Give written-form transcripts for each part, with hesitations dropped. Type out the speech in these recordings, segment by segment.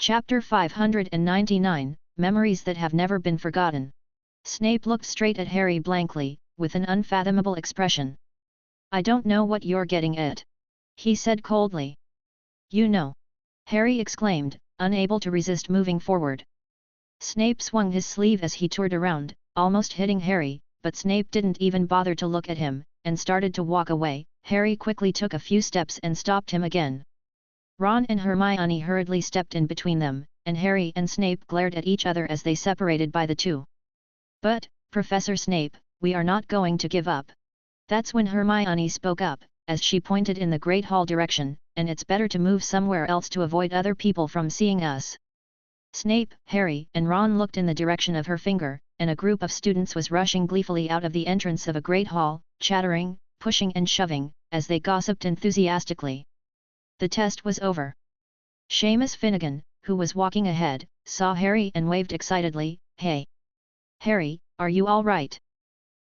Chapter 599, Memories That Have Never Been Forgotten. Snape looked straight at Harry blankly, with an unfathomable expression. "I don't know what you're getting at," he said coldly. "You know," Harry exclaimed, unable to resist moving forward. Snape swung his sleeve as he toured around, almost hitting Harry, but Snape didn't even bother to look at him, and started to walk away. Harry quickly took a few steps and stopped him again. Ron and Hermione hurriedly stepped in between them, and Harry and Snape glared at each other as they separated by the two. "But, Professor Snape, we are not going to give up." That's when Hermione spoke up, as she pointed in the Great Hall direction, "and it's better to move somewhere else to avoid other people from seeing us." Snape, Harry, and Ron looked in the direction of her finger, and a group of students was rushing gleefully out of the entrance of a great hall, chattering, pushing and shoving, as they gossiped enthusiastically. The test was over. Seamus Finnegan, who was walking ahead, saw Harry and waved excitedly, "Hey! Harry, are you all right?"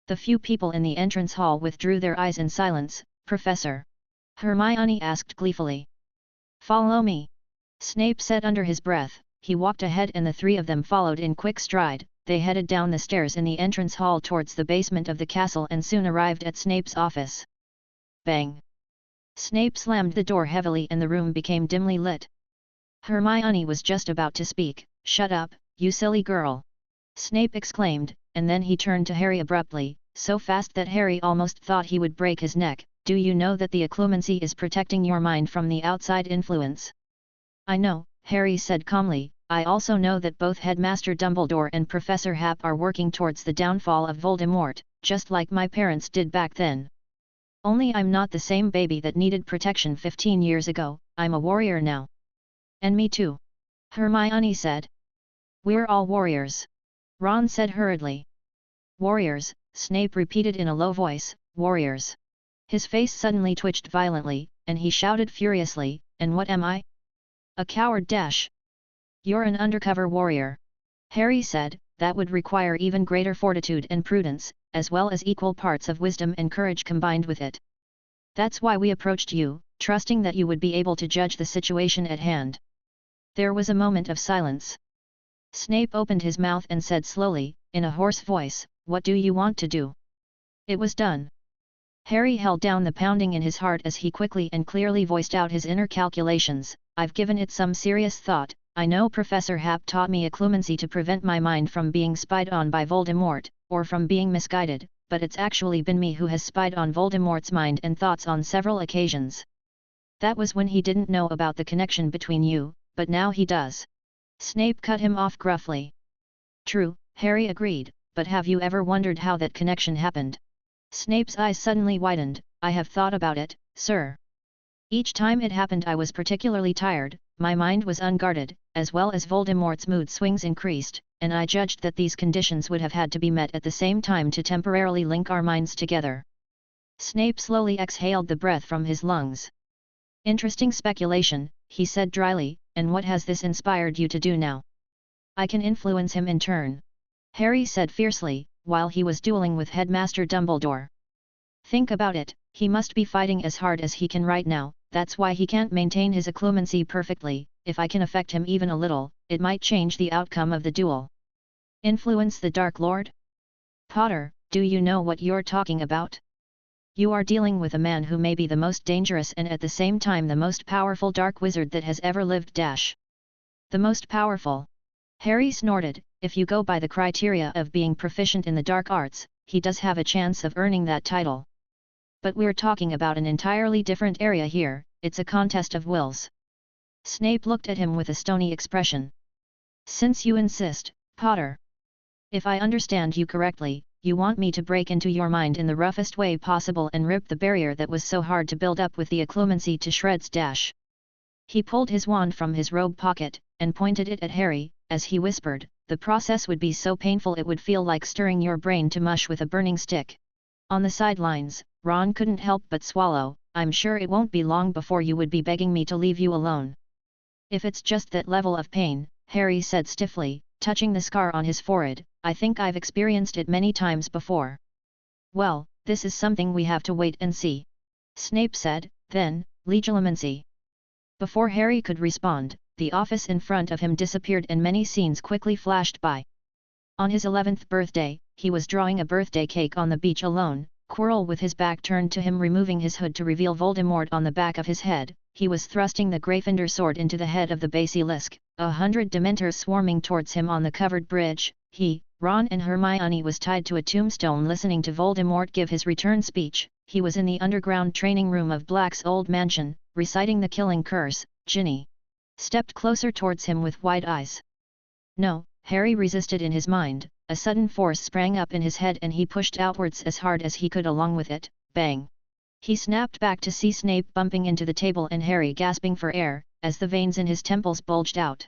The few people in the entrance hall withdrew their eyes in silence. "Professor?" Hermione asked gleefully. "Follow me," Snape said under his breath. He walked ahead and the three of them followed in quick stride. They headed down the stairs in the entrance hall towards the basement of the castle and soon arrived at Snape's office. Bang! Snape slammed the door heavily and the room became dimly lit. Hermione was just about to speak. "Shut up, you silly girl!" Snape exclaimed, and then he turned to Harry abruptly, so fast that Harry almost thought he would break his neck. "Do you know that the occlumency is protecting your mind from the outside influence?" "I know," Harry said calmly. "I also know that both Headmaster Dumbledore and Professor Hap are working towards the downfall of Voldemort, just like my parents did back then. Only I'm not the same baby that needed protection 15 years ago, I'm a warrior now." "And me too," Hermione said. "We're all warriors," Ron said hurriedly. "Warriors," Snape repeated in a low voice, "warriors." His face suddenly twitched violently, and he shouted furiously, "And what am I? A coward dash! You're an undercover warrior," Harry said. "That would require even greater fortitude and prudence, as well as equal parts of wisdom and courage combined with it. That's why we approached you, trusting that you would be able to judge the situation at hand." There was a moment of silence. Snape opened his mouth and said slowly, in a hoarse voice, "What do you want to do?" It was done. Harry held down the pounding in his heart as he quickly and clearly voiced out his inner calculations. "I've given it some serious thought. I know Professor Hap taught me occlumency to prevent my mind from being spied on by Voldemort, or from being misguided, but it's actually been me who has spied on Voldemort's mind and thoughts on several occasions. That was when he didn't know about the connection between you, but now he does." Snape cut him off gruffly. "True," Harry agreed, "but have you ever wondered how that connection happened?" Snape's eyes suddenly widened. "I have thought about it, sir. Each time it happened I was particularly tired, my mind was unguarded, as well as Voldemort's mood swings increased, and I judged that these conditions would have had to be met at the same time to temporarily link our minds together." Snape slowly exhaled the breath from his lungs. "Interesting speculation," he said dryly, "and what has this inspired you to do now?" "I can influence him in turn," Harry said fiercely, "while he was dueling with Headmaster Dumbledore. Think about it, he must be fighting as hard as he can right now, that's why he can't maintain his occlumency perfectly. If I can affect him even a little, it might change the outcome of the duel." "Influence the Dark Lord? Potter, do you know what you're talking about? You are dealing with a man who may be the most dangerous and at the same time the most powerful dark wizard that has ever lived. The most powerful?" Harry snorted. "If you go by the criteria of being proficient in the dark arts, he does have a chance of earning that title. But we're talking about an entirely different area here, it's a contest of wills." Snape looked at him with a stony expression. "Since you insist, Potter. If I understand you correctly, you want me to break into your mind in the roughest way possible and rip the barrier that was so hard to build up with the occlumency to shreds. He pulled his wand from his robe pocket, and pointed it at Harry, as he whispered, "The process would be so painful it would feel like stirring your brain to mush with a burning stick." On the sidelines, Ron couldn't help but swallow. "I'm sure it won't be long before you would be begging me to leave you alone." "If it's just that level of pain," Harry said stiffly, touching the scar on his forehead, "I think I've experienced it many times before." "Well, this is something we have to wait and see," Snape said. Then, legilimency. Before Harry could respond, the office in front of him disappeared and many scenes quickly flashed by. On his 11th birthday, he was drawing a birthday cake on the beach alone, Quirrell with his back turned to him removing his hood to reveal Voldemort on the back of his head. He was thrusting the Gryffindor sword into the head of the basilisk, 100 Dementors swarming towards him on the covered bridge. He, Ron and Hermione was tied to a tombstone listening to Voldemort give his return speech. He was in the underground training room of Black's old mansion, reciting the killing curse. Ginny stepped closer towards him with wide eyes. No, Harry resisted in his mind. A sudden force sprang up in his head and he pushed outwards as hard as he could along with it. Bang! He snapped back to see Snape bumping into the table and Harry gasping for air, as the veins in his temples bulged out.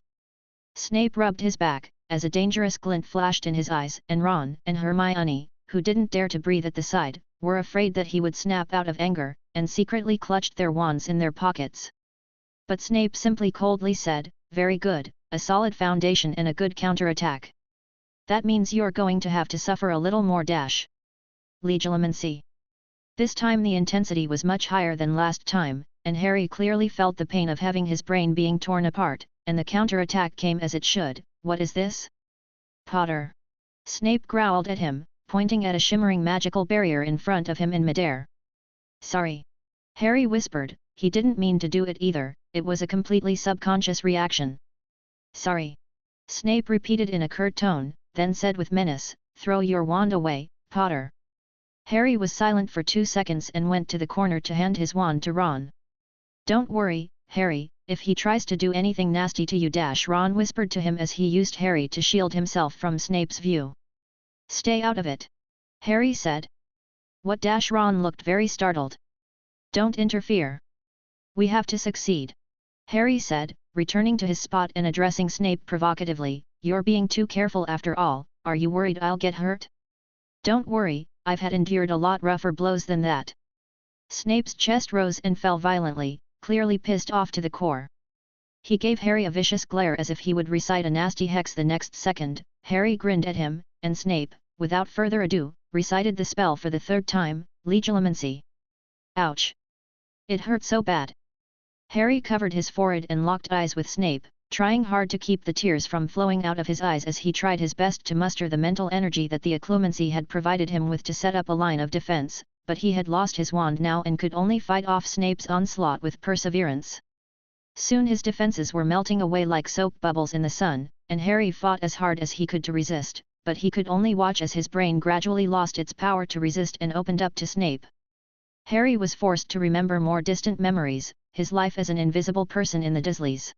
Snape rubbed his back, as a dangerous glint flashed in his eyes, and Ron and Hermione, who didn't dare to breathe at the side, were afraid that he would snap out of anger, and secretly clutched their wands in their pockets. But Snape simply coldly said, "Very good, a solid foundation and a good counterattack. That means you're going to have to suffer a little more dash. Legilimency." This time the intensity was much higher than last time, and Harry clearly felt the pain of having his brain being torn apart, and the counterattack came as it should. "What is this? Potter!" Snape growled at him, pointing at a shimmering magical barrier in front of him in midair. "Sorry," Harry whispered, he didn't mean to do it either, it was a completely subconscious reaction. "Sorry," Snape repeated in a curt tone, then said with menace, "Throw your wand away, Potter." Harry was silent for 2 seconds and went to the corner to hand his wand to Ron. "Don't worry, Harry, if he tries to do anything nasty to you," Ron whispered to him as he used Harry to shield himself from Snape's view. "Stay out of it," Harry said. "What?" Ron looked very startled. "Don't interfere. We have to succeed," Harry said, returning to his spot and addressing Snape provocatively. "You're being too careful after all, are you worried I'll get hurt?" "Don't worry, I've had endured a lot rougher blows than that." Snape's chest rose and fell violently, clearly pissed off to the core. He gave Harry a vicious glare as if he would recite a nasty hex the next second. Harry grinned at him, and Snape, without further ado, recited the spell for the 3rd time, Legilimency. Ouch! It hurt so bad. Harry covered his forehead and locked eyes with Snape, trying hard to keep the tears from flowing out of his eyes as he tried his best to muster the mental energy that the occlumency had provided him with to set up a line of defense, but he had lost his wand now and could only fight off Snape's onslaught with perseverance. Soon his defenses were melting away like soap bubbles in the sun, and Harry fought as hard as he could to resist, but he could only watch as his brain gradually lost its power to resist and opened up to Snape. Harry was forced to remember more distant memories, his life as an invisible person in the Dursleys.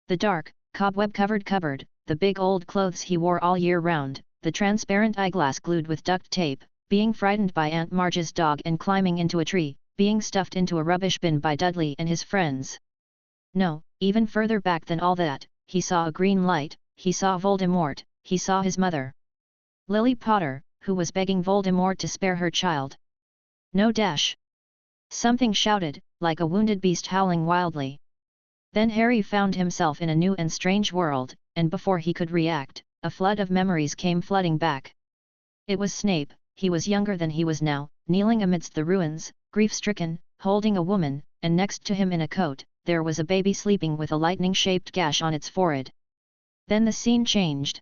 The dark, cobweb-covered cupboard, the big old clothes he wore all year round, the transparent eyeglass glued with duct tape, being frightened by Aunt Marge's dog and climbing into a tree, being stuffed into a rubbish bin by Dudley and his friends. No, even further back than all that, he saw a green light, he saw Voldemort, he saw his mother. Lily Potter, who was begging Voldemort to spare her child. No dash! Something shouted, like a wounded beast howling wildly. Then Harry found himself in a new and strange world, and before he could react, a flood of memories came flooding back. It was Snape. He was younger than he was now, kneeling amidst the ruins, grief-stricken, holding a woman, and next to him in a coat, there was a baby sleeping with a lightning-shaped gash on its forehead. Then the scene changed.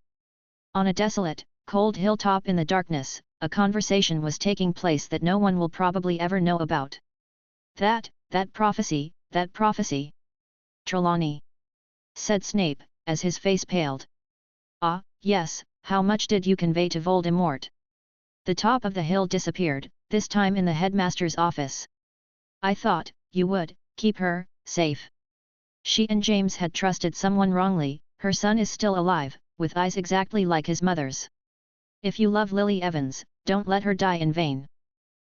On a desolate, cold hilltop in the darkness, a conversation was taking place that no one will probably ever know about. That prophecy, that prophecy. Trelawney, said Snape, as his face paled. Ah, yes, how much did you convey to Voldemort? The top of the hill disappeared, this time in the headmaster's office. I thought, you would, keep her, safe. She and James had trusted someone wrongly, her son is still alive, with eyes exactly like his mother's. If you love Lily Evans, don't let her die in vain.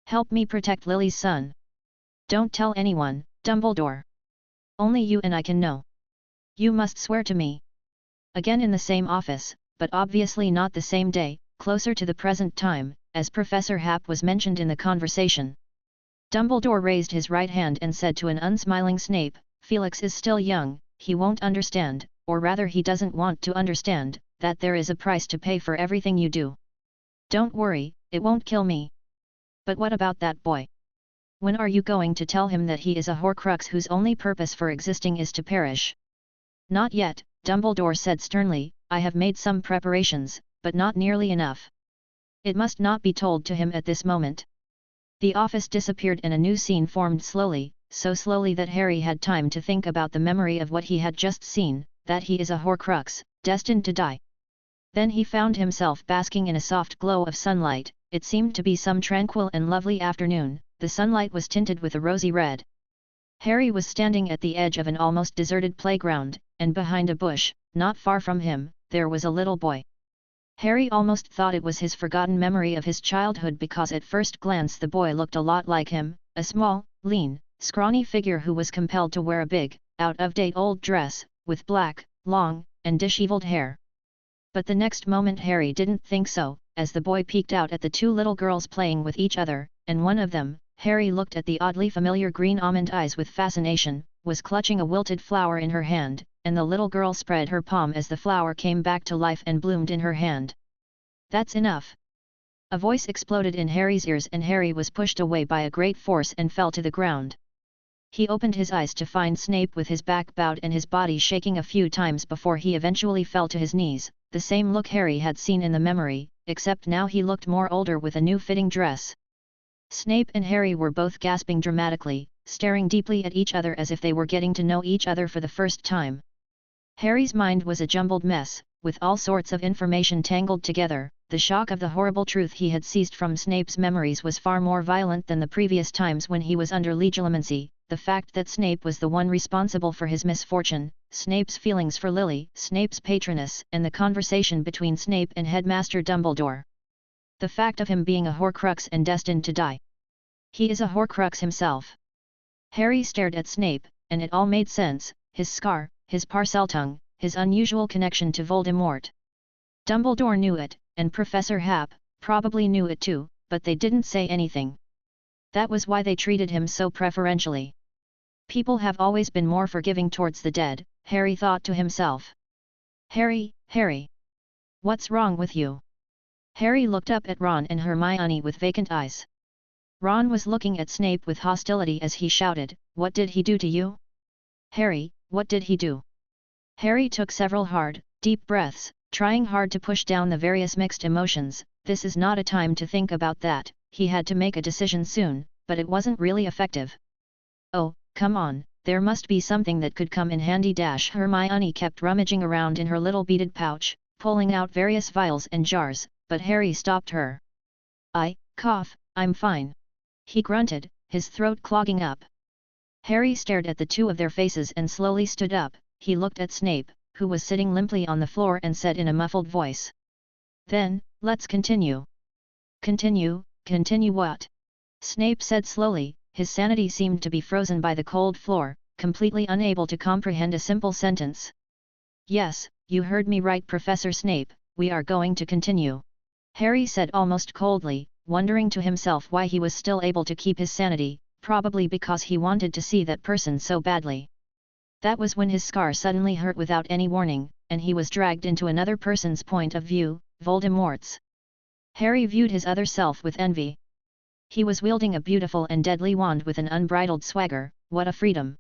Help me protect Lily's son. Don't tell anyone, Dumbledore. Only you and I can know. You must swear to me. Again in the same office, but obviously not the same day, closer to the present time, as Professor Hap was mentioned in the conversation. Dumbledore raised his right hand and said to an unsmiling Snape, Felix is still young, he won't understand, or rather he doesn't want to understand, that there is a price to pay for everything you do. Don't worry, it won't kill me. But what about that boy? When are you going to tell him that he is a Horcrux whose only purpose for existing is to perish? Not yet, Dumbledore said sternly, I have made some preparations, but not nearly enough. It must not be told to him at this moment. The office disappeared and a new scene formed slowly, so slowly that Harry had time to think about the memory of what he had just seen, that he is a Horcrux, destined to die. Then he found himself basking in a soft glow of sunlight. It seemed to be some tranquil and lovely afternoon. The sunlight was tinted with a rosy red. Harry was standing at the edge of an almost deserted playground, and behind a bush, not far from him, there was a little boy. Harry almost thought it was his forgotten memory of his childhood because at first glance the boy looked a lot like him, a small, lean, scrawny figure who was compelled to wear a big, out-of-date old dress, with black, long, and disheveled hair. But the next moment Harry didn't think so, as the boy peeked out at the two little girls playing with each other, and one of them, Harry looked at the oddly familiar green almond eyes with fascination, was clutching a wilted flower in her hand, and the little girl spread her palm as the flower came back to life and bloomed in her hand. That's enough! A voice exploded in Harry's ears and Harry was pushed away by a great force and fell to the ground. He opened his eyes to find Snape with his back bowed and his body shaking a few times before he eventually fell to his knees, the same look Harry had seen in the memory, except now he looked more older with a new fitting dress. Snape and Harry were both gasping dramatically, staring deeply at each other as if they were getting to know each other for the first time. Harry's mind was a jumbled mess, with all sorts of information tangled together. The shock of the horrible truth he had seized from Snape's memories was far more violent than the previous times when he was under legilimency. The fact that Snape was the one responsible for his misfortune, Snape's feelings for Lily, Snape's patroness, and the conversation between Snape and Headmaster Dumbledore. The fact of him being a Horcrux and destined to die. He is a Horcrux himself. Harry stared at Snape, and it all made sense, his scar, his Parseltongue, his unusual connection to Voldemort. Dumbledore knew it, and Professor Hap probably knew it too, but they didn't say anything. That was why they treated him so preferentially. People have always been more forgiving towards the dead, Harry thought to himself. Harry, Harry! What's wrong with you? Harry looked up at Ron and Hermione with vacant eyes. Ron was looking at Snape with hostility as he shouted, What did he do to you? Harry, what did he do? Harry took several hard, deep breaths, trying hard to push down the various mixed emotions. This is not a time to think about that. He had to make a decision soon, but it wasn't really effective. Oh, come on, there must be something that could come in handy. Hermione kept rummaging around in her little beaded pouch, pulling out various vials and jars, but Harry stopped her. I'm fine. He grunted, his throat clogging up. Harry stared at the two of their faces and slowly stood up. He looked at Snape, who was sitting limply on the floor, and said in a muffled voice. Then, let's continue. Continue what? Snape said slowly, his sanity seemed to be frozen by the cold floor, completely unable to comprehend a simple sentence. Yes, you heard me right, Professor Snape, we are going to continue. Harry said almost coldly, wondering to himself why he was still able to keep his sanity, probably because he wanted to see that person so badly. That was when his scar suddenly hurt without any warning, and he was dragged into another person's point of view, Voldemort's. Harry viewed his other self with envy. He was wielding a beautiful and deadly wand with an unbridled swagger. What a freedom!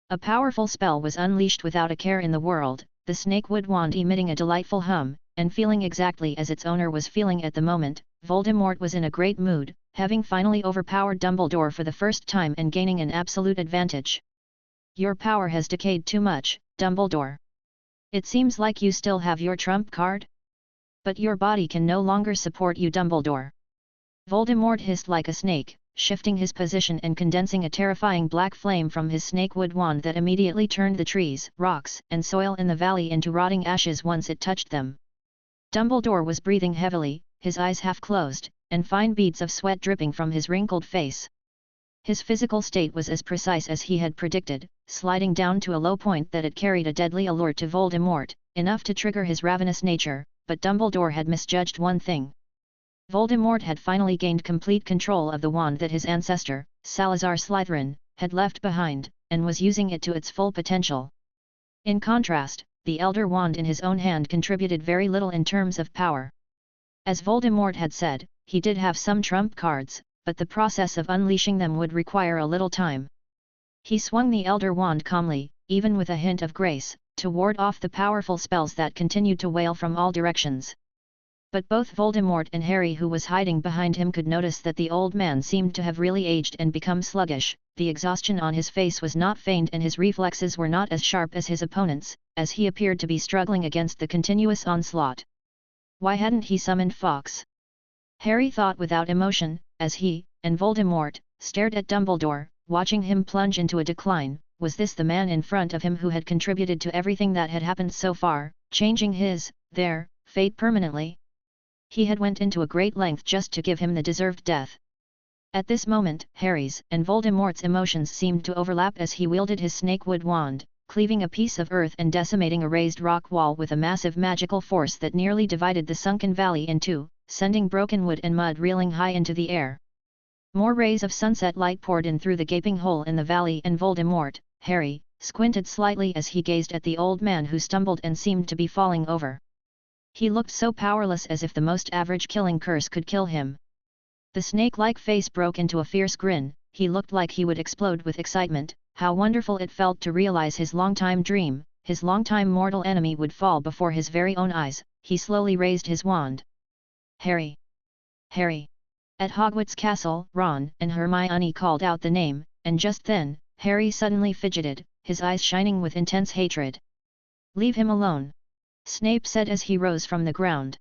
A powerful spell was unleashed without a care in the world, the snakewood wand emitting a delightful hum, and feeling exactly as its owner was feeling at the moment. Voldemort was in a great mood, having finally overpowered Dumbledore for the first time and gaining an absolute advantage. Your power has decayed too much, Dumbledore. It seems like you still have your trump card? But your body can no longer support you, Dumbledore. Voldemort hissed like a snake, shifting his position and condensing a terrifying black flame from his snakewood wand that immediately turned the trees, rocks, and soil in the valley into rotting ashes once it touched them. Dumbledore was breathing heavily, his eyes half closed, and fine beads of sweat dripping from his wrinkled face. His physical state was as precise as he had predicted, sliding down to a low point that it carried a deadly allure to Voldemort, enough to trigger his ravenous nature, but Dumbledore had misjudged one thing. Voldemort had finally gained complete control of the wand that his ancestor, Salazar Slytherin, had left behind, and was using it to its full potential. In contrast, the Elder Wand in his own hand contributed very little in terms of power. As Voldemort had said, he did have some trump cards, but the process of unleashing them would require a little time. He swung the Elder Wand calmly, even with a hint of grace, to ward off the powerful spells that continued to wail from all directions. But both Voldemort and Harry, who was hiding behind him, could notice that the old man seemed to have really aged and become sluggish. The exhaustion on his face was not feigned and his reflexes were not as sharp as his opponent's, as he appeared to be struggling against the continuous onslaught. Why hadn't he summoned Fawkes? Harry thought without emotion, as he, and Voldemort, stared at Dumbledore, watching him plunge into a decline. Was this the man in front of him who had contributed to everything that had happened so far, changing their fate permanently? He had went into a great length just to give him the deserved death. At this moment, Harry's and Voldemort's emotions seemed to overlap as he wielded his snakewood wand, cleaving a piece of earth and decimating a raised rock wall with a massive magical force that nearly divided the sunken valley in two, sending broken wood and mud reeling high into the air. More rays of sunset light poured in through the gaping hole in the valley, and Voldemort, Harry, squinted slightly as he gazed at the old man who stumbled and seemed to be falling over. He looked so powerless, as if the most average killing curse could kill him. The snake-like face broke into a fierce grin. He looked like he would explode with excitement. How wonderful it felt to realize his long-time dream, his long-time mortal enemy would fall before his very own eyes. He slowly raised his wand. Harry! Harry! At Hogwarts Castle, Ron and Hermione called out the name, and just then, Harry suddenly fidgeted, his eyes shining with intense hatred. "Leave him alone," Snape said as he rose from the ground.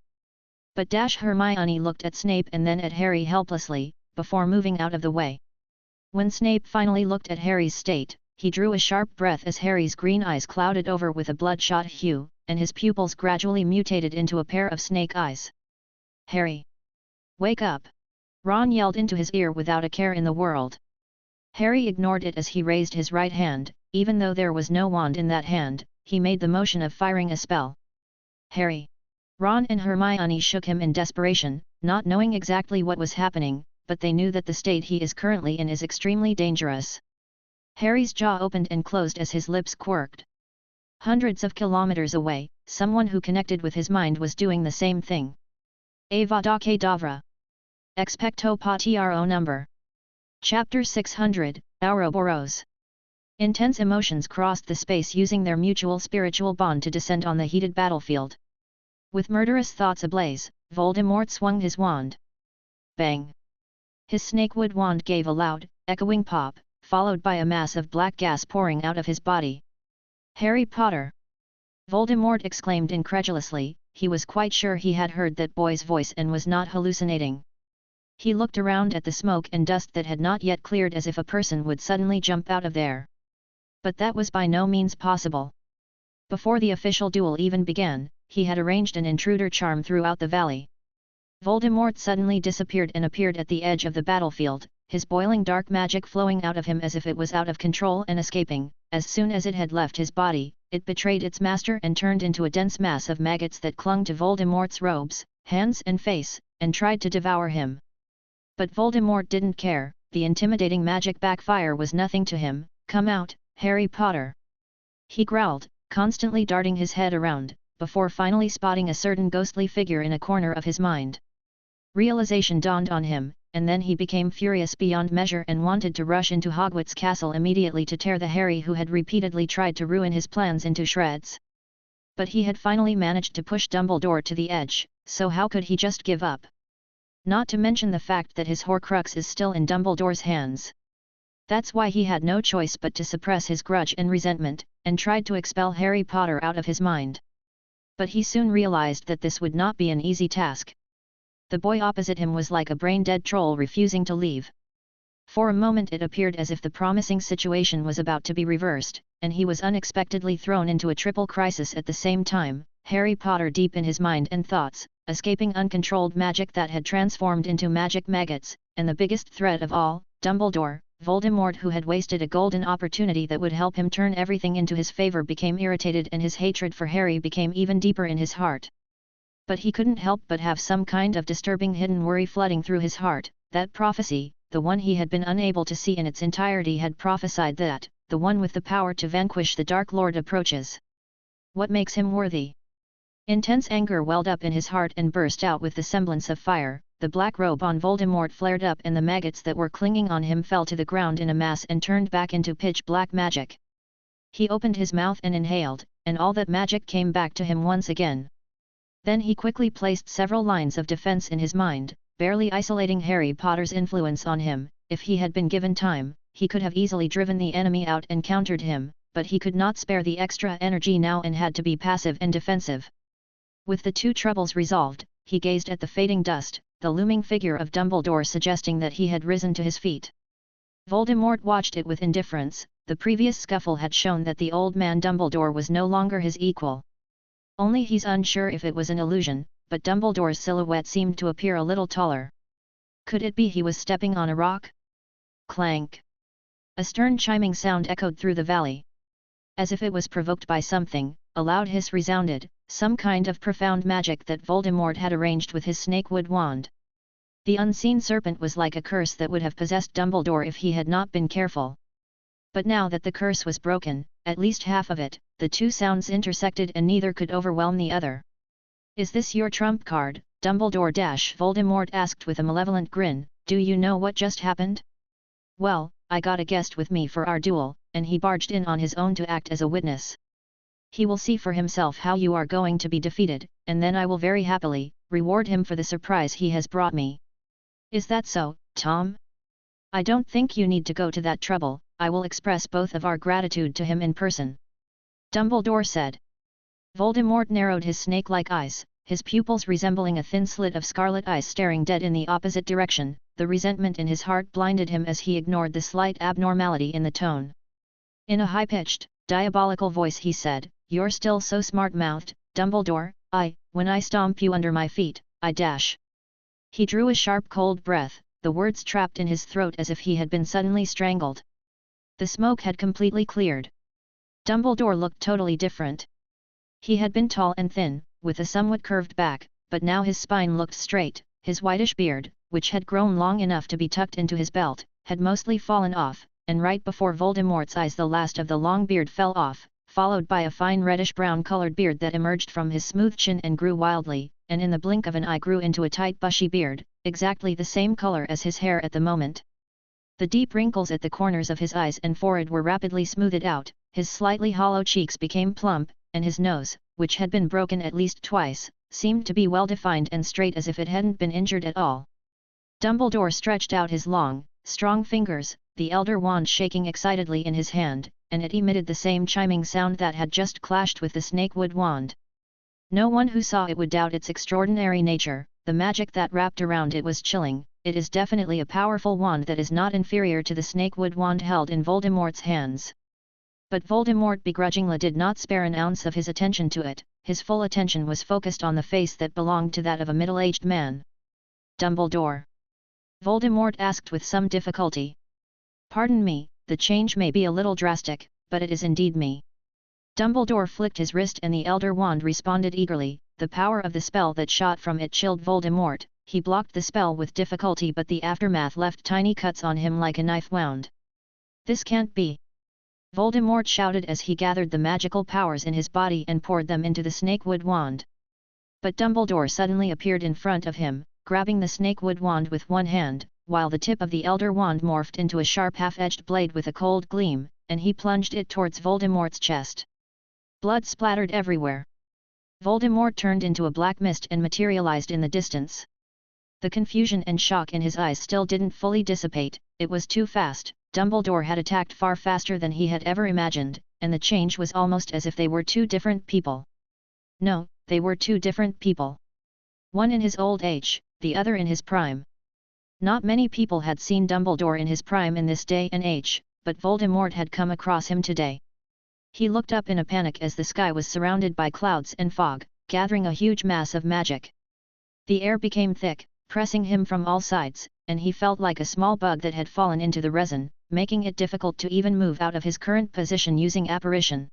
But Hermione looked at Snape and then at Harry helplessly, before moving out of the way. When Snape finally looked at Harry's state, he drew a sharp breath as Harry's green eyes clouded over with a bloodshot hue, and his pupils gradually mutated into a pair of snake eyes. "Harry! Wake up!" Ron yelled into his ear without a care in the world. Harry ignored it as he raised his right hand. Even though there was no wand in that hand, he made the motion of firing a spell. "Harry!" Ron and Hermione shook him in desperation, not knowing exactly what was happening, but they knew that the state he is currently in is extremely dangerous. Harry's jaw opened and closed as his lips quirked. Hundreds of kilometers away, someone who connected with his mind was doing the same thing. Avada Kedavra. Expecto Patronum number. Chapter 600, Ouroboros. Intense emotions crossed the space, using their mutual spiritual bond to descend on the heated battlefield. With murderous thoughts ablaze, Voldemort swung his wand. Bang! His snakewood wand gave a loud, echoing pop, followed by a mass of black gas pouring out of his body. "Harry Potter!" Voldemort exclaimed incredulously. He was quite sure he had heard that boy's voice and was not hallucinating. He looked around at the smoke and dust that had not yet cleared, as if a person would suddenly jump out of there. But that was by no means possible. Before the official duel even began, he had arranged an intruder charm throughout the valley. Voldemort suddenly disappeared and appeared at the edge of the battlefield, his boiling dark magic flowing out of him as if it was out of control and escaping. As soon as it had left his body, it betrayed its master and turned into a dense mass of maggots that clung to Voldemort's robes, hands and face, and tried to devour him. But Voldemort didn't care. The intimidating magic backfire was nothing to him. "Come out, Harry Potter!" he growled, constantly darting his head around, before finally spotting a certain ghostly figure in a corner of his mind. Realization dawned on him, and then he became furious beyond measure and wanted to rush into Hogwarts Castle immediately to tear the Harry who had repeatedly tried to ruin his plans into shreds. But he had finally managed to push Dumbledore to the edge, so how could he just give up? Not to mention the fact that his Horcrux is still in Dumbledore's hands. That's why he had no choice but to suppress his grudge and resentment, and tried to expel Harry Potter out of his mind. But he soon realized that this would not be an easy task. The boy opposite him was like a brain-dead troll refusing to leave. For a moment it appeared as if the promising situation was about to be reversed, and he was unexpectedly thrown into a triple crisis at the same time: Harry Potter deep in his mind and thoughts, escaping uncontrolled magic that had transformed into magic maggots, and the biggest threat of all, Dumbledore. Voldemort, who had wasted a golden opportunity that would help him turn everything into his favor, became irritated, and his hatred for Harry became even deeper in his heart. But he couldn't help but have some kind of disturbing hidden worry flooding through his heart. That prophecy, the one he had been unable to see in its entirety, had prophesied that, the one with the power to vanquish the Dark Lord approaches. What makes him worthy? Intense anger welled up in his heart and burst out with the semblance of fire. The black robe on Voldemort flared up and the maggots that were clinging on him fell to the ground in a mass and turned back into pitch-black magic. He opened his mouth and inhaled, and all that magic came back to him once again. Then he quickly placed several lines of defense in his mind, barely isolating Harry Potter's influence on him. If he had been given time, he could have easily driven the enemy out and countered him, but he could not spare the extra energy now and had to be passive and defensive. With the two troubles resolved, he gazed at the fading dust, the looming figure of Dumbledore suggesting that he had risen to his feet. Voldemort watched it with indifference. The previous scuffle had shown that the old man Dumbledore was no longer his equal. Only he's unsure if it was an illusion, but Dumbledore's silhouette seemed to appear a little taller. Could it be he was stepping on a rock? Clank! A stern chiming sound echoed through the valley. As if it was provoked by something, a loud hiss resounded, some kind of profound magic that Voldemort had arranged with his snakewood wand. The unseen serpent was like a curse that would have possessed Dumbledore if he had not been careful. But now that the curse was broken, at least half of it, the two sounds intersected and neither could overwhelm the other. "Is this your trump card, Dumbledore?" Voldemort asked with a malevolent grin. "Do you know what just happened? Well, I got a guest with me for our duel, and he barged in on his own to act as a witness. He will see for himself how you are going to be defeated, and then I will very happily reward him for the surprise he has brought me. Is that so, Tom? I don't think you need to go to that trouble. I will express both of our gratitude to him in person," Dumbledore said. Voldemort narrowed his snake-like eyes, his pupils resembling a thin slit of scarlet eyes staring dead in the opposite direction. The resentment in his heart blinded him as he ignored the slight abnormality in the tone. In a high-pitched, diabolical voice he said, "You're still so smart-mouthed, Dumbledore. When I stomp you under my feet, I dash." He drew a sharp cold breath, the words trapped in his throat as if he had been suddenly strangled. The smoke had completely cleared. Dumbledore looked totally different. He had been tall and thin, with a somewhat curved back, but now his spine looked straight. His whitish beard, which had grown long enough to be tucked into his belt, had mostly fallen off, and right before Voldemort's eyes the last of the long beard fell off, followed by a fine reddish-brown colored beard that emerged from his smooth chin and grew wildly, and in the blink of an eye grew into a tight bushy beard, exactly the same color as his hair at the moment. The deep wrinkles at the corners of his eyes and forehead were rapidly smoothed out, his slightly hollow cheeks became plump, and his nose, which had been broken at least twice, seemed to be well-defined and straight as if it hadn't been injured at all. Dumbledore stretched out his long, strong fingers, the Elder Wand shaking excitedly in his hand, and it emitted the same chiming sound that had just clashed with the snakewood wand. No one who saw it would doubt its extraordinary nature. The magic that wrapped around it was chilling. It is definitely a powerful wand that is not inferior to the snakewood wand held in Voldemort's hands. But Voldemort begrudgingly did not spare an ounce of his attention to it. His full attention was focused on the face that belonged to that of a middle-aged man. "Dumbledore?" Voldemort asked with some difficulty. "Pardon me, the change may be a little drastic, but it is indeed me." Dumbledore flicked his wrist and the Elder Wand responded eagerly. The power of the spell that shot from it chilled Voldemort. He blocked the spell with difficulty, but the aftermath left tiny cuts on him like a knife wound. "This can't be!" Voldemort shouted as he gathered the magical powers in his body and poured them into the snakewood wand. But Dumbledore suddenly appeared in front of him, grabbing the snakewood wand with one hand, while the tip of the Elder Wand morphed into a sharp half-edged blade with a cold gleam, and he plunged it towards Voldemort's chest. Blood splattered everywhere. Voldemort turned into a black mist and materialized in the distance. The confusion and shock in his eyes still didn't fully dissipate. It was too fast. Dumbledore had attacked far faster than he had ever imagined, and the change was almost as if they were two different people. No, they were two different people. One in his old age, the other in his prime. Not many people had seen Dumbledore in his prime in this day and age, but Voldemort had come across him today. He looked up in a panic as the sky was surrounded by clouds and fog, gathering a huge mass of magic. The air became thick, pressing him from all sides, and he felt like a small bug that had fallen into the resin, making it difficult to even move out of his current position using apparition.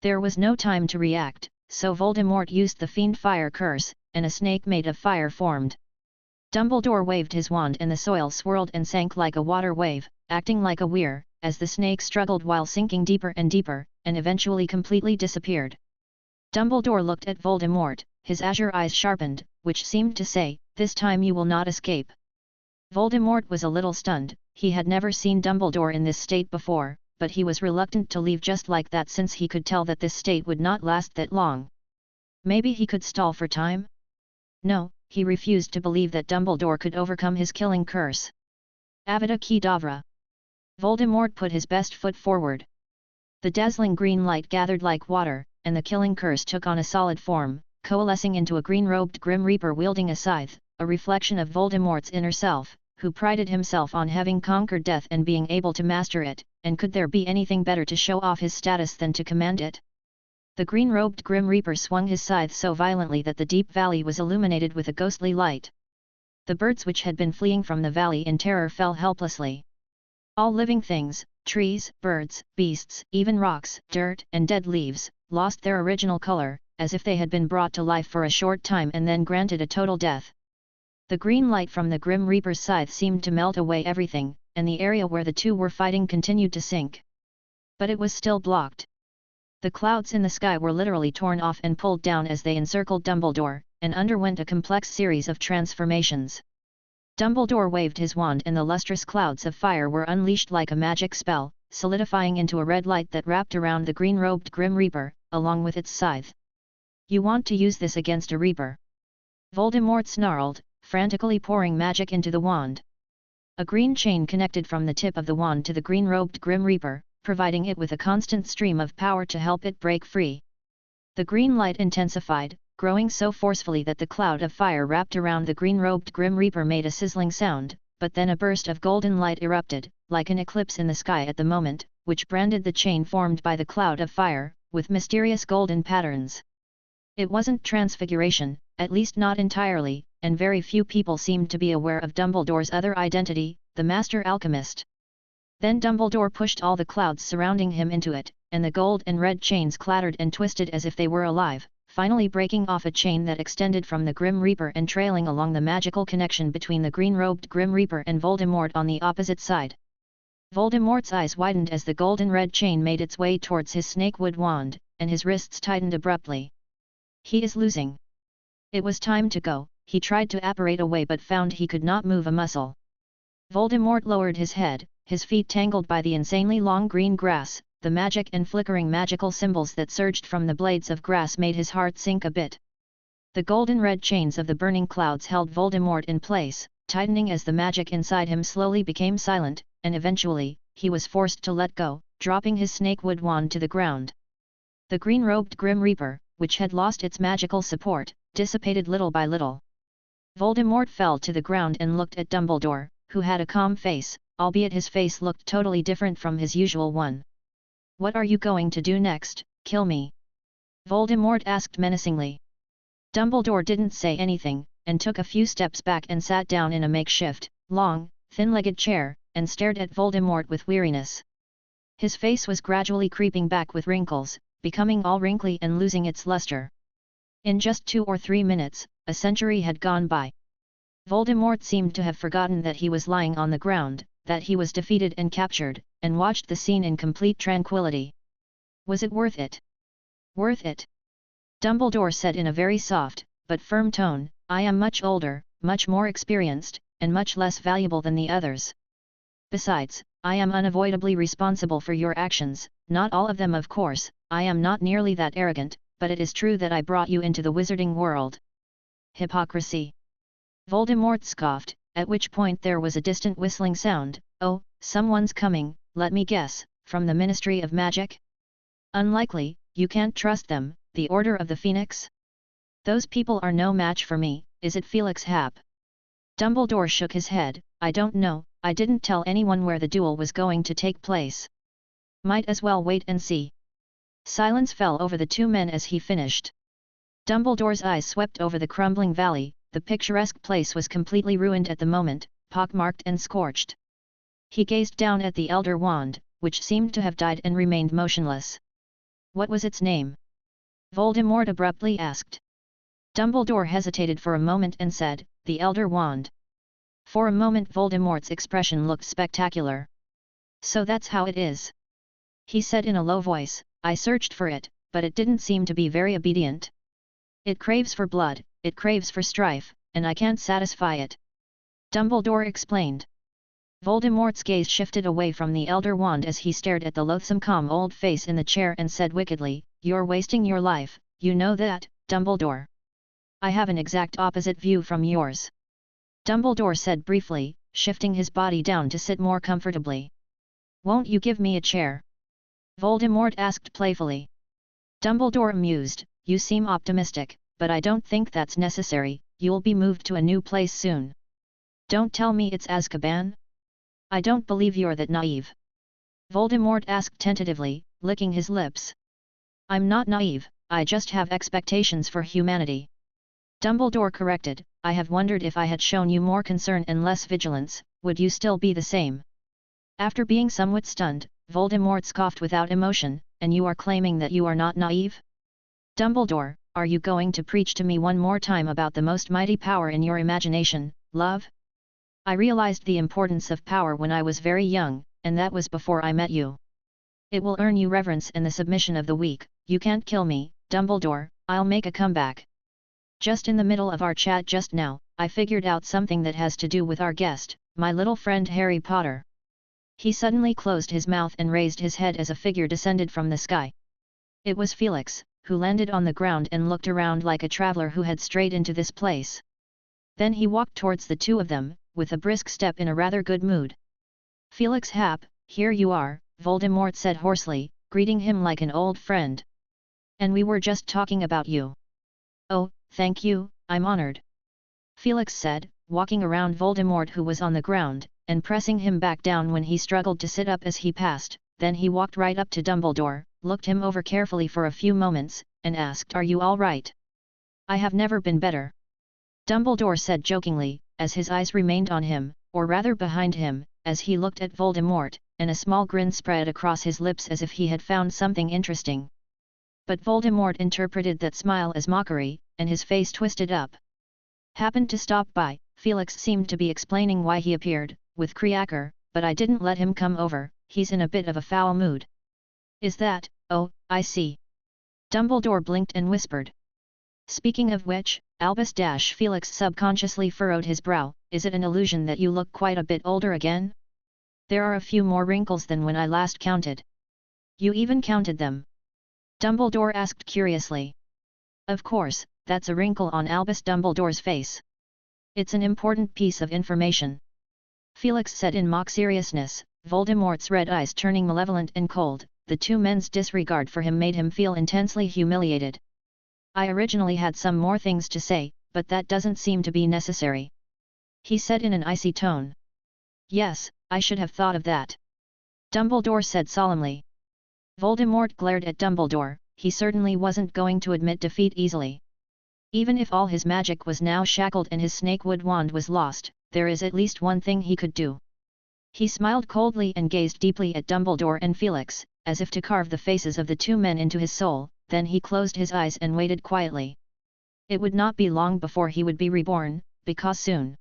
There was no time to react, so Voldemort used the Fiend Fire Curse, and a snake made of fire formed. Dumbledore waved his wand and the soil swirled and sank like a water wave, acting like a weir, as the snake struggled while sinking deeper and deeper, and eventually completely disappeared. Dumbledore looked at Voldemort, his azure eyes sharpened, which seemed to say, "This time you will not escape." Voldemort was a little stunned. He had never seen Dumbledore in this state before, but he was reluctant to leave just like that since he could tell that this state would not last that long. Maybe he could stall for time? No, he refused to believe that Dumbledore could overcome his killing curse. Avada Kedavra! Voldemort put his best foot forward. The dazzling green light gathered like water, and the killing curse took on a solid form, coalescing into a green-robed Grim Reaper wielding a scythe, a reflection of Voldemort's inner self, who prided himself on having conquered death and being able to master it, and could there be anything better to show off his status than to command it? The green-robed Grim Reaper swung his scythe so violently that the deep valley was illuminated with a ghostly light. The birds which had been fleeing from the valley in terror fell helplessly. All living things, trees, birds, beasts, even rocks, dirt, and dead leaves, lost their original color, as if they had been brought to life for a short time and then granted a total death. The green light from the Grim Reaper's scythe seemed to melt away everything, and the area where the two were fighting continued to sink. But it was still blocked. The clouds in the sky were literally torn off and pulled down as they encircled Dumbledore, and underwent a complex series of transformations. Dumbledore waved his wand and the lustrous clouds of fire were unleashed like a magic spell, solidifying into a red light that wrapped around the green-robed Grim Reaper, along with its scythe. "You want to use this against a Reaper?" Voldemort snarled, frantically pouring magic into the wand. A green chain connected from the tip of the wand to the green-robed Grim Reaper, providing it with a constant stream of power to help it break free. The green light intensified, growing so forcefully that the cloud of fire wrapped around the green-robed Grim Reaper made a sizzling sound, but then a burst of golden light erupted, like an eclipse in the sky at the moment, which branded the chain formed by the cloud of fire, with mysterious golden patterns. It wasn't transfiguration, at least not entirely, and very few people seemed to be aware of Dumbledore's other identity, the Master Alchemist. Then Dumbledore pushed all the clouds surrounding him into it, and the gold and red chains clattered and twisted as if they were alive, finally breaking off a chain that extended from the Grim Reaper and trailing along the magical connection between the green-robed Grim Reaper and Voldemort on the opposite side. Voldemort's eyes widened as the golden red chain made its way towards his snakewood wand, and his wrists tightened abruptly. He is losing. It was time to go. He tried to apparate away but found he could not move a muscle. Voldemort lowered his head, his feet tangled by the insanely long green grass. The magic and flickering magical symbols that surged from the blades of grass made his heart sink a bit. The golden red chains of the burning clouds held Voldemort in place, tightening as the magic inside him slowly became silent, and eventually, he was forced to let go, dropping his snakewood wand to the ground. The green-robed Grim Reaper, which had lost its magical support, dissipated little by little. Voldemort fell to the ground and looked at Dumbledore, who had a calm face, albeit his face looked totally different from his usual one. "What are you going to do next, kill me?" Voldemort asked menacingly. Dumbledore didn't say anything, and took a few steps back and sat down in a makeshift, long, thin-legged chair, and stared at Voldemort with weariness. His face was gradually creeping back with wrinkles, becoming all wrinkly and losing its luster. In just 2 or 3 minutes, a century had gone by. Voldemort seemed to have forgotten that he was lying on the ground, that he was defeated and captured, and watched the scene in complete tranquility. Was it worth it? Worth it? Dumbledore said in a very soft, but firm tone, "I am much older, much more experienced, and much less valuable than the others. Besides, I am unavoidably responsible for your actions, not all of them of course, I am not nearly that arrogant, but it is true that I brought you into the wizarding world." Hypocrisy! Voldemort scoffed, at which point there was a distant whistling sound. "Oh, someone's coming, let me guess, from the Ministry of Magic? Unlikely, you can't trust them, the Order of the Phoenix? Those people are no match for me, is it Felix Hap?" Dumbledore shook his head, "I don't know, I didn't tell anyone where the duel was going to take place. Might as well wait and see." Silence fell over the two men as he finished. Dumbledore's eyes swept over the crumbling valley. The picturesque place was completely ruined at the moment, pockmarked and scorched. He gazed down at the Elder Wand, which seemed to have died and remained motionless. "What was its name?" Voldemort abruptly asked. Dumbledore hesitated for a moment and said, "The Elder Wand." For a moment Voldemort's expression looked spectacular. "So that's how it is," he said in a low voice. "I searched for it, but it didn't seem to be very obedient. It craves for blood, it craves for strife, and I can't satisfy it." Dumbledore explained. Voldemort's gaze shifted away from the Elder Wand as he stared at the loathsome calm old face in the chair and said wickedly, "You're wasting your life, you know that, Dumbledore. I have an exact opposite view from yours." Dumbledore said briefly, shifting his body down to sit more comfortably. "Won't you give me a chair?" Voldemort asked playfully. Dumbledore mused, "You seem optimistic, but I don't think that's necessary, you'll be moved to a new place soon. Don't tell me it's Azkaban? I don't believe you're that naive." Voldemort asked tentatively, licking his lips. "I'm not naive, I just have expectations for humanity." Dumbledore corrected, "I have wondered if I had shown you more concern and less vigilance, would you still be the same?" After being somewhat stunned, Voldemort scoffed without emotion, "And you are claiming that you are not naive? Dumbledore, are you going to preach to me one more time about the most mighty power in your imagination, love? I realized the importance of power when I was very young, and that was before I met you. It will earn you reverence and the submission of the weak. You can't kill me, Dumbledore, I'll make a comeback. Just in the middle of our chat just now, I figured out something that has to do with our guest, my little friend Harry Potter." He suddenly closed his mouth and raised his head as a figure descended from the sky. It was Felix, who landed on the ground and looked around like a traveler who had strayed into this place. Then he walked towards the two of them, with a brisk step in a rather good mood. "Felix Happ, here you are," Voldemort said hoarsely, greeting him like an old friend. "And we were just talking about you." "Oh, thank you, I'm honored," Felix said, walking around Voldemort who was on the ground, and pressing him back down when he struggled to sit up as he passed. Then he walked right up to Dumbledore, looked him over carefully for a few moments, and asked, "Are you all right?" "I have never been better," Dumbledore said jokingly, as his eyes remained on him, or rather behind him, as he looked at Voldemort, and a small grin spread across his lips as if he had found something interesting. But Voldemort interpreted that smile as mockery, and his face twisted up. "Happened to stop by," Felix seemed to be explaining why he appeared, with Creaker, "but I didn't let him come over, he's in a bit of a foul mood." "Is that, oh, I see." Dumbledore blinked and whispered. "Speaking of which, Albus Felix subconsciously furrowed his brow, is it an illusion that you look quite a bit older again? There are a few more wrinkles than when I last counted." "You even counted them?" Dumbledore asked curiously. "Of course, that's a wrinkle on Albus Dumbledore's face. It's an important piece of information," Felix said in mock seriousness, Voldemort's red eyes turning malevolent and cold. The two men's disregard for him made him feel intensely humiliated. "I originally had some more things to say, but that doesn't seem to be necessary," he said in an icy tone. "Yes, I should have thought of that," Dumbledore said solemnly. Voldemort glared at Dumbledore. He certainly wasn't going to admit defeat easily. Even if all his magic was now shackled and his snakewood wand was lost, there is at least one thing he could do. He smiled coldly and gazed deeply at Dumbledore and Felix, as if to carve the faces of the two men into his soul, then he closed his eyes and waited quietly. It would not be long before he would be reborn, because soon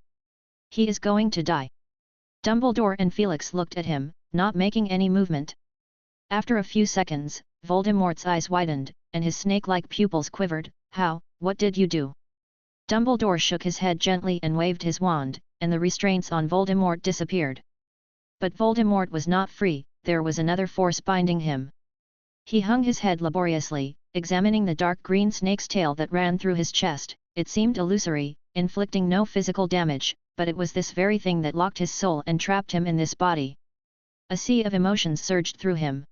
he is going to die. Dumbledore and Felix looked at him, not making any movement. After a few seconds, Voldemort's eyes widened, and his snake-like pupils quivered. What did you do?" Dumbledore shook his head gently and waved his wand, and the restraints on Voldemort disappeared. But Voldemort was not free, there was another force binding him. He hung his head laboriously, examining the dark green snake's tail that ran through his chest. It seemed illusory, inflicting no physical damage, but it was this very thing that locked his soul and trapped him in this body. A sea of emotions surged through him.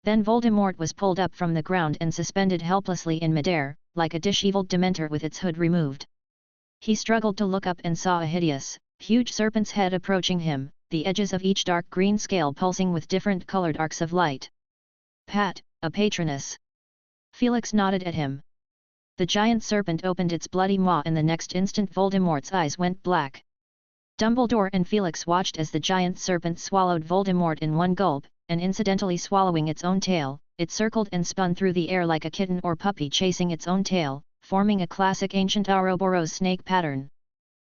Then Voldemort was pulled up from the ground and suspended helplessly in midair, like a disheveled Dementor with its hood removed. He struggled to look up and saw a hideous, huge serpent's head approaching him, the edges of each dark green scale pulsing with different colored arcs of light. "Pat, a patroness." Felix nodded at him. The giant serpent opened its bloody maw and the next instant Voldemort's eyes went black. Dumbledore and Felix watched as the giant serpent swallowed Voldemort in one gulp, and incidentally swallowing its own tail, it circled and spun through the air like a kitten or puppy chasing its own tail, forming a classic ancient Ouroboros snake pattern.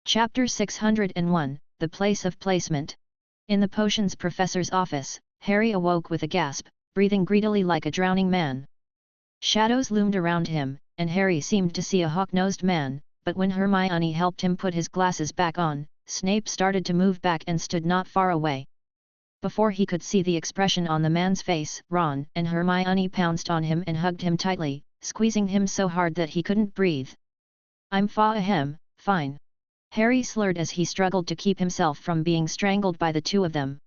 Chapter 601, The Place of Placement. In the potions professor's office, Harry awoke with a gasp, breathing greedily like a drowning man. Shadows loomed around him, and Harry seemed to see a hawk-nosed man, but when Hermione helped him put his glasses back on, Snape started to move back and stood not far away. Before he could see the expression on the man's face, Ron and Hermione pounced on him and hugged him tightly, squeezing him so hard that he couldn't breathe. "I'm fine." Harry slurred as he struggled to keep himself from being strangled by the two of them.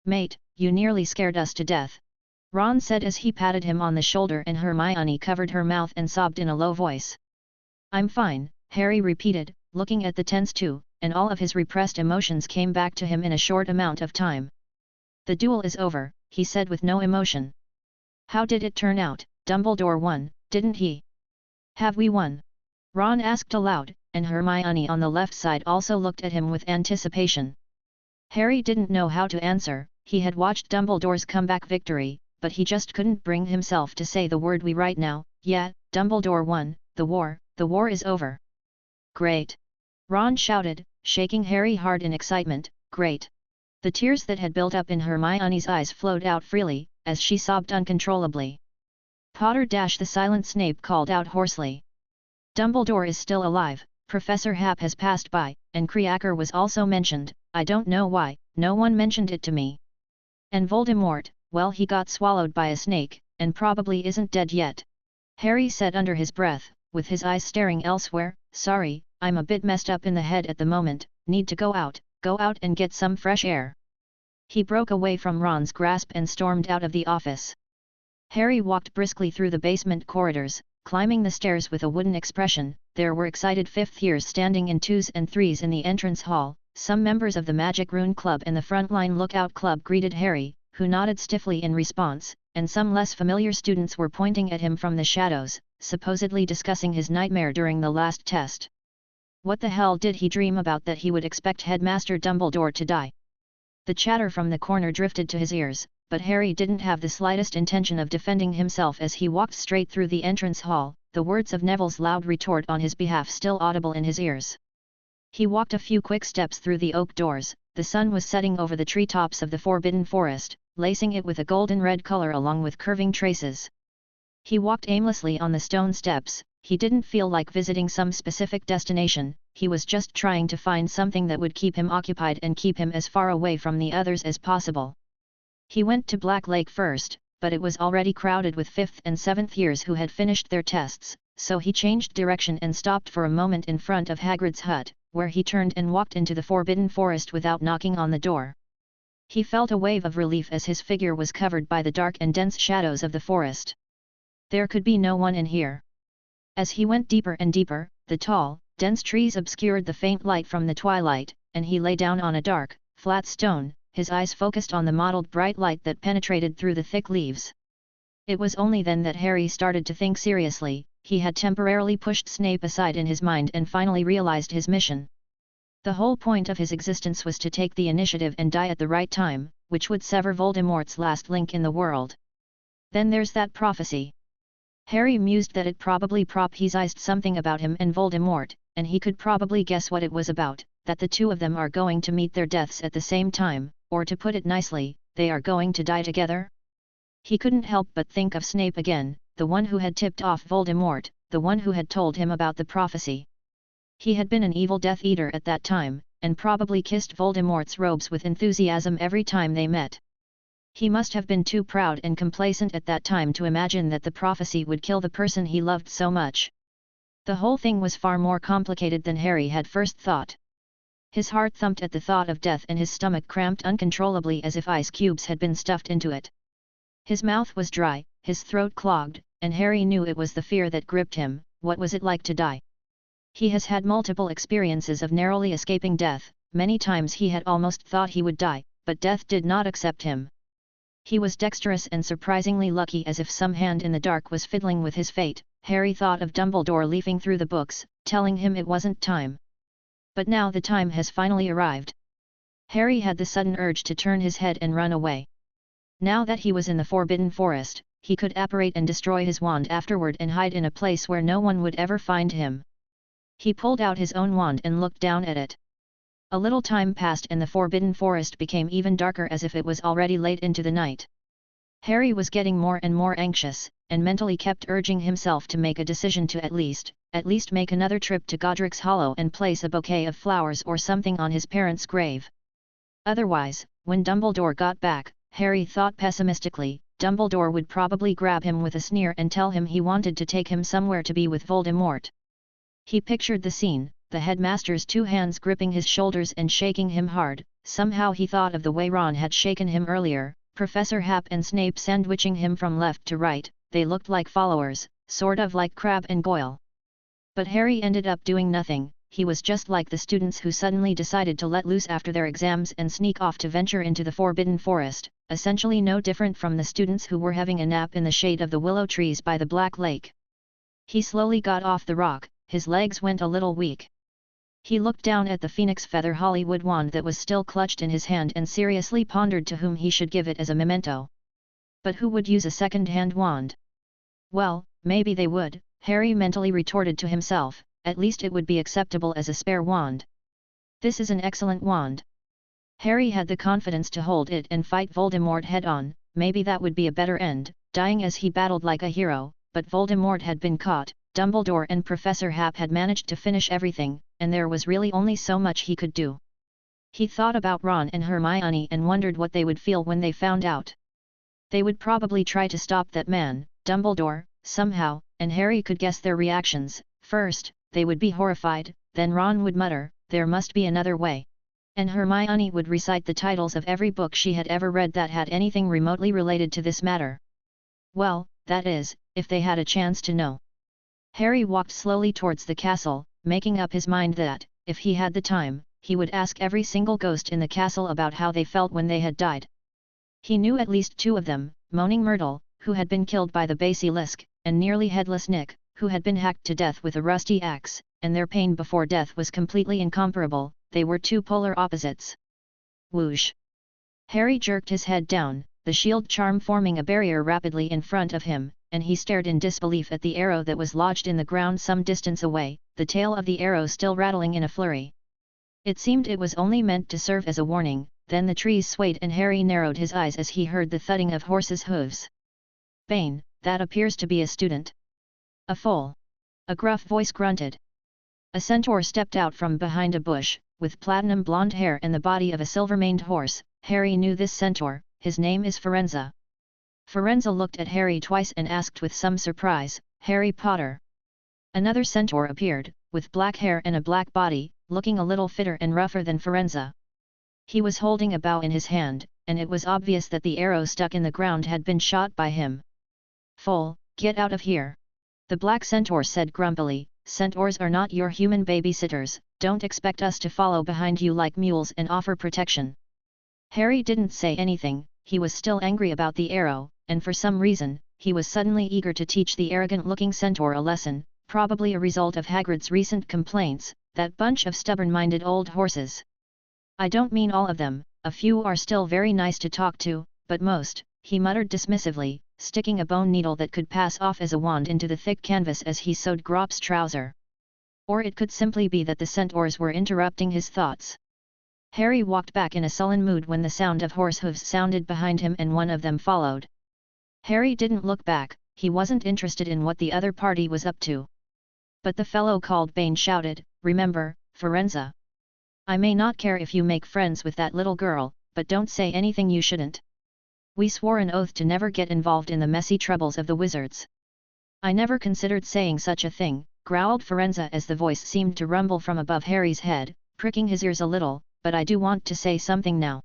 "Mate, you nearly scared us to death," Ron said as he patted him on the shoulder, and Hermione covered her mouth and sobbed in a low voice. "I'm fine," Harry repeated, looking at the tents too, and all of his repressed emotions came back to him in a short amount of time. "The duel is over," he said with no emotion. "How did it turn out? Dumbledore won, didn't he?" "Have we won?" Ron asked aloud, and Hermione on the left side also looked at him with anticipation. Harry didn't know how to answer. He had watched Dumbledore's comeback victory, but he just couldn't bring himself to say the word "we" right now. "Yeah, Dumbledore won, the war is over." "Great!" Ron shouted, shaking Harry hard in excitement. "Great!" The tears that had built up in Hermione's eyes flowed out freely, as she sobbed uncontrollably. "Potter!" the silent Snape called out hoarsely. "Dumbledore is still alive, Professor Hap has passed by, and Kreaker was also mentioned. I don't know why, no one mentioned it to me. And Voldemort, well, he got swallowed by a snake, and probably isn't dead yet," Harry said under his breath, with his eyes staring elsewhere. "Sorry, I'm a bit messed up in the head at the moment, need to go out and get some fresh air." He broke away from Ron's grasp and stormed out of the office. Harry walked briskly through the basement corridors, climbing the stairs with a wooden expression. There were excited fifth years standing in twos and threes in the entrance hall. Some members of the Magic Rune Club and the Frontline Lookout Club greeted Harry, who nodded stiffly in response, and some less familiar students were pointing at him from the shadows, supposedly discussing his nightmare during the last test. What the hell did he dream about that he would expect Headmaster Dumbledore to die? The chatter from the corner drifted to his ears, but Harry didn't have the slightest intention of defending himself as he walked straight through the entrance hall, the words of Neville's loud retort on his behalf still audible in his ears. He walked a few quick steps through the oak doors. The sun was setting over the treetops of the Forbidden Forest, lacing it with a golden red color along with curving traces. He walked aimlessly on the stone steps. He didn't feel like visiting some specific destination. He was just trying to find something that would keep him occupied and keep him as far away from the others as possible. He went to Black Lake first, but it was already crowded with 5th and 7th years who had finished their tests, so he changed direction and stopped for a moment in front of Hagrid's hut, where he turned and walked into the Forbidden Forest without knocking on the door. He felt a wave of relief as his figure was covered by the dark and dense shadows of the forest. There could be no one in here. As he went deeper and deeper, the tall, dense trees obscured the faint light from the twilight, and he lay down on a dark, flat stone, his eyes focused on the mottled bright light that penetrated through the thick leaves. It was only then that Harry started to think seriously. He had temporarily pushed Snape aside in his mind and finally realized his mission. The whole point of his existence was to take the initiative and die at the right time, which would sever Voldemort's last link in the world. Then there's that prophecy. Harry mused that it probably prophesied something about him and Voldemort, and he could probably guess what it was about, that the two of them are going to meet their deaths at the same time, or to put it nicely, they are going to die together. He couldn't help but think of Snape again, the one who had tipped off Voldemort, the one who had told him about the prophecy. He had been an evil Death Eater at that time, and probably kissed Voldemort's robes with enthusiasm every time they met. He must have been too proud and complacent at that time to imagine that the prophecy would kill the person he loved so much. The whole thing was far more complicated than Harry had first thought. His heart thumped at the thought of death and his stomach cramped uncontrollably as if ice cubes had been stuffed into it. His mouth was dry, his throat clogged, and Harry knew it was the fear that gripped him. What was it like to die? He has had multiple experiences of narrowly escaping death. Many times he had almost thought he would die, but death did not accept him. He was dexterous and surprisingly lucky, as if some hand in the dark was fiddling with his fate. Harry thought of Dumbledore leafing through the books, telling him it wasn't time. But now the time has finally arrived. Harry had the sudden urge to turn his head and run away. Now that he was in the Forbidden Forest, he could apparate and destroy his wand afterward and hide in a place where no one would ever find him. He pulled out his own wand and looked down at it. A little time passed and the Forbidden Forest became even darker, as if it was already late into the night. Harry was getting more and more anxious, and mentally kept urging himself to make a decision to at least make another trip to Godric's Hollow and place a bouquet of flowers or something on his parents' grave. Otherwise, when Dumbledore got back, Harry thought pessimistically, Dumbledore would probably grab him with a sneer and tell him he wanted to take him somewhere to be with Voldemort. He pictured the scene, the headmaster's two hands gripping his shoulders and shaking him hard. Somehow he thought of the way Ron had shaken him earlier, Professor Hap and Snape sandwiching him from left to right. They looked like followers, sort of like Crabbe and Goyle. But Harry ended up doing nothing. He was just like the students who suddenly decided to let loose after their exams and sneak off to venture into the Forbidden Forest, essentially no different from the students who were having a nap in the shade of the willow trees by the Black Lake. He slowly got off the rock, his legs went a little weak. He looked down at the phoenix feather Hollywood wand that was still clutched in his hand and seriously pondered to whom he should give it as a memento. But who would use a second-hand wand? Well, maybe they would, Harry mentally retorted to himself, at least it would be acceptable as a spare wand. This is an excellent wand. Harry had the confidence to hold it and fight Voldemort head-on. Maybe that would be a better end, dying as he battled like a hero, but Voldemort had been caught, Dumbledore and Professor Hap had managed to finish everything, and there was really only so much he could do. He thought about Ron and Hermione and wondered what they would feel when they found out. They would probably try to stop that man, Dumbledore, somehow, and Harry could guess their reactions. First, they would be horrified, then Ron would mutter, "There must be another way." And Hermione would recite the titles of every book she had ever read that had anything remotely related to this matter. Well, that is, if they had a chance to know. Harry walked slowly towards the castle, making up his mind that, if he had the time, he would ask every single ghost in the castle about how they felt when they had died. He knew at least two of them, Moaning Myrtle, who had been killed by the basilisk, and Nearly Headless Nick, who had been hacked to death with a rusty axe, and their pain before death was completely incomparable. They were two polar opposites. Whoosh! Harry jerked his head down, the shield charm forming a barrier rapidly in front of him, and he stared in disbelief at the arrow that was lodged in the ground some distance away, the tail of the arrow still rattling in a flurry. It seemed it was only meant to serve as a warning. Then the trees swayed and Harry narrowed his eyes as he heard the thudding of horses' hooves. "Bane, that appears to be a student." "A foal." A gruff voice grunted. A centaur stepped out from behind a bush, with platinum blonde hair and the body of a silver-maned horse. Harry knew this centaur, his name is Firenze. Firenze looked at Harry twice and asked with some surprise, "Harry Potter?" Another centaur appeared, with black hair and a black body, looking a little fitter and rougher than Firenze. He was holding a bow in his hand, and it was obvious that the arrow stuck in the ground had been shot by him. "Foal, get out of here!" The black centaur said grumpily, "Centaurs are not your human babysitters, don't expect us to follow behind you like mules and offer protection." Harry didn't say anything, he was still angry about the arrow, and for some reason, he was suddenly eager to teach the arrogant-looking centaur a lesson, probably a result of Hagrid's recent complaints, that bunch of stubborn-minded old horses. "I don't mean all of them, a few are still very nice to talk to, but most," he muttered dismissively, sticking a bone needle that could pass off as a wand into the thick canvas as he sewed Grop's trouser. Or it could simply be that the centaurs were interrupting his thoughts. Harry walked back in a sullen mood when the sound of horse hooves sounded behind him and one of them followed. Harry didn't look back, he wasn't interested in what the other party was up to. But the fellow called Bane shouted, "Remember, Firenze! I may not care if you make friends with that little girl, but don't say anything you shouldn't. We swore an oath to never get involved in the messy troubles of the wizards." "I never considered saying such a thing," growled Firenze as the voice seemed to rumble from above Harry's head, pricking his ears a little, "but I do want to say something now."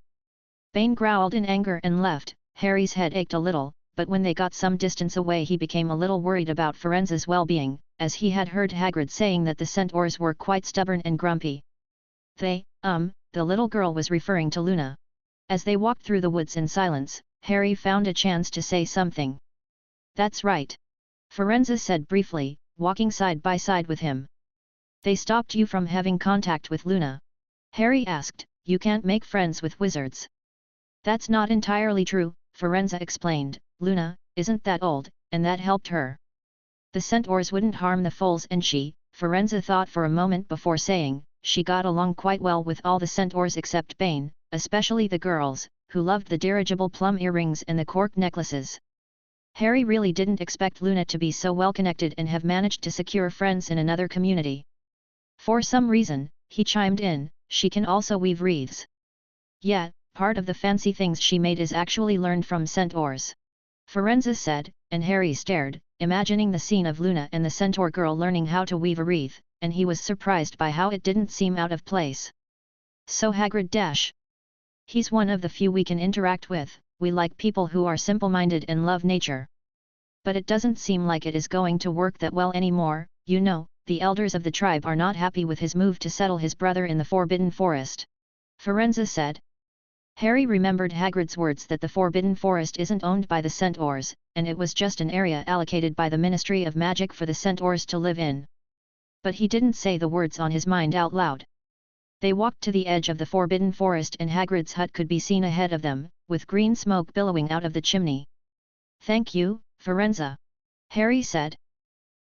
Bane growled in anger and left. Harry's head ached a little, but when they got some distance away he became a little worried about Firenze's well-being, as he had heard Hagrid saying that the centaurs were quite stubborn and grumpy. The little girl was referring to Luna. As they walked through the woods in silence, Harry found a chance to say something. "That's right," Firenze said briefly, walking side by side with him. "They stopped you from having contact with Luna?" Harry asked. "You can't make friends with wizards." "That's not entirely true," Firenze explained. "Luna isn't that old, and that helped her. The centaurs wouldn't harm the foals and Firenze thought for a moment before saying, she got along quite well with all the centaurs except Bane, especially the girls, who loved the dirigible plum earrings and the cork necklaces. Harry really didn't expect Luna to be so well connected and have managed to secure friends in another community. For some reason, he chimed in, she can also weave wreaths. Yeah, part of the fancy things she made is actually learned from centaurs. Firenze said, and Harry stared, imagining the scene of Luna and the centaur girl learning how to weave a wreath, and he was surprised by how it didn't seem out of place. So Hagrid dash. He's one of the few we can interact with, we like people who are simple-minded and love nature. But it doesn't seem like it is going to work that well anymore, you know, the elders of the tribe are not happy with his move to settle his brother in the Forbidden Forest. Firenze said. Harry remembered Hagrid's words that the Forbidden Forest isn't owned by the centaurs, and it was just an area allocated by the Ministry of Magic for the centaurs to live in. But he didn't say the words on his mind out loud. They walked to the edge of the Forbidden Forest and Hagrid's hut could be seen ahead of them, with green smoke billowing out of the chimney. Thank you, Firenze. Harry said.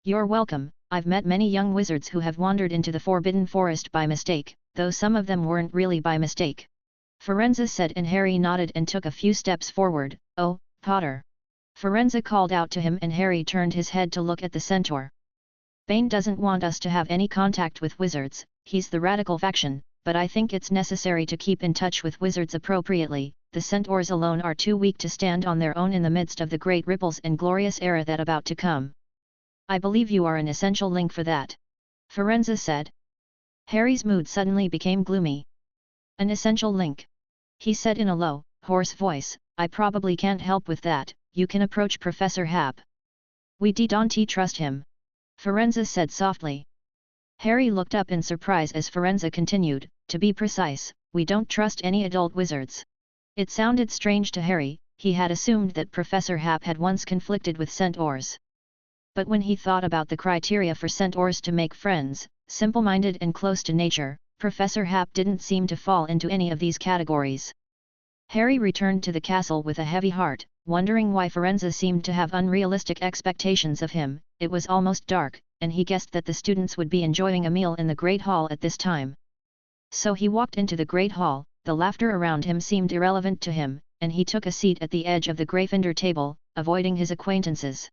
You're welcome. I've met many young wizards who have wandered into the Forbidden Forest by mistake, though some of them weren't really by mistake. Firenze said and Harry nodded and took a few steps forward. Oh, Potter. Firenze called out to him and Harry turned his head to look at the centaur. Bane doesn't want us to have any contact with wizards, he's the radical faction, but I think it's necessary to keep in touch with wizards appropriately. The centaurs alone are too weak to stand on their own in the midst of the great ripples and glorious era that about to come. I believe you are an essential link for that. Firenze said. Harry's mood suddenly became gloomy. An essential link. He said in a low, hoarse voice, I probably can't help with that, you can approach Professor Hap. We don't trust him. Firenze said softly. Harry looked up in surprise as Firenze continued, to be precise, we don't trust any adult wizards. It sounded strange to Harry, he had assumed that Professor Hap had once conflicted with centaurs. But when he thought about the criteria for centaurs to make friends, simple-minded and close to nature, Professor Hap didn't seem to fall into any of these categories. Harry returned to the castle with a heavy heart, wondering why Firenze seemed to have unrealistic expectations of him. It was almost dark, and he guessed that the students would be enjoying a meal in the Great Hall at this time. So he walked into the Great Hall, the laughter around him seemed irrelevant to him, and he took a seat at the edge of the Gryffindor table, avoiding his acquaintances.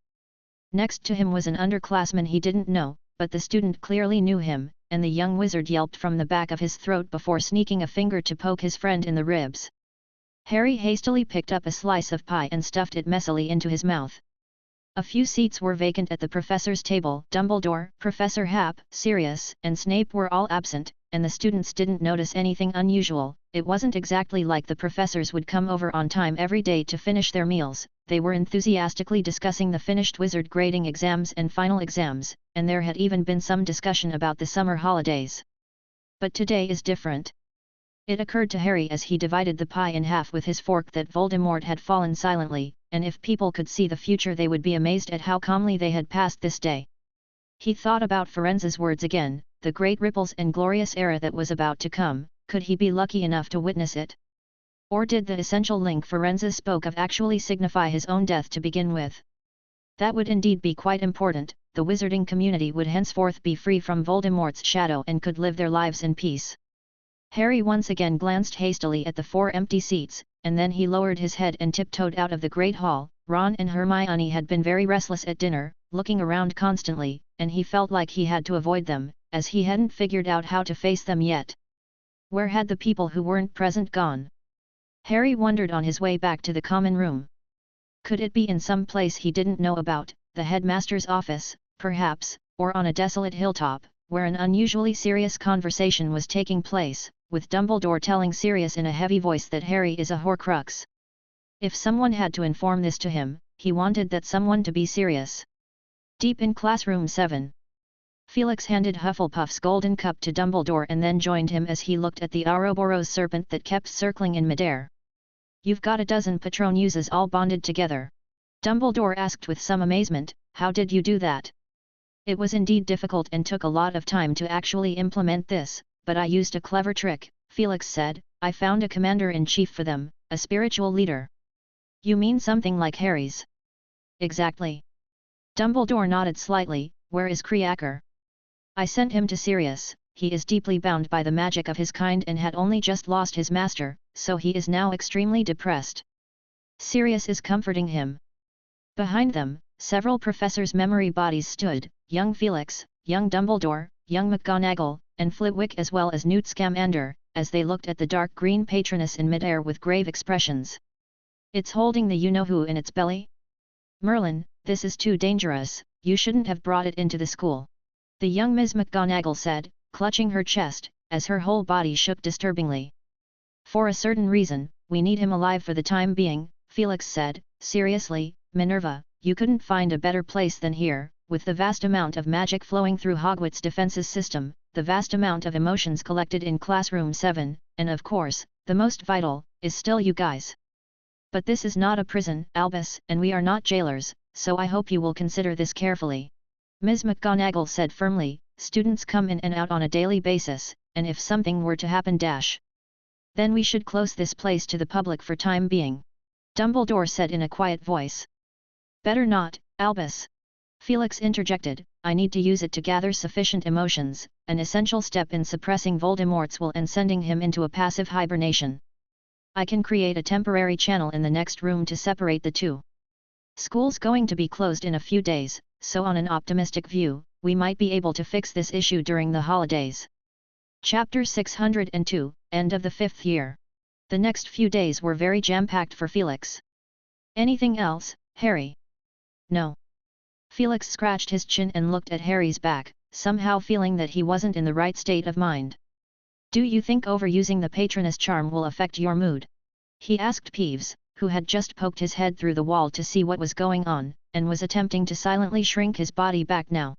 Next to him was an underclassman he didn't know, but the student clearly knew him, and the young wizard yelped from the back of his throat before sneaking a finger to poke his friend in the ribs. Harry hastily picked up a slice of pie and stuffed it messily into his mouth. A few seats were vacant at the professor's table. Dumbledore, Professor Hap, Sirius, and Snape were all absent, and the students didn't notice anything unusual. It wasn't exactly like the professors would come over on time every day to finish their meals. They were enthusiastically discussing the finished wizard grading exams and final exams, and there had even been some discussion about the summer holidays. But today is different. It occurred to Harry as he divided the pie in half with his fork that Voldemort had fallen silently, and if people could see the future they would be amazed at how calmly they had passed this day. He thought about Firenze's words again, the great ripples and glorious era that was about to come, could he be lucky enough to witness it? Or did the essential link Firenze spoke of actually signify his own death to begin with? That would indeed be quite important. The wizarding community would henceforth be free from Voldemort's shadow and could live their lives in peace. Harry once again glanced hastily at the 4 empty seats, and then he lowered his head and tiptoed out of the Great Hall. Ron and Hermione had been very restless at dinner, looking around constantly, and he felt like he had to avoid them, as he hadn't figured out how to face them yet. Where had the people who weren't present gone? Harry wondered on his way back to the common room. Could it be in some place he didn't know about, the headmaster's office, perhaps, or on a desolate hilltop, where an unusually serious conversation was taking place, with Dumbledore telling Sirius in a heavy voice that Harry is a Horcrux. If someone had to inform this to him, he wanted that someone to be Sirius. Deep in classroom 7. Felix handed Hufflepuff's golden cup to Dumbledore and then joined him as he looked at the Ouroboros serpent that kept circling in midair. You've got a dozen Patronuses all bonded together. Dumbledore asked with some amazement, how did you do that? It was indeed difficult and took a lot of time to actually implement this, but I used a clever trick, Felix said. I found a commander-in-chief for them, a spiritual leader. You mean something like Harry's? Exactly. Dumbledore nodded slightly. Where is Kreaker? I sent him to Sirius. He is deeply bound by the magic of his kind and had only just lost his master, so he is now extremely depressed. Sirius is comforting him. Behind them, several professors' memory bodies stood, young Felix, young Dumbledore, young McGonagall, and Flitwick as well as Newt Scamander, as they looked at the dark green patroness in midair with grave expressions. It's holding the you-know-who in its belly? Merlin, this is too dangerous, you shouldn't have brought it into the school. The young Ms. McGonagall said, clutching her chest, as her whole body shook disturbingly. For a certain reason, we need him alive for the time being, Felix said, seriously, Minerva, you couldn't find a better place than here, with the vast amount of magic flowing through Hogwarts' defenses system, the vast amount of emotions collected in Classroom 7, and of course, the most vital, is still you guys. But this is not a prison, Albus, and we are not jailers, so I hope you will consider this carefully. Ms. McGonagall said firmly, students come in and out on a daily basis, and if something were to happen then we should close this place to the public for time being. Dumbledore said in a quiet voice. Better not, Albus. Felix interjected, I need to use it to gather sufficient emotions, an essential step in suppressing Voldemort's will and sending him into a passive hibernation. I can create a temporary channel in the next room to separate the two. School's going to be closed in a few days, so on an optimistic view, we might be able to fix this issue during the holidays. Chapter 602, End of the 5th Year. The next few days were very jam-packed for Felix. Anything else, Harry? No. Felix scratched his chin and looked at Harry's back, somehow feeling that he wasn't in the right state of mind. Do you think overusing the patroness charm will affect your mood? He asked Peeves, who had just poked his head through the wall to see what was going on, and was attempting to silently shrink his body back now.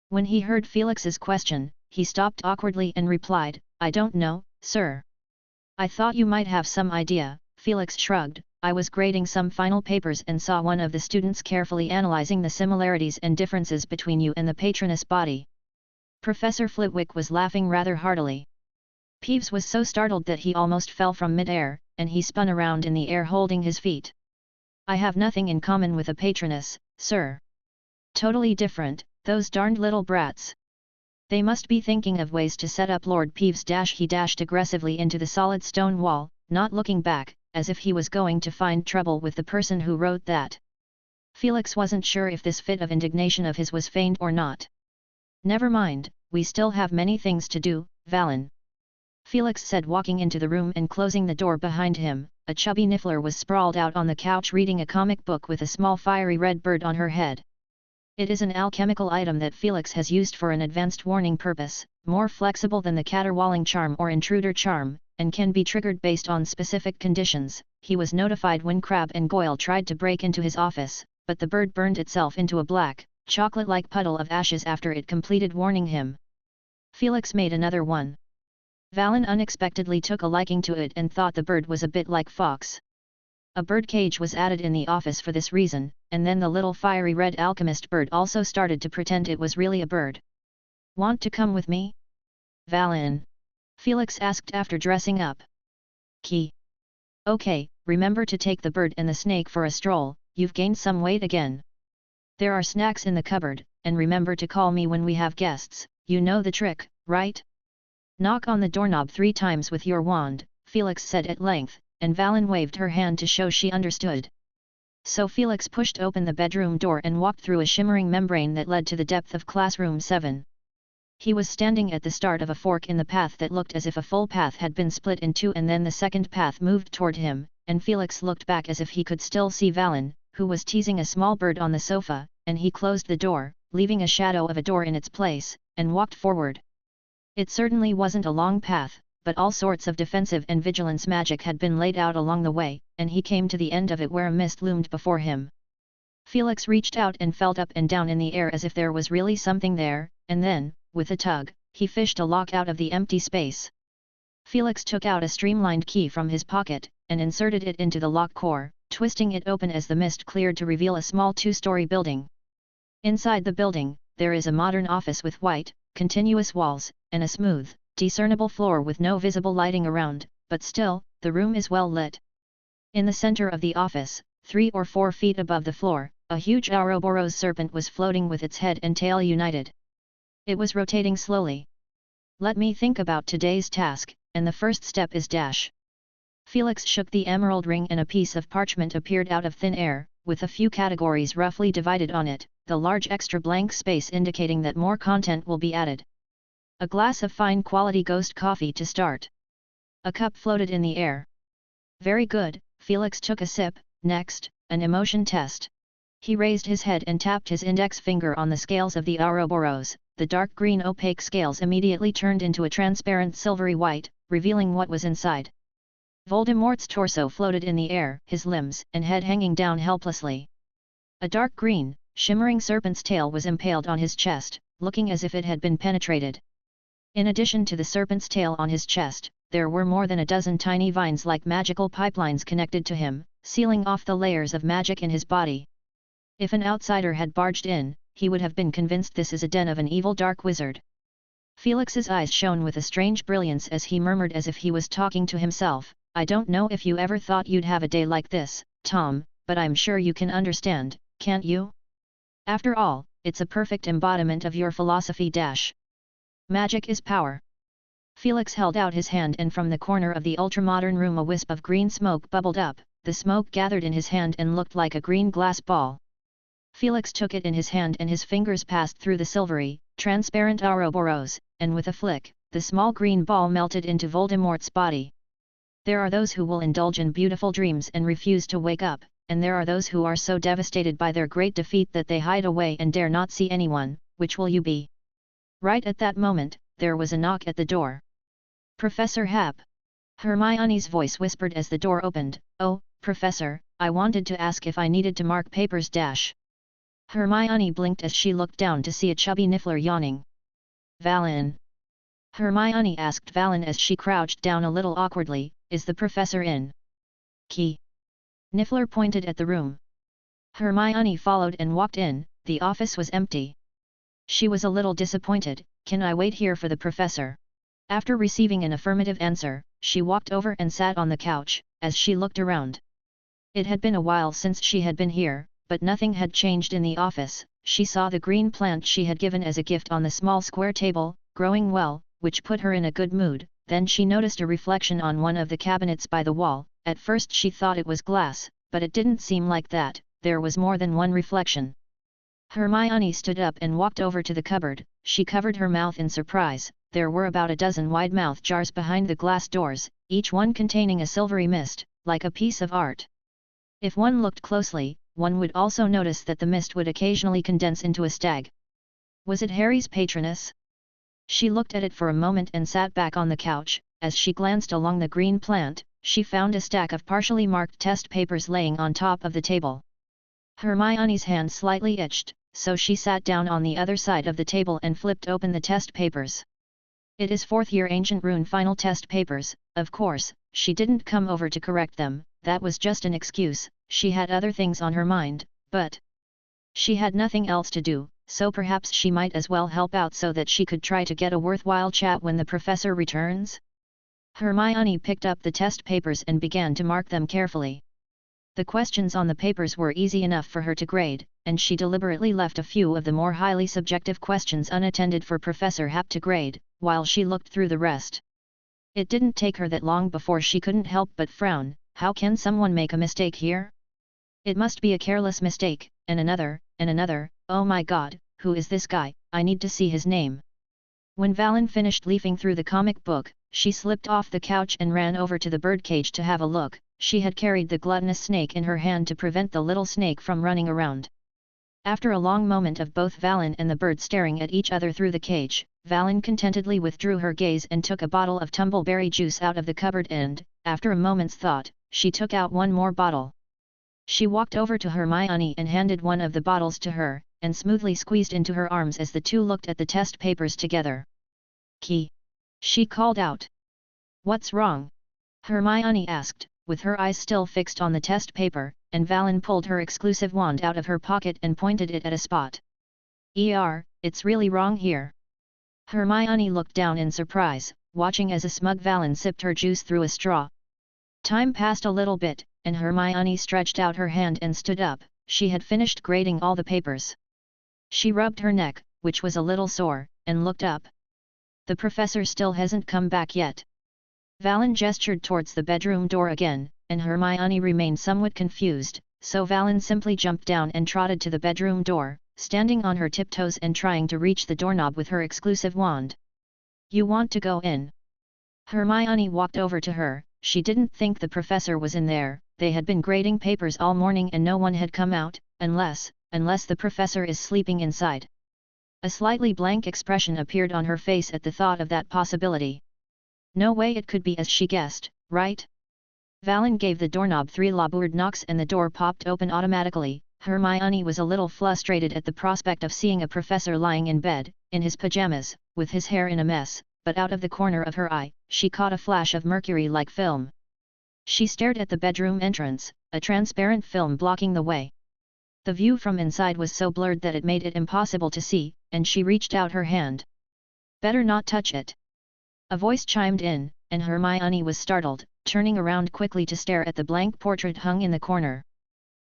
When he heard Felix's question, he stopped awkwardly and replied, I don't know, sir. I thought you might have some idea, Felix shrugged. I was grading some final papers and saw one of the students carefully analyzing the similarities and differences between you and the patroness body. Professor Flitwick was laughing rather heartily. Peeves was so startled that he almost fell from mid-air, and he spun around in the air holding his feet. I have nothing in common with a patroness, sir. Totally different, those darned little brats. They must be thinking of ways to set up Lord Peeves. He dashed aggressively into the solid stone wall, not looking back, as if he was going to find trouble with the person who wrote that. Felix wasn't sure if this fit of indignation of his was feigned or not. Never mind, we still have many things to do, Valen. Felix said, walking into the room and closing the door behind him. A chubby Niffler was sprawled out on the couch reading a comic book with a small fiery red bird on her head. It is an alchemical item that Felix has used for an advanced warning purpose, more flexible than the caterwauling charm or intruder charm, and can be triggered based on specific conditions. He was notified when Crabbe and Goyle tried to break into his office, but the bird burned itself into a black, chocolate-like puddle of ashes after it completed warning him. Felix made another one. Valen unexpectedly took a liking to it and thought the bird was a bit like Fox. A bird cage was added in the office for this reason, and then the little fiery red alchemist bird also started to pretend it was really a bird. Want to come with me? Valen. Felix asked after dressing up. Key. Okay, remember to take the bird and the snake for a stroll, you've gained some weight again. There are snacks in the cupboard, and remember to call me when we have guests, you know the trick, right? Knock on the doorknob 3 times with your wand, Felix said at length, and Valen waved her hand to show she understood. So Felix pushed open the bedroom door and walked through a shimmering membrane that led to the depth of Classroom 7. He was standing at the start of a fork in the path that looked as if a full path had been split in two, and then the second path moved toward him, and Felix looked back as if he could still see Valen, who was teasing a small bird on the sofa, and he closed the door, leaving a shadow of a door in its place, and walked forward. It certainly wasn't a long path, but all sorts of defensive and vigilance magic had been laid out along the way, and he came to the end of it where a mist loomed before him. Felix reached out and felt up and down in the air as if there was really something there, and then, with a tug, he fished a lock out of the empty space. Felix took out a streamlined key from his pocket, and inserted it into the lock core, twisting it open as the mist cleared to reveal a small 2-story building. Inside the building, there is a modern office with white, continuous walls, and a smooth, discernible floor with no visible lighting around, but still, the room is well lit. In the center of the office, 3 or 4 feet above the floor, a huge Ouroboros serpent was floating with its head and tail united. It was rotating slowly. Let me think about today's task, and the first step is dash. Felix shook the emerald ring and a piece of parchment appeared out of thin air, with a few categories roughly divided on it, the large extra blank space indicating that more content will be added. A glass of fine quality ghost coffee to start. A cup floated in the air. Very good, Felix took a sip. Next, an emotion test. He raised his head and tapped his index finger on the scales of the Ouroboros. The dark green opaque scales immediately turned into a transparent silvery white, revealing what was inside. Voldemort's torso floated in the air, his limbs and head hanging down helplessly. A dark green, shimmering serpent's tail was impaled on his chest, looking as if it had been penetrated. In addition to the serpent's tail on his chest, there were more than a dozen tiny vines like magical pipelines connected to him, sealing off the layers of magic in his body. If an outsider had barged in, he would have been convinced this is a den of an evil dark wizard. Felix's eyes shone with a strange brilliance as he murmured as if he was talking to himself, "I don't know if you ever thought you'd have a day like this, Tom, but I'm sure you can understand, can't you? After all, it's a perfect embodiment of your philosophy. Magic is power." Felix held out his hand and from the corner of the ultramodern room a wisp of green smoke bubbled up. The smoke gathered in his hand and looked like a green glass ball. Felix took it in his hand and his fingers passed through the silvery, transparent Ouroboros, and with a flick, the small green ball melted into Voldemort's body. There are those who will indulge in beautiful dreams and refuse to wake up, and there are those who are so devastated by their great defeat that they hide away and dare not see anyone. Which will you be? Right at that moment, there was a knock at the door. "Professor Hap." Hermione's voice whispered as the door opened. "Oh, Professor, I wanted to ask if I needed to mark papers. Hermione blinked as she looked down to see a chubby Niffler yawning. "Valin?" Hermione asked Valin as she crouched down a little awkwardly, "Is the professor in?" "Key." Niffler pointed at the room. Hermione followed and walked in. The office was empty. She was a little disappointed. "Can I wait here for the professor?" After receiving an affirmative answer, she walked over and sat on the couch. As she looked around, it had been a while since she had been here, but nothing had changed in the office. She saw the green plant she had given as a gift on the small square table, growing well, which put her in a good mood. Then she noticed a reflection on one of the cabinets by the wall. At first she thought it was glass, but it didn't seem like that. There was more than one reflection. Hermione stood up and walked over to the cupboard. She covered her mouth in surprise. There were about a dozen wide mouth jars behind the glass doors, each one containing a silvery mist, like a piece of art. If one looked closely, one would also notice that the mist would occasionally condense into a stag. Was it Harry's patroness? She looked at it for a moment and sat back on the couch. As she glanced along the green plant, she found a stack of partially marked test papers laying on top of the table. Hermione's hand slightly itched, so she sat down on the other side of the table and flipped open the test papers. "It is 4th year Ancient Rune final test papers." Of course, she didn't come over to correct them, that was just an excuse. She had other things on her mind, but she had nothing else to do, so perhaps she might as well help out so that she could try to get a worthwhile chat when the professor returns. Hermione picked up the test papers and began to mark them carefully. The questions on the papers were easy enough for her to grade, and she deliberately left a few of the more highly subjective questions unattended for Professor Hap to grade, while she looked through the rest. It didn't take her that long before she couldn't help but frown. How can someone make a mistake here? It must be a careless mistake, and another, oh my god, who is this guy? I need to see his name. When Valin finished leafing through the comic book, she slipped off the couch and ran over to the birdcage to have a look. She had carried the gluttonous snake in her hand to prevent the little snake from running around. After a long moment of both Valin and the bird staring at each other through the cage, Valin contentedly withdrew her gaze and took a bottle of tumbleberry juice out of the cupboard and, after a moment's thought, she took out one more bottle. She walked over to Hermione and handed one of the bottles to her, and smoothly squeezed into her arms as the two looked at the test papers together. "Key!" she called out. "What's wrong?" Hermione asked, with her eyes still fixed on the test paper, and Valin pulled her exclusive wand out of her pocket and pointed it at a spot. It's really wrong here." Hermione looked down in surprise, watching as a smug Valin sipped her juice through a straw. Time passed a little bit, and Hermione stretched out her hand and stood up. She had finished grading all the papers. She rubbed her neck, which was a little sore, and looked up. "The professor still hasn't come back yet." Valen gestured towards the bedroom door again, and Hermione remained somewhat confused, so Valen simply jumped down and trotted to the bedroom door, standing on her tiptoes and trying to reach the doorknob with her exclusive wand. "You want to go in?" Hermione walked over to her. She didn't think the professor was in there. They had been grading papers all morning and no one had come out, unless the professor is sleeping inside. A slightly blank expression appeared on her face at the thought of that possibility. No way it could be as she guessed, right? Valen gave the doorknob 3 loud knocks and the door popped open automatically. Hermione was a little frustrated at the prospect of seeing a professor lying in bed, in his pajamas, with his hair in a mess, but out of the corner of her eye, she caught a flash of mercury-like film. She stared at the bedroom entrance, a transparent film blocking the way. The view from inside was so blurred that it made it impossible to see, and she reached out her hand. "Better not touch it." A voice chimed in, and Hermione was startled, turning around quickly to stare at the blank portrait hung in the corner.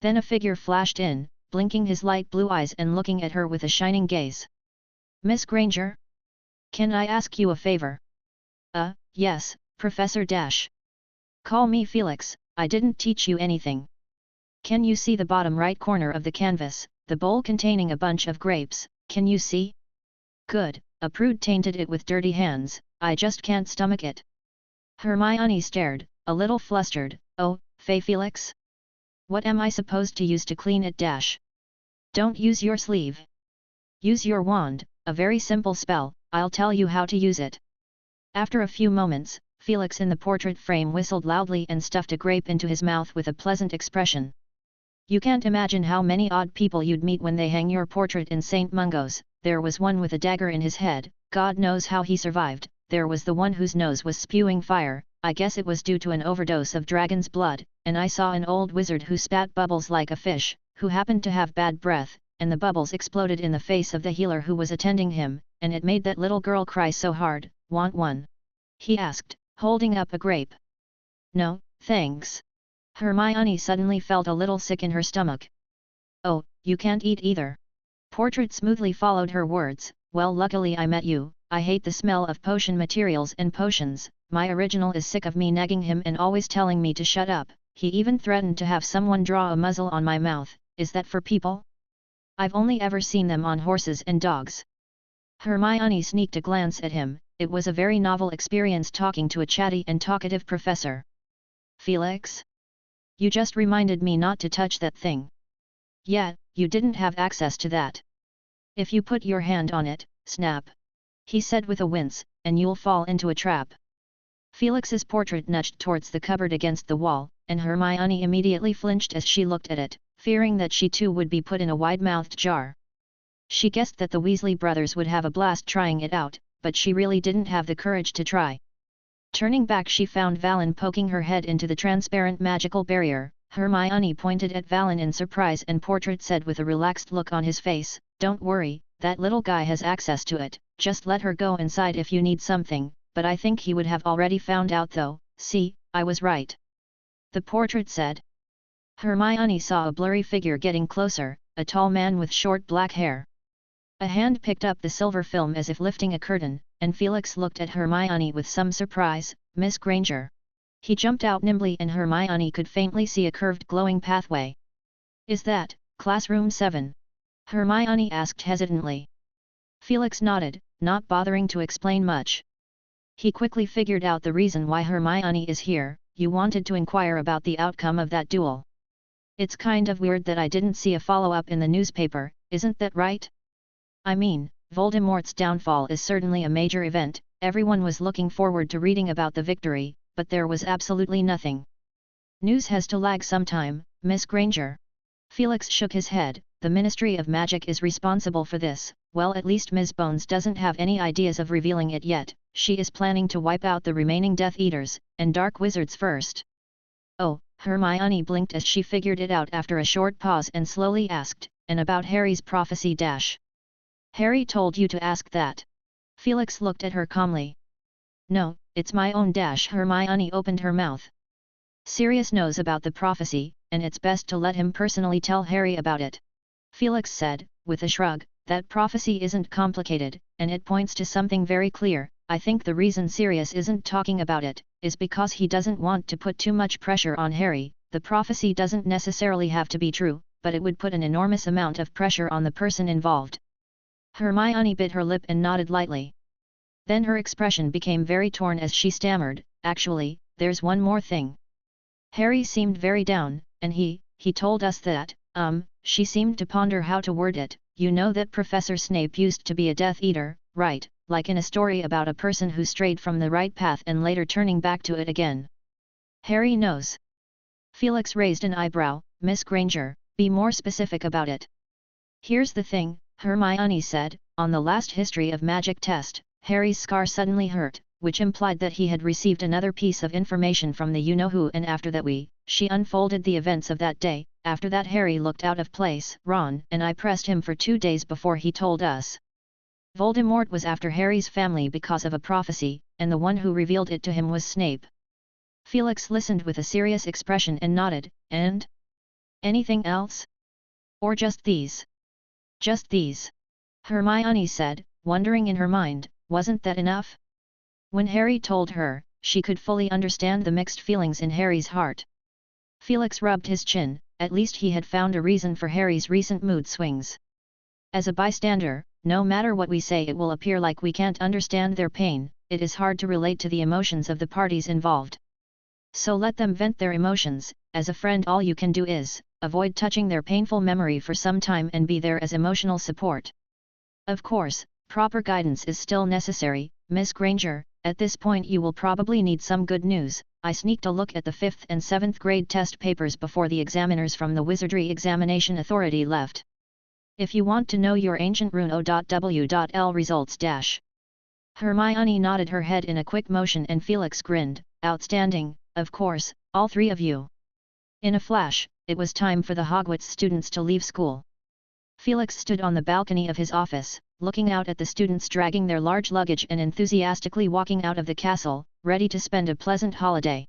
Then a figure flashed in, blinking his light blue eyes and looking at her with a shining gaze. "Miss Granger? Can I ask you a favor?" Yes, Professor Dash. Call me Felix, I didn't teach you anything. Can you see the bottom right corner of the canvas, the bowl containing a bunch of grapes, can you see?" "Good," a prude tainted it with dirty hands, "I just can't stomach it." Hermione stared, a little flustered. "Oh, Felix? What am I supposed to use to clean it? Dash. Don't use your sleeve. Use your wand, a very simple spell, I'll tell you how to use it." After a few moments, Felix in the portrait frame whistled loudly and stuffed a grape into his mouth with a pleasant expression. "You can't imagine how many odd people you'd meet when they hang your portrait in St. Mungo's. There was one with a dagger in his head, God knows how he survived. There was the one whose nose was spewing fire, I guess it was due to an overdose of dragon's blood, and I saw an old wizard who spat bubbles like a fish, who happened to have bad breath, and the bubbles exploded in the face of the healer who was attending him, and it made that little girl cry so hard. Want one?" he asked, holding up a grape. "No, thanks." Hermione suddenly felt a little sick in her stomach. "Oh, you can't eat either?" Portrait smoothly followed her words. "Well, luckily I met you. I hate the smell of potion materials and potions. My original is sick of me nagging him and always telling me to shut up. He even threatened to have someone draw a muzzle on my mouth. Is that for people? I've only ever seen them on horses and dogs." Hermione sneaked a glance at him. It was a very novel experience talking to a chatty and talkative professor. "Felix? You just reminded me not to touch that thing." "Yeah, you didn't have access to that. If you put your hand on it, snap," he said with a wince, "and you'll fall into a trap." Felix's portrait nudged towards the cupboard against the wall, and Hermione immediately flinched as she looked at it, fearing that she too would be put in a wide-mouthed jar. She guessed that the Weasley brothers would have a blast trying it out, but she really didn't have the courage to try. Turning back, she found Valen poking her head into the transparent magical barrier. Hermione pointed at Valen in surprise and Portrait said with a relaxed look on his face, "Don't worry, that little guy has access to it, just let her go inside if you need something, but I think he would have already found out though, see, I was right." The Portrait said. Hermione saw a blurry figure getting closer, a tall man with short black hair. A hand picked up the silver film as if lifting a curtain, and Felix looked at Hermione with some surprise. "Miss Granger." He jumped out nimbly and Hermione could faintly see a curved glowing pathway. "Is that, classroom 7? Hermione asked hesitantly. Felix nodded, not bothering to explain much. He quickly figured out the reason why Hermione is here. "You wanted to inquire about the outcome of that duel. It's kind of weird that I didn't see a follow-up in the newspaper, isn't that right? I mean, Voldemort's downfall is certainly a major event, everyone was looking forward to reading about the victory, but there was absolutely nothing. News has to lag some time, Miss Granger." Felix shook his head. "The Ministry of Magic is responsible for this. Well, at least Ms. Bones doesn't have any ideas of revealing it yet. She is planning to wipe out the remaining Death Eaters, and Dark Wizards first." "Oh," Hermione blinked as she figured it out after a short pause and slowly asked, "And about Harry's prophecy dash? Harry told you to ask that?" Felix looked at her calmly. "No, it's my own dash." Hermione opened her mouth. "Sirius knows about the prophecy, and it's best to let him personally tell Harry about it," Felix said, with a shrug. "That prophecy isn't complicated, and it points to something very clear. I think the reason Sirius isn't talking about it, is because he doesn't want to put too much pressure on Harry. The prophecy doesn't necessarily have to be true, but it would put an enormous amount of pressure on the person involved. Hermione bit her lip and nodded lightly. Then her expression became very torn as she stammered, "Actually, there's one more thing." Harry seemed very down, and he told us that, she seemed to ponder how to word it, "You know that Professor Snape used to be a Death Eater, right, like in a story about a person who strayed from the right path and later turning back to it again." Harry knows. Felix raised an eyebrow. "Miss Granger, be more specific about it." "Here's the thing," Hermione said, "on the last History of Magic test, Harry's scar suddenly hurt, which implied that he had received another piece of information from the you-know-who, and after that she unfolded the events of that day. After that Harry looked out of place. Ron and I pressed him for 2 days before he told us. Voldemort was after Harry's family because of a prophecy, and the one who revealed it to him was Snape." Felix listened with a serious expression and nodded. "And? Anything else? Or just these?" "Just these," Hermione said, wondering in her mind, wasn't that enough? When Harry told her, she could fully understand the mixed feelings in Harry's heart. Felix rubbed his chin. At least he had found a reason for Harry's recent mood swings. As a bystander, no matter what we say, it will appear like we can't understand their pain. It is hard to relate to the emotions of the parties involved. So let them vent their emotions. As a friend, all you can do is avoid touching their painful memory for some time and be there as emotional support. Of course, proper guidance is still necessary. Miss Granger, at this point you will probably need some good news. I sneaked a look at the 5th and 7th grade test papers before the examiners from the Wizardry Examination Authority left. If you want to know your ancient rune O.W.L results Hermione nodded her head in a quick motion and Felix grinned. "Outstanding, of course, all 3 of you." In a flash, it was time for the Hogwarts students to leave school. Felix stood on the balcony of his office, looking out at the students dragging their large luggage and enthusiastically walking out of the castle, ready to spend a pleasant holiday.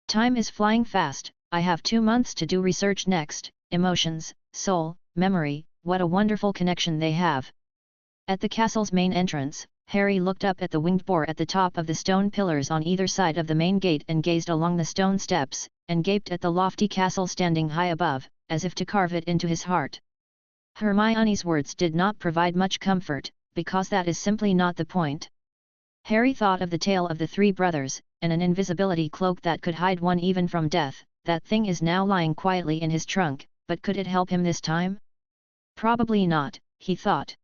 "Time is flying fast. I have 2 months to do research next. Emotions, soul, memory, what a wonderful connection they have." At the castle's main entrance, Harry looked up at the winged boar at the top of the stone pillars on either side of the main gate and gazed along the stone steps, and gaped at the lofty castle standing high above, as if to carve it into his heart. Hermione's words did not provide much comfort, because that is simply not the point. Harry thought of the tale of the 3 brothers, and an invisibility cloak that could hide one even from death. That thing is now lying quietly in his trunk, but could it help him this time? Probably not, he thought.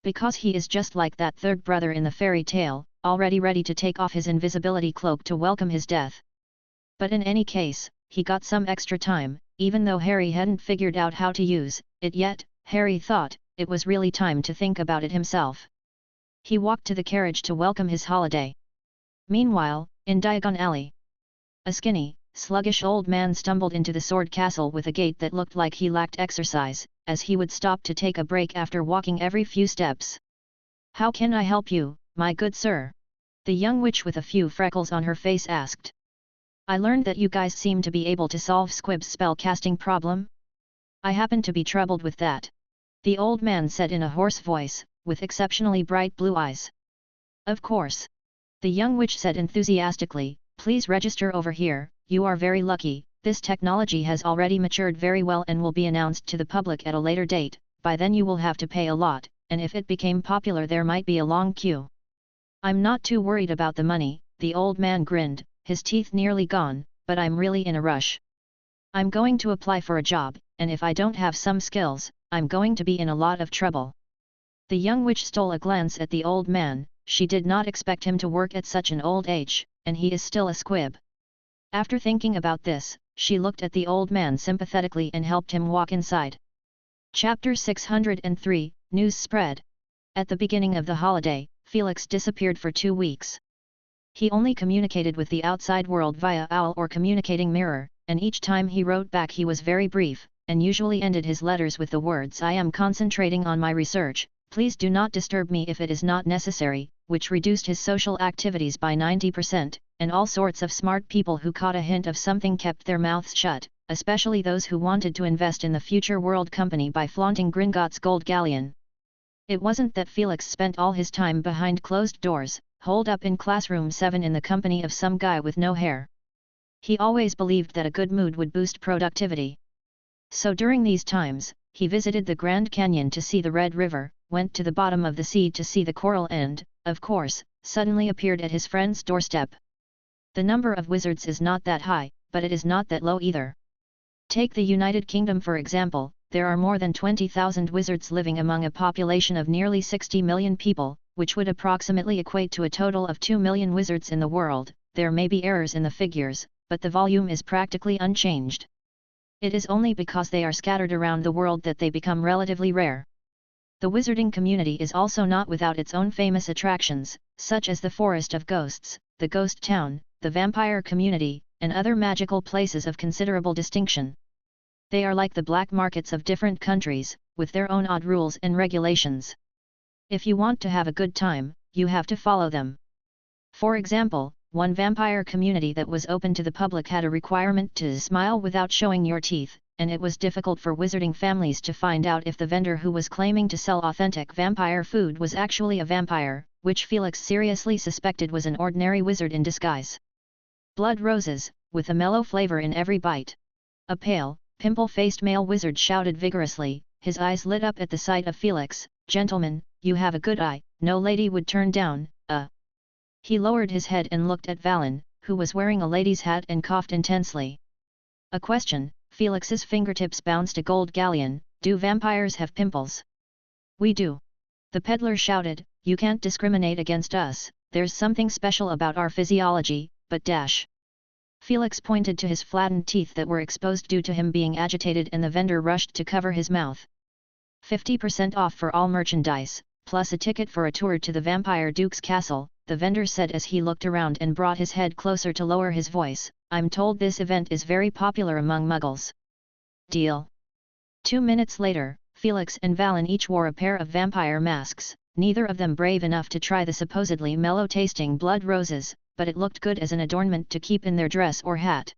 Because he is just like that 3rd brother in the fairy tale, already ready to take off his invisibility cloak to welcome his death. But in any case, he got some extra time, even though Harry hadn't figured out how to use it yet. Harry thought it was really time to think about it himself. He walked to the carriage to welcome his holiday. Meanwhile, in Diagon Alley, a skinny, sluggish old man stumbled into the Sword Castle with a gait that looked like he lacked exercise, as he would stop to take a break after walking every few steps. "How can I help you, my good sir?" the young witch with a few freckles on her face asked. "I learned that you guys seem to be able to solve Squib's spell casting problem. I happen to be troubled with that," the old man said in a hoarse voice, with exceptionally bright blue eyes. "Of course," the young witch said enthusiastically, "please register over here. You are very lucky. This technology has already matured very well and will be announced to the public at a later date. By then you will have to pay a lot, and if it became popular there might be a long queue." "I'm not too worried about the money," the old man grinned, his teeth nearly gone, "but I'm really in a rush. I'm going to apply for a job, and if I don't have some skills, I'm going to be in a lot of trouble." The young witch stole a glance at the old man. She did not expect him to work at such an old age, and he is still a squib. After thinking about this, she looked at the old man sympathetically and helped him walk inside. Chapter 603, News Spread. At the beginning of the holiday, Felix disappeared for 2 weeks. He only communicated with the outside world via owl or communicating mirror, and each time he wrote back he was very brief, and usually ended his letters with the words, "I am concentrating on my research, please do not disturb me if it is not necessary," which reduced his social activities by 90%, and all sorts of smart people who caught a hint of something kept their mouths shut, especially those who wanted to invest in the future world company by flaunting Gringotts' gold galleon. It wasn't that Felix spent all his time behind closed doors, holed up in classroom 7 in the company of some guy with no hair. He always believed that a good mood would boost productivity. So during these times, he visited the Grand Canyon to see the Red River, went to the bottom of the sea to see the coral and, of course, suddenly appeared at his friend's doorstep. The number of wizards is not that high, but it is not that low either. Take the United Kingdom for example, there are more than 20,000 wizards living among a population of nearly 60 million people, which would approximately equate to a total of 2 million wizards in the world. There may be errors in the figures, but the volume is practically unchanged. It is only because they are scattered around the world that they become relatively rare. The wizarding community is also not without its own famous attractions, such as the Forest of Ghosts, the Ghost Town, the Vampire Community, and other magical places of considerable distinction. They are like the black markets of different countries, with their own odd rules and regulations. If you want to have a good time, you have to follow them. For example, one vampire community that was open to the public had a requirement to smile without showing your teeth, and it was difficult for wizarding families to find out if the vendor who was claiming to sell authentic vampire food was actually a vampire, which Felix seriously suspected was an ordinary wizard in disguise. Blood roses, with a mellow flavor in every bite. A pale, pimple-faced male wizard shouted vigorously, his eyes lit up at the sight of Felix. "Gentlemen, you have a good eye, no lady would turn down, He lowered his head and looked at Valen, who was wearing a lady's hat and coughed intensely. "A question." Felix's fingertips bounced a gold galleon. "Do vampires have pimples?" "We do." The peddler shouted, "You can't discriminate against us, there's something special about our physiology, but dash." Felix pointed to his flattened teeth that were exposed due to him being agitated, and the vendor rushed to cover his mouth. 50% off for all merchandise, plus a ticket for a tour to the Vampire Duke's castle, the vendor said as he looked around and brought his head closer to lower his voice. "I'm told this event is very popular among Muggles." "Deal." 2 minutes later, Felix and Valen each wore a pair of vampire masks, neither of them brave enough to try the supposedly mellow-tasting blood roses, but it looked good as an adornment to keep in their dress or hat.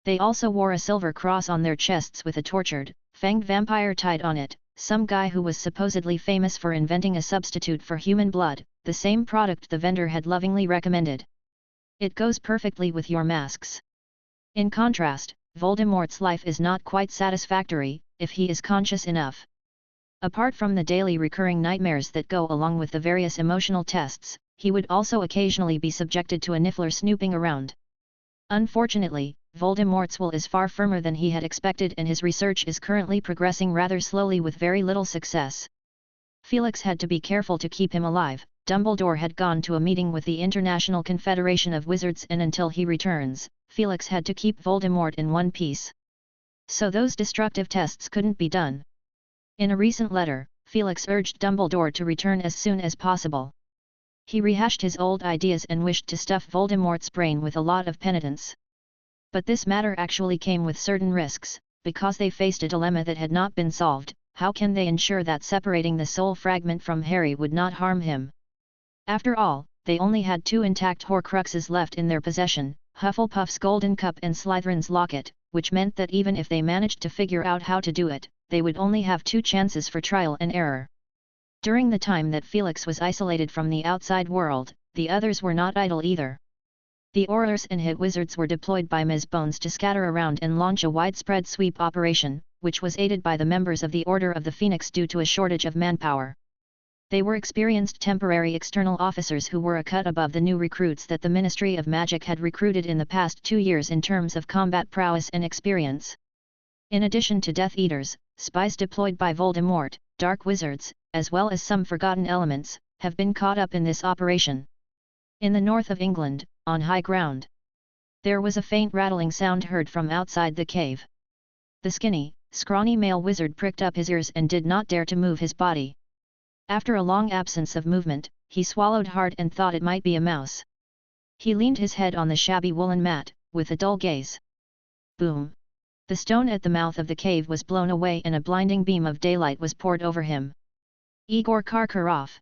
They also wore a silver cross on their chests with a tortured, fanged vampire tied on it, some guy who was supposedly famous for inventing a substitute for human blood, the same product the vendor had lovingly recommended. "It goes perfectly with your masks." In contrast, Voldemort's life is not quite satisfactory, if he is conscious enough. Apart from the daily recurring nightmares that go along with the various emotional tests, he would also occasionally be subjected to a Niffler snooping around. Unfortunately, Voldemort's will is far firmer than he had expected, and his research is currently progressing rather slowly with very little success. Felix had to be careful to keep him alive. Dumbledore had gone to a meeting with the International Confederation of Wizards, and until he returns, Felix had to keep Voldemort in one piece. So those destructive tests couldn't be done. In a recent letter, Felix urged Dumbledore to return as soon as possible. He rehashed his old ideas and wished to stuff Voldemort's brain with a lot of penitence. But this matter actually came with certain risks, because they faced a dilemma that had not been solved. How can they ensure that separating the soul fragment from Harry would not harm him? After all, they only had 2 intact Horcruxes left in their possession, Hufflepuff's Golden Cup and Slytherin's Locket, which meant that even if they managed to figure out how to do it, they would only have 2 chances for trial and error. During the time that Felix was isolated from the outside world, the others were not idle either. The Aurors and Hit Wizards were deployed by Ms. Bones to scatter around and launch a widespread sweep operation, which was aided by the members of the Order of the Phoenix due to a shortage of manpower. They were experienced temporary external officers who were a cut above the new recruits that the Ministry of Magic had recruited in the past 2 years in terms of combat prowess and experience. In addition to Death Eaters, spies deployed by Voldemort, Dark Wizards, as well as some forgotten elements, have been caught up in this operation. In the north of England, on high ground, there was a faint rattling sound heard from outside the cave. The skinny, scrawny male wizard pricked up his ears and did not dare to move his body. After a long absence of movement, he swallowed hard and thought it might be a mouse. He leaned his head on the shabby woolen mat, with a dull gaze. Boom! The stone at the mouth of the cave was blown away and a blinding beam of daylight was poured over him. "Igor Karkaroff!"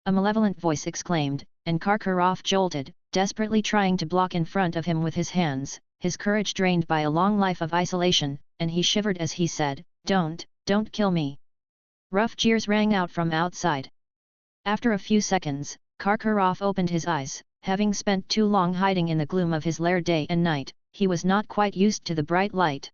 a malevolent voice exclaimed, and Karkaroff jolted, desperately trying to block in front of him with his hands, his courage drained by a long life of isolation, and he shivered as he said, don't kill me." Rough jeers rang out from outside. After a few seconds, Karkaroff opened his eyes. Having spent too long hiding in the gloom of his lair day and night, he was not quite used to the bright light.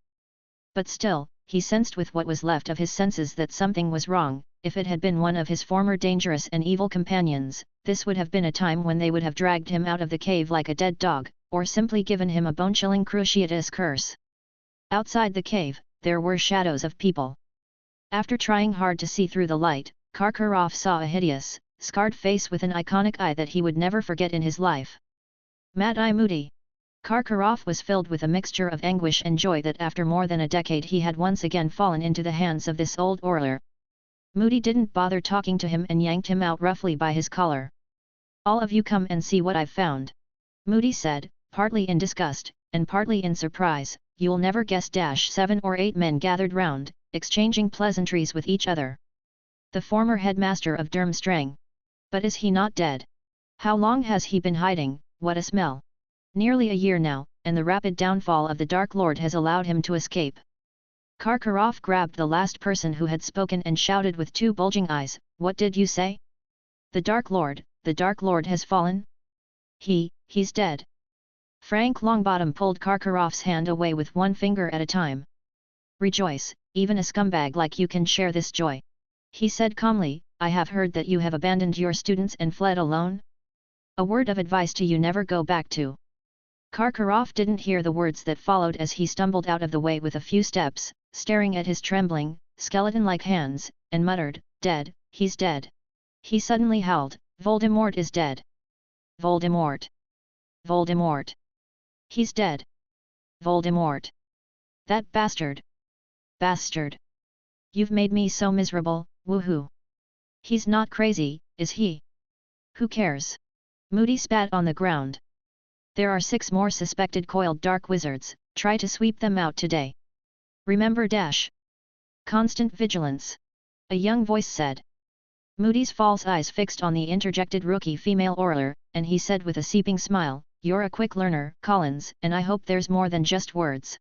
But still, he sensed with what was left of his senses that something was wrong. If it had been one of his former dangerous and evil companions, this would have been a time when they would have dragged him out of the cave like a dead dog, or simply given him a bone-chilling cruciatus curse. Outside the cave, there were shadows of people. After trying hard to see through the light, Karkaroff saw a hideous, scarred face with an iconic eye that he would never forget in his life. Mad-Eye Moody. Karkaroff was filled with a mixture of anguish and joy that after more than a decade he had once again fallen into the hands of this old oiler. Moody didn't bother talking to him and yanked him out roughly by his collar. "All of you come and see what I've found," Moody said, partly in disgust, and partly in surprise. "You'll never guess." 7 or 8 men gathered round, exchanging pleasantries with each other. "The former headmaster of Durmstrang. But is he not dead? How long has he been hiding? What a smell! Nearly a year now, and the rapid downfall of the Dark Lord has allowed him to escape." Karkaroff grabbed the last person who had spoken and shouted with 2 bulging eyes, "What did you say? The Dark Lord has fallen? He's dead." Frank Longbottom pulled Karkaroff's hand away with 1 finger at a time. "Rejoice, even a scumbag like you can share this joy," he said calmly. "I have heard that you have abandoned your students and fled alone. A word of advice to you: never go back to." Karkaroff didn't hear the words that followed as he stumbled out of the way with a few steps, staring at his trembling, skeleton-like hands, and muttered, "Dead, he's dead." He suddenly howled, "Voldemort is dead! Voldemort! Voldemort! He's dead! Voldemort! That bastard! Bastard! You've made me so miserable, woohoo! He's not crazy, is he? Who cares?" Moody spat on the ground. "There are 6 more suspected coiled dark wizards, try to sweep them out today. Remember constant vigilance," a young voice said. Moody's false eyes fixed on the interjected rookie female orator, and he said with a seeping smile, "You're a quick learner, Collins, and I hope there's more than just words."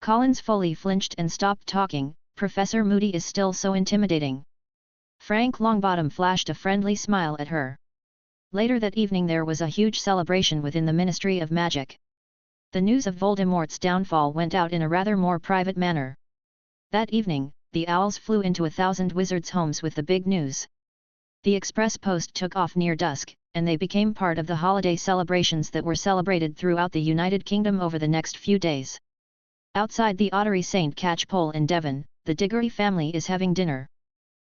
Collins fully flinched and stopped talking. "Professor Moody is still so intimidating." Frank Longbottom flashed a friendly smile at her. Later that evening there was a huge celebration within the Ministry of Magic. The news of Voldemort's downfall went out in a rather more private manner. That evening, the owls flew into 1,000 wizards' homes with the big news. The express post took off near dusk, and they became part of the holiday celebrations that were celebrated throughout the United Kingdom over the next few days. Outside the Ottery St. Catchpole in Devon, the Diggory family is having dinner.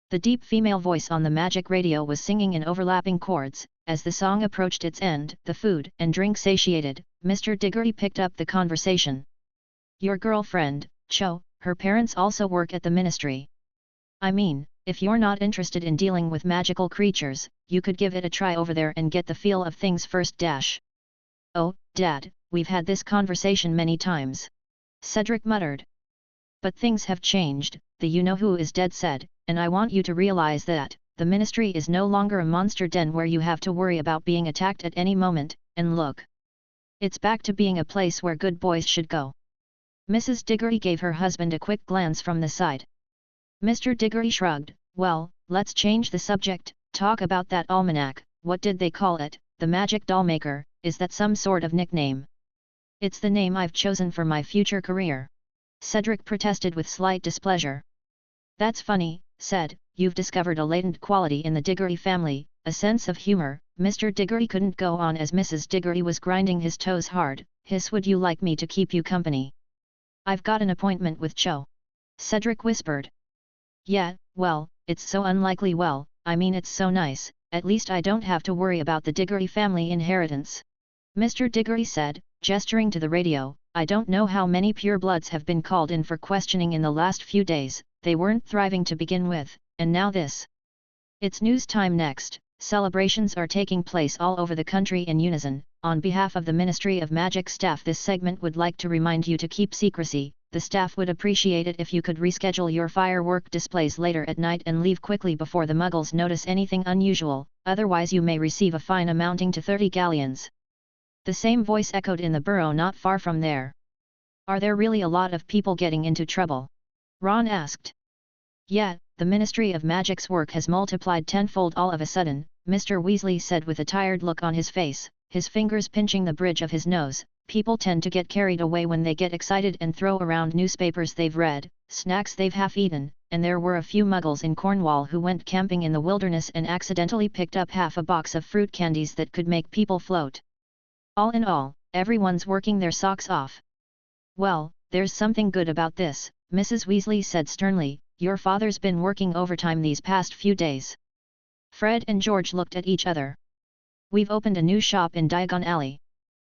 The deep female voice on the magic radio was singing in overlapping chords. As the song approached its end, the food and drink satiated, Mr. Diggory picked up the conversation. "Your girlfriend, Cho, her parents also work at the ministry. I mean, if you're not interested in dealing with magical creatures, you could give it a try over there and get the feel of things first. "Oh, Dad, we've had this conversation many times," Cedric muttered. "But things have changed," the you-know-who is dead said, "and I want you to realize that the ministry is no longer a monster den where you have to worry about being attacked at any moment, and look. It's back to being a place where good boys should go." Mrs. Diggory gave her husband a quick glance from the side. Mr. Diggory shrugged. "Well, let's change the subject, talk about that almanac. What did they call it? The Magic Dollmaker, is that some sort of nickname?" "It's the name I've chosen for my future career," Cedric protested with slight displeasure. "That's funny," said, "you've discovered a latent quality in the Diggory family, a sense of humor." Mr. Diggory couldn't go on as Mrs. Diggory was grinding his toes hard. "Would you like me to keep you company?" "I've got an appointment with Cho," Cedric whispered. "Yeah, well, it's so unlikely. Well, I mean it's so nice, at least I don't have to worry about the Diggory family inheritance," Mr. Diggory said, gesturing to the radio. "I don't know how many purebloods have been called in for questioning in the last few days, they weren't thriving to begin with, and now this. It's news time next." Celebrations are taking place all over the country in unison. On behalf of the Ministry of Magic staff, this segment would like to remind you to keep secrecy. The staff would appreciate it if you could reschedule your firework displays later at night and leave quickly before the Muggles notice anything unusual, otherwise you may receive a fine amounting to 30 galleons. The same voice echoed in the burrow not far from there. "Are there really a lot of people getting into trouble?" Ron asked. "Yeah, the Ministry of Magic's work has multiplied tenfold all of a sudden," Mr. Weasley said with a tired look on his face, his fingers pinching the bridge of his nose. People tend to get carried away when they get excited and throw around newspapers they've read, snacks they've half-eaten, and there were a few muggles in Cornwall who went camping in the wilderness and accidentally picked up half a box of fruit candies that could make people float. All in all, everyone's working their socks off. Well, there's something good about this, Mrs. Weasley said sternly, your father's been working overtime these past few days. Fred and George looked at each other. We've opened a new shop in Diagon Alley.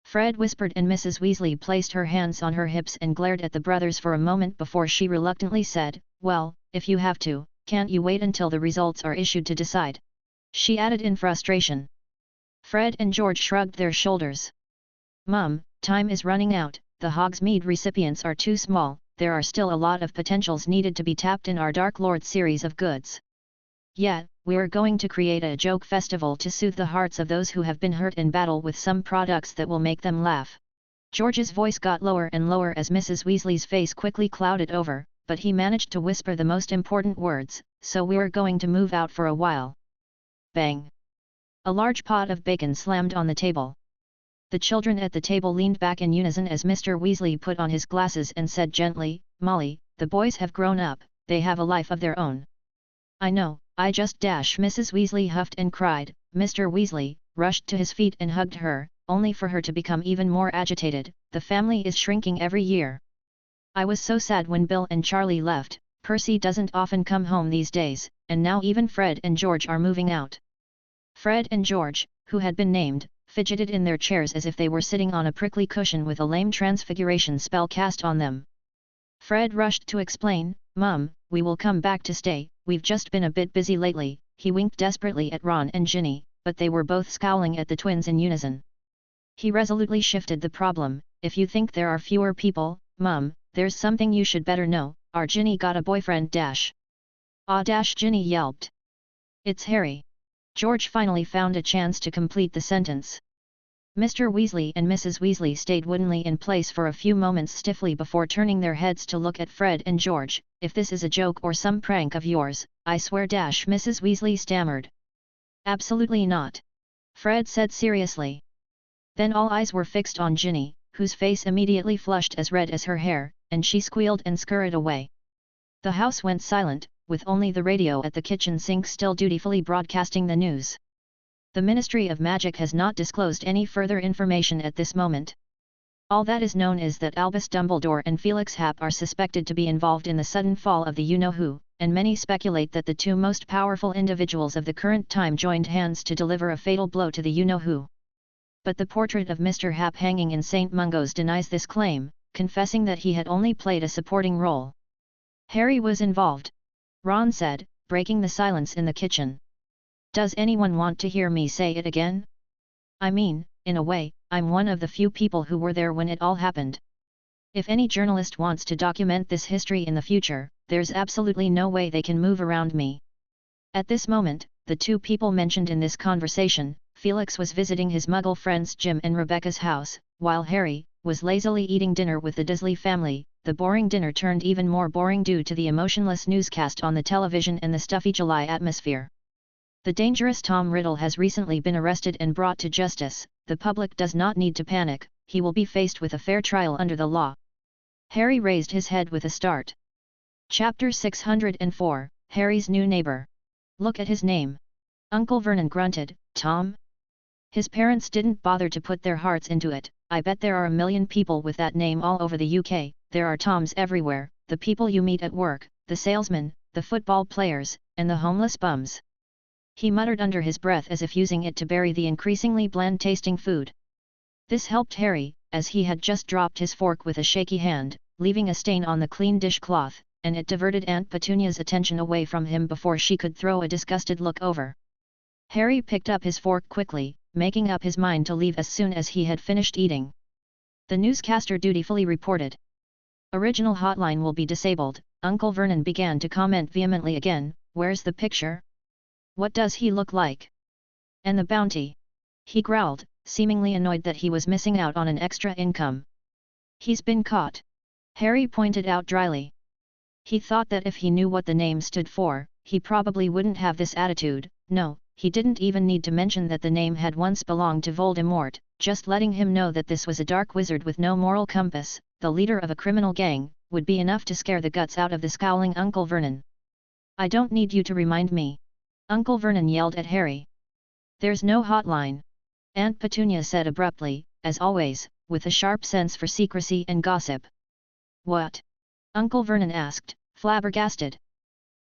Fred whispered, and Mrs. Weasley placed her hands on her hips and glared at the brothers for a moment before she reluctantly said, well, if you have to, can't you wait until the results are issued to decide? She added in frustration. Fred and George shrugged their shoulders. Mum, time is running out, the Hogsmeade recipients are too small, there are still a lot of potentials needed to be tapped in our Dark Lord series of goods. Yeah, we're going to create a joke festival to soothe the hearts of those who have been hurt in battle with some products that will make them laugh. George's voice got lower and lower as Mrs. Weasley's face quickly clouded over, but he managed to whisper the most important words, so we're going to move out for a while. Bang! A large pot of bacon slammed on the table. The children at the table leaned back in unison as Mr. Weasley put on his glasses and said gently, Molly, the boys have grown up, they have a life of their own. I know, I just Mrs. Weasley huffed and cried. Mr. Weasley rushed to his feet and hugged her, only for her to become even more agitated. The family is shrinking every year. I was so sad when Bill and Charlie left, Percy doesn't often come home these days, and now even Fred and George are moving out. Fred and George, who had been named, fidgeted in their chairs as if they were sitting on a prickly cushion with a lame transfiguration spell cast on them. Fred rushed to explain, Mum, we will come back to stay, we've just been a bit busy lately. He winked desperately at Ron and Ginny, but they were both scowling at the twins in unison. He resolutely shifted the problem, if you think there are fewer people, Mum, there's something you should better know, our Ginny got a boyfriend Ginny yelped. It's Harry. George finally found a chance to complete the sentence. Mr. Weasley and Mrs. Weasley stayed woodenly in place for a few moments stiffly before turning their heads to look at Fred and George. If this is a joke or some prank of yours, I swear Mrs. Weasley stammered. Absolutely not. Fred said seriously. Then all eyes were fixed on Ginny, whose face immediately flushed as red as her hair, and she squealed and scurried away. The house went silent, with only the radio at the kitchen sink still dutifully broadcasting the news. The Ministry of Magic has not disclosed any further information at this moment. All that is known is that Albus Dumbledore and Felix Happ are suspected to be involved in the sudden fall of the you-know-who, and many speculate that the two most powerful individuals of the current time joined hands to deliver a fatal blow to the you-know-who. But the portrait of Mr. Happ hanging in St. Mungo's denies this claim, confessing that he had only played a supporting role. Harry was involved, Ron said, breaking the silence in the kitchen. Does anyone want to hear me say it again? I mean, in a way, I'm one of the few people who were there when it all happened. If any journalist wants to document this history in the future, there's absolutely no way they can move around me. At this moment, the two people mentioned in this conversation, Felix was visiting his Muggle friends Jim and Rebecca's house, while Harry was lazily eating dinner with the Dursley family. The boring dinner turned even more boring due to the emotionless newscast on the television and the stuffy July atmosphere. The dangerous Tom Riddle has recently been arrested and brought to justice. The public does not need to panic, he will be faced with a fair trial under the law. Harry raised his head with a start. Chapter 604, Harry's New Neighbor. Look at his name. Uncle Vernon grunted, Tom? His parents didn't bother to put their hearts into it. I bet there are a million people with that name all over the UK, there are Toms everywhere, the people you meet at work, the salesmen, the football players, and the homeless bums. He muttered under his breath as if using it to bury the increasingly bland-tasting food. This helped Harry, as he had just dropped his fork with a shaky hand, leaving a stain on the clean dishcloth, and it diverted Aunt Petunia's attention away from him before she could throw a disgusted look over. Harry picked up his fork quickly, making up his mind to leave as soon as he had finished eating. The newscaster dutifully reported. Original hotline will be disabled. Uncle Vernon began to comment vehemently again, where's the picture? What does he look like? And the bounty? He growled, seemingly annoyed that he was missing out on an extra income. He's been caught. Harry pointed out dryly. He thought that if he knew what the name stood for, he probably wouldn't have this attitude. No, he didn't even need to mention that the name had once belonged to Voldemort, just letting him know that this was a dark wizard with no moral compass, the leader of a criminal gang, would be enough to scare the guts out of the scowling Uncle Vernon. "I don't need you to remind me," Uncle Vernon yelled at Harry. "There's no hotline," Aunt Petunia said abruptly, as always, with a sharp sense for secrecy and gossip. "What?" Uncle Vernon asked, flabbergasted.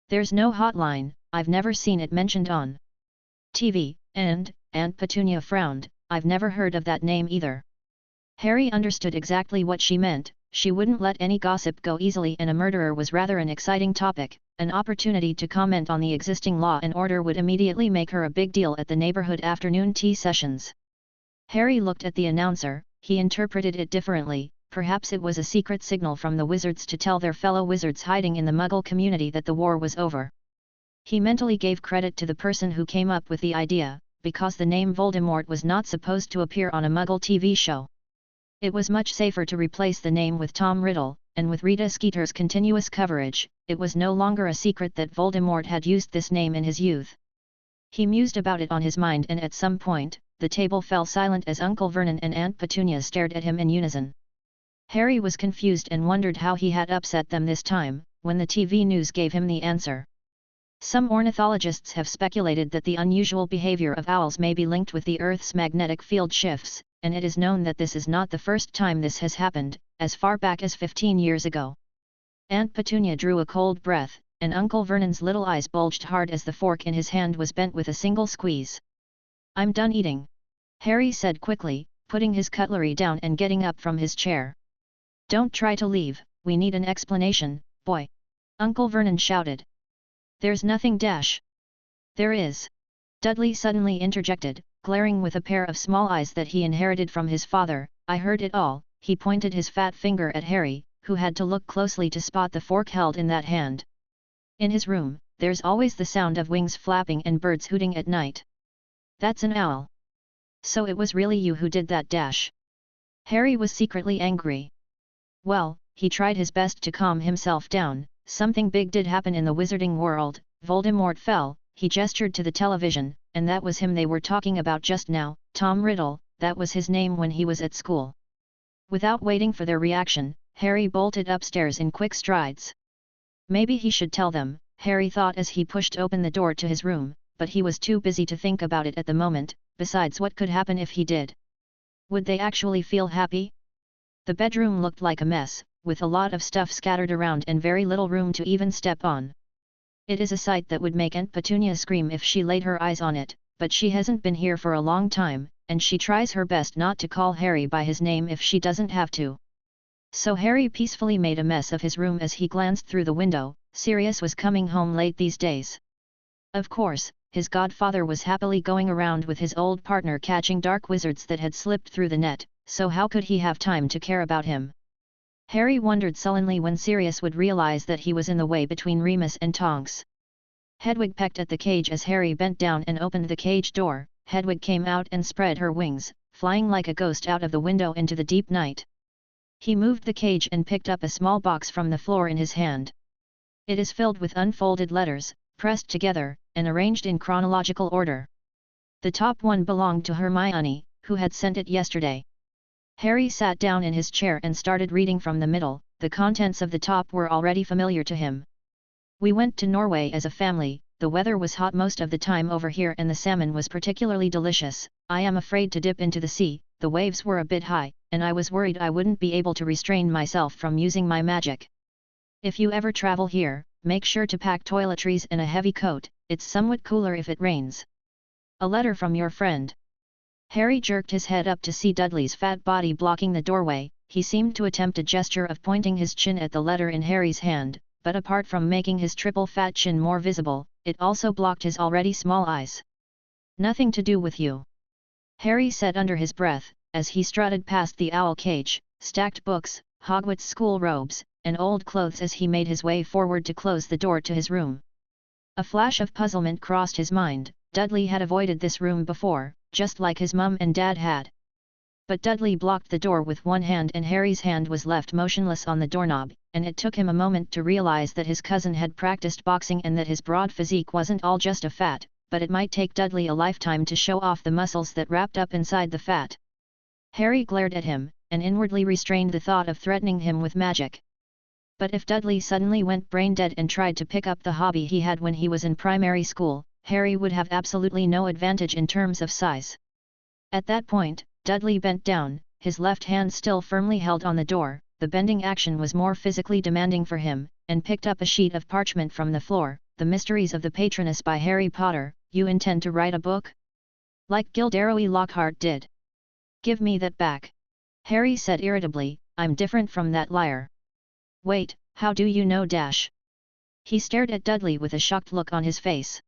"There's no hotline, I've never seen it mentioned on TV, and," Aunt Petunia frowned, "I've never heard of that name either." Harry understood exactly what she meant. She wouldn't let any gossip go easily, and a murderer was rather an exciting topic. An opportunity to comment on the existing law and order would immediately make her a big deal at the neighborhood afternoon tea sessions. Harry looked at the announcer. He interpreted it differently. Perhaps it was a secret signal from the wizards to tell their fellow wizards hiding in the Muggle community that the war was over. He mentally gave credit to the person who came up with the idea, because the name Voldemort was not supposed to appear on a Muggle TV show. It was much safer to replace the name with Tom Riddle, and with Rita Skeeter's continuous coverage, it was no longer a secret that Voldemort had used this name in his youth. He mused about it on his mind, and at some point, the table fell silent as Uncle Vernon and Aunt Petunia stared at him in unison. Harry was confused and wondered how he had upset them this time, when the TV news gave him the answer. Some ornithologists have speculated that the unusual behavior of owls may be linked with the Earth's magnetic field shifts, and it is known that this is not the first time this has happened, as far back as 15 years ago. Aunt Petunia drew a cold breath, and Uncle Vernon's little eyes bulged hard as the fork in his hand was bent with a single squeeze. "I'm done eating," Harry said quickly, putting his cutlery down and getting up from his chair. "Don't try to leave, we need an explanation, boy," Uncle Vernon shouted. "There's nothing dash." "There is," Dudley suddenly interjected, glaring with a pair of small eyes that he inherited from his father. "I heard it all." He pointed his fat finger at Harry, who had to look closely to spot the fork held in that hand. "In his room, there's always the sound of wings flapping and birds hooting at night." "That's an owl." "So it was really you who did that dash?" Harry was secretly angry. Well, he tried his best to calm himself down. Something big did happen in the wizarding world. Voldemort fell. He gestured to the television, and that was him they were talking about just now. Tom Riddle, that was his name when he was at school. Without waiting for their reaction, Harry bolted upstairs in quick strides. Maybe he should tell them, Harry thought as he pushed open the door to his room, but he was too busy to think about it at the moment. Besides, what could happen if he did? Would they actually feel happy? The bedroom looked like a mess, with a lot of stuff scattered around and very little room to even step on. It is a sight that would make Aunt Petunia scream if she laid her eyes on it, but she hasn't been here for a long time, and she tries her best not to call Harry by his name if she doesn't have to. So Harry peacefully made a mess of his room as he glanced through the window. Sirius was coming home late these days. Of course, his godfather was happily going around with his old partner catching dark wizards that had slipped through the net, so how could he have time to care about him? Harry wondered sullenly when Sirius would realize that he was in the way between Remus and Tonks. Hedwig pecked at the cage as Harry bent down and opened the cage door. Hedwig came out and spread her wings, flying like a ghost out of the window into the deep night. He moved the cage and picked up a small box from the floor in his hand. It is filled with unfolded letters, pressed together, and arranged in chronological order. The top one belonged to Hermione, who had sent it yesterday. Harry sat down in his chair and started reading from the middle. The contents of the top were already familiar to him. "We went to Norway as a family. The weather was hot most of the time over here and the salmon was particularly delicious. I am afraid to dip into the sea, the waves were a bit high, and I was worried I wouldn't be able to restrain myself from using my magic. If you ever travel here, make sure to pack toiletries and a heavy coat, it's somewhat cooler if it rains. A letter from your friend." Harry jerked his head up to see Dudley's fat body blocking the doorway. He seemed to attempt a gesture of pointing his chin at the letter in Harry's hand, but apart from making his triple fat chin more visible, it also blocked his already small eyes. "Nothing to do with you," Harry said under his breath, as he strutted past the owl cage, stacked books, Hogwarts school robes, and old clothes as he made his way forward to close the door to his room. A flash of puzzlement crossed his mind. Dudley had avoided this room before, just like his mum and dad had. But Dudley blocked the door with one hand and Harry's hand was left motionless on the doorknob, and it took him a moment to realize that his cousin had practiced boxing and that his broad physique wasn't all just a fat, but it might take Dudley a lifetime to show off the muscles that wrapped up inside the fat. Harry glared at him, and inwardly restrained the thought of threatening him with magic. But if Dudley suddenly went brain-dead and tried to pick up the hobby he had when he was in primary school, Harry would have absolutely no advantage in terms of size. At that point, Dudley bent down, his left hand still firmly held on the door. The bending action was more physically demanding for him, and picked up a sheet of parchment from the floor. The Mysteries of the Patroness by Harry Potter. You intend to write a book? Like Gilderoy Lockhart did. Give me that back. Harry said irritably, I'm different from that liar. Wait, how do you know? He stared at Dudley with a shocked look on his face.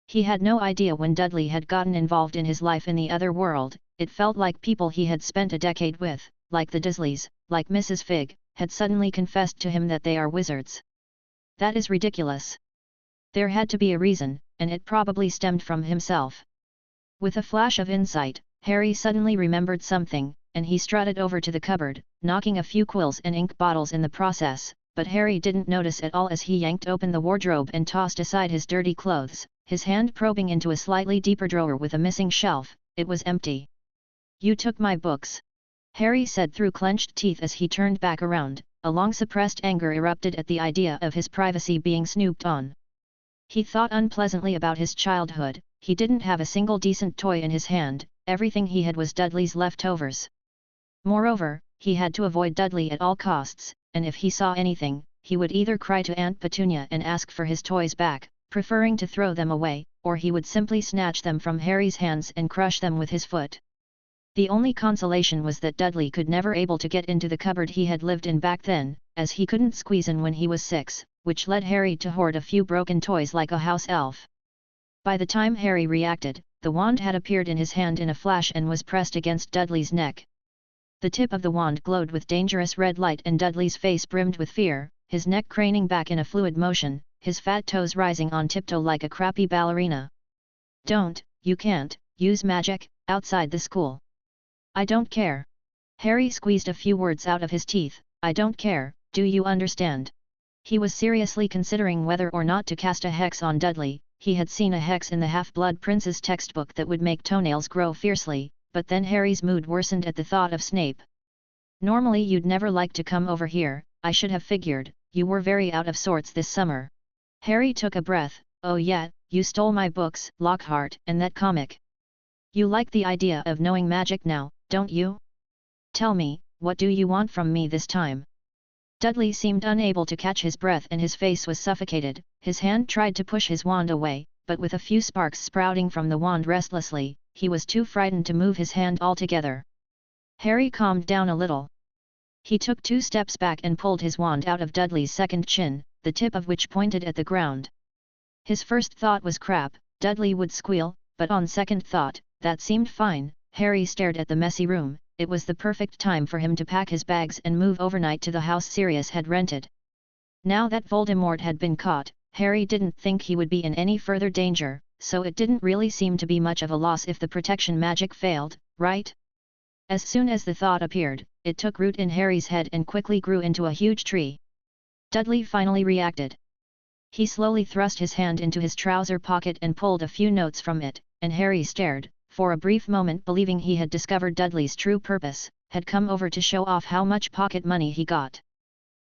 He had no idea when Dudley had gotten involved in his life in the other world. It felt like people he had spent a decade with, like the Dursleys, like Mrs. Figg, had suddenly confessed to him that they are wizards. That is ridiculous. There had to be a reason, and it probably stemmed from himself. With a flash of insight, Harry suddenly remembered something, and he strutted over to the cupboard, knocking a few quills and ink bottles in the process, but Harry didn't notice at all as he yanked open the wardrobe and tossed aside his dirty clothes, his hand probing into a slightly deeper drawer with a missing shelf. It was empty. You took my books, Harry said through clenched teeth as he turned back around. A long-suppressed anger erupted at the idea of his privacy being snooped on. He thought unpleasantly about his childhood. He didn't have a single decent toy in his hand, everything he had was Dudley's leftovers. Moreover, he had to avoid Dudley at all costs, and if he saw anything, he would either cry to Aunt Petunia and ask for his toys back, preferring to throw them away, or he would simply snatch them from Harry's hands and crush them with his foot. The only consolation was that Dudley could never able to get into the cupboard he had lived in back then, as he couldn't squeeze in when he was 6, which led Harry to hoard a few broken toys like a house elf. By the time Harry reacted, the wand had appeared in his hand in a flash and was pressed against Dudley's neck. The tip of the wand glowed with dangerous red light and Dudley's face brimmed with fear, his neck craning back in a fluid motion, his fat toes rising on tiptoe like a crappy ballerina. Don't, you can't, use magic, outside the school. I don't care. Harry squeezed a few words out of his teeth. I don't care, do you understand? He was seriously considering whether or not to cast a hex on Dudley. He had seen a hex in the Half-Blood Prince's textbook that would make toenails grow fiercely, but then Harry's mood worsened at the thought of Snape. Normally you'd never like to come over here, I should have figured, you were very out of sorts this summer. Harry took a breath. Oh yeah, you stole my books, Lockhart, and that comic. You like the idea of knowing magic now, don't you? Tell me, what do you want from me this time? Dudley seemed unable to catch his breath and his face was suffocated. His hand tried to push his wand away, but with a few sparks sprouting from the wand restlessly, he was too frightened to move his hand altogether. Harry calmed down a little. He took 2 steps back and pulled his wand out of Dudley's second chin, the tip of which pointed at the ground. His first thought was crap, Dudley would squeal, but on second thought, that seemed fine. Harry stared at the messy room. It was the perfect time for him to pack his bags and move overnight to the house Sirius had rented. Now that Voldemort had been caught, Harry didn't think he would be in any further danger, so it didn't really seem to be much of a loss if the protection magic failed, right? As soon as the thought appeared, it took root in Harry's head and quickly grew into a huge tree. Dudley finally reacted. He slowly thrust his hand into his trouser pocket and pulled a few notes from it, and Harry stared, for a brief moment believing he had discovered Dudley's true purpose, had come over to show off how much pocket money he got.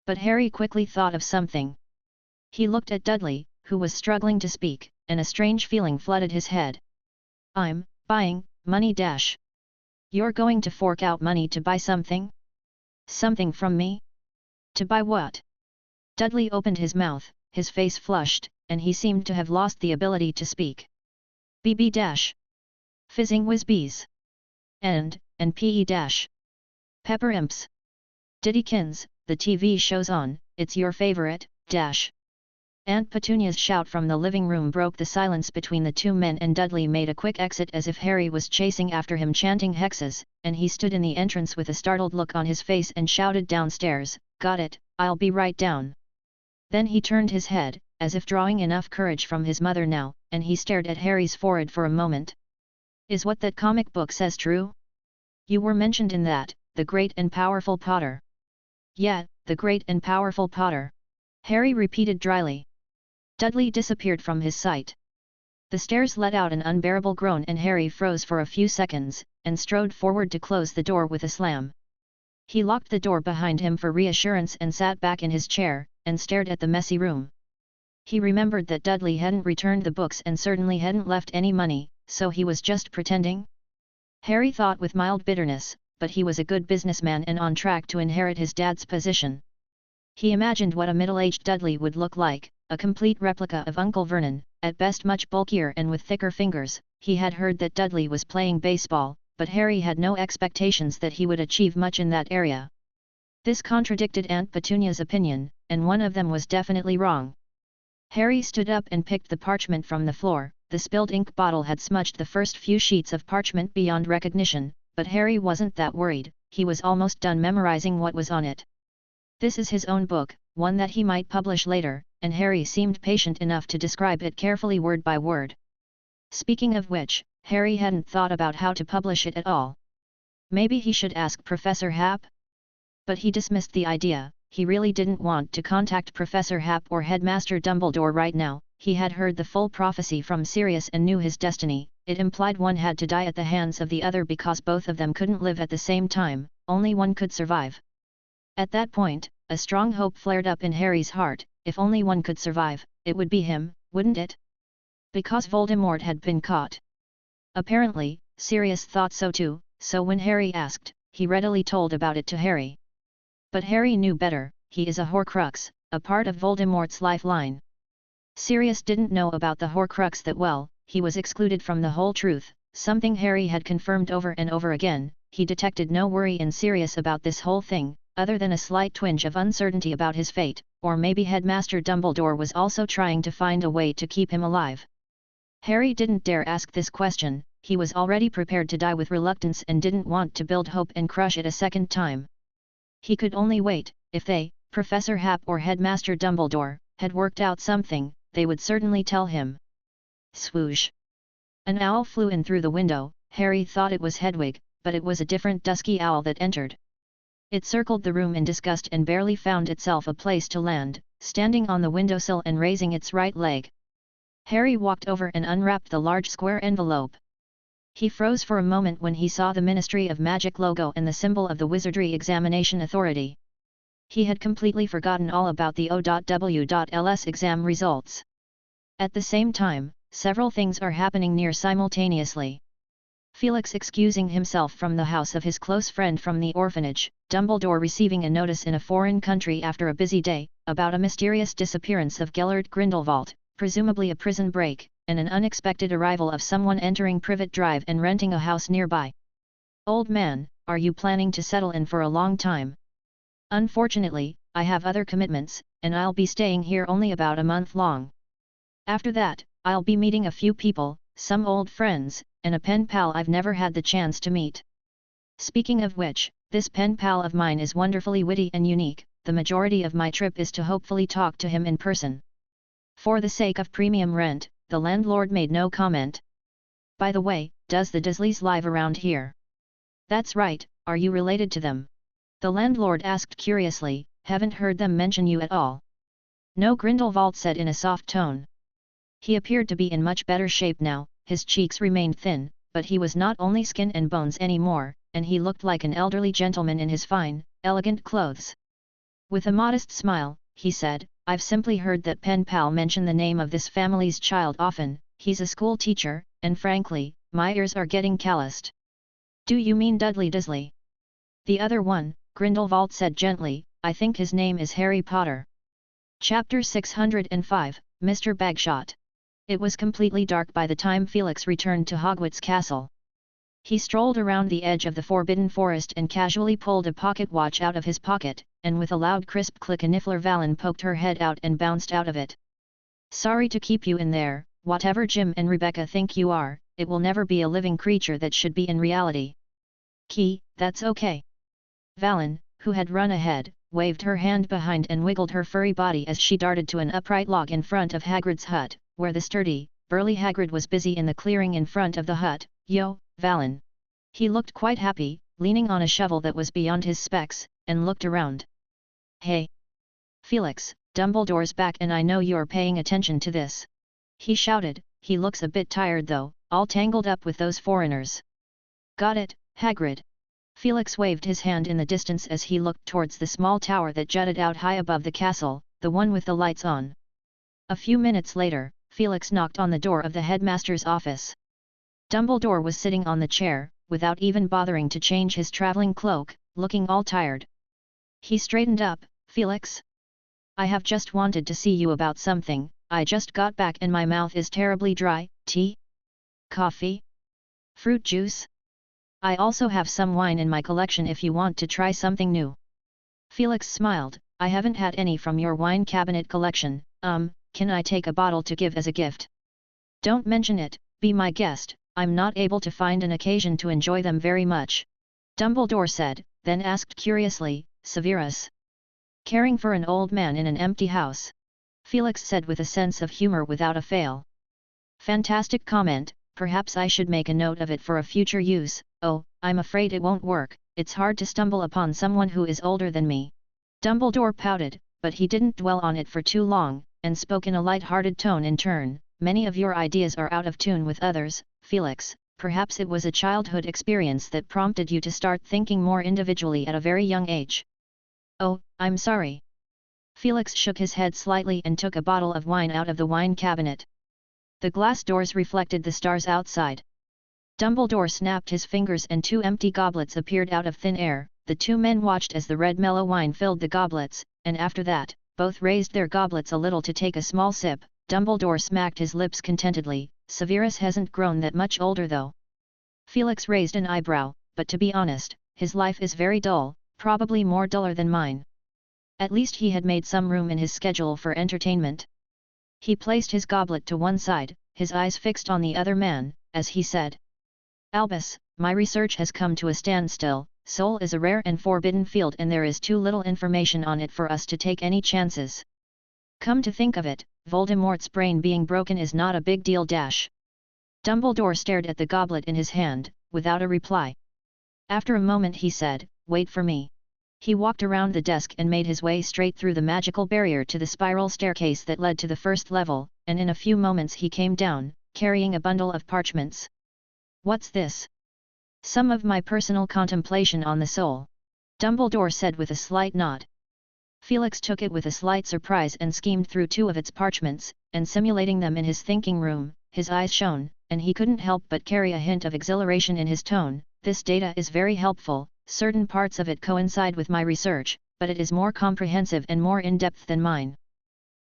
But Harry quickly thought of something. He looked at Dudley, who was struggling to speak, and a strange feeling flooded his head. I'm buying money dash. You're going to fork out money to buy something? Something from me? To buy what? Dudley opened his mouth, his face flushed, and he seemed to have lost the ability to speak. BB dash. Fizzing Whizbees. And PE dash. Pepper Imps. Diddykins, the TV show's on, it's your favorite, dash. Aunt Petunia's shout from the living room broke the silence between the two men and Dudley made a quick exit as if Harry was chasing after him chanting hexes, and he stood in the entrance with a startled look on his face and shouted downstairs, "Got it, I'll be right down." Then he turned his head, as if drawing enough courage from his mother now, and he stared at Harry's forehead for a moment. Is what that comic book says true? You were mentioned in that, the great and powerful Potter. Yeah, the great and powerful Potter. Harry repeated dryly. Dudley disappeared from his sight. The stairs let out an unbearable groan and Harry froze for a few seconds, and strode forward to close the door with a slam. He locked the door behind him for reassurance and sat back in his chair, and stared at the messy room. He remembered that Dudley hadn't returned the books and certainly hadn't left any money, so he was just pretending? Harry thought with mild bitterness, but he was a good businessman and on track to inherit his dad's position. He imagined what a middle-aged Dudley would look like, a complete replica of Uncle Vernon, at best much bulkier and with thicker fingers. He had heard that Dudley was playing baseball, but Harry had no expectations that he would achieve much in that area. This contradicted Aunt Petunia's opinion, and one of them was definitely wrong. Harry stood up and picked the parchment from the floor. The spilled ink bottle had smudged the first few sheets of parchment beyond recognition, but Harry wasn't that worried. He was almost done memorizing what was on it. This is his own book, one that he might publish later, and Harry seemed patient enough to describe it carefully word by word. Speaking of which, Harry hadn't thought about how to publish it at all. Maybe he should ask Professor Happ? But he dismissed the idea. He really didn't want to contact Professor Happ or Headmaster Dumbledore right now. He had heard the full prophecy from Sirius and knew his destiny. It implied one had to die at the hands of the other because both of them couldn't live at the same time, only one could survive. At that point, a strong hope flared up in Harry's heart. If only one could survive, it would be him, wouldn't it? Because Voldemort had been caught. Apparently, Sirius thought so too, so when Harry asked, he readily told about it to Harry. But Harry knew better. He is a Horcrux, a part of Voldemort's lifeline. Sirius didn't know about the Horcrux that well. He was excluded from the whole truth, something Harry had confirmed over and over again. He detected no worry in Sirius about this whole thing, other than a slight twinge of uncertainty about his fate, or maybe Headmaster Dumbledore was also trying to find a way to keep him alive. Harry didn't dare ask this question. He was already prepared to die with reluctance and didn't want to build hope and crush it a second time. He could only wait. If they, Professor Happ or Headmaster Dumbledore, had worked out something, they would certainly tell him. Swoosh! An owl flew in through the window. Harry thought it was Hedwig, but it was a different dusky owl that entered. It circled the room in disgust and barely found itself a place to land, standing on the windowsill and raising its right leg. Harry walked over and unwrapped the large square envelope. He froze for a moment when he saw the Ministry of Magic logo and the symbol of the Wizardry Examination Authority. He had completely forgotten all about the O.W.Ls exam results. At the same time, several things are happening near simultaneously. Felix excusing himself from the house of his close friend from the orphanage, Dumbledore receiving a notice in a foreign country after a busy day, about a mysterious disappearance of Gellert Grindelwald, presumably a prison break, and an unexpected arrival of someone entering Privet Drive and renting a house nearby. Old man, are you planning to settle in for a long time? Unfortunately, I have other commitments, and I'll be staying here only about a month long. After that, I'll be meeting a few people, some old friends, and a pen pal I've never had the chance to meet. Speaking of which, this pen pal of mine is wonderfully witty and unique. The majority of my trip is to hopefully talk to him in person. For the sake of premium rent, the landlord made no comment. By the way, does the Dursleys live around here? That's right, are you related to them? The landlord asked curiously. Haven't heard them mention you at all. No, Grindelwald said in a soft tone. He appeared to be in much better shape now. His cheeks remained thin, but he was not only skin and bones anymore, and he looked like an elderly gentleman in his fine, elegant clothes. With a modest smile, he said, I've simply heard that Pen Pal mention the name of this family's child often. He's a school teacher, and frankly, my ears are getting calloused. Do you mean Dudley Dursley? The other one, Grindelwald said gently, I think his name is Harry Potter. Chapter 605, Mr. Bagshot. It was completely dark by the time Felix returned to Hogwarts Castle. He strolled around the edge of the Forbidden Forest and casually pulled a pocket watch out of his pocket, and with a loud crisp click a Niffler Valen poked her head out and bounced out of it. Sorry to keep you in there, whatever Jim and Rebecca think you are, it will never be a living creature that should be in reality. Key, that's okay. Valen, who had run ahead, waved her hand behind and wiggled her furry body as she darted to an upright log in front of Hagrid's hut, where the sturdy, burly Hagrid was busy in the clearing in front of the hut. Yo, Valen. He looked quite happy, leaning on a shovel that was beyond his specs, and looked around. Hey! Felix, Dumbledore's back and I know you're paying attention to this. He shouted. he looks a bit tired though, all tangled up with those foreigners. Got it, Hagrid. Felix waved his hand in the distance as he looked towards the small tower that jutted out high above the castle, the one with the lights on. A few minutes later, Felix knocked on the door of the headmaster's office. Dumbledore was sitting on the chair, without even bothering to change his traveling cloak, looking all tired. He straightened up. Felix? I have just wanted to see you about something. I just got back and my mouth is terribly dry. Tea? Coffee? Fruit juice? I also have some wine in my collection if you want to try something new. Felix smiled. I haven't had any from your wine cabinet collection. Can I take a bottle to give as a gift? Don't mention it, be my guest, I'm not able to find an occasion to enjoy them very much. Dumbledore said, then asked curiously, Severus? Caring for an old man in an empty house? Felix said with a sense of humor without a fail. Fantastic comment, perhaps I should make a note of it for a future use. Oh, I'm afraid it won't work, it's hard to stumble upon someone who is older than me. Dumbledore pouted, but he didn't dwell on it for too long, and spoke in a light-hearted tone in turn. Many of your ideas are out of tune with others, Felix. Perhaps it was a childhood experience that prompted you to start thinking more individually at a very young age. Oh, I'm sorry. Felix shook his head slightly and took a bottle of wine out of the wine cabinet. The glass doors reflected the stars outside. Dumbledore snapped his fingers and 2 empty goblets appeared out of thin air. The 2 men watched as the red mellow wine filled the goblets, and after that, both raised their goblets a little to take a small sip. Dumbledore smacked his lips contentedly. Severus hasn't grown that much older though. Felix raised an eyebrow, but to be honest, his life is very dull, probably more duller than mine. At least he had made some room in his schedule for entertainment. He placed his goblet to one side, his eyes fixed on the other man, as he said. Albus, my research has come to a standstill. Soul is a rare and forbidden field and there is too little information on it for us to take any chances. Come to think of it, Voldemort's brain being broken is not a big deal. Dumbledore stared at the goblet in his hand, without a reply. After a moment he said, wait for me. He walked around the desk and made his way straight through the magical barrier to the spiral staircase that led to the first level, and in a few moments he came down, carrying a bundle of parchments. What's this? Some of my personal contemplation on the soul. Dumbledore said with a slight nod. Felix took it with a slight surprise and skimmed through 2 of its parchments, and simulating them in his thinking room, his eyes shone, and he couldn't help but carry a hint of exhilaration in his tone. This data is very helpful, certain parts of it coincide with my research, but it is more comprehensive and more in-depth than mine.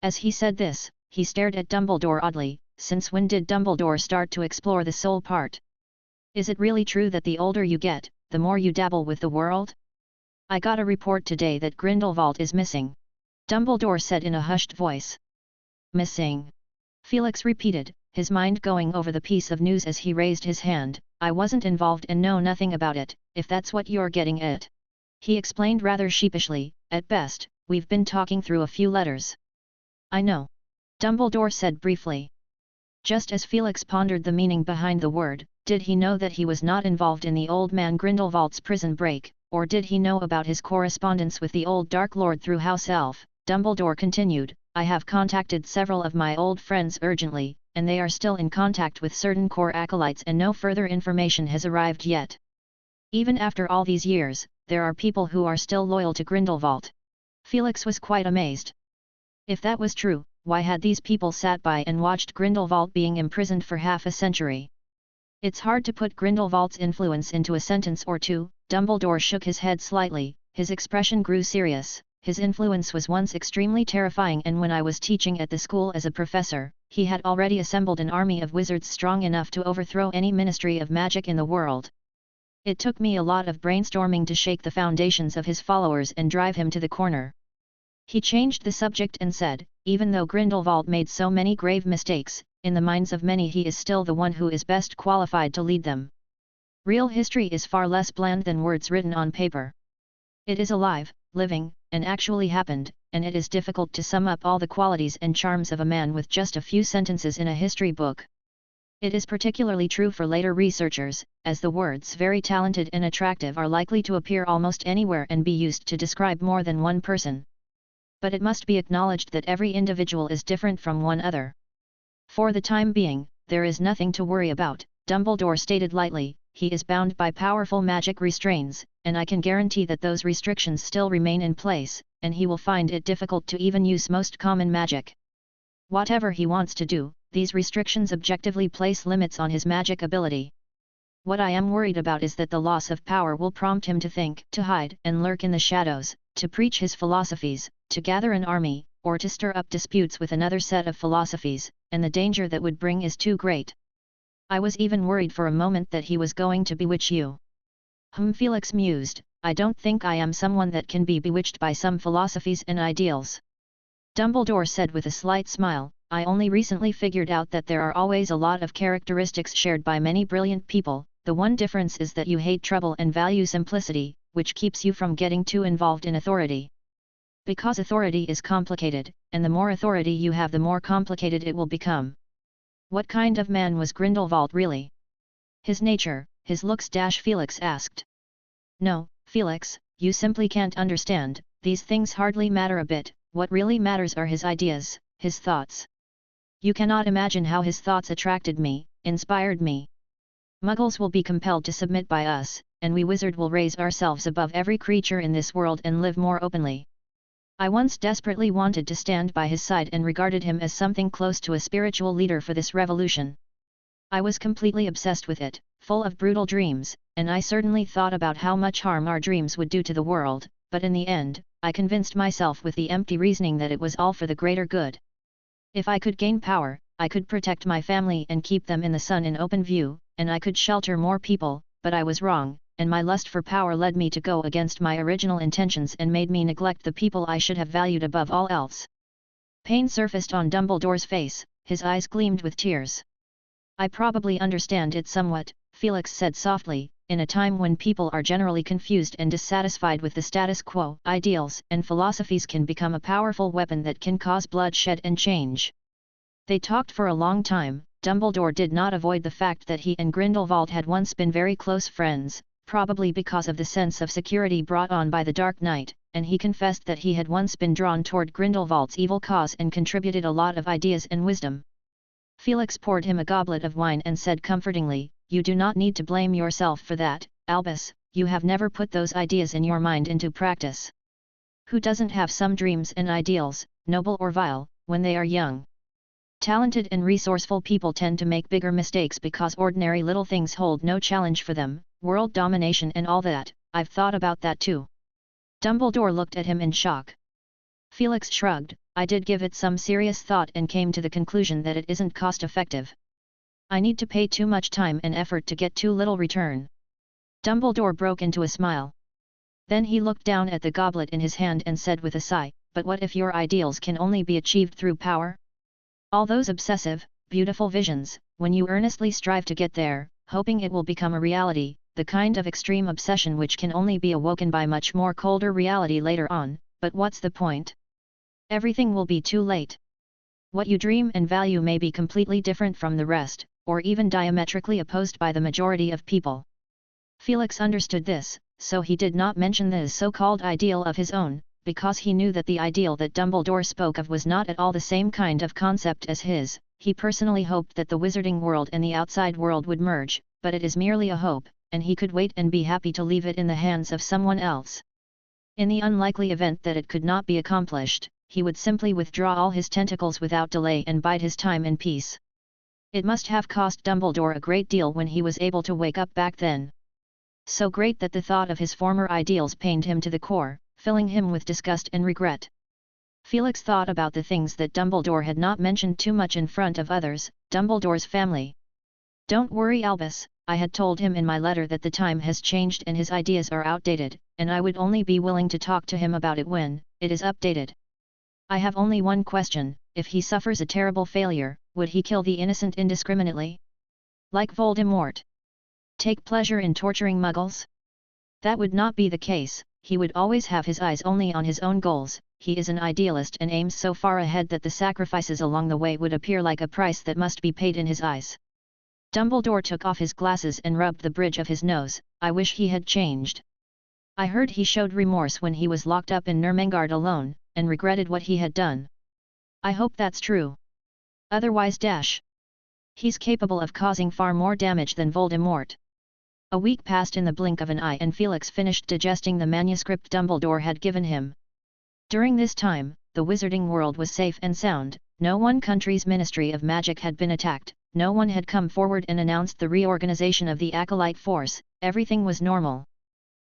As he said this, he stared at Dumbledore oddly. Since when did Dumbledore start to explore the soul part? Is it really true that the older you get, the more you dabble with the world? I got a report today that Grindelwald is missing. Dumbledore said in a hushed voice. Missing? Felix repeated, his mind going over the piece of news as he raised his hand. I wasn't involved and know nothing about it, if that's what you're getting at. He explained rather sheepishly, at best, we've been talking through a few letters. I know. Dumbledore said briefly. Just as Felix pondered the meaning behind the word, did he know that he was not involved in the old man Grindelwald's prison break, or did he know about his correspondence with the old Dark Lord through House Elf? Dumbledore continued, I have contacted several of my old friends urgently, and they are still in contact with certain core acolytes and no further information has arrived yet. Even after all these years, there are people who are still loyal to Grindelwald. Felix was quite amazed. If that was true, why had these people sat by and watched Grindelwald being imprisoned for half a century? It's hard to put Grindelwald's influence into a sentence or two. Dumbledore shook his head slightly, his expression grew serious. His influence was once extremely terrifying, and when I was teaching at the school as a professor, he had already assembled an army of wizards strong enough to overthrow any ministry of magic in the world. It took me a lot of brainstorming to shake the foundations of his followers and drive him to the corner. He changed the subject and said, even though Grindelwald made so many grave mistakes, in the minds of many he is still the one who is best qualified to lead them. Real history is far less bland than words written on paper. It is alive, living, and actually happened, and it is difficult to sum up all the qualities and charms of a man with just a few sentences in a history book. It is particularly true for later researchers, as the words very talented and attractive are likely to appear almost anywhere and be used to describe more than one person. But it must be acknowledged that every individual is different from one other. For the time being, there is nothing to worry about, Dumbledore stated lightly. He is bound by powerful magic restraints, and I can guarantee that those restrictions still remain in place, and he will find it difficult to even use most common magic. Whatever he wants to do, these restrictions objectively place limits on his magic ability. What I am worried about is that the loss of power will prompt him to think, to hide and lurk in the shadows, to preach his philosophies, to gather an army, or to stir up disputes with another set of philosophies, and the danger that would bring is too great. I was even worried for a moment that he was going to bewitch you. Felix mused, I don't think I am someone that can be bewitched by some philosophies and ideals. Dumbledore said with a slight smile, I only recently figured out that there are always a lot of characteristics shared by many brilliant people. The one difference is that you hate trouble and value simplicity, which keeps you from getting too involved in authority. Because authority is complicated, and the more authority you have the more complicated it will become. What kind of man was Grindelwald really? His nature, his looks. Felix asked. No, Felix, you simply can't understand, these things hardly matter a bit, what really matters are his ideas, his thoughts. You cannot imagine how his thoughts attracted me, inspired me. Muggles will be compelled to submit by us, and we wizards will raise ourselves above every creature in this world and live more openly. I once desperately wanted to stand by his side and regarded him as something close to a spiritual leader for this revolution. I was completely obsessed with it, full of brutal dreams, and I certainly thought about how much harm our dreams would do to the world, but in the end, I convinced myself with the empty reasoning that it was all for the greater good. If I could gain power, I could protect my family and keep them in the sun in open view, and I could shelter more people, but I was wrong, and my lust for power led me to go against my original intentions and made me neglect the people I should have valued above all else. Pain surfaced on Dumbledore's face, his eyes gleamed with tears. I probably understand it somewhat, Felix said softly, in a time when people are generally confused and dissatisfied with the status quo, ideals and philosophies can become a powerful weapon that can cause bloodshed and change. They talked for a long time. Dumbledore did not avoid the fact that he and Grindelwald had once been very close friends, probably because of the sense of security brought on by the Dark Knight, and he confessed that he had once been drawn toward Grindelwald's evil cause and contributed a lot of ideas and wisdom. Felix poured him a goblet of wine and said comfortingly, You do not need to blame yourself for that, Albus, you have never put those ideas in your mind into practice. Who doesn't have some dreams and ideals, noble or vile, when they are young? Talented and resourceful people tend to make bigger mistakes because ordinary little things hold no challenge for them, world domination and all that. I've thought about that too. Dumbledore looked at him in shock. Felix shrugged, I did give it some serious thought and came to the conclusion that it isn't cost-effective. I need to pay too much time and effort to get too little return. Dumbledore broke into a smile. Then he looked down at the goblet in his hand and said with a sigh, but what if your ideals can only be achieved through power? All those obsessive, beautiful visions, when you earnestly strive to get there, hoping it will become a reality, the kind of extreme obsession which can only be awoken by much more colder reality later on, but what's the point? Everything will be too late. What you dream and value may be completely different from the rest, or even diametrically opposed by the majority of people. Felix understood this, so he did not mention the so-called ideal of his own, because he knew that the ideal that Dumbledore spoke of was not at all the same kind of concept as his. He personally hoped that the wizarding world and the outside world would merge, but it is merely a hope, and he could wait and be happy to leave it in the hands of someone else. In the unlikely event that it could not be accomplished, he would simply withdraw all his tentacles without delay and bide his time in peace. It must have cost Dumbledore a great deal when he was able to wake up back then. So great that the thought of his former ideals pained him to the core, filling him with disgust and regret. Felix thought about the things that Dumbledore had not mentioned too much in front of others, Dumbledore's family. Don't worry Albus, I had told him in my letter that the time has changed and his ideas are outdated, and I would only be willing to talk to him about it when it is updated. I have only one question, if he suffers a terrible failure, would he kill the innocent indiscriminately? Like Voldemort? Take pleasure in torturing Muggles? That would not be the case. He would always have his eyes only on his own goals. He is an idealist and aims so far ahead that the sacrifices along the way would appear like a price that must be paid in his eyes. Dumbledore took off his glasses and rubbed the bridge of his nose. I wish he had changed. I heard he showed remorse when he was locked up in Nurmengard alone, and regretted what he had done. I hope that's true. Otherwise He's capable of causing far more damage than Voldemort. A week passed in the blink of an eye and Felix finished digesting the manuscript Dumbledore had given him. During this time, the wizarding world was safe and sound, no one country's Ministry of Magic had been attacked, no one had come forward and announced the reorganization of the Acolyte force, everything was normal.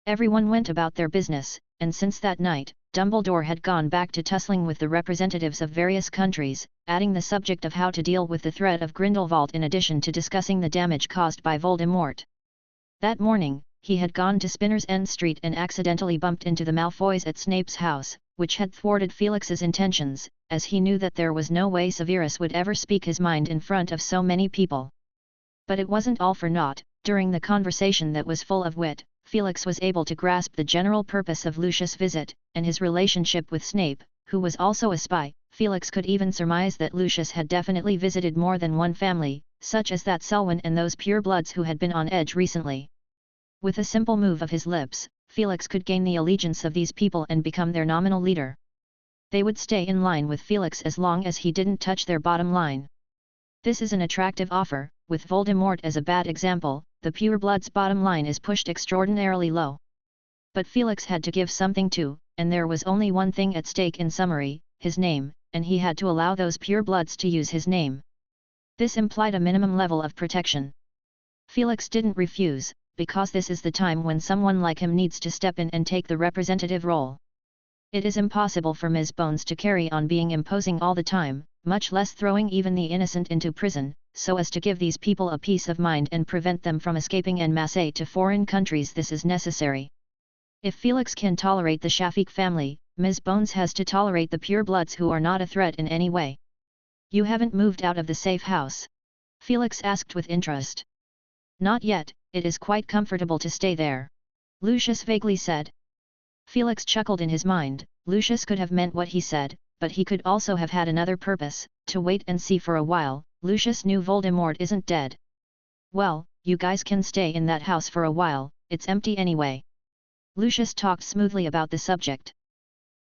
Everyone went about their business, and since that night, Dumbledore had gone back to tussling with the representatives of various countries, adding the subject of how to deal with the threat of Grindelwald in addition to discussing the damage caused by Voldemort. That morning, he had gone to Spinner's End Street and accidentally bumped into the Malfoys at Snape's house, which had thwarted Felix's intentions, as he knew that there was no way Severus would ever speak his mind in front of so many people. But it wasn't all for naught. During the conversation that was full of wit, Felix was able to grasp the general purpose of Lucius' visit, and his relationship with Snape, who was also a spy. Felix could even surmise that Lucius had definitely visited more than one family, such as that Selwyn and those purebloods who had been on edge recently. With a simple move of his lips, Felix could gain the allegiance of these people and become their nominal leader. They would stay in line with Felix as long as he didn't touch their bottom line. This is an attractive offer. With Voldemort as a bad example, the purebloods' bottom line is pushed extraordinarily low. But Felix had to give something too, and there was only one thing at stake in summary, his name, and he had to allow those purebloods to use his name. This implied a minimum level of protection. Felix didn't refuse, because this is the time when someone like him needs to step in and take the representative role. It is impossible for Ms. Bones to carry on being imposing all the time, much less throwing even the innocent into prison, so as to give these people a peace of mind and prevent them from escaping en masse to foreign countries. This is necessary. If Felix can tolerate the Shafiq family, Ms. Bones has to tolerate the purebloods who are not a threat in any way. "You haven't moved out of the safe house?" Felix asked with interest. "Not yet, it is quite comfortable to stay there," Lucius vaguely said. Felix chuckled in his mind. Lucius could have meant what he said, but he could also have had another purpose, to wait and see for a while. Lucius knew Voldemort isn't dead. "Well, you guys can stay in that house for a while, it's empty anyway." Lucius talked smoothly about the subject.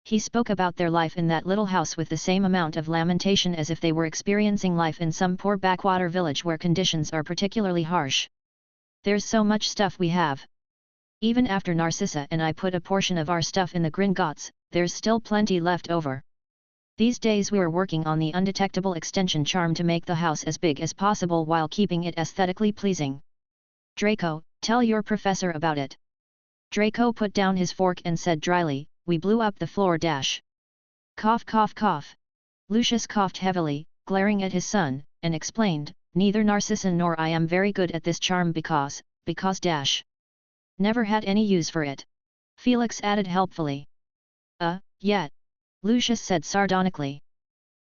He spoke about their life in that little house with the same amount of lamentation as if they were experiencing life in some poor backwater village where conditions are particularly harsh. "There's so much stuff we have. Even after Narcissa and I put a portion of our stuff in the Gringotts, there's still plenty left over. These days we're working on the undetectable extension charm to make the house as big as possible while keeping it aesthetically pleasing. Draco, tell your professor about it." Draco put down his fork and said dryly, "We blew up the floor dash." Cough cough cough. Lucius coughed heavily, glaring at his son, and explained, "Neither Narcissa nor I am very good at this charm because dash. Never had any use for it." Felix added helpfully. Yet," Lucius said sardonically.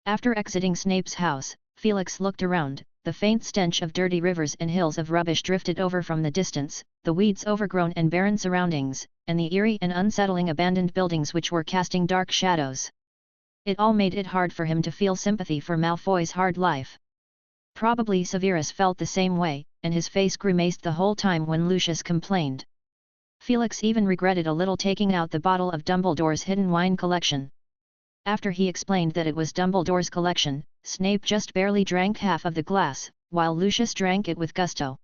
After exiting Snape's house, Felix looked around. The faint stench of dirty rivers and hills of rubbish drifted over from the distance, the weeds' overgrown and barren surroundings, and the eerie and unsettling abandoned buildings which were casting dark shadows. It all made it hard for him to feel sympathy for Malfoy's hard life. Probably Severus felt the same way, and his face grimaced the whole time when Lucius complained. Felix even regretted a little taking out the bottle of Dumbledore's hidden wine collection. After he explained that it was Dumbledore's collection, Snape just barely drank half of the glass, while Lucius drank it with gusto.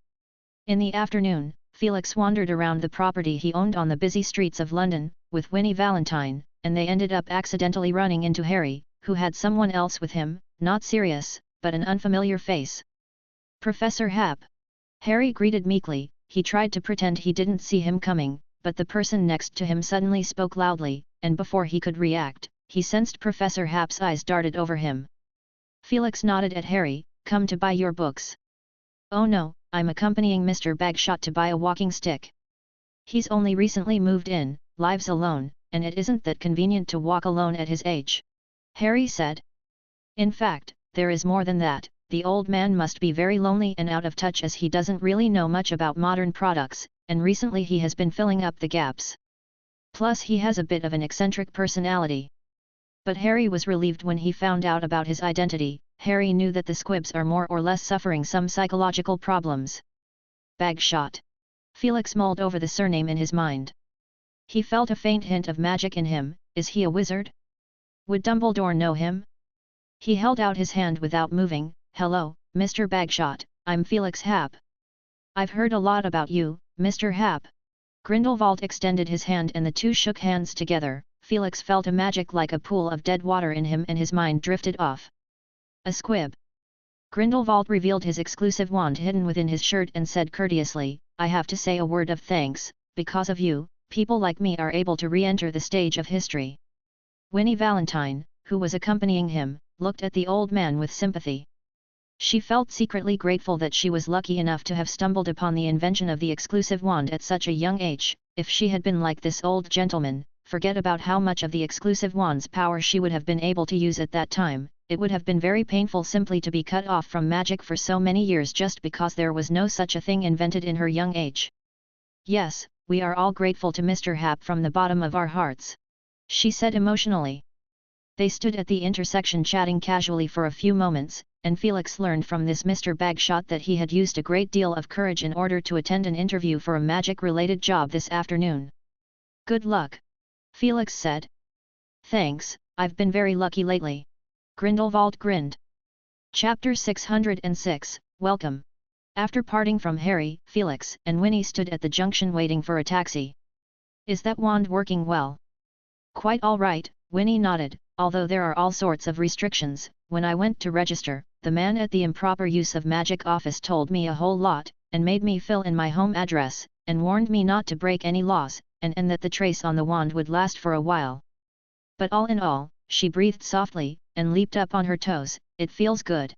In the afternoon, Felix wandered around the property he owned on the busy streets of London, with Winnie Valentine, and they ended up accidentally running into Harry, who had someone else with him, not Sirius, but an unfamiliar face. "Professor Hap." Harry greeted meekly. He tried to pretend he didn't see him coming, but the person next to him suddenly spoke loudly, and before he could react, he sensed Professor Hap's eyes darted over him. Felix nodded at Harry, "Come to buy your books?" "Oh no, I'm accompanying Mr. Bagshot to buy a walking stick. He's only recently moved in, lives alone, and it isn't that convenient to walk alone at his age," Harry said. "In fact, there is more than that. The old man must be very lonely and out of touch as he doesn't really know much about modern products, and recently he has been filling up the gaps. Plus he has a bit of an eccentric personality." But Harry was relieved when he found out about his identity. Harry knew that the squibs are more or less suffering some psychological problems. Bagshot. Felix mulled over the surname in his mind. He felt a faint hint of magic in him. Is he a wizard? Would Dumbledore know him? He held out his hand without moving. "Hello, Mr. Bagshot, I'm Felix Happ. I've heard a lot about you, Mr. Happ. Grindelwald extended his hand and the two shook hands together. Felix felt a magic like a pool of dead water in him and his mind drifted off. A squib. Grindelwald revealed his exclusive wand hidden within his shirt and said courteously, I have to say a word of thanks. Because of you, people like me are able to re-enter the stage of history. Winnie Valentine, who was accompanying him, looked at the old man with sympathy. She felt secretly grateful that she was lucky enough to have stumbled upon the invention of the exclusive wand at such a young age. If she had been like this old gentleman, forget about how much of the exclusive wand's power she would have been able to use at that time. It would have been very painful simply to be cut off from magic for so many years just because there was no such a thing invented in her young age. Yes, we are all grateful to Mr. Happ from the bottom of our hearts, she said emotionally. They stood at the intersection chatting casually for a few moments, and Felix learned from this Mr. Bagshot that he had used a great deal of courage in order to attend an interview for a magic-related job this afternoon. Good luck, Felix said. Thanks, I've been very lucky lately. Grindelwald grinned. Chapter 606, Welcome. After parting from Harry, Felix and Winnie stood at the junction waiting for a taxi. Is that wand working well? Quite all right, Winnie nodded, although there are all sorts of restrictions. When I went to register, the man at the improper use of magic office told me a whole lot, and made me fill in my home address, and warned me not to break any laws, and that the trace on the wand would last for a while. But all in all, she breathed softly, and leaped up on her toes, it feels good.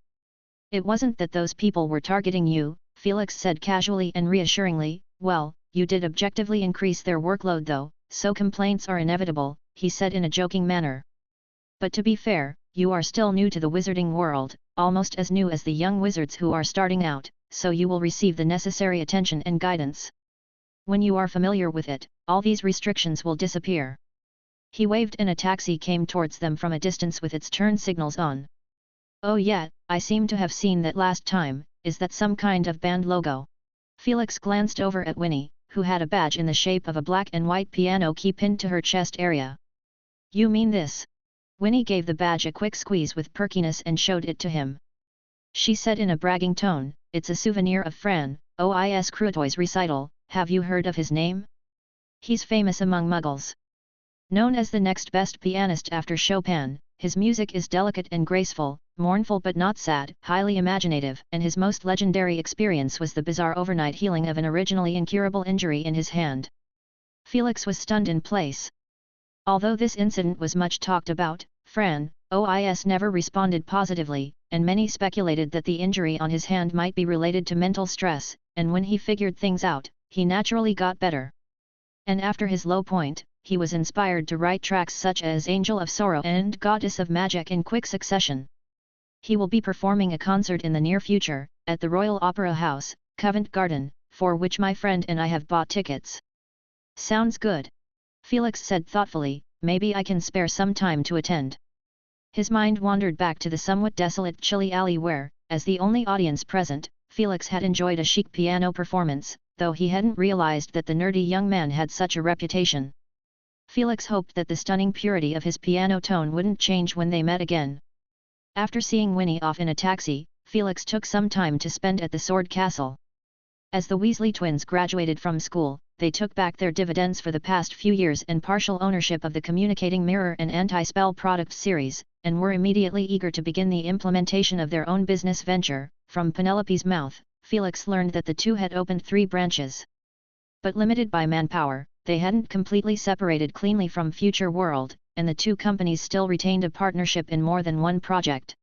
It wasn't that those people were targeting you, Felix said casually and reassuringly. Well, you did objectively increase their workload though, so complaints are inevitable, he said in a joking manner. But to be fair, you are still new to the wizarding world, almost as new as the young wizards who are starting out, so you will receive the necessary attention and guidance. When you are familiar with it, all these restrictions will disappear. He waved and a taxi came towards them from a distance with its turn signals on. Oh yeah, I seem to have seen that last time, is that some kind of band logo? Felix glanced over at Winnie, who had a badge in the shape of a black and white piano key pinned to her chest area. You mean this? Winnie gave the badge a quick squeeze with perkiness and showed it to him. She said in a bragging tone, it's a souvenir of Fran Ois Crutoy's recital, have you heard of his name? He's famous among Muggles. Known as the next best pianist after Chopin, his music is delicate and graceful, mournful but not sad, highly imaginative, and his most legendary experience was the bizarre overnight healing of an originally incurable injury in his hand. Felix was stunned in place. Although this incident was much talked about, Fran Ois never responded positively, and many speculated that the injury on his hand might be related to mental stress, and when he figured things out, he naturally got better. And after his low point, he was inspired to write tracks such as Angel of Sorrow and Goddess of Magic in quick succession. He will be performing a concert in the near future, at the Royal Opera House, Covent Garden, for which my friend and I have bought tickets. Sounds good. Felix said thoughtfully, maybe I can spare some time to attend. His mind wandered back to the somewhat desolate chilly alley where, as the only audience present, Felix had enjoyed a chic piano performance, though he hadn't realized that the nerdy young man had such a reputation. Felix hoped that the stunning purity of his piano tone wouldn't change when they met again. After seeing Winnie off in a taxi, Felix took some time to spend at the Sword Castle. As the Weasley twins graduated from school, they took back their dividends for the past few years and partial ownership of the Communicating Mirror and Anti-Spell product series, and were immediately eager to begin the implementation of their own business venture. From Penelope's mouth, Felix learned that the two had opened 3 branches. But limited by manpower, they hadn't completely separated cleanly from Future World, and the two companies still retained a partnership in more than one project.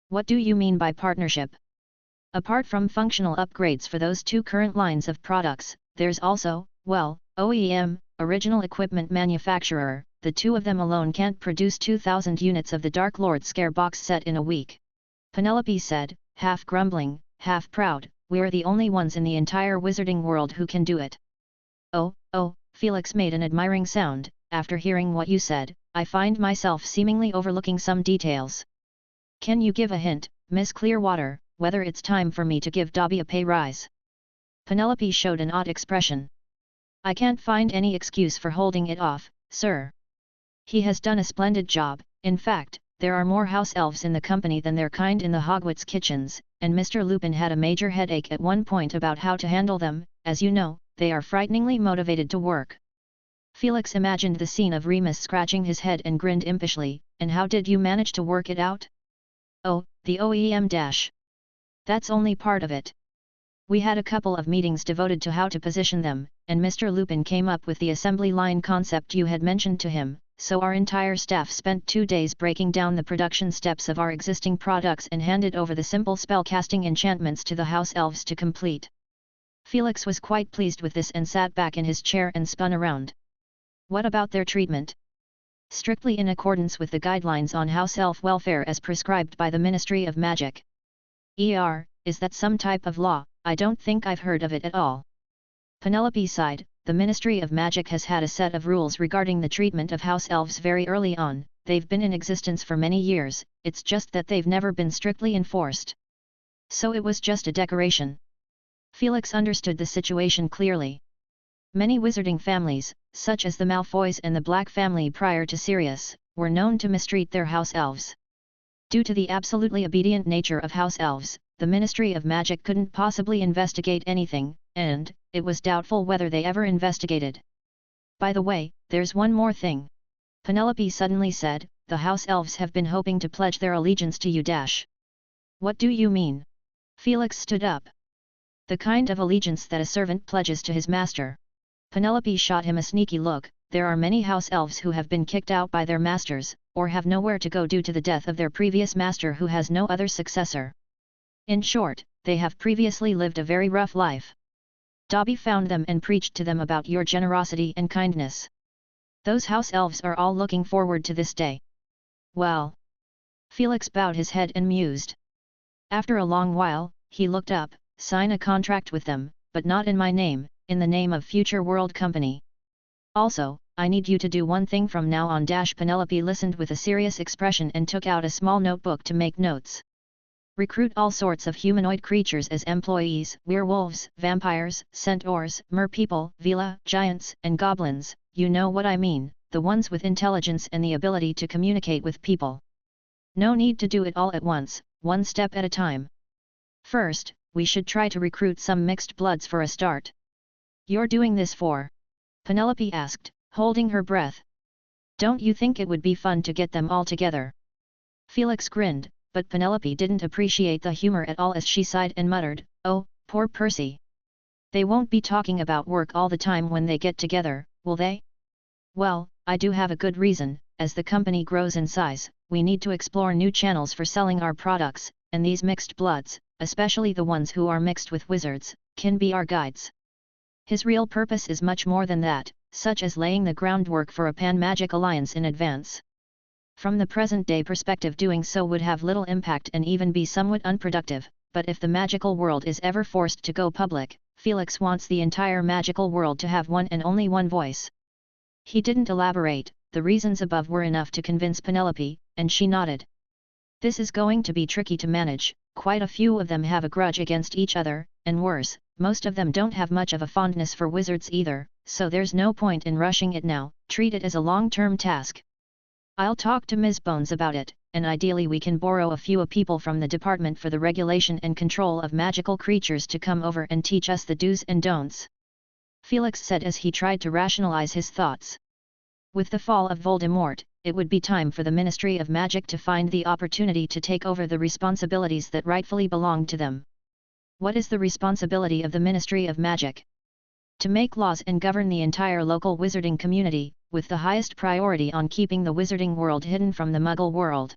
What do you mean by partnership? Apart from functional upgrades for those 2 current lines of products, there's also, well, OEM, original equipment manufacturer. The 2 of them alone can't produce 2,000 units of the Dark Lord Scare box set in a week. Penelope said, half grumbling, half proud, we're the only ones in the entire wizarding world who can do it. Oh, Felix made an admiring sound. After hearing what you said, I find myself seemingly overlooking some details. Can you give a hint, Miss Clearwater, whether it's time for me to give Dobby a pay rise? Penelope showed an odd expression. I can't find any excuse for holding it off, sir. He has done a splendid job. In fact, there are more house elves in the company than their kind in the Hogwarts kitchens, and Mr. Lupin had a major headache at one point about how to handle them. As you know, they are frighteningly motivated to work. Felix imagined the scene of Remus scratching his head and grinned impishly. And how did you manage to work it out? Oh, the OEM-. That's only part of it. We had a couple of meetings devoted to how to position them, and Mr. Lupin came up with the assembly line concept you had mentioned to him, so our entire staff spent 2 days breaking down the production steps of our existing products and handed over the simple spell-casting enchantments to the house elves to complete. Felix was quite pleased with this and sat back in his chair and spun around. What about their treatment? Strictly in accordance with the guidelines on house elf welfare as prescribed by the Ministry of Magic. Is that some type of law? I don't think I've heard of it at all. Penelope sighed. The Ministry of Magic has had a set of rules regarding the treatment of house elves very early on. They've been in existence for many years, it's just that they've never been strictly enforced. So it was just a decoration. Felix understood the situation clearly. Many wizarding families, such as the Malfoys and the Black family prior to Sirius, were known to mistreat their house elves. Due to the absolutely obedient nature of house elves, the Ministry of Magic couldn't possibly investigate anything, and it was doubtful whether they ever investigated. By the way, there's one more thing. Penelope suddenly said, the house elves have been hoping to pledge their allegiance to you. What do you mean? Felix stood up. The kind of allegiance that a servant pledges to his master. Penelope shot him a sneaky look. There are many house elves who have been kicked out by their masters, or have nowhere to go due to the death of their previous master who has no other successor. In short, they have previously lived a very rough life. Dobby found them and preached to them about your generosity and kindness. Those house elves are all looking forward to this day. Well. Felix bowed his head and mused. After a long while, he looked up. Sign a contract with them, but not in my name, in the name of Future World Company. Also, I need you to do one thing from now on. Penelope listened with a serious expression and took out a small notebook to make notes. Recruit all sorts of humanoid creatures as employees: werewolves, vampires, centaurs, merpeople, vila, giants, and goblins. You know what I mean, the ones with intelligence and the ability to communicate with people. No need to do it all at once, one step at a time. First, we should try to recruit some mixed bloods for a start. You're doing this for? Penelope asked, holding her breath. Don't you think it would be fun to get them all together? Felix grinned, but Penelope didn't appreciate the humor at all as she sighed and muttered, oh, poor Percy. They won't be talking about work all the time when they get together, will they? Well, I do have a good reason. As the company grows in size, we need to explore new channels for selling our products, and these mixed bloods, especially the ones who are mixed with wizards, can be our guides. His real purpose is much more than that, such as laying the groundwork for a pan-magic alliance in advance. From the present-day perspective, doing so would have little impact and even be somewhat unproductive, but if the magical world is ever forced to go public, Felix wants the entire magical world to have one and only one voice. He didn't elaborate. The reasons above were enough to convince Penelope, and she nodded. This is going to be tricky to manage. Quite a few of them have a grudge against each other, and worse, most of them don't have much of a fondness for wizards either, so there's no point in rushing it now. Treat it as a long-term task. I'll talk to Ms. Bones about it, and ideally we can borrow a few people from the Department for the Regulation and Control of Magical Creatures to come over and teach us the do's and don'ts. Felix said as he tried to rationalize his thoughts. With the fall of Voldemort, it would be time for the Ministry of Magic to find the opportunity to take over the responsibilities that rightfully belong to them. What is the responsibility of the Ministry of Magic? To make laws and govern the entire local wizarding community, with the highest priority on keeping the wizarding world hidden from the Muggle world.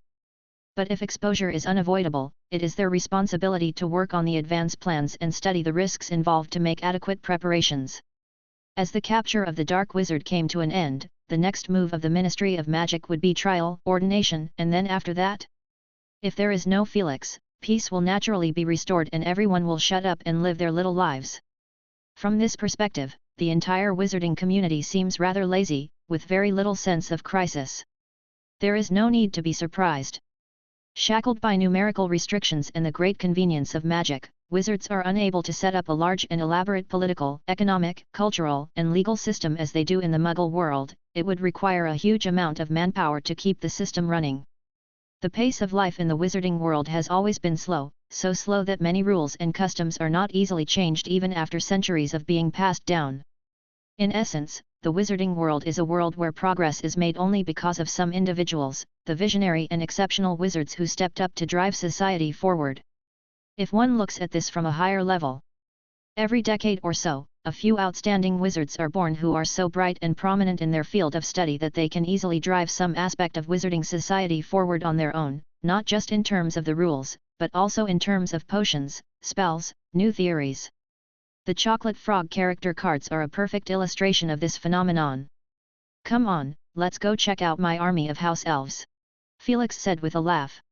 But if exposure is unavoidable, it is their responsibility to work on the advance plans and study the risks involved to make adequate preparations. As the capture of the Dark Wizard came to an end, the next move of the Ministry of Magic would be trial, ordination, and then after that? If there is no Felix, peace will naturally be restored and everyone will shut up and live their little lives. From this perspective, the entire wizarding community seems rather lazy, with very little sense of crisis. There is no need to be surprised. Shackled by numerical restrictions and the great convenience of magic, wizards are unable to set up a large and elaborate political, economic, cultural, and legal system as they do in the Muggle world. It would require a huge amount of manpower to keep the system running. The pace of life in the wizarding world has always been slow, so slow that many rules and customs are not easily changed even after centuries of being passed down. In essence, the wizarding world is a world where progress is made only because of some individuals, the visionary and exceptional wizards who stepped up to drive society forward. If one looks at this from a higher level, every decade or so, a few outstanding wizards are born who are so bright and prominent in their field of study that they can easily drive some aspect of wizarding society forward on their own, not just in terms of the rules, but also in terms of potions, spells, new theories. The chocolate frog character cards are a perfect illustration of this phenomenon. Come on, let's go check out my army of house elves, Felix said with a laugh.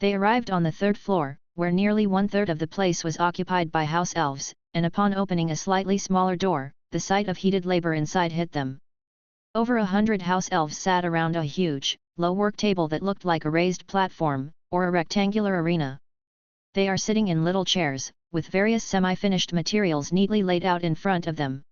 They arrived on the third floor, where nearly 1/3 of the place was occupied by house elves, and upon opening a slightly smaller door, the sight of heated labor inside hit them. Over 100 house elves sat around a huge, low work table that looked like a raised platform, or a rectangular arena. They are sitting in little chairs, with various semi-finished materials neatly laid out in front of them.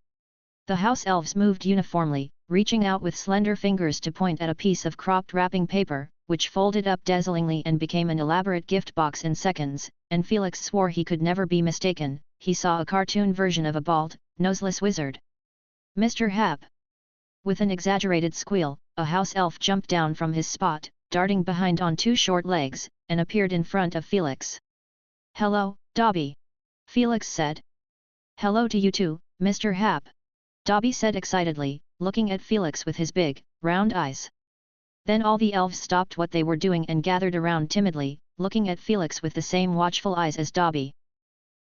The house elves moved uniformly, reaching out with slender fingers to point at a piece of cropped wrapping paper, which folded up dazzlingly and became an elaborate gift box in seconds, and Felix swore he could never be mistaken. He saw a cartoon version of a bald, noseless wizard. Mr. Hap! With an exaggerated squeal, a house elf jumped down from his spot, darting behind on 2 short legs, and appeared in front of Felix. Hello, Dobby! Felix said. Hello to you too, Mr. Hap! Dobby said excitedly, looking at Felix with his big, round eyes. Then all the elves stopped what they were doing and gathered around timidly, looking at Felix with the same watchful eyes as Dobby.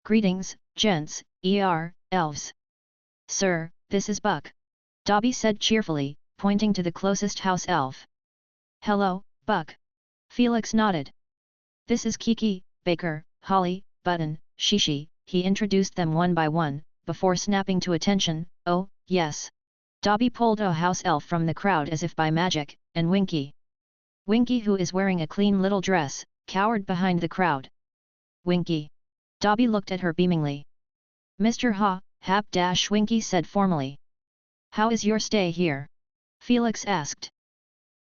Greetings, gents, elves. Sir, this is Buck. Dobby said cheerfully, pointing to the closest house elf. Hello, Buck. Felix nodded. This is Kiki, Baker, Holly, Button, Shishi. He introduced them one by one, before snapping to attention. Oh, yes. Dobby pulled a house elf from the crowd as if by magic, and Winky. Winky, who is wearing a clean little dress, cowered behind the crowd. Winky. Dobby looked at her beamingly. Mr. Hap-Winky said formally. How is your stay here? Felix asked.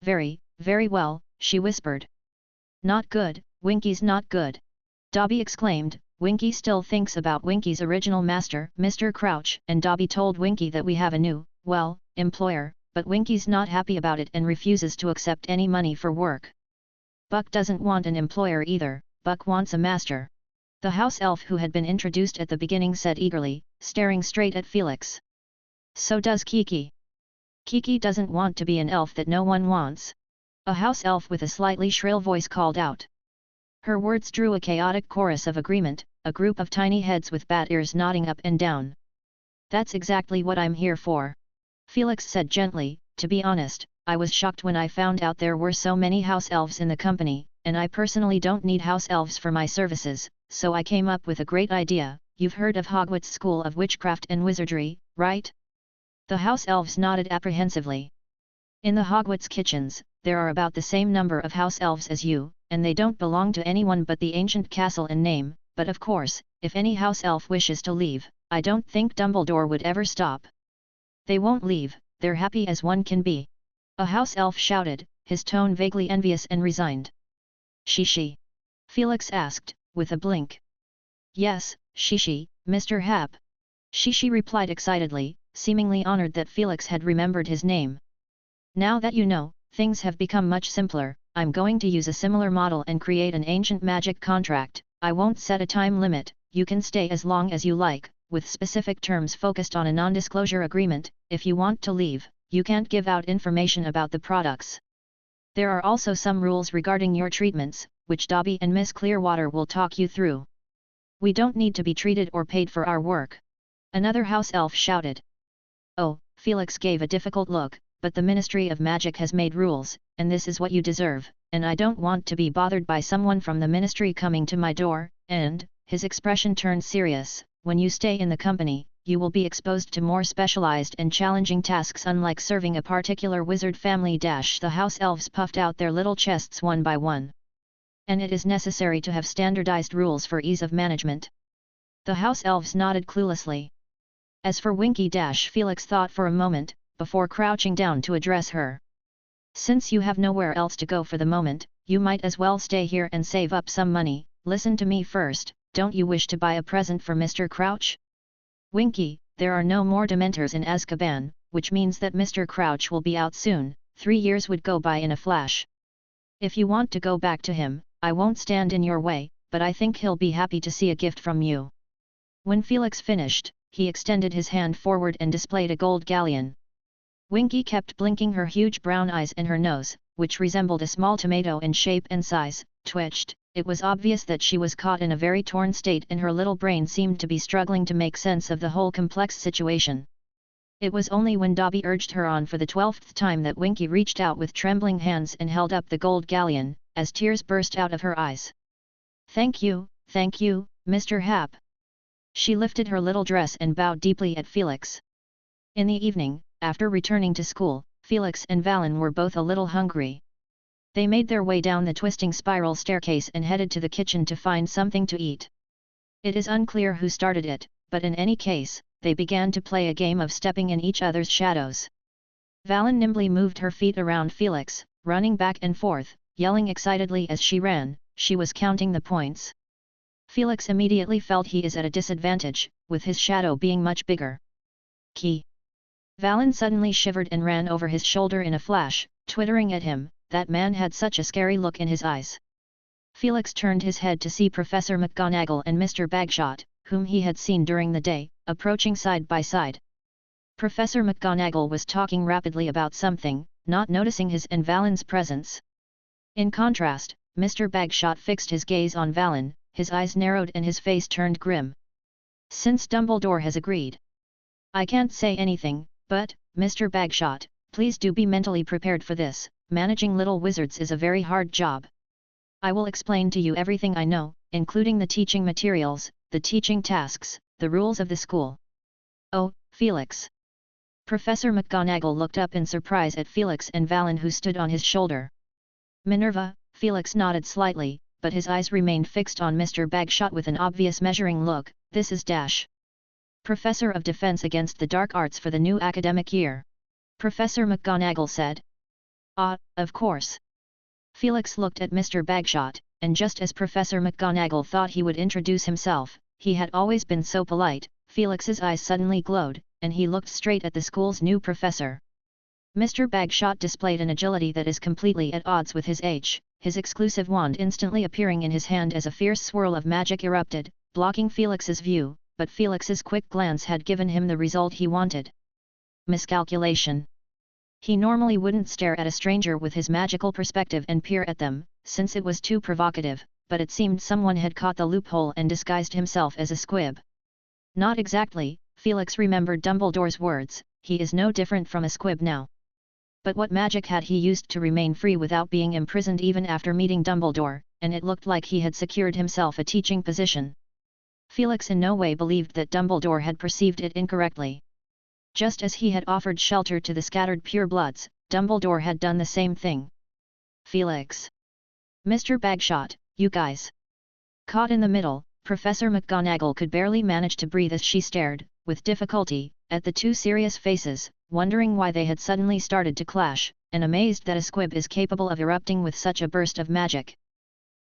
Very, very well, she whispered. Not good, Winky's not good. Dobby exclaimed. Winky still thinks about Winky's original master, Mr. Crouch, and Dobby told Winky that we have a new, employer, but Winky's not happy about it and refuses to accept any money for work. Buck doesn't want an employer either, Buck wants a master. The house elf who had been introduced at the beginning said eagerly, staring straight at Felix. So does Kiki. Kiki doesn't want to be an elf that no one wants. A house elf with a slightly shrill voice called out. Her words drew a chaotic chorus of agreement, a group of tiny heads with bat ears nodding up and down. That's exactly what I'm here for. Felix said gently. To be honest, I was shocked when I found out there were so many house elves in the company, and I personally don't need house elves for my services, so I came up with a great idea. You've heard of Hogwarts School of Witchcraft and Wizardry, right? The house elves nodded apprehensively. In the Hogwarts kitchens, there are about the same number of house elves as you, and they don't belong to anyone but the ancient castle in name, but of course, if any house elf wishes to leave, I don't think Dumbledore would ever stop. They won't leave, they're happy as one can be. A house elf shouted, his tone vaguely envious and resigned. Shishi? Felix asked, with a blink. Yes, Shishi, Mr. Hap. Shishi replied excitedly, seemingly honored that Felix had remembered his name. Now that you know, things have become much simpler. I'm going to use a similar model and create an ancient magic contract. I won't set a time limit, you can stay as long as you like, with specific terms focused on a non-disclosure agreement. If you want to leave, you can't give out information about the products. There are also some rules regarding your treatments, which Dobby and Miss Clearwater will talk you through. We don't need to be treated or paid for our work. Another house elf shouted. Oh, Felix gave a difficult look, but the Ministry of Magic has made rules, and this is what you deserve, and I don't want to be bothered by someone from the Ministry coming to my door, and, his expression turned serious, when you stay in the company, you will be exposed to more specialized and challenging tasks unlike serving a particular wizard family. The house elves puffed out their little chests one by one. And it is necessary to have standardized rules for ease of management. The house elves nodded cluelessly. As for Winky, Felix thought for a moment, before crouching down to address her. Since you have nowhere else to go for the moment, you might as well stay here and save up some money. Listen to me first, don't you wish to buy a present for Mr. Crouch? Winky, there are no more Dementors in Azkaban, which means that Mr. Crouch will be out soon. 3 years would go by in a flash. If you want to go back to him, I won't stand in your way, but I think he'll be happy to see a gift from you. When Felix finished, he extended his hand forward and displayed a gold galleon. Winky kept blinking her huge brown eyes, and her nose, which resembled a small tomato in shape and size, twitched. It was obvious that she was caught in a very torn state, and her little brain seemed to be struggling to make sense of the whole complex situation. It was only when Dobby urged her on for the 12th time that Winky reached out with trembling hands and held up the gold galleon, as tears burst out of her eyes. Thank you, Mr. Hap." She lifted her little dress and bowed deeply at Felix. In the evening, after returning to school, Felix and Valen were both a little hungry. They made their way down the twisting spiral staircase and headed to the kitchen to find something to eat. It is unclear who started it, but in any case, they began to play a game of stepping in each other's shadows. Valen nimbly moved her feet around Felix, running back and forth, yelling excitedly as she ran. She was counting the points. Felix immediately felt he is at a disadvantage, with his shadow being much bigger. Key. Valen suddenly shivered and ran over his shoulder in a flash, twittering at him. That man had such a scary look in his eyes. Felix turned his head to see Professor McGonagall and Mr. Bagshot, whom he had seen during the day, approaching side by side. Professor McGonagall was talking rapidly about something, not noticing his and Valen's presence. In contrast, Mr. Bagshot fixed his gaze on Valen, his eyes narrowed and his face turned grim. "Since Dumbledore has agreed. I can't say anything, but, Mr. Bagshot, please do be mentally prepared for this. Managing little wizards is a very hard job. I will explain to you everything I know, including the teaching materials, the teaching tasks, the rules of the school." "Oh, Felix." Professor McGonagall looked up in surprise at Felix and Valen, who stood on his shoulder. "Minerva," Felix nodded slightly, but his eyes remained fixed on Mr. Bagshot with an obvious measuring look. "This is Professor of Defense against the Dark Arts for the new academic year," Professor McGonagall said. "Ah, of course." Felix looked at Mr. Bagshot, and just as Professor McGonagall thought he would introduce himself, he had always been so polite, Felix's eyes suddenly glowed, and he looked straight at the school's new professor. Mr. Bagshot displayed an agility that is completely at odds with his age, his exclusive wand instantly appearing in his hand as a fierce swirl of magic erupted, blocking Felix's view, but Felix's quick glance had given him the result he wanted. Miscalculation. He normally wouldn't stare at a stranger with his magical perspective and peer at them, since it was too provocative, but it seemed someone had caught the loophole and disguised himself as a squib. Not exactly, Felix remembered Dumbledore's words, he is no different from a squib now. But what magic had he used to remain free without being imprisoned even after meeting Dumbledore, and it looked like he had secured himself a teaching position. Felix in no way believed that Dumbledore had perceived it incorrectly. Just as he had offered shelter to the scattered purebloods, Dumbledore had done the same thing. "Felix. Mr. Bagshot, you guys." Caught in the middle, Professor McGonagall could barely manage to breathe as she stared, with difficulty, at the two serious faces, wondering why they had suddenly started to clash, and amazed that a squib is capable of erupting with such a burst of magic.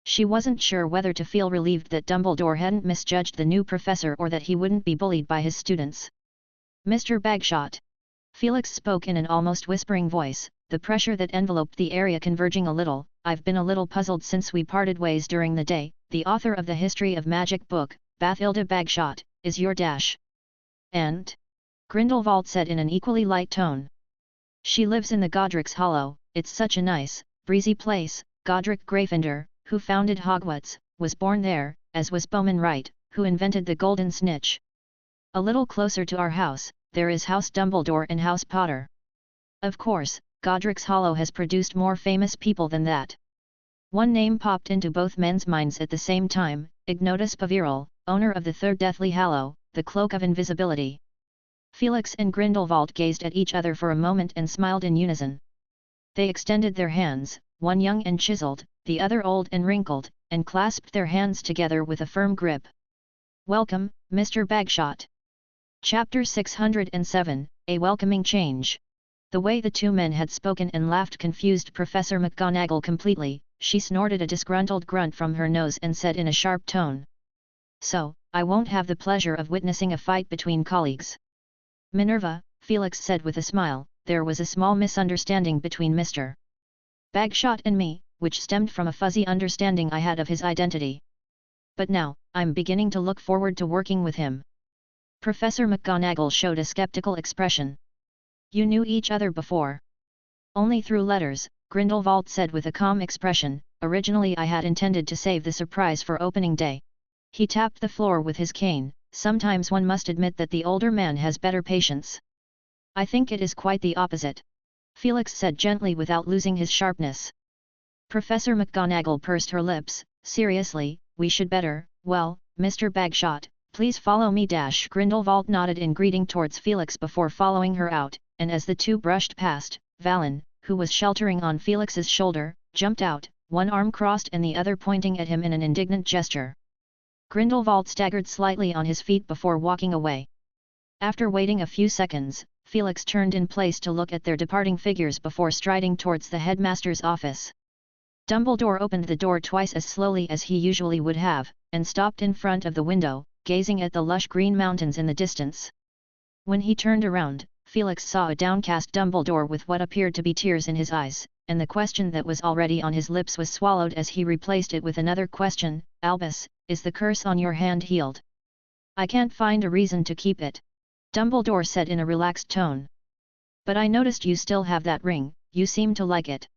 She wasn't sure whether to feel relieved that Dumbledore hadn't misjudged the new professor or that he wouldn't be bullied by his students. "Mr. Bagshot." Felix spoke in an almost whispering voice, the pressure that enveloped the area converging a little. "I've been a little puzzled since we parted ways during the day. The author of the History of Magic book, Bathilda Bagshot, is your aunt?" Grindelwald said in an equally light tone. "She lives in the Godric's Hollow. It's such a nice, breezy place. Godric Gryffindor, who founded Hogwarts, was born there, as was Bowman Wright, who invented the Golden Snitch. A little closer to our house, there is House Dumbledore and House Potter. Of course, Godric's Hollow has produced more famous people than that." One name popped into both men's minds at the same time, Ignotus Paviral, owner of the Third Deathly Hallow, the Cloak of Invisibility. Felix and Grindelwald gazed at each other for a moment and smiled in unison. They extended their hands, one young and chiseled, the other old and wrinkled, and clasped their hands together with a firm grip. "Welcome, Mr. Bagshot." Chapter 607, A Welcoming Change. The way the two men had spoken and laughed confused Professor McGonagall completely. she snorted a disgruntled grunt from her nose and said in a sharp tone. So, I won't have the pleasure of witnessing a fight between colleagues. Minerva, Felix said with a smile, there was a small misunderstanding between Mr. Bagshot and me, which stemmed from a fuzzy understanding I had of his identity. But now, I'm beginning to look forward to working with him. Professor McGonagall showed a skeptical expression. You knew each other before? Only through letters, Grindelwald said with a calm expression. Originally I had intended to save the surprise for opening day. He tapped the floor with his cane. Sometimes one must admit that the older man has better patience. I think it is quite the opposite. Felix said gently without losing his sharpness. Professor McGonagall pursed her lips. Seriously, we should better, well, Mr. Bagshot, please follow me. Grindelwald nodded in greeting towards Felix before following her out, and as the two brushed past, Valen, who was sheltering on Felix's shoulder, jumped out, one arm crossed and the other pointing at him in an indignant gesture. Grindelwald staggered slightly on his feet before walking away. After waiting a few seconds, Felix turned in place to look at their departing figures before striding towards the headmaster's office. Dumbledore opened the door twice as slowly as he usually would have, and stopped in front of the window, gazing at the lush green mountains in the distance. When he turned around, Felix saw a downcast Dumbledore with what appeared to be tears in his eyes, and the question that was already on his lips was swallowed as he replaced it with another question. Albus, is the curse on your hand healed? I can't find a reason to keep it, Dumbledore said in a relaxed tone. But I noticed you still have that ring, you seem to like it.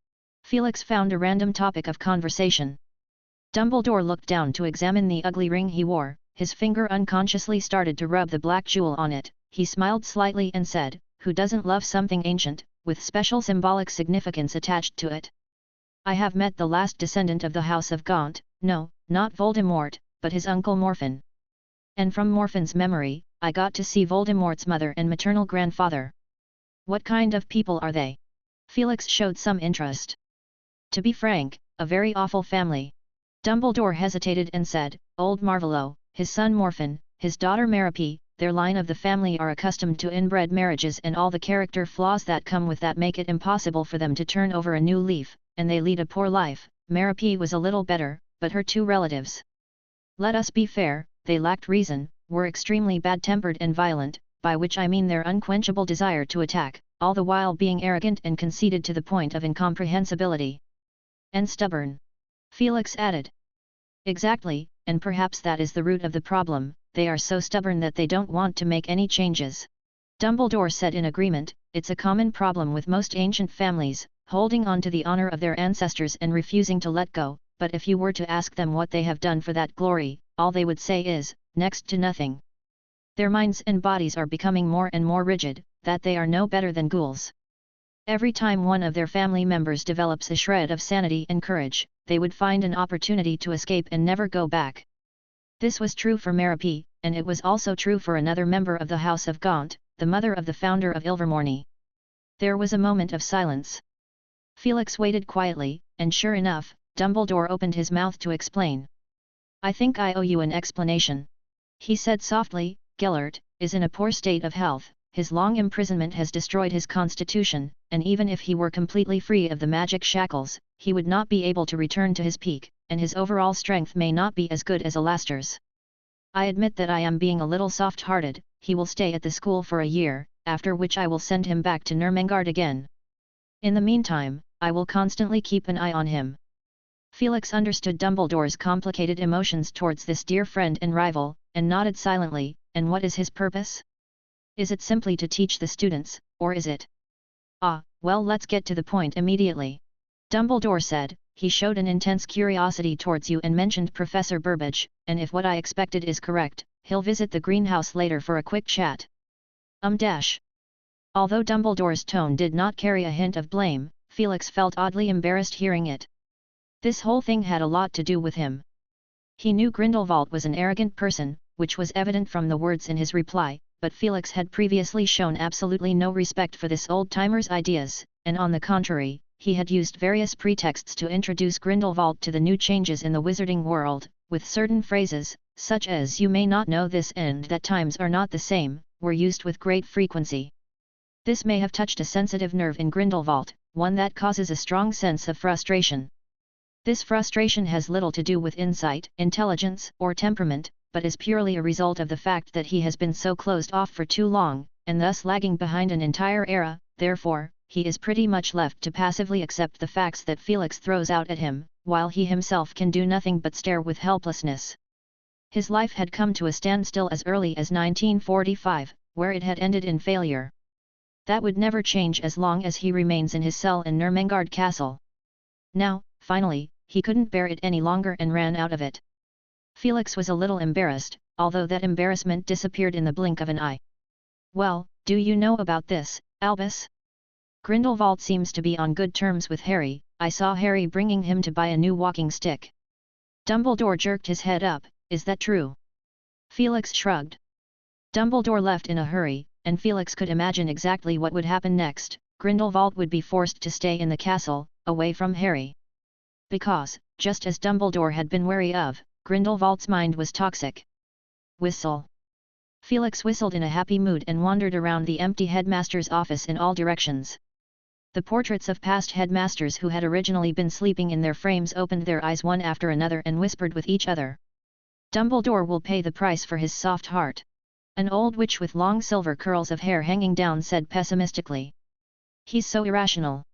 Felix found a random topic of conversation. Dumbledore looked down to examine the ugly ring he wore, his finger unconsciously started to rub the black jewel on it. He smiled slightly and said, who doesn't love something ancient, with special symbolic significance attached to it? I have met the last descendant of the House of Gaunt, no, not Voldemort, but his uncle Morphin. And from Morphin's memory, I got to see Voldemort's mother and maternal grandfather. What kind of people are they? Felix showed some interest. To be frank, a very awful family. Dumbledore hesitated and said, old Marvolo, his son Morphin, his daughter Merope, their line of the family are accustomed to inbred marriages and all the character flaws that come with that make it impossible for them to turn over a new leaf, and they lead a poor life. Merope was a little better, but her two relatives. Let us be fair, they lacked reason, were extremely bad-tempered and violent, by which I mean their unquenchable desire to attack, all the while being arrogant and conceited to the point of incomprehensibility. And stubborn. Felix added. Exactly, and perhaps that is the root of the problem, they are so stubborn that they don't want to make any changes. Dumbledore said in agreement, it's a common problem with most ancient families, holding on to the honor of their ancestors and refusing to let go, but if you were to ask them what they have done for that glory, all they would say is, next to nothing. Their minds and bodies are becoming more and more rigid, that they are no better than ghouls. Every time one of their family members develops a shred of sanity and courage, they would find an opportunity to escape and never go back. This was true for Merope, and it was also true for another member of the House of Gaunt, the mother of the founder of Ilvermorny. There was a moment of silence. Felix waited quietly, and sure enough, Dumbledore opened his mouth to explain. I think I owe you an explanation. He said softly, Gellert is in a poor state of health, his long imprisonment has destroyed his constitution, and even if he were completely free of the magic shackles, he would not be able to return to his peak, and his overall strength may not be as good as Alastair's. I admit that I am being a little soft-hearted. He will stay at the school for a year, after which I will send him back to Ermengarde again. In the meantime, I will constantly keep an eye on him. Felix understood Dumbledore's complicated emotions towards this dear friend and rival, and nodded silently. And what is his purpose? Is it simply to teach the students, or is it? Ah, well, let's get to the point immediately. Dumbledore said, he showed an intense curiosity towards you and mentioned Professor Burbage, and if what I expected is correct, he'll visit the greenhouse later for a quick chat. Although Dumbledore's tone did not carry a hint of blame, Felix felt oddly embarrassed hearing it. This whole thing had a lot to do with him. He knew Grindelwald was an arrogant person, which was evident from the words in his reply, but Felix had previously shown absolutely no respect for this old-timer's ideas, and on the contrary, he had used various pretexts to introduce Grindelwald to the new changes in the wizarding world, with certain phrases, such as you may not know this and that times are not the same, were used with great frequency. This may have touched a sensitive nerve in Grindelwald, one that causes a strong sense of frustration. This frustration has little to do with insight, intelligence, or temperament, but is purely a result of the fact that he has been so closed off for too long, and thus lagging behind an entire era. Therefore, he is pretty much left to passively accept the facts that Felix throws out at him, while he himself can do nothing but stare with helplessness. His life had come to a standstill as early as 1945, where it had ended in failure. That would never change as long as he remains in his cell in Nurmengard Castle. Now, finally, he couldn't bear it any longer and ran out of it. Felix was a little embarrassed, although that embarrassment disappeared in the blink of an eye. "Well, do you know about this, Albus? Grindelwald seems to be on good terms with Harry. I saw Harry bringing him to buy a new walking stick." Dumbledore jerked his head up. "Is that true?" Felix shrugged. Dumbledore left in a hurry, and Felix could imagine exactly what would happen next. Grindelwald would be forced to stay in the castle, away from Harry. Because, just as Dumbledore had been wary of, Grindelwald's mind was toxic. Whistle. Felix whistled in a happy mood and wandered around the empty headmaster's office in all directions. The portraits of past headmasters who had originally been sleeping in their frames opened their eyes one after another and whispered with each other. "Dumbledore will pay the price for his soft heart." An old witch with long silver curls of hair hanging down said pessimistically. "He's so irrational,"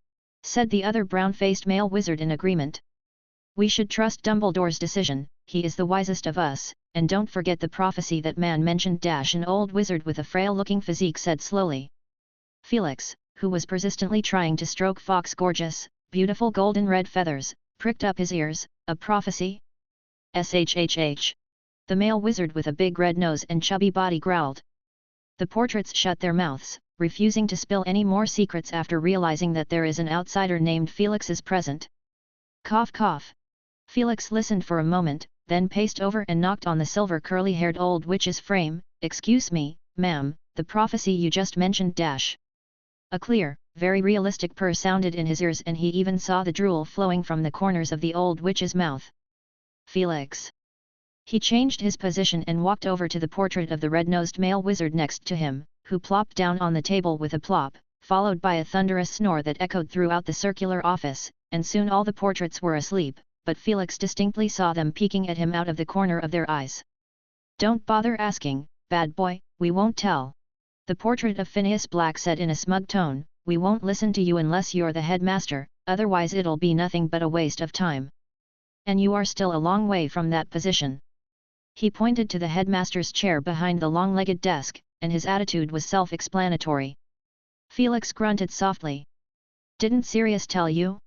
said the other brown-faced male wizard in agreement. "We should trust Dumbledore's decision, he is the wisest of us, and don't forget the prophecy that man mentioned. An old wizard with a frail-looking physique said slowly. Felix, who was persistently trying to stroke Fox's gorgeous, beautiful golden-red feathers, pricked up his ears. "A prophecy? Shhh. The male wizard with a big red nose and chubby body growled. The portraits shut their mouths, refusing to spill any more secrets after realizing that there is an outsider named Felix is present. Cough cough. Felix listened for a moment, then paced over and knocked on the silver curly-haired old witch's frame. "Excuse me, ma'am, the prophecy you just mentioned. A clear, very realistic purr sounded in his ears and he even saw the drool flowing from the corners of the old witch's mouth. "Felix." He changed his position and walked over to the portrait of the red-nosed male wizard next to him, who plopped down on the table with a plop, followed by a thunderous snore that echoed throughout the circular office, and soon all the portraits were asleep, but Felix distinctly saw them peeking at him out of the corner of their eyes. "Don't bother asking, bad boy, we won't tell." The portrait of Phineas Black said in a smug tone, "We won't listen to you unless you're the headmaster, otherwise it'll be nothing but a waste of time. And you are still a long way from that position." He pointed to the headmaster's chair behind the long-legged desk, and his attitude was self-explanatory. Felix grunted softly. "Didn't Sirius tell you?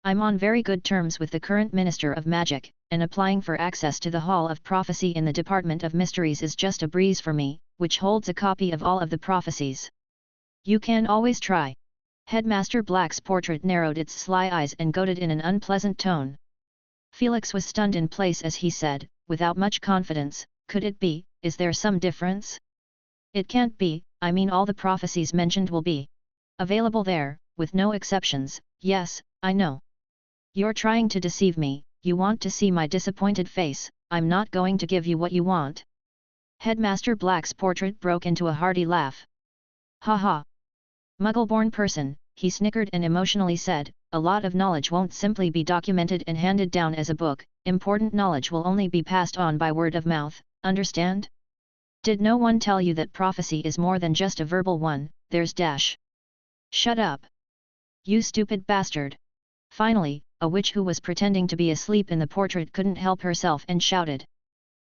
I'm on very good terms with the current Minister of Magic, and applying for access to the Hall of Prophecy in the Department of Mysteries is just a breeze for me, which holds a copy of all of the prophecies. You can always try." Headmaster Black's portrait narrowed its sly eyes and goaded in an unpleasant tone. Felix was stunned in place as he said, without much confidence, "Could it be? Is there some difference?" "It can't be, I mean all the prophecies mentioned will be available there, with no exceptions." "Yes, I know. You're trying to deceive me, you want to see my disappointed face. I'm not going to give you what you want." Headmaster Black's portrait broke into a hearty laugh. "Ha ha! Muggle-born person," he snickered and emotionally said, "a lot of knowledge won't simply be documented and handed down as a book, important knowledge will only be passed on by word of mouth, understand? Did no one tell you that prophecy is more than just a verbal one? There's Shut up! You stupid bastard!" Finally, a witch who was pretending to be asleep in the portrait couldn't help herself and shouted.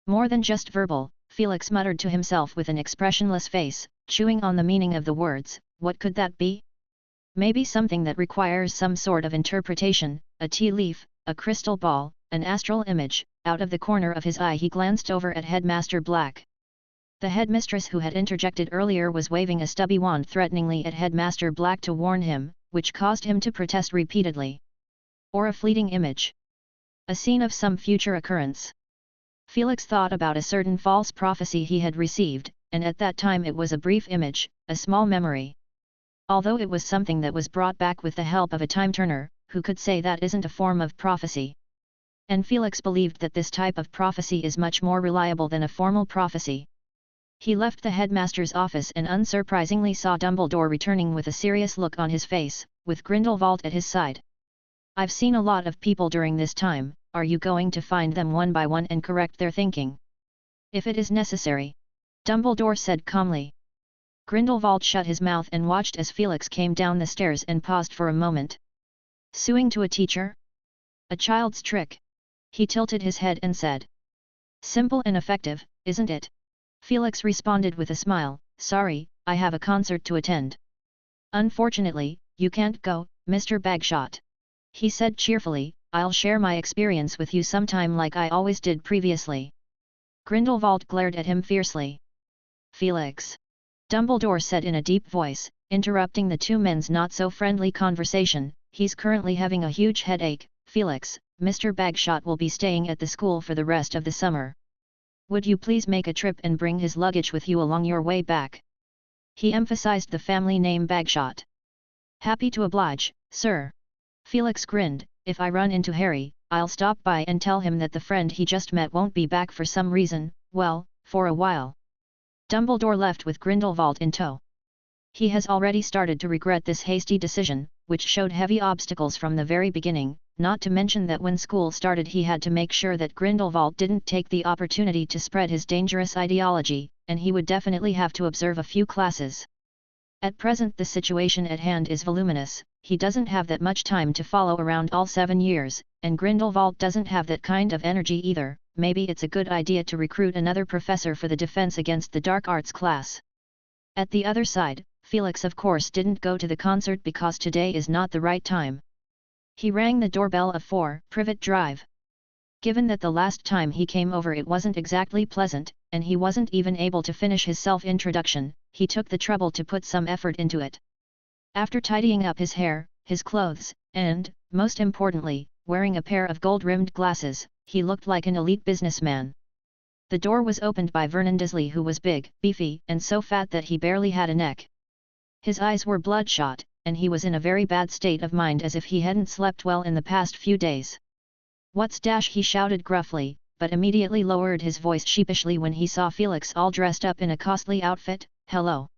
"More than just verbal," Felix muttered to himself with an expressionless face, chewing on the meaning of the words. What could that be? Maybe something that requires some sort of interpretation, a tea leaf, a crystal ball, an astral image. Out of the corner of his eye he glanced over at Headmaster Black. The headmistress who had interjected earlier was waving a stubby wand threateningly at Headmaster Black to warn him, which caused him to protest repeatedly. Or a fleeting image. A scene of some future occurrence. Felix thought about a certain false prophecy he had received, and at that time it was a brief image, a small memory. Although it was something that was brought back with the help of a time-turner, who could say that isn't a form of prophecy? And Felix believed that this type of prophecy is much more reliable than a formal prophecy. He left the headmaster's office and unsurprisingly saw Dumbledore returning with a serious look on his face, with Grindelwald at his side. I've seen a lot of people during this time, are you going to find them one by one and correct their thinking? If it is necessary. Dumbledore said calmly. Grindelwald shut his mouth and watched as Felix came down the stairs and paused for a moment. Suing to a teacher? A child's trick. He tilted his head and said. Simple and effective, isn't it? Felix responded with a smile, sorry, I have a concert to attend. Unfortunately, you can't go, Mr. Bagshot. He said cheerfully, I'll share my experience with you sometime like I always did previously. Grindelwald glared at him fiercely. Felix. Dumbledore said in a deep voice, interrupting the two men's not-so-friendly conversation, he's currently having a huge headache, Felix, Mr. Bagshot will be staying at the school for the rest of the summer. Would you please make a trip and bring his luggage with you along your way back? He emphasized the family name Bagshot. Happy to oblige, sir. Felix grinned, if I run into Harry, I'll stop by and tell him that the friend he just met won't be back for some reason, well, for a while. Dumbledore left with Grindelwald in tow. He has already started to regret this hasty decision, which showed heavy obstacles from the very beginning, not to mention that when school started he had to make sure that Grindelwald didn't take the opportunity to spread his dangerous ideology, and he would definitely have to observe a few classes. At present the situation at hand is voluminous, he doesn't have that much time to follow around all 7 years, and Grindelwald doesn't have that kind of energy either. Maybe it's a good idea to recruit another professor for the defense against the dark arts class. At the other side, Felix of course didn't go to the concert because today is not the right time. He rang the doorbell of 4 Privet Drive. Given that the last time he came over it wasn't exactly pleasant, and he wasn't even able to finish his self-introduction, he took the trouble to put some effort into it. After tidying up his hair, his clothes, and, most importantly, wearing a pair of gold-rimmed glasses, he looked like an elite businessman. The door was opened by Vernon Dursley, who was big, beefy, and so fat that he barely had a neck. His eyes were bloodshot, and he was in a very bad state of mind as if he hadn't slept well in the past few days. What's dash? He shouted gruffly, but immediately lowered his voice sheepishly when he saw Felix all dressed up in a costly outfit. Hello.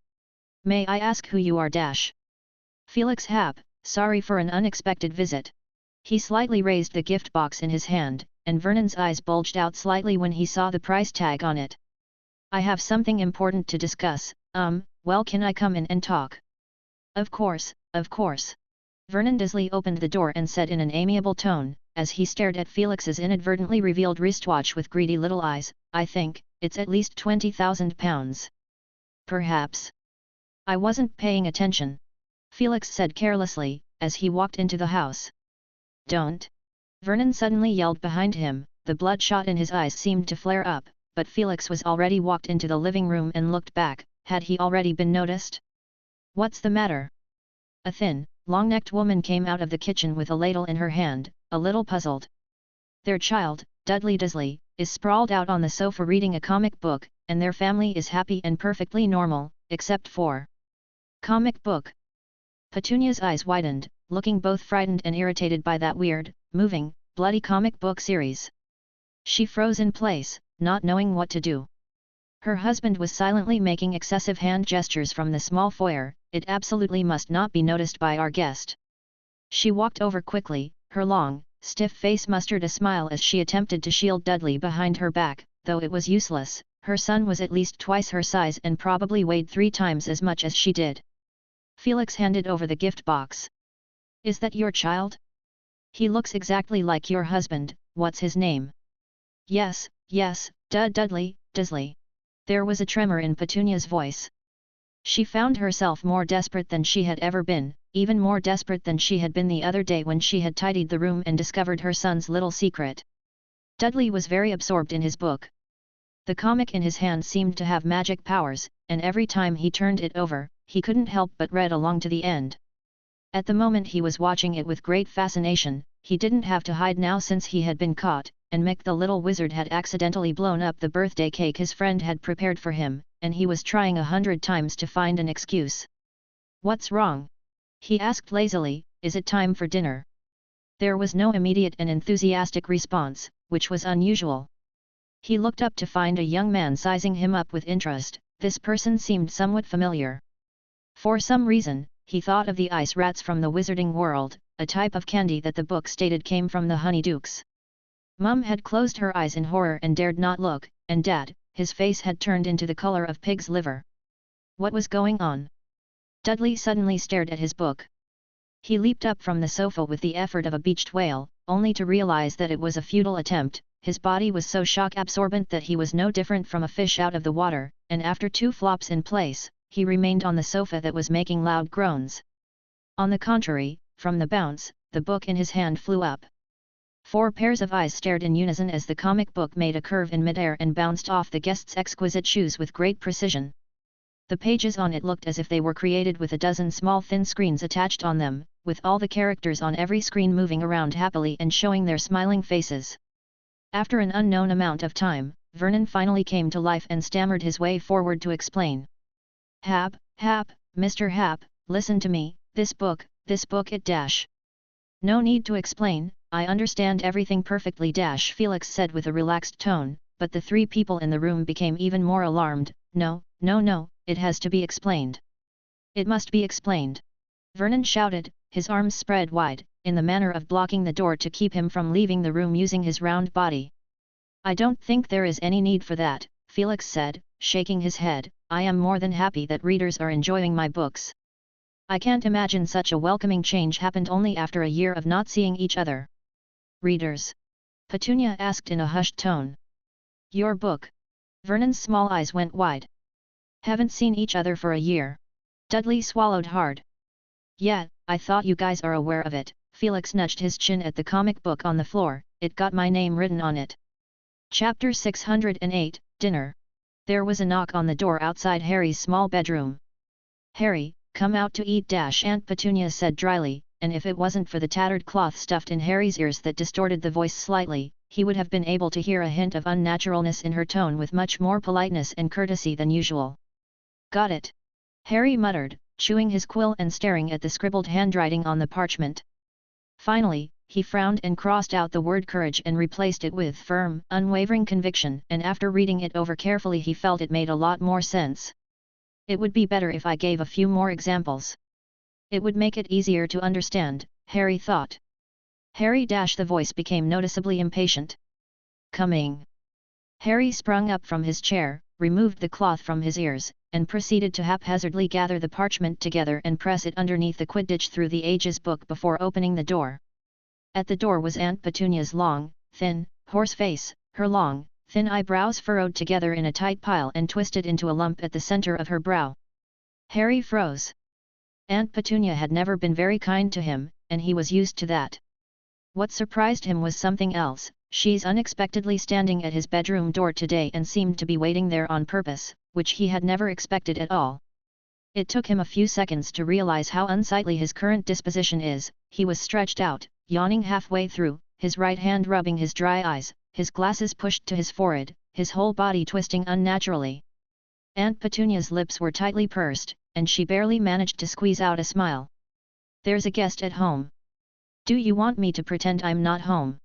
May I ask who you are dash? Felix Hap, sorry for an unexpected visit. He slightly raised the gift box in his hand, and Vernon's eyes bulged out slightly when he saw the price tag on it. I have something important to discuss, well, can I come in and talk? Of course, of course. Vernon Dursley opened the door and said in an amiable tone, as he stared at Felix's inadvertently revealed wristwatch with greedy little eyes, I think, it's at least £20,000. Perhaps. I wasn't paying attention. Felix said carelessly, as he walked into the house. Don't! Vernon suddenly yelled behind him, the bloodshot in his eyes seemed to flare up, but Felix was already walked into the living room and looked back. Had he already been noticed? What's the matter? A thin, long-necked woman came out of the kitchen with a ladle in her hand, a little puzzled. Their child, Dudley Dursley, is sprawled out on the sofa reading a comic book, and their family is happy and perfectly normal, except for comic book. Petunia's eyes widened, looking both frightened and irritated by that weird, moving, bloody comic book series. She froze in place, not knowing what to do. Her husband was silently making excessive hand gestures from the small foyer. It absolutely must not be noticed by our guest. She walked over quickly, her long, stiff face mustered a smile as she attempted to shield Dudley behind her back, though it was useless. Her son was at least twice her size and probably weighed 3 times as much as she did. Felix handed over the gift box. Is that your child? He looks exactly like your husband. What's his name? Yes, Dudley, Dursley. There was a tremor in Petunia's voice. She found herself more desperate than she had ever been, even more desperate than she had been the other day when she had tidied the room and discovered her son's little secret. Dudley was very absorbed in his book. The comic in his hand seemed to have magic powers, and every time he turned it over, he couldn't help but read along to the end. At the moment he was watching it with great fascination. He didn't have to hide now since he had been caught, and Mick the little wizard had accidentally blown up the birthday cake his friend had prepared for him, and he was trying 100 times to find an excuse. What's wrong? He asked lazily, is it time for dinner? There was no immediate and enthusiastic response, which was unusual. He looked up to find a young man sizing him up with interest. This person seemed somewhat familiar. For some reason, he thought of the ice rats from the wizarding world, a type of candy that the book stated came from the Honeydukes. Mum had closed her eyes in horror and dared not look, and Dad, his face had turned into the color of pig's liver. What was going on? Dudley suddenly stared at his book. He leaped up from the sofa with the effort of a beached whale, only to realize that it was a futile attempt. His body was so shock-absorbent that he was no different from a fish out of the water, and after 2 flops in place, he remained on the sofa that was making loud groans. On the contrary, from the bounce, the book in his hand flew up. 4 pairs of eyes stared in unison as the comic book made a curve in midair and bounced off the guest's exquisite shoes with great precision. The pages on it looked as if they were created with a dozen small thin screens attached on them, with all the characters on every screen moving around happily and showing their smiling faces. After an unknown amount of time, Vernon finally came to life and stammered his way forward to explain. Hap, Mr. Hap, listen to me, this book it dash. No need to explain, I understand everything perfectly dash, Felix said with a relaxed tone, but the 3 people in the room became even more alarmed. No, it has to be explained. It must be explained. Vernon shouted, his arms spread wide, in the manner of blocking the door to keep him from leaving the room using his round body. I don't think there is any need for that, Felix said, shaking his head. I am more than happy that readers are enjoying my books. I can't imagine such a welcoming change happened only after a year of not seeing each other. Readers? Petunia asked in a hushed tone. Your book? Vernon's small eyes went wide. Haven't seen each other for a year. Dudley swallowed hard. Yeah, I thought you guys are aware of it. Felix nudged his chin at the comic book on the floor. It got my name written on it. Chapter 608, Dinner. There was a knock on the door outside Harry's small bedroom. Harry, come out to eat dash, Aunt Petunia said dryly, and if it wasn't for the tattered cloth stuffed in Harry's ears that distorted the voice slightly, he would have been able to hear a hint of unnaturalness in her tone with much more politeness and courtesy than usual. Got it. Harry muttered, chewing his quill and staring at the scribbled handwriting on the parchment. Finally, he frowned and crossed out the word courage and replaced it with firm, unwavering conviction, and after reading it over carefully he felt it made a lot more sense. It would be better if I gave a few more examples. It would make it easier to understand, Harry thought. The voice became noticeably impatient. Coming. Harry sprung up from his chair, removed the cloth from his ears, and proceeded to haphazardly gather the parchment together and press it underneath the Quidditch Through the Ages book before opening the door. At the door was Aunt Petunia's long, thin, hoarse face, her long, thin eyebrows furrowed together in a tight pile and twisted into a lump at the center of her brow. Harry froze. Aunt Petunia had never been very kind to him, and he was used to that. What surprised him was something else. She's unexpectedly standing at his bedroom door today and seemed to be waiting there on purpose, which he had never expected at all. It took him a few seconds to realize how unsightly his current disposition is. He was stretched out, yawning halfway through, his right hand rubbing his dry eyes, his glasses pushed to his forehead, his whole body twisting unnaturally. Aunt Petunia's lips were tightly pursed, and she barely managed to squeeze out a smile. There's a guest at home. Do you want me to pretend I'm not home?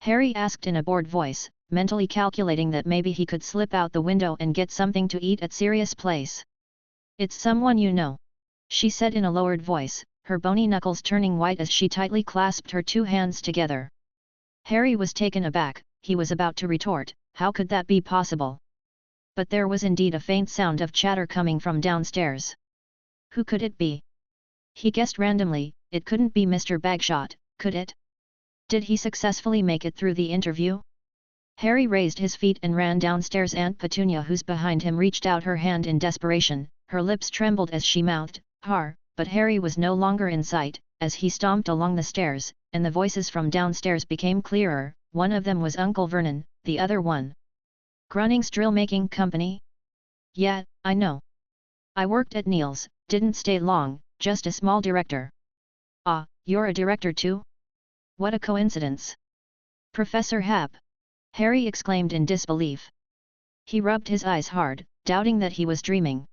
Harry asked in a bored voice, mentally calculating that maybe he could slip out the window and get something to eat at Sirius Place. It's someone you know, she said in a lowered voice, her bony knuckles turning white as she tightly clasped her 2 hands together. Harry was taken aback. He was about to retort, how could that be possible? But there was indeed a faint sound of chatter coming from downstairs. Who could it be? He guessed randomly. It couldn't be Mr. Bagshot, could it? Did he successfully make it through the interview? Harry raised his feet and ran downstairs. Aunt Petunia, who's behind him, reached out her hand in desperation. Her lips trembled as she mouthed, "Har," but Harry was no longer in sight, as he stomped along the stairs, and the voices from downstairs became clearer. One of them was Uncle Vernon, the other one. Grunning's Drill-Making Company? Yeah, I know. I worked at Neil's, didn't stay long, just a small director. Ah, you're a director too? What a coincidence. Professor Hap! Harry exclaimed in disbelief. He rubbed his eyes hard, doubting that he was dreaming.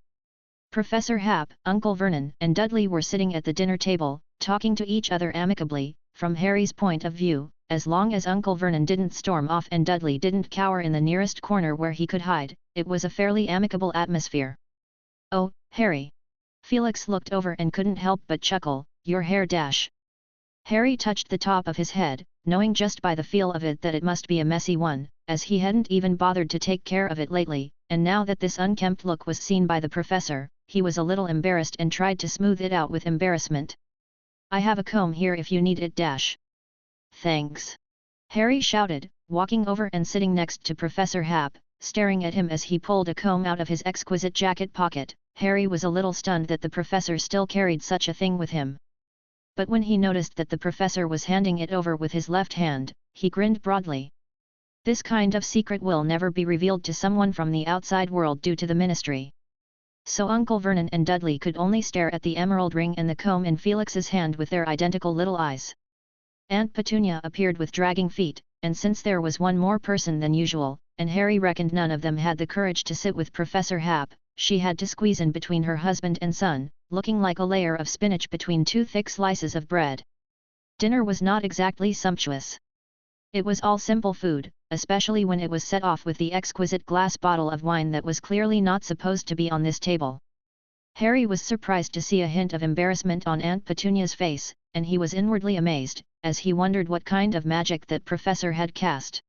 Professor Hap, Uncle Vernon and Dudley were sitting at the dinner table, talking to each other amicably. From Harry's point of view, as long as Uncle Vernon didn't storm off and Dudley didn't cower in the nearest corner where he could hide, it was a fairly amicable atmosphere. Oh, Harry! Felix looked over and couldn't help but chuckle, your hair dash. Harry touched the top of his head, knowing just by the feel of it that it must be a messy one, as he hadn't even bothered to take care of it lately, and now that this unkempt look was seen by the professor, he was a little embarrassed and tried to smooth it out with embarrassment. "I have a comb here if you need it. Thanks," Harry shouted, walking over and sitting next to Professor Hap, staring at him as he pulled a comb out of his exquisite jacket pocket. Harry was a little stunned that the professor still carried such a thing with him. But when he noticed that the professor was handing it over with his left hand, he grinned broadly. This kind of secret will never be revealed to someone from the outside world due to the ministry. So Uncle Vernon and Dudley could only stare at the emerald ring and the comb in Felix's hand with their identical little eyes. Aunt Petunia appeared with dragging feet, and since there was one more person than usual, and Harry reckoned none of them had the courage to sit with Professor Hap, she had to squeeze in between her husband and son, looking like a layer of spinach between two thick slices of bread. Dinner was not exactly sumptuous. It was all simple food, especially when it was set off with the exquisite glass bottle of wine that was clearly not supposed to be on this table. Harry was surprised to see a hint of embarrassment on Aunt Petunia's face, and he was inwardly amazed, as he wondered what kind of magic that professor had cast.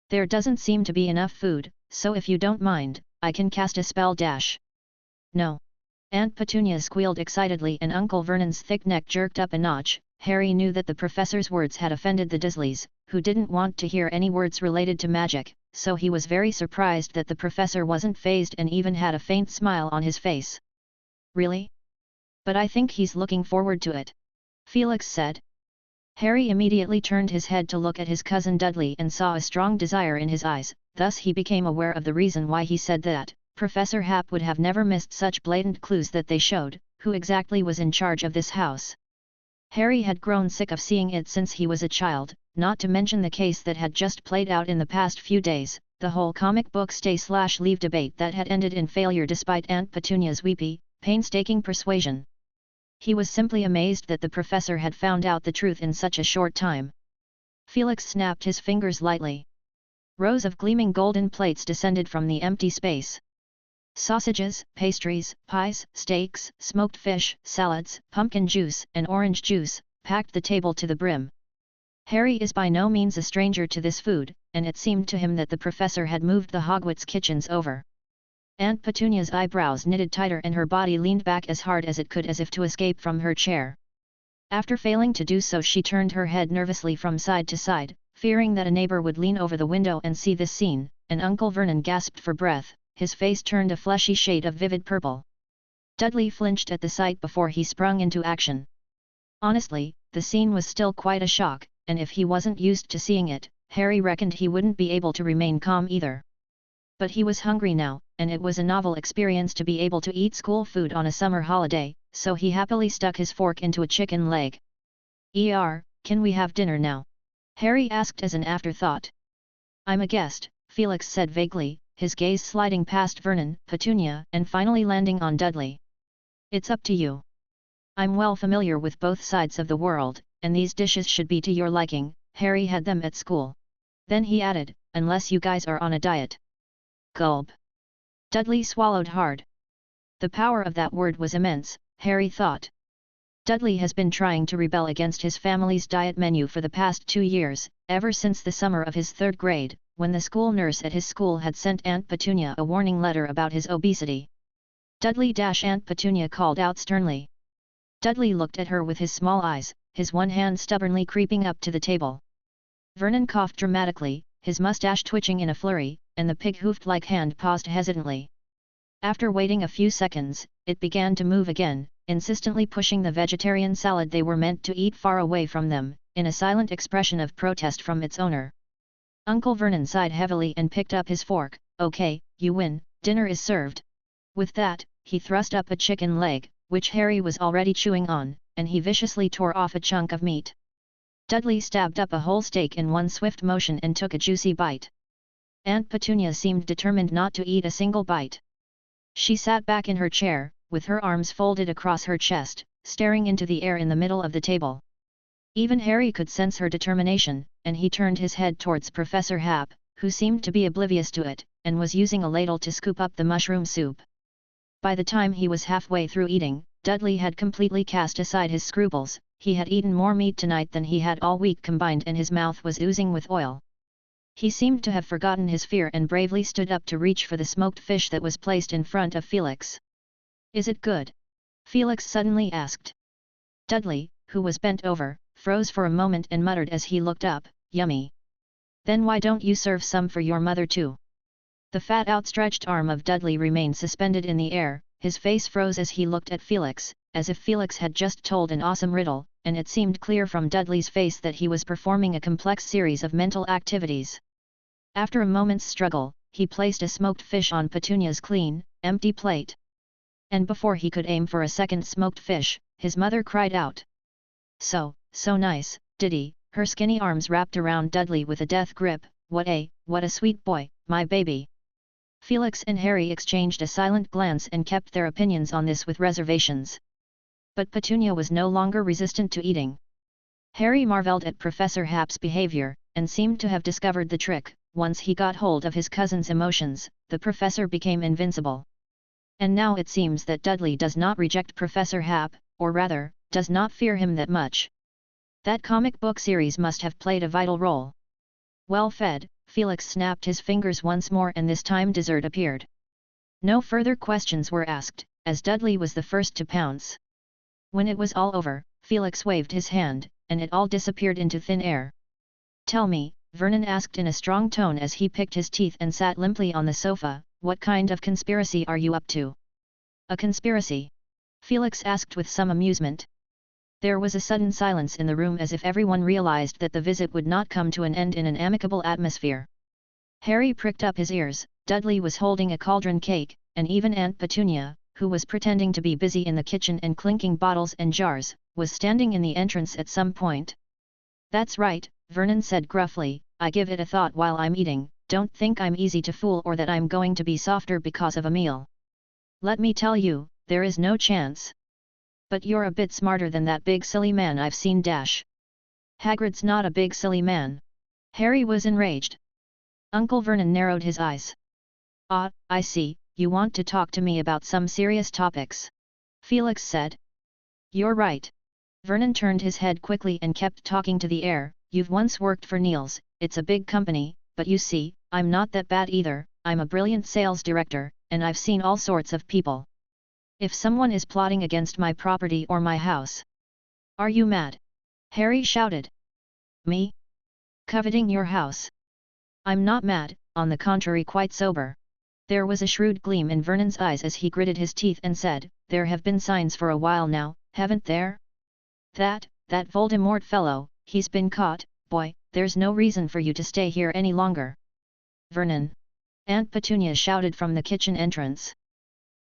"There doesn't seem to be enough food, so if you don't mind, I can cast a spell." "No." Aunt Petunia squealed excitedly and Uncle Vernon's thick neck jerked up a notch. Harry knew that the professor's words had offended the Dursleys, who didn't want to hear any words related to magic, so he was very surprised that the professor wasn't fazed and even had a faint smile on his face. "Really? But I think he's looking forward to it," Felix said. Harry immediately turned his head to look at his cousin Dudley and saw a strong desire in his eyes, thus he became aware of the reason why he said that. Professor Hap would have never missed such blatant clues that they showed who exactly was in charge of this house. Harry had grown sick of seeing it since he was a child, not to mention the case that had just played out in the past few days, the whole comic book stay/leave debate that had ended in failure despite Aunt Petunia's weepy, painstaking persuasion. He was simply amazed that the professor had found out the truth in such a short time. Felix snapped his fingers lightly. Rows of gleaming golden plates descended from the empty space. Sausages, pastries, pies, steaks, smoked fish, salads, pumpkin juice, and orange juice, packed the table to the brim. Harry is by no means a stranger to this food, and it seemed to him that the professor had moved the Hogwarts kitchens over. Aunt Petunia's eyebrows knitted tighter and her body leaned back as hard as it could as if to escape from her chair. After failing to do so, she turned her head nervously from side to side, fearing that a neighbor would lean over the window and see this scene, and Uncle Vernon gasped for breath. His face turned a fleshy shade of vivid purple. Dudley flinched at the sight before he sprung into action. Honestly, the scene was still quite a shock, and if he wasn't used to seeing it, Harry reckoned he wouldn't be able to remain calm either. But he was hungry now, and it was a novel experience to be able to eat school food on a summer holiday, so he happily stuck his fork into a chicken leg. Can we have dinner now?" Harry asked as an afterthought. "I'm a guest," Felix said vaguely, his gaze sliding past Vernon, Petunia, and finally landing on Dudley. "It's up to you. I'm well familiar with both sides of the world, and these dishes should be to your liking. Harry had them at school." Then he added, "unless you guys are on a diet." Gulp. Dudley swallowed hard. The power of that word was immense, Harry thought. Dudley has been trying to rebel against his family's diet menu for the past 2 years, ever since the summer of his 3rd grade, when the school nurse at his school had sent Aunt Petunia a warning letter about his obesity. Dudley-Aunt Petunia called out sternly. Dudley looked at her with his small eyes, his one hand stubbornly creeping up to the table. Vernon coughed dramatically, his mustache twitching in a flurry, and the pig-hoofed-like hand paused hesitantly. After waiting a few seconds, it began to move again, insistently pushing the vegetarian salad they were meant to eat far away from them, in a silent expression of protest from its owner. Uncle Vernon sighed heavily and picked up his fork. "Okay, you win, dinner is served." With that, he thrust up a chicken leg, which Harry was already chewing on, and he viciously tore off a chunk of meat. Dudley stabbed up a whole steak in one swift motion and took a juicy bite. Aunt Petunia seemed determined not to eat a single bite. She sat back in her chair, with her arms folded across her chest, staring into the air in the middle of the table. Even Harry could sense her determination, and he turned his head towards Professor Hap, who seemed to be oblivious to it, and was using a ladle to scoop up the mushroom soup. By the time he was halfway through eating, Dudley had completely cast aside his scruples, he had eaten more meat tonight than he had all week combined and his mouth was oozing with oil. He seemed to have forgotten his fear and bravely stood up to reach for the smoked fish that was placed in front of Felix. "Is it good?" Felix suddenly asked. Dudley, who was bent over, froze for a moment and muttered as he looked up, "Yummy. Then why don't you serve some for your mother too?" The fat outstretched arm of Dudley remained suspended in the air, his face froze as he looked at Felix, as if Felix had just told an awesome riddle, and it seemed clear from Dudley's face that he was performing a complex series of mental activities. After a moment's struggle, he placed a smoked fish on Petunia's clean, empty plate. And before he could aim for a second smoked fish, his mother cried out. So nice, Diddy," her skinny arms wrapped around Dudley with a death grip, what a sweet boy, my baby." Felix and Harry exchanged a silent glance and kept their opinions on this with reservations. But Petunia was no longer resistant to eating. Harry marvelled at Professor Happ's behavior, and seemed to have discovered the trick. Once he got hold of his cousin's emotions, the professor became invincible. And now it seems that Dudley does not reject Professor Happ, or rather, does not fear him that much. That comic book series must have played a vital role. Well fed, Felix snapped his fingers once more and this time dessert appeared. No further questions were asked, as Dudley was the first to pounce. When it was all over, Felix waved his hand, and it all disappeared into thin air. "Tell me," Vernon asked in a strong tone as he picked his teeth and sat limply on the sofa, "what kind of conspiracy are you up to?" "A conspiracy?" Felix asked with some amusement. There was a sudden silence in the room as if everyone realized that the visit would not come to an end in an amicable atmosphere. Harry pricked up his ears. Dudley was holding a cauldron cake, and even Aunt Petunia, who was pretending to be busy in the kitchen and clinking bottles and jars, was standing in the entrance at some point. "That's right," Vernon said gruffly, "I give it a thought while I'm eating. Don't think I'm easy to fool or that I'm going to be softer because of a meal. Let me tell you, there is no chance. But you're a bit smarter than that big silly man I've seen dash." "Hagrid's not a big silly man." Harry was enraged. Uncle Vernon narrowed his eyes. "Ah, I see, you want to talk to me about some serious topics," Felix said. "You're right." Vernon turned his head quickly and kept talking to the air. "You've once worked for Niels, it's a big company, but you see, I'm not that bad either. I'm a brilliant sales director, and I've seen all sorts of people. If someone is plotting against my property or my house..." "Are you mad?" Harry shouted. "Me? Coveting your house?" "I'm not mad, on the contrary quite sober." There was a shrewd gleam in Vernon's eyes as he gritted his teeth and said, "There have been signs for a while now, haven't there? That Voldemort fellow, he's been caught. Boy, there's no reason for you to stay here any longer." "Vernon!" Aunt Petunia shouted from the kitchen entrance.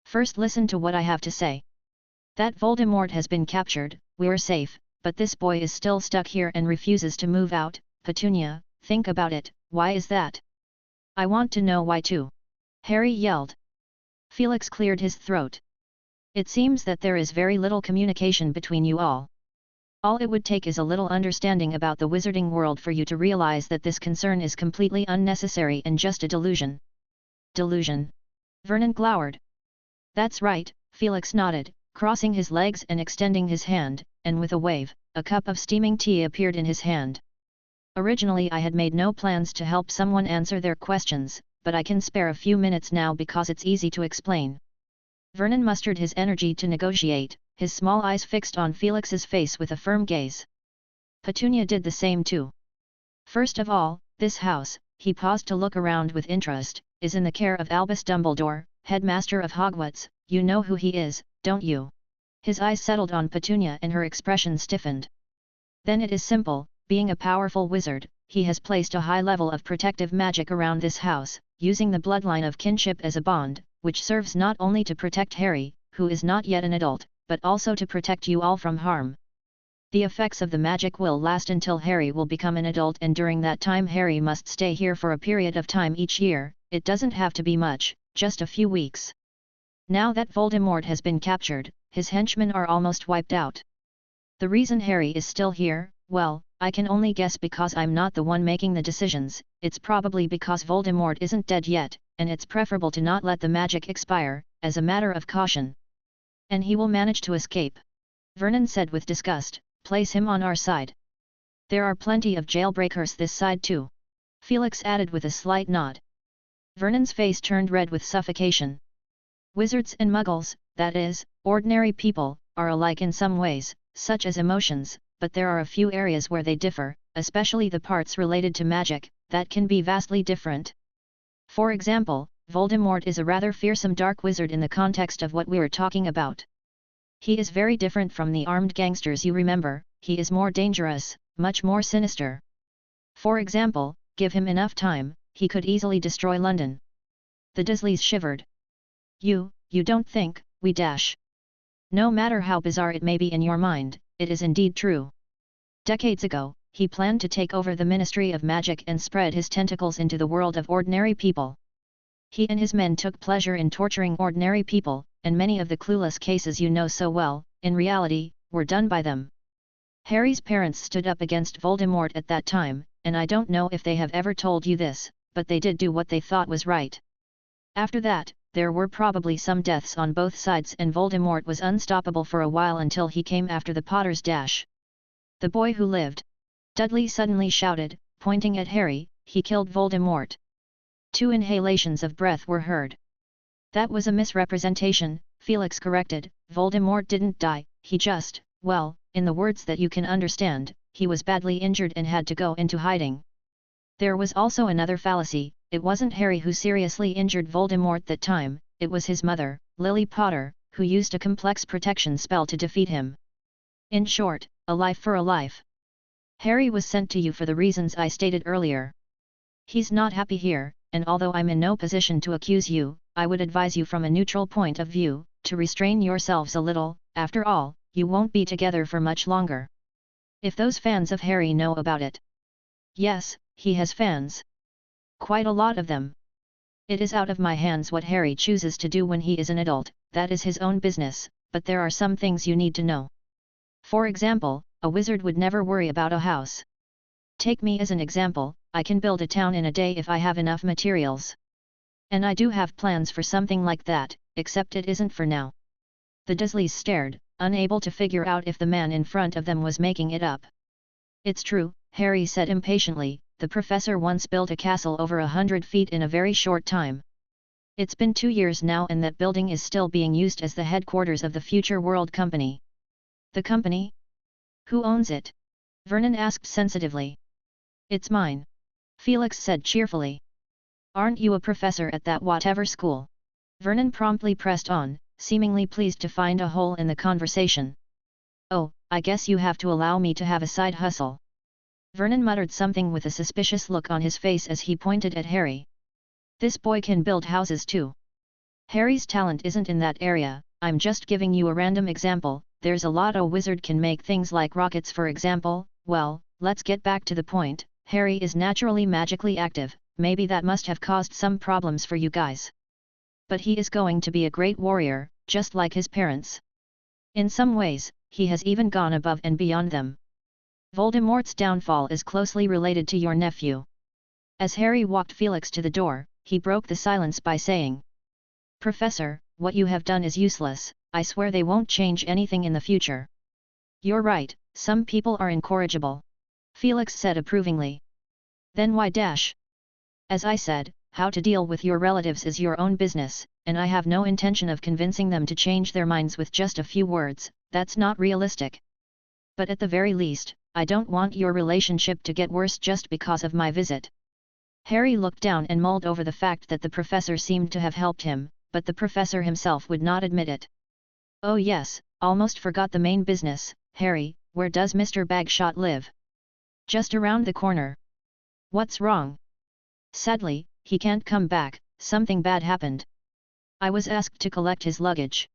"First listen to what I have to say. That Voldemort has been captured, we're safe, but this boy is still stuck here and refuses to move out. Petunia, think about it, why is that?" "I want to know why too," Harry yelled. Felix cleared his throat. "It seems that there is very little communication between you all. All it would take is a little understanding about the wizarding world for you to realize that this concern is completely unnecessary and just a delusion." "Delusion?" Vernon glowered. "That's right," Felix nodded, crossing his legs and extending his hand, and with a wave, a cup of steaming tea appeared in his hand. "Originally I had made no plans to help someone answer their questions, but I can spare a few minutes now because it's easy to explain." Vernon mustered his energy to negotiate, his small eyes fixed on Felix's face with a firm gaze. Petunia did the same too. "First of all, this house," he paused to look around with interest, "is in the care of Albus Dumbledore, headmaster of Hogwarts. You know who he is, don't you?" His eyes settled on Petunia and her expression stiffened. "Then it is simple, being a powerful wizard, he has placed a high level of protective magic around this house, using the bloodline of kinship as a bond, which serves not only to protect Harry, who is not yet an adult, but also to protect you all from harm. The effects of the magic will last until Harry will become an adult, and during that time Harry must stay here for a period of time each year. It doesn't have to be much, just a few weeks. Now that Voldemort has been captured, his henchmen are almost wiped out. The reason Harry is still here, well, I can only guess because I'm not the one making the decisions. It's probably because Voldemort isn't dead yet, and it's preferable to not let the magic expire, as a matter of caution. And he will manage to escape," Vernon said with disgust. place him on our side. There are plenty of jailbreakers this side too. Felix added with a slight nod. Vernon's face turned red with suffocation. Wizards and Muggles, that is, ordinary people, are alike in some ways, such as emotions, but there are a few areas where they differ, especially the parts related to magic, that can be vastly different. For example, Voldemort is a rather fearsome dark wizard in the context of what we're talking about. He is very different from the armed gangsters you remember, he is more dangerous, much more sinister. For example, give him enough time, he could easily destroy London. The Dursleys shivered. You don't think, we dash. No matter how bizarre it may be in your mind, it is indeed true. Decades ago, he planned to take over the Ministry of Magic and spread his tentacles into the world of ordinary people. He and his men took pleasure in torturing ordinary people, and many of the clueless cases you know so well, in reality, were done by them. Harry's parents stood up against Voldemort at that time, and I don't know if they have ever told you this, but they did do what they thought was right. After that, there were probably some deaths on both sides and Voldemort was unstoppable for a while until he came after the Potters. The boy who lived. Dudley suddenly shouted, pointing at Harry, he killed Voldemort. 2 inhalations of breath were heard. That was a misrepresentation, Felix corrected, Voldemort didn't die, he just, well, in the words that you can understand, he was badly injured and had to go into hiding. There was also another fallacy, it wasn't Harry who seriously injured Voldemort that time, it was his mother, Lily Potter, who used a complex protection spell to defeat him. In short, a life for a life. Harry was sent to you for the reasons I stated earlier. He's not happy here, and although I'm in no position to accuse you, I would advise you from a neutral point of view, to restrain yourselves a little, after all, you won't be together for much longer. If those fans of Harry know about it. Yes, he has fans. Quite a lot of them. It is out of my hands what Harry chooses to do when he is an adult, that is his own business, but there are some things you need to know. For example, a wizard would never worry about a house. Take me as an example, I can build a town in a day if I have enough materials. And I do have plans for something like that, except it isn't for now. The Dursleys stared, unable to figure out if the man in front of them was making it up. It's true, Harry said impatiently, the professor once built a castle over 100 feet in a very short time. It's been 2 years now and that building is still being used as the headquarters of the Future World Company. The company? Who owns it? Vernon asked sensitively. It's mine. Felix said cheerfully. Aren't you a professor at that whatever school? Vernon promptly pressed on, seemingly pleased to find a hole in the conversation. Oh, I guess you have to allow me to have a side hustle. Vernon muttered something with a suspicious look on his face as he pointed at Harry. This boy can build houses too. Harry's talent isn't in that area, I'm just giving you a random example, there's a lot a wizard can make things like rockets for example, well, let's get back to the point, Harry is naturally magically active, maybe that must have caused some problems for you guys. But he is going to be a great warrior, just like his parents. In some ways, he has even gone above and beyond them. Voldemort's downfall is closely related to your nephew. As Harry walked Felix to the door, he broke the silence by saying, Professor, what you have done is useless, I swear they won't change anything in the future. You're right, some people are incorrigible. Felix said approvingly. Then why dash? As I said, how to deal with your relatives is your own business, and I have no intention of convincing them to change their minds with just a few words, that's not realistic. But at the very least, I don't want your relationship to get worse just because of my visit. Harry looked down and mulled over the fact that the professor seemed to have helped him, but the professor himself would not admit it. Oh yes, almost forgot the main business, Harry, where does Mr. Bagshot live? Just around the corner. What's wrong? Sadly, he can't come back, something bad happened. I was asked to collect his luggage.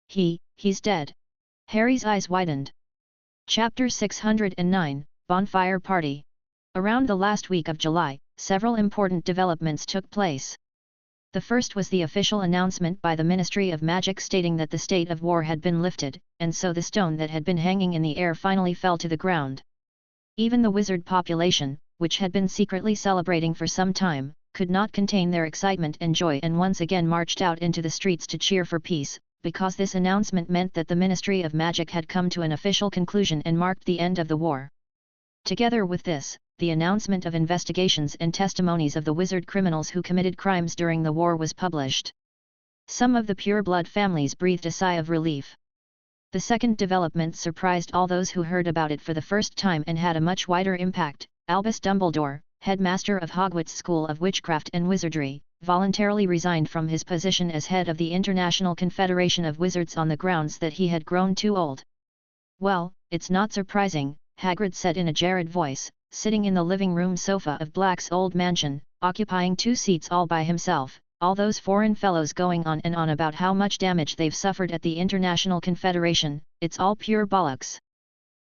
He's dead. Harry's eyes widened. Chapter 609, Bonfire Party. Around the last week of July, several important developments took place. The first was the official announcement by the Ministry of Magic stating that the state of war had been lifted, and so the stone that had been hanging in the air finally fell to the ground. Even the wizard population, which had been secretly celebrating for some time, could not contain their excitement and joy and once again marched out into the streets to cheer for peace, because this announcement meant that the Ministry of Magic had come to an official conclusion and marked the end of the war. Together with this, the announcement of investigations and testimonies of the wizard criminals who committed crimes during the war was published. Some of the pure-blood families breathed a sigh of relief. The second development surprised all those who heard about it for the first time and had a much wider impact. Albus Dumbledore, headmaster of Hogwarts School of Witchcraft and Wizardry, voluntarily resigned from his position as head of the International Confederation of Wizards on the grounds that he had grown too old. "Well, it's not surprising," Hagrid said in a jarred voice, sitting in the living room sofa of Black's old mansion, occupying 2 seats all by himself. "All those foreign fellows going on and on about how much damage they've suffered at the International Confederation, it's all pure bollocks.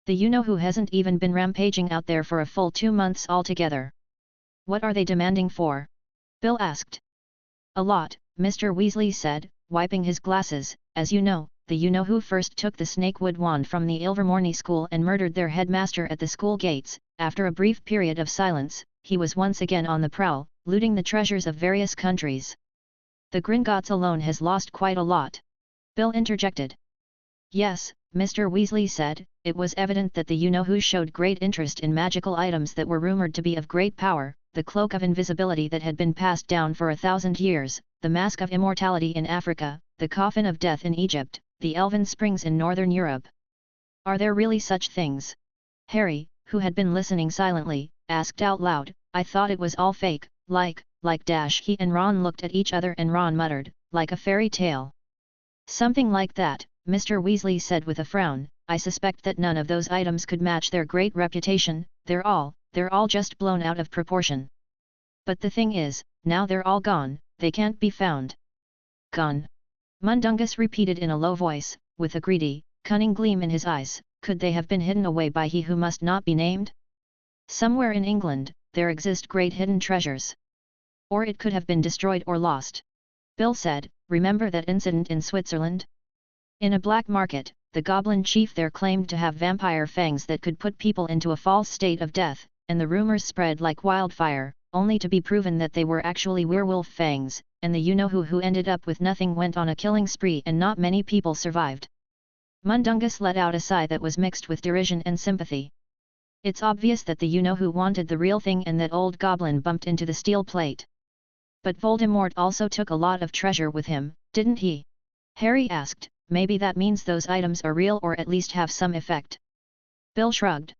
The you-know-who hasn't even been rampaging out there for a full 2 months altogether." "What are they demanding for?" Bill asked. "A lot," Mr. Weasley said, wiping his glasses. "As you know, the you-know-who first took the Snakewood wand from the Ilvermorny school and murdered their headmaster at the school gates. After a brief period of silence, he was once again on the prowl, looting the treasures of various countries. The Gringotts alone has lost quite a lot," Bill interjected. "Yes," Mr. Weasley said, "it was evident that the you-know-who showed great interest in magical items that were rumoured to be of great power, the cloak of invisibility that had been passed down for 1,000 years, the mask of immortality in Africa, the coffin of death in Egypt, the elven springs in northern Europe." "Are there really such things?" Harry, who had been listening silently, asked out loud. "I thought it was all fake, like He and Ron looked at each other and Ron muttered, "Like a fairy tale." "Something like that," Mr. Weasley said with a frown. "I suspect that none of those items could match their great reputation. They're all just blown out of proportion. But the thing is, now they're all gone, they can't be found." "Gone?" Mundungus repeated in a low voice, with a greedy, cunning gleam in his eyes. "Could they have been hidden away by he who must not be named? Somewhere in England, there exist great hidden treasures. Or it could have been destroyed or lost." Bill said, "Remember that incident in Switzerland? In a black market, the goblin chief there claimed to have vampire fangs that could put people into a false state of death, and the rumors spread like wildfire, only to be proven that they were actually werewolf fangs, and the you-know-who who ended up with nothing went on a killing spree and not many people survived." Mundungus let out a sigh that was mixed with derision and sympathy. "It's obvious that the you-know-who wanted the real thing and that old goblin bumped into the steel plate. But Voldemort also took a lot of treasure with him, didn't he?" Harry asked. "Maybe that means those items are real or at least have some effect." Bill shrugged.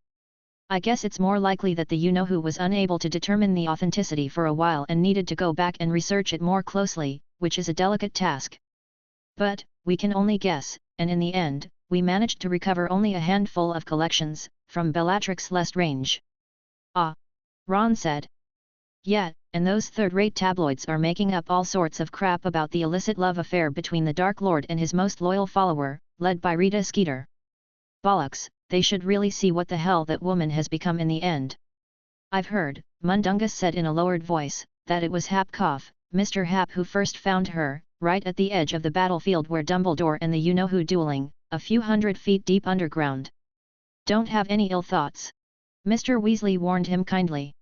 "I guess it's more likely that the you-know-who was unable to determine the authenticity for a while and needed to go back and research it more closely, which is a delicate task. But, we can only guess, and in the end, we managed to recover only a handful of collections, from Bellatrix Lestrange." "Ah," Ron said. "Yeah, and those third-rate tabloids are making up all sorts of crap about the illicit love affair between the Dark Lord and his most loyal follower, led by Rita Skeeter. Bollocks, they should really see what the hell that woman has become in the end." "I've heard," Mundungus said in a lowered voice, "that it was Hapcoff, Mr. Hap who first found her, right at the edge of the battlefield where Dumbledore and the you-know-who dueling, a few 100 feet deep underground." "Don't have any ill thoughts," Mr. Weasley warned him kindly.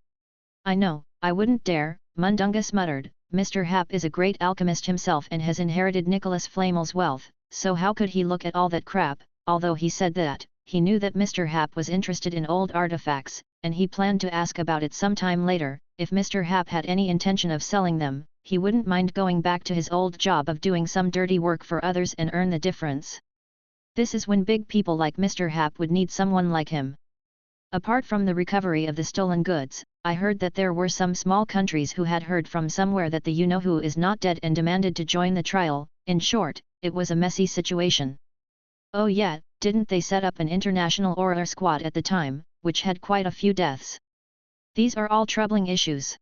"I know, I wouldn't dare," Mundungus muttered. "Mr. Hap is a great alchemist himself and has inherited Nicholas Flamel's wealth, so how could he look at all that crap?" Although he said that, he knew that Mr. Hap was interested in old artifacts, and he planned to ask about it sometime later. If Mr. Hap had any intention of selling them, he wouldn't mind going back to his old job of doing some dirty work for others and earn the difference. This is when big people like Mr. Hap would need someone like him. "Apart from the recovery of the stolen goods, I heard that there were some small countries who had heard from somewhere that the you-know-who is not dead and demanded to join the trial. In short, it was a messy situation." "Oh yeah, didn't they set up an international horror squad at the time, which had quite a few deaths?" "These are all troubling issues."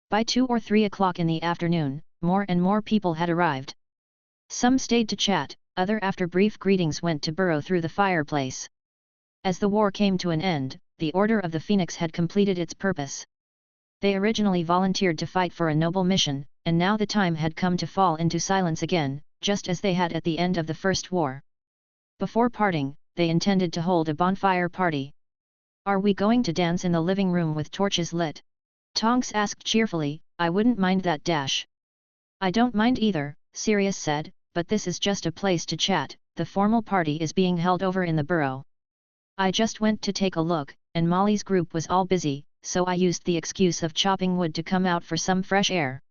By 2 or 3 o'clock in the afternoon, more and more people had arrived. Some stayed to chat, other after brief greetings went to burrow through the fireplace. As the war came to an end, the Order of the Phoenix had completed its purpose. They originally volunteered to fight for a noble mission, and now the time had come to fall into silence again, just as they had at the end of the First War. Before parting, they intended to hold a bonfire party. "Are we going to dance in the living room with torches lit?" Tonks asked cheerfully. "I wouldn't mind that dash." "I don't mind either," Sirius said, but this is just a place to chat, the formal party is being held over in the burrow. I just went to take a look, and Molly's group was all busy, so I used the excuse of chopping wood to come out for some fresh air.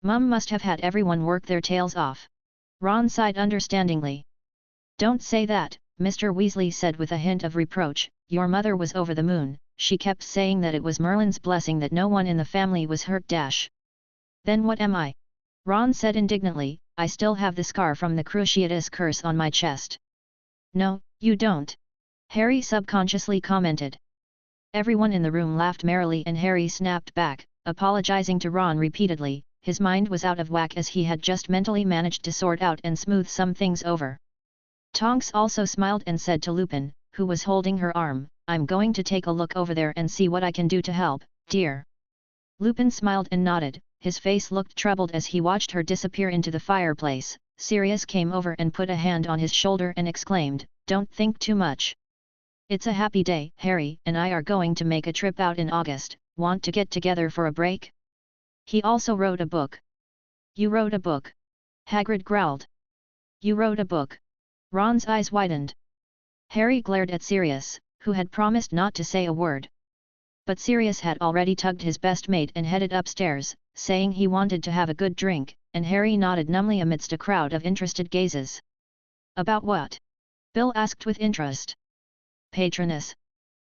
Mum must have had everyone work their tails off. Ron sighed understandingly. Don't say that, Mr. Weasley said with a hint of reproach, your mother was over the moon, she kept saying that it was Merlin's blessing that no one in the family was hurt. Then what am I? Ron said indignantly, I still have the scar from the Cruciatus curse on my chest. No, you don't. Harry subconsciously commented. Everyone in the room laughed merrily and Harry snapped back, apologizing to Ron repeatedly. His mind was out of whack as he had just mentally managed to sort out and smooth some things over. Tonks also smiled and said to Lupin, who was holding her arm, I'm going to take a look over there and see what I can do to help, dear. Lupin smiled and nodded, his face looked troubled as he watched her disappear into the fireplace. Sirius came over and put a hand on his shoulder and exclaimed, don't think too much. It's a happy day. Harry and I are going to make a trip out in August, want to get together for a break? He also wrote a book. You wrote a book? Hagrid growled. You wrote a book? Ron's eyes widened. Harry glared at Sirius, who had promised not to say a word. But Sirius had already tugged his best mate and headed upstairs, saying he wanted to have a good drink, and Harry nodded numbly amidst a crowd of interested gazes. About what? Bill asked with interest. Patronus.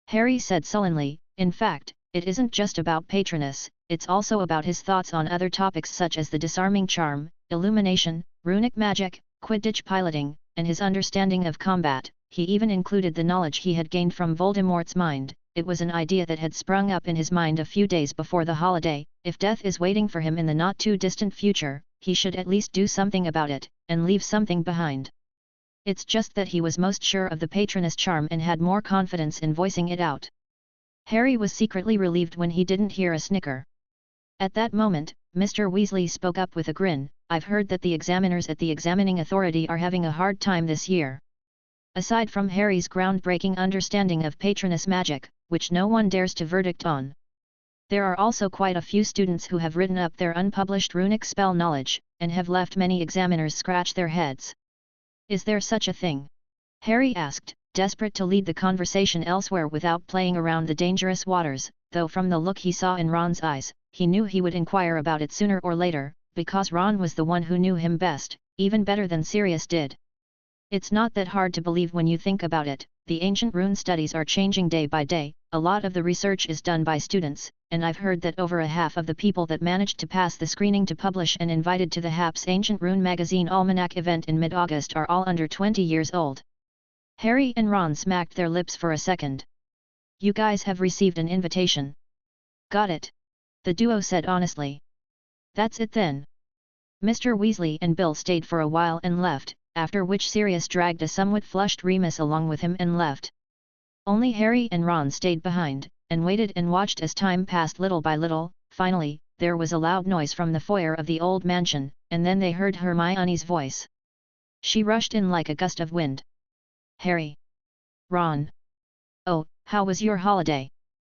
Harry said sullenly, in fact, it isn't just about Patronus, it's also about his thoughts on other topics such as the disarming charm, illumination, runic magic, Quidditch piloting, and his understanding of combat. He even included the knowledge he had gained from Voldemort's mind. It was an idea that had sprung up in his mind a few days before the holiday. If death is waiting for him in the not-too-distant future, he should at least do something about it, and leave something behind. It's just that he was most sure of the Patronus charm and had more confidence in voicing it out. Harry was secretly relieved when he didn't hear a snicker. At that moment, Mr. Weasley spoke up with a grin, I've heard that the examiners at the examining authority are having a hard time this year. Aside from Harry's groundbreaking understanding of Patronus magic, which no one dares to verdict on, there are also quite a few students who have written up their unpublished runic spell knowledge, and have left many examiners scratch their heads. Is there such a thing? Harry asked, desperate to lead the conversation elsewhere without playing around the dangerous waters, though from the look he saw in Ron's eyes, he knew he would inquire about it sooner or later, because Ron was the one who knew him best, even better than Sirius did. It's not that hard to believe when you think about it. The ancient rune studies are changing day by day, a lot of the research is done by students, and I've heard that over a half of the people that managed to pass the screening to publish and invited to the HAPS Ancient Rune Magazine Almanac event in mid-August are all under 20 years old. Harry and Ron smacked their lips for a second. You guys have received an invitation. Got it. The duo said honestly. That's it then. Mr. Weasley and Bill stayed for a while and left, after which Sirius dragged a somewhat flushed Remus along with him and left. Only Harry and Ron stayed behind, and waited and watched as time passed little by little. Finally, there was a loud noise from the foyer of the old mansion, and then they heard Hermione's voice. She rushed in like a gust of wind. Harry. Ron. Oh, how was your holiday?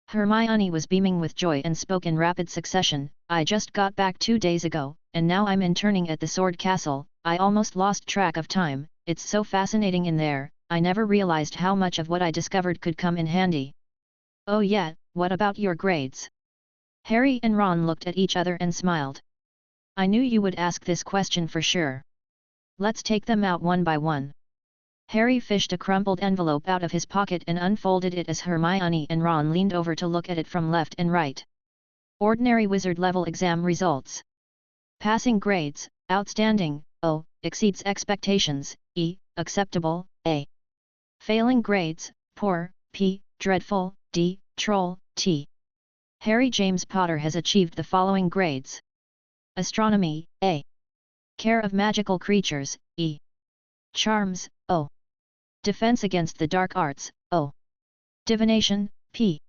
Hermione was beaming with joy and spoke in rapid succession, I just got back 2 days ago, and now I'm interning at the Sword Castle. I almost lost track of time, it's so fascinating in there, I never realized how much of what I discovered could come in handy. Oh yeah, what about your grades? Harry and Ron looked at each other and smiled. I knew you would ask this question for sure. Let's take them out one by one. Harry fished a crumpled envelope out of his pocket and unfolded it as Hermione and Ron leaned over to look at it from left and right. Ordinary wizard level exam results. Passing grades, outstanding, O, exceeds expectations, E, acceptable, A. Failing grades, poor, P, dreadful, D, troll, T. Harry James Potter has achieved the following grades. Astronomy, A. Care of magical creatures, E. Charms, O. Defense against the dark arts, O. Divination, P.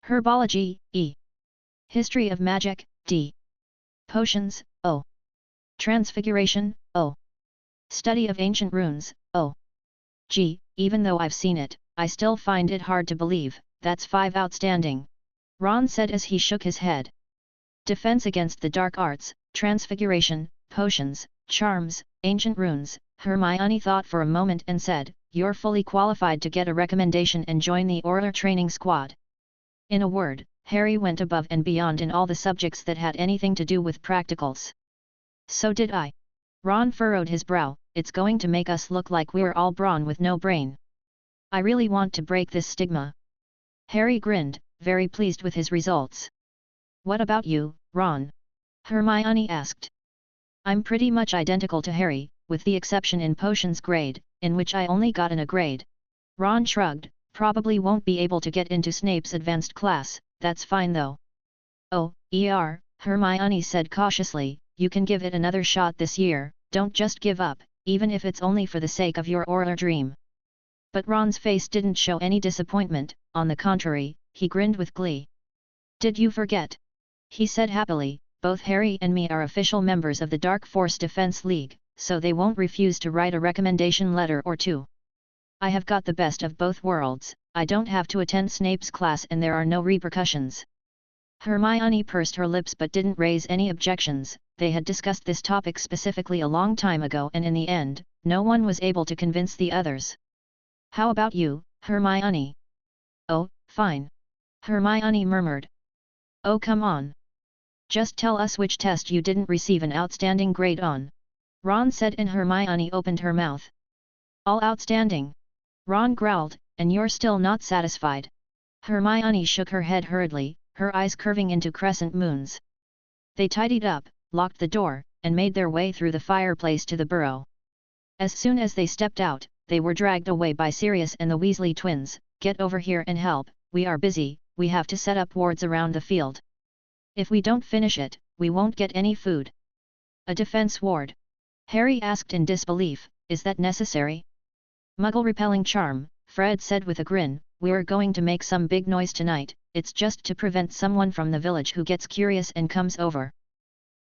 Herbology, E. History of magic, D. Potions, O. Transfiguration, O. Study of ancient runes, O. Gee, even though I've seen it, I still find it hard to believe, that's 5 outstanding. Ron said as he shook his head. Defense against the dark arts, transfiguration, potions, charms, Ancient runes, Hermione thought for a moment and said, "You're fully qualified to get a recommendation and join the Auror training squad." In a word, Harry went above and beyond in all the subjects that had anything to do with practicals. "So did I." Ron furrowed his brow, "It's going to make us look like we're all brawn with no brain. I really want to break this stigma." Harry grinned, very pleased with his results. "What about you, Ron?" Hermione asked. "I'm pretty much identical to Harry, with the exception in potions grade, in which I only got an A grade." Ron shrugged, "Probably won't be able to get into Snape's advanced class, that's fine though." "Oh, Hermione said cautiously, "you can give it another shot this year, don't just give up, even if it's only for the sake of your Auror dream." But Ron's face didn't show any disappointment, on the contrary, he grinned with glee. "Did you forget?" he said happily, "both Harry and me are official members of the Dark Force Defense League, so they won't refuse to write a recommendation letter or two. I have got the best of both worlds, I don't have to attend Snape's class and there are no repercussions." Hermione pursed her lips but didn't raise any objections. They had discussed this topic specifically a long time ago and in the end, no one was able to convince the others. "How about you, Hermione?" "Oh, fine," Hermione murmured. "Oh come on. Just tell us which test you didn't receive an outstanding grade on," Ron said, and Hermione opened her mouth. "All outstanding," Ron growled, "and you're still not satisfied?" Hermione shook her head hurriedly, her eyes curving into crescent moons. They tidied up, locked the door, and made their way through the fireplace to the burrow. As soon as they stepped out, they were dragged away by Sirius and the Weasley twins. "Get over here and help, we are busy, we have to set up wards around the field. If we don't finish it, we won't get any food." "A defense ward?" Harry asked in disbelief, "Is that necessary?" "Muggle repelling charm," Fred said with a grin, "we're going to make some big noise tonight, it's just to prevent someone from the village who gets curious and comes over."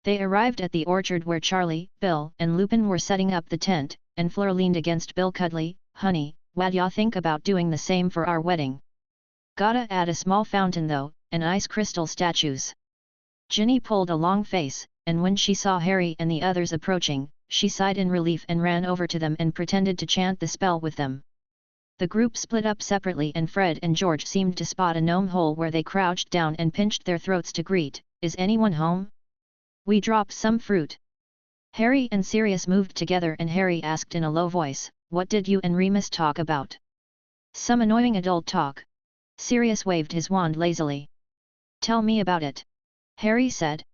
They arrived at the orchard where Charlie, Bill and Lupin were setting up the tent, and Fleur leaned against Bill Cudley. "Honey, what'd ya think about doing the same for our wedding? Gotta add a small fountain though, and ice crystal statues." Ginny pulled a long face, and when she saw Harry and the others approaching, she sighed in relief and ran over to them and pretended to chant the spell with them. The group split up separately and Fred and George seemed to spot a gnome hole where they crouched down and pinched their throats to greet. "Is anyone home? We dropped some fruit." Harry and Sirius moved together and Harry asked in a low voice, "What did you and Remus talk about?" "Some annoying adult talk." Sirius waved his wand lazily. "Tell me about it," Harry said.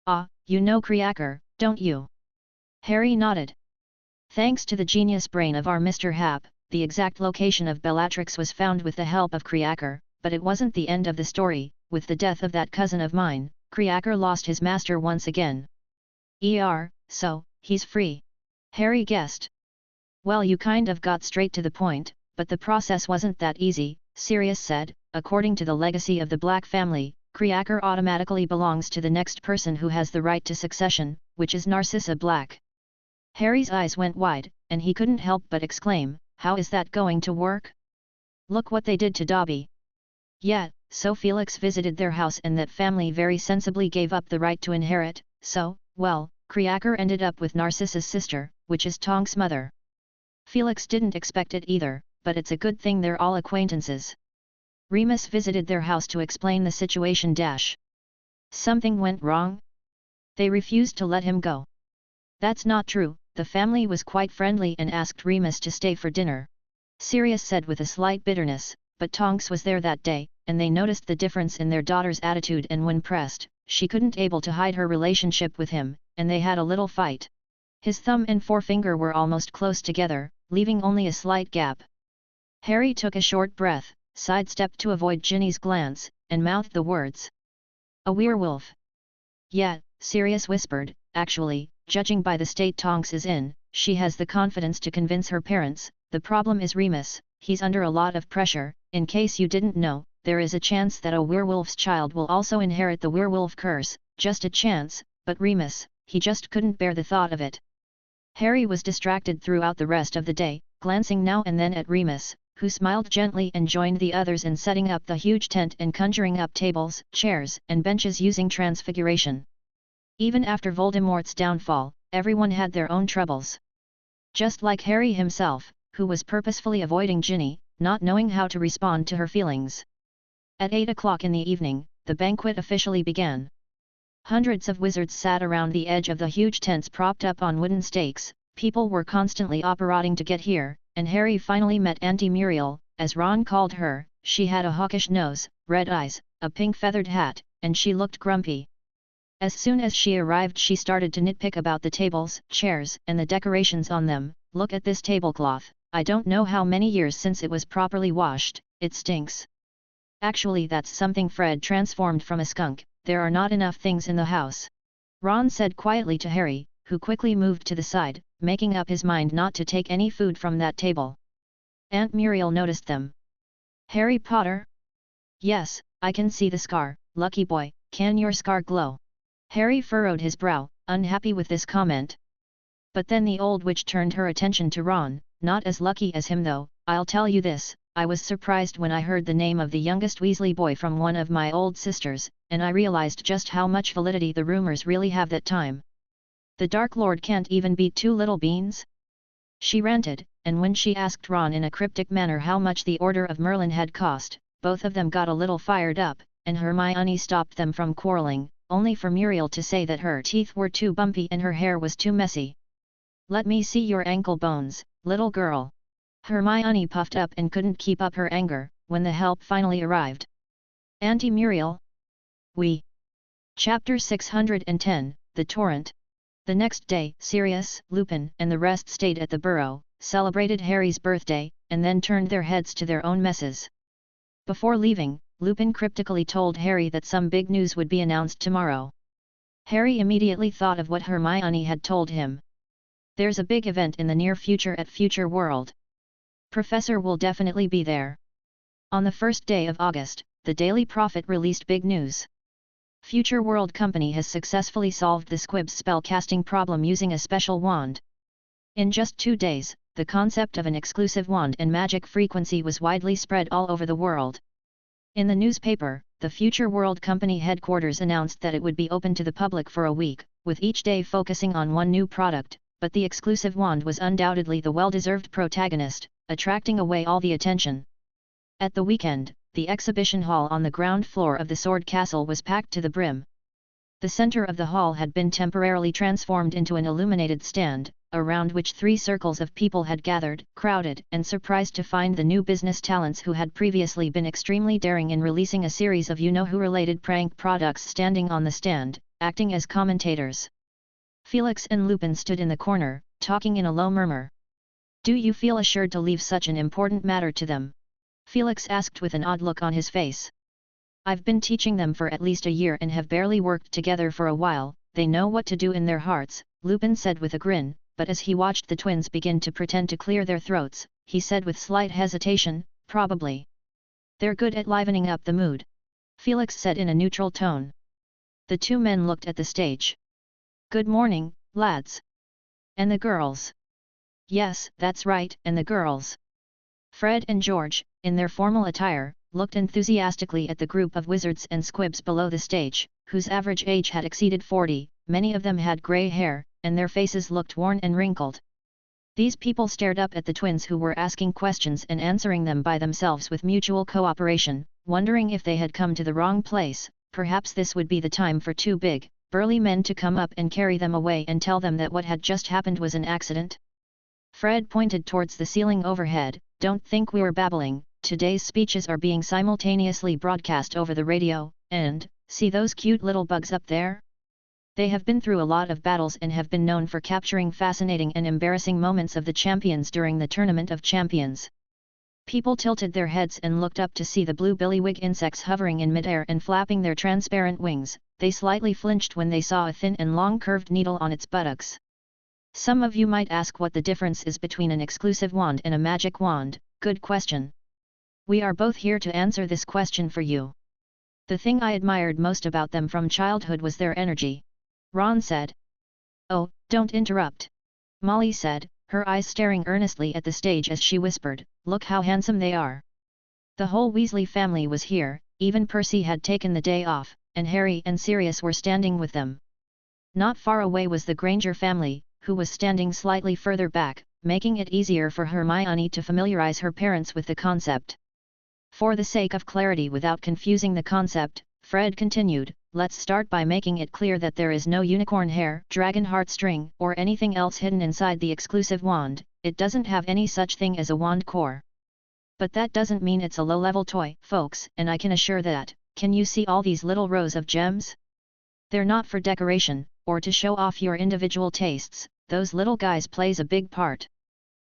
"Ah, you know Creaker, don't you?" Harry nodded. "Thanks to the genius brain of our Mr. Hap, the exact location of Bellatrix was found with the help of Creaker, but it wasn't the end of the story. With the death of that cousin of mine, Creaker lost his master once again." So, he's free," Harry guessed. "Well, you kind of got straight to the point, but the process wasn't that easy," Sirius said. "According to the legacy of the Black family, Creaker automatically belongs to the next person who has the right to succession, which is Narcissa Black." Harry's eyes went wide, and he couldn't help but exclaim, "How is that going to work? Look what they did to Dobby." "Yeah, so Felix visited their house and that family very sensibly gave up the right to inherit, so, well, Creaker ended up with Narcissa's sister, which is Tonks' mother. Felix didn't expect it either, but it's a good thing they're all acquaintances. Remus visited their house to explain the situation. Something went wrong? They refused to let him go." "That's not true, the family was quite friendly and asked Remus to stay for dinner," Sirius said with a slight bitterness, "but Tonks was there that day, and they noticed the difference in their daughter's attitude and when pressed, she couldn't able to hide her relationship with him, and they had a little fight. His thumb and forefinger were almost close together, leaving only a slight gap." Harry took a short breath, sidestepped to avoid Ginny's glance, and mouthed the words. "A werewolf?" "Yeah," Sirius whispered, "actually, judging by the state Tonks is in, she has the confidence to convince her parents. The problem is Remus, he's under a lot of pressure. In case you didn't know, there is a chance that a werewolf's child will also inherit the werewolf curse, just a chance, but Remus, he just couldn't bear the thought of it." Harry was distracted throughout the rest of the day, glancing now and then at Remus, who smiled gently and joined the others in setting up the huge tent and conjuring up tables, chairs and benches using transfiguration. Even after Voldemort's downfall, everyone had their own troubles. Just like Harry himself, who was purposefully avoiding Ginny, not knowing how to respond to her feelings. At 8 o'clock in the evening, the banquet officially began. Hundreds of wizards sat around the edge of the huge tents propped up on wooden stakes. People were constantly operating to get here, and Harry finally met Auntie Muriel, as Ron called her. She had a hawkish nose, red eyes, a pink feathered hat, and she looked grumpy. As soon as she arrived, she started to nitpick about the tables, chairs, and the decorations on them. Look at this tablecloth. I don't know how many years since it was properly washed. It stinks. Actually, that's something Fred transformed from a skunk. There are not enough things in the house. Ron said quietly to Harry, who quickly moved to the side, making up his mind not to take any food from that table. Aunt Muriel noticed them. Harry Potter? Yes, I can see the scar. Lucky boy, can your scar glow? Harry furrowed his brow, unhappy with this comment. But then the old witch turned her attention to Ron. Not as lucky as him though, I'll tell you this, I was surprised when I heard the name of the youngest Weasley boy from one of my old sisters, and I realized just how much validity the rumors really have that time. The Dark Lord can't even beat two little beans? She ranted, and when she asked Ron in a cryptic manner how much the Order of Merlin had cost, both of them got a little fired up, and Hermione stopped them from quarreling, only for Muriel to say that her teeth were too bumpy and her hair was too messy. Let me see your ankle bones, little girl. Hermione puffed up and couldn't keep up her anger, when the help finally arrived. Auntie Muriel? We. Chapter 610, The Torrent. The next day, Sirius, Lupin, and the rest stayed at the Burrow, celebrated Harry's birthday, and then turned their heads to their own messes. Before leaving, Lupin cryptically told Harry that some big news would be announced tomorrow. Harry immediately thought of what Hermione had told him. There's a big event in the near future at Future World. Professor will definitely be there. On the first day of August, the Daily Prophet released big news. Future World Company has successfully solved the Squibs spell-casting problem using a special wand. In just 2 days, the concept of an exclusive wand and magic frequency was widely spread all over the world. In the newspaper, the Future World Company headquarters announced that it would be open to the public for a week, with each day focusing on one new product, but the exclusive wand was undoubtedly the well-deserved protagonist, attracting away all the attention. At the weekend, the exhibition hall on the ground floor of the Sword Castle was packed to the brim. The center of the hall had been temporarily transformed into an illuminated stand, around which 3 circles of people had gathered, crowded and surprised to find the new business talents who had previously been extremely daring in releasing a series of you-know-who related prank products standing on the stand, acting as commentators. Felix and Lupin stood in the corner, talking in a low murmur. Do you feel assured to leave such an important matter to them? Felix asked with an odd look on his face. I've been teaching them for at least a year and have barely worked together for a while, they know what to do in their hearts, Lupin said with a grin, but as he watched the twins begin to pretend to clear their throats, he said with slight hesitation, probably. They're good at livening up the mood. Felix said in a neutral tone. The 2 men looked at the stage. Good morning, lads. And the girls? Yes, that's right, and the girls. Fred and George, in their formal attire, looked enthusiastically at the group of wizards and squibs below the stage, whose average age had exceeded 40, many of them had grey hair, and their faces looked worn and wrinkled. These people stared up at the twins who were asking questions and answering them by themselves with mutual cooperation, wondering if they had come to the wrong place. Perhaps this would be the time for 2 big, burly men to come up and carry them away and tell them that what had just happened was an accident. Fred pointed towards the ceiling overhead. Don't think we're babbling, today's speeches are being simultaneously broadcast over the radio, and, see those cute little bugs up there? They have been through a lot of battles and have been known for capturing fascinating and embarrassing moments of the champions during the Tournament of Champions. People tilted their heads and looked up to see the blue billywig insects hovering in midair and flapping their transparent wings. They slightly flinched when they saw a thin and long curved needle on its buttocks. Some of you might ask what the difference is between an exclusive wand and a magic wand. Good question. We are both here to answer this question for you. The thing I admired most about them from childhood was their energy. Ron said. Oh, don't interrupt. Molly said, her eyes staring earnestly at the stage as she whispered, look how handsome they are. The whole Weasley family was here, even Percy had taken the day off, and Harry and Sirius were standing with them. Not far away was the Granger family, who was standing slightly further back, making it easier for Hermione to familiarize her parents with the concept. For the sake of clarity without confusing the concept, Fred continued, let's start by making it clear that there is no unicorn hair, dragon heartstring, or anything else hidden inside the exclusive wand. It doesn't have any such thing as a wand core. But that doesn't mean it's a low-level toy, folks, and I can assure that. Can you see all these little rows of gems? They're not for decoration, or to show off your individual tastes. Those little guys plays a big part.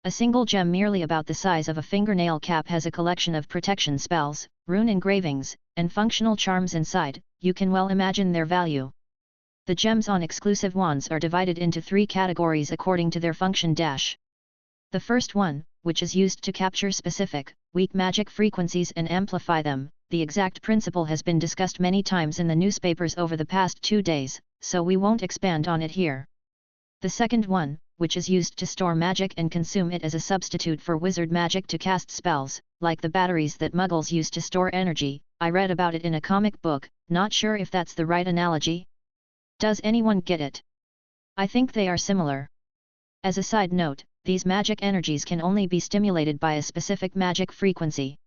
A single gem merely about the size of a fingernail cap has a collection of protection spells, rune engravings, and functional charms inside. You can well imagine their value. The gems on exclusive wands are divided into 3 categories according to their function. The first one, which is used to capture specific, weak magic frequencies and amplify them. The exact principle has been discussed many times in the newspapers over the past 2 days, so we won't expand on it here. The second one, which is used to store magic and consume it as a substitute for wizard magic to cast spells, like the batteries that Muggles use to store energy. I read about it in a comic book, not sure if that's the right analogy. Does anyone get it? I think they are similar. As a side note, these magic energies can only be stimulated by a specific magic frequency.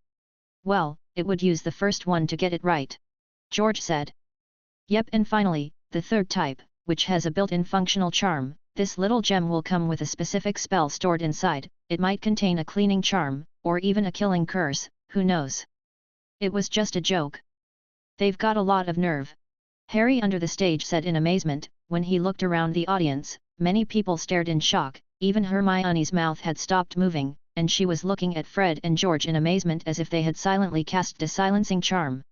Well, it would use the first one to get it right. George said. Yep, and finally, the third type, which has a built-in functional charm. This little gem will come with a specific spell stored inside. It might contain a cleaning charm, or even a killing curse, who knows? It was just a joke. They've got a lot of nerve. Harry under the stage said in amazement. When he looked around the audience, many people stared in shock. Even Hermione's mouth had stopped moving, and she was looking at Fred and George in amazement as if they had silently cast a silencing charm.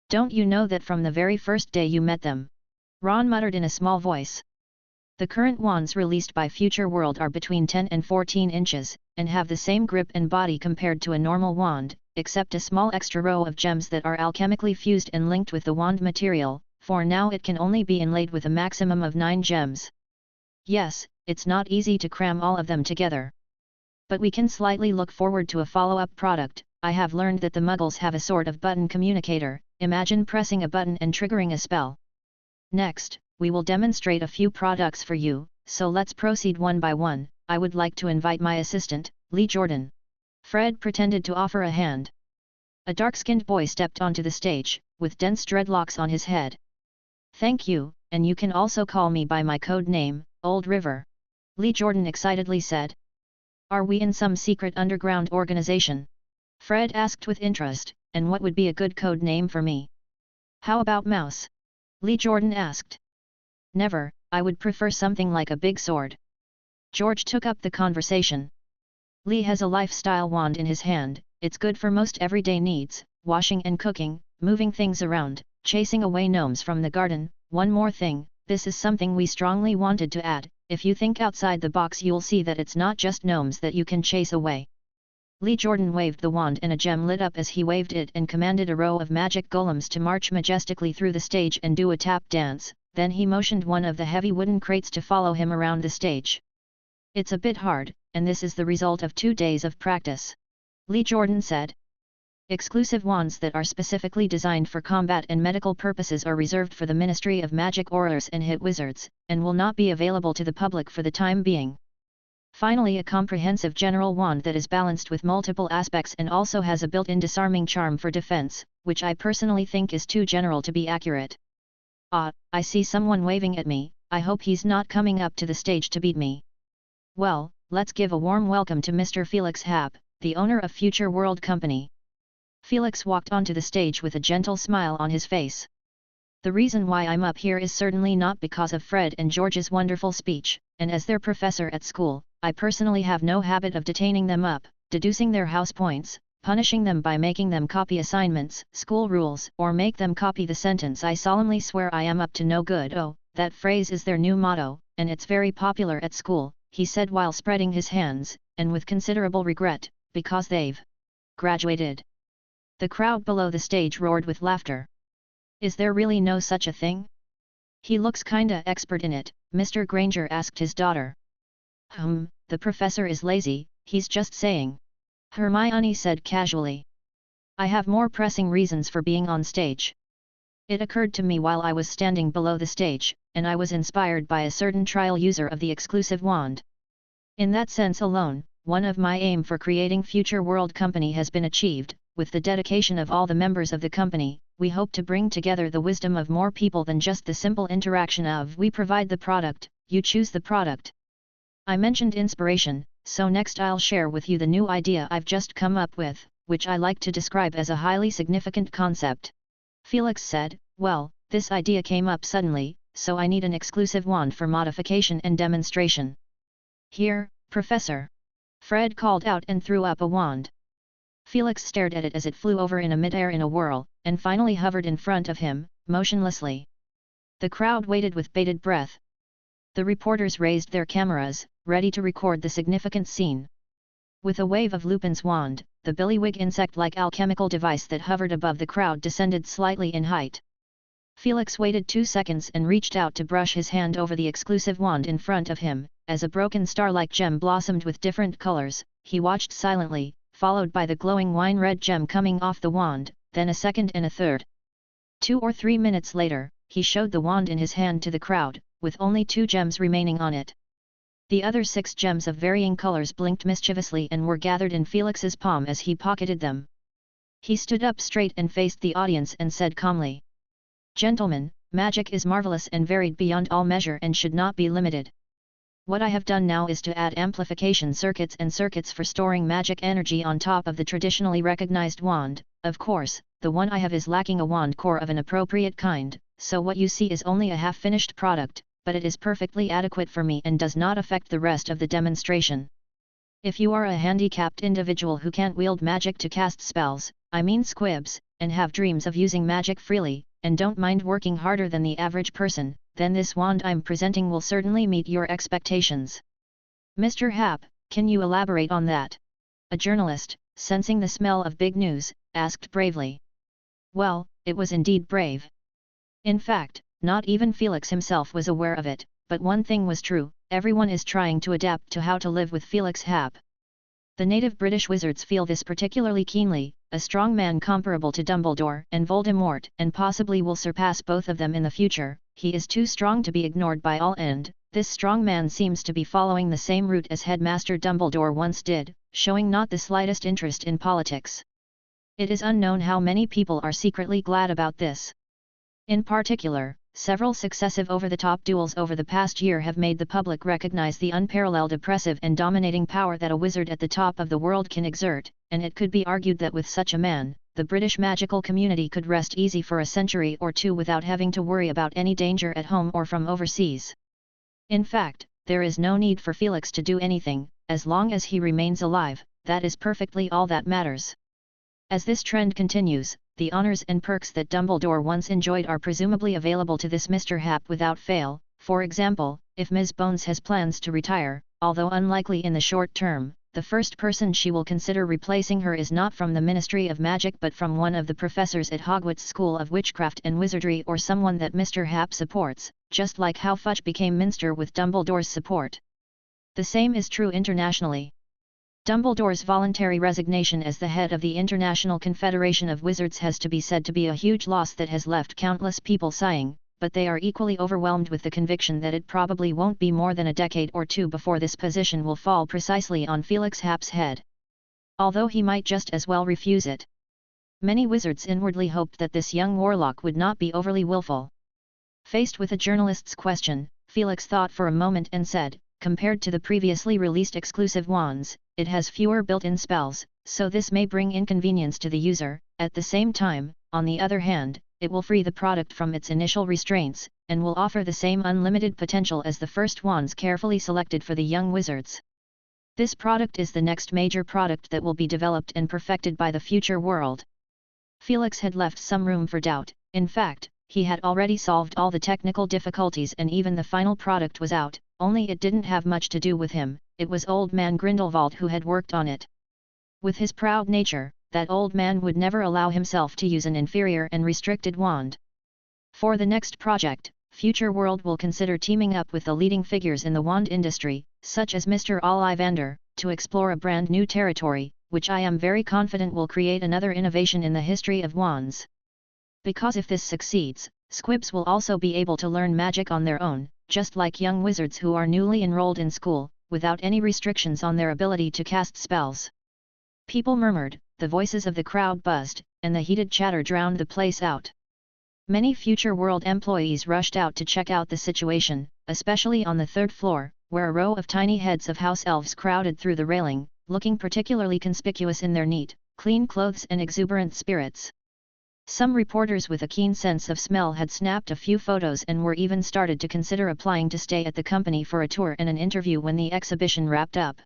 Don't you know that from the very first day you met them? Ron muttered in a small voice. The current wands released by Future World are between 10 and 14 inches, and have the same grip and body compared to a normal wand, except a small extra row of gems that are alchemically fused and linked with the wand material. For now it can only be inlaid with a maximum of 9 gems. Yes, it's not easy to cram all of them together. But we can slightly look forward to a follow-up product. I have learned that the Muggles have a sort of button communicator. Imagine pressing a button and triggering a spell. Next, we will demonstrate a few products for you, so let's proceed one by one. I would like to invite my assistant, Lee Jordan. Fred pretended to offer a hand. A dark-skinned boy stepped onto the stage, with dense dreadlocks on his head. Thank you, and you can also call me by my code name, Old River. Lee Jordan excitedly said. Are we in some secret underground organization? Fred asked with interest, and what would be a good code name for me? How about Mouse? Lee Jordan asked. Never, I would prefer something like a big sword. George took up the conversation. Lee has a lifestyle wand in his hand. It's good for most everyday needs, washing and cooking, moving things around, chasing away gnomes from the garden. One more thing, this is something we strongly wanted to add. If you think outside the box you'll see that it's not just gnomes that you can chase away. Lee Jordan waved the wand and a gem lit up as he waved it and commanded a row of magic golems to march majestically through the stage and do a tap dance. Then he motioned one of the heavy wooden crates to follow him around the stage. It's a bit hard, and this is the result of 2 days of practice. Lee Jordan said. Exclusive wands that are specifically designed for combat and medical purposes are reserved for the Ministry of Magic Aurors and Hit Wizards, and will not be available to the public for the time being. Finally, a comprehensive general wand that is balanced with multiple aspects and also has a built-in disarming charm for defense, which I personally think is too general to be accurate. Ah, I see someone waving at me. I hope he's not coming up to the stage to beat me. Well, let's give a warm welcome to Mr. Felix Happ, the owner of Future World Company. Felix walked onto the stage with a gentle smile on his face. The reason why I'm up here is certainly not because of Fred and George's wonderful speech, and as their professor at school, I personally have no habit of detaining them up, deducing their house points, punishing them by making them copy assignments, school rules, or make them copy the sentence I solemnly swear I am up to no good. Oh, that phrase is their new motto, and it's very popular at school, he said while spreading his hands, and with considerable regret, because they've graduated. The crowd below the stage roared with laughter. Is there really no such a thing? He looks kinda expert in it, Mr. Granger asked his daughter. The professor is lazy, he's just saying. Hermione said casually. I have more pressing reasons for being on stage. It occurred to me while I was standing below the stage, and I was inspired by a certain trial user of the exclusive wand. In that sense alone, one of my aim for creating Future World Company has been achieved. With the dedication of all the members of the company, we hope to bring together the wisdom of more people than just the simple interaction of we provide the product, you choose the product. I mentioned inspiration, so next I'll share with you the new idea I've just come up with, which I like to describe as a highly significant concept. Felix said, well, this idea came up suddenly, so I need an exclusive wand for modification and demonstration. Here, Professor. Fred called out and threw up a wand. Felix stared at it as it flew over in midair in a whirl, and finally hovered in front of him, motionlessly. The crowd waited with bated breath. The reporters raised their cameras, ready to record the significant scene. With a wave of Lupin's wand, the billywig insect-like alchemical device that hovered above the crowd descended slightly in height. Felix waited 2 seconds and reached out to brush his hand over the exclusive wand in front of him. As a broken star-like gem blossomed with different colors, he watched silently, followed by the glowing wine-red gem coming off the wand, then a second and a third. 2 or 3 minutes later, he showed the wand in his hand to the crowd, with only 2 gems remaining on it. The other 6 gems of varying colors blinked mischievously and were gathered in Felix's palm as he pocketed them. He stood up straight and faced the audience and said calmly, "Gentlemen, magic is marvelous and varied beyond all measure and should not be limited. What I have done now is to add amplification circuits and circuits for storing magic energy on top of the traditionally recognized wand. Of course, the one I have is lacking a wand core of an appropriate kind, so what you see is only a half-finished product, but it is perfectly adequate for me and does not affect the rest of the demonstration. If you are a handicapped individual who can't wield magic to cast spells, I mean squibs, and have dreams of using magic freely, and don't mind working harder than the average person, then this wand I'm presenting will certainly meet your expectations." "Mr. Happ, can you elaborate on that?" a journalist, sensing the smell of big news, asked bravely. Well, it was indeed brave. In fact, not even Felix himself was aware of it, but one thing was true, everyone is trying to adapt to how to live with Felix Happ. The native British wizards feel this particularly keenly, a strong man comparable to Dumbledore and Voldemort and possibly will surpass both of them in the future. He is too strong to be ignored by all, and this strong man seems to be following the same route as Headmaster Dumbledore once did, showing not the slightest interest in politics. It is unknown how many people are secretly glad about this. In particular, several successive over-the-top duels over the past year have made the public recognize the unparalleled oppressive and dominating power that a wizard at the top of the world can exert, and it could be argued that with such a man, the British magical community could rest easy for a century or two without having to worry about any danger at home or from overseas. In fact, there is no need for Felix to do anything, as long as he remains alive, that is perfectly all that matters. As this trend continues, the honors and perks that Dumbledore once enjoyed are presumably available to this Mr. Happ without fail. For example, if Ms. Bones has plans to retire, although unlikely in the short term, the first person she will consider replacing her is not from the Ministry of Magic but from one of the professors at Hogwarts School of Witchcraft and Wizardry or someone that Mr. Happ supports, just like how Fudge became Minster with Dumbledore's support. The same is true internationally. Dumbledore's voluntary resignation as the head of the International Confederation of Wizards has to be said to be a huge loss that has left countless people sighing, but they are equally overwhelmed with the conviction that it probably won't be more than a decade or two before this position will fall precisely on Felix Happ's head. Although he might just as well refuse it. Many wizards inwardly hoped that this young warlock would not be overly willful. Faced with a journalist's question, Felix thought for a moment and said, "Compared to the previously released exclusive wands, it has fewer built-in spells, so this may bring inconvenience to the user. At the same time, on the other hand, it will free the product from its initial restraints, and will offer the same unlimited potential as the first wands carefully selected for the young wizards. This product is the next major product that will be developed and perfected by the future world." Felix had left some room for doubt. In fact, he had already solved all the technical difficulties and even the final product was out, only it didn't have much to do with him, it was old man Grindelwald who had worked on it. With his proud nature, that old man would never allow himself to use an inferior and restricted wand. For the next project, Future World will consider teaming up with the leading figures in the wand industry, such as Mr. Ollivander, to explore a brand new territory, which I am very confident will create another innovation in the history of wands. Because if this succeeds, squibs will also be able to learn magic on their own, just like young wizards who are newly enrolled in school, without any restrictions on their ability to cast spells. People murmured, the voices of the crowd buzzed, and the heated chatter drowned the place out. Many future world employees rushed out to check out the situation, especially on the third floor, where a row of tiny heads of house elves crowded through the railing, looking particularly conspicuous in their neat, clean clothes and exuberant spirits. Some reporters with a keen sense of smell had snapped a few photos and were even started to consider applying to stay at the company for a tour and an interview when the exhibition wrapped up.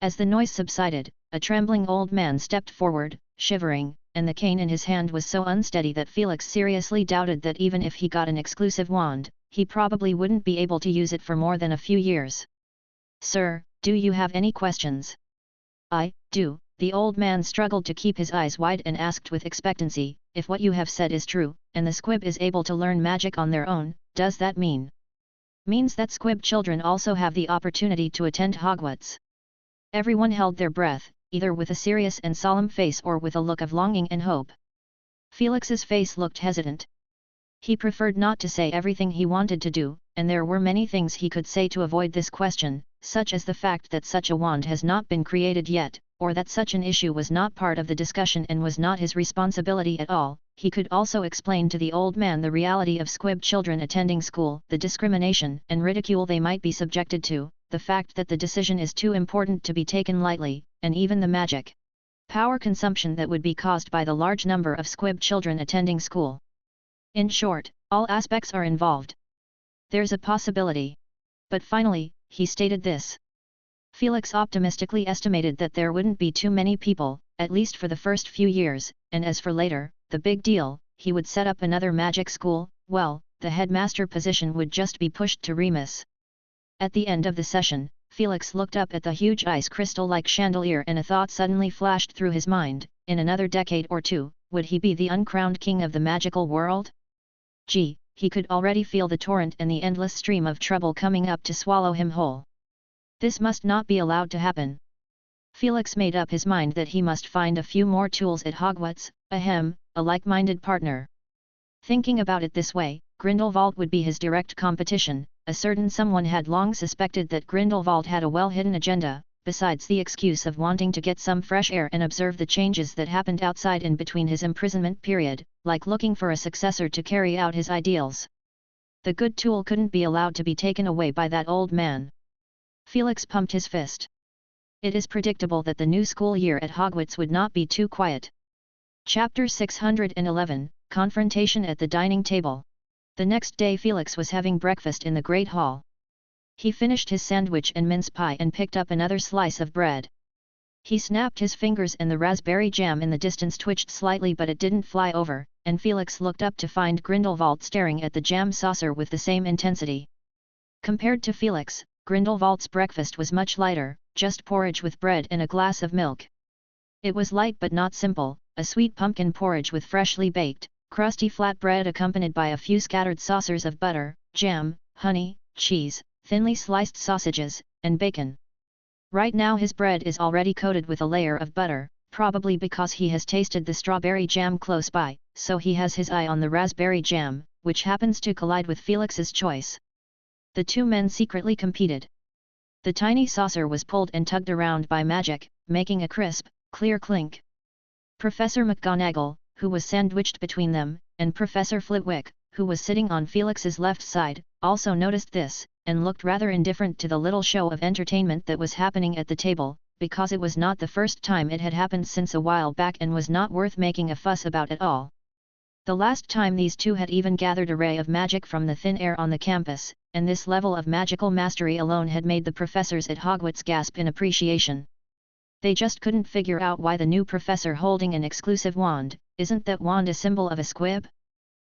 As the noise subsided, a trembling old man stepped forward, shivering, and the cane in his hand was so unsteady that Felix seriously doubted that even if he got an exclusive wand, he probably wouldn't be able to use it for more than a few years. "Sir, do you have any questions?" "I do." The old man struggled to keep his eyes wide and asked with expectancy, "If what you have said is true, and the squib is able to learn magic on their own, does that means that squib children also have the opportunity to attend Hogwarts?" Everyone held their breath, either with a serious and solemn face or with a look of longing and hope. Felix's face looked hesitant. He preferred not to say everything he wanted to do, and there were many things he could say to avoid this question, such as the fact that such a wand has not been created yet, or that such an issue was not part of the discussion and was not his responsibility at all. He could also explain to the old man the reality of squib children attending school, the discrimination and ridicule they might be subjected to, the fact that the decision is too important to be taken lightly, and even the magic power consumption that would be caused by the large number of squib children attending school. In short, all aspects are involved. There's a possibility. But finally, he stated this. Felix optimistically estimated that there wouldn't be too many people, at least for the first few years, and as for later, the big deal, he would set up another magic school, well, the headmaster position would just be pushed to Remus. At the end of the session, Felix looked up at the huge ice crystal-like chandelier and a thought suddenly flashed through his mind, in another decade or two, would he be the uncrowned king of the magical world? Gee, he could already feel the torrent and the endless stream of trouble coming up to swallow him whole. This must not be allowed to happen. Felix made up his mind that he must find a few more tools at Hogwarts, a like-minded partner. Thinking about it this way, Grindelwald would be his direct competition. A certain someone had long suspected that Grindelwald had a well-hidden agenda, besides the excuse of wanting to get some fresh air and observe the changes that happened outside and between his imprisonment period, like looking for a successor to carry out his ideals. The good tool couldn't be allowed to be taken away by that old man. Felix pumped his fist. It is predictable that the new school year at Hogwarts would not be too quiet. Chapter 611, Confrontation at the Dining Table. The next day Felix was having breakfast in the Great Hall. He finished his sandwich and mince pie and picked up another slice of bread. He snapped his fingers and the raspberry jam in the distance twitched slightly but it didn't fly over, and Felix looked up to find Grindelwald staring at the jam saucer with the same intensity. Compared to Felix, Grindelwald's breakfast was much lighter, just porridge with bread and a glass of milk. It was light but not simple, a sweet pumpkin porridge with freshly baked, crusty flat bread accompanied by a few scattered saucers of butter, jam, honey, cheese, thinly sliced sausages, and bacon. Right now his bread is already coated with a layer of butter, probably because he has tasted the strawberry jam close by, so he has his eye on the raspberry jam, which happens to collide with Felix's choice. The two men secretly competed. The tiny saucer was pulled and tugged around by magic, making a crisp, clear clink. Professor McGonagall, who was sandwiched between them, and Professor Flitwick, who was sitting on Felix's left side, also noticed this, and looked rather indifferent to the little show of entertainment that was happening at the table, because it was not the first time it had happened since a while back and was not worth making a fuss about at all. The last time these two had even gathered a ray of magic from the thin air on the campus, and this level of magical mastery alone had made the professors at Hogwarts gasp in appreciation. They just couldn't figure out why the new professor holding an exclusive wand, isn't that wand a symbol of a squib?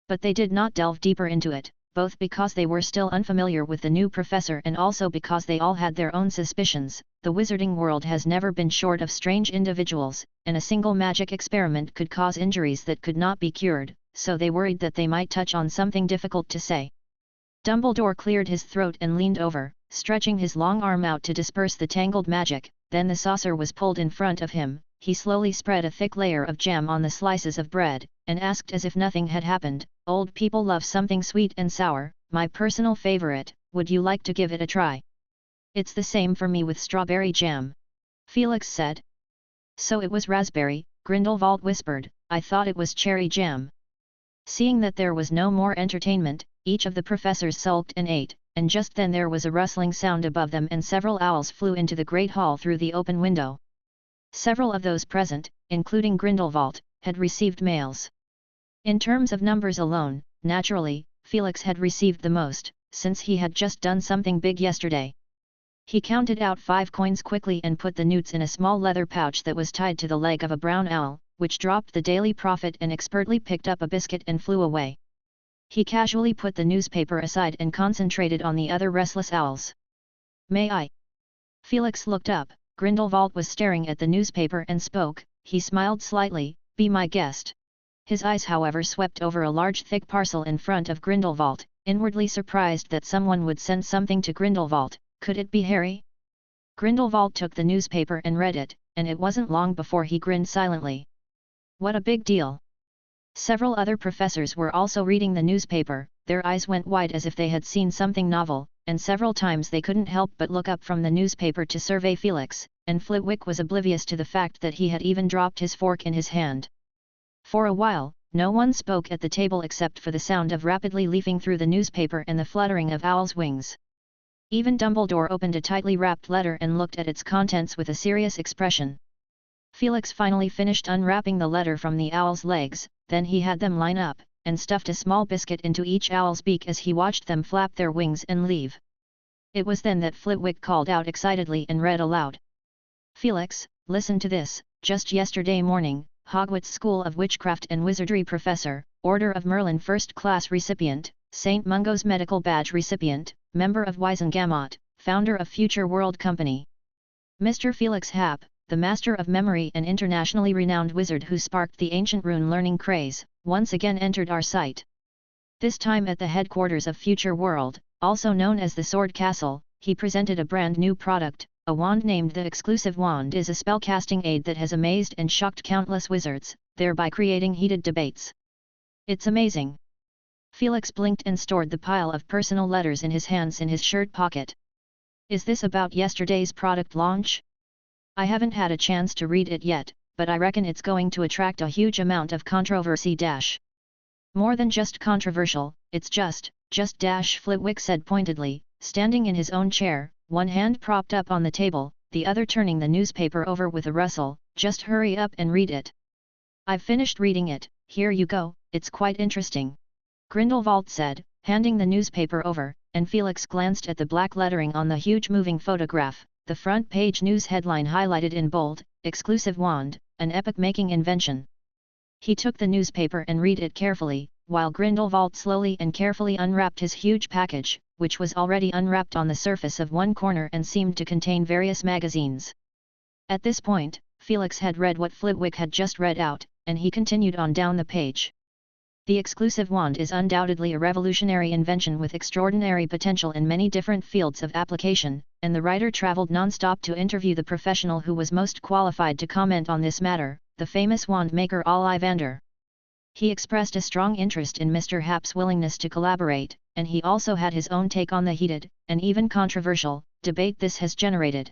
But they did not delve deeper into it, both because they were still unfamiliar with the new professor and also because they all had their own suspicions. The wizarding world has never been short of strange individuals, and a single magic experiment could cause injuries that could not be cured, so they worried that they might touch on something difficult to say. Dumbledore cleared his throat and leaned over, stretching his long arm out to disperse the tangled magic. Then the saucer was pulled in front of him. He slowly spread a thick layer of jam on the slices of bread, and asked as if nothing had happened, "Old people love something sweet and sour, my personal favorite, would you like to give it a try?" "It's the same for me with strawberry jam," Felix said. "So it was raspberry," Grindelwald whispered, "I thought it was cherry jam." Seeing that there was no more entertainment, each of the professors sulked and ate, and just then there was a rustling sound above them and several owls flew into the great hall through the open window. Several of those present, including Grindelwald, had received mails. In terms of numbers alone, naturally, Felix had received the most, since he had just done something big yesterday. He counted out 5 coins quickly and put the newts in a small leather pouch that was tied to the leg of a brown owl, which dropped the daily profit and expertly picked up a biscuit and flew away. He casually put the newspaper aside and concentrated on the other restless owls. "May I?" Felix looked up. Grindelwald was staring at the newspaper and spoke. He smiled slightly, "Be my guest." His eyes however swept over a large thick parcel in front of Grindelwald, inwardly surprised that someone would send something to Grindelwald. Could it be Harry? Grindelwald took the newspaper and read it, and it wasn't long before he grinned silently. What a big deal! Several other professors were also reading the newspaper. Their eyes went wide as if they had seen something novel, and several times they couldn't help but look up from the newspaper to survey Felix, and Flitwick was oblivious to the fact that he had even dropped his fork in his hand. For a while, no one spoke at the table except for the sound of rapidly leafing through the newspaper and the fluttering of owls' wings. Even Dumbledore opened a tightly wrapped letter and looked at its contents with a serious expression. Felix finally finished unwrapping the letter from the owl's legs, then he had them line up, and stuffed a small biscuit into each owl's beak as he watched them flap their wings and leave. It was then that Flitwick called out excitedly and read aloud. "Felix, listen to this. Just yesterday morning, Hogwarts School of Witchcraft and Wizardry Professor, Order of Merlin First Class Recipient, St. Mungo's Medical Badge Recipient, Member of Wizengamot, Founder of Future World Company. Mr. Felix Happ, the Master of Memory and internationally renowned wizard who sparked the ancient rune learning craze, once again entered our sight. This time at the headquarters of Future World, also known as the Sword Castle, he presented a brand new product. A wand named the Exclusive Wand is a spellcasting aid that has amazed and shocked countless wizards, thereby creating heated debates. It's amazing." Felix blinked and stored the pile of personal letters in his hands in his shirt pocket. "Is this about yesterday's product launch?" "I haven't had a chance to read it yet, but I reckon it's going to attract a huge amount of controversy. More than just controversial, it's just Flitwick said pointedly, standing in his own chair, one hand propped up on the table, the other turning the newspaper over with a rustle. "Just hurry up and read it." "I've finished reading it, here you go, it's quite interesting," Grindelwald said, handing the newspaper over, and Felix glanced at the black lettering on the huge moving photograph, the front page news headline highlighted in bold, "Exclusive Wand, an epoch-making invention." He took the newspaper and read it carefully, while Grindelwald slowly and carefully unwrapped his huge package, which was already unwrapped on the surface of one corner and seemed to contain various magazines. At this point, Felix had read what Flitwick had just read out, and he continued on down the page. "The Exclusive Wand is undoubtedly a revolutionary invention with extraordinary potential in many different fields of application," and the writer traveled non-stop to interview the professional who was most qualified to comment on this matter, the famous wand maker Ollivander. He expressed a strong interest in Mr. Happ's willingness to collaborate, and he also had his own take on the heated, and even controversial, debate this has generated.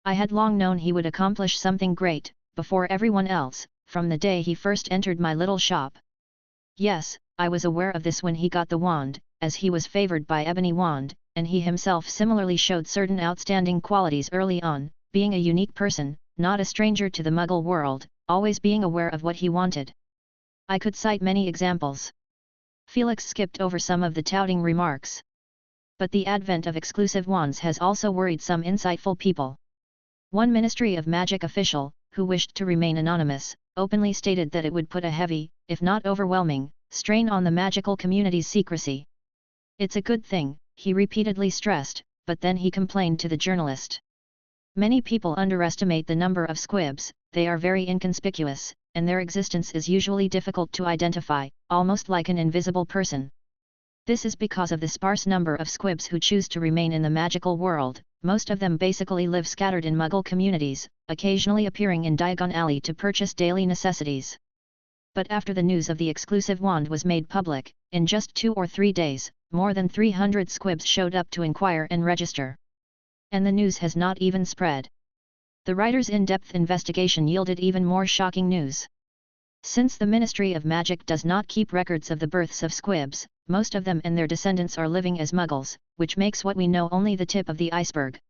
"I had long known he would accomplish something great, before everyone else, from the day he first entered my little shop. Yes, I was aware of this when he got the wand, as he was favored by Ebony Wand, and he himself similarly showed certain outstanding qualities early on, being a unique person, not a stranger to the Muggle world, always being aware of what he wanted. I could cite many examples." Felix skipped over some of the touting remarks. "But the advent of exclusive wands has also worried some insightful people. One Ministry of Magic official, who wished to remain anonymous, openly stated that it would put a heavy, if not overwhelming, strain on the magical community's secrecy. It's a good thing," he repeatedly stressed, but then he complained to the journalist. "Many people underestimate the number of squibs, they are very inconspicuous, and their existence is usually difficult to identify, almost like an invisible person. This is because of the sparse number of squibs who choose to remain in the magical world. Most of them basically live scattered in Muggle communities, occasionally appearing in Diagon Alley to purchase daily necessities. But after the news of the exclusive wand was made public, in just 2 or 3 days, more than 300 squibs showed up to inquire and register. And the news has not even spread. The writer's in-depth investigation yielded even more shocking news. Since the Ministry of Magic does not keep records of the births of squibs, most of them and their descendants are living as Muggles, which makes what we know only the tip of the iceberg.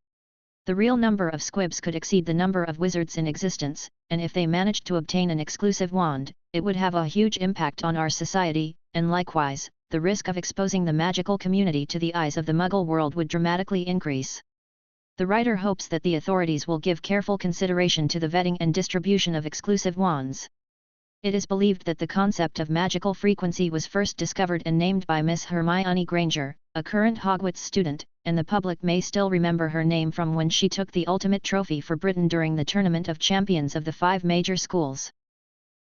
The real number of squibs could exceed the number of wizards in existence, and if they managed to obtain an exclusive wand, it would have a huge impact on our society, and likewise, the risk of exposing the magical community to the eyes of the Muggle world would dramatically increase. The writer hopes that the authorities will give careful consideration to the vetting and distribution of exclusive wands. It is believed that the concept of magical frequency was first discovered and named by Miss Hermione Granger, a current Hogwarts student, and the public may still remember her name from when she took the ultimate trophy for Britain during the Tournament of Champions of the 5 major schools.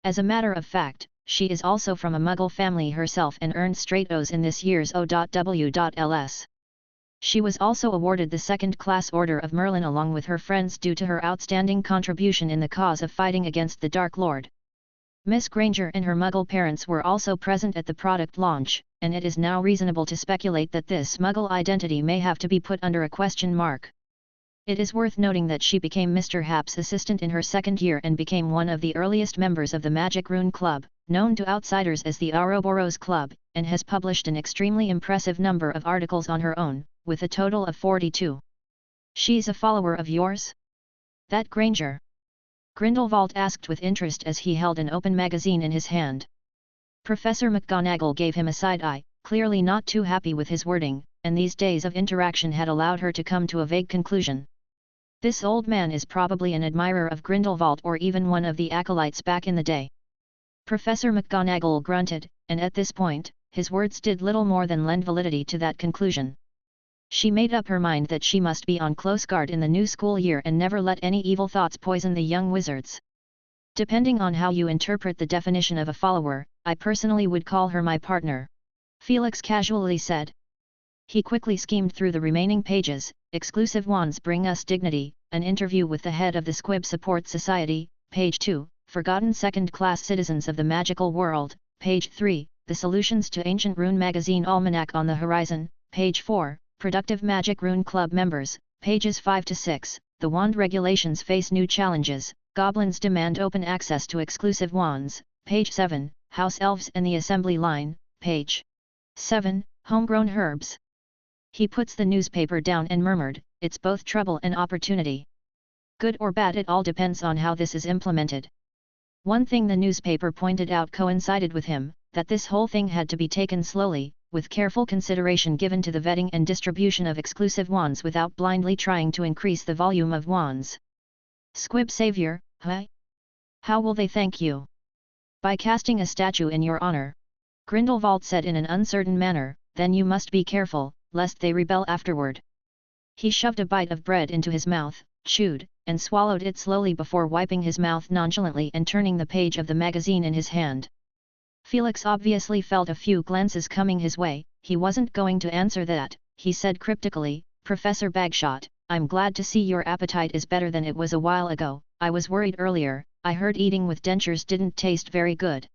As a matter of fact, she is also from a Muggle family herself and earned straight O's in this year's O.W.Ls. She was also awarded the second-class Order of Merlin along with her friends due to her outstanding contribution in the cause of fighting against the Dark Lord. Miss Granger and her Muggle parents were also present at the product launch, and it is now reasonable to speculate that this Muggle identity may have to be put under a question mark. It is worth noting that she became Mr. Happ's assistant in her second year and became one of the earliest members of the Magic Rune Club, known to outsiders as the Ouroboros Club, and has published an extremely impressive number of articles on her own, with a total of 42. She's a follower of yours? That Granger? Grindelwald asked with interest as he held an open magazine in his hand. Professor McGonagall gave him a side eye, clearly not too happy with his wording, and these days of interaction had allowed her to come to a vague conclusion. This old man is probably an admirer of Grindelwald or even one of the acolytes back in the day. Professor McGonagall grunted, and at this point, his words did little more than lend validity to that conclusion. She made up her mind that she must be on close guard in the new school year and never let any evil thoughts poison the young wizards. Depending on how you interpret the definition of a follower, I personally would call her my partner. Felix casually said. He quickly skimmed through the remaining pages. Exclusive wands bring us dignity, an interview with the head of the Squib Support Society, page 2, forgotten second-class citizens of the magical world, page 3, the Solutions to Ancient Rune Magazine Almanac on the horizon, page 4, Productive Magic Rune Club members, pages 5 to 6, the wand regulations face new challenges, goblins demand open access to exclusive wands, page 7, House Elves and the Assembly Line, page 7, Homegrown Herbs. He puts the newspaper down and murmured, it's both trouble and opportunity. Good or bad, it all depends on how this is implemented. One thing the newspaper pointed out coincided with him, that this whole thing had to be taken slowly, with careful consideration given to the vetting and distribution of exclusive wands without blindly trying to increase the volume of wands. Squib Savior, huh? How will they thank you? By casting a statue in your honor. Grindelwald said in an uncertain manner, then you must be careful, lest they rebel afterward. He shoved a bite of bread into his mouth, chewed, and swallowed it slowly before wiping his mouth nonchalantly and turning the page of the magazine in his hand. Felix obviously felt a few glances coming his way. He wasn't going to answer that. He said cryptically, Professor Bagshot, I'm glad to see your appetite is better than it was a while ago. I was worried earlier. I heard eating with dentures didn't taste very good.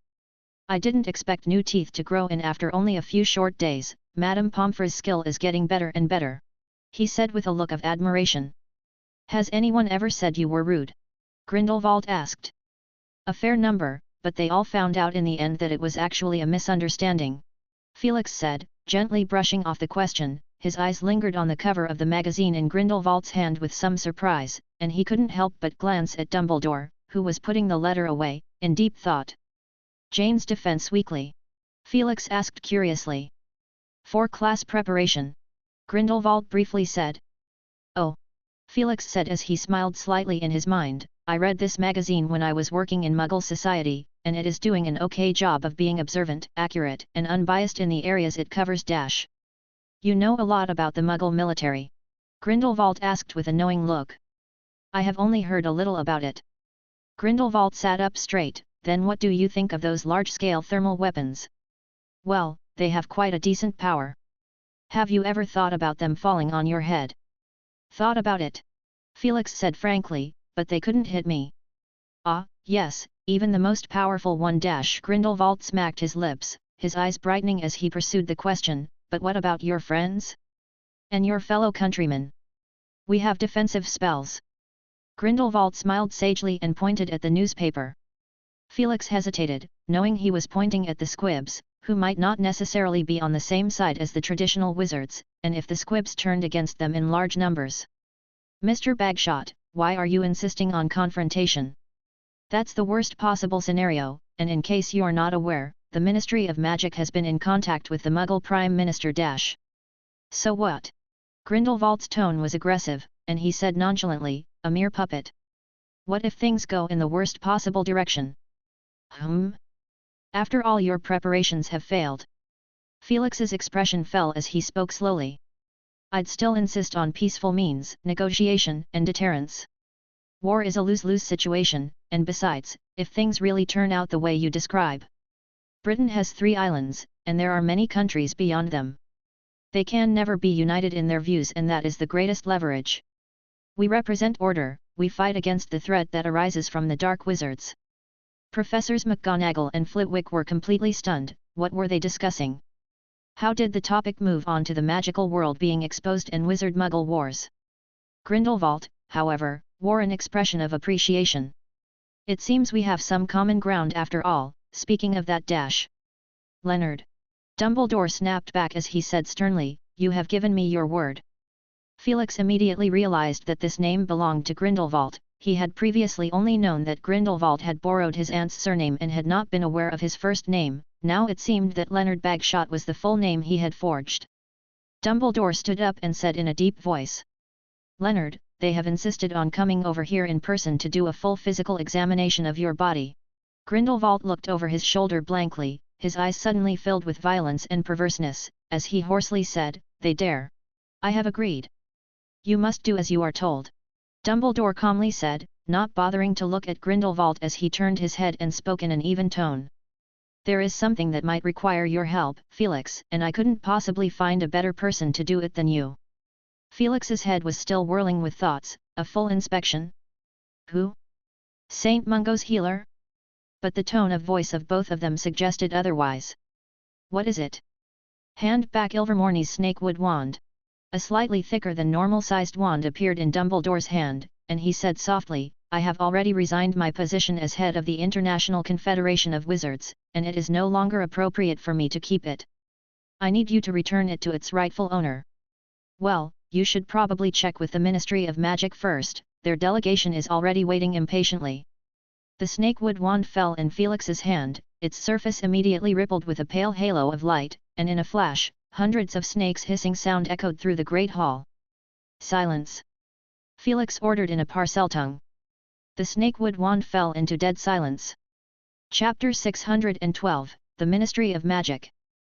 I didn't expect new teeth to grow in after only a few short days. Madame Pomfrey's skill is getting better and better. He said with a look of admiration. Has anyone ever said you were rude? Grindelwald asked. A fair number, but they all found out in the end that it was actually a misunderstanding. Felix said, gently brushing off the question. His eyes lingered on the cover of the magazine in Grindelwald's hand with some surprise, and he couldn't help but glance at Dumbledore, who was putting the letter away, in deep thought. Jane's defense weekly? Felix asked curiously. For class preparation. Grindelwald briefly said. Oh. Felix said as he smiled slightly in his mind, I read this magazine when I was working in Muggle society, and it is doing an okay job of being observant, accurate, and unbiased in the areas it covers. You know a lot about the Muggle military? Grindelwald asked with a knowing look. I have only heard a little about it. Grindelwald sat up straight. Then what do you think of those large-scale thermal weapons? Well, they have quite a decent power. Have you ever thought about them falling on your head? Thought about it? Felix said frankly, but they couldn't hit me. Ah, Yes, even the most powerful one. Grindelwald smacked his lips, his eyes brightening as he pursued the question, but what about your friends? And your fellow countrymen? We have defensive spells. Grindelwald smiled sagely and pointed at the newspaper. Felix hesitated, knowing he was pointing at the squibs, who might not necessarily be on the same side as the traditional wizards, and if the squibs turned against them in large numbers. Mr. Bagshot, why are you insisting on confrontation? That's the worst possible scenario, and in case you're not aware, the Ministry of Magic has been in contact with the Muggle Prime Minister. So what? Grindelwald's tone was aggressive, and he said nonchalantly, a mere puppet. What if things go in the worst possible direction? After all your preparations have failed. Felix's expression fell as he spoke slowly. I'd still insist on peaceful means, negotiation, and deterrence. War is a lose-lose situation, and besides, if things really turn out the way you describe. Britain has 3 islands, and there are many countries beyond them. They can never be united in their views, and that is the greatest leverage. We represent order, we fight against the threat that arises from the dark wizards. Professors McGonagall and Flitwick were completely stunned. What were they discussing? How did the topic move on to the magical world being exposed and wizard-muggle wars? Grindelwald, however, wore an expression of appreciation. It seems we have some common ground after all, speaking of that. Leonard. Dumbledore snapped back as he said sternly, you have given me your word. Felix immediately realized that this name belonged to Grindelwald. He had previously only known that Grindelwald had borrowed his aunt's surname and had not been aware of his first name. Now it seemed that Leonard Bagshot was the full name he had forged. Dumbledore stood up and said in a deep voice. Leonard, they have insisted on coming over here in person to do a full physical examination of your body. Grindelwald looked over his shoulder blankly, his eyes suddenly filled with violence and perverseness, as he hoarsely said, they dare. I have agreed. You must do as you are told. Dumbledore calmly said, not bothering to look at Grindelwald as he turned his head and spoke in an even tone. There is something that might require your help, Felix, and I couldn't possibly find a better person to do it than you. Felix's head was still whirling with thoughts. A full inspection? Who? Saint Mungo's healer? But the tone of voice of both of them suggested otherwise. What is it? Hand back Ilvermorny's snakewood wand. A slightly thicker than normal-sized wand appeared in Dumbledore's hand, and he said softly, I have already resigned my position as head of the International Confederation of Wizards, and it is no longer appropriate for me to keep it. I need you to return it to its rightful owner. Well, you should probably check with the Ministry of Magic first, their delegation is already waiting impatiently. The snakewood wand fell in Felix's hand, its surface immediately rippled with a pale halo of light, and in a flash, hundreds of snakes' hissing sound echoed through the great hall. Silence! Felix ordered in a Parseltongue. The snakewood wand fell into dead silence. Chapter 612, The Ministry of Magic.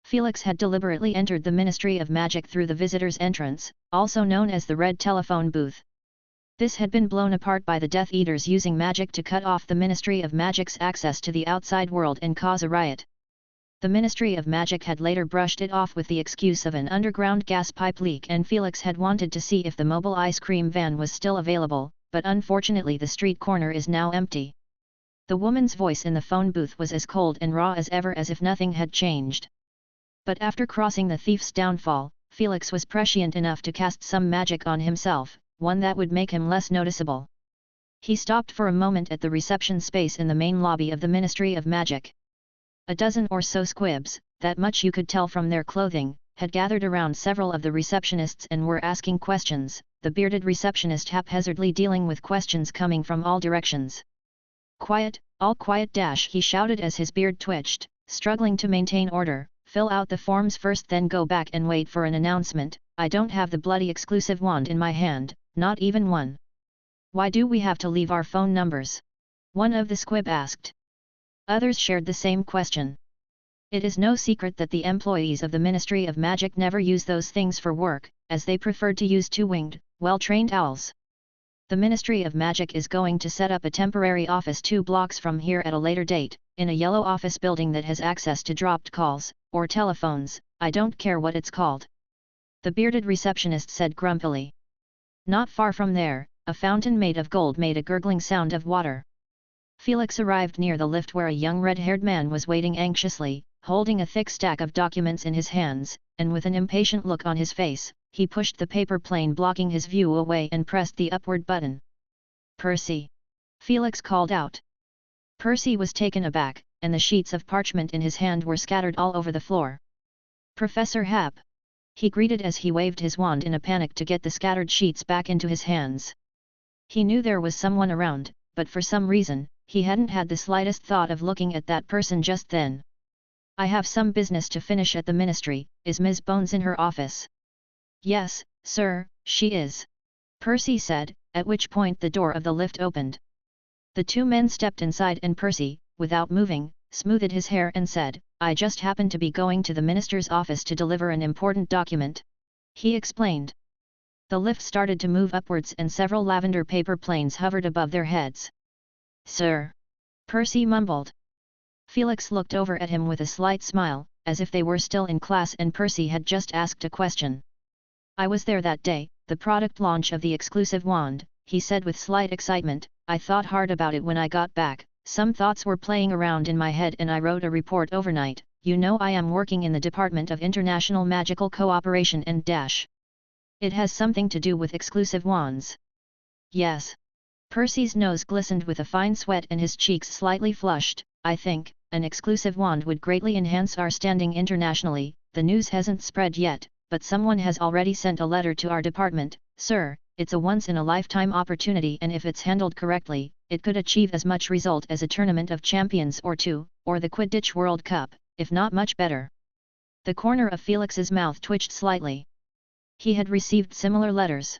Felix had deliberately entered the Ministry of Magic through the visitor's entrance, also known as the Red Telephone Booth. This had been blown apart by the Death Eaters using magic to cut off the Ministry of Magic's access to the outside world and cause a riot. The Ministry of Magic had later brushed it off with the excuse of an underground gas pipe leak, and Felix had wanted to see if the mobile ice cream van was still available, but unfortunately the street corner is now empty. The woman's voice in the phone booth was as cold and raw as ever, as if nothing had changed. But after crossing the thief's downfall, Felix was prescient enough to cast some magic on himself, one that would make him less noticeable. He stopped for a moment at the reception space in the main lobby of the Ministry of Magic. A dozen or so squibs, that much you could tell from their clothing, had gathered around several of the receptionists and were asking questions, the bearded receptionist haphazardly dealing with questions coming from all directions. Quiet, all quiet! He shouted as his beard twitched, struggling to maintain order. Fill out the forms first, then go back and wait for an announcement. I don't have the bloody exclusive wand in my hand, not even one. Why do we have to leave our phone numbers? One of the squib asked. Others shared the same question. It is no secret that the employees of the Ministry of Magic never use those things for work, as they preferred to use two-winged, well-trained owls. The Ministry of Magic is going to set up a temporary office 2 blocks from here at a later date, in a yellow office building that has access to dropped calls, or telephones, I don't care what it's called. The bearded receptionist said grumpily. Not far from there, a fountain made of gold made a gurgling sound of water. Felix arrived near the lift where a young red-haired man was waiting anxiously, holding a thick stack of documents in his hands, and with an impatient look on his face, he pushed the paper plane blocking his view away and pressed the upward button. "Percy!" Felix called out. Percy was taken aback, and the sheets of parchment in his hand were scattered all over the floor. "Professor Hap!" he greeted as he waved his wand in a panic to get the scattered sheets back into his hands. He knew there was someone around, but for some reason, he hadn't had the slightest thought of looking at that person just then. "I have some business to finish at the ministry. Is Ms. Bones in her office?" "Yes, sir, she is," Percy said, at which point the door of the lift opened. The two men stepped inside and Percy, without moving, smoothed his hair and said, "I just happened to be going to the minister's office to deliver an important document," he explained. The lift started to move upwards and several lavender paper planes hovered above their heads. "Sir," Percy mumbled. Felix looked over at him with a slight smile, as if they were still in class and Percy had just asked a question. "I was there that day, the product launch of the exclusive wand," he said with slight excitement. "I thought hard about it when I got back, some thoughts were playing around in my head and I wrote a report overnight. You know I am working in the Department of International Magical Cooperation and dash. It has something to do with exclusive wands." "Yes." Percy's nose glistened with a fine sweat and his cheeks slightly flushed. "I think an exclusive wand would greatly enhance our standing internationally. The news hasn't spread yet, but someone has already sent a letter to our department. Sir, it's a once-in-a-lifetime opportunity and if it's handled correctly, it could achieve as much result as a Tournament of Champions or two, or the Quidditch World Cup, if not much better." The corner of Felix's mouth twitched slightly. He had received similar letters.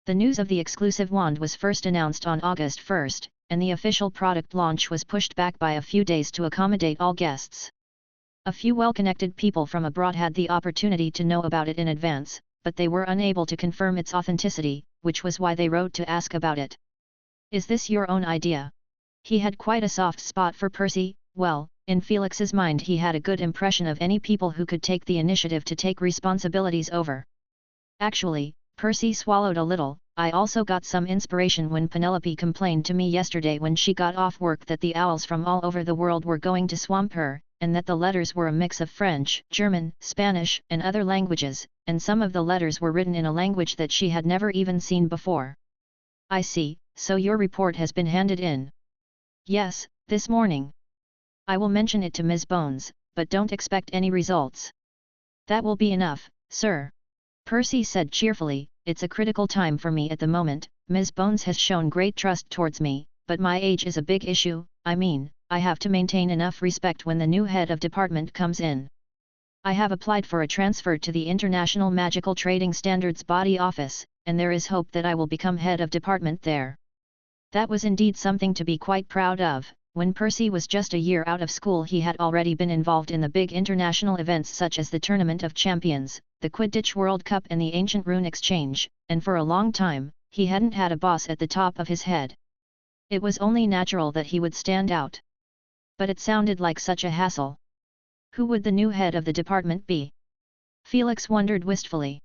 The news of the exclusive wand was first announced on August 1, and the official product launch was pushed back by a few days to accommodate all guests. A few well-connected people from abroad had the opportunity to know about it in advance, but they were unable to confirm its authenticity, which was why they wrote to ask about it. "Is this your own idea?" He had quite a soft spot for Percy. Well, in Felix's mind he had a good impression of any people who could take the initiative to take responsibilities over. "Actually," Percy swallowed a little, "I also got some inspiration when Penelope complained to me yesterday when she got off work that the owls from all over the world were going to swamp her, and that the letters were a mix of French, German, Spanish, and other languages, and some of the letters were written in a language that she had never even seen before." "I see, so your report has been handed in?" "Yes, this morning. I will mention it to Ms. Bones, but don't expect any results." "That will be enough, sir," Percy said cheerfully. "It's a critical time for me at the moment. Ms. Bones has shown great trust towards me, but my age is a big issue. I mean, I have to maintain enough respect when the new head of department comes in. I have applied for a transfer to the International Magical Trading Standards Body Office, and there is hope that I will become head of department there." That was indeed something to be quite proud of. When Percy was just a year out of school he had already been involved in the big international events such as the Tournament of Champions, the Quidditch World Cup and the Ancient Rune Exchange, and for a long time, he hadn't had a boss at the top of his head. It was only natural that he would stand out. But it sounded like such a hassle. Who would the new head of the department be? Felix wondered wistfully.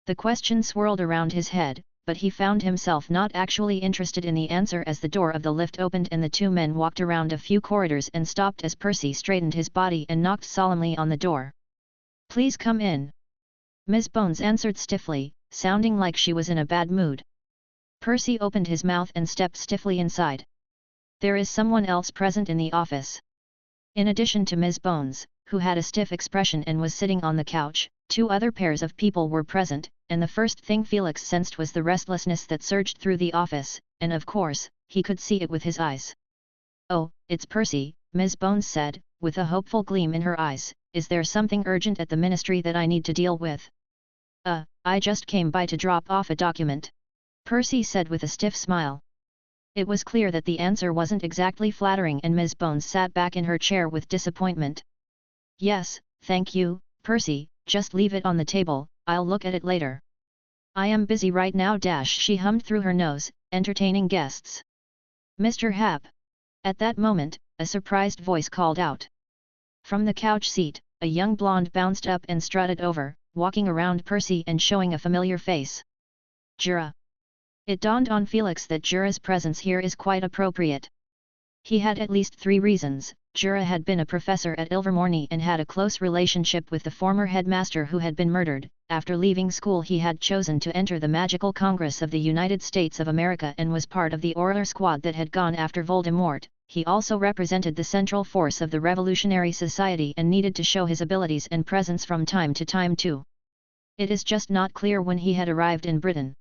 The question swirled around his head, but he found himself not actually interested in the answer as the door of the lift opened and the two men walked around a few corridors and stopped as Percy straightened his body and knocked solemnly on the door. "Please come in." Ms. Bones answered stiffly, sounding like she was in a bad mood. Percy opened his mouth and stepped stiffly inside. There is someone else present in the office. In addition to Ms. Bones, who had a stiff expression and was sitting on the couch, two other pairs of people were present, and the first thing Felix sensed was the restlessness that surged through the office, and of course, he could see it with his eyes. "Oh, it's Percy," Ms. Bones said, with a hopeful gleam in her eyes. "Is there something urgent at the ministry that I need to deal with?" I just came by to drop off a document," Percy said with a stiff smile. It was clear that the answer wasn't exactly flattering and Ms. Bones sat back in her chair with disappointment. "Yes, thank you, Percy, just leave it on the table, I'll look at it later. I am busy right now." She hummed through her nose, entertaining guests. "Mr. Hap." At that moment, a surprised voice called out. From the couch seat, a young blonde bounced up and strutted over, walking around Percy and showing a familiar face. "Jura." It dawned on Felix that Jura's presence here is quite appropriate. He had at least 3 reasons. Jura had been a professor at Ilvermorny and had a close relationship with the former headmaster who had been murdered. After leaving school he had chosen to enter the Magical Congress of the United States of America and was part of the Order Squad that had gone after Voldemort. He also represented the central force of the Revolutionary Society and needed to show his abilities and presence from time to time too. It is just not clear when he had arrived in Britain.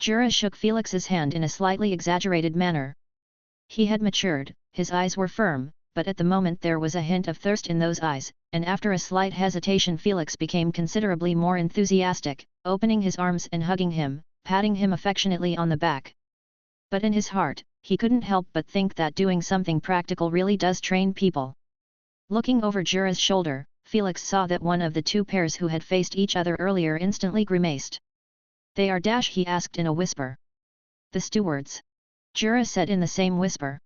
Jura shook Felix's hand in a slightly exaggerated manner. He had matured, his eyes were firm, but at the moment there was a hint of thirst in those eyes, and after a slight hesitation Felix became considerably more enthusiastic, opening his arms and hugging him, patting him affectionately on the back. But in his heart, he couldn't help but think that doing something practical really does train people. Looking over Jura's shoulder, Felix saw that one of the 2 pairs who had faced each other earlier instantly grimaced. "They are dash," he asked in a whisper. "The stewards," Jura said in the same whisper.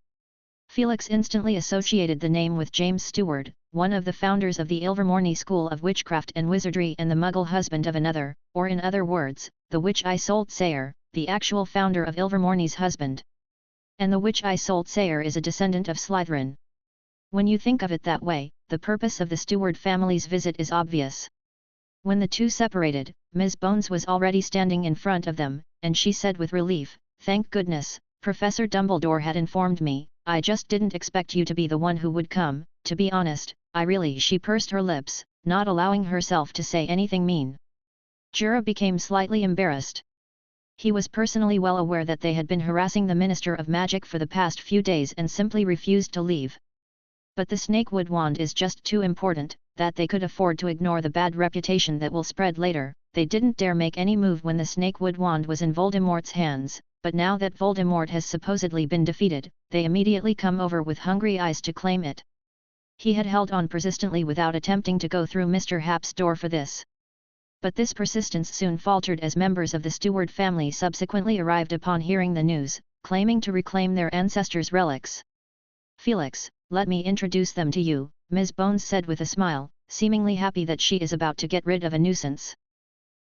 Felix instantly associated the name with James Stewart, one of the founders of the Ilvermorny School of Witchcraft and Wizardry and the Muggle husband of another, or in other words, the Witch Isolde Sayre, the actual founder of Ilvermorny's husband. And the Witch Isolde Sayre is a descendant of Slytherin. When you think of it that way, the purpose of the Stewart family's visit is obvious. When the 2 separated, Ms. Bones was already standing in front of them, and she said with relief, "Thank goodness, Professor Dumbledore had informed me. I just didn't expect you to be the one who would come, to be honest, I really..." She pursed her lips, not allowing herself to say anything mean. Jura became slightly embarrassed. He was personally well aware that they had been harassing the Minister of Magic for the past few days and simply refused to leave. But the Snakewood wand is just too important, that they could afford to ignore the bad reputation that will spread later. They didn't dare make any move when the Snakewood wand was in Voldemort's hands, but now that Voldemort has supposedly been defeated, they immediately come over with hungry eyes to claim it. He had held on persistently without attempting to go through Mr. Happ's door for this. But this persistence soon faltered as members of the Stewart family subsequently arrived upon hearing the news, claiming to reclaim their ancestors' relics. "Felix, let me introduce them to you," Ms. Bones said with a smile, seemingly happy that she is about to get rid of a nuisance.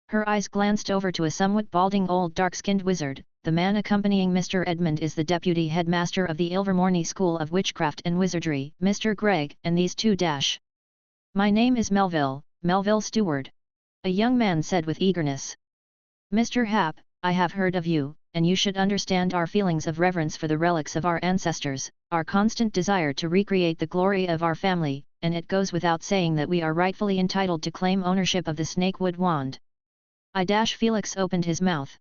Her eyes glanced over to a somewhat balding old dark-skinned wizard. "The man accompanying Mr. Edmund is the deputy headmaster of the Ilvermorny School of Witchcraft and Wizardry, Mr. Gregg, and these 2 dash. My name is Melville Stewart," a young man said with eagerness. "Mr. Happ, I have heard of you, and you should understand our feelings of reverence for the relics of our ancestors, our constant desire to recreate the glory of our family, and it goes without saying that we are rightfully entitled to claim ownership of the Snakewood wand." Felix opened his mouth.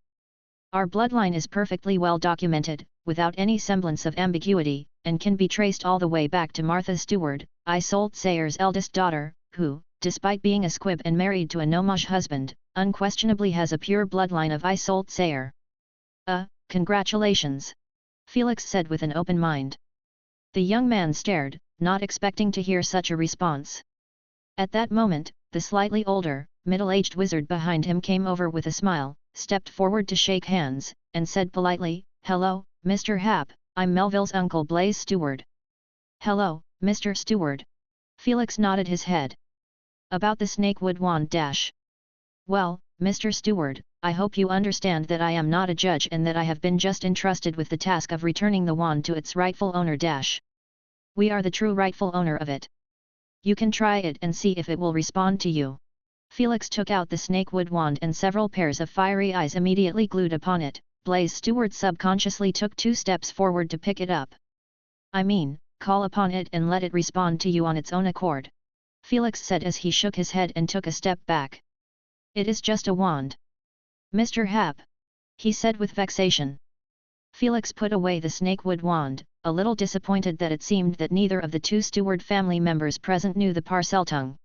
"Our bloodline is perfectly well documented, without any semblance of ambiguity, and can be traced all the way back to Martha Stewart, Isolde Sayre's eldest daughter, who, despite being a squib and married to a gnomish husband, unquestionably has a pure bloodline of Isolde Sayre." Congratulations," Felix said with an open mind. The young man stared, not expecting to hear such a response. At that moment, the slightly older, middle-aged wizard behind him came over with a smile, stepped forward to shake hands, and said politely, "Hello, Mr. Happ, I'm Melville's uncle Blaise Stewart." "Hello, Mr. Stewart." Felix nodded his head. "About the Snakewood wand dash. Well, Mr. Stewart, I hope you understand that I am not a judge and that I have been just entrusted with the task of returning the wand to its rightful owner dash. We are the true rightful owner of it. You can try it and see if it will respond to you." Felix took out the Snakewood wand and several pairs of fiery eyes immediately glued upon it. Blaise Stewart subconsciously took 2 steps forward to pick it up. "I mean, call upon it and let it respond to you on its own accord," Felix said as he shook his head and took a step back. "It is just a wand. Mr. Happ," he said with vexation. Felix put away the Snakewood wand, a little disappointed that it seemed that neither of the 2 Stewart family members present knew the Parseltongue.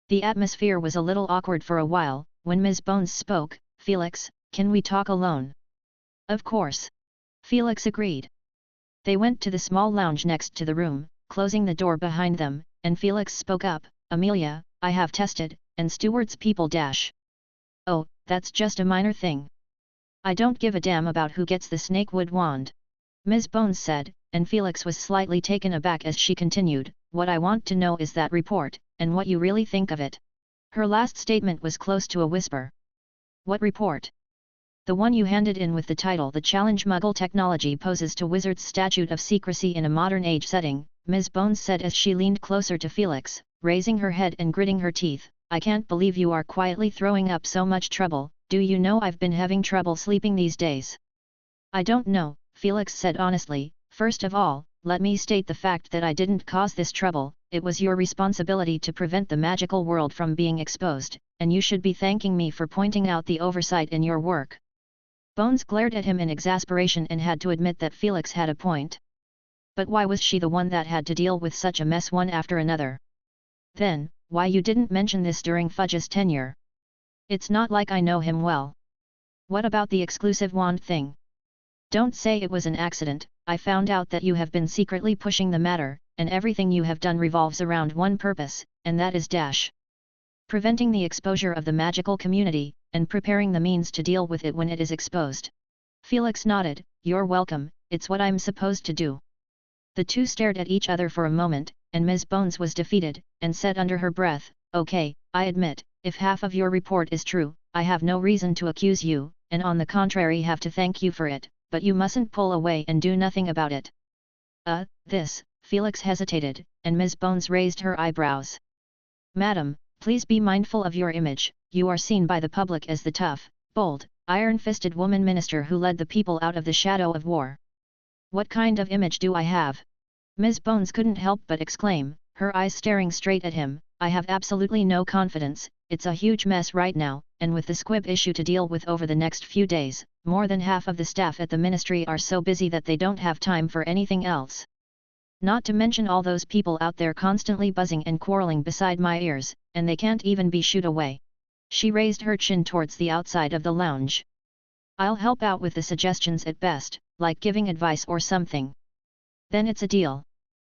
The atmosphere was a little awkward for a while. When Ms. Bones spoke, "Felix, can we talk alone?" "Of course," Felix agreed. They went to the small lounge next to the room, closing the door behind them, and Felix spoke up, "Amelia, I have tested, and Stewart's people dash. Oh, that's just a minor thing. I don't give a damn about who gets the Snakewood wand," Ms. Bones said, and Felix was slightly taken aback as she continued, "What I want to know is that report, and what you really think of it." Her last statement was close to a whisper. "What report?" The one you handed in with the title "The Challenge Muggle Technology Poses to Wizard's Statute of Secrecy in a Modern Age Setting," Ms. Bones said as she leaned closer to Felix, raising her head and gritting her teeth. "I can't believe you are quietly throwing up so much trouble. Do you know I've been having trouble sleeping these days?" "I don't know," Felix said honestly. "First of all, let me state the fact that I didn't cause this trouble. It was your responsibility to prevent the magical world from being exposed, and you should be thanking me for pointing out the oversight in your work." Bones glared at him in exasperation and had to admit that Felix had a point. But why was she the one that had to deal with such a mess one after another? "Then, why you didn't mention this during Fudge's tenure? It's not like I know him well." "What about the exclusive wand thing? Don't say it was an accident. I found out that you have been secretly pushing the matter, and everything you have done revolves around one purpose, and that is preventing the exposure of the magical community, and preparing the means to deal with it when it is exposed." Felix nodded. "You're welcome, it's what I'm supposed to do." The two stared at each other for a moment, and Ms. Bones was defeated, and said under her breath, "Okay, I admit, if half of your report is true, I have no reason to accuse you, and on the contrary have to thank you for it, but you mustn't pull away and do nothing about it." This," Felix hesitated, and Ms. Bones raised her eyebrows. "Madam, please be mindful of your image. You are seen by the public as the tough, bold, iron-fisted woman minister who led the people out of the shadow of war." "What kind of image do I have?" Ms. Bones couldn't help but exclaim, her eyes staring straight at him. "I have absolutely no confidence. It's a huge mess right now, and with the squib issue to deal with over the next few days, more than half of the staff at the ministry are so busy that they don't have time for anything else. Not to mention all those people out there constantly buzzing and quarreling beside my ears, and they can't even be shooed away." She raised her chin towards the outside of the lounge. "I'll help out with the suggestions at best, like giving advice or something." "Then it's a deal."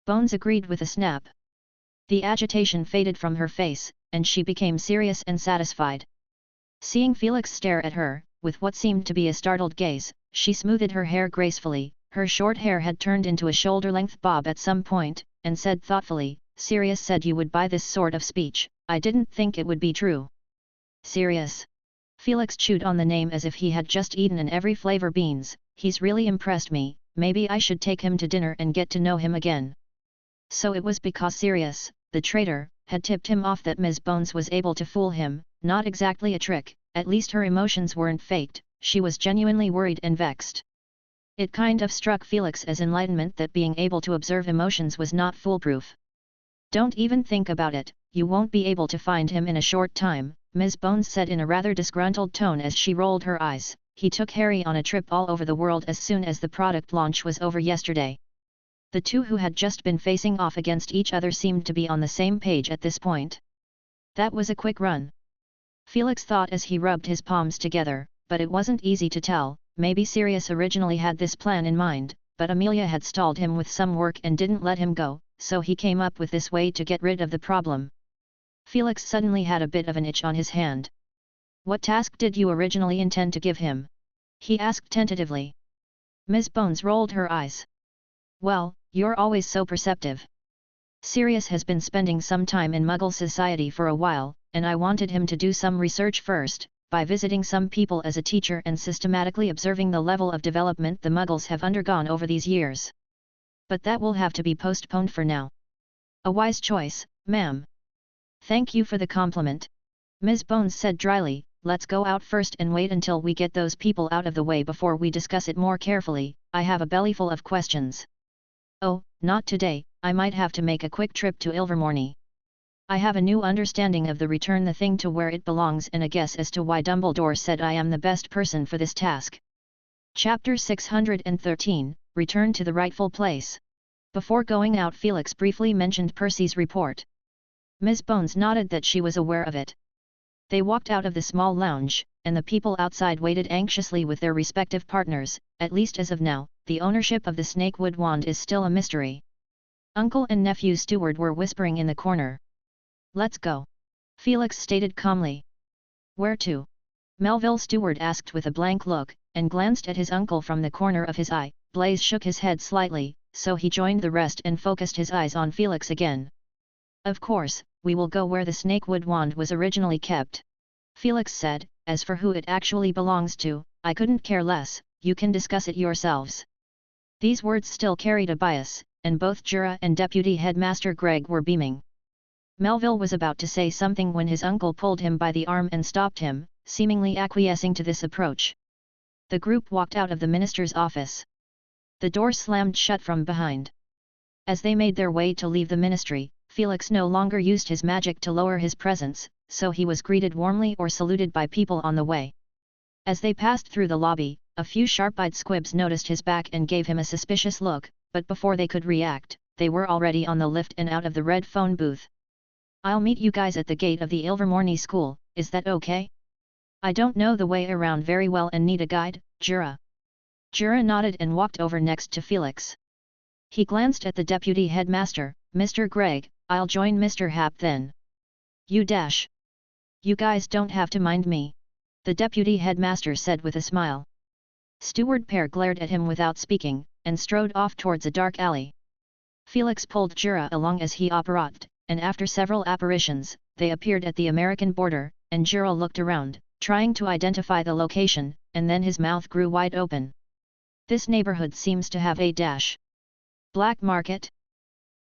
Bones agreed with a snap. The agitation faded from her face, and she became serious and satisfied. Seeing Felix stare at her, with what seemed to be a startled gaze, she smoothed her hair gracefully. Her short hair had turned into a shoulder-length bob at some point, and said thoughtfully, "Sirius said you would buy this sort of speech. I didn't think it would be true." "Sirius?" Felix chewed on the name as if he had just eaten an every flavor beans. "He's really impressed me. Maybe I should take him to dinner and get to know him again." So it was because Sirius, the traitor, had tipped him off that Ms. Bones was able to fool him. Not exactly a trick, at least her emotions weren't faked. She was genuinely worried and vexed. It kind of struck Felix as enlightenment that being able to observe emotions was not foolproof. "Don't even think about it, you won't be able to find him in a short time," Ms. Bones said in a rather disgruntled tone as she rolled her eyes. "He took Harry on a trip all over the world as soon as the product launch was over yesterday." The two who had just been facing off against each other seemed to be on the same page at this point. "That was a quick run," Felix thought as he rubbed his palms together, but it wasn't easy to tell. Maybe Sirius originally had this plan in mind, but Amelia had stalled him with some work and didn't let him go, so he came up with this way to get rid of the problem. Felix suddenly had a bit of an itch on his hand. "What task did you originally intend to give him?" he asked tentatively. Ms. Bones rolled her eyes. "Well, you're always so perceptive. Sirius has been spending some time in Muggle society for a while, and I wanted him to do some research first, by visiting some people as a teacher and systematically observing the level of development the Muggles have undergone over these years. But that will have to be postponed for now." "A wise choice, ma'am." "Thank you for the compliment," Ms. Bones said dryly. "Let's go out first and wait until we get those people out of the way before we discuss it more carefully. I have a bellyful of questions." "Oh, not today, I might have to make a quick trip to Ilvermorny. I have a new understanding of the return the thing to where it belongs and a guess as to why Dumbledore said I am the best person for this task." Chapter 613, Return to the Rightful Place. Before going out, Felix briefly mentioned Percy's report. Ms. Bones nodded that she was aware of it. They walked out of the small lounge, and the people outside waited anxiously with their respective partners. At least as of now, the ownership of the Snakewood wand is still a mystery. Uncle and nephew Steward were whispering in the corner. "Let's go," Felix stated calmly. "Where to?" Melville Steward asked with a blank look, and glanced at his uncle from the corner of his eye. Blaise shook his head slightly, so he joined the rest and focused his eyes on Felix again. "Of course, we will go where the Snakewood wand was originally kept," Felix said. "As for who it actually belongs to, I couldn't care less, you can discuss it yourselves. These words still carried a bias, and both Jura and Deputy Headmaster Greg were beaming. Melville was about to say something when his uncle pulled him by the arm and stopped him, seemingly acquiescing to this approach. The group walked out of the minister's office. The door slammed shut from behind. As they made their way to leave the ministry, Felix no longer used his magic to lower his presence, so he was greeted warmly or saluted by people on the way. As they passed through the lobby, a few sharp-eyed squibs noticed his back and gave him a suspicious look, but before they could react, they were already on the lift and out of the red phone booth. I'll meet you guys at the gate of the Ilvermorny school, is that okay? I don't know the way around very well and need a guide, Jura. Jura nodded and walked over next to Felix. He glanced at the deputy headmaster, Mr. Gregg. I'll join Mr. Hap then. You dash. You guys don't have to mind me, the deputy headmaster said with a smile. Steward Pear glared at him without speaking, and strode off towards a dark alley. Felix pulled Jura along as he apparatted, and after several apparitions, they appeared at the American border, and Jura looked around, trying to identify the location, and then his mouth grew wide open. This neighborhood seems to have a dash. Black market?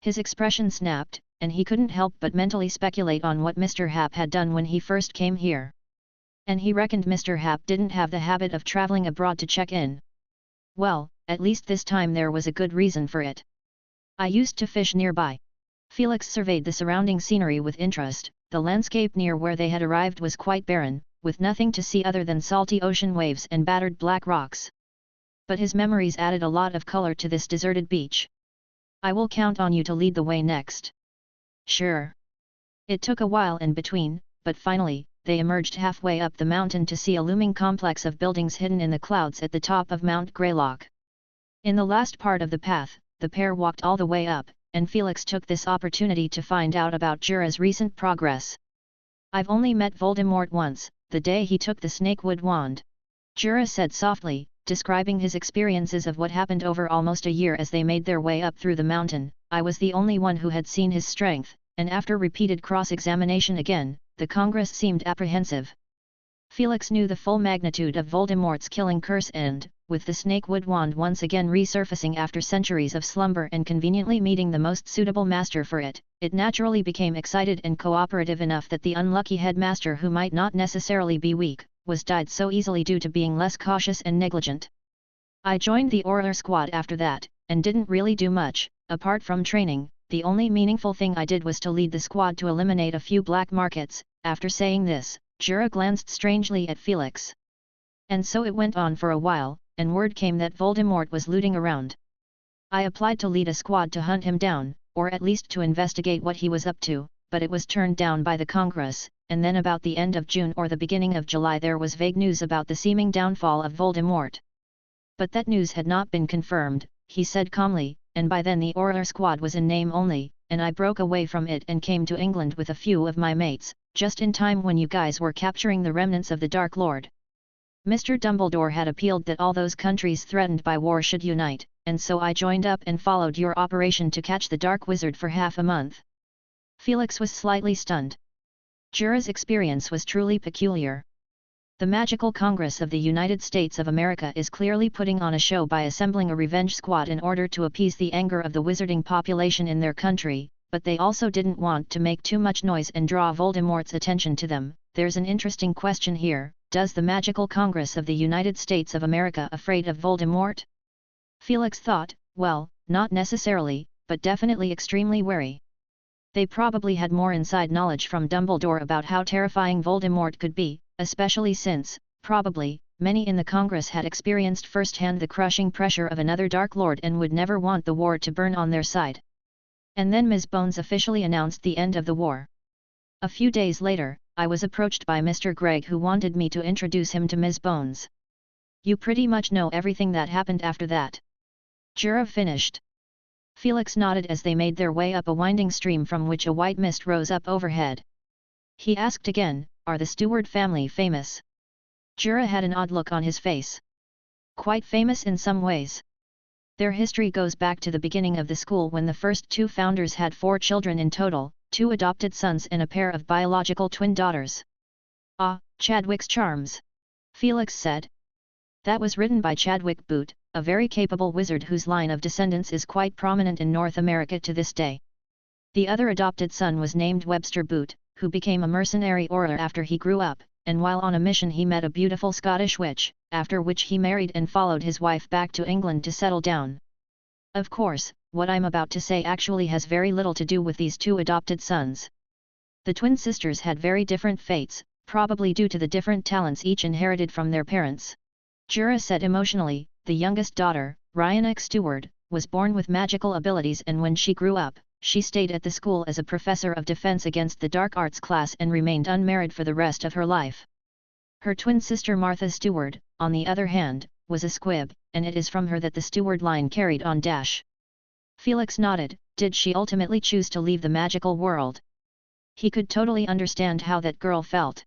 His expression snapped, and he couldn't help but mentally speculate on what Mr. Hap had done when he first came here. And he reckoned Mr. Hap didn't have the habit of traveling abroad to check in. Well, at least this time there was a good reason for it. I used to fish nearby. Felix surveyed the surrounding scenery with interest. The landscape near where they had arrived was quite barren, with nothing to see other than salty ocean waves and battered black rocks. But his memories added a lot of color to this deserted beach. I will count on you to lead the way next. Sure. It took a while in between, but finally, they emerged halfway up the mountain to see a looming complex of buildings hidden in the clouds at the top of Mount Greylock. In the last part of the path, the pair walked all the way up, and Felix took this opportunity to find out about Jura's recent progress. I've only met Voldemort once, the day he took the Snakewood wand. Jura said softly, describing his experiences of what happened over almost a year as they made their way up through the mountain. I was the only one who had seen his strength, and after repeated cross-examination again, the Congress seemed apprehensive. Felix knew the full magnitude of Voldemort's killing curse and, with the Snakewood wand once again resurfacing after centuries of slumber and conveniently meeting the most suitable master for it, it naturally became excited and cooperative enough that the unlucky headmaster, who might not necessarily be weak, was died so easily due to being less cautious and negligent. I joined the Order Squad after that, and didn't really do much, apart from training. The only meaningful thing I did was to lead the squad to eliminate a few black markets. After saying this, Jura glanced strangely at Felix. And so it went on for a while, and word came that Voldemort was looting around. I applied to lead a squad to hunt him down, or at least to investigate what he was up to, but it was turned down by the Congress, and then about the end of June or the beginning of July there was vague news about the seeming downfall of Voldemort. But that news had not been confirmed, he said calmly, and by then the Order Squad was in name only, and I broke away from it and came to England with a few of my mates, just in time when you guys were capturing the remnants of the Dark Lord. Mr. Dumbledore had appealed that all those countries threatened by war should unite, and so I joined up and followed your operation to catch the Dark Wizard for half a month. Felix was slightly stunned. Jura's experience was truly peculiar. The Magical Congress of the United States of America is clearly putting on a show by assembling a revenge squad in order to appease the anger of the wizarding population in their country, but they also didn't want to make too much noise and draw Voldemort's attention to them. There's an interesting question here. Does the Magical Congress of the United States of America afraid of Voldemort? Felix thought, well, not necessarily, but definitely extremely wary. They probably had more inside knowledge from Dumbledore about how terrifying Voldemort could be, especially since, probably, many in the Congress had experienced firsthand the crushing pressure of another Dark Lord and would never want the war to burn on their side. And then Ms. Bones officially announced the end of the war. A few days later, I was approached by Mr. Gregg, who wanted me to introduce him to Ms. Bones. You pretty much know everything that happened after that. Jura finished. Felix nodded as they made their way up a winding stream from which a white mist rose up overhead. He asked again, are the Steward family famous? Jura had an odd look on his face. Quite famous in some ways. Their history goes back to the beginning of the school, when the first two founders had 4 children in total, 2 adopted sons and a pair of biological twin daughters. Ah, Chadwick's charms. Felix said. That was written by Chadwick Boot, a very capable wizard whose line of descendants is quite prominent in North America to this day. The other adopted son was named Webster Boot, who became a mercenary orator after he grew up, and while on a mission he met a beautiful Scottish witch, after which he married and followed his wife back to England to settle down. Of course, what I'm about to say actually has very little to do with these two adopted sons. The twin sisters had very different fates, probably due to the different talents each inherited from their parents. Jura said emotionally, the youngest daughter, Rhiannoch Stewart, was born with magical abilities, and when she grew up, she stayed at the school as a professor of defense against the dark arts class and remained unmarried for the rest of her life. Her twin sister Martha Stewart, on the other hand, was a squib, and it is from her that the Stewart line carried on. Felix nodded. Did she ultimately choose to leave the magical world? He could totally understand how that girl felt.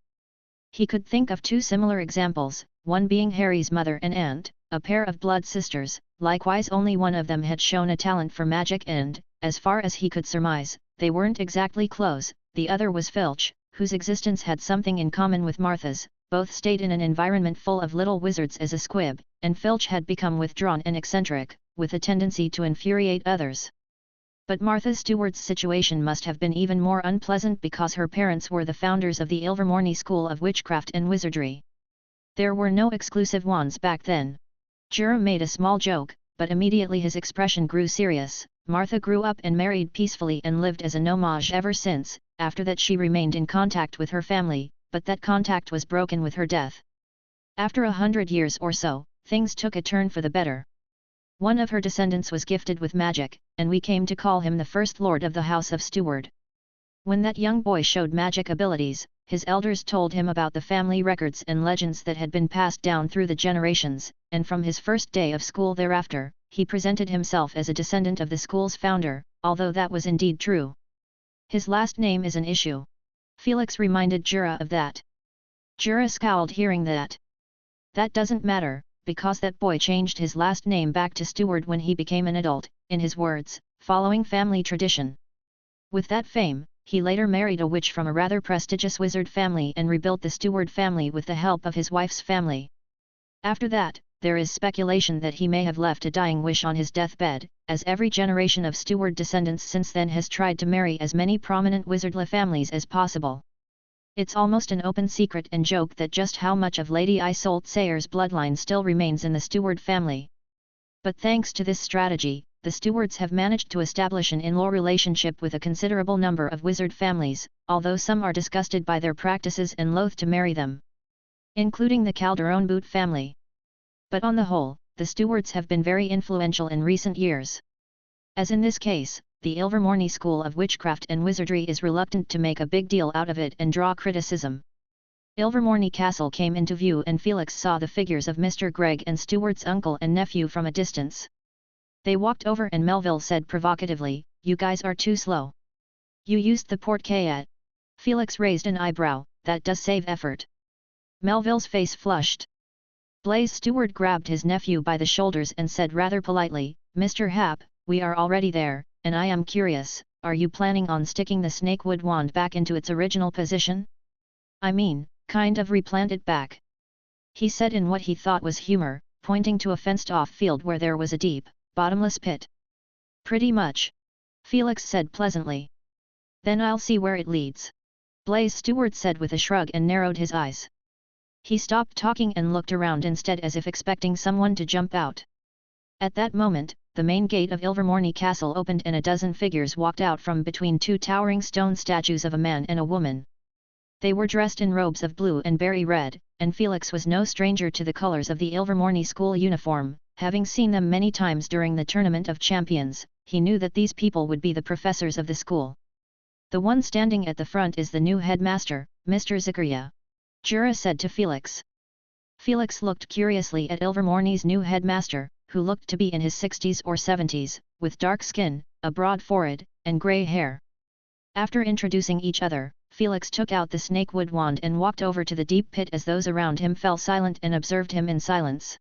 He could think of two similar examples, one being Harry's mother and aunt, a pair of blood sisters. Likewise, only one of them had shown a talent for magic and, as far as he could surmise, they weren't exactly close. The other was Filch, whose existence had something in common with Martha's. Both stayed in an environment full of little wizards as a squib, and Filch had become withdrawn and eccentric, with a tendency to infuriate others. But Martha Stewart's situation must have been even more unpleasant because her parents were the founders of the Ilvermorny School of Witchcraft and Wizardry. There were no exclusive wands back then. Jura made a small joke, but immediately his expression grew serious. Martha grew up and married peacefully and lived as a nomade ever since. After that she remained in contact with her family, but that contact was broken with her death. After 100 years or so, things took a turn for the better. One of her descendants was gifted with magic, and we came to call him the first lord of the House of Stewart. When that young boy showed magic abilities, his elders told him about the family records and legends that had been passed down through the generations, and from his first day of school thereafter, he presented himself as a descendant of the school's founder, although that was indeed true. His last name is an issue. Felix reminded Jura of that. Jura scowled hearing that. That doesn't matter, because that boy changed his last name back to Stewart when he became an adult, in his words, following family tradition. With that fame, he later married a witch from a rather prestigious wizard family and rebuilt the Stewart family with the help of his wife's family. After that, there is speculation that he may have left a dying wish on his deathbed, as every generation of Stewart descendants since then has tried to marry as many prominent wizardly families as possible. It's almost an open secret and joke that just how much of Lady Isolde Sayers' bloodline still remains in the Stewart family. But thanks to this strategy, the Stewarts have managed to establish an in-law relationship with a considerable number of wizard families, although some are disgusted by their practices and loath to marry them, including the Calderon Boot family. But on the whole, the Stewarts have been very influential in recent years. As in this case, the Ilvermorny School of Witchcraft and Wizardry is reluctant to make a big deal out of it and draw criticism. Ilvermorny Castle came into view and Felix saw the figures of Mr. Gregg and Stewart's uncle and nephew from a distance. They walked over and Melville said provocatively, "You guys are too slow. You used the porte-clés." Felix raised an eyebrow. "That does save effort." Melville's face flushed. Blaise Stewart grabbed his nephew by the shoulders and said rather politely, "Mr. Happ, we are already there, and I am curious, are you planning on sticking the snakewood wand back into its original position? I mean, kind of replant it back?" He said in what he thought was humor, pointing to a fenced-off field where there was a deep, bottomless pit. "Pretty much," Felix said pleasantly. "Then I'll see where it leads," Blaise Stewart said with a shrug and narrowed his eyes. He stopped talking and looked around instead as if expecting someone to jump out. At that moment, the main gate of Ilvermorny Castle opened and a dozen figures walked out from between two towering stone statues of a man and a woman. They were dressed in robes of blue and berry red, and Felix was no stranger to the colors of the Ilvermorny school uniform. Having seen them many times during the Tournament of Champions, he knew that these people would be the professors of the school. "The one standing at the front is the new headmaster, Mr. Zakaria," Jura said to Felix. Felix looked curiously at Ilvermorny's new headmaster, who looked to be in his 60s or 70s, with dark skin, a broad forehead, and grey hair. After introducing each other, Felix took out the snakewood wand and walked over to the deep pit as those around him fell silent and observed him in silence.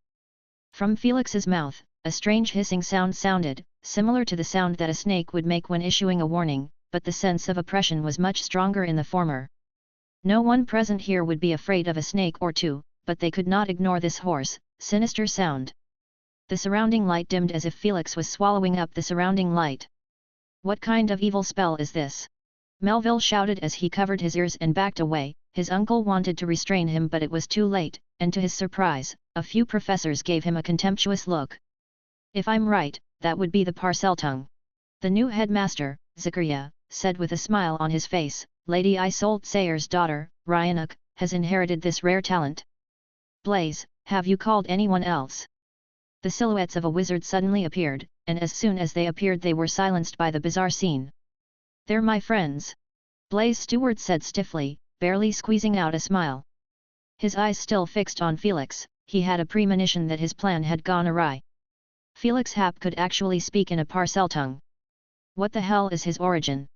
From Felix's mouth, a strange hissing sound sounded, similar to the sound that a snake would make when issuing a warning, but the sense of oppression was much stronger in the former. "No one present here would be afraid of a snake or two," but they could not ignore this hoarse, sinister sound. The surrounding light dimmed as if Felix was swallowing up the surrounding light. "What kind of evil spell is this?" Melville shouted as he covered his ears and backed away. His uncle wanted to restrain him, but it was too late, and to his surprise, a few professors gave him a contemptuous look. "If I'm right, that would be the Parseltongue." The new headmaster, Zachariah, said with a smile on his face, "Lady Isolde Sayer's daughter, Ryanuk, has inherited this rare talent." "Blaze, have you called anyone else?" The silhouettes of a wizard suddenly appeared, and as soon as they appeared they were silenced by the bizarre scene. "They're my friends," Blaze Stewart said stiffly, barely squeezing out a smile. His eyes still fixed on Felix, he had a premonition that his plan had gone awry. Felix Happ could actually speak in a Parseltongue. What the hell is his origin?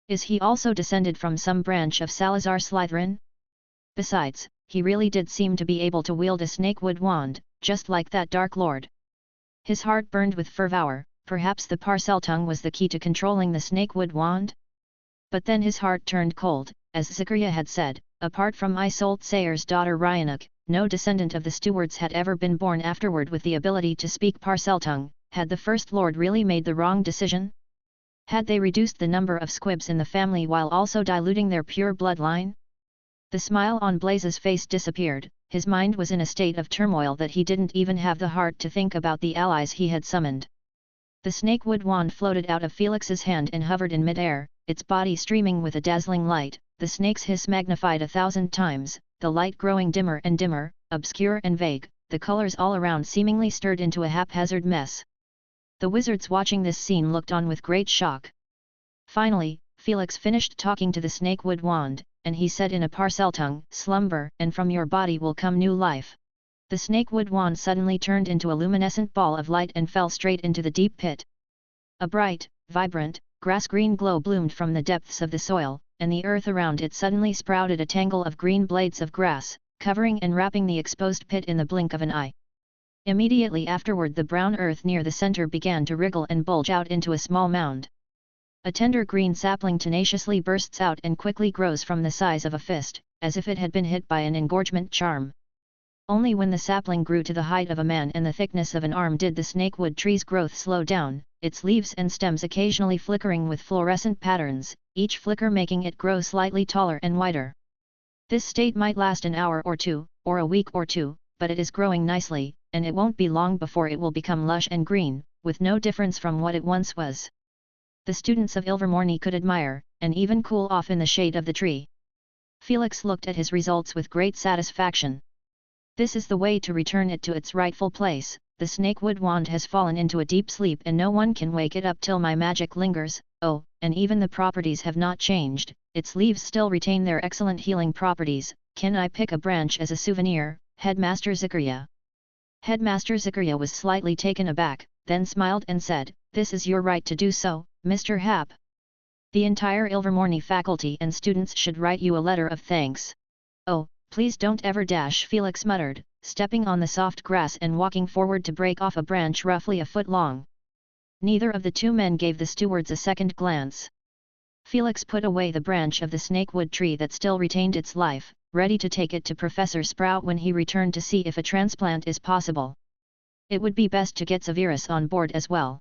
Is he also descended from some branch of Salazar Slytherin? Besides, he really did seem to be able to wield a snakewood wand, just like that Dark Lord. His heart burned with fervour. Perhaps the Parseltongue was the key to controlling the snakewood wand? But then his heart turned cold, as Zachariah had said, apart from Isolde Sayer's daughter Ryanuk, no descendant of the Stewarts had ever been born afterward with the ability to speak Parseltongue. Had the First Lord really made the wrong decision? Had they reduced the number of squibs in the family while also diluting their pure bloodline? The smile on Blaze's face disappeared. His mind was in a state of turmoil that he didn't even have the heart to think about the allies he had summoned. The snakewood wand floated out of Felix's hand and hovered in mid-air, its body streaming with a dazzling light, the snake's hiss magnified 1,000 times, the light growing dimmer and dimmer, obscure and vague, the colors all around seemingly stirred into a haphazard mess. The wizards watching this scene looked on with great shock. Finally, Felix finished talking to the snakewood wand, and he said in a Parseltongue, "Slumber, and from your body will come new life." The snakewood wand suddenly turned into a luminescent ball of light and fell straight into the deep pit. A bright, vibrant, grass-green glow bloomed from the depths of the soil, and the earth around it suddenly sprouted a tangle of green blades of grass, covering and wrapping the exposed pit in the blink of an eye. Immediately afterward the brown earth near the center began to wriggle and bulge out into a small mound. A tender green sapling tenaciously bursts out and quickly grows from the size of a fist, as if it had been hit by an engorgement charm. Only when the sapling grew to the height of a man and the thickness of an arm did the snakewood tree's growth slow down, its leaves and stems occasionally flickering with fluorescent patterns, each flicker making it grow slightly taller and wider. This state might last an hour or two, or a week or two, but it is growing nicely, and it won't be long before it will become lush and green, with no difference from what it once was. The students of Ilvermorny could admire, and even cool off in the shade of the tree. Felix looked at his results with great satisfaction. This is the way to return it to its rightful place. The snakewood wand has fallen into a deep sleep and no one can wake it up till my magic lingers. Oh, and even the properties have not changed, its leaves still retain their excellent healing properties. Can I pick a branch as a souvenir, Headmaster Zachariah? Headmaster Zachariah was slightly taken aback, then smiled and said, "This is your right to do so, Mr. Happ. The entire Ilvermorny faculty and students should write you a letter of thanks." "Oh, please don't ever dash," Felix muttered, stepping on the soft grass and walking forward to break off a branch roughly a foot long. Neither of the two men gave the stewards a second glance. Felix put away the branch of the snakewood tree that still retained its life, ready to take it to Professor Sprout when he returned to see if a transplant is possible. It would be best to get Severus on board as well.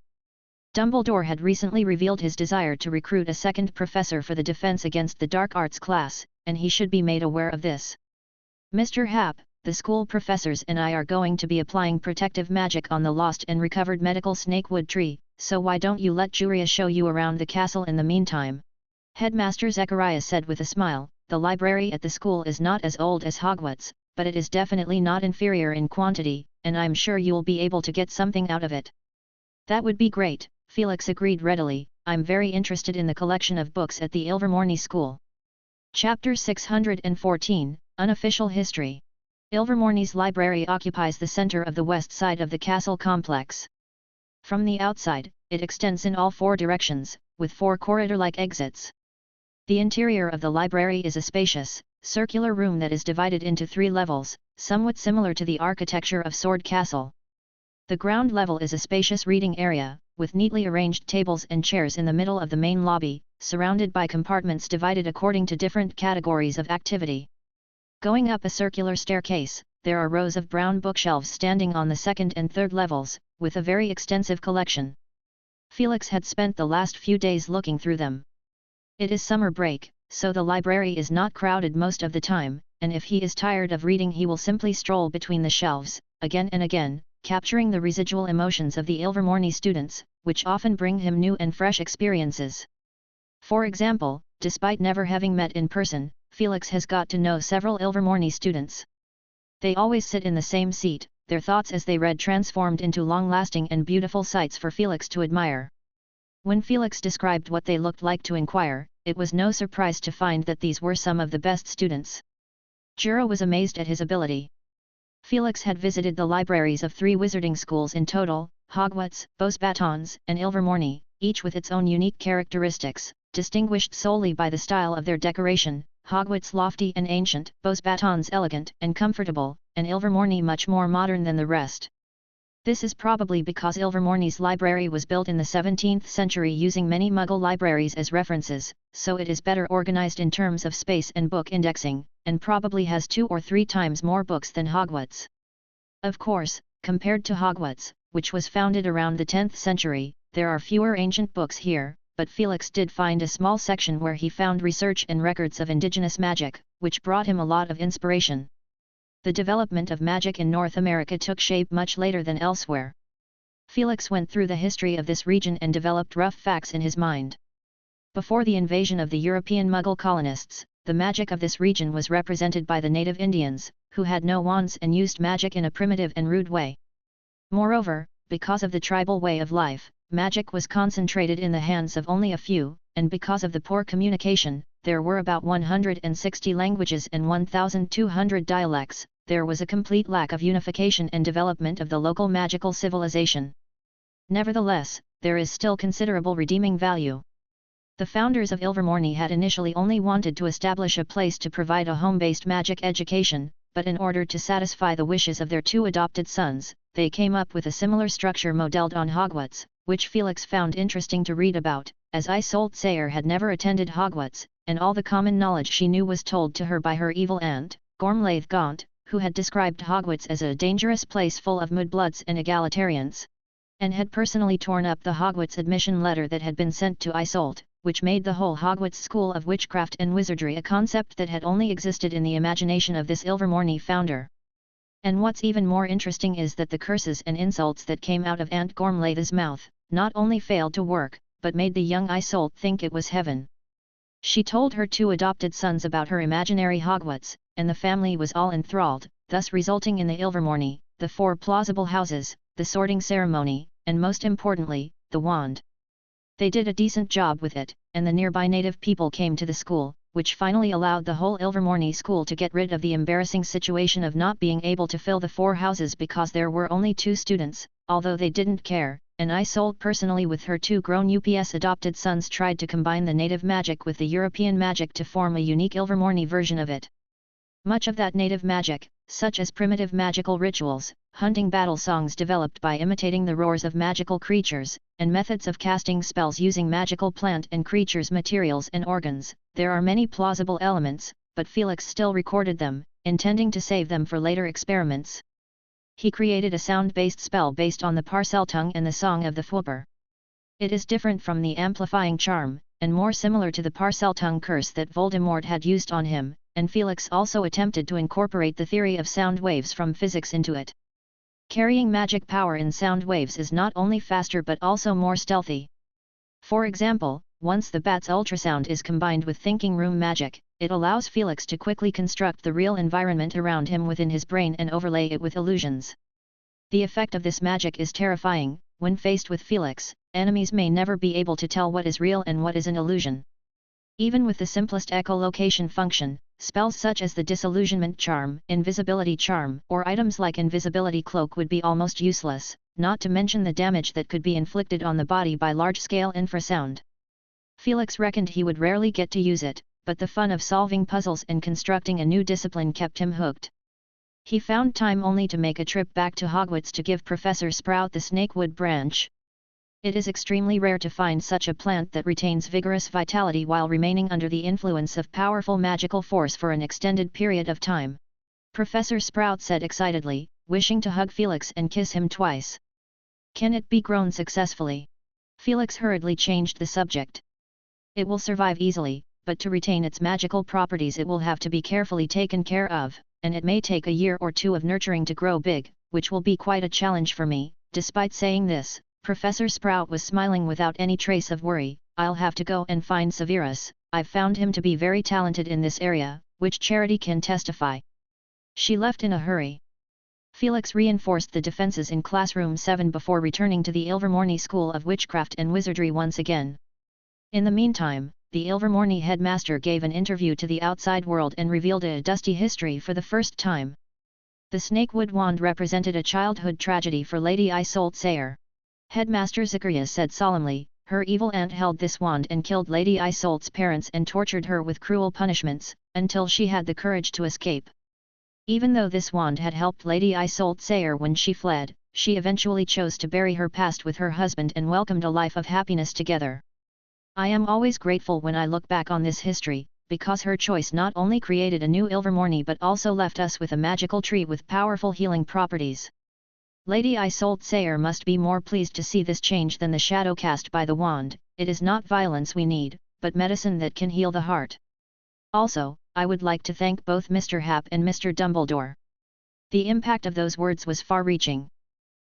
Dumbledore had recently revealed his desire to recruit a second professor for the Defense Against the Dark Arts class, and he should be made aware of this. "Mr. Happ, the school professors and I are going to be applying protective magic on the lost and recovered medical snakewood tree, so why don't you let Juria show you around the castle in the meantime?" Headmaster Zachariah said with a smile. "The library at the school is not as old as Hogwarts, but it is definitely not inferior in quantity, and I'm sure you'll be able to get something out of it." "That would be great," Felix agreed readily. "I'm very interested in the collection of books at the Ilvermorny School." Chapter 614, Unofficial History. Ilvermorny's library occupies the center of the west side of the castle complex. From the outside, it extends in all four directions, with four corridor-like exits. The interior of the library is a spacious, circular room that is divided into 3 levels, somewhat similar to the architecture of Sword Castle. The ground level is a spacious reading area, with neatly arranged tables and chairs in the middle of the main lobby, surrounded by compartments divided according to different categories of activity. Going up a circular staircase, there are rows of brown bookshelves standing on the second and third levels, with a very extensive collection. Felix had spent the last few days looking through them. It is summer break, so the library is not crowded most of the time, and if he is tired of reading he will simply stroll between the shelves, again and again, capturing the residual emotions of the Ilvermorny students, which often bring him new and fresh experiences. For example, despite never having met in person, Felix has got to know several Ilvermorny students. They always sit in the same seat, their thoughts as they read transformed into long-lasting and beautiful sights for Felix to admire. When Felix described what they looked like to inquire, it was no surprise to find that these were some of the best students. Jura was amazed at his ability. Felix had visited the libraries of 3 wizarding schools in total, Hogwarts, Beauxbatons, and Ilvermorny, each with its own unique characteristics, distinguished solely by the style of their decoration, Hogwarts lofty and ancient, Beauxbatons elegant and comfortable, and Ilvermorny much more modern than the rest. This is probably because Ilvermorny's library was built in the 17th century using many Muggle libraries as references, so it is better organized in terms of space and book indexing, and probably has 2 or 3 times more books than Hogwarts. Of course, compared to Hogwarts, which was founded around the 10th century, there are fewer ancient books here, but Felix did find a small section where he found research and records of indigenous magic, which brought him a lot of inspiration. The development of magic in North America took shape much later than elsewhere. Felix went through the history of this region and developed rough facts in his mind. Before the invasion of the European Muggle colonists, the magic of this region was represented by the native Indians, who had no wands and used magic in a primitive and rude way. Moreover, because of the tribal way of life, magic was concentrated in the hands of only a few, and because of the poor communication, there were about 160 languages and 1,200 dialects, there was a complete lack of unification and development of the local magical civilization. Nevertheless, there is still considerable redeeming value. The founders of Ilvermorny had initially only wanted to establish a place to provide a home-based magic education, but in order to satisfy the wishes of their 2 adopted sons, they came up with a similar structure modeled on Hogwarts, which Felix found interesting to read about, as Isolde Sayre had never attended Hogwarts, and all the common knowledge she knew was told to her by her evil aunt, Gormlaith Gaunt, who had described Hogwarts as a dangerous place full of mudbloods and egalitarians, and had personally torn up the Hogwarts admission letter that had been sent to Isolde, which made the whole Hogwarts School of Witchcraft and Wizardry a concept that had only existed in the imagination of this Ilvermorny founder. And what's even more interesting is that the curses and insults that came out of Aunt Gormlaith's mouth, not only failed to work, but made the young Isolde think it was heaven. She told her 2 adopted sons about her imaginary Hogwarts, and the family was all enthralled, thus resulting in the Ilvermorny, the 4 plausible houses, the sorting ceremony, and most importantly, the wand. They did a decent job with it, and the nearby native people came to the school, which finally allowed the whole Ilvermorny school to get rid of the embarrassing situation of not being able to fill the 4 houses because there were only 2 students, although they didn't care, and Isolde personally with her 2 grown UPS adopted sons tried to combine the native magic with the European magic to form a unique Ilvermorny version of it. Much of that native magic, such as primitive magical rituals, hunting battle songs developed by imitating the roars of magical creatures, and methods of casting spells using magical plant and creatures materials and organs, there are many plausible elements, but Felix still recorded them, intending to save them for later experiments. He created a sound-based spell based on the Parseltongue and the Song of the Fwooper. It is different from the amplifying charm, and more similar to the Parseltongue curse that Voldemort had used on him, and Felix also attempted to incorporate the theory of sound waves from physics into it. Carrying magic power in sound waves is not only faster but also more stealthy. For example, once the bat's ultrasound is combined with thinking room magic, it allows Felix to quickly construct the real environment around him within his brain and overlay it with illusions. The effect of this magic is terrifying. When faced with Felix, enemies may never be able to tell what is real and what is an illusion. Even with the simplest echolocation function, spells such as the disillusionment charm, invisibility charm, or items like invisibility cloak would be almost useless, not to mention the damage that could be inflicted on the body by large-scale infrasound. Felix reckoned he would rarely get to use it, but the fun of solving puzzles and constructing a new discipline kept him hooked. He found time only to make a trip back to Hogwarts to give Professor Sprout the snakewood branch. It is extremely rare to find such a plant that retains vigorous vitality while remaining under the influence of powerful magical force for an extended period of time. Professor Sprout said excitedly, wishing to hug Felix and kiss him twice. Can it be grown successfully? Felix hurriedly changed the subject. It will survive easily, but to retain its magical properties it will have to be carefully taken care of, and it may take a year or two of nurturing to grow big, which will be quite a challenge for me. Despite saying this, Professor Sprout was smiling without any trace of worry. I'll have to go and find Severus. I've found him to be very talented in this area, which Charity can testify. She left in a hurry. Felix reinforced the defenses in Classroom 7 before returning to the Ilvermorny School of Witchcraft and Wizardry once again. In the meantime, the Ilvermorny headmaster gave an interview to the outside world and revealed a dusty history for the first time. The Snakewood wand represented a childhood tragedy for Lady Isolde Sayre. Headmaster Zacharias said solemnly, her evil aunt held this wand and killed Lady Isolde's parents and tortured her with cruel punishments, until she had the courage to escape. Even though this wand had helped Lady Isolde Sayre when she fled, she eventually chose to bury her past with her husband and welcomed a life of happiness together. I am always grateful when I look back on this history, because her choice not only created a new Ilvermorny but also left us with a magical tree with powerful healing properties. Lady Isolde Sayre must be more pleased to see this change than the shadow cast by the wand. It is not violence we need, but medicine that can heal the heart. Also, I would like to thank both Mr. Happ and Mr. Dumbledore. The impact of those words was far-reaching.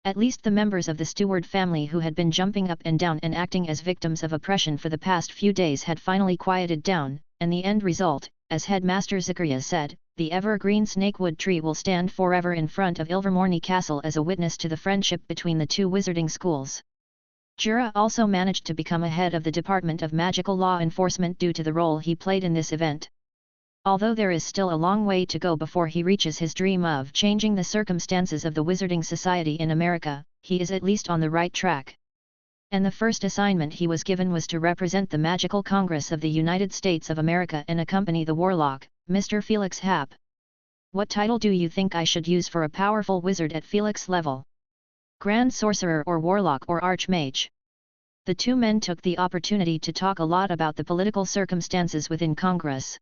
At least the members of the Steward family who had been jumping up and down and acting as victims of oppression for the past few days had finally quieted down, and the end result, as Headmaster Zacharias said, the evergreen Snakewood tree will stand forever in front of Ilvermorny Castle as a witness to the friendship between the two wizarding schools. Jura also managed to become a head of the Department of Magical Law Enforcement due to the role he played in this event. Although there is still a long way to go before he reaches his dream of changing the circumstances of the Wizarding Society in America, he is at least on the right track. And the first assignment he was given was to represent the Magical Congress of the United States of America and accompany the Warlock, Mr. Felix Happ. What title do you think I should use for a powerful wizard at Felix level? Grand Sorcerer or Warlock or Archmage? The two men took the opportunity to talk a lot about the political circumstances within Congress.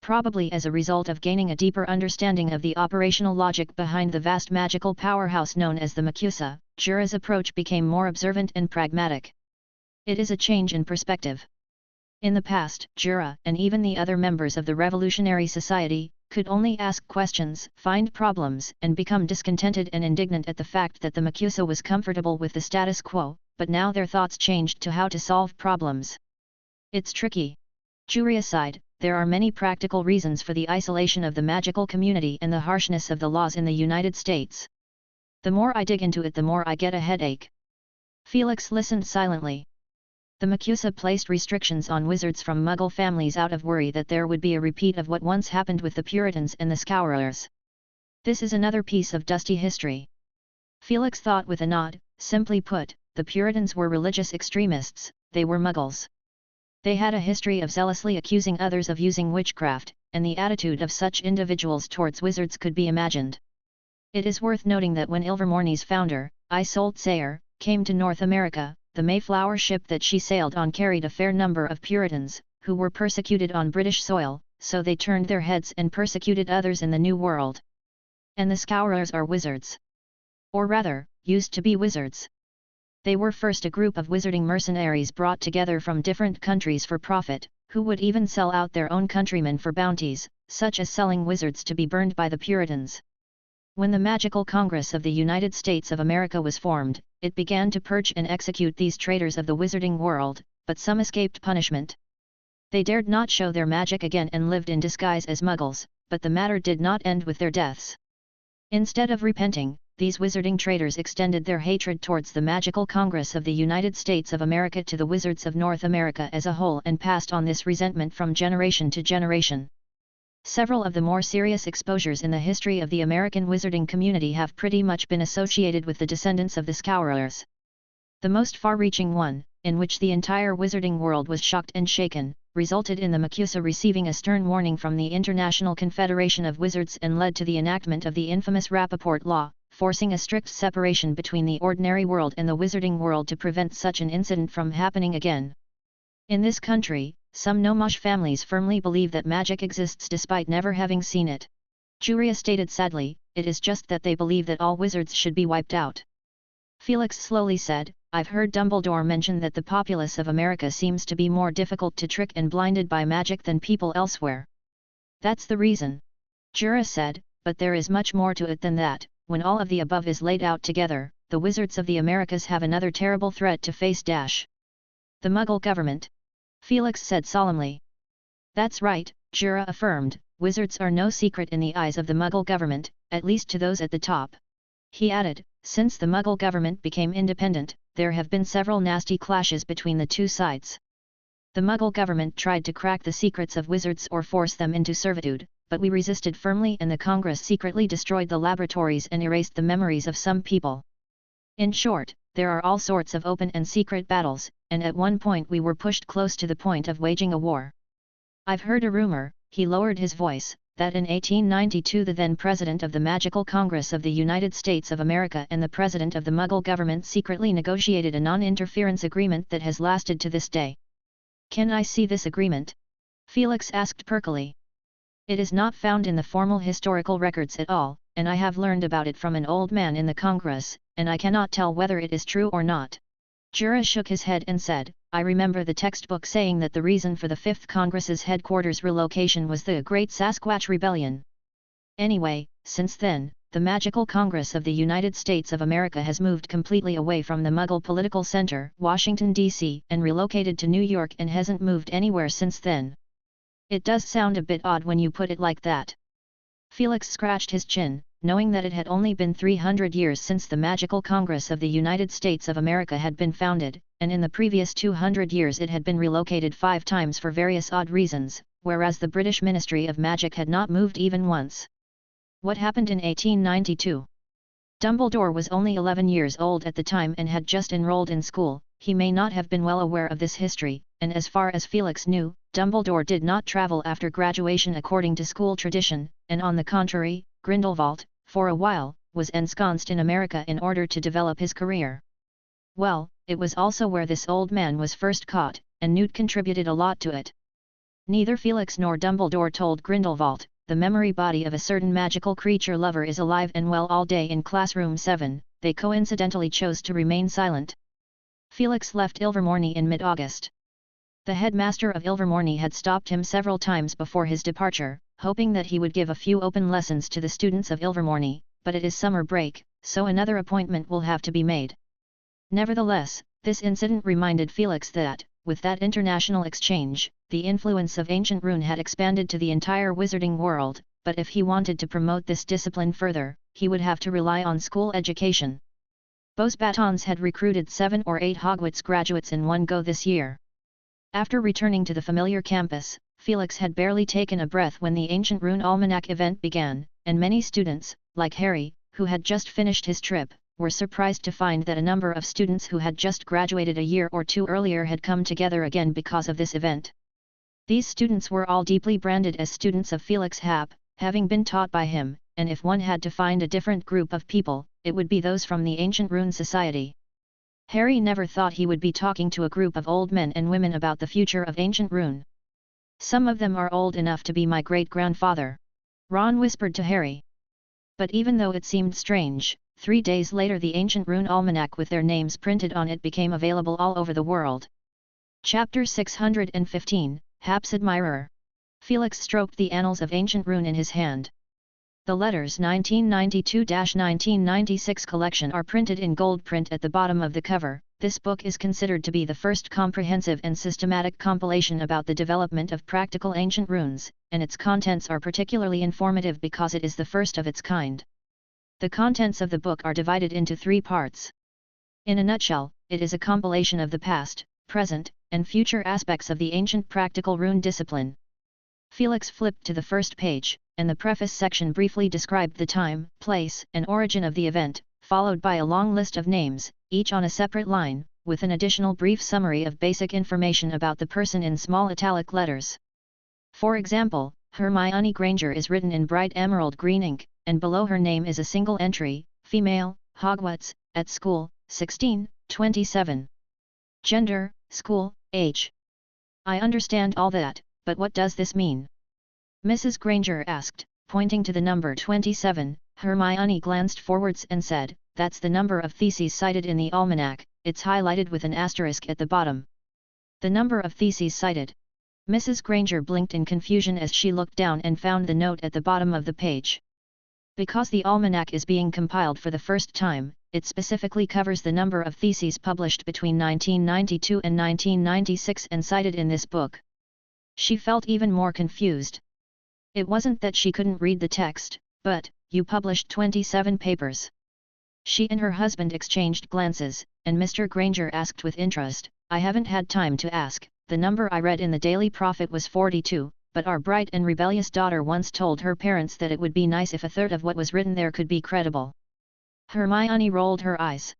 Probably as a result of gaining a deeper understanding of the operational logic behind the vast magical powerhouse known as the MACUSA, Jura's approach became more observant and pragmatic. It is a change in perspective. In the past, Jura, and even the other members of the Revolutionary Society, could only ask questions, find problems, and become discontented and indignant at the fact that the MACUSA was comfortable with the status quo, but now their thoughts changed to how to solve problems. It's tricky. Jura aside, there are many practical reasons for the isolation of the magical community and the harshness of the laws in the United States. The more I dig into it, the more I get a headache. Felix listened silently. The MACUSA placed restrictions on wizards from Muggle families out of worry that there would be a repeat of what once happened with the Puritans and the Scourers. This is another piece of dusty history. Felix thought with a nod. Simply put, the Puritans were religious extremists, they were Muggles. They had a history of zealously accusing others of using witchcraft, and the attitude of such individuals towards wizards could be imagined. It is worth noting that when Ilvermorny's founder, Isolde Sayre, came to North America, the Mayflower ship that she sailed on carried a fair number of Puritans, who were persecuted on British soil, so they turned their heads and persecuted others in the New World. And the Scourers are wizards. Or rather, used to be wizards. They were first a group of wizarding mercenaries brought together from different countries for profit, who would even sell out their own countrymen for bounties, such as selling wizards to be burned by the Puritans. When the Magical Congress of the United States of America was formed, it began to purge and execute these traitors of the wizarding world, but some escaped punishment. They dared not show their magic again and lived in disguise as Muggles, but the matter did not end with their deaths. Instead of repenting, these wizarding traitors extended their hatred towards the Magical Congress of the United States of America to the wizards of North America as a whole and passed on this resentment from generation to generation. Several of the more serious exposures in the history of the American wizarding community have pretty much been associated with the descendants of the Scourers. The most far-reaching one, in which the entire wizarding world was shocked and shaken, resulted in the MACUSA receiving a stern warning from the International Confederation of Wizards and led to the enactment of the infamous Rappaport Law, forcing a strict separation between the ordinary world and the wizarding world to prevent such an incident from happening again. In this country, some Nomash families firmly believe that magic exists despite never having seen it. Juria stated sadly, it is just that they believe that all wizards should be wiped out. Felix slowly said, I've heard Dumbledore mention that the populace of America seems to be more difficult to trick and blinded by magic than people elsewhere. That's the reason. Jura said, but there is much more to it than that. When all of the above is laid out together, the wizards of the Americas have another terrible threat to face. The Muggle government. Felix said solemnly. That's right, Jura affirmed, wizards are no secret in the eyes of the Muggle government, at least to those at the top. He added, since the Muggle government became independent, there have been several nasty clashes between the two sides. The Muggle government tried to crack the secrets of wizards or force them into servitude, but we resisted firmly and the Congress secretly destroyed the laboratories and erased the memories of some people. In short, there are all sorts of open and secret battles, and at one point we were pushed close to the point of waging a war. I've heard a rumor, he lowered his voice, that in 1892 the then President of the Magical Congress of the United States of America and the President of the Muggle government secretly negotiated a non-interference agreement that has lasted to this day. Can I see this agreement? Felix asked perkily. It is not found in the formal historical records at all, and I have learned about it from an old man in the Congress, and I cannot tell whether it is true or not. Jura shook his head and said, I remember the textbook saying that the reason for the 5th Congress's headquarters relocation was the Great Sasquatch Rebellion. Anyway, since then, the Magical Congress of the United States of America has moved completely away from the Muggle political center, Washington, D.C., and relocated to New York and hasn't moved anywhere since then. It does sound a bit odd when you put it like that. Felix scratched his chin, knowing that it had only been 300 years since the Magical Congress of the United States of America had been founded, and in the previous 200 years it had been relocated 5 times for various odd reasons, whereas the British Ministry of Magic had not moved even once. What happened in 1892? Dumbledore was only 11 years old at the time and had just enrolled in school. He may not have been well aware of this history, and as far as Felix knew, Dumbledore did not travel after graduation according to school tradition, and on the contrary, Grindelwald, for a while, was ensconced in America in order to develop his career. Well, it was also where this old man was first caught, and Newt contributed a lot to it. Neither Felix nor Dumbledore told Grindelwald, the memory body of a certain magical creature lover is alive and well all day in classroom 7, they coincidentally chose to remain silent. Felix left Ilvermorny in mid-August. The headmaster of Ilvermorny had stopped him several times before his departure, hoping that he would give a few open lessons to the students of Ilvermorny, but it is summer break, so another appointment will have to be made. Nevertheless, this incident reminded Felix that, with that international exchange, the influence of ancient rune had expanded to the entire wizarding world, but if he wanted to promote this discipline further, he would have to rely on school education. Beauxbatons had recruited 7 or 8 Hogwarts graduates in one go this year. After returning to the familiar campus, Felix had barely taken a breath when the Ancient Rune Almanac event began, and many students, like Harry, who had just finished his trip, were surprised to find that a number of students who had just graduated a year or two earlier had come together again because of this event. These students were all deeply branded as students of Felix Happ, having been taught by him, and if one had to find a different group of people, it would be those from the Ancient Rune Society. Harry never thought he would be talking to a group of old men and women about the future of Ancient Rune. Some of them are old enough to be my great-grandfather, Ron whispered to Harry. But even though it seemed strange, 3 days later the Ancient Rune Almanac with their names printed on it became available all over the world. Chapter 615, Happ's Admirer. Felix stroked the annals of Ancient Rune in his hand. The letters 1992-1996 collection are printed in gold print at the bottom of the cover. This book is considered to be the first comprehensive and systematic compilation about the development of practical ancient runes, and its contents are particularly informative because it is the first of its kind. The contents of the book are divided into 3 parts. In a nutshell, it is a compilation of the past, present, and future aspects of the ancient practical rune discipline. Felix flipped to the first page, and the preface section briefly described the time, place, and origin of the event, followed by a long list of names, each on a separate line, with an additional brief summary of basic information about the person in small italic letters. For example, Hermione Granger is written in bright emerald green ink, and below her name is a single entry, female, Hogwarts, at school, 1627. Gender, school, age. I understand all that, but what does this mean? Mrs. Granger asked, pointing to the number 27, Hermione glanced forwards and said, "That's the number of theses cited in the almanac, it's highlighted with an asterisk at the bottom." The number of theses cited. Mrs. Granger blinked in confusion as she looked down and found the note at the bottom of the page. Because the almanac is being compiled for the first time, it specifically covers the number of theses published between 1992 and 1996 and cited in this book. She felt even more confused. It wasn't that she couldn't read the text, but, "You published 27 papers." She and her husband exchanged glances, and Mr. Granger asked with interest, "I haven't had time to ask, the number I read in the Daily Prophet was 42, but our bright and rebellious daughter once told her parents that it would be nice if a third of what was written there could be credible." Hermione rolled her eyes.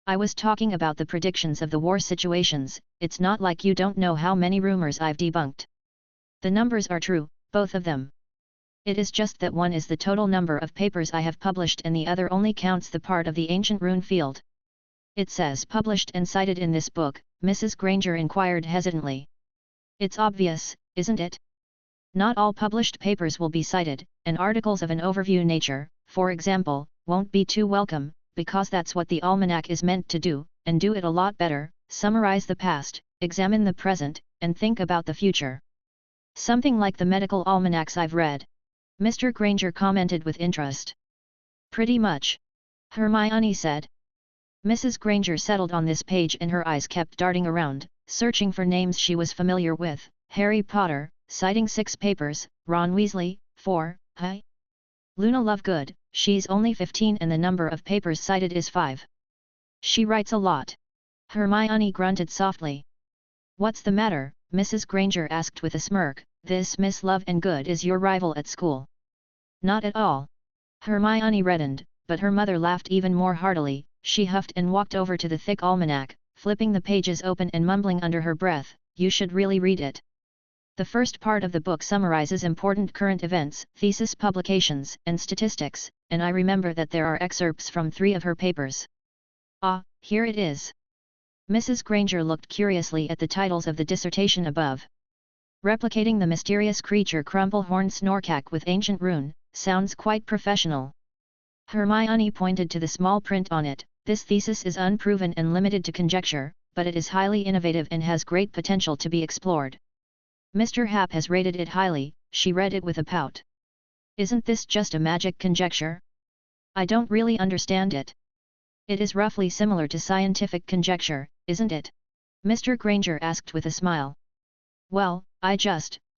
"I was talking about the predictions of the war situations, it's not like you don't know how many rumors I've debunked. The numbers are true, both of them. It is just that one is the total number of papers I have published and the other only counts the part of the ancient rune field." "It says published and cited in this book," Mrs. Granger inquired hesitantly. "It's obvious, isn't it? Not all published papers will be cited, and articles of an overview nature, for example, won't be too welcome, because that's what the almanac is meant to do, and do it a lot better, summarize the past, examine the present, and think about the future. Something like the medical almanacs I've read," Mr. Granger commented with interest. "Pretty much," Hermione said. Mrs. Granger settled on this page and her eyes kept darting around, searching for names she was familiar with. Harry Potter, citing 6 papers, Ron Weasley, 4, Luna Lovegood, she's only 15 and the number of papers cited is 5. She writes a lot. Hermione grunted softly. "What's the matter?" Mrs. Granger asked with a smirk. "This Miss Lovegood is your rival at school." "Not at all." Hermione reddened, but her mother laughed even more heartily. She huffed and walked over to the thick almanac, flipping the pages open and mumbling under her breath, "You should really read it. The first part of the book summarizes important current events, thesis publications, and statistics, and I remember that there are excerpts from 3 of her papers." "Ah, here it is." Mrs. Granger looked curiously at the titles of the dissertation above. "Replicating the mysterious creature Crumplehorn Snorkack with ancient rune, sounds quite professional." Hermione pointed to the small print on it. "This thesis is unproven and limited to conjecture, but it is highly innovative and has great potential to be explored. Mr. Happ has rated it highly." She read it with a pout. "Isn't this just a magic conjecture? I don't really understand it." "It is roughly similar to scientific conjecture, isn't it?" Mr. Granger asked with a smile. "Well,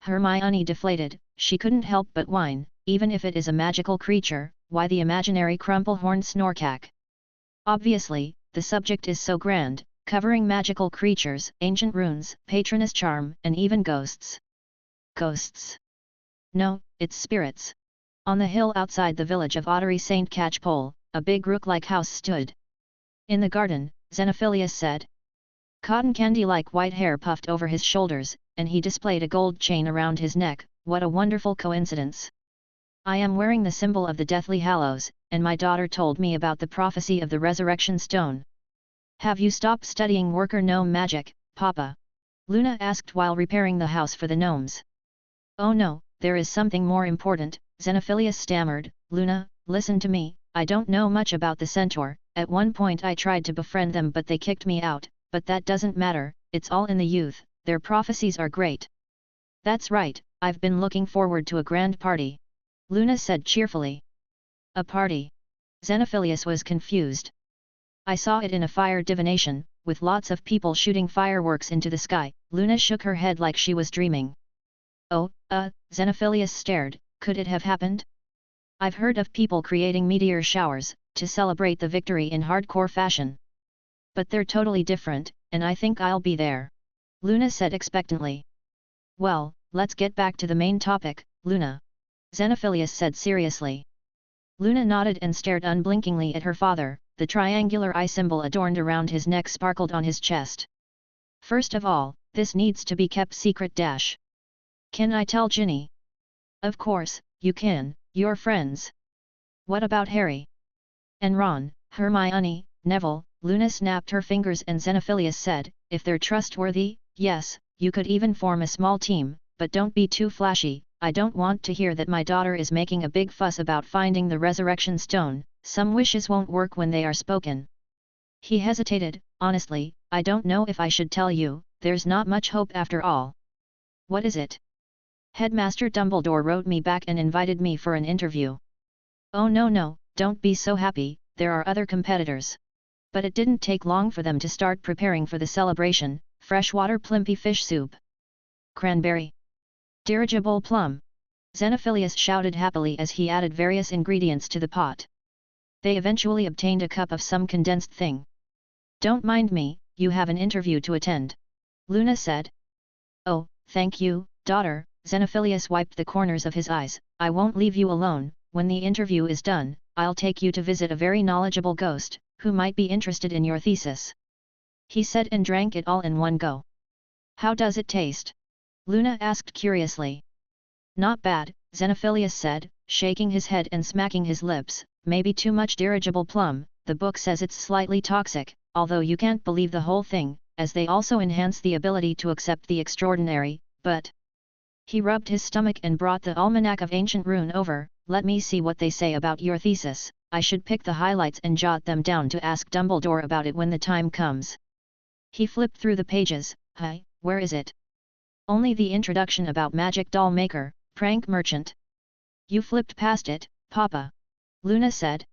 Hermione deflated, she couldn't help but whine, "even if it is a magical creature, why the imaginary Crumplehorn Snorkack? Obviously, the subject is so grand, covering magical creatures, ancient runes, patronus charm, and even ghosts." "Ghosts? No, it's spirits." On the hill outside the village of Ottery St. Catchpole, a big rook-like house stood. "In the garden," Xenophilius said. Cotton candy-like white hair puffed over his shoulders, and he displayed a gold chain around his neck. "What a wonderful coincidence. I am wearing the symbol of the Deathly Hallows, and my daughter told me about the prophecy of the Resurrection Stone." "Have you stopped studying worker gnome magic, Papa?" Luna asked while repairing the house for the gnomes. "Oh no, there is something more important," Xenophilius stammered. "Luna, listen to me, I don't know much about the centaur. At one point I tried to befriend them but they kicked me out, but that doesn't matter, it's all in the youth, their prophecies are great." "That's right, I've been looking forward to a grand party," Luna said cheerfully. "A party?" Xenophilius was confused. "I saw it in a fire divination, with lots of people shooting fireworks into the sky." Luna shook her head like she was dreaming. "Oh, Xenophilius stared. "Could it have happened? I've heard of people creating meteor showers, to celebrate the victory in hardcore fashion. But they're totally different, and I think I'll be there," Luna said expectantly. "Well, let's get back to the main topic, Luna," Xenophilius said seriously. Luna nodded and stared unblinkingly at her father. The triangular eye symbol adorned around his neck sparkled on his chest. "First of all, this needs to be kept secret. Can I tell Ginny?" "Of course, you can, you're friends." "What about Harry? And Ron, Hermione, Neville?" Luna snapped her fingers and Xenophilius said, "If they're trustworthy, yes, you could even form a small team, but don't be too flashy, I don't want to hear that my daughter is making a big fuss about finding the resurrection stone. Some wishes won't work when they are spoken. He hesitated. Honestly, I don't know if I should tell you, there's not much hope after all. What is it? Headmaster Dumbledore wrote me back and invited me for an interview. Oh no, don't be so happy, there are other competitors. But it didn't take long for them to start preparing for the celebration. Freshwater plimpy fish soup. Cranberry. Dirigible plum. Xenophilius shouted happily as he added various ingredients to the pot. They eventually obtained a cup of some condensed thing. Don't mind me, you have an interview to attend. Luna said. Oh, thank you, daughter. Xenophilius wiped the corners of his eyes. I won't leave you alone. When the interview is done, I'll take you to visit a very knowledgeable ghost, who might be interested in your thesis. He said and drank it all in one go. How does it taste? Luna asked curiously. Not bad, Xenophilius said, shaking his head and smacking his lips. Maybe too much dirigible plum. The book says it's slightly toxic, although you can't believe the whole thing, as they also enhance the ability to accept the extraordinary, but... He rubbed his stomach and brought the Almanac of Ancient Rune over. Let me see what they say about your thesis. I should pick the highlights and jot them down to ask Dumbledore about it when the time comes. He flipped through the pages. Hi, where is it? Only the introduction about magic doll maker, prank merchant. You flipped past it, Papa. Luna said.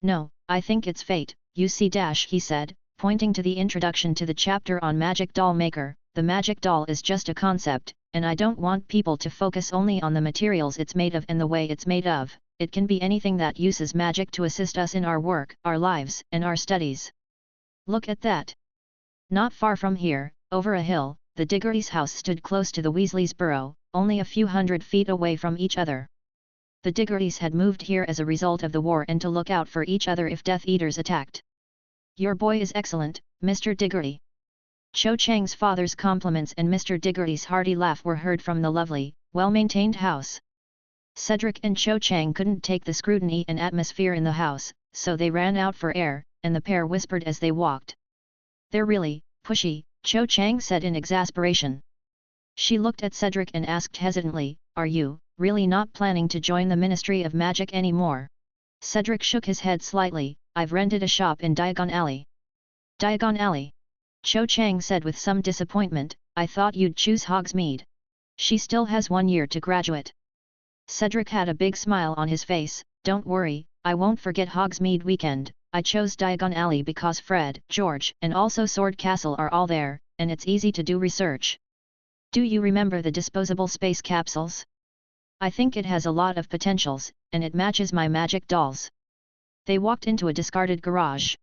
No, I think it's fate, you see he said, pointing to the introduction to the chapter on magic doll maker. The magic doll is just a concept, and I don't want people to focus only on the materials it's made of and the way it's made of. It can be anything that uses magic to assist us in our work, our lives, and our studies. Look at that. Not far from here, over a hill, the Diggory's house stood close to the Weasleys' burrow, only a few hundred feet away from each other. The Diggorys had moved here as a result of the war and to look out for each other if Death Eaters attacked. Your boy is excellent, Mr. Diggory. Cho Chang's father's compliments and Mr. Diggory's hearty laugh were heard from the lovely, well-maintained house. Cedric and Cho Chang couldn't take the scrutiny and atmosphere in the house, so they ran out for air, and the pair whispered as they walked. They're really pushy, Cho Chang said in exasperation. She looked at Cedric and asked hesitantly, are you really not planning to join the Ministry of Magic anymore? Cedric shook his head slightly. I've rented a shop in Diagon Alley. Diagon Alley? Cho Chang said with some disappointment. I thought you'd choose Hogsmeade. She still has 1 year to graduate. Cedric had a big smile on his face. Don't worry, I won't forget Hogsmeade weekend. I chose Diagon Alley because Fred, George, and also Sword Castle are all there, and it's easy to do research. Do you remember the disposable space capsules? I think it has a lot of potentials, and it matches my magic dolls. They walked into a discarded garage.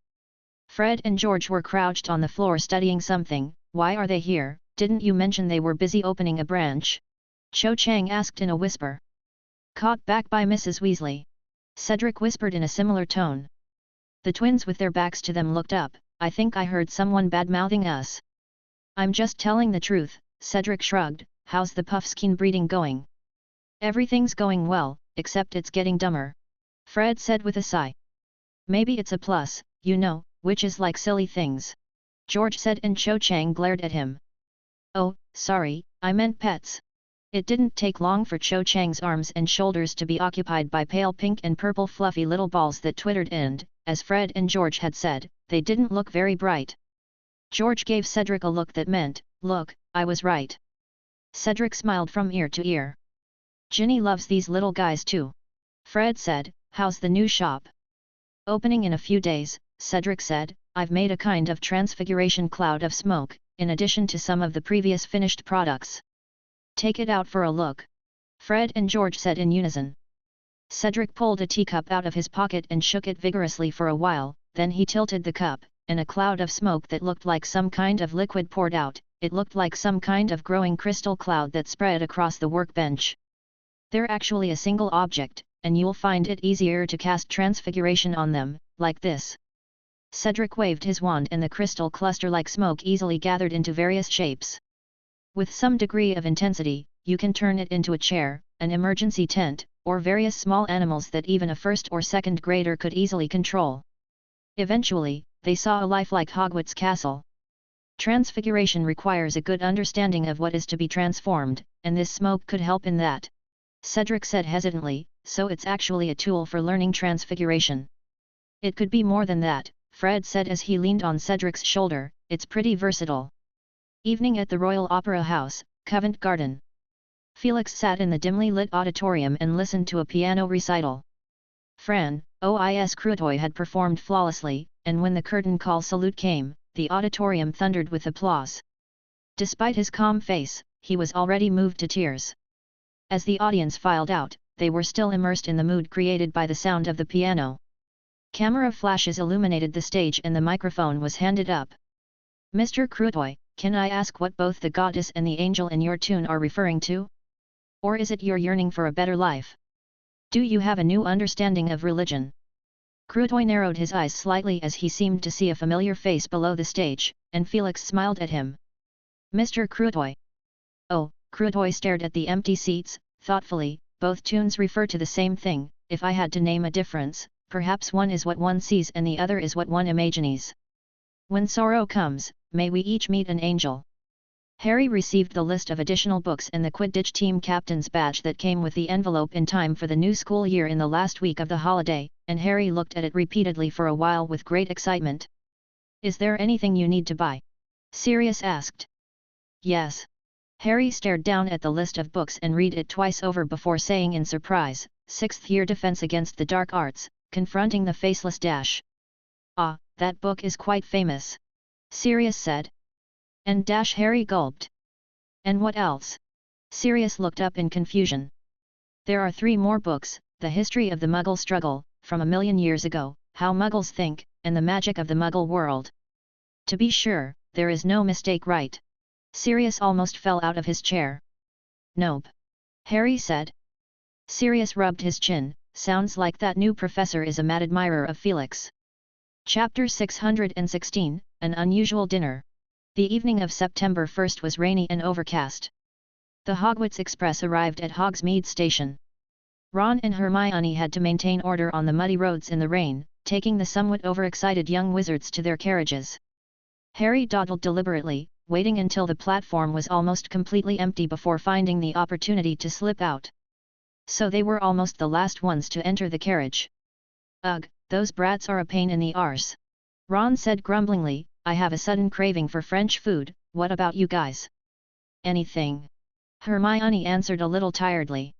Fred and George were crouched on the floor studying something. Why are they here? Didn't you mention they were busy opening a branch? Cho Chang asked in a whisper. Caught back by Mrs. Weasley. Cedric whispered in a similar tone. The twins with their backs to them looked up. I think I heard someone bad-mouthing us. I'm just telling the truth, Cedric shrugged. How's the Puffskein breeding going? Everything's going well, except it's getting dumber. Fred said with a sigh. Maybe it's a plus, you know, witches like silly things. George said and Cho Chang glared at him. Oh, sorry, I meant pets. It didn't take long for Cho Chang's arms and shoulders to be occupied by pale pink and purple fluffy little balls that twittered and, as Fred and George had said, they didn't look very bright. George gave Cedric a look that meant, look, I was right. Cedric smiled from ear to ear. Ginny loves these little guys too. Fred said, how's the new shop? Opening in a few days, Cedric said, I've made a kind of transfiguration cloud of smoke, in addition to some of the previous finished products. Take it out for a look. Fred and George said in unison. Cedric pulled a teacup out of his pocket and shook it vigorously for a while, then he tilted the cup, and a cloud of smoke that looked like some kind of liquid poured out. It looked like some kind of growing crystal cloud that spread across the workbench. They're actually a single object, and you'll find it easier to cast transfiguration on them, like this. Cedric waved his wand and the crystal cluster-like smoke easily gathered into various shapes. With some degree of intensity, you can turn it into a chair, an emergency tent, or various small animals that even a first or second grader could easily control. Eventually, they saw a lifelike Hogwarts castle. Transfiguration requires a good understanding of what is to be transformed, and this smoke could help in that. Cedric said hesitantly, so it's actually a tool for learning transfiguration. It could be more than that, Fred said as he leaned on Cedric's shoulder, it's pretty versatile. Evening at the Royal Opera House, Covent Garden. Felix sat in the dimly lit auditorium and listened to a piano recital. Fran, OIS Crutoy had performed flawlessly, and when the curtain call salute came, the auditorium thundered with applause. Despite his calm face, he was already moved to tears. As the audience filed out, they were still immersed in the mood created by the sound of the piano. Camera flashes illuminated the stage and the microphone was handed up. Mr. Crutoy, can I ask what both the goddess and the angel in your tune are referring to? Or is it your yearning for a better life? Do you have a new understanding of religion? Crutoy narrowed his eyes slightly as he seemed to see a familiar face below the stage, and Felix smiled at him. Mr. Crutoy. Oh, Crutoy stared at the empty seats, thoughtfully, both tunes refer to the same thing, if I had to name a difference, perhaps one is what one sees and the other is what one imagines. When sorrow comes, may we each meet an angel. Harry received the list of additional books and the Quidditch team captain's badge that came with the envelope in time for the new school year in the last week of the holiday, and Harry looked at it repeatedly for a while with great excitement. Is there anything you need to buy? Sirius asked. Yes. Harry stared down at the list of books and read it twice over before saying in surprise, 6th Year Defense Against the Dark Arts, Confronting the Faceless Dash. Ah, that book is quite famous. Sirius said. And Harry gulped. And what else? Sirius looked up in confusion. There are 3 more books, The History of the Muggle Struggle, from a million years ago, How Muggles Think, and The Magic of the Muggle World. To be sure, there is no mistake, right? Sirius almost fell out of his chair. Nope. Harry said. Sirius rubbed his chin, sounds like that new professor is a mad admirer of Felix. Chapter 616, An Unusual Dinner. The evening of September 1st was rainy and overcast. The Hogwarts Express arrived at Hogsmeade Station. Ron and Hermione had to maintain order on the muddy roads in the rain, taking the somewhat overexcited young wizards to their carriages. Harry dawdled deliberately, waiting until the platform was almost completely empty before finding the opportunity to slip out. So they were almost the last ones to enter the carriage. Ugh, those brats are a pain in the arse. Ron said grumblingly, I have a sudden craving for French food, what about you guys? Anything. Hermione answered a little tiredly.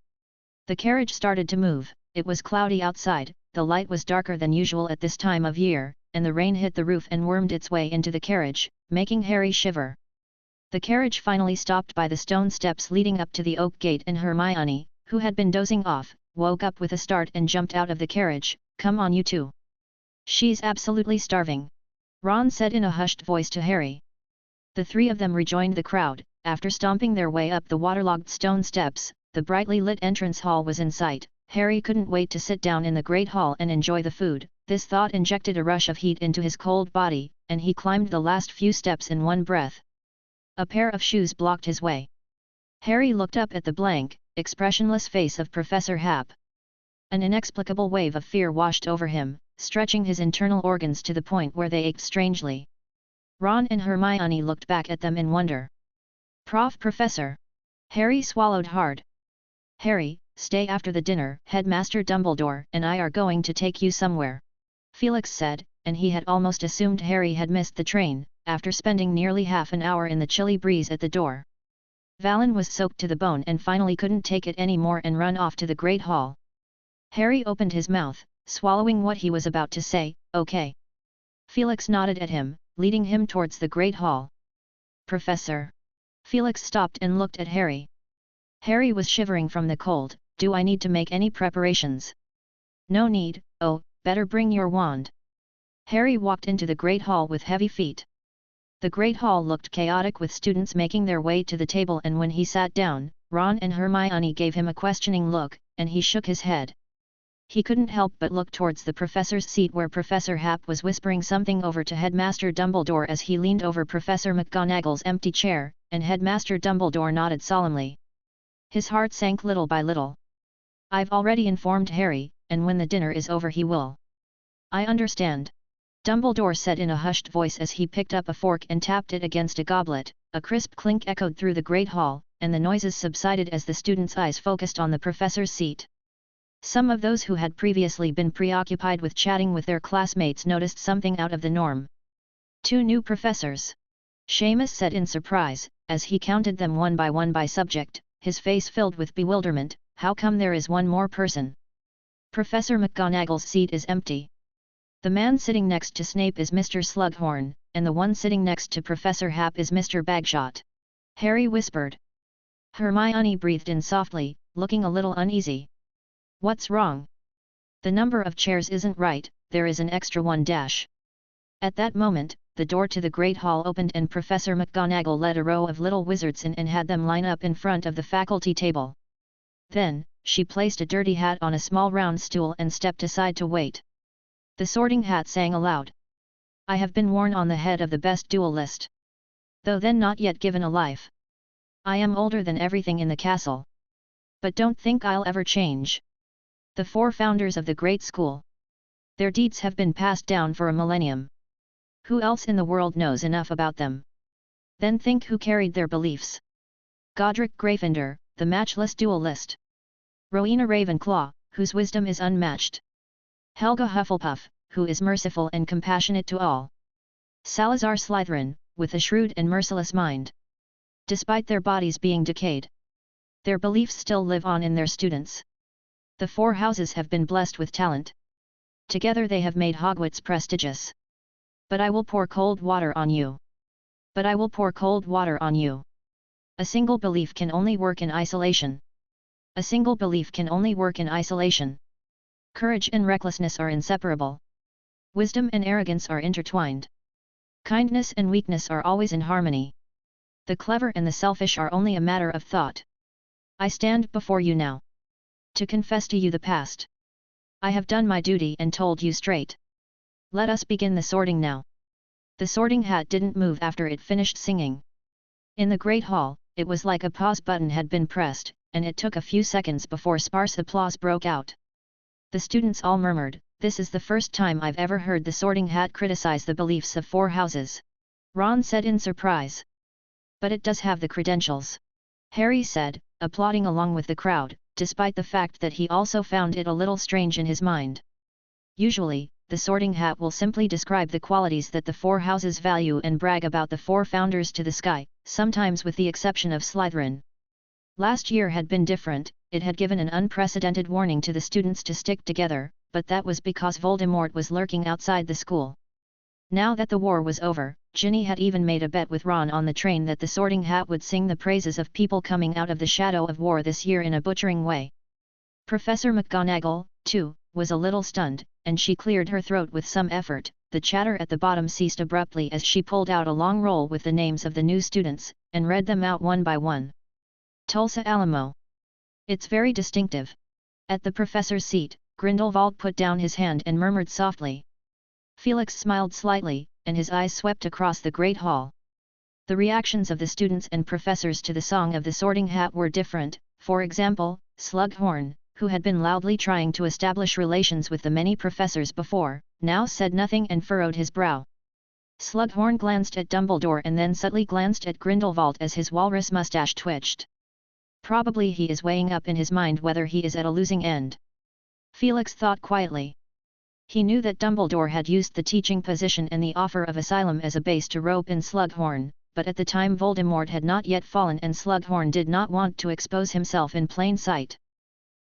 The carriage started to move, it was cloudy outside, the light was darker than usual at this time of year, and the rain hit the roof and wormed its way into the carriage, making Harry shiver. The carriage finally stopped by the stone steps leading up to the oak gate and Hermione, who had been dozing off, woke up with a start and jumped out of the carriage. Come on you two. She's absolutely starving. Ron said in a hushed voice to Harry. The 3 of them rejoined the crowd, after stomping their way up the waterlogged stone steps, the brightly lit entrance hall was in sight. Harry couldn't wait to sit down in the Great Hall and enjoy the food. This thought injected a rush of heat into his cold body, and he climbed the last few steps in one breath. A pair of shoes blocked his way. Harry looked up at the blank, expressionless face of Professor Happ. An inexplicable wave of fear washed over him, stretching his internal organs to the point where they ached strangely. Ron and Hermione looked back at them in wonder. Professor. Harry swallowed hard. Harry, stay after the dinner. Headmaster Dumbledore and I are going to take you somewhere. Felix said, and he had almost assumed Harry had missed the train, after spending nearly half an hour in the chilly breeze at the door. Valen was soaked to the bone and finally couldn't take it anymore and run off to the Great Hall. Harry opened his mouth, swallowing what he was about to say, okay. Felix nodded at him, leading him towards the Great Hall. Professor. Felix stopped and looked at Harry. Harry was shivering from the cold. Do I need to make any preparations? No need. Oh, better bring your wand. Harry walked into the Great Hall with heavy feet. The Great Hall looked chaotic with students making their way to the table, and when he sat down, Ron and Hermione gave him a questioning look, and he shook his head. He couldn't help but look towards the professor's seat where Professor Happ was whispering something over to Headmaster Dumbledore as he leaned over Professor McGonagall's empty chair, and Headmaster Dumbledore nodded solemnly. His heart sank little by little. I've already informed Harry, and when the dinner is over he will. I understand. Dumbledore said in a hushed voice as he picked up a fork and tapped it against a goblet. A crisp clink echoed through the great hall, and the noises subsided as the students' eyes focused on the professor's seat. Some of those who had previously been preoccupied with chatting with their classmates noticed something out of the norm. 2 new professors. Seamus said in surprise, as he counted them one by subject, his face filled with bewilderment. How come there is one more person? Professor McGonagall's seat is empty. The man sitting next to Snape is Mr. Slughorn, and the one sitting next to Professor Hap is Mr. Bagshot. Harry whispered. Hermione breathed in softly, looking a little uneasy. What's wrong? The number of chairs isn't right, there is an extra one dash. At that moment, the door to the Great Hall opened and Professor McGonagall led a row of little wizards in and had them line up in front of the faculty table. Then, she placed a dirty hat on a small round stool and stepped aside to wait. The Sorting Hat sang aloud. I have been worn on the head of the best duelist. Though then not yet given a life. I am older than everything in the castle. But don't think I'll ever change. The 4 founders of the great school. Their deeds have been passed down for a millennium. Who else in the world knows enough about them? Then think who carried their beliefs. Godric Gryffindor, the matchless duelist. Rowena Ravenclaw, whose wisdom is unmatched. Helga Hufflepuff, who is merciful and compassionate to all. Salazar Slytherin, with a shrewd and merciless mind. Despite their bodies being decayed, their beliefs still live on in their students. The 4 houses have been blessed with talent. Together they have made Hogwarts prestigious. But I will pour cold water on you. But I will pour cold water on you. A single belief can only work in isolation. A single belief can only work in isolation. Courage and recklessness are inseparable. Wisdom and arrogance are intertwined. Kindness and weakness are always in harmony. The clever and the selfish are only a matter of thought. I stand before you now to confess to you the past. I have done my duty and told you straight. Let us begin the sorting now. The Sorting Hat didn't move after it finished singing. In the Great Hall, it was like a pause button had been pressed, and it took a few seconds before sparse applause broke out. The students all murmured, "This is the first time I've ever heard the Sorting Hat criticize the beliefs of 4 houses." Ron said in surprise. "But it does have the credentials," Harry said, applauding along with the crowd, despite the fact that he also found it a little strange in his mind. Usually, the Sorting Hat will simply describe the qualities that the 4 houses value and brag about the 4 founders to the sky, sometimes with the exception of Slytherin. Last year had been different. It had given an unprecedented warning to the students to stick together, but that was because Voldemort was lurking outside the school. Now that the war was over, Ginny had even made a bet with Ron on the train that the Sorting Hat would sing the praises of people coming out of the shadow of war this year in a butchering way. Professor McGonagall, too, was a little stunned, and she cleared her throat with some effort. The chatter at the bottom ceased abruptly as she pulled out a long roll with the names of the new students, and read them out one by one. Tulsa Alamo. It's very distinctive. At the professor's seat, Grindelwald put down his hand and murmured softly. Felix smiled slightly, and his eyes swept across the Great Hall. The reactions of the students and professors to the Song of the Sorting Hat were different. For example, Slughorn, who had been loudly trying to establish relations with the many professors before, now said nothing and furrowed his brow. Slughorn glanced at Dumbledore and then subtly glanced at Grindelwald as his walrus mustache twitched. Probably he is weighing up in his mind whether he is at a losing end. Felix thought quietly. He knew that Dumbledore had used the teaching position and the offer of asylum as a base to rope in Slughorn, but at the time Voldemort had not yet fallen and Slughorn did not want to expose himself in plain sight.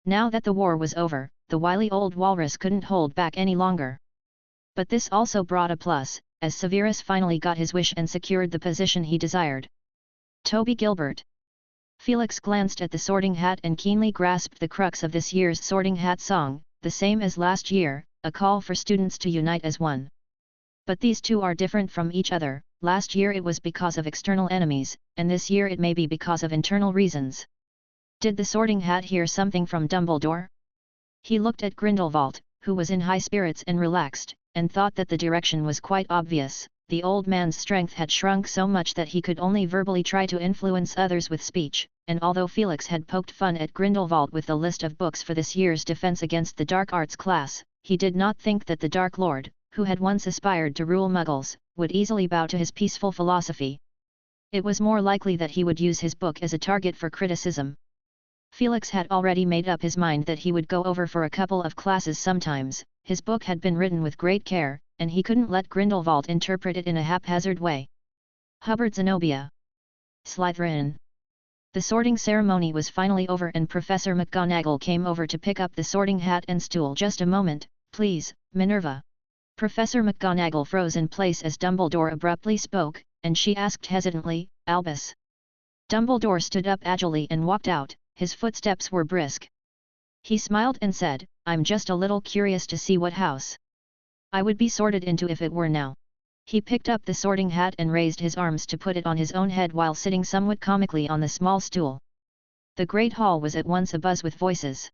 Now that the war was over, the wily old walrus couldn't hold back any longer. But this also brought a plus, as Severus finally got his wish and secured the position he desired. Toby Gilbert. Felix glanced at the Sorting Hat and keenly grasped the crux of this year's Sorting Hat song, the same as last year, a call for students to unite as one. But these two are different from each other. Last year it was because of external enemies, and this year it may be because of internal reasons. Did the Sorting Hat hear something from Dumbledore? He looked at Grindelwald, who was in high spirits and relaxed, and thought that the direction was quite obvious. The old man's strength had shrunk so much that he could only verbally try to influence others with speech, and although Felix had poked fun at Grindelwald with the list of books for this year's Defense Against the Dark Arts class, he did not think that the Dark Lord, who had once aspired to rule Muggles, would easily bow to his peaceful philosophy. It was more likely that he would use his book as a target for criticism. Felix had already made up his mind that he would go over for a couple of classes sometimes. His book had been written with great care, and he couldn't let Grindelwald interpret it in a haphazard way. Hubbard Zenobia. Slytherin. The sorting ceremony was finally over and Professor McGonagall came over to pick up the sorting hat and stool. Just a moment, please, Minerva. Professor McGonagall froze in place as Dumbledore abruptly spoke, and she asked hesitantly, Albus. Dumbledore stood up agilely and walked out, his footsteps were brisk. He smiled and said, I'm just a little curious to see what house I would be sorted into if it were now. He picked up the sorting hat and raised his arms to put it on his own head while sitting somewhat comically on the small stool. The great hall was at once abuzz with voices.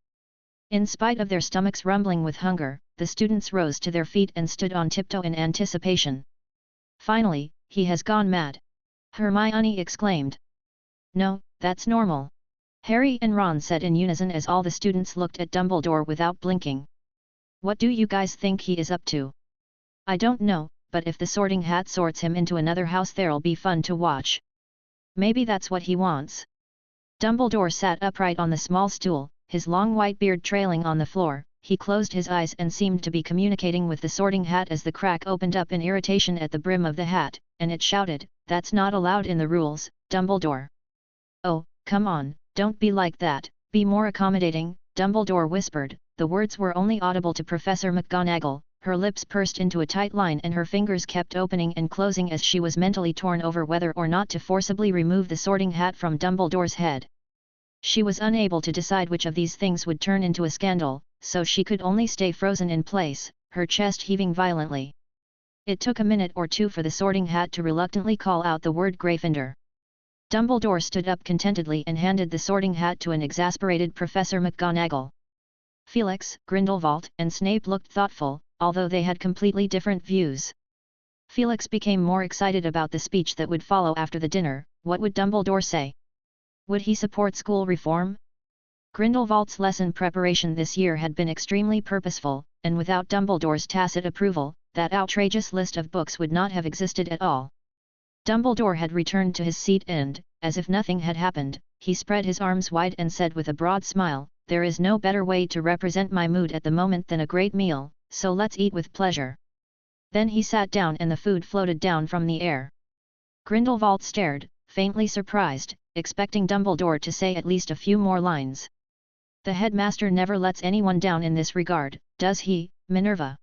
In spite of their stomachs rumbling with hunger, the students rose to their feet and stood on tiptoe in anticipation. Finally, he has gone mad! Hermione exclaimed. No, that's normal. Harry and Ron said in unison as all the students looked at Dumbledore without blinking. What do you guys think he is up to? I don't know, but if the sorting hat sorts him into another house there'll be fun to watch. Maybe that's what he wants. Dumbledore sat upright on the small stool, his long white beard trailing on the floor. He closed his eyes and seemed to be communicating with the sorting hat as the crack opened up in irritation at the brim of the hat, and it shouted, That's not allowed in the rules, Dumbledore. Oh, come on, don't be like that, be more accommodating, Dumbledore whispered. The words were only audible to Professor McGonagall. Her lips pursed into a tight line and her fingers kept opening and closing as she was mentally torn over whether or not to forcibly remove the sorting hat from Dumbledore's head. She was unable to decide which of these things would turn into a scandal, so she could only stay frozen in place, her chest heaving violently. It took a minute or two for the sorting hat to reluctantly call out the word Gryffindor. Dumbledore stood up contentedly and handed the sorting hat to an exasperated Professor McGonagall. Felix, Grindelwald, and Snape looked thoughtful, although they had completely different views. Felix became more excited about the speech that would follow after the dinner. What would Dumbledore say? Would he support school reform? Grindelwald's lesson preparation this year had been extremely purposeful, and without Dumbledore's tacit approval, that outrageous list of books would not have existed at all. Dumbledore had returned to his seat and, as if nothing had happened, he spread his arms wide and said with a broad smile, There is no better way to represent my mood at the moment than a great meal, so let's eat with pleasure. Then he sat down and the food floated down from the air. Grindelwald stared, faintly surprised, expecting Dumbledore to say at least a few more lines. The headmaster never lets anyone down in this regard, does he, Minerva?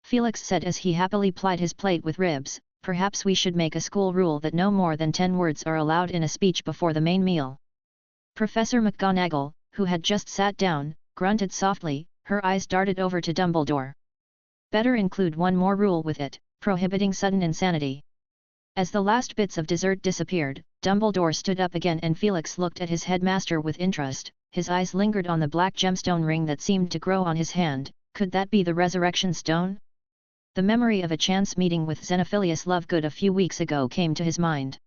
Felix said as he happily plied his plate with ribs. Perhaps we should make a school rule that no more than 10 words are allowed in a speech before the main meal. Professor McGonagall, who had just sat down, grunted softly, her eyes darted over to Dumbledore. Better include one more rule with it, prohibiting sudden insanity. As the last bits of dessert disappeared, Dumbledore stood up again and Felix looked at his headmaster with interest. His eyes lingered on the black gemstone ring that seemed to grow on his hand. Could that be the resurrection stone? The memory of a chance meeting with Xenophilius Lovegood a few weeks ago came to his mind.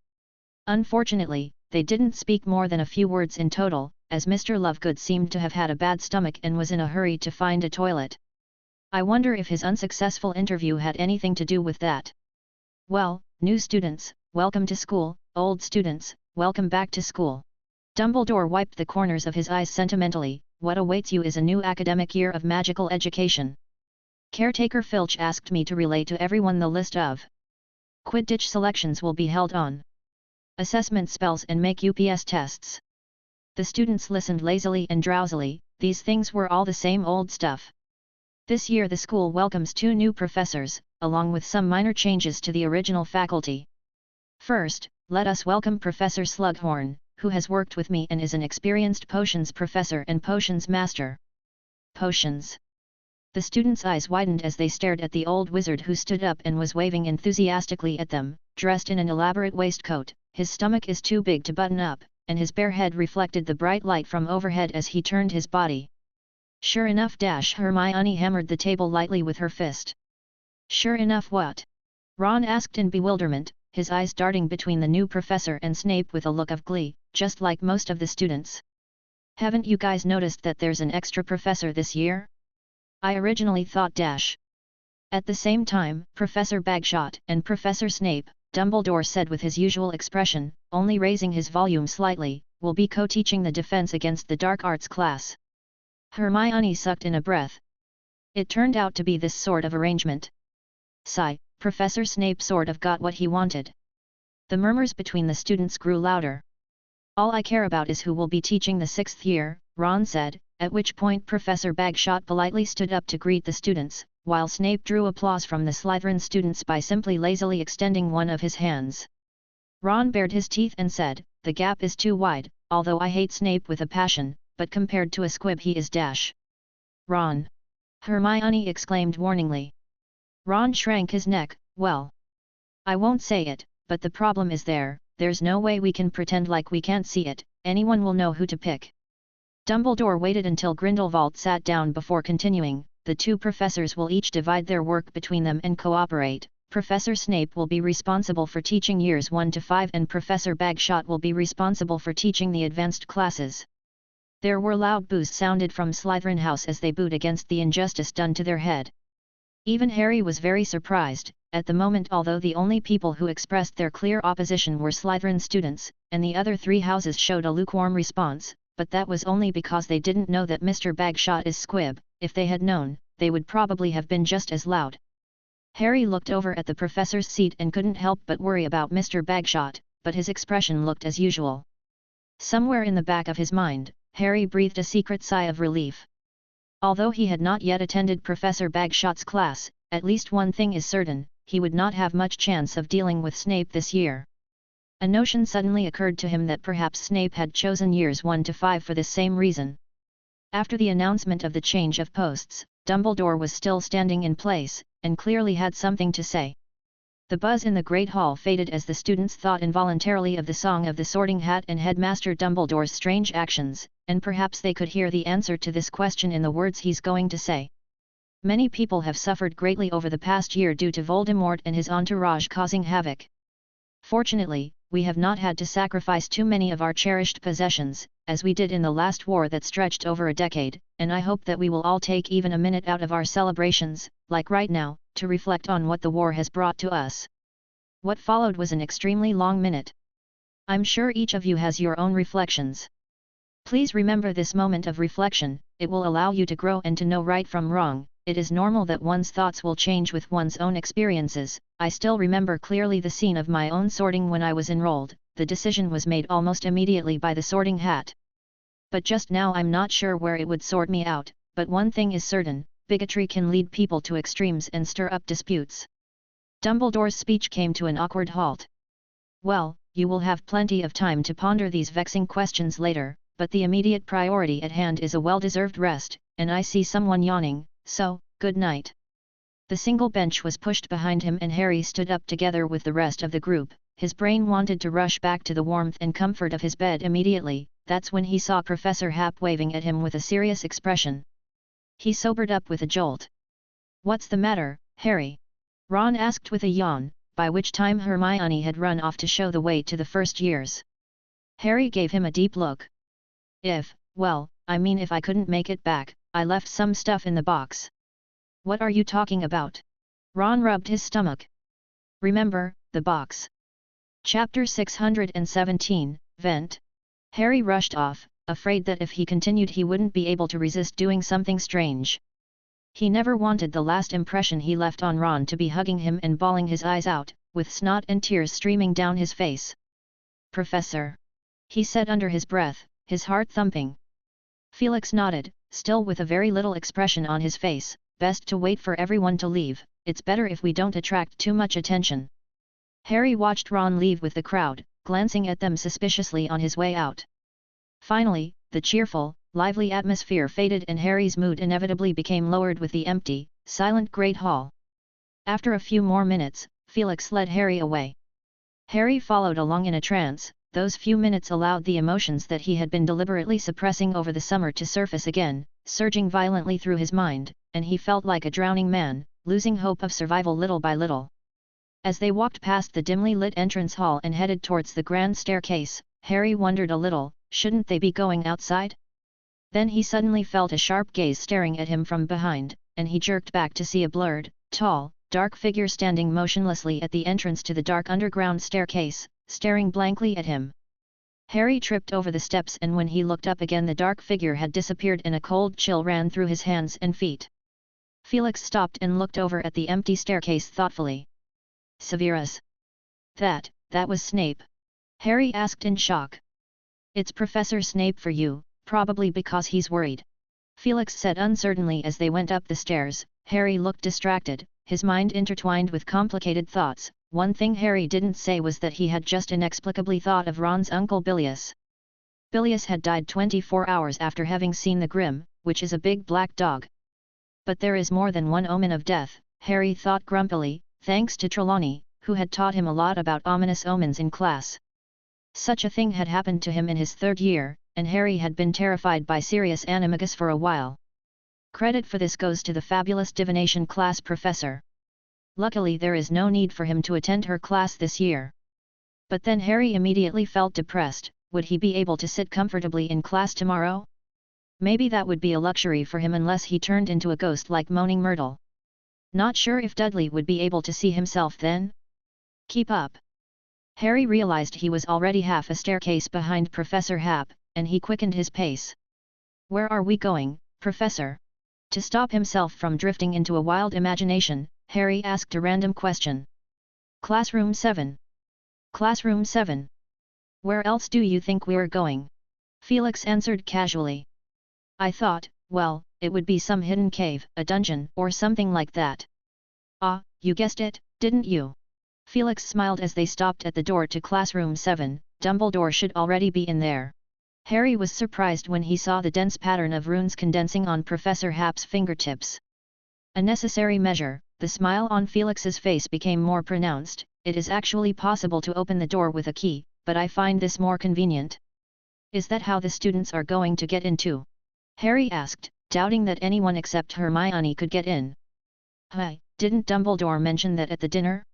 Unfortunately, they didn't speak more than a few words in total, as Mr. Lovegood seemed to have had a bad stomach and was in a hurry to find a toilet. I wonder if his unsuccessful interview had anything to do with that. Well, new students, welcome to school, old students, welcome back to school. Dumbledore wiped the corners of his eyes sentimentally. What awaits you is a new academic year of magical education. Caretaker Filch asked me to relay to everyone the list of Quidditch selections will be held on assessment spells and make UPS tests. The students listened lazily and drowsily. These things were all the same old stuff. This year the school welcomes 2 new professors, along with some minor changes to the original faculty. First, let us welcome Professor Slughorn, who has worked with me and is an experienced potions professor and potions master. Potions. The students' eyes widened as they stared at the old wizard who stood up and was waving enthusiastically at them, dressed in an elaborate waistcoat. His stomach is too big to button up, and his bare head reflected the bright light from overhead as he turned his body. Sure enough! Hermione hammered the table lightly with her fist. Sure enough what? Ron asked in bewilderment, his eyes darting between the new professor and Snape with a look of glee, just like most of the students. Haven't you guys noticed that there's an extra professor this year? I originally thought At the same time, Professor Bagshot and Professor Snape, Dumbledore said with his usual expression, only raising his volume slightly, will be co-teaching the Defense Against the Dark Arts class. Hermione sucked in a breath. It turned out to be this sort of arrangement. Sigh, Professor Snape sort of got what he wanted. The murmurs between the students grew louder. All I care about is who will be teaching the 6th year, Ron said, at which point Professor Bagshot politely stood up to greet the students, while Snape drew applause from the Slytherin students by simply lazily extending one of his hands. Ron bared his teeth and said, the gap is too wide, although I hate Snape with a passion, but compared to a squib he is dash. Ron! Hermione exclaimed warningly. Ron shrank his neck, well. I won't say it, but the problem is there's no way we can pretend like we can't see it, anyone will know who to pick. Dumbledore waited until Grindelwald sat down before continuing, the two professors will each divide their work between them and cooperate. Professor Snape will be responsible for teaching years 1 to 5 and Professor Bagshot will be responsible for teaching the advanced classes. There were loud boos sounded from Slytherin House as they booed against the injustice done to their head. Even Harry was very surprised, at the moment although the only people who expressed their clear opposition were Slytherin students, and the other 3 houses showed a lukewarm response, but that was only because they didn't know that Mr. Bagshot is squib. If they had known, they would probably have been just as loud. Harry looked over at the professor's seat and couldn't help but worry about Mr. Bagshot, but his expression looked as usual. Somewhere in the back of his mind, Harry breathed a secret sigh of relief. Although he had not yet attended Professor Bagshot's class, at least one thing is certain, he would not have much chance of dealing with Snape this year. A notion suddenly occurred to him that perhaps Snape had chosen years 1 to 5 for this same reason. After the announcement of the change of posts, Dumbledore was still standing in place, and clearly had something to say. The buzz in the Great Hall faded as the students thought involuntarily of the Song of the Sorting Hat and Headmaster Dumbledore's strange actions, and perhaps they could hear the answer to this question in the words he's going to say. Many people have suffered greatly over the past year due to Voldemort and his entourage causing havoc. Fortunately, we have not had to sacrifice too many of our cherished possessions, as we did in the last war that stretched over a decade, and I hope that we will all take even a minute out of our celebrations, like right now, to reflect on what the war has brought to us. What followed was an extremely long minute. I'm sure each of you has your own reflections. Please remember this moment of reflection, it will allow you to grow and to know right from wrong. It is normal that one's thoughts will change with one's own experiences. I still remember clearly the scene of my own sorting when I was enrolled. The decision was made almost immediately by the sorting hat. But just now I'm not sure where it would sort me out, but one thing is certain, bigotry can lead people to extremes and stir up disputes. Dumbledore's speech came to an awkward halt. Well, you will have plenty of time to ponder these vexing questions later, but the immediate priority at hand is a well-deserved rest, and I see someone yawning. So, good night. The single bench was pushed behind him and Harry stood up together with the rest of the group. His brain wanted to rush back to the warmth and comfort of his bed immediately. That's when he saw Professor Hap waving at him with a serious expression. He sobered up with a jolt. What's the matter, Harry? Ron asked with a yawn, by which time Hermione had run off to show the way to the first years. Harry gave him a deep look. If I couldn't make it back, I left some stuff in the box. What are you talking about? Ron rubbed his stomach. Remember, the box. Chapter 617, Vent. Harry rushed off, afraid that if he continued he wouldn't be able to resist doing something strange. He never wanted the last impression he left on Ron to be hugging him and bawling his eyes out, with snot and tears streaming down his face. Professor! He said under his breath, his heart thumping. Felix nodded, still with a very little expression on his face. Best to wait for everyone to leave, it's better if we don't attract too much attention. Harry watched Ron leave with the crowd, glancing at them suspiciously on his way out. Finally, the cheerful, lively atmosphere faded and Harry's mood inevitably became lowered with the empty, silent Great Hall. After a few more minutes, Felix led Harry away. Harry followed along in a trance. Those few minutes allowed the emotions that he had been deliberately suppressing over the summer to surface again, surging violently through his mind, and he felt like a drowning man, losing hope of survival little by little. As they walked past the dimly lit entrance hall and headed towards the grand staircase, Harry wondered a little, shouldn't they be going outside? Then he suddenly felt a sharp gaze staring at him from behind, and he jerked back to see a blurred, tall, dark figure standing motionlessly at the entrance to the dark underground staircase, staring blankly at him. Harry tripped over the steps, and when he looked up again the dark figure had disappeared and a cold chill ran through his hands and feet. Felix stopped and looked over at the empty staircase thoughtfully. Severus. That was Snape? Harry asked in shock. It's Professor Snape for you, probably because he's worried. Felix said uncertainly as they went up the stairs. Harry looked distracted, his mind intertwined with complicated thoughts. One thing Harry didn't say was that he had just inexplicably thought of Ron's uncle Bilious. Bilious had died 24 hours after having seen the Grim, which is a big black dog. But there is more than one omen of death, Harry thought grumpily, thanks to Trelawney, who had taught him a lot about ominous omens in class. Such a thing had happened to him in his 3rd year, and Harry had been terrified by Sirius Animagus for a while. Credit for this goes to the fabulous divination class professor. Luckily there is no need for him to attend her class this year. But then Harry immediately felt depressed. Would he be able to sit comfortably in class tomorrow? Maybe that would be a luxury for him unless he turned into a ghost like Moaning Myrtle. Not sure if Dudley would be able to see himself then? Keep up. Harry realized he was already half a staircase behind Professor Hap, and he quickened his pace. Where are we going, Professor? To stop himself from drifting into a wild imagination, Harry asked a random question. Classroom 7. Classroom 7. Where else do you think we're going? Felix answered casually. I thought, well, it would be some hidden cave, a dungeon, or something like that. Ah, you guessed it, didn't you? Felix smiled as they stopped at the door to Classroom 7, Dumbledore should already be in there. Harry was surprised when he saw the dense pattern of runes condensing on Professor Hap's fingertips. A necessary measure, the smile on Felix's face became more pronounced. It is actually possible to open the door with a key, but I find this more convenient. Is that how the students are going to get in too? Harry asked, doubting that anyone except Hermione could get in. Hi, didn't Dumbledore mention that at the dinner?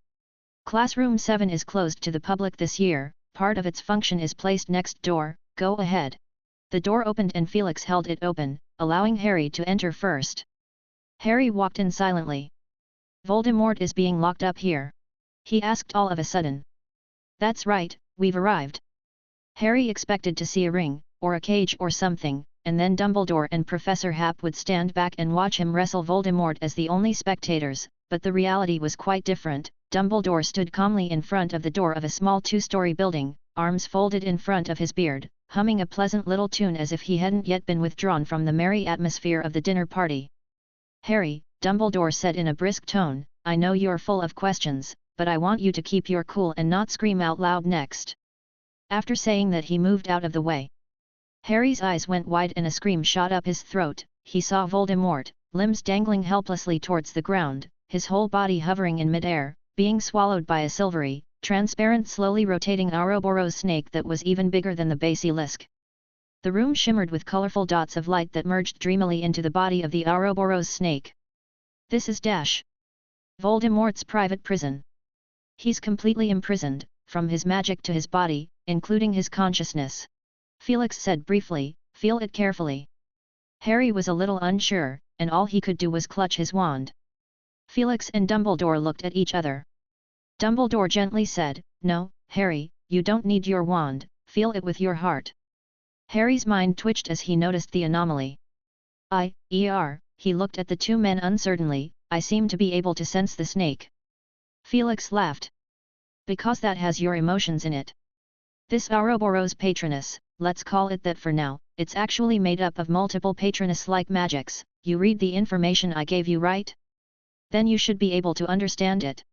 Classroom 7 is closed to the public this year, part of its function is placed next door, go ahead. The door opened and Felix held it open, allowing Harry to enter first. Harry walked in silently. Voldemort is being locked up here? He asked all of a sudden. That's right, we've arrived. Harry expected to see a ring, or a cage or something, and then Dumbledore and Professor Hap would stand back and watch him wrestle Voldemort as the only spectators, but the reality was quite different. Dumbledore stood calmly in front of the door of a small 2-story building, arms folded in front of his beard, humming a pleasant little tune as if he hadn't yet been withdrawn from the merry atmosphere of the dinner party. Harry, Dumbledore said in a brisk tone, I know you're full of questions, but I want you to keep your cool and not scream out loud next. After saying that he moved out of the way. Harry's eyes went wide and a scream shot up his throat. He saw Voldemort, limbs dangling helplessly towards the ground, his whole body hovering in midair, being swallowed by a silvery, transparent slowly rotating Ouroboros snake that was even bigger than the basilisk. The room shimmered with colorful dots of light that merged dreamily into the body of the Ouroboros snake. This is Voldemort's private prison. He's completely imprisoned, from his magic to his body, including his consciousness. Felix said briefly, feel it carefully. Harry was a little unsure, and all he could do was clutch his wand. Felix and Dumbledore looked at each other. Dumbledore gently said, no, Harry, you don't need your wand, feel it with your heart. Harry's mind twitched as he noticed the anomaly. He looked at the two men uncertainly, I seem to be able to sense the snake. Felix laughed. Because that has your emotions in it. This Ouroboros Patronus, let's call it that for now, it's actually made up of multiple Patronus-like magics. You read the information I gave you, right? Then you should be able to understand it.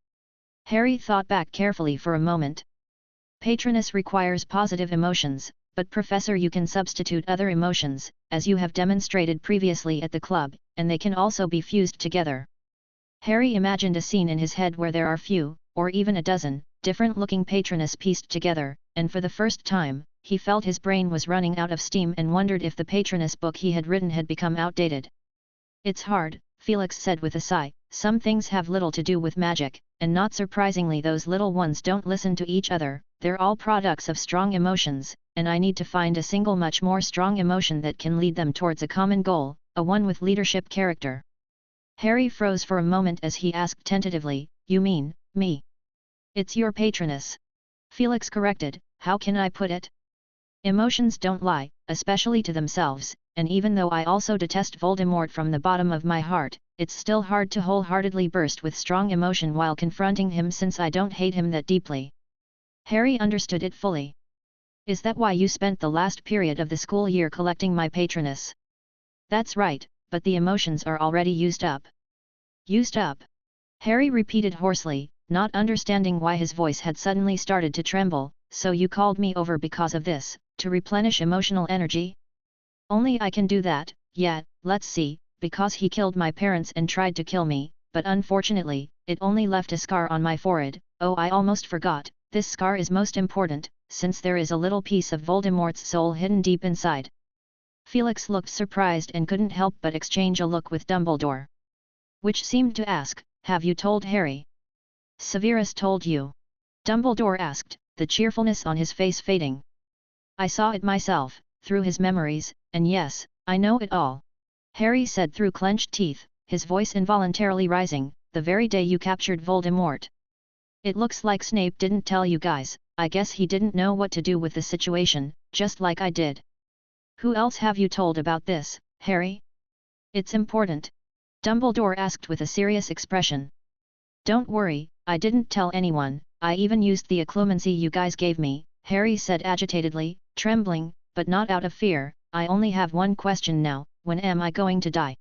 Harry thought back carefully for a moment. Patronus requires positive emotions, but Professor, you can substitute other emotions, as you have demonstrated previously at the club, and they can also be fused together. Harry imagined a scene in his head where there are few, or even a dozen, different-looking Patronus pieced together, and for the first time, he felt his brain was running out of steam and wondered if the Patronus book he had written had become outdated. It's hard, Felix said with a sigh. Some things have little to do with magic, and not surprisingly those little ones don't listen to each other. They're all products of strong emotions, and I need to find a single much more strong emotion that can lead them towards a common goal, a one with leadership character. Harry froze for a moment as he asked tentatively, "You mean, me?" "It's your patroness," Felix corrected. "How can I put it? Emotions don't lie, especially to themselves, and even though I also detest Voldemort from the bottom of my heart, it's still hard to wholeheartedly burst with strong emotion while confronting him since I don't hate him that deeply." Harry understood it fully. "Is that why you spent the last period of the school year collecting my patroness?" "That's right, but the emotions are already used up." "Used up?" Harry repeated hoarsely, not understanding why his voice had suddenly started to tremble. "So you called me over because of this, to replenish emotional energy?" "Only I can do that, yeah, let's see, because he killed my parents and tried to kill me, but unfortunately, it only left a scar on my forehead. Oh, I almost forgot, this scar is most important, since there is a little piece of Voldemort's soul hidden deep inside." Felix looked surprised and couldn't help but exchange a look with Dumbledore, which seemed to ask, "Have you told Harry?" "Severus told you?" Dumbledore asked, the cheerfulness on his face fading. "I saw it myself, through his memories, and yes, I know it all," Harry said through clenched teeth, his voice involuntarily rising. "The very day you captured Voldemort. It looks like Snape didn't tell you guys. I guess he didn't know what to do with the situation, just like I did." "Who else have you told about this, Harry?" "It's important?" Dumbledore asked with a serious expression. "Don't worry, I didn't tell anyone. I even used the occlumency you guys gave me," Harry said agitatedly, trembling, but not out of fear. "I only have one question now, when am I going to die?"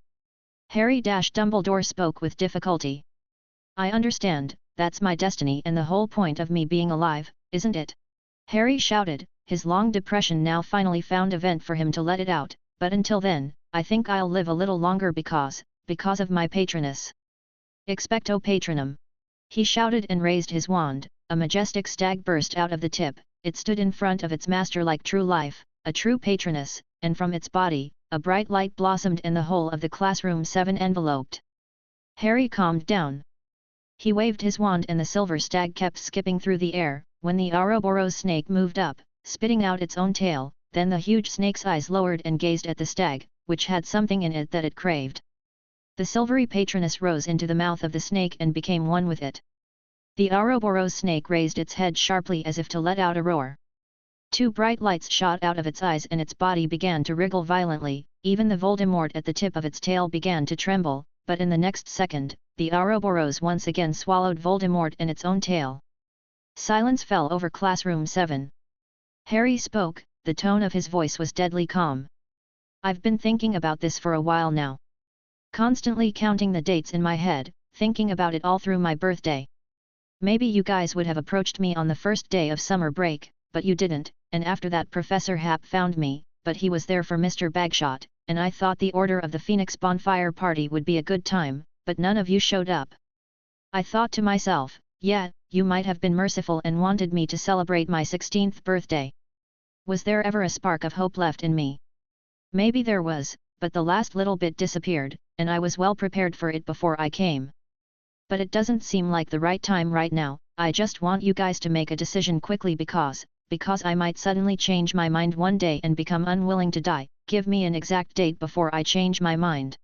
Dumbledore spoke with difficulty. "I understand, that's my destiny and the whole point of me being alive, isn't it?" Harry shouted, his long depression now finally found a vent for him to let it out. "But until then, I think I'll live a little longer because of my patroness. Expecto Patronum!" He shouted and raised his wand. A majestic stag burst out of the tip. It stood in front of its master like true life, a true patroness, and from its body, a bright light blossomed and the whole of the classroom 7 enveloped. Harry calmed down. He waved his wand and the silver stag kept skipping through the air. When the Ouroboros snake moved up, spitting out its own tail, then the huge snake's eyes lowered and gazed at the stag, which had something in it that it craved. The silvery patroness rose into the mouth of the snake and became one with it. The Ouroboros snake raised its head sharply as if to let out a roar. 2 bright lights shot out of its eyes and its body began to wriggle violently. Even the Voldemort at the tip of its tail began to tremble, but in the next second, the Ouroboros once again swallowed Voldemort and its own tail. Silence fell over classroom 7. Harry spoke, the tone of his voice was deadly calm. "I've been thinking about this for a while now. Constantly counting the dates in my head, thinking about it all through my birthday. Maybe you guys would have approached me on the first day of summer break, but you didn't, and after that Professor Hap found me, but he was there for Mr. Bagshot, and I thought the Order of the Phoenix bonfire party would be a good time, but none of you showed up. I thought to myself, yeah, you might have been merciful and wanted me to celebrate my 16th birthday. Was there ever a spark of hope left in me? Maybe there was, but the last little bit disappeared, and I was well prepared for it before I came. But it doesn't seem like the right time right now. I just want you guys to make a decision quickly because I might suddenly change my mind one day and become unwilling to die. Give me an exact date before I change my mind."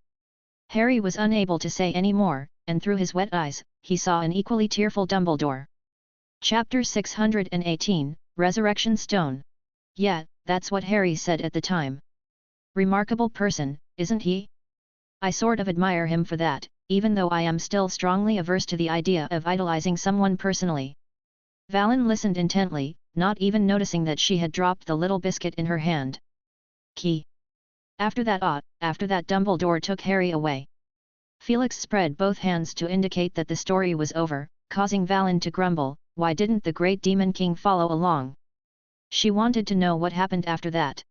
Harry was unable to say any more, and through his wet eyes, he saw an equally tearful Dumbledore. Chapter 618, Resurrection Stone. "Yeah, that's what Harry said at the time. Remarkable person, isn't he? I sort of admire him for that, even though I am still strongly averse to the idea of idolizing someone personally." Valen listened intently, not even noticing that she had dropped the little biscuit in her hand. "Key." After that Dumbledore took Harry away. Felix spread both hands to indicate that the story was over, causing Valen to grumble, why didn't the great Demon King follow along? She wanted to know what happened after that.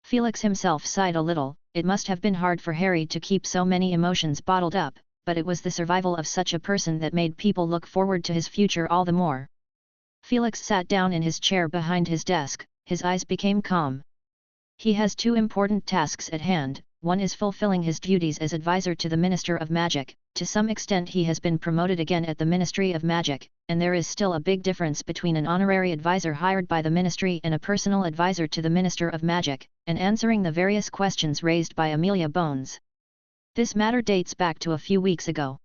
Felix himself sighed a little. It must have been hard for Harry to keep so many emotions bottled up, but it was the survival of such a person that made people look forward to his future all the more. Felix sat down in his chair behind his desk, his eyes became calm. He has 2 important tasks at hand. One is fulfilling his duties as advisor to the Minister of Magic. To some extent he has been promoted again at the Ministry of Magic, and there is still a big difference between an honorary advisor hired by the Ministry and a personal advisor to the Minister of Magic, and answering the various questions raised by Amelia Bones. This matter dates back to a few weeks ago.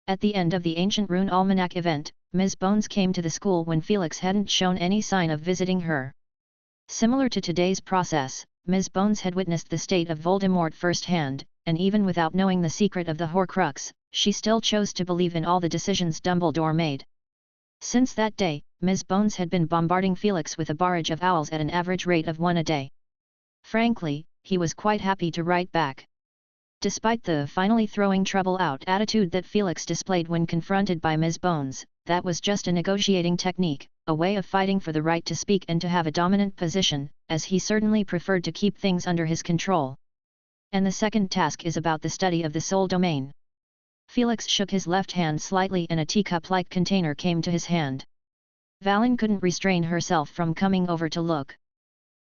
At the end of the Ancient Rune Almanac event, Ms. Bones came to the school when Felix hadn't shown any sign of visiting her. Similar to today's process, Ms. Bones had witnessed the state of Voldemort firsthand, and even without knowing the secret of the Horcrux, she still chose to believe in all the decisions Dumbledore made. Since that day, Ms. Bones had been bombarding Felix with a barrage of owls at an average rate of one a day. Frankly, he was quite happy to write back. Despite the finally throwing trouble out attitude that Felix displayed when confronted by Ms. Bones, that was just a negotiating technique, a way of fighting for the right to speak and to have a dominant position, as he certainly preferred to keep things under his control. And the second task is about the study of the soul domain. Felix shook his left hand slightly and a teacup-like container came to his hand. Valen couldn't restrain herself from coming over to look.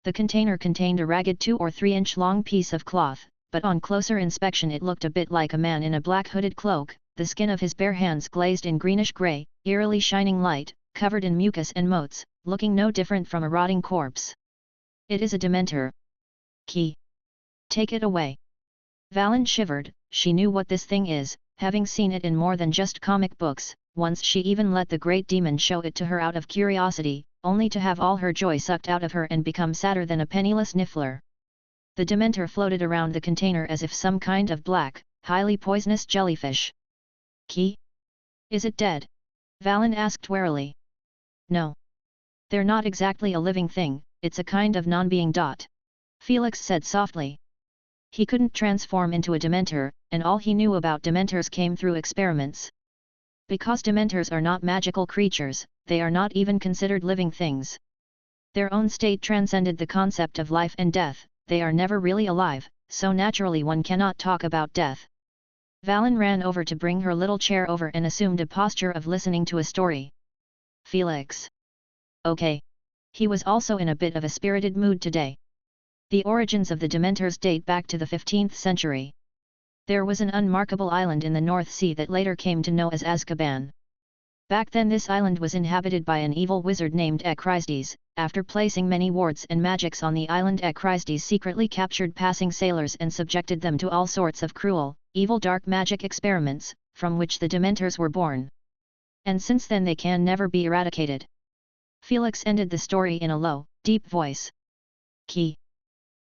The container contained a ragged 2 or 3 inch long piece of cloth, but on closer inspection it looked a bit like a man in a black hooded cloak, the skin of his bare hands glazed in greenish-grey, eerily shining light, covered in mucus and motes, looking no different from a rotting corpse. It is a Dementor. Key. Take it away. Valen shivered. She knew what this thing is, having seen it in more than just comic books. Once she even let the great demon show it to her out of curiosity, only to have all her joy sucked out of her and become sadder than a penniless niffler. The Dementor floated around the container as if some kind of black, highly poisonous jellyfish. Key? Is it dead? Valen asked warily. No. They're not exactly a living thing, it's a kind of non-being. Felix said softly. He couldn't transform into a Dementor, and all he knew about Dementors came through experiments. Because Dementors are not magical creatures, they are not even considered living things. Their own state transcended the concept of life and death, they are never really alive, so naturally one cannot talk about death. Valen ran over to bring her little chair over and assumed a posture of listening to a story. Felix. Okay. He was also in a bit of a spirited mood today. The origins of the Dementors date back to the 15th century. There was an unmarkable island in the North Sea that later came to know as Azkaban. Back then this island was inhabited by an evil wizard named Acrisides. After placing many wards and magics on the island, Acrisides secretly captured passing sailors and subjected them to all sorts of cruel, evil dark magic experiments, from which the Dementors were born. And since then they can never be eradicated. Felix ended the story in a low, deep voice. Key.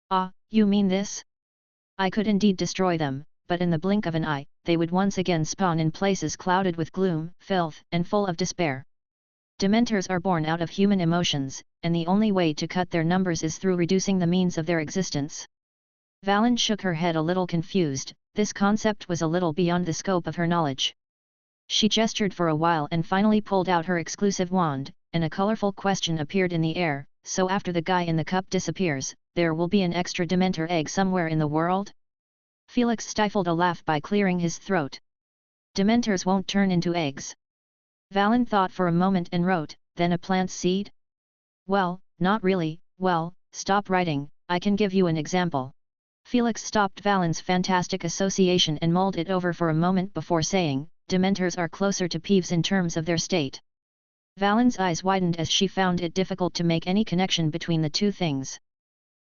Ah, you mean this? I could indeed destroy them, but in the blink of an eye, they would once again spawn in places clouded with gloom, filth, and full of despair. Dementors are born out of human emotions, and the only way to cut their numbers is through reducing the means of their existence. Valen shook her head a little confused, this concept was a little beyond the scope of her knowledge. She gestured for a while and finally pulled out her exclusive wand, and a colorful question appeared in the air, so after the guy in the cup disappears, there will be an extra Dementor egg somewhere in the world? Felix stifled a laugh by clearing his throat. Dementors won't turn into eggs. Valen thought for a moment and wrote, then a plant seed? Well, not really. Well, stop writing, I can give you an example. Felix stopped Valen's fantastic association and mulled it over for a moment before saying, Dementors are closer to Peeves in terms of their state. Valen's eyes widened as she found it difficult to make any connection between the two things.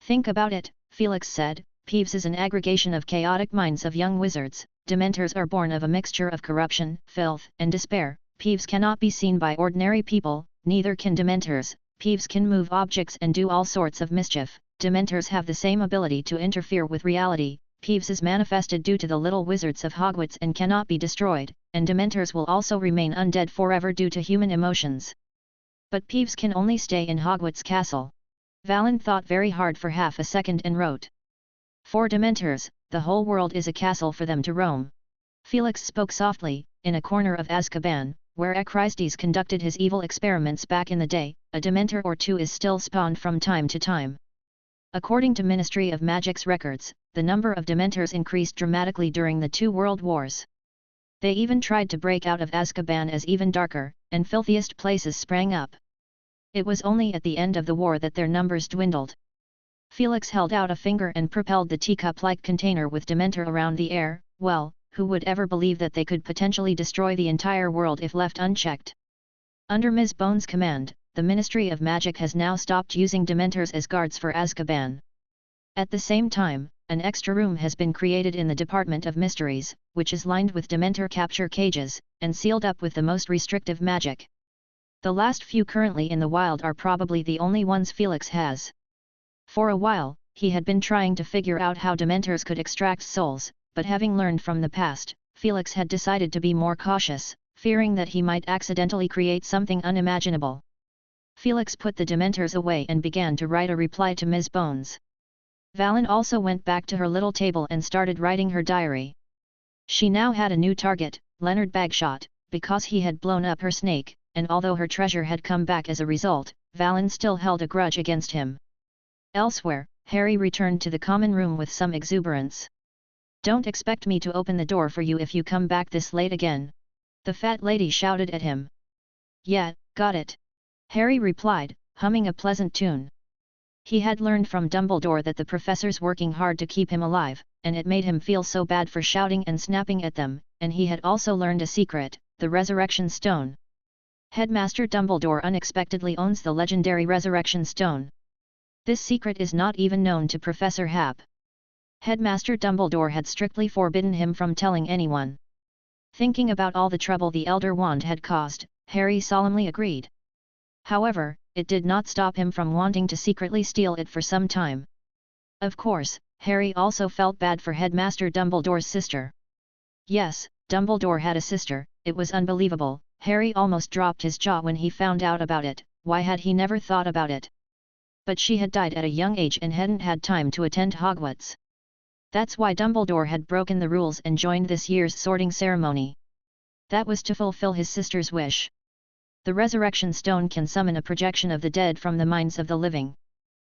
Think about it, Felix said, Peeves is an aggregation of chaotic minds of young wizards, Dementors are born of a mixture of corruption, filth, and despair. Peeves cannot be seen by ordinary people, neither can Dementors. Peeves can move objects and do all sorts of mischief. Dementors have the same ability to interfere with reality. Peeves is manifested due to the little wizards of Hogwarts and cannot be destroyed, and Dementors will also remain undead forever due to human emotions. But Peeves can only stay in Hogwarts Castle. Valen thought very hard for half a second and wrote. For Dementors, the whole world is a castle for them to roam. Felix spoke softly, in a corner of Azkaban, where Acrisides conducted his evil experiments back in the day, a Dementor or two is still spawned from time to time. According to Ministry of Magic's records, the number of Dementors increased dramatically during the 2 world wars. They even tried to break out of Azkaban as even darker, and filthiest places sprang up. It was only at the end of the war that their numbers dwindled. Felix held out a finger and propelled the teacup-like container with Dementor around the air. Well, who would ever believe that they could potentially destroy the entire world if left unchecked? Under Ms. Bones' command, the Ministry of Magic has now stopped using Dementors as guards for Azkaban. At the same time, an extra room has been created in the Department of Mysteries, which is lined with Dementor capture cages, and sealed up with the most restrictive magic. The last few currently in the wild are probably the only ones Felix has. For a while, he had been trying to figure out how Dementors could extract souls, but having learned from the past, Felix had decided to be more cautious, fearing that he might accidentally create something unimaginable. Felix put the Dementors away and began to write a reply to Ms. Bones. Valen also went back to her little table and started writing her diary. She now had a new target, Leonard Bagshot, because he had blown up her snake, and although her treasure had come back as a result, Valen still held a grudge against him. Elsewhere, Harry returned to the common room with some exuberance. "Don't expect me to open the door for you if you come back this late again," the fat lady shouted at him. "Yeah, got it," Harry replied, humming a pleasant tune. He had learned from Dumbledore that the professor's working hard to keep him alive, and it made him feel so bad for shouting and snapping at them, and he had also learned a secret, the Resurrection Stone. Headmaster Dumbledore unexpectedly owns the legendary Resurrection Stone. This secret is not even known to Professor Hap. Headmaster Dumbledore had strictly forbidden him from telling anyone. Thinking about all the trouble the Elder Wand had caused, Harry solemnly agreed. However, it did not stop him from wanting to secretly steal it for some time. Of course, Harry also felt bad for Headmaster Dumbledore's sister. Yes, Dumbledore had a sister, it was unbelievable. Harry almost dropped his jaw when he found out about it. Why had he never thought about it? But she had died at a young age and hadn't had time to attend Hogwarts. That's why Dumbledore had broken the rules and joined this year's sorting ceremony. That was to fulfill his sister's wish. The Resurrection Stone can summon a projection of the dead from the minds of the living.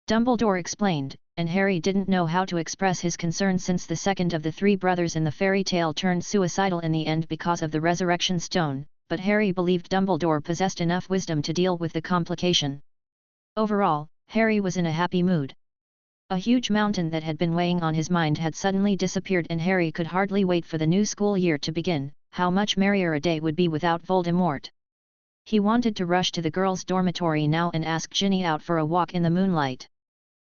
Dumbledore explained, and Harry didn't know how to express his concern since the second of the three brothers in the fairy tale turned suicidal in the end because of the Resurrection Stone, but Harry believed Dumbledore possessed enough wisdom to deal with the complication. Overall, Harry was in a happy mood. A huge mountain that had been weighing on his mind had suddenly disappeared and Harry could hardly wait for the new school year to begin. How much merrier a day would be without Voldemort. He wanted to rush to the girls' dormitory now and ask Ginny out for a walk in the moonlight.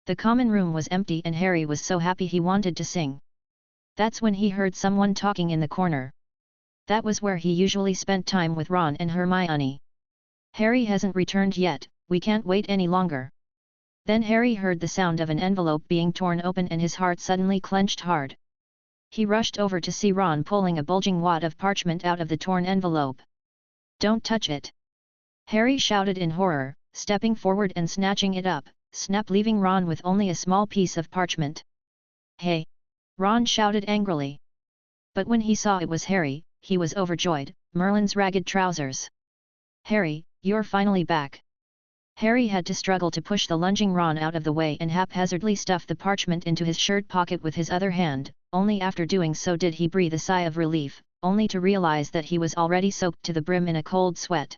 The common room was empty and Harry was so happy he wanted to sing. That's when he heard someone talking in the corner. That was where he usually spent time with Ron and Hermione. "Harry hasn't returned yet, we can't wait any longer." Then Harry heard the sound of an envelope being torn open and his heart suddenly clenched hard. He rushed over to see Ron pulling a bulging wad of parchment out of the torn envelope. "Don't touch it!" Harry shouted in horror, stepping forward and snatching it up, snap, leaving Ron with only a small piece of parchment. "Hey!" Ron shouted angrily. But when he saw it was Harry, he was overjoyed. Merlin's ragged trousers. "Harry, you're finally back." Harry had to struggle to push the lunging Ron out of the way and haphazardly stuff the parchment into his shirt pocket with his other hand. Only after doing so did he breathe a sigh of relief, only to realize that he was already soaked to the brim in a cold sweat.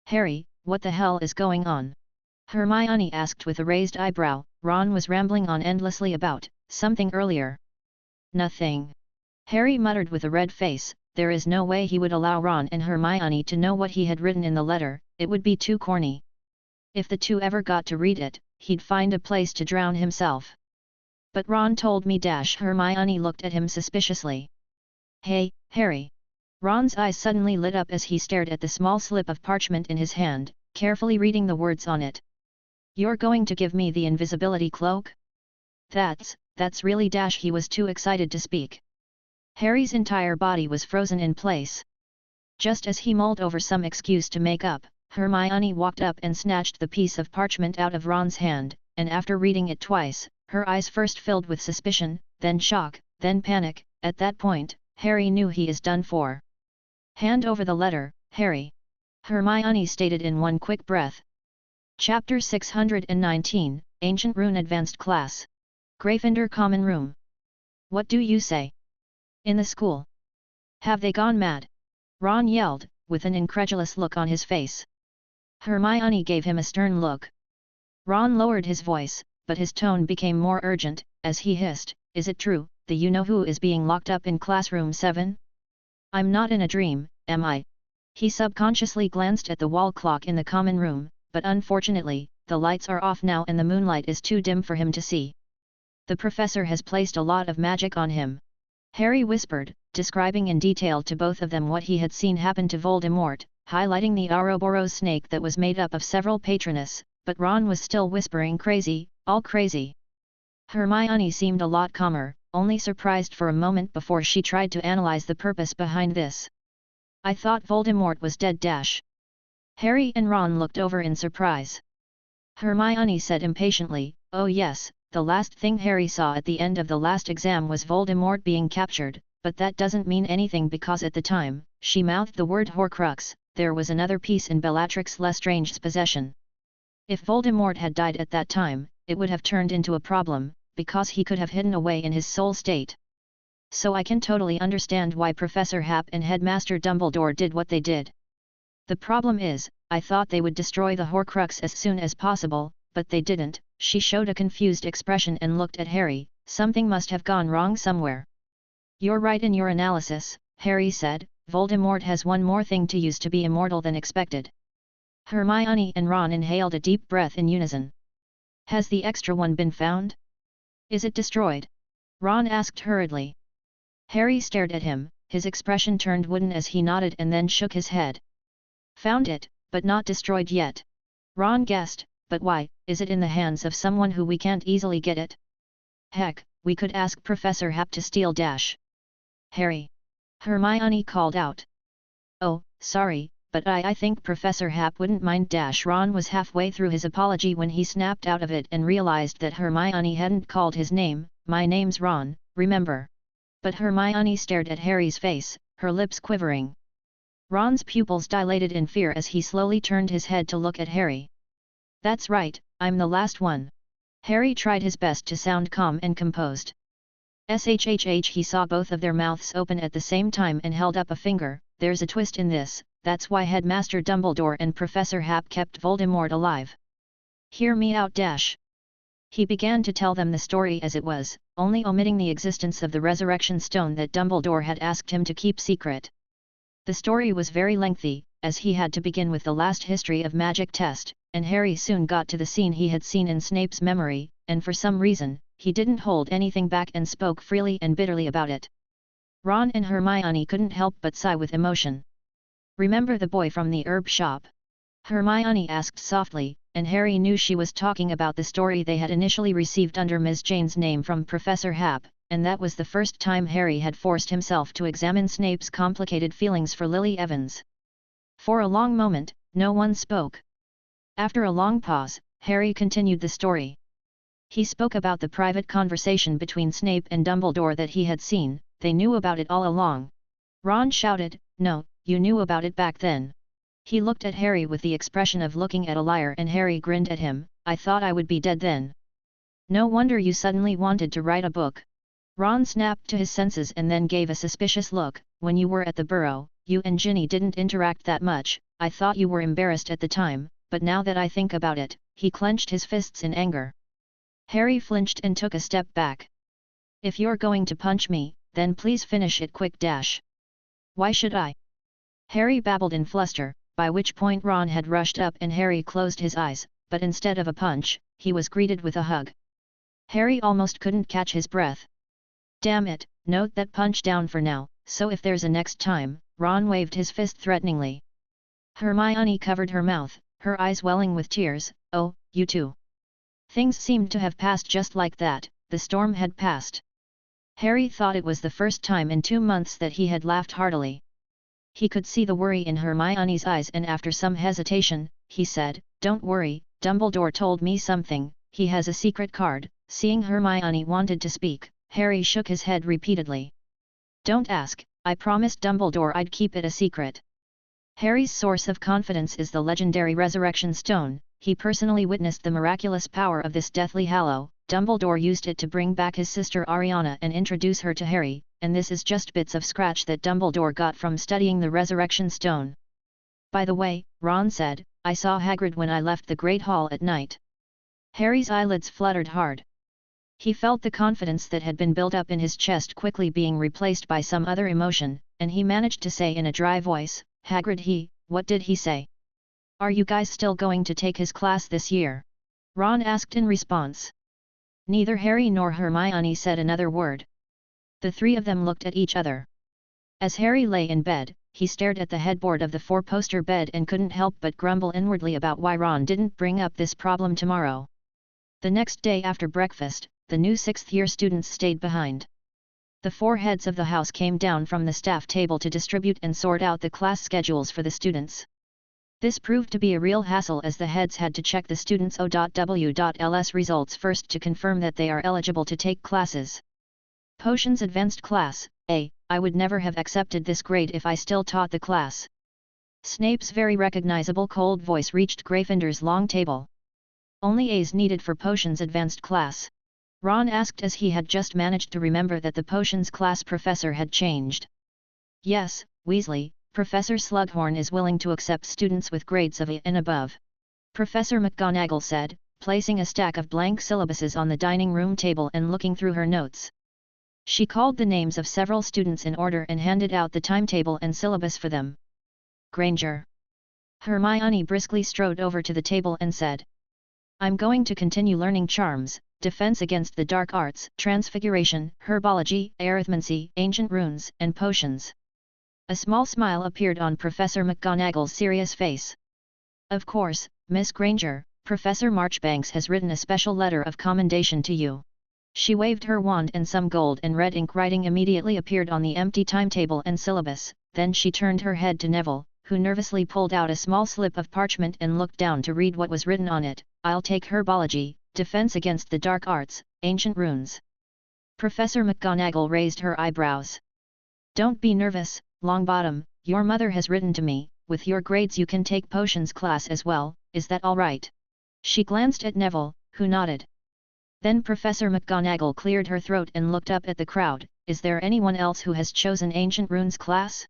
"Harry, what the hell is going on?" Hermione asked with a raised eyebrow. Ron was rambling on endlessly about something earlier. "Nothing," Harry muttered with a red face. There is no way he would allow Ron and Hermione to know what he had written in the letter, it would be too corny. If the two ever got to read it, he'd find a place to drown himself. "But Ron told me." Hermione looked at him suspiciously. "Hey, Harry!" Ron's eyes suddenly lit up as he stared at the small slip of parchment in his hand, carefully reading the words on it. "You're going to give me the invisibility cloak?" That's really." He was too excited to speak. Harry's entire body was frozen in place. Just as he mulled over some excuse to make up, Hermione walked up and snatched the piece of parchment out of Ron's hand, and after reading it twice, her eyes first filled with suspicion, then shock, then panic. At that point, Harry knew he is done for. "Hand over the letter, Harry," Hermione stated in one quick breath. Chapter 619, Ancient Rune Advanced Class. Gryffindor Common Room. "What do you say? In the school? Have they gone mad?" Ron yelled, with an incredulous look on his face. Hermione gave him a stern look. Ron lowered his voice, but his tone became more urgent, as he hissed, "Is it true, the you-know-who is being locked up in classroom 7? I'm not in a dream, am I?" He subconsciously glanced at the wall clock in the common room, but unfortunately, the lights are off now and the moonlight is too dim for him to see. The professor has placed a lot of magic on him," Harry whispered, describing in detail to both of them what he had seen happen to Voldemort, highlighting the Ouroboros snake that was made up of several Patronus, but Ron was still whispering crazy, all crazy. Hermione seemed a lot calmer, only surprised for a moment before she tried to analyze the purpose behind this. "I thought Voldemort was dead." Harry and Ron looked over in surprise. Hermione said impatiently, "Oh yes, the last thing Harry saw at the end of the last exam was Voldemort being captured, but that doesn't mean anything because at the time," she mouthed the word Horcrux, "there was another piece in Bellatrix Lestrange's possession. If Voldemort had died at that time, it would have turned into a problem, because he could have hidden away in his soul state. So I can totally understand why Professor Hap and Headmaster Dumbledore did what they did. The problem is, I thought they would destroy the Horcrux as soon as possible, but they didn't." She showed a confused expression and looked at Harry. "Something must have gone wrong somewhere." "You're right in your analysis," Harry said. "Voldemort has one more thing to use to be immortal than expected." Hermione and Ron inhaled a deep breath in unison. "Has the extra one been found? Is it destroyed?" Ron asked hurriedly. Harry stared at him, his expression turned wooden as he nodded and then shook his head. "Found it, but not destroyed yet." Ron guessed, "But why, is it in the hands of someone who we can't easily get it?" "Heck, we could ask Professor Hap to steal Harry," Hermione called out. "Oh, sorry, but I think Professor Hap wouldn't mind Ron was halfway through his apology when he snapped out of it and realized that Hermione hadn't called his name. "My name's Ron, remember?" But Hermione stared at Harry's face, her lips quivering. Ron's pupils dilated in fear as he slowly turned his head to look at Harry. "That's right, I'm the last one." Harry tried his best to sound calm and composed. Shhh, he saw both of their mouths open at the same time and held up a finger. "There's a twist in this, that's why Headmaster Dumbledore and Professor Hap kept Voldemort alive. Hear me out He began to tell them the story as it was, only omitting the existence of the resurrection stone that Dumbledore had asked him to keep secret. The story was very lengthy, as he had to begin with the last history of magic test, and Harry soon got to the scene he had seen in Snape's memory, and for some reason, he didn't hold anything back and spoke freely and bitterly about it. Ron and Hermione couldn't help but sigh with emotion. "Remember the boy from the herb shop?" Hermione asked softly, and Harry knew she was talking about the story they had initially received under Ms. Jane's name from Professor Hap, and that was the first time Harry had forced himself to examine Snape's complicated feelings for Lily Evans. For a long moment, no one spoke. After a long pause, Harry continued the story. He spoke about the private conversation between Snape and Dumbledore that he had seen. "They knew about it all along." Ron shouted, "No, you knew about it back then." He looked at Harry with the expression of looking at a liar, and Harry grinned at him. "I thought I would be dead then. No wonder you suddenly wanted to write a book." Ron snapped to his senses and then gave a suspicious look. "When you were at the Burrow, you and Ginny didn't interact that much. I thought you were embarrassed at the time, but now that I think about it," he clenched his fists in anger. Harry flinched and took a step back. "If you're going to punch me, then please finish it quick Why should I?" Harry babbled in fluster, by which point Ron had rushed up and Harry closed his eyes, but instead of a punch, he was greeted with a hug. Harry almost couldn't catch his breath. "Damn it, note that punch down for now, so if there's a next time," Ron waved his fist threateningly. Hermione covered her mouth, her eyes welling with tears. "Oh, you too." Things seemed to have passed just like that. The storm had passed. Harry thought it was the first time in 2 months that he had laughed heartily. He could see the worry in Hermione's eyes, and after some hesitation, he said, "Don't worry, Dumbledore told me something. He has a secret card." Seeing Hermione wanted to speak, Harry shook his head repeatedly. "Don't ask, I promised Dumbledore I'd keep it a secret." Harry's source of confidence is the legendary Resurrection Stone. He personally witnessed the miraculous power of this deathly hallow. Dumbledore used it to bring back his sister Ariana and introduce her to Harry, and this is just bits of scratch that Dumbledore got from studying the Resurrection Stone. "By the way," Ron said, "I saw Hagrid when I left the Great Hall at night." Harry's eyelids fluttered hard. He felt the confidence that had been built up in his chest quickly being replaced by some other emotion, and he managed to say in a dry voice, "Hagrid what did he say?" "Are you guys still going to take his class this year?" Ron asked in response. Neither Harry nor Hermione said another word. The three of them looked at each other. As Harry lay in bed, he stared at the headboard of the four-poster bed and couldn't help but grumble inwardly about why Ron didn't bring up this problem tomorrow. The next day after breakfast, the new sixth-year students stayed behind. The four heads of the house came down from the staff table to distribute and sort out the class schedules for the students. This proved to be a real hassle as the heads had to check the students' O.W.Ls results first to confirm that they are eligible to take classes. Potions Advanced Class, A. I would never have accepted this grade if I still taught the class. Snape's very recognizable cold voice reached Gryffindor's long table. Only A's needed for Potions Advanced Class? Ron asked as he had just managed to remember that the Potions class professor had changed. Yes, Weasley, Professor Slughorn is willing to accept students with grades of A and above. Professor McGonagall said, placing a stack of blank syllabuses on the dining room table and looking through her notes. She called the names of several students in order and handed out the timetable and syllabus for them. Granger. Hermione briskly strode over to the table and said, I'm going to continue learning charms, defense against the dark arts, transfiguration, herbology, arithmancy, ancient runes, and potions. A small smile appeared on Professor McGonagall's serious face. Of course, Miss Granger, Professor Marchbanks has written a special letter of commendation to you. She waved her wand and some gold and red ink writing immediately appeared on the empty timetable and syllabus, then she turned her head to Neville, who nervously pulled out a small slip of parchment and looked down to read what was written on it. I'll take herbology, defense against the dark arts, ancient runes. Professor McGonagall raised her eyebrows. Don't be nervous, Longbottom, your mother has written to me, with your grades you can take potions class as well, is that all right? She glanced at Neville, who nodded. Then Professor McGonagall cleared her throat and looked up at the crowd, is there anyone else who has chosen Ancient Runes class?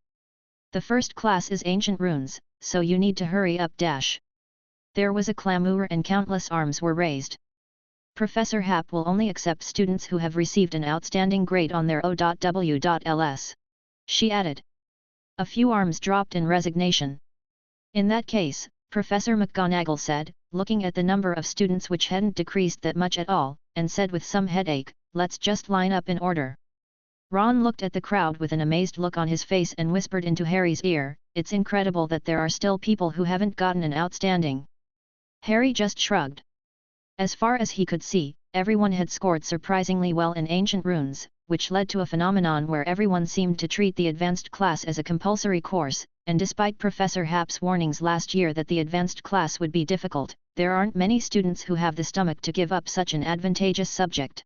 The first class is Ancient Runes, so you need to hurry up dash. There was a clamour and countless arms were raised. Professor Happ will only accept students who have received an outstanding grade on their O.W.Ls. She added. A few arms dropped in resignation. In that case, Professor McGonagall said, looking at the number of students which hadn't decreased that much at all, and said with some headache, let's just line up in order. Ron looked at the crowd with an amazed look on his face and whispered into Harry's ear, it's incredible that there are still people who haven't gotten an outstanding. Harry just shrugged. As far as he could see, everyone had scored surprisingly well in Ancient Runes, which led to a phenomenon where everyone seemed to treat the advanced class as a compulsory course, and despite Professor Happ's warnings last year that the advanced class would be difficult, there aren't many students who have the stomach to give up such an advantageous subject.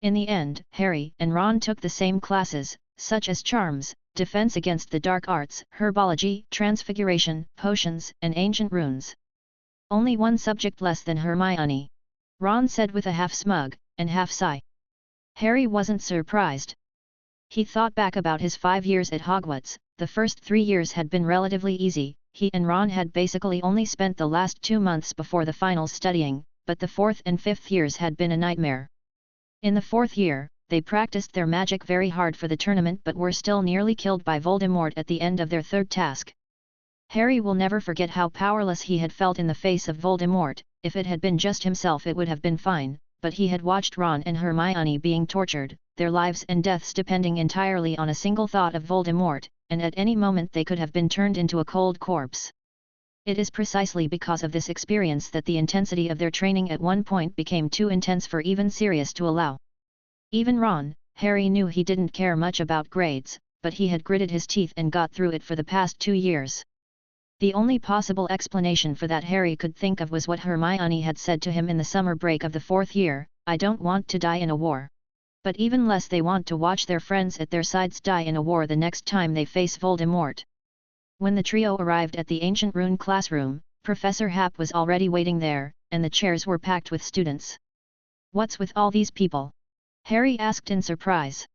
In the end, Harry and Ron took the same classes, such as charms, defense against the dark arts, herbology, transfiguration, potions, and ancient runes. Only one subject less than Hermione. Ron said with a half-smug, and half-sigh. Harry wasn't surprised. He thought back about his 5 years at Hogwarts. The first 3 years had been relatively easy, he and Ron had basically only spent the last 2 months before the finals studying, but the 4th and 5th years had been a nightmare. In the 4th year, they practiced their magic very hard for the tournament but were still nearly killed by Voldemort at the end of their 3rd task. Harry will never forget how powerless he had felt in the face of Voldemort. If it had been just himself it would have been fine, but he had watched Ron and Hermione being tortured, their lives and deaths depending entirely on a single thought of Voldemort, and at any moment they could have been turned into a cold corpse. It is precisely because of this experience that the intensity of their training at one point became too intense for even Sirius to allow. Even Ron, Harry knew he didn't care much about grades, but he had gritted his teeth and got through it for the past 2 years. The only possible explanation for that Harry could think of was what Hermione had said to him in the summer break of the 4th year, I don't want to die in a war. But even less they want to watch their friends at their sides die in a war the next time they face Voldemort. When the trio arrived at the Ancient Rune classroom, Professor Happ was already waiting there, and the chairs were packed with students. What's with all these people? Harry asked in surprise.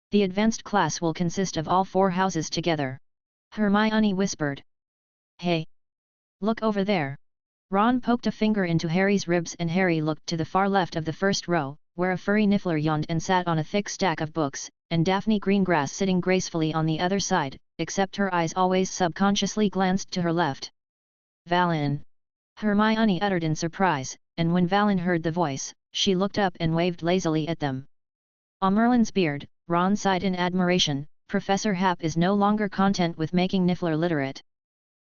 The advanced class will consist of all 4 houses together. Hermione whispered. Hey! Look over there! Ron poked a finger into Harry's ribs and Harry looked to the far left of the first row, where a furry Niffler yawned and sat on a thick stack of books, and Daphne Greengrass sitting gracefully on the other side, except her eyes always subconsciously glanced to her left. Valin! Hermione uttered in surprise, and when Valin heard the voice, she looked up and waved lazily at them. "Ah, Merlin's beard," Ron sighed in admiration. Professor Hap is no longer content with making Niffler literate.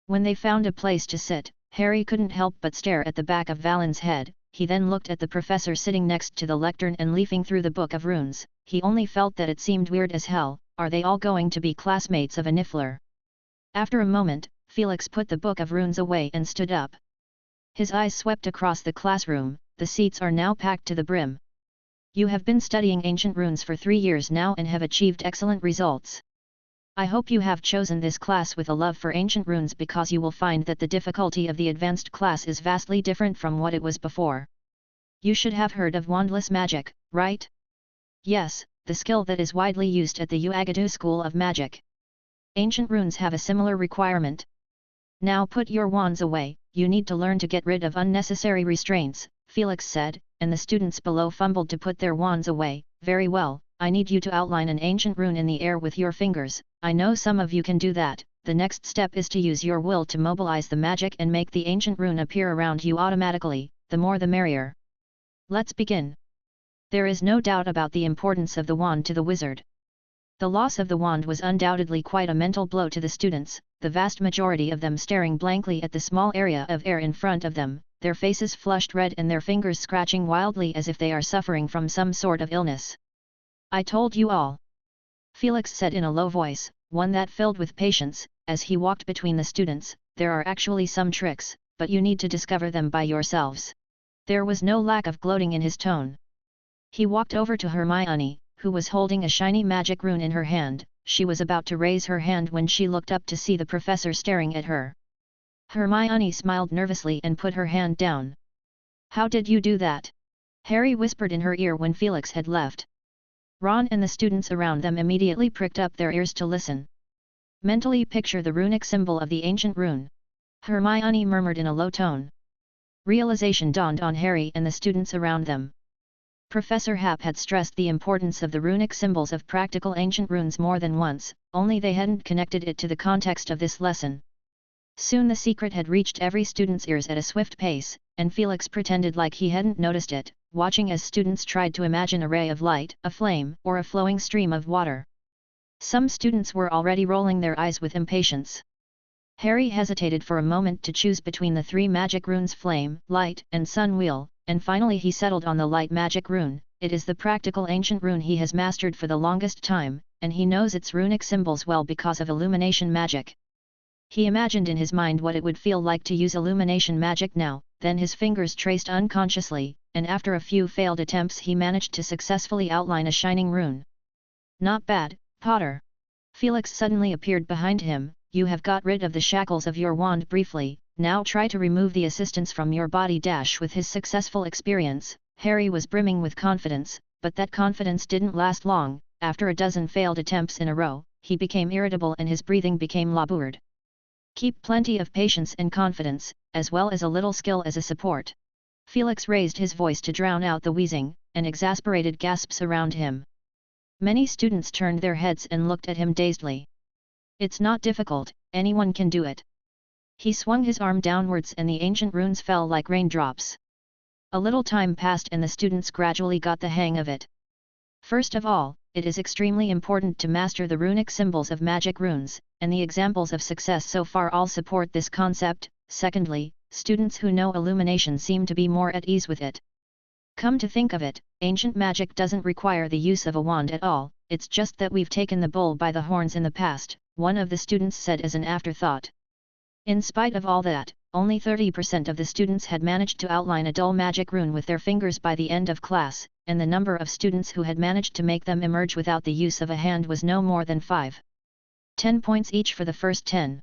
When they found a place to sit, Harry couldn't help but stare at the back of Valen's head. He then looked at the professor sitting next to the lectern and leafing through the Book of Runes. He only felt that it seemed weird as hell. Are they all going to be classmates of a Niffler? After a moment, Felix put the Book of Runes away and stood up. His eyes swept across the classroom. The seats are now packed to the brim. "You have been studying ancient runes for 3 years now and have achieved excellent results. I hope you have chosen this class with a love for ancient runes, because you will find that the difficulty of the advanced class is vastly different from what it was before. You should have heard of wandless magic, right? Yes, the skill that is widely used at the Uagadu School of Magic. Ancient runes have a similar requirement. Now put your wands away, you need to learn to get rid of unnecessary restraints," Felix said, and the students below fumbled to put their wands away. "Very well, I need you to outline an ancient rune in the air with your fingers. I know some of you can do that. The next step is to use your will to mobilize the magic and make the ancient rune appear around you automatically, the more the merrier. Let's begin." There is no doubt about the importance of the wand to the wizard. The loss of the wand was undoubtedly quite a mental blow to the students, the vast majority of them staring blankly at the small area of air in front of them, their faces flushed red and their fingers scratching wildly as if they are suffering from some sort of illness. "I told you all," Felix said in a low voice, one that filled with patience, as he walked between the students. "There are actually some tricks, but you need to discover them by yourselves." There was no lack of gloating in his tone. He walked over to Hermione, who was holding a shiny magic rune in her hand. She was about to raise her hand when she looked up to see the professor staring at her. Hermione smiled nervously and put her hand down. "How did you do that?" Harry whispered in her ear when Felix had left. Ron and the students around them immediately pricked up their ears to listen. "Mentally picture the runic symbol of the ancient rune," Hermione murmured in a low tone. Realization dawned on Harry and the students around them. Professor Hap had stressed the importance of the runic symbols of practical ancient runes more than once, only they hadn't connected it to the context of this lesson. Soon the secret had reached every student's ears at a swift pace, and Felix pretended like he hadn't noticed it, watching as students tried to imagine a ray of light, a flame, or a flowing stream of water. Some students were already rolling their eyes with impatience. Harry hesitated for a moment to choose between the 3 magic runes Flame, Light, and Sun Wheel, and finally he settled on the Light magic rune. It is the practical ancient rune he has mastered for the longest time, and he knows its runic symbols well because of illumination magic. He imagined in his mind what it would feel like to use illumination magic now, then his fingers traced unconsciously, and after a few failed attempts he managed to successfully outline a shining rune. "Not bad, Potter." Felix suddenly appeared behind him. "You have got rid of the shackles of your wand briefly, now try to remove the assistance from your body." With his successful experience, Harry was brimming with confidence, but that confidence didn't last long. After a dozen failed attempts in a row, he became irritable and his breathing became labored. "Keep plenty of patience and confidence, as well as a little skill as a support." Felix raised his voice to drown out the wheezing and exasperated gasps around him. Many students turned their heads and looked at him dazedly. "It's not difficult, anyone can do it." He swung his arm downwards and the ancient runes fell like raindrops. A little time passed and the students gradually got the hang of it. First of all, it is extremely important to master the runic symbols of magic runes, and the examples of success so far all support this concept. Secondly, students who know illumination seem to be more at ease with it. Come to think of it, ancient magic doesn't require the use of a wand at all, it's just that we've taken the bull by the horns in the past, one of the students said as an afterthought. In spite of all that, only 30% of the students had managed to outline a dull magic rune with their fingers by the end of class, and the number of students who had managed to make them emerge without the use of a hand was no more than 5. 10 points each for the first 10.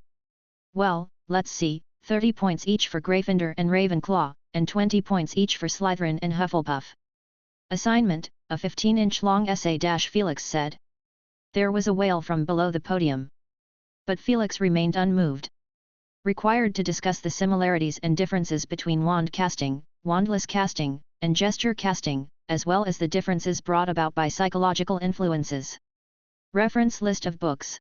Well, let's see, 30 points each for Gryffindor and Ravenclaw, and 20 points each for Slytherin and Hufflepuff. Assignment, a 15-inch long essay. Felix said. There was a wail from below the podium. But Felix remained unmoved. Required to discuss the similarities and differences between wand casting, wandless casting, and gesture casting, as well as the differences brought about by psychological influences. Reference list of books.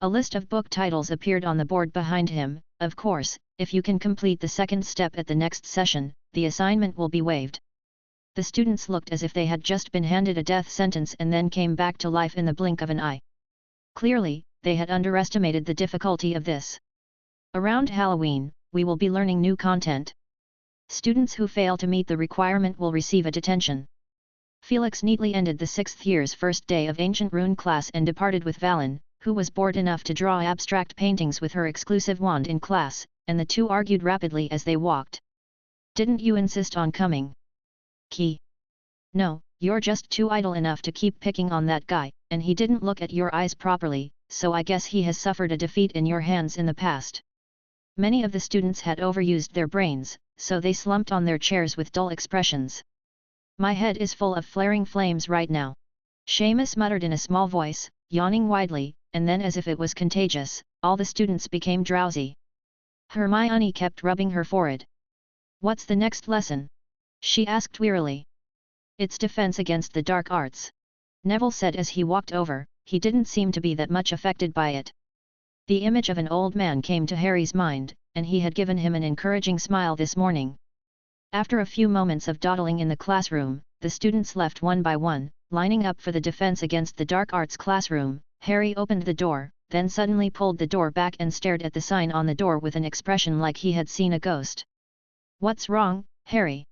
A list of book titles appeared on the board behind him. Of course, if you can complete the second step at the next session, the assignment will be waived. The students looked as if they had just been handed a death sentence and then came back to life in the blink of an eye. Clearly, they had underestimated the difficulty of this. Around Halloween, we will be learning new content. Students who fail to meet the requirement will receive a detention. Felix neatly ended the 6th year's first day of Ancient Rune class and departed with Valen, who was bored enough to draw abstract paintings with her exclusive wand in class, and the two argued rapidly as they walked. "Didn't you insist on coming?" "Key. No, you're just too idle enough to keep picking on that guy, and he didn't look at your eyes properly, so I guess he has suffered a defeat in your hands in the past." Many of the students had overused their brains, so they slumped on their chairs with dull expressions. "My head is full of flaring flames right now," Seamus muttered in a small voice, yawning widely, and then as if it was contagious, all the students became drowsy. Hermione kept rubbing her forehead. "What's the next lesson?" she asked wearily. "It's defense against the dark arts," Neville said as he walked over. He didn't seem to be that much affected by it. The image of an old man came to Harry's mind, and he had given him an encouraging smile this morning. After a few moments of dawdling in the classroom, the students left one by one, lining up for the Defense Against the Dark Arts classroom. Harry opened the door, then suddenly pulled the door back and stared at the sign on the door with an expression like he had seen a ghost. "What's wrong, Harry?"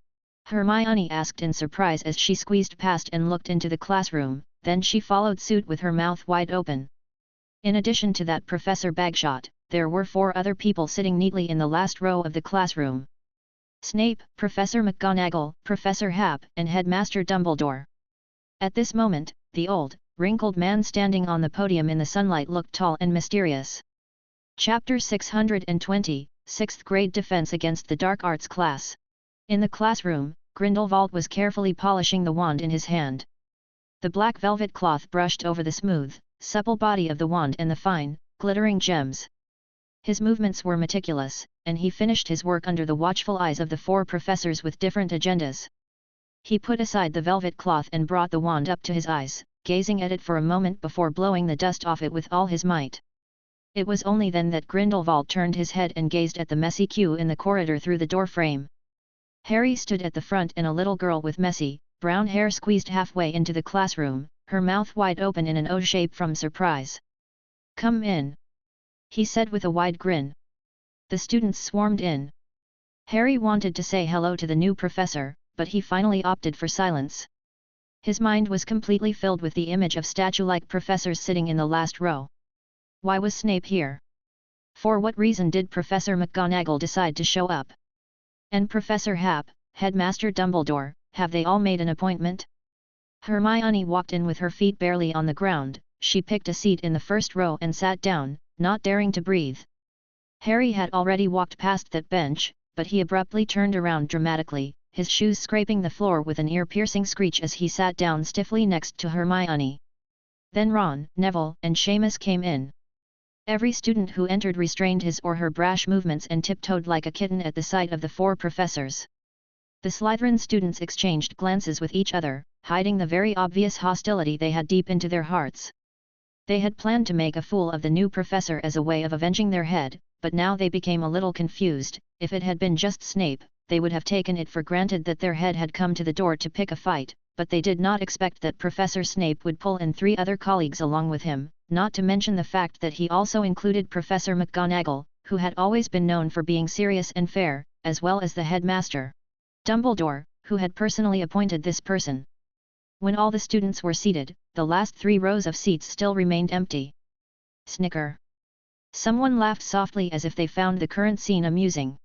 Hermione asked in surprise as she squeezed past and looked into the classroom, then she followed suit with her mouth wide open. In addition to that Professor Bagshot, there were 4 other people sitting neatly in the last row of the classroom. Snape, Professor McGonagall, Professor Hap, and Headmaster Dumbledore. At this moment, the old, wrinkled man standing on the podium in the sunlight looked tall and mysterious. Chapter 620, 6th Grade Defense Against the Dark Arts Class. In the classroom, Grindelwald was carefully polishing the wand in his hand. The black velvet cloth brushed over the smooth, supple body of the wand and the fine, glittering gems. His movements were meticulous, and he finished his work under the watchful eyes of the 4 professors with different agendas. He put aside the velvet cloth and brought the wand up to his eyes, gazing at it for a moment before blowing the dust off it with all his might. It was only then that Grindelwald turned his head and gazed at the messy queue in the corridor through the door frame. Harry stood at the front and a little girl with messy, brown hair squeezed halfway into the classroom, her mouth wide open in an O shape from surprise. "Come in," he said with a wide grin. The students swarmed in. Harry wanted to say hello to the new professor, but he finally opted for silence. His mind was completely filled with the image of statue-like professors sitting in the last row. Why was Snape here? For what reason did Professor McGonagall decide to show up? And Professor Hap, Headmaster Dumbledore, have they all made an appointment? Hermione walked in with her feet barely on the ground. She picked a seat in the first row and sat down, not daring to breathe. Harry had already walked past that bench, but he abruptly turned around dramatically, his shoes scraping the floor with an ear-piercing screech as he sat down stiffly next to Hermione. Then Ron, Neville, and Seamus came in. Every student who entered restrained his or her brash movements and tiptoed like a kitten at the sight of the 4 professors. The Slytherin students exchanged glances with each other, hiding the very obvious hostility they had deep into their hearts. They had planned to make a fool of the new professor as a way of avenging their head, but now they became a little confused. If it had been just Snape, they would have taken it for granted that their head had come to the door to pick a fight, but they did not expect that Professor Snape would pull in 3 other colleagues along with him, not to mention the fact that he also included Professor McGonagall, who had always been known for being serious and fair, as well as the headmaster, Dumbledore, who had personally appointed this person. When all the students were seated, the last 3 rows of seats still remained empty. Snicker. Someone laughed softly as if they found the current scene amusing.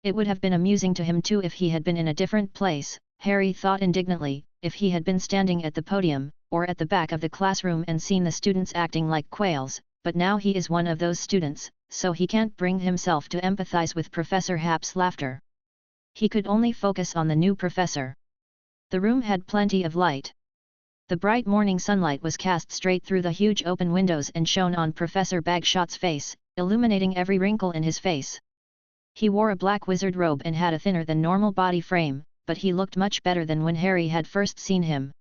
It would have been amusing to him too if he had been in a different place, Harry thought indignantly, if he had been standing at the podium, or at the back of the classroom and seen the students acting like quails, but now he is one of those students, so he can't bring himself to empathize with Professor Hap's laughter. He could only focus on the new professor. The room had plenty of light. The bright morning sunlight was cast straight through the huge open windows and shone on Professor Bagshot's face, illuminating every wrinkle in his face. He wore a black wizard robe and had a thinner than normal body frame, but he looked much better than when Harry had first seen him.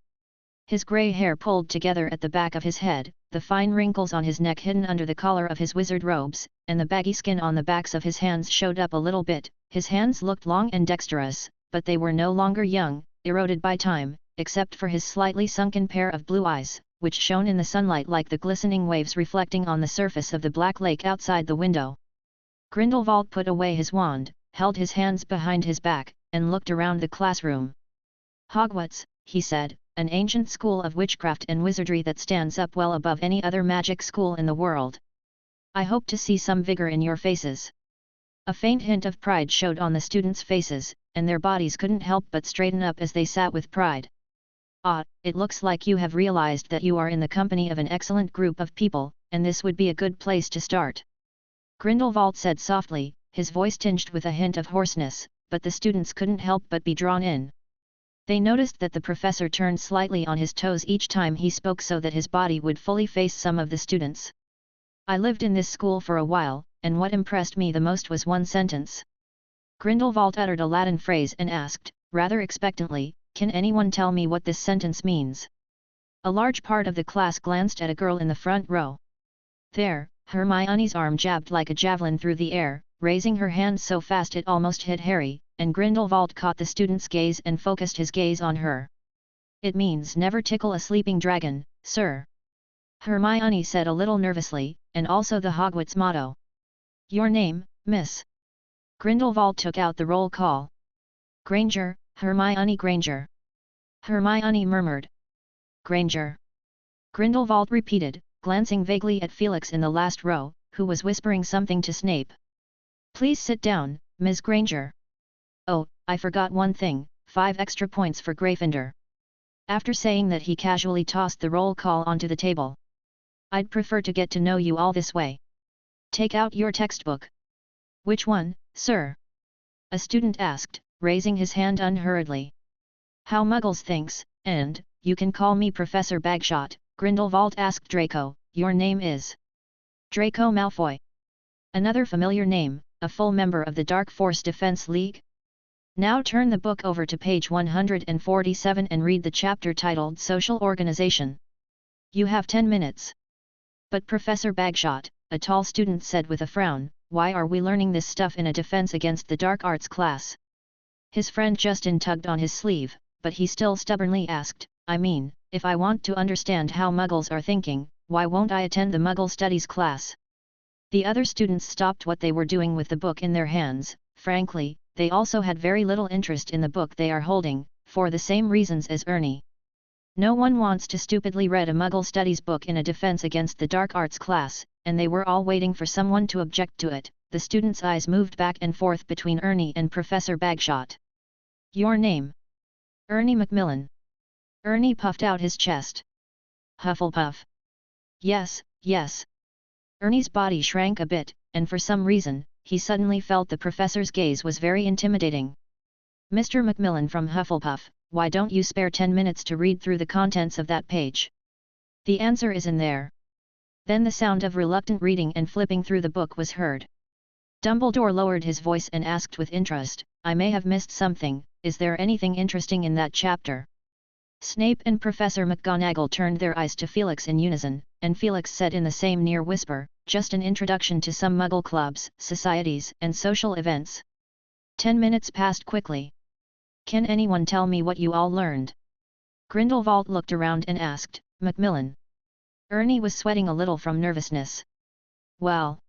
His grey hair pulled together at the back of his head, the fine wrinkles on his neck hidden under the collar of his wizard robes, and the baggy skin on the backs of his hands showed up a little bit. His hands looked long and dexterous, but they were no longer young, eroded by time, except for his slightly sunken pair of blue eyes, which shone in the sunlight like the glistening waves reflecting on the surface of the black lake outside the window. Grindelwald put away his wand, held his hands behind his back, and looked around the classroom. Hogwarts, he said, an ancient school of witchcraft and wizardry that stands up well above any other magic school in the world. I hope to see some vigor in your faces. A faint hint of pride showed on the students' faces, and their bodies couldn't help but straighten up as they sat with pride. Ah, it looks like you have realized that you are in the company of an excellent group of people, and this would be a good place to start. Grindelwald said softly, his voice tinged with a hint of hoarseness, but the students couldn't help but be drawn in. They noticed that the professor turned slightly on his toes each time he spoke so that his body would fully face some of the students. I lived in this school for a while, and what impressed me the most was one sentence. Grindelwald uttered a Latin phrase and asked, rather expectantly, can anyone tell me what this sentence means? A large part of the class glanced at a girl in the front row. There, Hermione's arm jabbed like a javelin through the air, raising her hand so fast it almost hit Harry, and Grindelwald caught the student's gaze and focused his gaze on her. It means never tickle a sleeping dragon, sir. Hermione said a little nervously, and also the Hogwarts motto. Your name, miss? Grindelwald took out the roll call. Granger, Hermione Granger. Hermione murmured. Granger. Grindelwald repeated, glancing vaguely at Felix in the last row, who was whispering something to Snape. Please sit down, Ms. Granger. Oh, I forgot one thing, 5 extra points for Gryffindor. After saying that he casually tossed the roll call onto the table. I'd prefer to get to know you all this way. Take out your textbook. Which one, sir? A student asked, raising his hand unhurriedly. How Muggles thinks, and, you can call me Professor Bagshot, Grindelwald asked Draco, your name is? Draco Malfoy. Another familiar name, a full member of the Dark Force Defense League? Now turn the book over to page 147 and read the chapter titled Social Organization. You have 10 minutes. But Professor Bagshot, a tall student said with a frown, why are we learning this stuff in a defense against the dark arts class? His friend Justin tugged on his sleeve, but he still stubbornly asked, I mean, if I want to understand how Muggles are thinking, why won't I attend the Muggle Studies class? The other students stopped what they were doing with the book in their hands. Frankly, they also had very little interest in the book they are holding, for the same reasons as Ernie. No one wants to stupidly read a Muggle Studies book in a defense against the dark arts class, and they were all waiting for someone to object to it. The students' eyes moved back and forth between Ernie and Professor Bagshot. Your name? Ernie Macmillan. Ernie puffed out his chest. Hufflepuff. Yes, yes. Ernie's body shrank a bit, and for some reason, he suddenly felt the professor's gaze was very intimidating. Mr. Macmillan from Hufflepuff, why don't you spare 10 minutes to read through the contents of that page? The answer is in there. Then the sound of reluctant reading and flipping through the book was heard. Dumbledore lowered his voice and asked with interest, I may have missed something, is there anything interesting in that chapter? Snape and Professor McGonagall turned their eyes to Felix in unison, and Felix said in the same near whisper, just an introduction to some Muggle clubs, societies, and social events. 10 minutes passed quickly. Can anyone tell me what you all learned? Grindelwald looked around and asked, Macmillan. Ernie was sweating a little from nervousness. Well,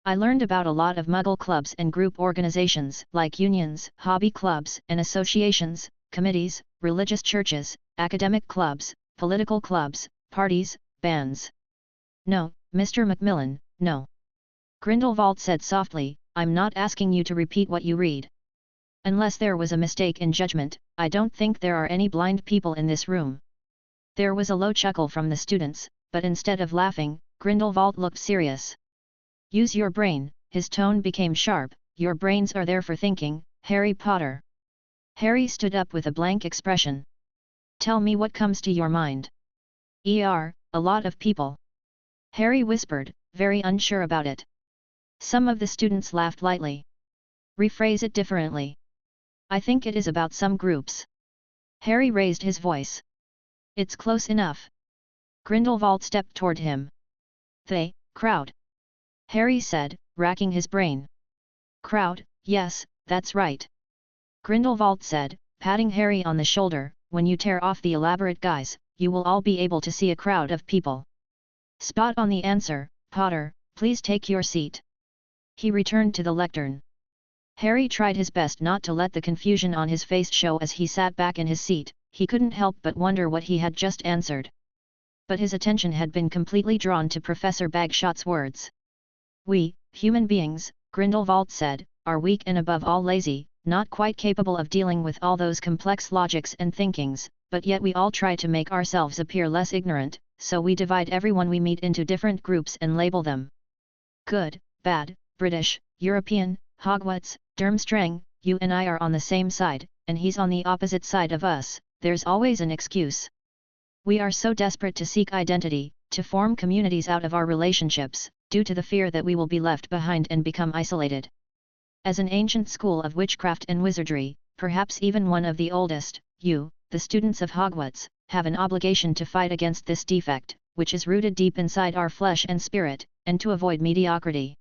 I learned about a lot of Muggle clubs and group organizations, like unions, hobby clubs, and associations, committees, religious churches, academic clubs, political clubs, parties, bands. No, Mr. Macmillan, no. Grindelwald said softly, I'm not asking you to repeat what you read. Unless there was a mistake in judgment, I don't think there are any blind people in this room. There was a low chuckle from the students, but instead of laughing, Grindelwald looked serious. Use your brain, his tone became sharp, your brains are there for thinking, Harry Potter. Harry stood up with a blank expression. Tell me what comes to your mind. A lot of people. Harry whispered, very unsure about it. Some of the students laughed lightly. Rephrase it differently. I think it is about some groups. Harry raised his voice. It's close enough. Grindelwald stepped toward him. They, crowd. Harry said, racking his brain. Crowd, yes, that's right. Grindelwald said, patting Harry on the shoulder, when you tear off the elaborate guise, you will all be able to see a crowd of people. Spot on the answer, Potter, please take your seat. He returned to the lectern. Harry tried his best not to let the confusion on his face show as he sat back in his seat. He couldn't help but wonder what he had just answered. But his attention had been completely drawn to Professor Bagshot's words. We, human beings, Grindelwald said, are weak and above all lazy, not quite capable of dealing with all those complex logics and thinkings, but yet we all try to make ourselves appear less ignorant, so we divide everyone we meet into different groups and label them. Good, bad, British, European, Hogwarts, Durmstrang, you and I are on the same side, and he's on the opposite side of us. There's always an excuse. We are so desperate to seek identity, to form communities out of our relationships, due to the fear that we will be left behind and become isolated. As an ancient school of witchcraft and wizardry, perhaps even one of the oldest, you, the students of Hogwarts, have an obligation to fight against this defect, which is rooted deep inside our flesh and spirit, and to avoid mediocrity.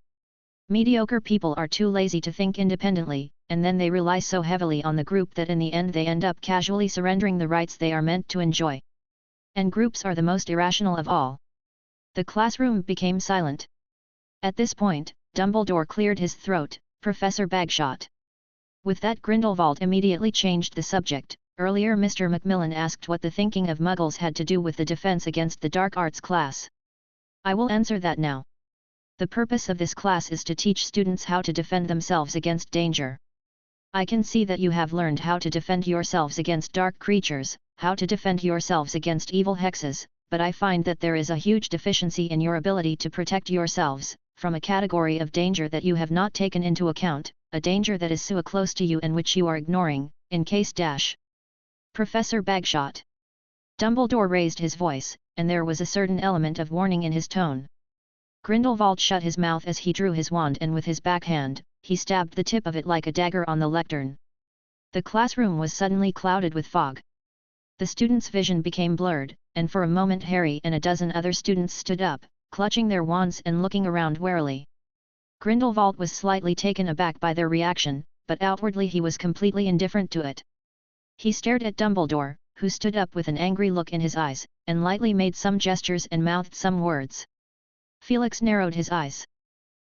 Mediocre people are too lazy to think independently, and then they rely so heavily on the group that in the end they end up casually surrendering the rights they are meant to enjoy. And groups are the most irrational of all. The classroom became silent. At this point, Dumbledore cleared his throat. Professor Bagshot. With that, Grindelwald immediately changed the subject. Earlier Mr. Macmillan asked what the thinking of Muggles had to do with the defense against the dark arts class. I will answer that now. The purpose of this class is to teach students how to defend themselves against danger. I can see that you have learned how to defend yourselves against dark creatures, how to defend yourselves against evil hexes, but I find that there is a huge deficiency in your ability to protect yourselves from a category of danger that you have not taken into account, a danger that is so close to you and which you are ignoring, in case dash. Professor Bagshot. Dumbledore raised his voice, and there was a certain element of warning in his tone. Grindelwald shut his mouth as he drew his wand, and with his backhand, he stabbed the tip of it like a dagger on the lectern. The classroom was suddenly clouded with fog. The students' vision became blurred, and for a moment Harry and a dozen other students stood up, clutching their wands and looking around warily. Grindelwald was slightly taken aback by their reaction, but outwardly he was completely indifferent to it. He stared at Dumbledore, who stood up with an angry look in his eyes, and lightly made some gestures and mouthed some words. Felix narrowed his eyes.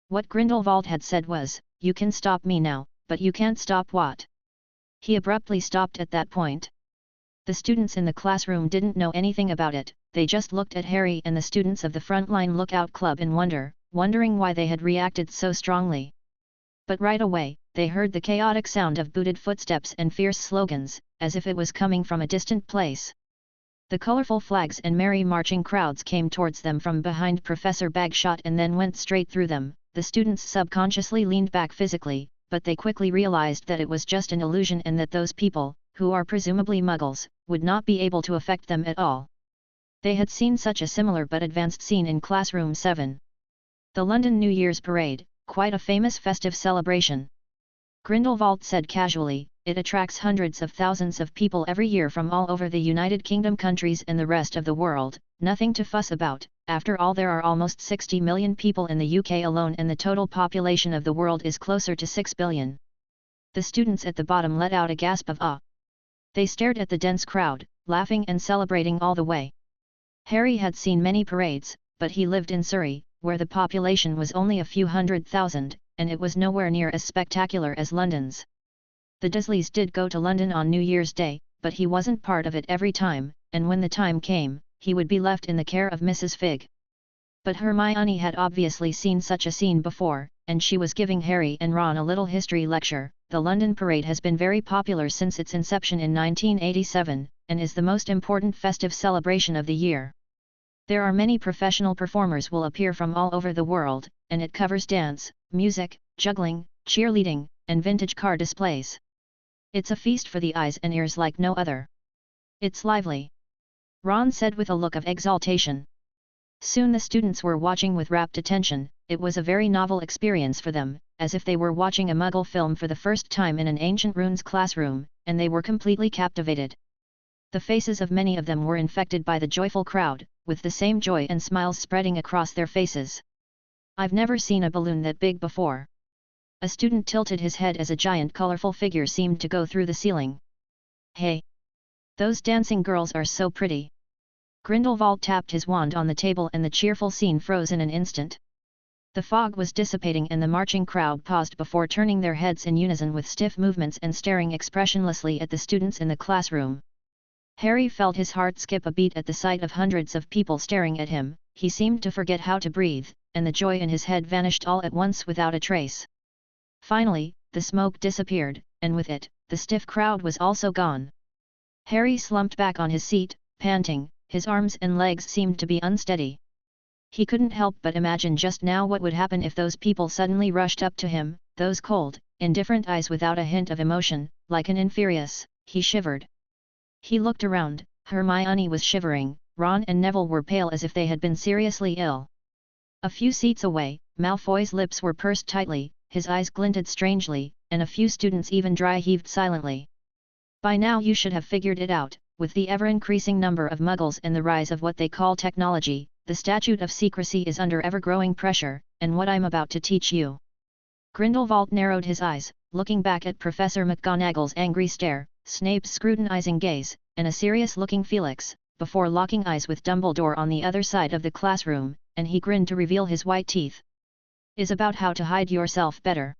What Grindelwald had said was, "You can stop me now, but you can't stop what?" He abruptly stopped at that point. The students in the classroom didn't know anything about it, they just looked at Harry and the students of the Frontline Lookout Club in wonder, wondering why they had reacted so strongly. But right away, they heard the chaotic sound of booted footsteps and fierce slogans, as if it was coming from a distant place. The colorful flags and merry marching crowds came towards them from behind Professor Bagshot and then went straight through them. The students subconsciously leaned back physically, but they quickly realized that it was just an illusion and that those people, who are presumably Muggles, would not be able to affect them at all. They had seen such a similar but advanced scene in Classroom 7. The London New Year's Parade, quite a famous festive celebration. Grindelwald said casually, it attracts hundreds of thousands of people every year from all over the United Kingdom countries and the rest of the world, nothing to fuss about. After all, there are almost 60 million people in the UK alone and the total population of the world is closer to 6 billion. The students at the bottom let out a gasp of awe. They stared at the dense crowd, laughing and celebrating all the way. Harry had seen many parades, but he lived in Surrey, where the population was only a few 100,000, and it was nowhere near as spectacular as London's. The Dursleys did go to London on New Year's Day, but he wasn't part of it every time, and when the time came, he would be left in the care of Mrs. Figg. But Hermione had obviously seen such a scene before, and she was giving Harry and Ron a little history lecture. The London Parade has been very popular since its inception in 1987, and is the most important festive celebration of the year. There are many professional performers will appear from all over the world, and it covers dance, music, juggling, cheerleading, and vintage car displays. It's a feast for the eyes and ears like no other. It's lively, Ron said with a look of exaltation. Soon the students were watching with rapt attention. It was a very novel experience for them, as if they were watching a Muggle film for the first time in an ancient runes classroom, and they were completely captivated. The faces of many of them were infected by the joyful crowd, with the same joy and smiles spreading across their faces. I've never seen a balloon that big before. A student tilted his head as a giant colorful figure seemed to go through the ceiling. Hey! Those dancing girls are so pretty. Grindelwald tapped his wand on the table and the cheerful scene froze in an instant. The fog was dissipating and the marching crowd paused before turning their heads in unison with stiff movements and staring expressionlessly at the students in the classroom. Harry felt his heart skip a beat at the sight of hundreds of people staring at him. He seemed to forget how to breathe, and the joy in his head vanished all at once without a trace. Finally, the smoke disappeared, and with it, the stiff crowd was also gone. Harry slumped back on his seat, panting. His arms and legs seemed to be unsteady. He couldn't help but imagine just now what would happen if those people suddenly rushed up to him, those cold, indifferent eyes without a hint of emotion, like an infurious. He shivered. He looked around. Hermione was shivering, Ron and Neville were pale as if they had been seriously ill. A few seats away, Malfoy's lips were pursed tightly, his eyes glinted strangely, and a few students even dry-heaved silently. By now you should have figured it out. With the ever-increasing number of Muggles and the rise of what they call technology, the statute of secrecy is under ever-growing pressure, and what I'm about to teach you. Grindelwald narrowed his eyes, looking back at Professor McGonagall's angry stare, Snape's scrutinizing gaze, and a serious-looking Felix, before locking eyes with Dumbledore on the other side of the classroom, and he grinned to reveal his white teeth. Is about how to hide yourself better.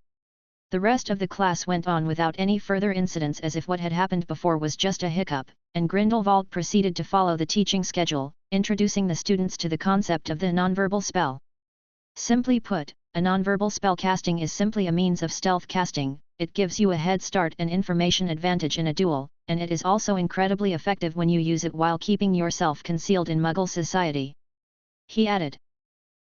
The rest of the class went on without any further incidents as if what had happened before was just a hiccup, and Grindelwald proceeded to follow the teaching schedule, introducing the students to the concept of the nonverbal spell. Simply put, a nonverbal spell casting is simply a means of stealth casting. It gives you a head start and information advantage in a duel, and it is also incredibly effective when you use it while keeping yourself concealed in Muggle society. He added.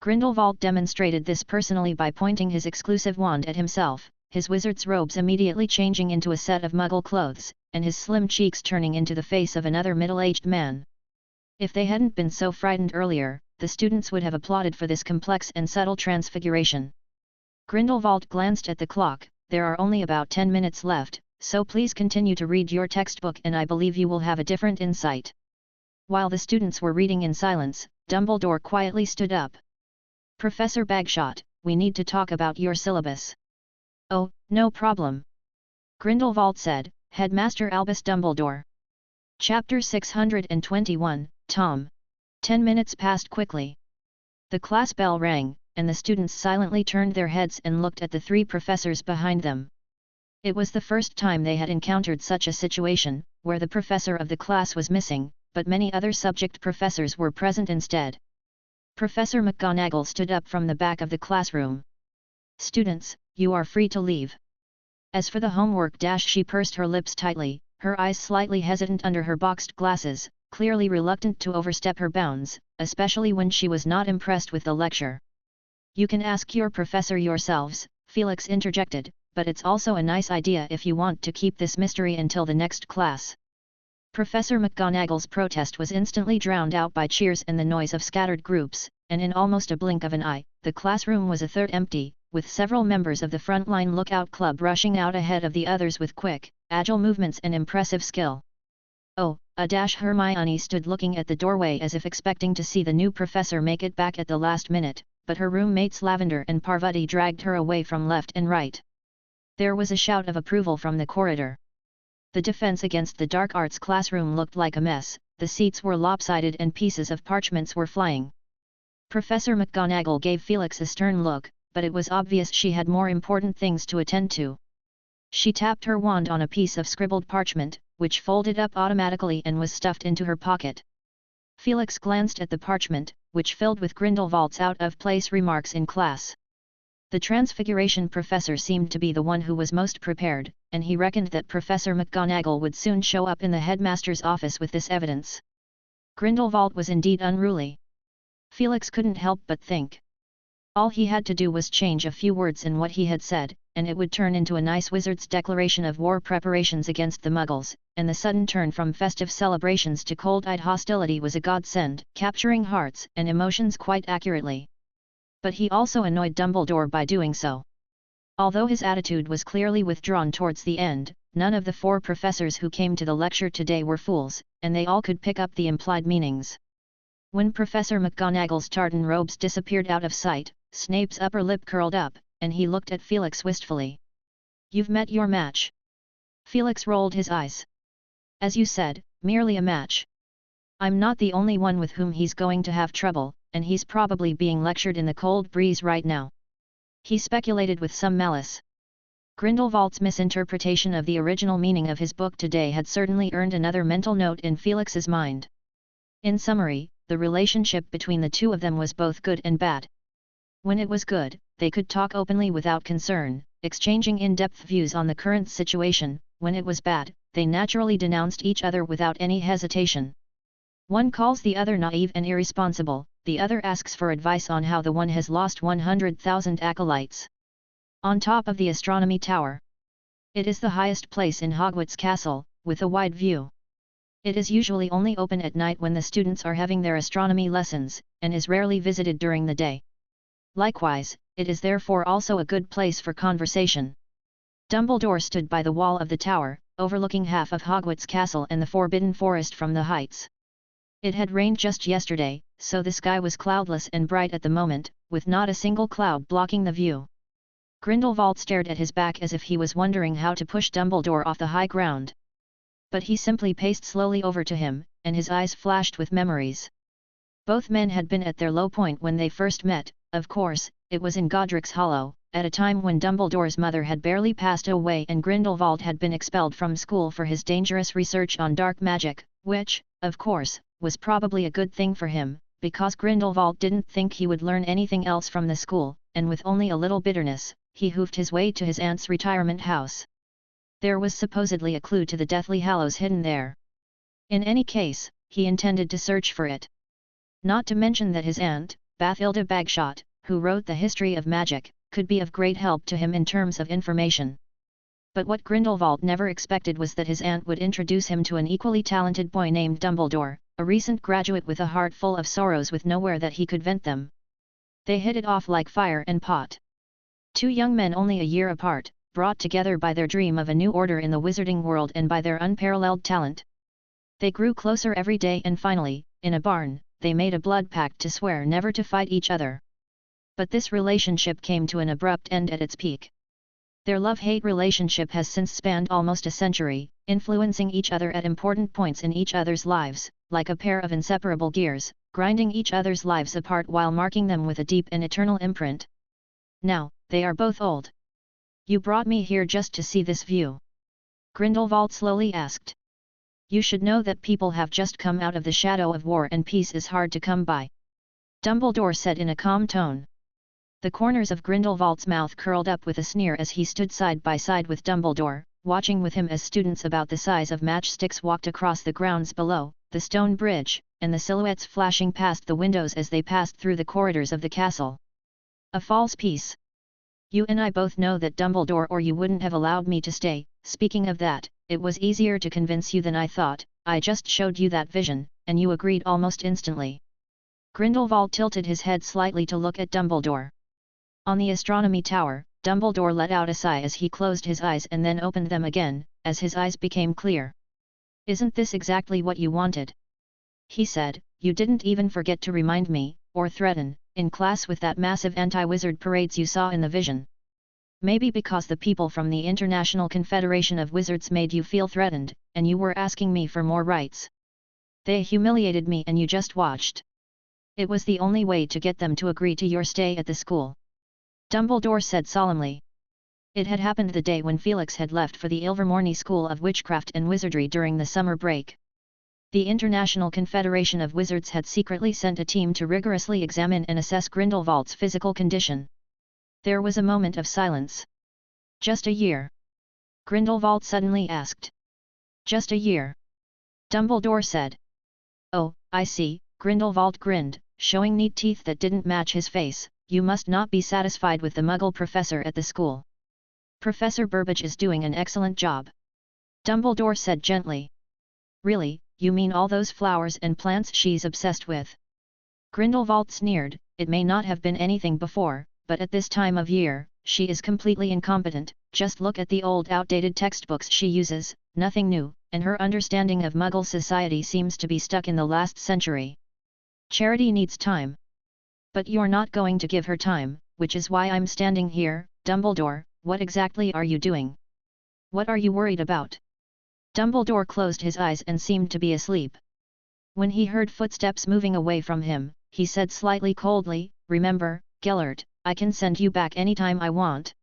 Grindelwald demonstrated this personally by pointing his exclusive wand at himself, his wizard's robes immediately changing into a set of Muggle clothes, and his slim cheeks turning into the face of another middle-aged man. If they hadn't been so frightened earlier, the students would have applauded for this complex and subtle transfiguration. Grindelwald glanced at the clock. There are only about 10 minutes left, so please continue to read your textbook and I believe you will have a different insight. While the students were reading in silence, Dumbledore quietly stood up. Professor Bagshot, we need to talk about your syllabus. Oh, no problem. Grindelwald said, Headmaster Albus Dumbledore. Chapter 621, Tom. 10 minutes passed quickly. The class bell rang, and the students silently turned their heads and looked at the three professors behind them. It was the first time they had encountered such a situation, where the professor of the class was missing, but many other subject professors were present instead. Professor McGonagall stood up from the back of the classroom. Students, you are free to leave. As for the homework she pursed her lips tightly, her eyes slightly hesitant under her boxed glasses, clearly reluctant to overstep her bounds, especially when she was not impressed with the lecture. You can ask your professor yourselves, Felix interjected, but it's also a nice idea if you want to keep this mystery until the next class. Professor McGonagall's protest was instantly drowned out by cheers and the noise of scattered groups, and in almost a blink of an eye, the classroom was a third empty, with several members of the Frontline Lookout Club rushing out ahead of the others with quick, agile movements and impressive skill. Oh, Hermione stood looking at the doorway as if expecting to see the new professor make it back at the last minute, but her roommates Lavender and Parvati dragged her away from left and right. There was a shout of approval from the corridor. The defense against the dark arts classroom looked like a mess, the seats were lopsided and pieces of parchments were flying. Professor McGonagall gave Felix a stern look, but it was obvious she had more important things to attend to. She tapped her wand on a piece of scribbled parchment, which folded up automatically and was stuffed into her pocket. Felix glanced at the parchment, which filled with Grindelwald's out-of-place remarks in class. The Transfiguration professor seemed to be the one who was most prepared, and he reckoned that Professor McGonagall would soon show up in the headmaster's office with this evidence. Grindelwald was indeed unruly. Felix couldn't help but think. All he had to do was change a few words in what he had said, and it would turn into a nice wizard's declaration of war preparations against the Muggles, and the sudden turn from festive celebrations to cold-eyed hostility was a godsend, capturing hearts and emotions quite accurately. But he also annoyed Dumbledore by doing so. Although his attitude was clearly withdrawn towards the end, none of the four professors who came to the lecture today were fools, and they all could pick up the implied meanings. When Professor McGonagall's tartan robes disappeared out of sight, Snape's upper lip curled up, and he looked at Felix wistfully. You've met your match. Felix rolled his eyes. As you said, merely a match. I'm not the only one with whom he's going to have trouble, and he's probably being lectured in the cold breeze right now. He speculated with some malice. Grindelwald's misinterpretation of the original meaning of his book today had certainly earned another mental note in Felix's mind. In summary, the relationship between the two of them was both good and bad. When it was good, they could talk openly without concern, exchanging in-depth views on the current situation. When it was bad, they naturally denounced each other without any hesitation. One calls the other naive and irresponsible, the other asks for advice on how the one has lost 100,000 acolytes. On top of the astronomy tower. It is the highest place in Hogwarts Castle, with a wide view. It is usually only open at night when the students are having their astronomy lessons, and is rarely visited during the day. Likewise, it is therefore also a good place for conversation. Dumbledore stood by the wall of the tower, overlooking half of Hogwarts Castle and the Forbidden Forest from the heights. It had rained just yesterday, so the sky was cloudless and bright at the moment, with not a single cloud blocking the view. Grindelwald stared at his back as if he was wondering how to push Dumbledore off the high ground. But he simply paced slowly over to him, and his eyes flashed with memories. Both men had been at their low point when they first met. Of course, it was in Godric's Hollow, at a time when Dumbledore's mother had barely passed away and Grindelwald had been expelled from school for his dangerous research on dark magic, which, of course, was probably a good thing for him, because Grindelwald didn't think he would learn anything else from the school, and with only a little bitterness, he hoofed his way to his aunt's retirement house. There was supposedly a clue to the Deathly Hallows hidden there. In any case, he intended to search for it. Not to mention that his aunt, Bathilda Bagshot, who wrote the history of magic, could be of great help to him in terms of information. But what Grindelwald never expected was that his aunt would introduce him to an equally talented boy named Dumbledore, a recent graduate with a heart full of sorrows with nowhere that he could vent them. They hit it off like fire and pot. Two young men only a year apart, brought together by their dream of a new order in the wizarding world and by their unparalleled talent. They grew closer every day and finally, in a barn, they made a blood pact to swear never to fight each other. But this relationship came to an abrupt end at its peak. Their love-hate relationship has since spanned almost a century, influencing each other at important points in each other's lives, like a pair of inseparable gears, grinding each other's lives apart while marking them with a deep and eternal imprint. Now, they are both old. You brought me here just to see this view? Grindelwald slowly asked. You should know that people have just come out of the shadow of war and peace is hard to come by. Dumbledore said in a calm tone. The corners of Grindelwald's mouth curled up with a sneer as he stood side by side with Dumbledore, watching with him as students about the size of matchsticks walked across the grounds below, the stone bridge, and the silhouettes flashing past the windows as they passed through the corridors of the castle. A false peace. You and I both know that, Dumbledore, or you wouldn't have allowed me to stay. Speaking of that, it was easier to convince you than I thought. I just showed you that vision, and you agreed almost instantly. Grindelwald tilted his head slightly to look at Dumbledore. On the astronomy tower, Dumbledore let out a sigh as he closed his eyes and then opened them again, as his eyes became clear. Isn't this exactly what you wanted? He said, you didn't even forget to remind me, or threaten, in class with that massive anti-wizard parades you saw in the vision. Maybe because the people from the International Confederation of Wizards made you feel threatened, and you were asking me for more rights. They humiliated me and you just watched. It was the only way to get them to agree to your stay at the school. Dumbledore said solemnly. It had happened the day when Felix had left for the Ilvermorny School of Witchcraft and Wizardry during the summer break. The International Confederation of Wizards had secretly sent a team to rigorously examine and assess Grindelwald's physical condition. There was a moment of silence. Just a year? Grindelwald suddenly asked. Just a year. Dumbledore said. Oh, I see, Grindelwald grinned, showing neat teeth that didn't match his face. You must not be satisfied with the Muggle professor at the school. Professor Burbage is doing an excellent job. Dumbledore said gently. Really, you mean all those flowers and plants she's obsessed with? Grindelwald sneered. It may not have been anything before, but at this time of year, she is completely incompetent. Just look at the old outdated textbooks she uses, nothing new, and her understanding of Muggle society seems to be stuck in the last century. Charity needs time. But you're not going to give her time, which is why I'm standing here. Dumbledore, what exactly are you doing? What are you worried about? Dumbledore closed his eyes and seemed to be asleep. When he heard footsteps moving away from him, he said slightly coldly, "Remember, Gellert, I can send you back anytime I want."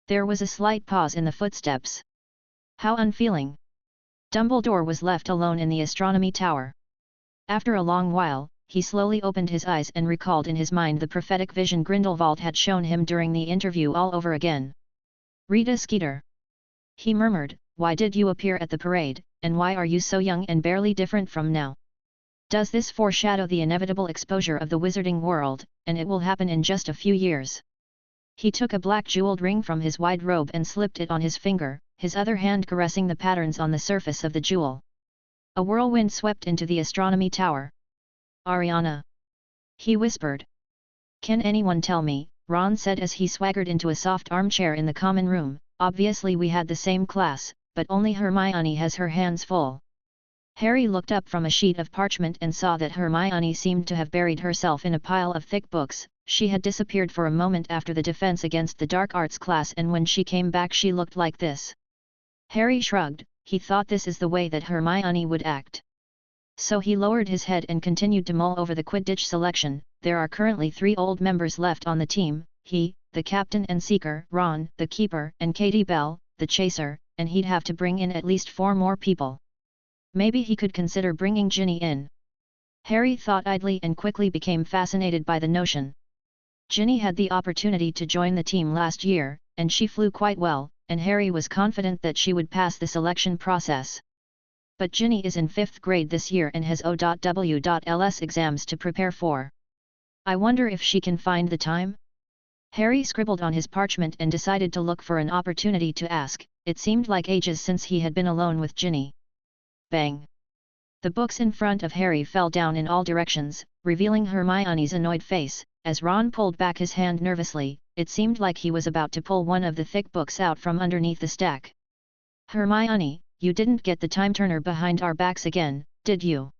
There was a slight pause in the footsteps. How unfeeling. Dumbledore was left alone in the astronomy tower. After a long while, he slowly opened his eyes and recalled in his mind the prophetic vision Grindelwald had shown him during the interview all over again. "Rita Skeeter," he murmured, "why did you appear at the parade, and why are you so young and barely different from now? Does this foreshadow the inevitable exposure of the wizarding world, and it will happen in just a few years?" He took a black jeweled ring from his wide robe and slipped it on his finger, his other hand caressing the patterns on the surface of the jewel. A whirlwind swept into the astronomy tower. "Ariana," he whispered. "Can anyone tell me?" Ron said as he swaggered into a soft armchair in the common room. "Obviously we had the same class, but only Hermione has her hands full." Harry looked up from a sheet of parchment and saw that Hermione seemed to have buried herself in a pile of thick books. She had disappeared for a moment after the defense against the dark arts class, and when she came back she looked like this. Harry shrugged. He thought this is the way that Hermione would act. So he lowered his head and continued to mull over the Quidditch selection. There are currently 3 old members left on the team, he, the captain and seeker, Ron, the keeper, and Katie Bell, the chaser, and he'd have to bring in at least 4 more people. Maybe he could consider bringing Ginny in. Harry thought idly and quickly became fascinated by the notion. Ginny had the opportunity to join the team last year, and she flew quite well, and Harry was confident that she would pass the selection process. But Ginny is in 5th grade this year and has O.W.Ls exams to prepare for. I wonder if she can find the time? Harry scribbled on his parchment and decided to look for an opportunity to ask. It seemed like ages since he had been alone with Ginny. Bang! The books in front of Harry fell down in all directions, revealing Hermione's annoyed face. As Ron pulled back his hand nervously, it seemed like he was about to pull one of the thick books out from underneath the stack. "Hermione, you didn't get the time turner behind our backs again, did you?"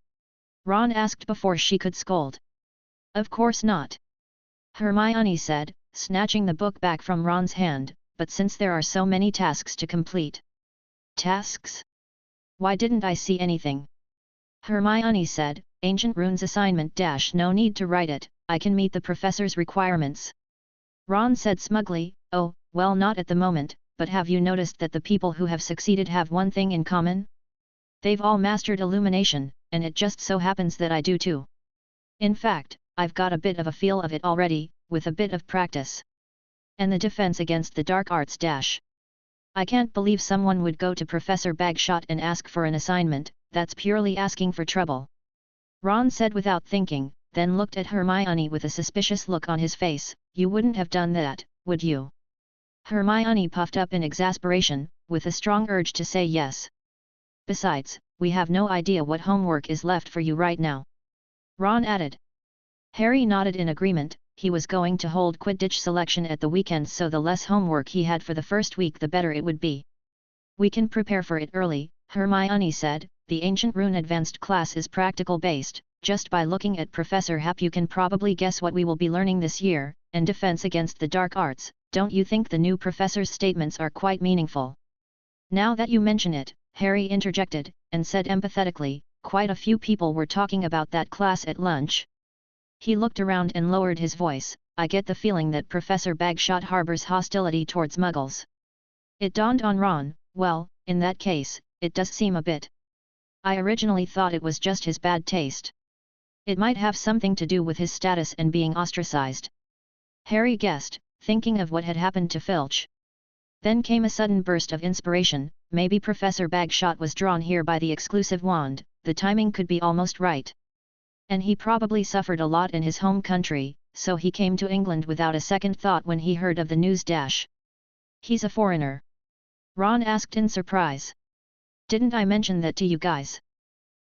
Ron asked before she could scold. "Of course not," Hermione said, snatching the book back from Ron's hand, "but since there are so many tasks to complete." "Tasks? Why didn't I see anything?" Hermione said, "Ancient Runes assignment - no need to write it, I can meet the professor's requirements." Ron said smugly, "Oh, well, not at the moment, but have you noticed that the people who have succeeded have one thing in common? They've all mastered illumination, and it just so happens that I do too. In fact, I've got a bit of a feel of it already, with a bit of practice. And the defense against the dark arts - I can't believe someone would go to Professor Bagshot and ask for an assignment, that's purely asking for trouble." Ron said without thinking, then looked at Hermione with a suspicious look on his face. "You wouldn't have done that, would you?" Hermione puffed up in exasperation, with a strong urge to say yes. "Besides, we have no idea what homework is left for you right now," Ron added. Harry nodded in agreement. He was going to hold Quidditch selection at the weekend, so the less homework he had for the first week the better it would be. "We can prepare for it early," Hermione said. "The Ancient Rune Advanced class is practical based. Just by looking at Professor Hap you can probably guess what we will be learning this year, and defense against the dark arts. Don't you think the new professor's statements are quite meaningful?" "Now that you mention it," Harry interjected, and said empathetically, "quite a few people were talking about that class at lunch." He looked around and lowered his voice. "I get the feeling that Professor Bagshot harbors hostility towards Muggles." It dawned on Ron, well, in that case, it does seem a bit. I originally thought it was just his bad taste. It might have something to do with his status and being ostracized. Harry guessed, thinking of what had happened to Filch. Then came a sudden burst of inspiration. Maybe Professor Bagshot was drawn here by the exclusive wand, the timing could be almost right. And he probably suffered a lot in his home country, so he came to England without a second thought when he heard of the news - "He's a foreigner?" Ron asked in surprise. "Didn't I mention that to you guys?"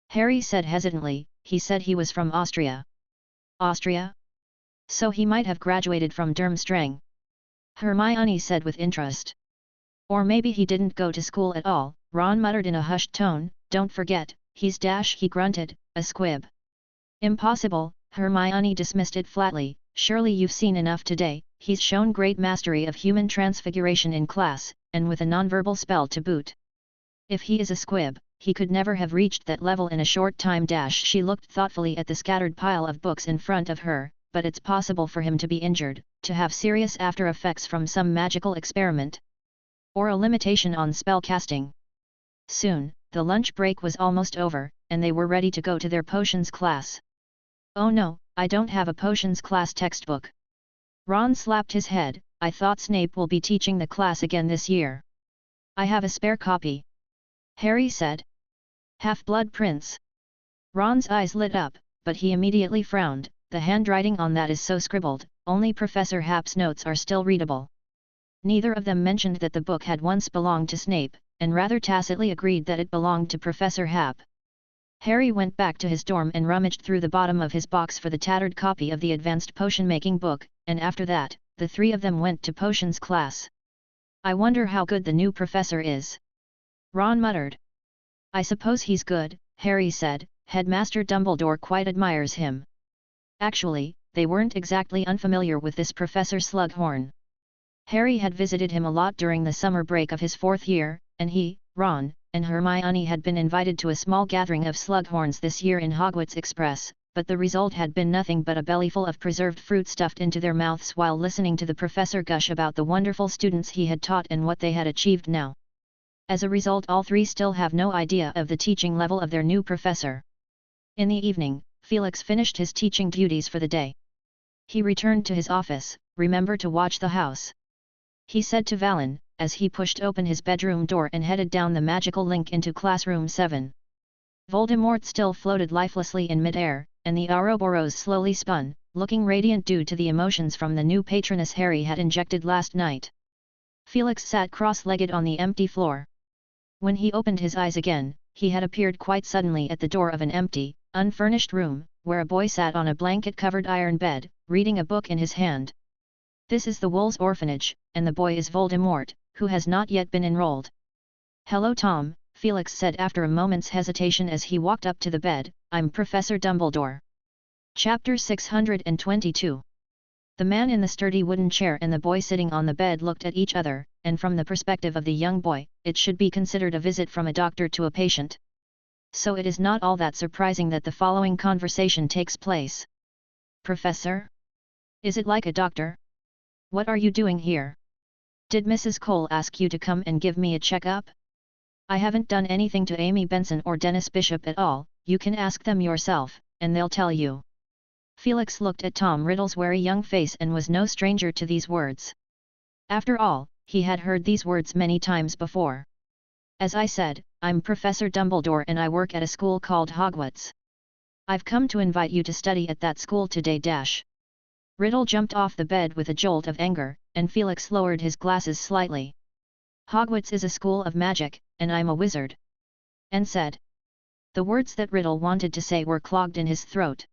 Harry said hesitantly. "He said he was from Austria." "Austria? So he might have graduated from Durmstrang," Hermione said with interest. "Or maybe he didn't go to school at all," Ron muttered in a hushed tone. "Don't forget, he's - he grunted, a squib." "Impossible," Hermione dismissed it flatly. "Surely you've seen enough today. He's shown great mastery of human transfiguration in class, and with a nonverbal spell to boot." If he is a squib, he could never have reached that level in a short time. She looked thoughtfully at the scattered pile of books in front of her, but it's possible for him to be injured, to have serious after effects from some magical experiment. Or a limitation on spell casting. Soon, the lunch break was almost over, and they were ready to go to their potions class. Oh no, I don't have a potions class textbook. Ron slapped his head. I thought Snape will be teaching the class again this year. I have a spare copy. Harry said. Half-Blood Prince. Ron's eyes lit up, but he immediately frowned. The handwriting on that is so scribbled, only Professor Happ's notes are still readable. Neither of them mentioned that the book had once belonged to Snape, and rather tacitly agreed that it belonged to Professor Happ. Harry went back to his dorm and rummaged through the bottom of his box for the tattered copy of the advanced potion-making book, and after that, the three of them went to potions class. I wonder how good the new professor is. Ron muttered. I suppose he's good, Harry said. Headmaster Dumbledore quite admires him. Actually, they weren't exactly unfamiliar with this Professor Slughorn. Harry had visited him a lot during the summer break of his 4th year, and he, Ron, and Hermione had been invited to a small gathering of Slughorns this year in Hogwarts Express, but the result had been nothing but a bellyful of preserved fruit stuffed into their mouths while listening to the professor gush about the wonderful students he had taught and what they had achieved now. As a result, all three still have no idea of the teaching level of their new professor. In the evening, Felix finished his teaching duties for the day. He returned to his office. Remember to watch the house, he said to Valen, as he pushed open his bedroom door and headed down the magical link into classroom 7. Voldemort still floated lifelessly in midair, and the Ouroboros slowly spun, looking radiant due to the emotions from the new patroness Harry had injected last night. Felix sat cross-legged on the empty floor. When he opened his eyes again, he had appeared quite suddenly at the door of an empty, unfurnished room, where a boy sat on a blanket-covered iron bed, reading a book in his hand. This is the Wolves Orphanage, and the boy is Voldemort, who has not yet been enrolled. Hello Tom, Felix said after a moment's hesitation as he walked up to the bed. I'm Professor Dumbledore. Chapter 622. The man in the sturdy wooden chair and the boy sitting on the bed looked at each other, and from the perspective of the young boy, it should be considered a visit from a doctor to a patient. So it is not all that surprising that the following conversation takes place. Professor? Is it like a doctor? What are you doing here? Did Mrs. Cole ask you to come and give me a checkup? I haven't done anything to Amy Benson or Dennis Bishop at all. You can ask them yourself, and they'll tell you. Felix looked at Tom Riddle's wary young face and was no stranger to these words. After all, he had heard these words many times before. As I said, I'm Professor Dumbledore and I work at a school called Hogwarts. I've come to invite you to study at that school today. Riddle jumped off the bed with a jolt of anger, and Felix lowered his glasses slightly. Hogwarts is a school of magic, and I'm a wizard. And said. The words that Riddle wanted to say were clogged in his throat.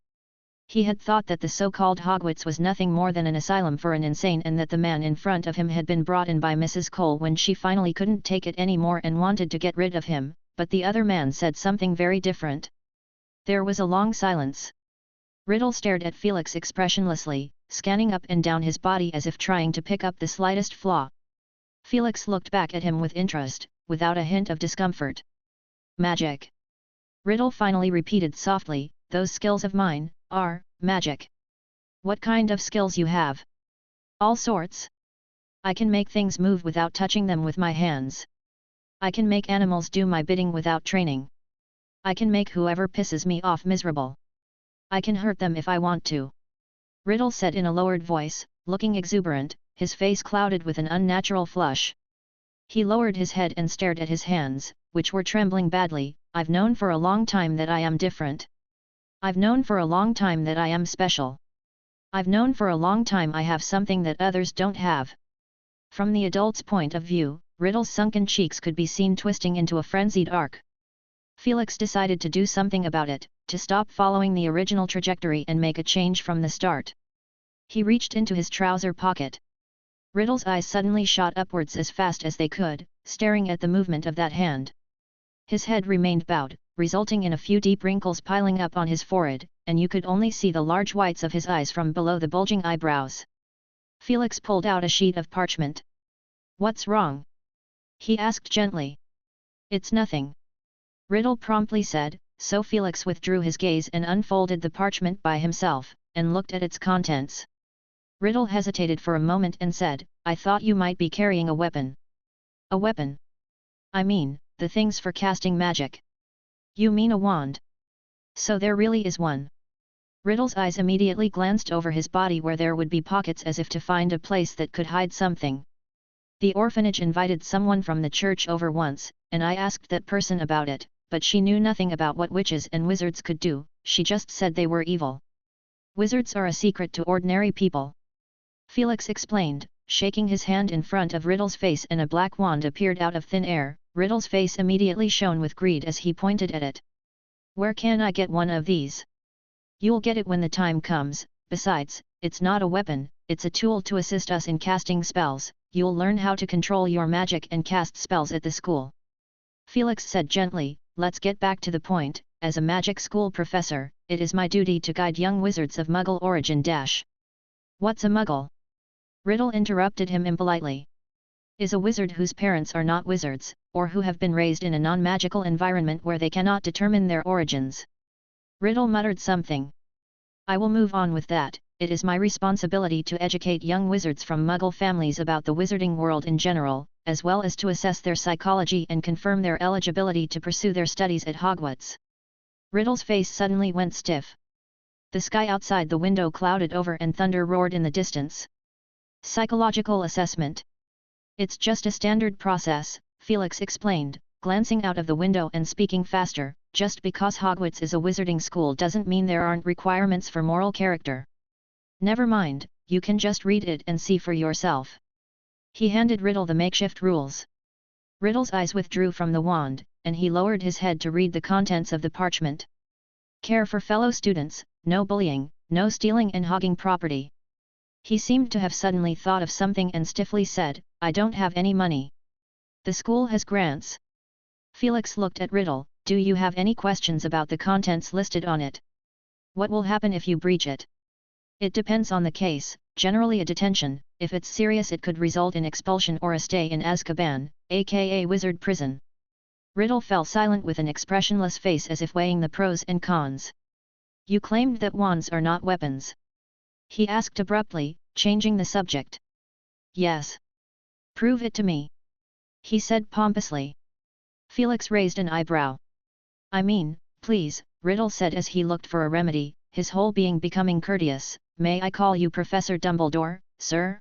He had thought that the so-called Hogwarts was nothing more than an asylum for an insane and that the man in front of him had been brought in by Mrs. Cole when she finally couldn't take it anymore and wanted to get rid of him, but the other man said something very different. There was a long silence. Riddle stared at Felix expressionlessly, scanning up and down his body as if trying to pick up the slightest flaw. Felix looked back at him with interest, without a hint of discomfort. Magic. Riddle finally repeated softly, those skills of mine are magic. What kind of skills you have? All sorts. I can make things move without touching them with my hands. I can make animals do my bidding without training. I can make whoever pisses me off miserable. I can hurt them if I want to. Riddle said in a lowered voice, looking exuberant, his face clouded with an unnatural flush. He lowered his head and stared at his hands, which were trembling badly. I've known for a long time that I am different. I've known for a long time that I am special. I've known for a long time I have something that others don't have. From the adult's point of view, Riddle's sunken cheeks could be seen twisting into a frenzied arc. Felix decided to do something about it, to stop following the original trajectory and make a change from the start. He reached into his trouser pocket. Riddle's eyes suddenly shot upwards as fast as they could, staring at the movement of that hand. His head remained bowed, resulting in a few deep wrinkles piling up on his forehead, and you could only see the large whites of his eyes from below the bulging eyebrows. Felix pulled out a sheet of parchment. What's wrong? He asked gently. It's nothing. Riddle promptly said, so Felix withdrew his gaze and unfolded the parchment by himself, and looked at its contents. Riddle hesitated for a moment and said, I thought you might be carrying a weapon. A weapon? I mean, the things for casting magic. You mean a wand? So there really is one. Riddle's eyes immediately glanced over his body where there would be pockets as if to find a place that could hide something. The orphanage invited someone from the church over once, and I asked that person about it, but she knew nothing about what witches and wizards could do, she just said they were evil. Wizards are a secret to ordinary people. Felix explained, shaking his hand in front of Riddle's face, and a black wand appeared out of thin air. Riddle's face immediately shone with greed as he pointed at it. Where can I get one of these? You'll get it when the time comes, besides, it's not a weapon, it's a tool to assist us in casting spells, you'll learn how to control your magic and cast spells at the school. Felix said gently, let's get back to the point, as a magic school professor, it is my duty to guide young wizards of Muggle origin. What's a Muggle? Riddle interrupted him impolitely. Is a wizard whose parents are not wizards, or who have been raised in a non-magical environment where they cannot determine their origins. Riddle muttered something. I will move on with that, it is my responsibility to educate young wizards from Muggle families about the wizarding world in general, as well as to assess their psychology and confirm their eligibility to pursue their studies at Hogwarts. Riddle's face suddenly went stiff. The sky outside the window clouded over and thunder roared in the distance. Psychological assessment. It's just a standard process, Felix explained, glancing out of the window and speaking faster, just because Hogwarts is a wizarding school doesn't mean there aren't requirements for moral character. Never mind, you can just read it and see for yourself. He handed Riddle the makeshift rules. Riddle's eyes withdrew from the wand, and he lowered his head to read the contents of the parchment. Care for fellow students, no bullying, no stealing and hogging property. He seemed to have suddenly thought of something and stiffly said, I don't have any money. The school has grants. Felix looked at Riddle, do you have any questions about the contents listed on it? What will happen if you breach it? It depends on the case, generally a detention, if it's serious it could result in expulsion or a stay in Azkaban, aka wizard prison. Riddle fell silent with an expressionless face as if weighing the pros and cons. You claimed that wands are not weapons. He asked abruptly, changing the subject. Yes. Prove it to me. He said pompously. Felix raised an eyebrow. I mean, please, Riddle said as he looked for a remedy, his whole being becoming courteous, may I call you Professor Dumbledore, sir?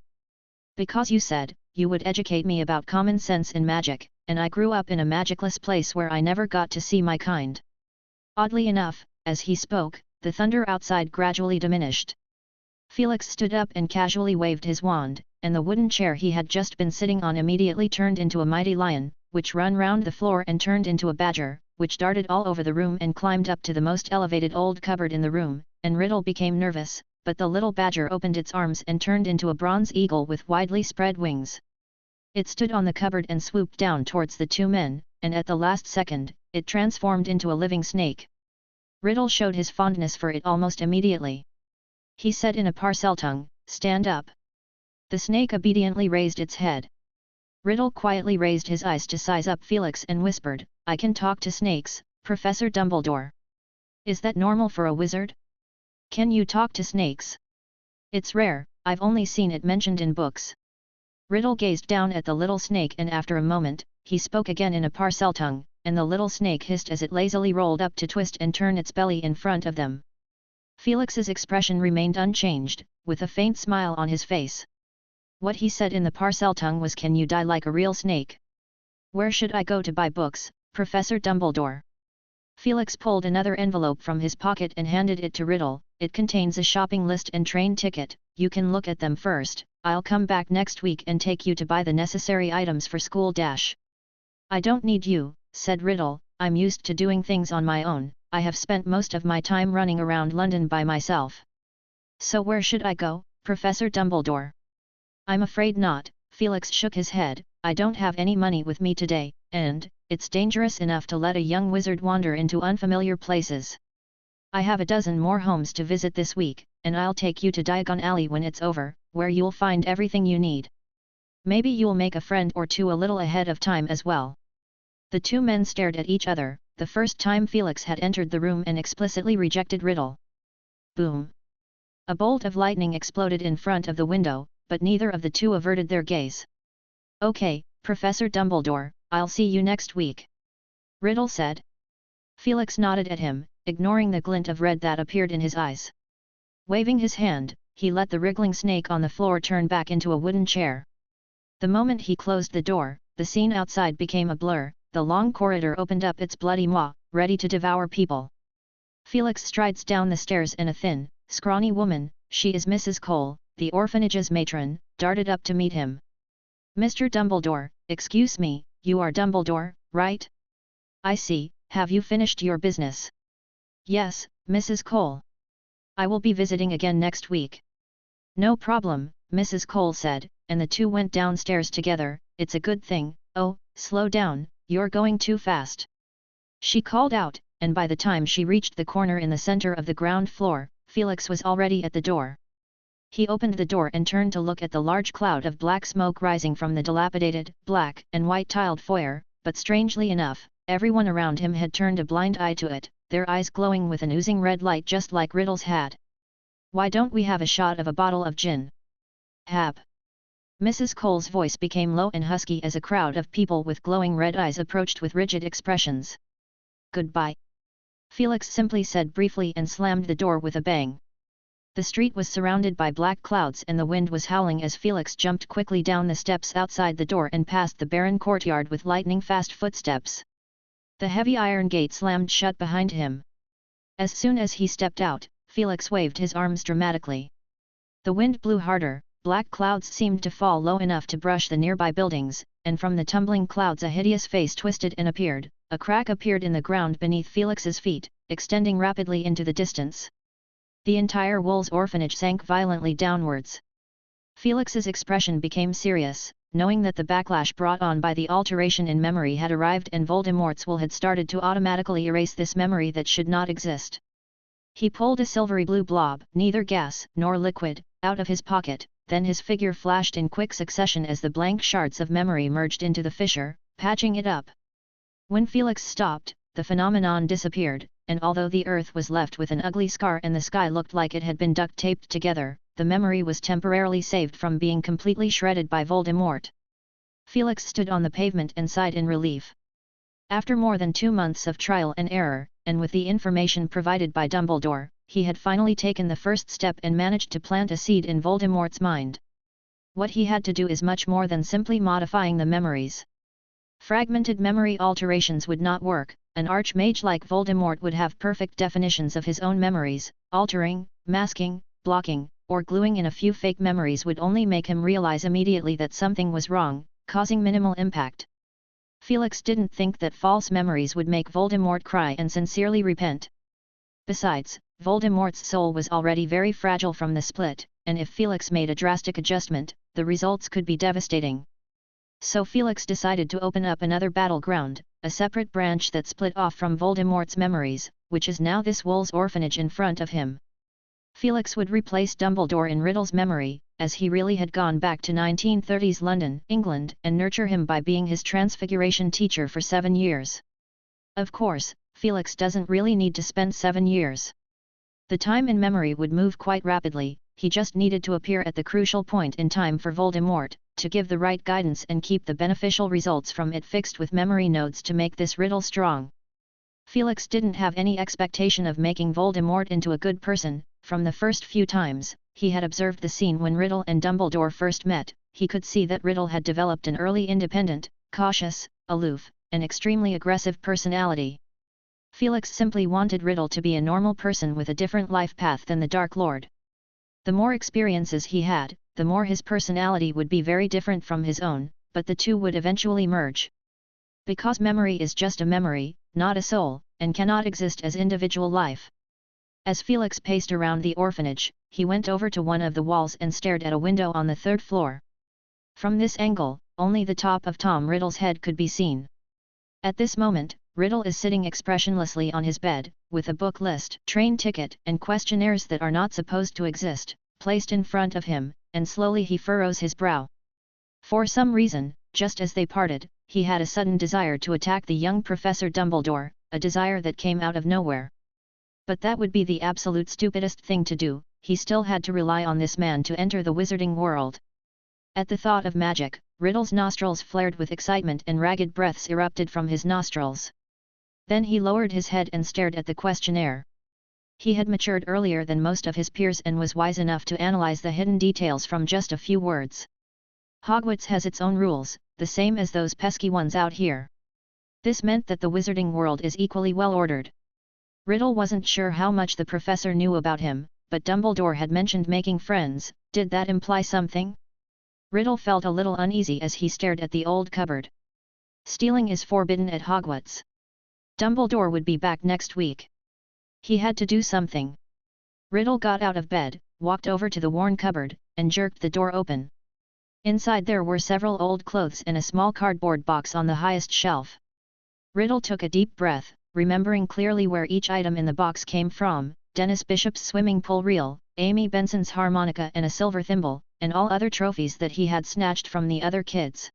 Because you said, you would educate me about common sense in magic, and I grew up in a magicless place where I never got to see my kind. Oddly enough, as he spoke, the thunder outside gradually diminished. Felix stood up and casually waved his wand, and the wooden chair he had just been sitting on immediately turned into a mighty lion, which ran round the floor and turned into a badger, which darted all over the room and climbed up to the most elevated old cupboard in the room, and Riddle became nervous, but the little badger opened its arms and turned into a bronze eagle with widely spread wings. It stood on the cupboard and swooped down towards the two men, and at the last second, it transformed into a living snake. Riddle showed his fondness for it almost immediately. He said in a Parseltongue, stand up. The snake obediently raised its head. Riddle quietly raised his eyes to size up Felix and whispered, I can talk to snakes, Professor Dumbledore. Is that normal for a wizard? Can you talk to snakes? It's rare, I've only seen it mentioned in books. Riddle gazed down at the little snake and after a moment, he spoke again in a Parseltongue, and the little snake hissed as it lazily rolled up to twist and turn its belly in front of them. Felix's expression remained unchanged, with a faint smile on his face. What he said in the Parseltongue was, can you die like a real snake? Where should I go to buy books, Professor Dumbledore? Felix pulled another envelope from his pocket and handed it to Riddle. It contains a shopping list and train ticket, you can look at them first, I'll come back next week and take you to buy the necessary items for school. I don't need you, said Riddle, I'm used to doing things on my own, I have spent most of my time running around London by myself. So where should I go, Professor Dumbledore? I'm afraid not, Felix shook his head, I don't have any money with me today, and, it's dangerous enough to let a young wizard wander into unfamiliar places. I have a dozen more homes to visit this week, and I'll take you to Diagon Alley when it's over, where you'll find everything you need. Maybe you'll make a friend or two a little ahead of time as well. The two men stared at each other, the first time Felix had entered the room and explicitly rejected Riddle. Boom! A bolt of lightning exploded in front of the window, but neither of the two averted their gaze. "Okay, Professor Dumbledore, I'll see you next week," Riddle said. Felix nodded at him, ignoring the glint of red that appeared in his eyes. Waving his hand, he let the wriggling snake on the floor turn back into a wooden chair. The moment he closed the door, the scene outside became a blur. The long corridor opened up its bloody maw, ready to devour people. Felix strides down the stairs and a thin, scrawny woman, she is Mrs. Cole, the orphanage's matron, darted up to meet him. "Mr. Dumbledore, excuse me, you are Dumbledore, right? I see, have you finished your business?" "Yes, Mrs. Cole. I will be visiting again next week." "No problem," Mrs. Cole said, and the two went downstairs together. "It's a good thing, oh, slow down, you're going too fast," she called out, and by the time she reached the corner in the center of the ground floor, Felix was already at the door. He opened the door and turned to look at the large cloud of black smoke rising from the dilapidated, black and white tiled foyer, but strangely enough, everyone around him had turned a blind eye to it, their eyes glowing with an oozing red light just like Riddle's had. "Why don't we have a shot of a bottle of gin?" "Hap." Mrs. Cole's voice became low and husky as a crowd of people with glowing red eyes approached with rigid expressions. "Goodbye," Felix simply said briefly and slammed the door with a bang. The street was surrounded by black clouds and the wind was howling as Felix jumped quickly down the steps outside the door and past the barren courtyard with lightning-fast footsteps. The heavy iron gate slammed shut behind him. As soon as he stepped out, Felix waved his arms dramatically. The wind blew harder. Black clouds seemed to fall low enough to brush the nearby buildings, and from the tumbling clouds a hideous face twisted and appeared. A crack appeared in the ground beneath Felix's feet, extending rapidly into the distance. The entire Wolves orphanage sank violently downwards. Felix's expression became serious, knowing that the backlash brought on by the alteration in memory had arrived and Voldemort's will had started to automatically erase this memory that should not exist. He pulled a silvery blue blob, neither gas nor liquid, out of his pocket. Then his figure flashed in quick succession as the blank shards of memory merged into the fissure, patching it up. When Felix stopped, the phenomenon disappeared, and although the earth was left with an ugly scar and the sky looked like it had been duct-taped together, the memory was temporarily saved from being completely shredded by Voldemort. Felix stood on the pavement and sighed in relief. After more than 2 months of trial and error, and with the information provided by Dumbledore, he had finally taken the first step and managed to plant a seed in Voldemort's mind. What he had to do is much more than simply modifying the memories. Fragmented memory alterations would not work. An archmage like Voldemort would have perfect definitions of his own memories. Altering, masking, blocking, or gluing in a few fake memories would only make him realize immediately that something was wrong, causing minimal impact. Felix didn't think that false memories would make Voldemort cry and sincerely repent. Besides, Voldemort's soul was already very fragile from the split, and if Felix made a drastic adjustment, the results could be devastating. So Felix decided to open up another battleground, a separate branch that split off from Voldemort's memories, which is now this Wolves orphanage in front of him. Felix would replace Dumbledore in Riddle's memory, as he really had gone back to 1930s London, England, and nurture him by being his transfiguration teacher for 7 years. Of course, Felix doesn't really need to spend 7 years. The time in memory would move quite rapidly, he just needed to appear at the crucial point in time for Voldemort, to give the right guidance and keep the beneficial results from it fixed with memory nodes to make this riddle strong. Felix didn't have any expectation of making Voldemort into a good person. From the first few times he had observed the scene when Riddle and Dumbledore first met, he could see that Riddle had developed an early independent, cautious, aloof, and extremely aggressive personality. Felix simply wanted Riddle to be a normal person with a different life path than the Dark Lord. The more experiences he had, the more his personality would be very different from his own, but the two would eventually merge. Because memory is just a memory, not a soul, and cannot exist as individual life. As Felix paced around the orphanage, he went over to one of the walls and stared at a window on the 3rd floor. From this angle, only the top of Tom Riddle's head could be seen. At this moment, Riddle is sitting expressionlessly on his bed, with a book list, train ticket, and questionnaires that are not supposed to exist, placed in front of him, and slowly he furrows his brow. For some reason, just as they parted, he had a sudden desire to attack the young Professor Dumbledore, a desire that came out of nowhere. But that would be the absolute stupidest thing to do. He still had to rely on this man to enter the wizarding world. At the thought of magic, Riddle's nostrils flared with excitement and ragged breaths erupted from his nostrils. Then he lowered his head and stared at the questionnaire. He had matured earlier than most of his peers and was wise enough to analyze the hidden details from just a few words. Hogwarts has its own rules, the same as those pesky ones out here. This meant that the wizarding world is equally well ordered. Riddle wasn't sure how much the professor knew about him, but Dumbledore had mentioned making friends. Did that imply something? Riddle felt a little uneasy as he stared at the old cupboard. Stealing is forbidden at Hogwarts. Dumbledore would be back next week. He had to do something. Riddle got out of bed, walked over to the worn cupboard, and jerked the door open. Inside there were several old clothes and a small cardboard box on the highest shelf. Riddle took a deep breath, remembering clearly where each item in the box came from: Dennis Bishop's swimming pool reel, Amy Benson's harmonica and a silver thimble, and all other trophies that he had snatched from the other kids.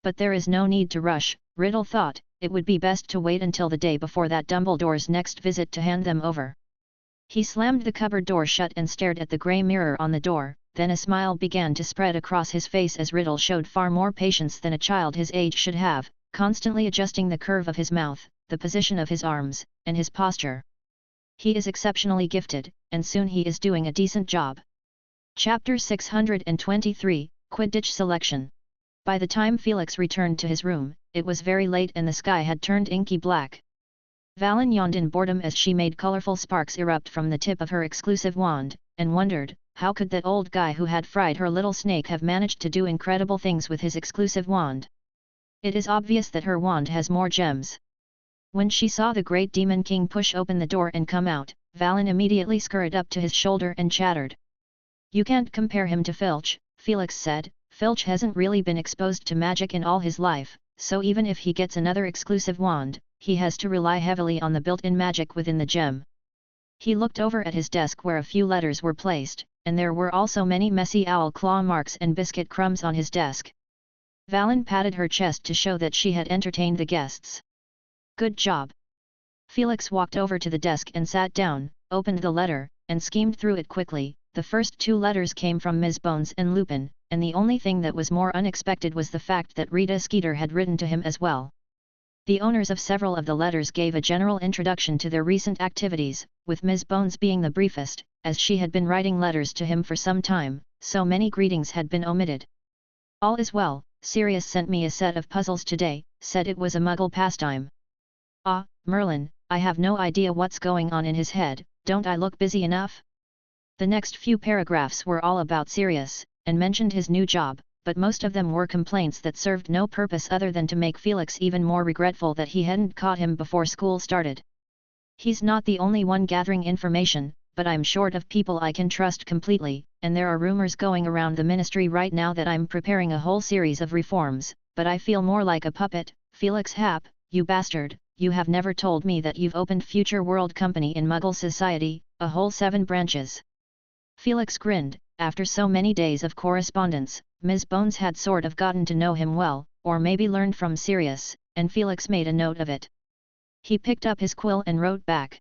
But there is no need to rush, Riddle thought. It would be best to wait until the day before that Dumbledore's next visit to hand them over. He slammed the cupboard door shut and stared at the grey mirror on the door, then a smile began to spread across his face as Riddle showed far more patience than a child his age should have, constantly adjusting the curve of his mouth, the position of his arms, and his posture. He is exceptionally gifted, and soon he is doing a decent job. Chapter 623, Quidditch Selection. By the time Felix returned to his room, it was very late and the sky had turned inky black. Valen yawned in boredom as she made colorful sparks erupt from the tip of her exclusive wand, and wondered, how could that old guy who had fried her little snake have managed to do incredible things with his exclusive wand? It is obvious that her wand has more gems. When she saw the Great Demon King push open the door and come out, Valen immediately scurried up to his shoulder and chattered. "You can't compare him to Filch," Felix said. "Filch hasn't really been exposed to magic in all his life, so even if he gets another exclusive wand, he has to rely heavily on the built-in magic within the gem." He looked over at his desk where a few letters were placed, and there were also many messy owl claw marks and biscuit crumbs on his desk. Valen patted her chest to show that she had entertained the guests. "Good job." Felix walked over to the desk and sat down, opened the letter, and skimmed through it quickly. The first two letters came from Ms. Bones and Lupin, and the only thing that was more unexpected was the fact that Rita Skeeter had written to him as well. The owners of several of the letters gave a general introduction to their recent activities, with Ms. Bones being the briefest, as she had been writing letters to him for some time, so many greetings had been omitted. "All is well, Sirius sent me a set of puzzles today, said it was a Muggle pastime." "Ah, Merlin, I have no idea what's going on in his head, don't I look busy enough?" The next few paragraphs were all about Sirius, and mentioned his new job, but most of them were complaints that served no purpose other than to make Felix even more regretful that he hadn't caught him before school started. "He's not the only one gathering information, but I'm short of people I can trust completely, and there are rumors going around the ministry right now that I'm preparing a whole series of reforms, but I feel more like a puppet." "Felix Happ, you bastard, you have never told me that you've opened Future World Company in Muggle Society, a whole 7 branches. Felix grinned. After so many days of correspondence, Ms. Bones had sort of gotten to know him well, or maybe learned from Sirius, and Felix made a note of it. He picked up his quill and wrote back.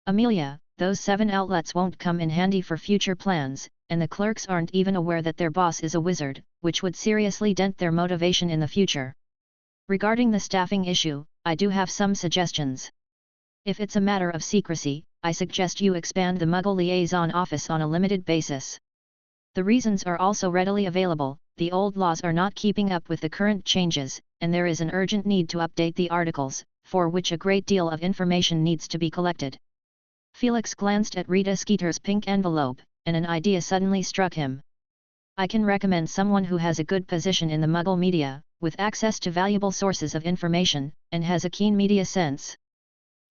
"Amelia, those 7 outlets won't come in handy for future plans, and the clerks aren't even aware that their boss is a wizard, which would seriously dent their motivation in the future. Regarding the staffing issue, I do have some suggestions. If it's a matter of secrecy, I suggest you expand the Muggle Liaison Office on a limited basis. The reasons are also readily available. The old laws are not keeping up with the current changes, and there is an urgent need to update the articles, for which a great deal of information needs to be collected." Felix glanced at Rita Skeeter's pink envelope, and an idea suddenly struck him. "I can recommend someone who has a good position in the Muggle media, with access to valuable sources of information, and has a keen media sense.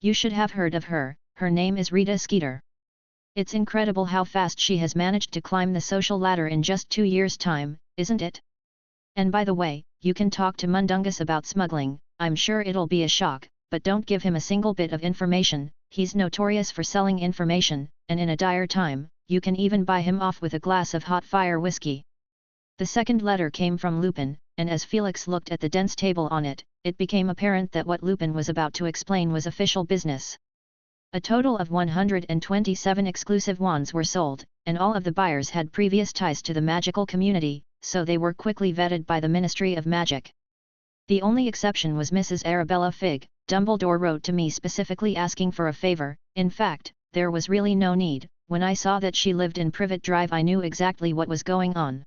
You should have heard of her. Her name is Rita Skeeter. It's incredible how fast she has managed to climb the social ladder in just 2 years' time, isn't it? And by the way, you can talk to Mundungus about smuggling. I'm sure it'll be a shock, but don't give him a single bit of information. He's notorious for selling information, and in a dire time, you can even buy him off with a glass of hot fire whiskey." The second letter came from Lupin, and as Felix looked at the dense table on it, it became apparent that what Lupin was about to explain was official business. A total of 127 exclusive wands were sold, and all of the buyers had previous ties to the magical community, so they were quickly vetted by the Ministry of Magic. The only exception was Mrs. Arabella Figg. Dumbledore wrote to me specifically asking for a favor. In fact, there was really no need. When I saw that she lived in Privet Drive, I knew exactly what was going on.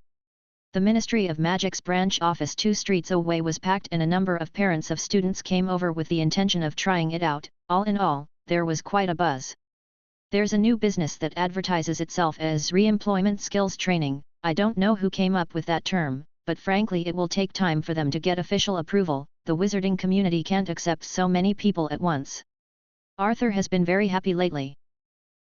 The Ministry of Magic's branch office 2 streets away was packed, and a number of parents of students came over with the intention of trying it out. All in all, there was quite a buzz. There's a new business that advertises itself as re-employment skills training. I don't know who came up with that term, but frankly it will take time for them to get official approval. The wizarding community can't accept so many people at once. Arthur has been very happy lately.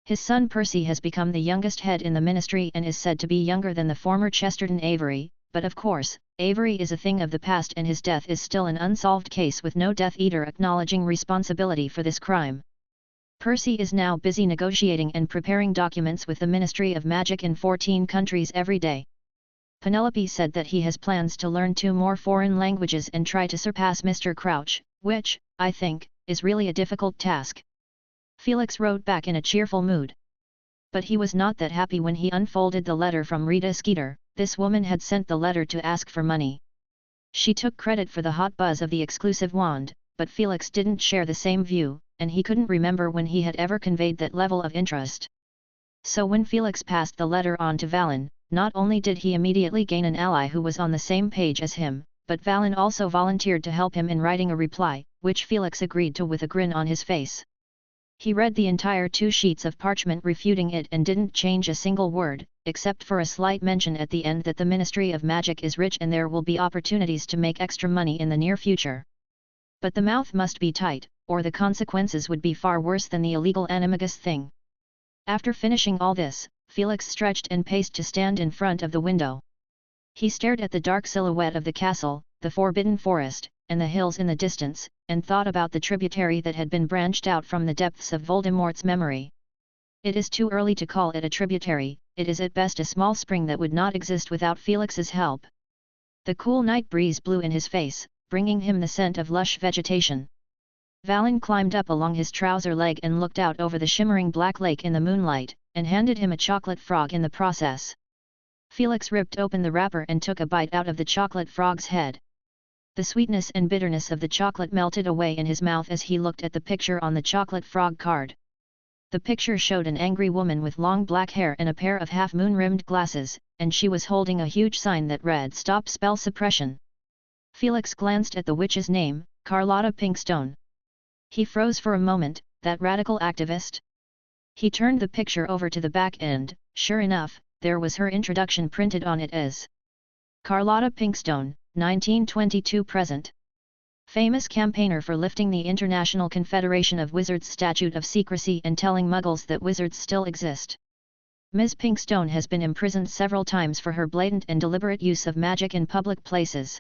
His son Percy has become the youngest head in the ministry and is said to be younger than the former Chesterton Avery, but of course, Avery is a thing of the past and his death is still an unsolved case with no Death Eater acknowledging responsibility for this crime. Percy is now busy negotiating and preparing documents with the Ministry of Magic in 14 countries every day. Penelope said that he has plans to learn 2 more foreign languages and try to surpass Mr. Crouch, which, I think, is really a difficult task. Felix wrote back in a cheerful mood. But he was not that happy when he unfolded the letter from Rita Skeeter. This woman had sent the letter to ask for money. She took credit for the hot buzz of the exclusive wand, but Felix didn't share the same view, and he couldn't remember when he had ever conveyed that level of interest. So when Felix passed the letter on to Valen, not only did he immediately gain an ally who was on the same page as him, but Valen also volunteered to help him in writing a reply, which Felix agreed to with a grin on his face. He read the entire 2 sheets of parchment refuting it and didn't change a single word, except for a slight mention at the end that the Ministry of Magic is rich and there will be opportunities to make extra money in the near future. But the mouth must be tight, or the consequences would be far worse than the illegal animagus thing. After finishing all this, Felix stretched and paced to stand in front of the window. He stared at the dark silhouette of the castle, the forbidden forest, and the hills in the distance, and thought about the tributary that had been branched out from the depths of Voldemort's memory. It is too early to call it a tributary, it is at best a small spring that would not exist without Felix's help. The cool night breeze blew in his face, bringing him the scent of lush vegetation. Valen climbed up along his trouser leg and looked out over the shimmering black lake in the moonlight, and handed him a chocolate frog in the process. Felix ripped open the wrapper and took a bite out of the chocolate frog's head. The sweetness and bitterness of the chocolate melted away in his mouth as he looked at the picture on the chocolate frog card. The picture showed an angry woman with long black hair and a pair of half-moon-rimmed glasses, and she was holding a huge sign that read "Stop Spell Suppression." Felix glanced at the witch's name, Carlotta Pinkstone. He froze for a moment. That radical activist? He turned the picture over to the back and, sure enough, there was her introduction printed on it as Carlotta Pinkstone, 1922 present. Famous campaigner for lifting the International Confederation of Wizards Statute of Secrecy and telling Muggles that wizards still exist. Ms. Pinkstone has been imprisoned several times for her blatant and deliberate use of magic in public places.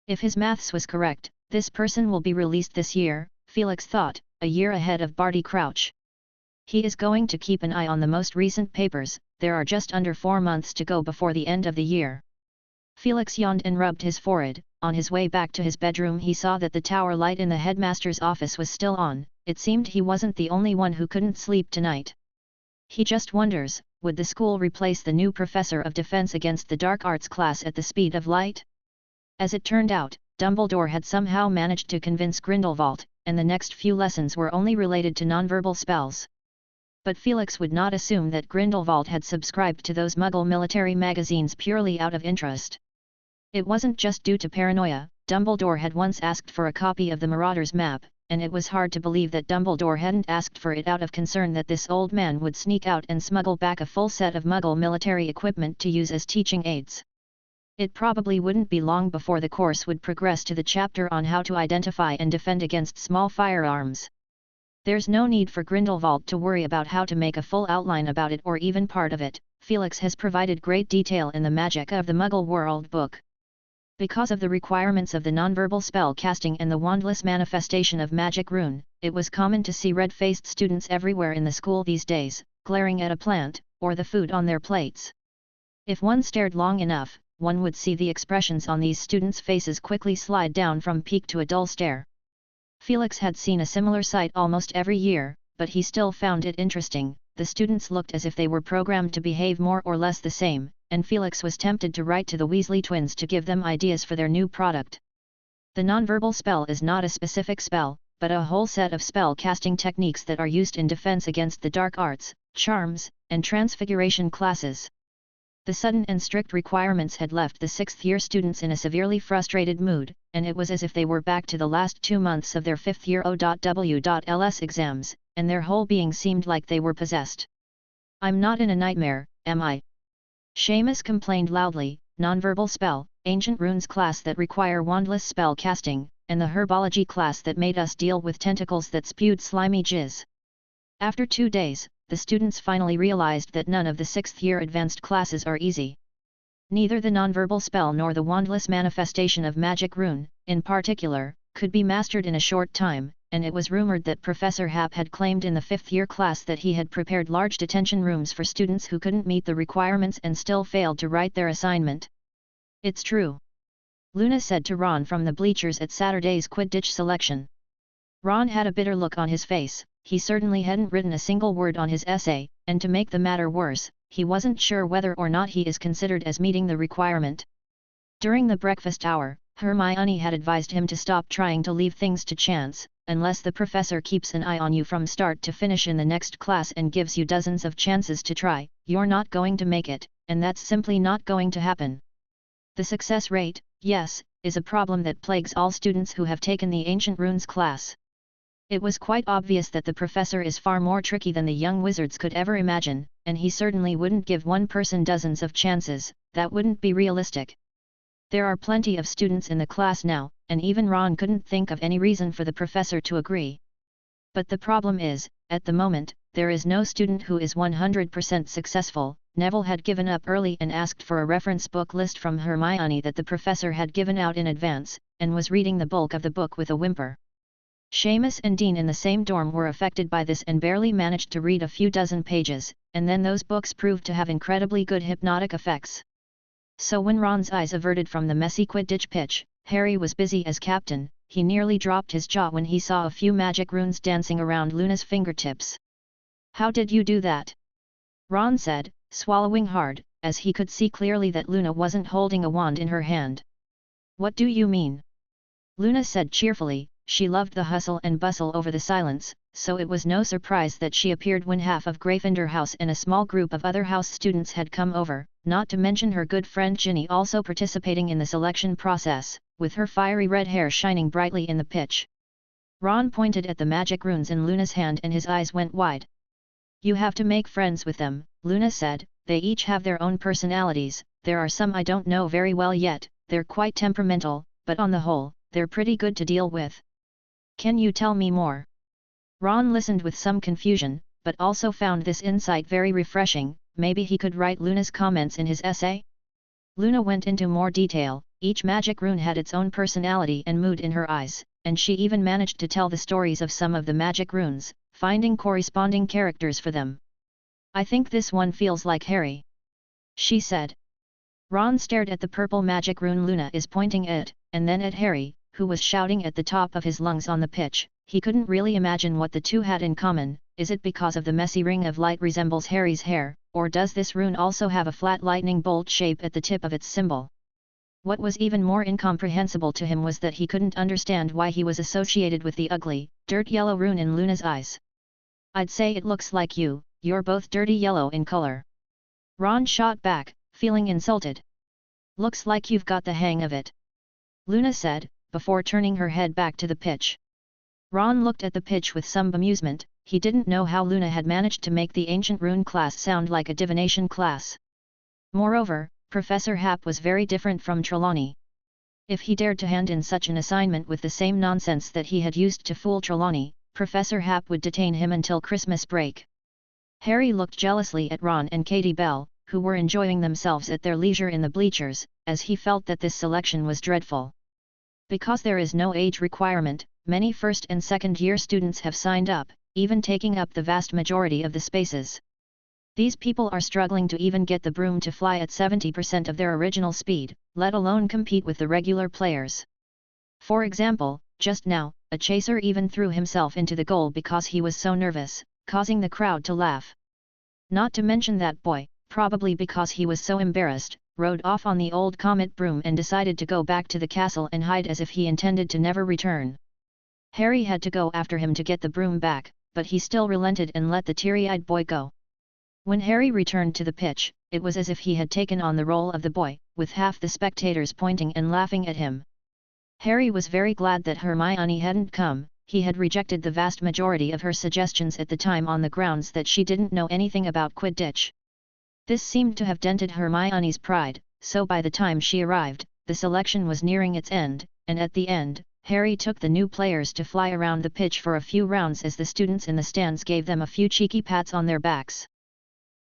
If his maths was correct, this person will be released this year, Felix thought, a year ahead of Barty Crouch. He is going to keep an eye on the most recent papers. There are just under 4 months to go before the end of the year. Felix yawned and rubbed his forehead. On his way back to his bedroom he saw that the tower light in the headmaster's office was still on. It seemed he wasn't the only one who couldn't sleep tonight. He just wonders, would the school replace the new professor of defense against the dark arts class at the speed of light? As it turned out, Dumbledore had somehow managed to convince Grindelwald, and the next few lessons were only related to nonverbal spells. But Felix would not assume that Grindelwald had subscribed to those Muggle military magazines purely out of interest. It wasn't just due to paranoia. Dumbledore had once asked for a copy of the Marauders map, and it was hard to believe that Dumbledore hadn't asked for it out of concern that this old man would sneak out and smuggle back a full set of Muggle military equipment to use as teaching aids. It probably wouldn't be long before the course would progress to the chapter on how to identify and defend against small firearms. There's no need for Grindelwald to worry about how to make a full outline about it or even part of it. Felix has provided great detail in the Magic of the Muggle World book. Because of the requirements of the nonverbal spell casting and the wandless manifestation of magic rune, it was common to see red-faced students everywhere in the school these days, glaring at a plant, or the food on their plates. If one stared long enough, one would see the expressions on these students' faces quickly slide down from pique to a dull stare. Felix had seen a similar sight almost every year, but he still found it interesting. The students looked as if they were programmed to behave more or less the same, and Felix was tempted to write to the Weasley twins to give them ideas for their new product. The nonverbal spell is not a specific spell, but a whole set of spell casting techniques that are used in defense against the dark arts, charms, and transfiguration classes. The sudden and strict requirements had left the 6th-year students in a severely frustrated mood, and it was as if they were back to the last 2 months of their 5th-year O.W.Ls exams, and their whole being seemed like they were possessed. "I'm not in a nightmare, am I?" Seamus complained loudly. "Nonverbal spell, ancient runes class that require wandless spell casting, and the herbology class that made us deal with tentacles that spewed slimy jizz." After 2 days, the students finally realized that none of the 6th-year advanced classes are easy. Neither the nonverbal spell nor the wandless manifestation of magic rune, in particular, could be mastered in a short time, and it was rumored that Professor Hap had claimed in the 5th-year class that he had prepared large detention rooms for students who couldn't meet the requirements and still failed to write their assignment. "It's true," Luna said to Ron from the bleachers at Saturday's Quidditch selection. Ron had a bitter look on his face. He certainly hadn't written a single word on his essay, and to make the matter worse, he wasn't sure whether or not he is considered as meeting the requirement. During the breakfast hour, Hermione had advised him to stop trying to leave things to chance. "Unless the professor keeps an eye on you from start to finish in the next class and gives you dozens of chances to try, you're not going to make it, and that's simply not going to happen." The success rate, yes, is a problem that plagues all students who have taken the Ancient Runes class. It was quite obvious that the professor is far more tricky than the young wizards could ever imagine, and he certainly wouldn't give one person dozens of chances. That wouldn't be realistic. There are plenty of students in the class now, and even Ron couldn't think of any reason for the professor to agree. But the problem is, at the moment, there is no student who is 100% successful. Neville had given up early and asked for a reference book list from Hermione that the professor had given out in advance, and was reading the bulk of the book with a whimper. Seamus and Dean in the same dorm were affected by this and barely managed to read a few dozen pages, and then those books proved to have incredibly good hypnotic effects. So when Ron's eyes averted from the messy Quidditch pitch, Harry was busy as captain. He nearly dropped his jaw when he saw a few magic runes dancing around Luna's fingertips. "How did you do that?" Ron said, swallowing hard, as he could see clearly that Luna wasn't holding a wand in her hand. "What do you mean?" Luna said cheerfully. She loved the hustle and bustle over the silence, so it was no surprise that she appeared when half of Gryffindor House and a small group of other house students had come over, not to mention her good friend Ginny also participating in the selection process, with her fiery red hair shining brightly in the pitch. Ron pointed at the magic runes in Luna's hand and his eyes went wide. "You have to make friends with them," Luna said. "They each have their own personalities. There are some I don't know very well yet, they're quite temperamental, but on the whole, they're pretty good to deal with." "Can you tell me more?" Ron listened with some confusion, but also found this insight very refreshing. Maybe he could write Luna's comments in his essay? Luna went into more detail. Each magic rune had its own personality and mood in her eyes, and she even managed to tell the stories of some of the magic runes, finding corresponding characters for them. "I think this one feels like Harry," she said. Ron stared at the purple magic rune Luna is pointing at, and then at Harry, who was shouting at the top of his lungs on the pitch. He couldn't really imagine what the two had in common. Is it because of the messy ring of light resembles Harry's hair, or does this rune also have a flat lightning bolt shape at the tip of its symbol? What was even more incomprehensible to him was that he couldn't understand why he was associated with the ugly, dirt yellow rune in Luna's eyes. "I'd say it looks like you're both dirty yellow in color." Ron shot back, feeling insulted. "Looks like you've got the hang of it," Luna said, before turning her head back to the pitch. Ron looked at the pitch with some amusement. He didn't know how Luna had managed to make the ancient rune class sound like a divination class. Moreover, Professor Hap was very different from Trelawney. If he dared to hand in such an assignment with the same nonsense that he had used to fool Trelawney, Professor Hap would detain him until Christmas break. Harry looked jealously at Ron and Katie Bell, who were enjoying themselves at their leisure in the bleachers, as he felt that this selection was dreadful. Because there is no age requirement, many first and second year students have signed up, even taking up the vast majority of the spaces. These people are struggling to even get the broom to fly at 70% of their original speed, let alone compete with the regular players. For example, just now, a chaser even threw himself into the goal because he was so nervous, causing the crowd to laugh. Not to mention that boy, probably because he was so embarrassed, rode off on the old comet broom and decided to go back to the castle and hide as if he intended to never return. Harry had to go after him to get the broom back, but he still relented and let the teary-eyed boy go. When Harry returned to the pitch, it was as if he had taken on the role of the boy, with half the spectators pointing and laughing at him. Harry was very glad that Hermione hadn't come. He had rejected the vast majority of her suggestions at the time on the grounds that she didn't know anything about Quidditch. This seemed to have dented Hermione's pride, so by the time she arrived, the selection was nearing its end, and at the end, Harry took the new players to fly around the pitch for a few rounds as the students in the stands gave them a few cheeky pats on their backs.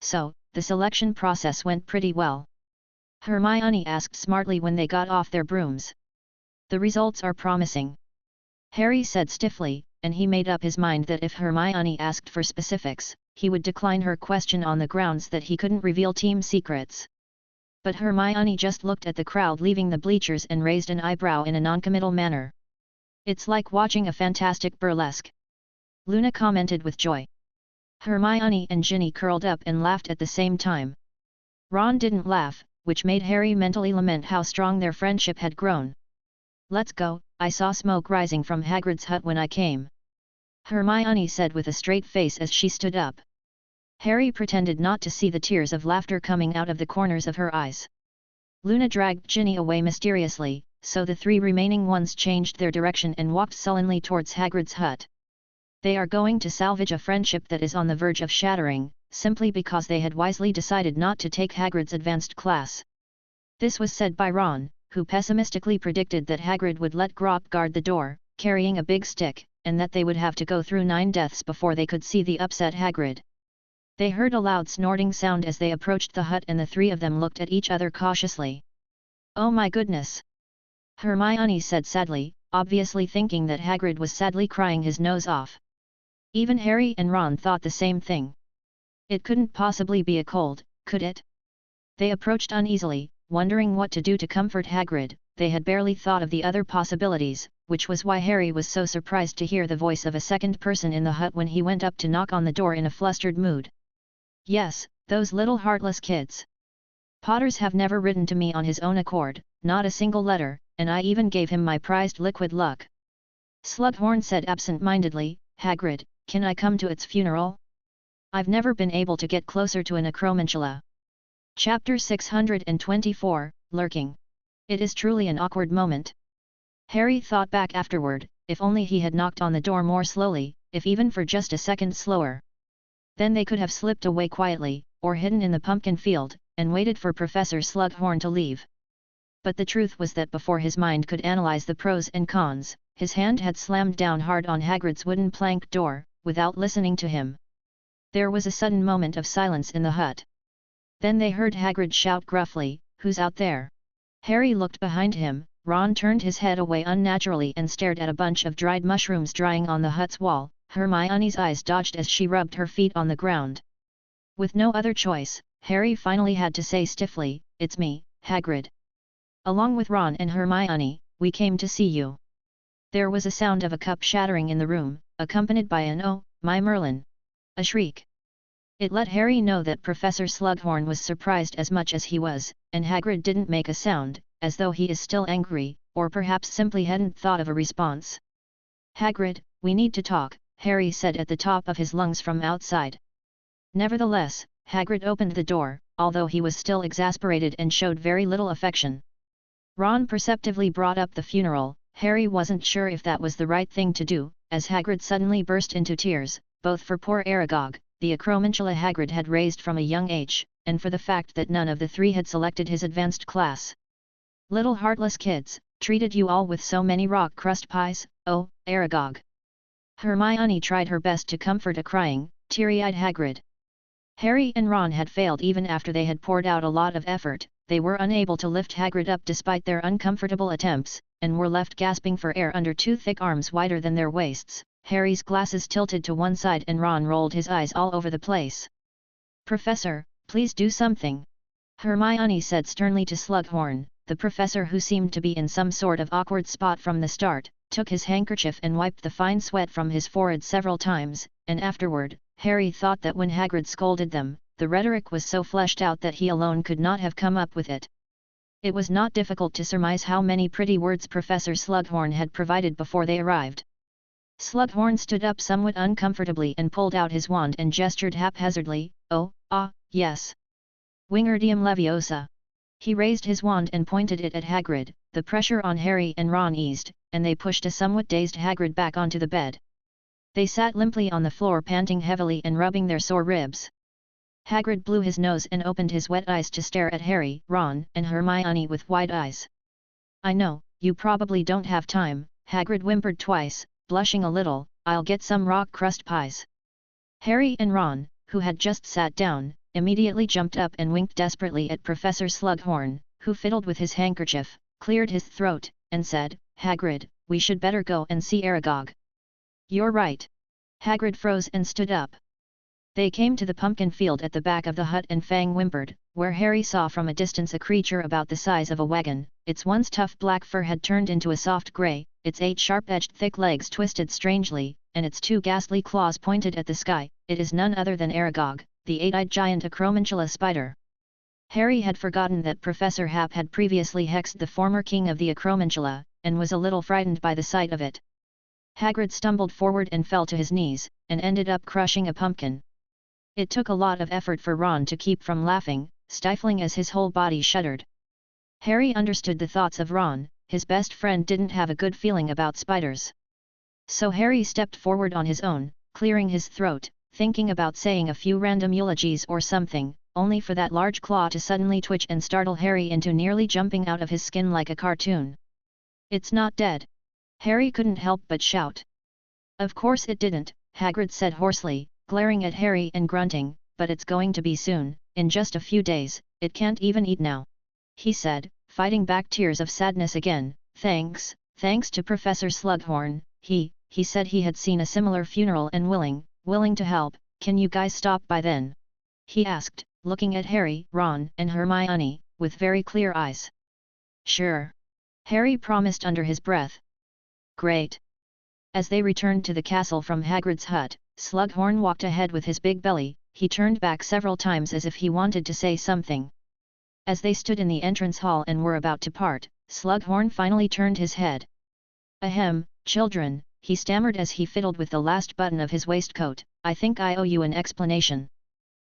So, the selection process went pretty well. Hermione asked smartly when they got off their brooms. The results are promising, Harry said stiffly, and he made up his mind that if Hermione asked for specifics, he would decline her question on the grounds that he couldn't reveal team secrets. But Hermione just looked at the crowd leaving the bleachers and raised an eyebrow in a noncommittal manner. It's like watching a fantastic burlesque, Luna commented with joy. Hermione and Ginny curled up and laughed at the same time. Ron didn't laugh, which made Harry mentally lament how strong their friendship had grown. Let's go, I saw smoke rising from Hagrid's hut when I came, Hermione said with a straight face as she stood up. Harry pretended not to see the tears of laughter coming out of the corners of her eyes. Luna dragged Ginny away mysteriously, so the three remaining ones changed their direction and walked sullenly towards Hagrid's hut. They are going to salvage a friendship that is on the verge of shattering, simply because they had wisely decided not to take Hagrid's advanced class. This was said by Ron, who pessimistically predicted that Hagrid would let Grop guard the door, carrying a big stick, and that they would have to go through 9 deaths before they could see the upset Hagrid. They heard a loud snorting sound as they approached the hut and the three of them looked at each other cautiously. Oh my goodness! Hermione said sadly, obviously thinking that Hagrid was sadly crying his nose off. Even Harry and Ron thought the same thing. It couldn't possibly be a cold, could it? They approached uneasily, wondering what to do to comfort Hagrid. They had barely thought of the other possibilities, which was why Harry was so surprised to hear the voice of a second person in the hut when he went up to knock on the door in a flustered mood. Yes, those little heartless kids. Potters have never written to me on his own accord, not a single letter, and I even gave him my prized liquid luck. Slughorn said absent-mindedly, Hagrid, can I come to its funeral? I've never been able to get closer to an acromantula. Chapter 624, Lurking. It is truly an awkward moment. Harry thought back afterward, if only he had knocked on the door more slowly, if even for just a second slower. Then they could have slipped away quietly, or hidden in the pumpkin field, and waited for Professor Slughorn to leave. But the truth was that before his mind could analyze the pros and cons, his hand had slammed down hard on Hagrid's wooden plank door, without listening to him. There was a sudden moment of silence in the hut. Then they heard Hagrid shout gruffly, "Who's out there?" Harry looked behind him. Ron turned his head away unnaturally and stared at a bunch of dried mushrooms drying on the hut's wall. Hermione's eyes dodged as she rubbed her feet on the ground. With no other choice, Harry finally had to say stiffly, "It's me, Hagrid. Along with Ron and Hermione, we came to see you." There was a sound of a cup shattering in the room, accompanied by an "Oh, my Merlin!" a shriek. It let Harry know that Professor Slughorn was surprised as much as he was, and Hagrid didn't make a sound, as though he is still angry, or perhaps simply hadn't thought of a response. "Hagrid, we need to talk," Harry said at the top of his lungs from outside. Nevertheless, Hagrid opened the door, although he was still exasperated and showed very little affection. Ron perceptively brought up the funeral. Harry wasn't sure if that was the right thing to do, as Hagrid suddenly burst into tears, both for poor Aragog, the acromantula Hagrid had raised from a young age, and for the fact that none of the three had selected his advanced class. "Little heartless kids, treated you all with so many rock crust pies, oh, Aragog." Hermione tried her best to comfort a crying, teary-eyed Hagrid. Harry and Ron had failed even after they had poured out a lot of effort. They were unable to lift Hagrid up despite their uncomfortable attempts, and were left gasping for air under two thick arms wider than their waists. Harry's glasses tilted to one side and Ron rolled his eyes all over the place. "Professor, please do something," Hermione said sternly to Slughorn. The professor, who seemed to be in some sort of awkward spot from the start, took his handkerchief and wiped the fine sweat from his forehead several times, and afterward, Harry thought that when Hagrid scolded them, the rhetoric was so fleshed out that he alone could not have come up with it. It was not difficult to surmise how many pretty words Professor Slughorn had provided before they arrived. Slughorn stood up somewhat uncomfortably and pulled out his wand and gestured haphazardly. "Oh, yes. Wingardium Leviosa." He raised his wand and pointed it at Hagrid. The pressure on Harry and Ron eased, and they pushed a somewhat dazed Hagrid back onto the bed. They sat limply on the floor, panting heavily and rubbing their sore ribs. Hagrid blew his nose and opened his wet eyes to stare at Harry, Ron, and Hermione with wide eyes. "I know, you probably don't have time," Hagrid whimpered twice, blushing a little. "I'll get some rock crust pies." Harry and Ron, who had just sat down, immediately jumped up and winked desperately at Professor Slughorn, who fiddled with his handkerchief, cleared his throat, and said, "Hagrid, we should better go and see Aragog." "You're right." Hagrid froze and stood up. They came to the pumpkin field at the back of the hut, and Fang whimpered, where Harry saw from a distance a creature about the size of a wagon. Its once tough black fur had turned into a soft grey, its 8 sharp-edged thick legs twisted strangely, and its 2 ghastly claws pointed at the sky. It is none other than Aragog, the 8-eyed giant Acromantula spider. Harry had forgotten that Professor Hap had previously hexed the former king of the Acromantula, and was a little frightened by the sight of it. Hagrid stumbled forward and fell to his knees, and ended up crushing a pumpkin. It took a lot of effort for Ron to keep from laughing, stifling as his whole body shuddered. Harry understood the thoughts of Ron. His best friend didn't have a good feeling about spiders. So Harry stepped forward on his own, clearing his throat, thinking about saying a few random eulogies or something, only for that large claw to suddenly twitch and startle Harry into nearly jumping out of his skin like a cartoon. "It's not dead!" Harry couldn't help but shout. "Of course it didn't," Hagrid said hoarsely, glaring at Harry and grunting, "but it's going to be soon, in just a few days. It can't even eat now," he said, fighting back tears of sadness again. Thanks to Professor Slughorn, he said he had seen a similar funeral and willing to help. Can you guys stop by then?" he asked, looking at Harry, Ron, and Hermione, with very clear eyes. "Sure," Harry promised under his breath. "Great." As they returned to the castle from Hagrid's hut, Slughorn walked ahead with his big belly. He turned back several times as if he wanted to say something. As they stood in the entrance hall and were about to part, Slughorn finally turned his head. "Ahem, children," he stammered as he fiddled with the last button of his waistcoat, "I think I owe you an explanation.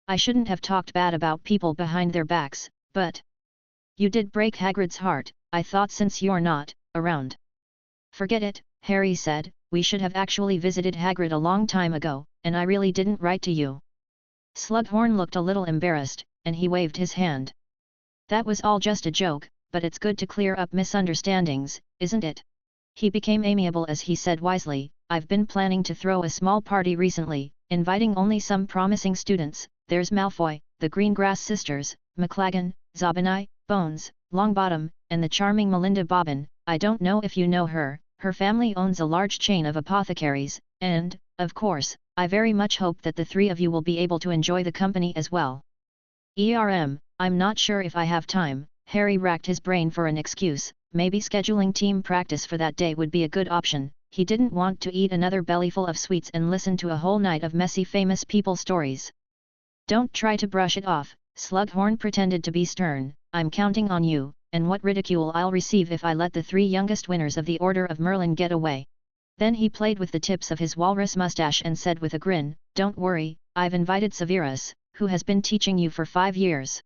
I shouldn't have talked bad about people behind their backs, but you did break Hagrid's heart. I thought since you're not around." "Forget it," Harry said, "we should have actually visited Hagrid a long time ago, and I really didn't write to you." Slughorn looked a little embarrassed, and he waved his hand. "That was all just a joke, but it's good to clear up misunderstandings, isn't it?" He became amiable as he said wisely, "I've been planning to throw a small party recently, inviting only some promising students. There's Malfoy, the Greengrass sisters, McLaggen, Zabinai, Bones, Longbottom, and the charming Melinda Bobbin. I don't know if you know her. Her family owns a large chain of apothecaries, and, of course, I very much hope that the 3 of you will be able to enjoy the company as well." I'm not sure if I have time." Harry racked his brain for an excuse. Maybe scheduling team practice for that day would be a good option. He didn't want to eat another bellyful of sweets and listen to a whole night of messy famous people stories. "Don't try to brush it off," Slughorn pretended to be stern. "I'm counting on you, and what ridicule I'll receive if I let the 3 youngest winners of the Order of Merlin get away." Then he played with the tips of his walrus mustache and said with a grin, "Don't worry, I've invited Severus, who has been teaching you for 5 years.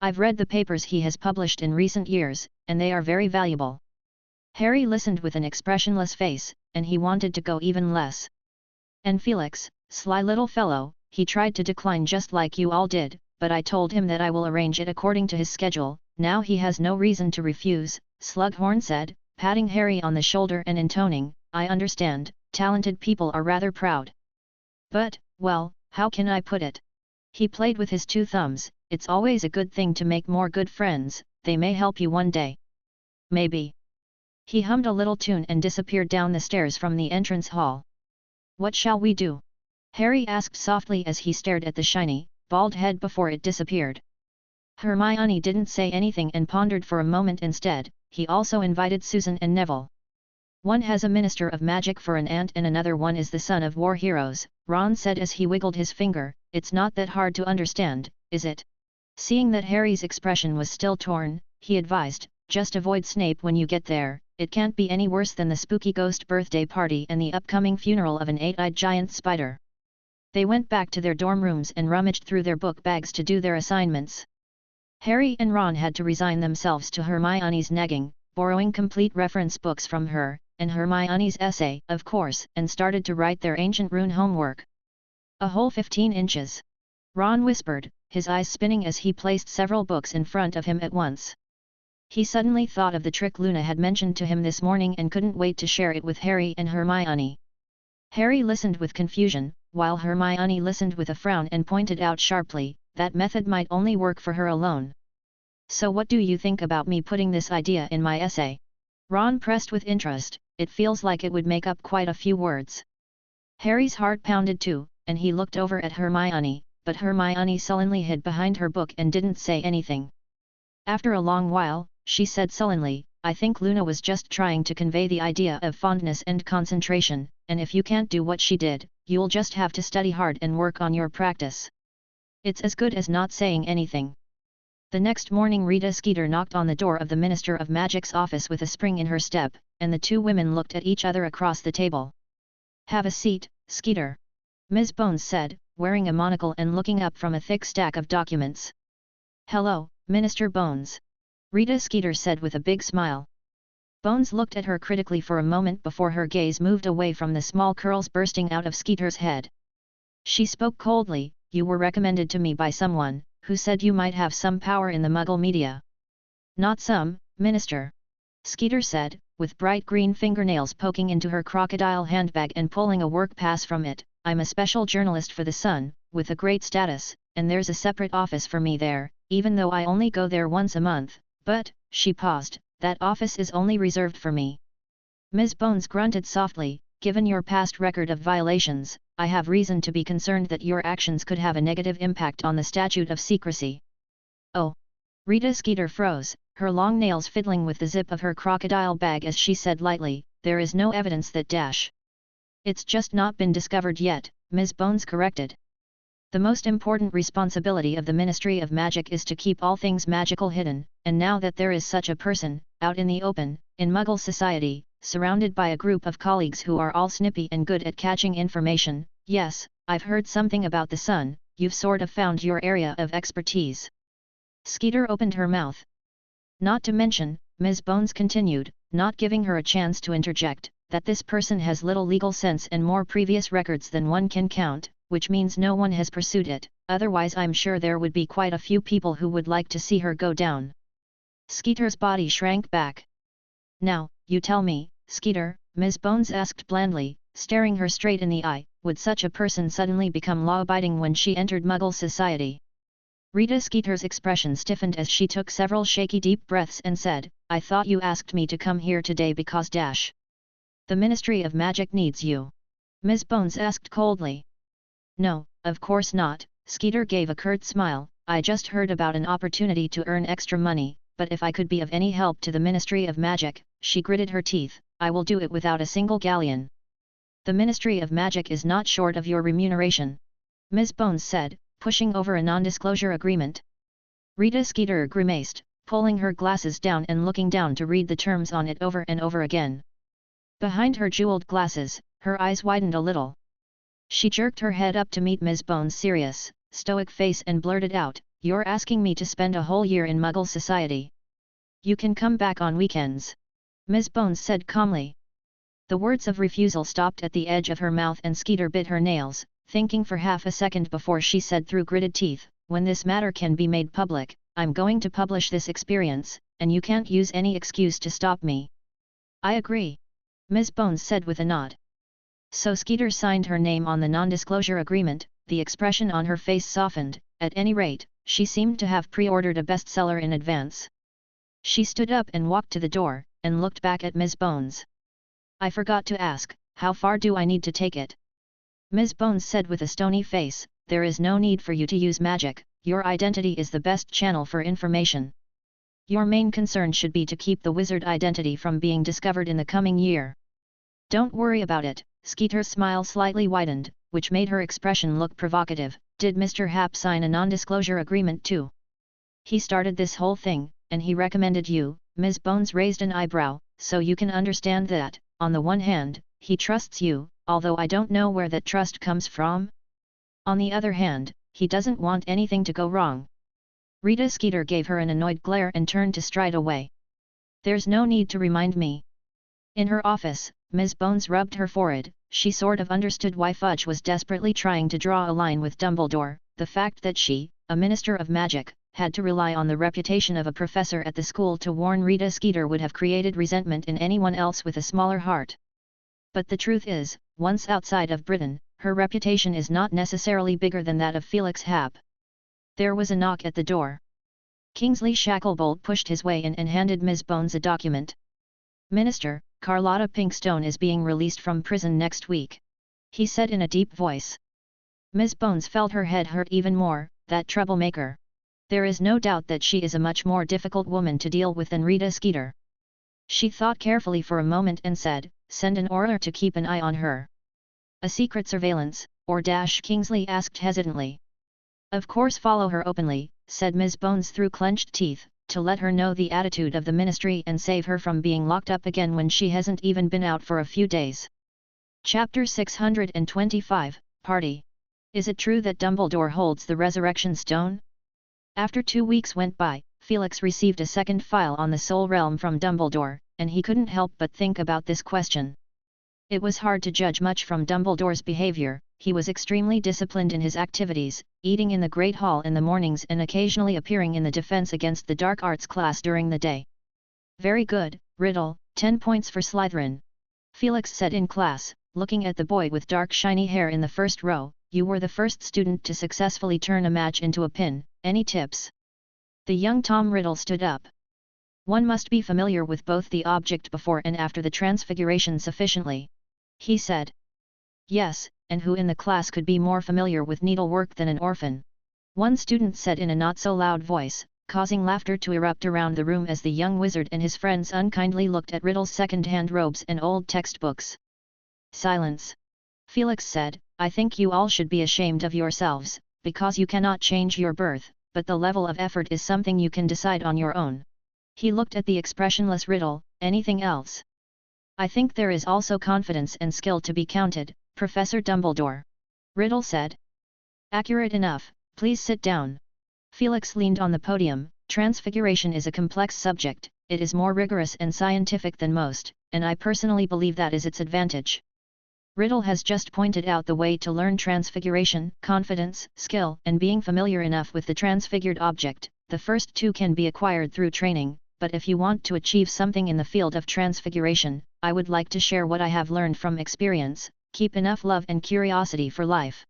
I've read the papers he has published in recent years, and they are very valuable." Harry listened with an expressionless face, and he wanted to go even less. "And Felix, sly little fellow, he tried to decline just like you all did, but I told him that I will arrange it according to his schedule. Now he has no reason to refuse," Slughorn said, patting Harry on the shoulder and intoning, "I understand, talented people are rather proud. But, well, how can I put it?" He played with his 2 thumbs. "It's always a good thing to make more good friends, they may help you one day. Maybe." He hummed a little tune and disappeared down the stairs from the entrance hall. "What shall we do?" Harry asked softly as he stared at the shiny, bald head before it disappeared. Hermione didn't say anything and pondered for a moment instead. He also invited Susan and Neville. One has a Minister of Magic for an aunt and another one is the son of war heroes, Ron said as he wiggled his finger. It's not that hard to understand, is it? Seeing that Harry's expression was still torn, he advised, just avoid Snape when you get there. It can't be any worse than the spooky ghost birthday party and the upcoming funeral of an 8-eyed giant spider. They went back to their dorm rooms and rummaged through their book bags to do their assignments. Harry and Ron had to resign themselves to Hermione's nagging, borrowing complete reference books from her, and Hermione's essay, of course, and started to write their ancient rune homework. A whole 15 inches. Ron whispered, his eyes spinning as he placed several books in front of him at once. He suddenly thought of the trick Luna had mentioned to him this morning and couldn't wait to share it with Harry and Hermione. Harry listened with confusion, while Hermione listened with a frown and pointed out sharply, that method might only work for her alone. So what do you think about me putting this idea in my essay? Ron pressed with interest. It feels like it would make up quite a few words. Harry's heart pounded too, and he looked over at Hermione, but Hermione sullenly hid behind her book and didn't say anything. After a long while, she said sullenly, I think Luna was just trying to convey the idea of fondness and concentration, and if you can't do what she did, you'll just have to study hard and work on your practice. It's as good as not saying anything. The next morning Rita Skeeter knocked on the door of the Minister of Magic's office with a spring in her step, and the two women looked at each other across the table. Have a seat, Skeeter. Ms. Bones said, wearing a monocle and looking up from a thick stack of documents. Hello, Minister Bones. Rita Skeeter said with a big smile. Bones looked at her critically for a moment before her gaze moved away from the small curls bursting out of Skeeter's head. She spoke coldly, you were recommended to me by someone, who said you might have some power in the Muggle media. Not some, Minister. Skeeter said, with bright green fingernails poking into her crocodile handbag and pulling a work pass from it, I'm a special journalist for the Sun, with a great status, and there's a separate office for me there, even though I only go there once a month, but, she paused, that office is only reserved for me. Ms. Bones grunted softly, given your past record of violations, I have reason to be concerned that your actions could have a negative impact on the statute of secrecy. Oh. Rita Skeeter froze, her long nails fiddling with the zip of her crocodile bag as she said lightly, there is no evidence that It's just not been discovered yet, Ms. Bones corrected. The most important responsibility of the Ministry of Magic is to keep all things magical hidden, and now that there is such a person, out in the open, in Muggle society, surrounded by a group of colleagues who are all snippy and good at catching information, yes, I've heard something about the Sun, you've sort of found your area of expertise. Skeeter opened her mouth. Not to mention, Ms. Bones continued, not giving her a chance to interject, that this person has little legal sense and more previous records than one can count, which means no one has pursued it, otherwise I'm sure there would be quite a few people who would like to see her go down. Skeeter's body shrank back. Now, you tell me, Skeeter, Ms. Bones asked blandly, staring her straight in the eye, would such a person suddenly become law-abiding when she entered Muggle society? Rita Skeeter's expression stiffened as she took several shaky deep breaths and said, I thought you asked me to come here today because the Ministry of Magic needs you. Ms. Bones asked coldly. No, of course not, Skeeter gave a curt smile, I just heard about an opportunity to earn extra money, but if I could be of any help to the Ministry of Magic, she gritted her teeth, I will do it without a single galleon. The Ministry of Magic is not short of your remuneration. Ms. Bones said, pushing over a non-disclosure agreement. Rita Skeeter grimaced, pulling her glasses down and looking down to read the terms on it over and over again. Behind her jeweled glasses, her eyes widened a little. She jerked her head up to meet Ms. Bones' serious, stoic face and blurted out, you're asking me to spend a whole year in Muggle society. You can come back on weekends. Ms. Bones said calmly. The words of refusal stopped at the edge of her mouth and Skeeter bit her nails, thinking for half a second before she said through gritted teeth, when this matter can be made public, I'm going to publish this experience, and you can't use any excuse to stop me. I agree. Ms. Bones said with a nod. So Skeeter signed her name on the non-disclosure agreement, the expression on her face softened, at any rate, she seemed to have pre-ordered a bestseller in advance. She stood up and walked to the door, and looked back at Ms. Bones. I forgot to ask, how far do I need to take it? Ms. Bones said with a stony face, there is no need for you to use magic, your identity is the best channel for information. Your main concern should be to keep the wizard identity from being discovered in the coming year. Don't worry about it. Skeeter's smile slightly widened, which made her expression look provocative. Did Mr. Happ sign a non-disclosure agreement too? He started this whole thing, and he recommended you. Ms. Bones raised an eyebrow, so you can understand that, on the one hand, he trusts you, although I don't know where that trust comes from. On the other hand, he doesn't want anything to go wrong. Rita Skeeter gave her an annoyed glare and turned to stride away. There's no need to remind me. In her office, Ms. Bones rubbed her forehead. She sort of understood why Fudge was desperately trying to draw a line with Dumbledore. The fact that she, a minister of magic, had to rely on the reputation of a professor at the school to warn Rita Skeeter would have created resentment in anyone else with a smaller heart. But the truth is, once outside of Britain, her reputation is not necessarily bigger than that of Felix Happ. There was a knock at the door. Kingsley Shacklebolt pushed his way in and handed Ms. Bones a document. Minister, Carlotta Pinkstone is being released from prison next week, he said in a deep voice. Ms. Bones felt her head hurt even more. That troublemaker. There is no doubt that she is a much more difficult woman to deal with than Rita Skeeter. She thought carefully for a moment and said, send an order to keep an eye on her. A secret surveillance, or Kingsley asked hesitantly. Of course follow her openly, said Ms. Bones through clenched teeth, to let her know the attitude of the ministry and save her from being locked up again when she hasn't even been out for a few days. Chapter 625, Party. Is it true that Dumbledore holds the Resurrection Stone? After 2 weeks went by, Felix received a second file on the Soul Realm from Dumbledore, and he couldn't help but think about this question. It was hard to judge much from Dumbledore's behavior. He was extremely disciplined in his activities, eating in the Great Hall in the mornings and occasionally appearing in the Defense Against the Dark Arts class during the day. Very good, Riddle, 10 points for Slytherin. Felix said in class, looking at the boy with dark shiny hair in the first row. You were the first student to successfully turn a match into a pin. Any tips? The young Tom Riddle stood up. One must be familiar with both the object before and after the transfiguration sufficiently, he said. Yes, and who in the class could be more familiar with needlework than an orphan? One student said in a not-so-loud voice, causing laughter to erupt around the room as the young wizard and his friends unkindly looked at Riddle's second-hand robes and old textbooks. Silence. Felix said, I think you all should be ashamed of yourselves, because you cannot change your birth, but the level of effort is something you can decide on your own. He looked at the expressionless Riddle. Anything else? I think there is also confidence and skill to be counted, Professor Dumbledore. Riddle said. Accurate enough, please sit down. Felix leaned on the podium. Transfiguration is a complex subject, it is more rigorous and scientific than most, and I personally believe that is its advantage. Riddle has just pointed out the way to learn transfiguration: confidence, skill, and being familiar enough with the transfigured object. The first two can be acquired through training, but if you want to achieve something in the field of transfiguration, I would like to share what I have learned from experience. Keep enough love and curiosity for life.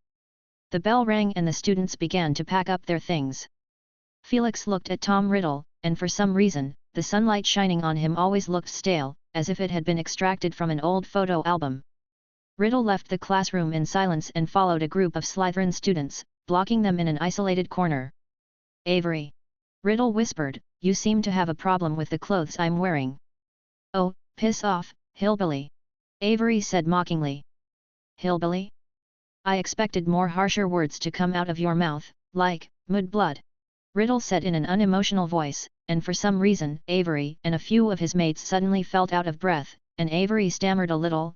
The bell rang and the students began to pack up their things. Felix looked at Tom Riddle, and for some reason, the sunlight shining on him always looked stale, as if it had been extracted from an old photo album. Riddle left the classroom in silence and followed a group of Slytherin students, blocking them in an isolated corner. Avery. Riddle whispered, you seem to have a problem with the clothes I'm wearing. Oh, piss off, hillbilly. Avery said mockingly. Hillbilly? I expected more harsher words to come out of your mouth, like, mudblood. Riddle said in an unemotional voice, and for some reason, Avery and a few of his mates suddenly felt out of breath, and Avery stammered a little.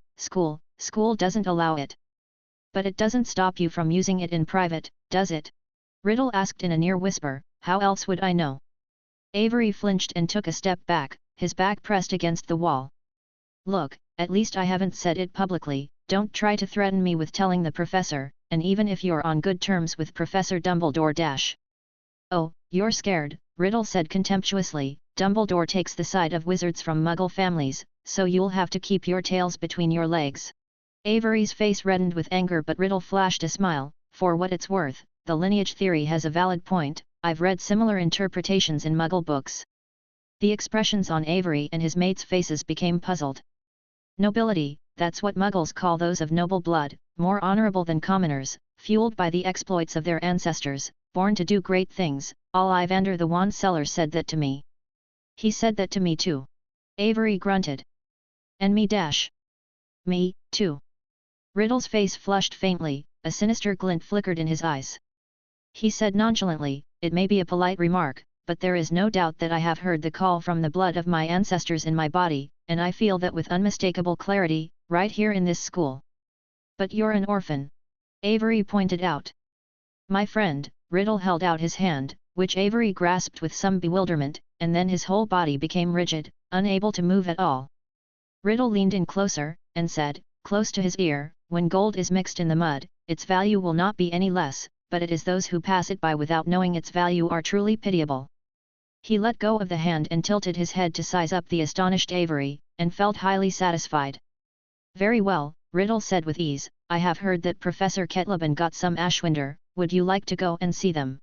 School doesn't allow it. But it doesn't stop you from using it in private, does it? Riddle asked in a near whisper, how else would I know? Avery flinched and took a step back, his back pressed against the wall. Look, at least I haven't said it publicly, don't try to threaten me with telling the professor, and even if you're on good terms with Professor Dumbledore Oh, you're scared, Riddle said contemptuously. Dumbledore takes the side of wizards from Muggle families, so you'll have to keep your tails between your legs. Avery's face reddened with anger, but Riddle flashed a smile. For what it's worth, the lineage theory has a valid point. I've read similar interpretations in Muggle books. The expressions on Avery and his mates' faces became puzzled. Nobility, that's what Muggles call those of noble blood, more honorable than commoners, fueled by the exploits of their ancestors, born to do great things. Ollivander the wand seller said that to me. He said that to me too. Avery grunted. And me dash. Me, too. Riddle's face flushed faintly, a sinister glint flickered in his eyes. He said nonchalantly, it may be a polite remark, but there is no doubt that I have heard the call from the blood of my ancestors in my body, and I feel that with unmistakable clarity, right here in this school. But you're an orphan. Avery pointed out. My friend, Riddle held out his hand, which Avery grasped with some bewilderment, and then his whole body became rigid, unable to move at all. Riddle leaned in closer, and said, close to his ear, when gold is mixed in the mud, its value will not be any less, but it is those who pass it by without knowing its value are truly pitiable. He let go of the hand and tilted his head to size up the astonished Avery, and felt highly satisfied. Very well, Riddle said with ease, I have heard that Professor Kettleben got some Ashwinder, would you like to go and see them?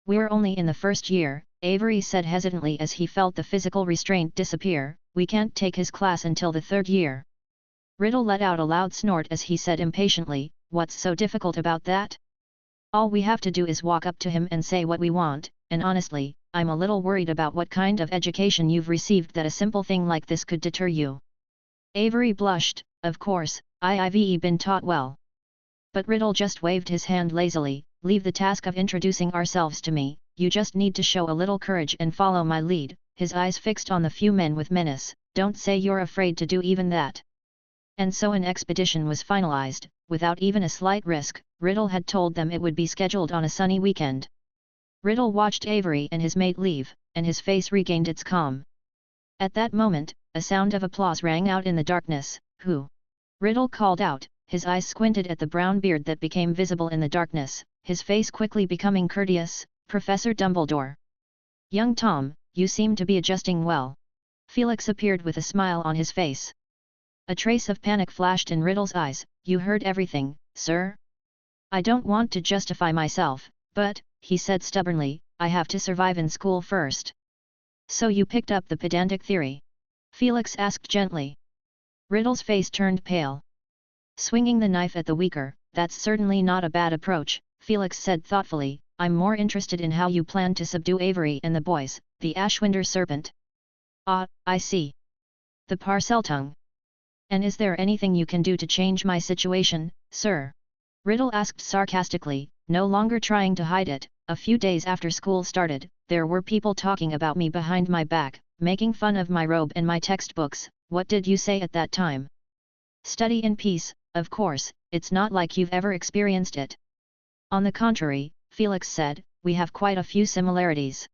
We're only in the first year, Avery said hesitantly as he felt the physical restraint disappear, we can't take his class until the third year. Riddle let out a loud snort as he said impatiently, what's so difficult about that? All we have to do is walk up to him and say what we want, and honestly, I'm a little worried about what kind of education you've received that a simple thing like this could deter you. Avery blushed, of course, I've been taught well. But Riddle just waved his hand lazily, leave the task of introducing ourselves to me, you just need to show a little courage and follow my lead, his eyes fixed on the few men with menace, don't say you're afraid to do even that. And so an expedition was finalized, without even a slight risk. Riddle had told them it would be scheduled on a sunny weekend. Riddle watched Avery and his mate leave, and his face regained its calm. At that moment, a sound of applause rang out in the darkness. Who? Riddle called out, his eyes squinted at the brown beard that became visible in the darkness, his face quickly becoming courteous, Professor Dumbledore. Young Tom, you seem to be adjusting well. Felix appeared with a smile on his face. A trace of panic flashed in Riddle's eyes, you heard everything, sir? I don't want to justify myself, but, he said stubbornly, I have to survive in school first. So you picked up the pedantic theory? Felix asked gently. Riddle's face turned pale. Swinging the knife at the weaker, that's certainly not a bad approach, Felix said thoughtfully, I'm more interested in how you plan to subdue Avery and the boys, the Ashwinder serpent. Ah, I see. The Parseltongue. And is there anything you can do to change my situation, sir? Riddle asked sarcastically, no longer trying to hide it. A few days after school started, there were people talking about me behind my back, making fun of my robe and my textbooks. What did you say at that time? Study in peace, of course, it's not like you've ever experienced it. On the contrary, Felix said, we have quite a few similarities.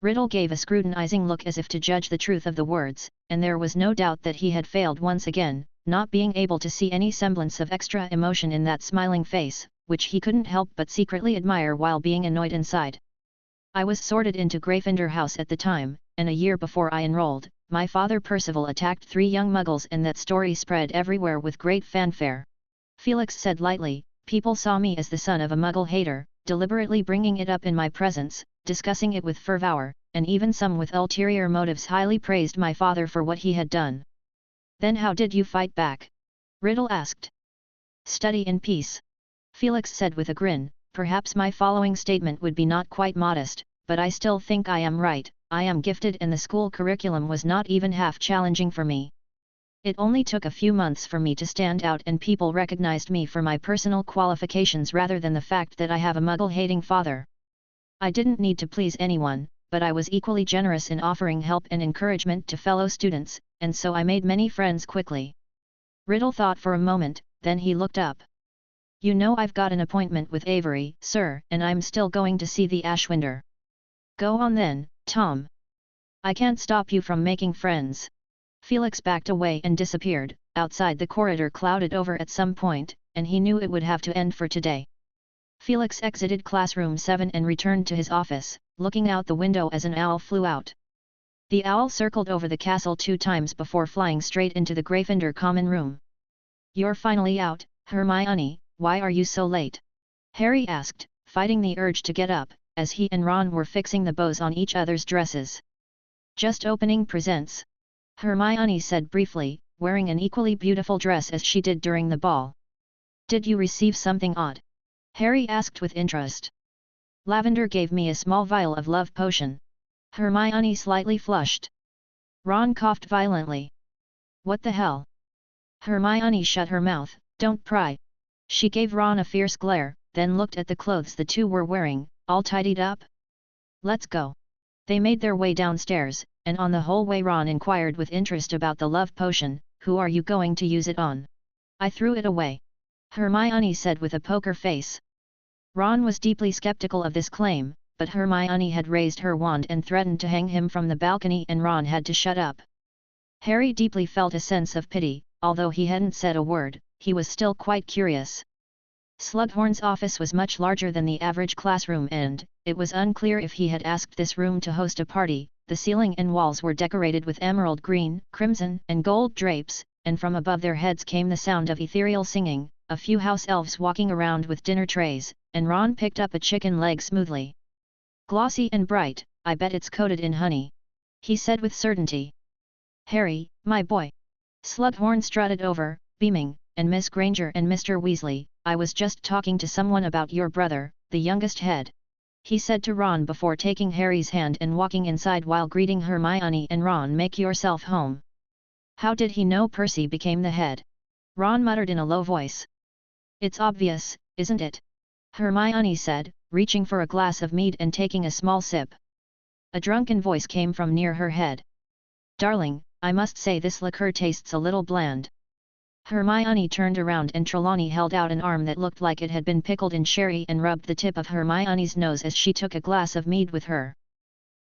Riddle gave a scrutinizing look as if to judge the truth of the words, and there was no doubt that he had failed once again, not being able to see any semblance of extra emotion in that smiling face, which he couldn't help but secretly admire while being annoyed inside. I was sorted into Gryffindor House at the time, and a year before I enrolled, my father Percival attacked 3 young Muggles and that story spread everywhere with great fanfare. Felix said lightly, people saw me as the son of a Muggle hater, deliberately bringing it up in my presence, discussing it with fervour, and even some with ulterior motives highly praised my father for what he had done. Then how did you fight back? Riddle asked. Study in peace. Felix said with a grin, perhaps my following statement would be not quite modest, but I still think I am right, I am gifted and the school curriculum was not even half challenging for me. It only took a few months for me to stand out and people recognized me for my personal qualifications rather than the fact that I have a Muggle-hating father. I didn't need to please anyone, but I was equally generous in offering help and encouragement to fellow students, and so I made many friends quickly. Riddle thought for a moment, then he looked up. You know I've got an appointment with Avery, sir, and I'm still going to see the Ashwinder. Go on then, Tom. I can't stop you from making friends. Felix backed away and disappeared. Outside the corridor clouded over at some point, and he knew it would have to end for today. Felix exited classroom 7 and returned to his office, looking out the window as an owl flew out. The owl circled over the castle 2 times before flying straight into the Gryffindor common room. You're finally out, Hermione, why are you so late? Harry asked, fighting the urge to get up, as he and Ron were fixing the bows on each other's dresses. Just opening presents. Hermione said briefly, wearing an equally beautiful dress as she did during the ball. Did you receive something odd? Harry asked with interest. Lavender gave me a small vial of love potion. Hermione slightly flushed. Ron coughed violently. What the hell? Hermione shut her mouth. Don't pry. She gave Ron a fierce glare, then looked at the clothes the two were wearing, all tidied up. Let's go. They made their way downstairs, and on the whole way Ron inquired with interest about the love potion. Who are you going to use it on? I threw it away. Hermione said with a poker face. Ron was deeply skeptical of this claim, but Hermione had raised her wand and threatened to hang him from the balcony and Ron had to shut up. Harry deeply felt a sense of pity, although he hadn't said a word, he was still quite curious. Slughorn's office was much larger than the average classroom and, it was unclear if he had asked this room to host a party. The ceiling and walls were decorated with emerald green, crimson and gold drapes, and from above their heads came the sound of ethereal singing, a few house elves walking around with dinner trays, and Ron picked up a chicken leg smoothly. Glossy and bright, I bet it's coated in honey. He said with certainty. Harry, my boy. Slughorn strutted over, beaming, and Miss Granger and Mr. Weasley, I was just talking to someone about your brother, the youngest head. He said to Ron before taking Harry's hand and walking inside while greeting Hermione and Ron. Make yourself home. How did he know Percy became the head? Ron muttered in a low voice. It's obvious, isn't it? Hermione said, reaching for a glass of mead and taking a small sip. A drunken voice came from near her head. Darling, I must say this liqueur tastes a little bland. Hermione turned around and Trelawney held out an arm that looked like it had been pickled in sherry and rubbed the tip of Hermione's nose as she took a glass of mead with her.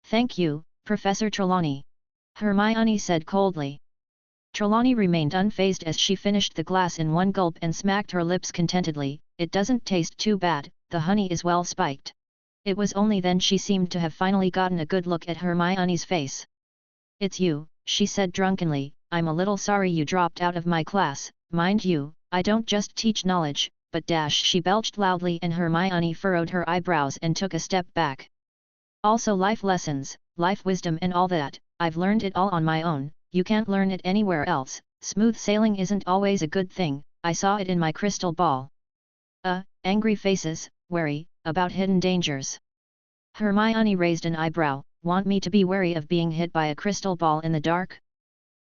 Thank you, Professor Trelawney. Hermione said coldly. Trelawney remained unfazed as she finished the glass in one gulp and smacked her lips contentedly. It doesn't taste too bad, the honey is well spiked. It was only then she seemed to have finally gotten a good look at Hermione's face. It's you, she said drunkenly, I'm a little sorry you dropped out of my class, mind you, I don't just teach knowledge, but she belched loudly and Hermione furrowed her eyebrows and took a step back. Also life lessons, life wisdom and all that, I've learned it all on my own, you can't learn it anywhere else, smooth sailing isn't always a good thing, I saw it in my crystal ball. Angry faces, wary, about hidden dangers. Hermione raised an eyebrow, want me to be wary of being hit by a crystal ball in the dark?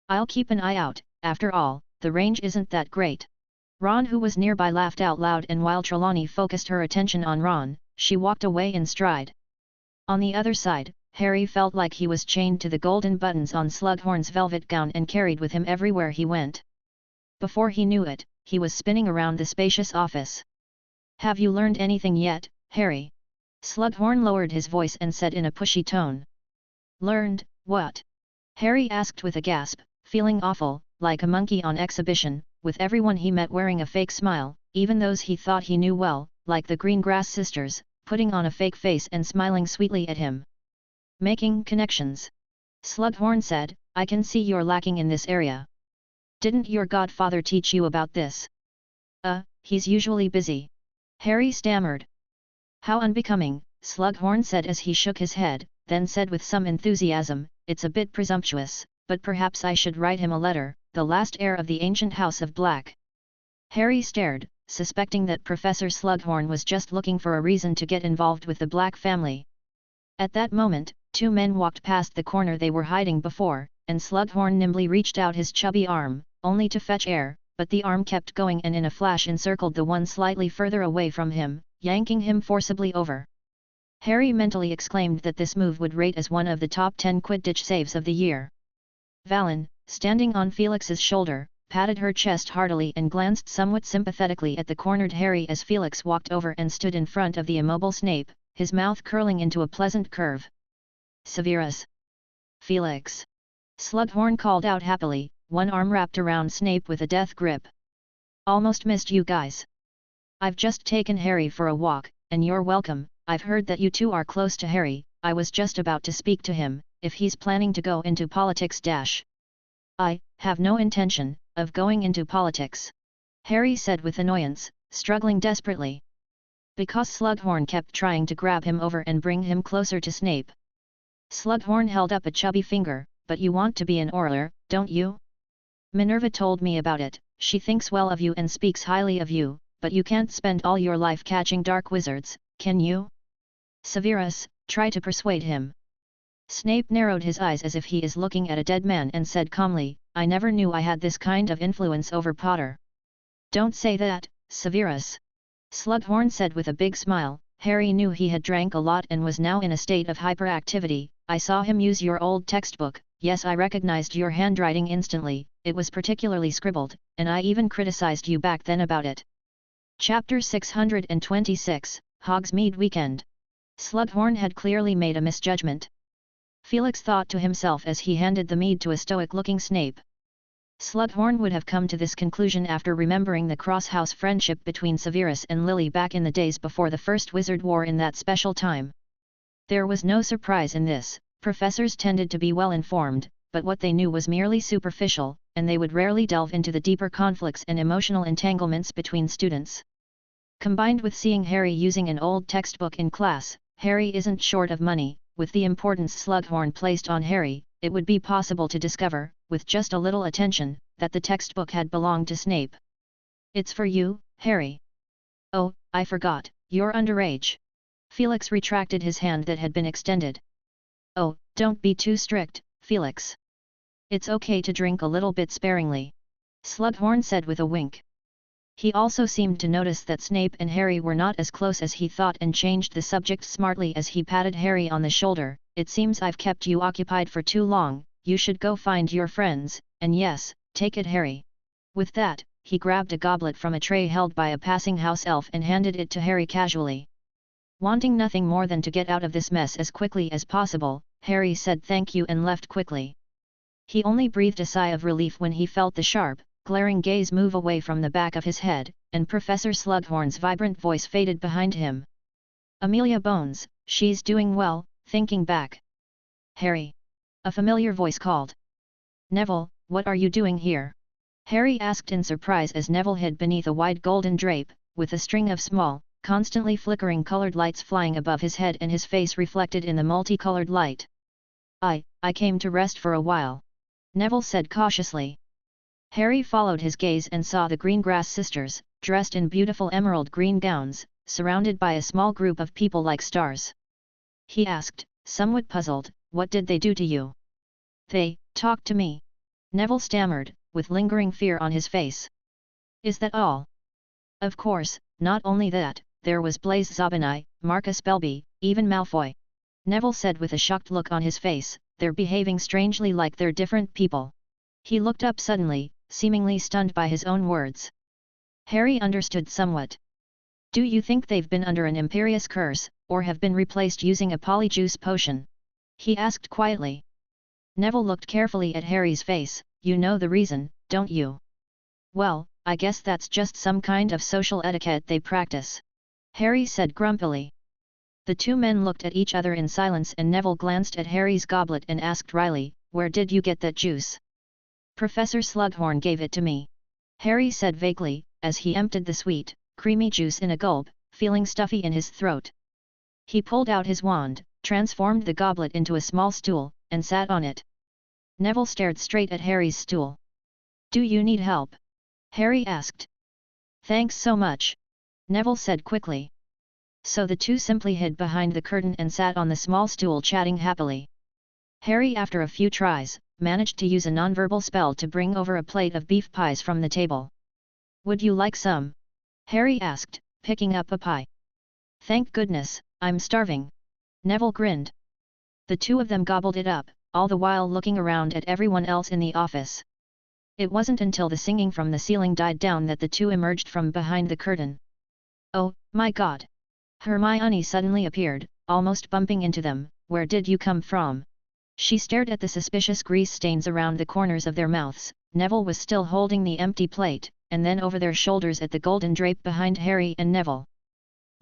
I'll keep an eye out, after all, the range isn't that great. Ron who was nearby laughed out loud and while Trelawney focused her attention on Ron, she walked away in stride. On the other side, Harry felt like he was chained to the golden buttons on Slughorn's velvet gown and carried with him everywhere he went. Before he knew it, he was spinning around the spacious office. Have you learned anything yet, Harry? Slughorn lowered his voice and said in a pushy tone. Learned, what? Harry asked with a gasp, feeling awful, like a monkey on exhibition, with everyone he met wearing a fake smile, even those he thought he knew well, like the Greengrass sisters, putting on a fake face and smiling sweetly at him. Making connections. Slughorn said, I can see you're lacking in this area. Didn't your godfather teach you about this? He's usually busy. Harry stammered. How unbecoming, Slughorn said as he shook his head, then said with some enthusiasm, it's a bit presumptuous, but perhaps I should write him a letter, the last heir of the ancient House of Black. Harry stared, suspecting that Professor Slughorn was just looking for a reason to get involved with the Black family. At that moment, two men walked past the corner they were hiding before, and Slughorn nimbly reached out his chubby arm, only to fetch air, but the arm kept going and in a flash encircled the one slightly further away from him, yanking him forcibly over. Harry mentally exclaimed that this move would rate as one of the top 10 Quidditch saves of the year. Valen, standing on Felix's shoulder, patted her chest heartily and glanced somewhat sympathetically at the cornered Harry as Felix walked over and stood in front of the immobile Snape, his mouth curling into a pleasant curve. Severus. Felix. Slughorn called out happily, one arm wrapped around Snape with a death grip. Almost missed you guys. I've just taken Harry for a walk, and you're welcome. I've heard that you two are close to Harry. I was just about to speak to him, if he's planning to go into politics. I have no intention of going into politics. Harry said with annoyance, struggling desperately. Because Slughorn kept trying to grab him over and bring him closer to Snape. Slughorn held up a chubby finger, but you want to be an Auror, don't you? Minerva told me about it, she thinks well of you and speaks highly of you, but you can't spend all your life catching dark wizards, can you? Severus, try to persuade him. Snape narrowed his eyes as if he is looking at a dead man and said calmly, I never knew I had this kind of influence over Potter. Don't say that, Severus. Slughorn said with a big smile. Harry knew he had drank a lot and was now in a state of hyperactivity. I saw him use your old textbook. Yes, I recognized your handwriting instantly, it was particularly scribbled, and I even criticized you back then about it. Chapter 626, Hogsmeade Weekend. Slughorn had clearly made a misjudgment. Felix thought to himself as he handed the mead to a stoic-looking Snape. Slughorn would have come to this conclusion after remembering the cross-house friendship between Severus and Lily back in the days before the First Wizard War in that special time. There was no surprise in this. Professors tended to be well informed, but what they knew was merely superficial, and they would rarely delve into the deeper conflicts and emotional entanglements between students. Combined with seeing Harry using an old textbook in class, Harry isn't short of money. With the importance Slughorn placed on Harry, it would be possible to discover, with just a little attention, that the textbook had belonged to Snape. It's for you, Harry. Oh, I forgot, you're underage. Felix retracted his hand that had been extended. Oh, don't be too strict, Felix. It's okay to drink a little bit sparingly. Slughorn said with a wink. He also seemed to notice that Snape and Harry were not as close as he thought and changed the subject smartly as he patted Harry on the shoulder. It seems I've kept you occupied for too long, you should go find your friends, and yes, take it Harry. With that, he grabbed a goblet from a tray held by a passing house elf and handed it to Harry casually. Wanting nothing more than to get out of this mess as quickly as possible, Harry said thank you and left quickly. He only breathed a sigh of relief when he felt the sharp, glaring gaze move away from the back of his head, and Professor Slughorn's vibrant voice faded behind him. Amelia Bones, she's doing well, thinking back. Harry. A familiar voice called. Neville, what are you doing here? Harry asked in surprise as Neville hid beneath a wide golden drape, with a string of small, constantly flickering colored lights flying above his head and his face reflected in the multicolored light. I came to rest for a while. Neville said cautiously. Harry followed his gaze and saw the Greengrass sisters, dressed in beautiful emerald green gowns, surrounded by a small group of people like stars. He asked, somewhat puzzled, what did they do to you? They talked to me. Neville stammered, with lingering fear on his face. Is that all? Of course, not only that, there was Blaise Zabinai, Marcus Belby, even Malfoy. Neville said with a shocked look on his face, they're behaving strangely like they're different people. He looked up suddenly, seemingly stunned by his own words. Harry understood somewhat. Do you think they've been under an imperious curse, or have been replaced using a polyjuice potion? He asked quietly. Neville looked carefully at Harry's face. You know the reason, don't you? Well, I guess that's just some kind of social etiquette they practice. Harry said grumpily. The two men looked at each other in silence and Neville glanced at Harry's goblet and asked wryly, where did you get that juice? Professor Slughorn gave it to me. Harry said vaguely, as he emptied the sweet, creamy juice in a gulp, feeling stuffy in his throat. He pulled out his wand, transformed the goblet into a small stool, and sat on it. Neville stared straight at Harry's stool. Do you need help? Harry asked. Thanks so much. Neville said quickly. So the two simply hid behind the curtain and sat on the small stool chatting happily. Harry, after a few tries, managed to use a nonverbal spell to bring over a plate of beef pies from the table. Would you like some? Harry asked, picking up a pie. Thank goodness, I'm starving. Neville grinned. The two of them gobbled it up, all the while looking around at everyone else in the office. It wasn't until the singing from the ceiling died down that the two emerged from behind the curtain. Oh, my God! Hermione suddenly appeared, almost bumping into them. Where did you come from? She stared at the suspicious grease stains around the corners of their mouths. Neville was still holding the empty plate, and then over their shoulders at the golden drape behind Harry and Neville.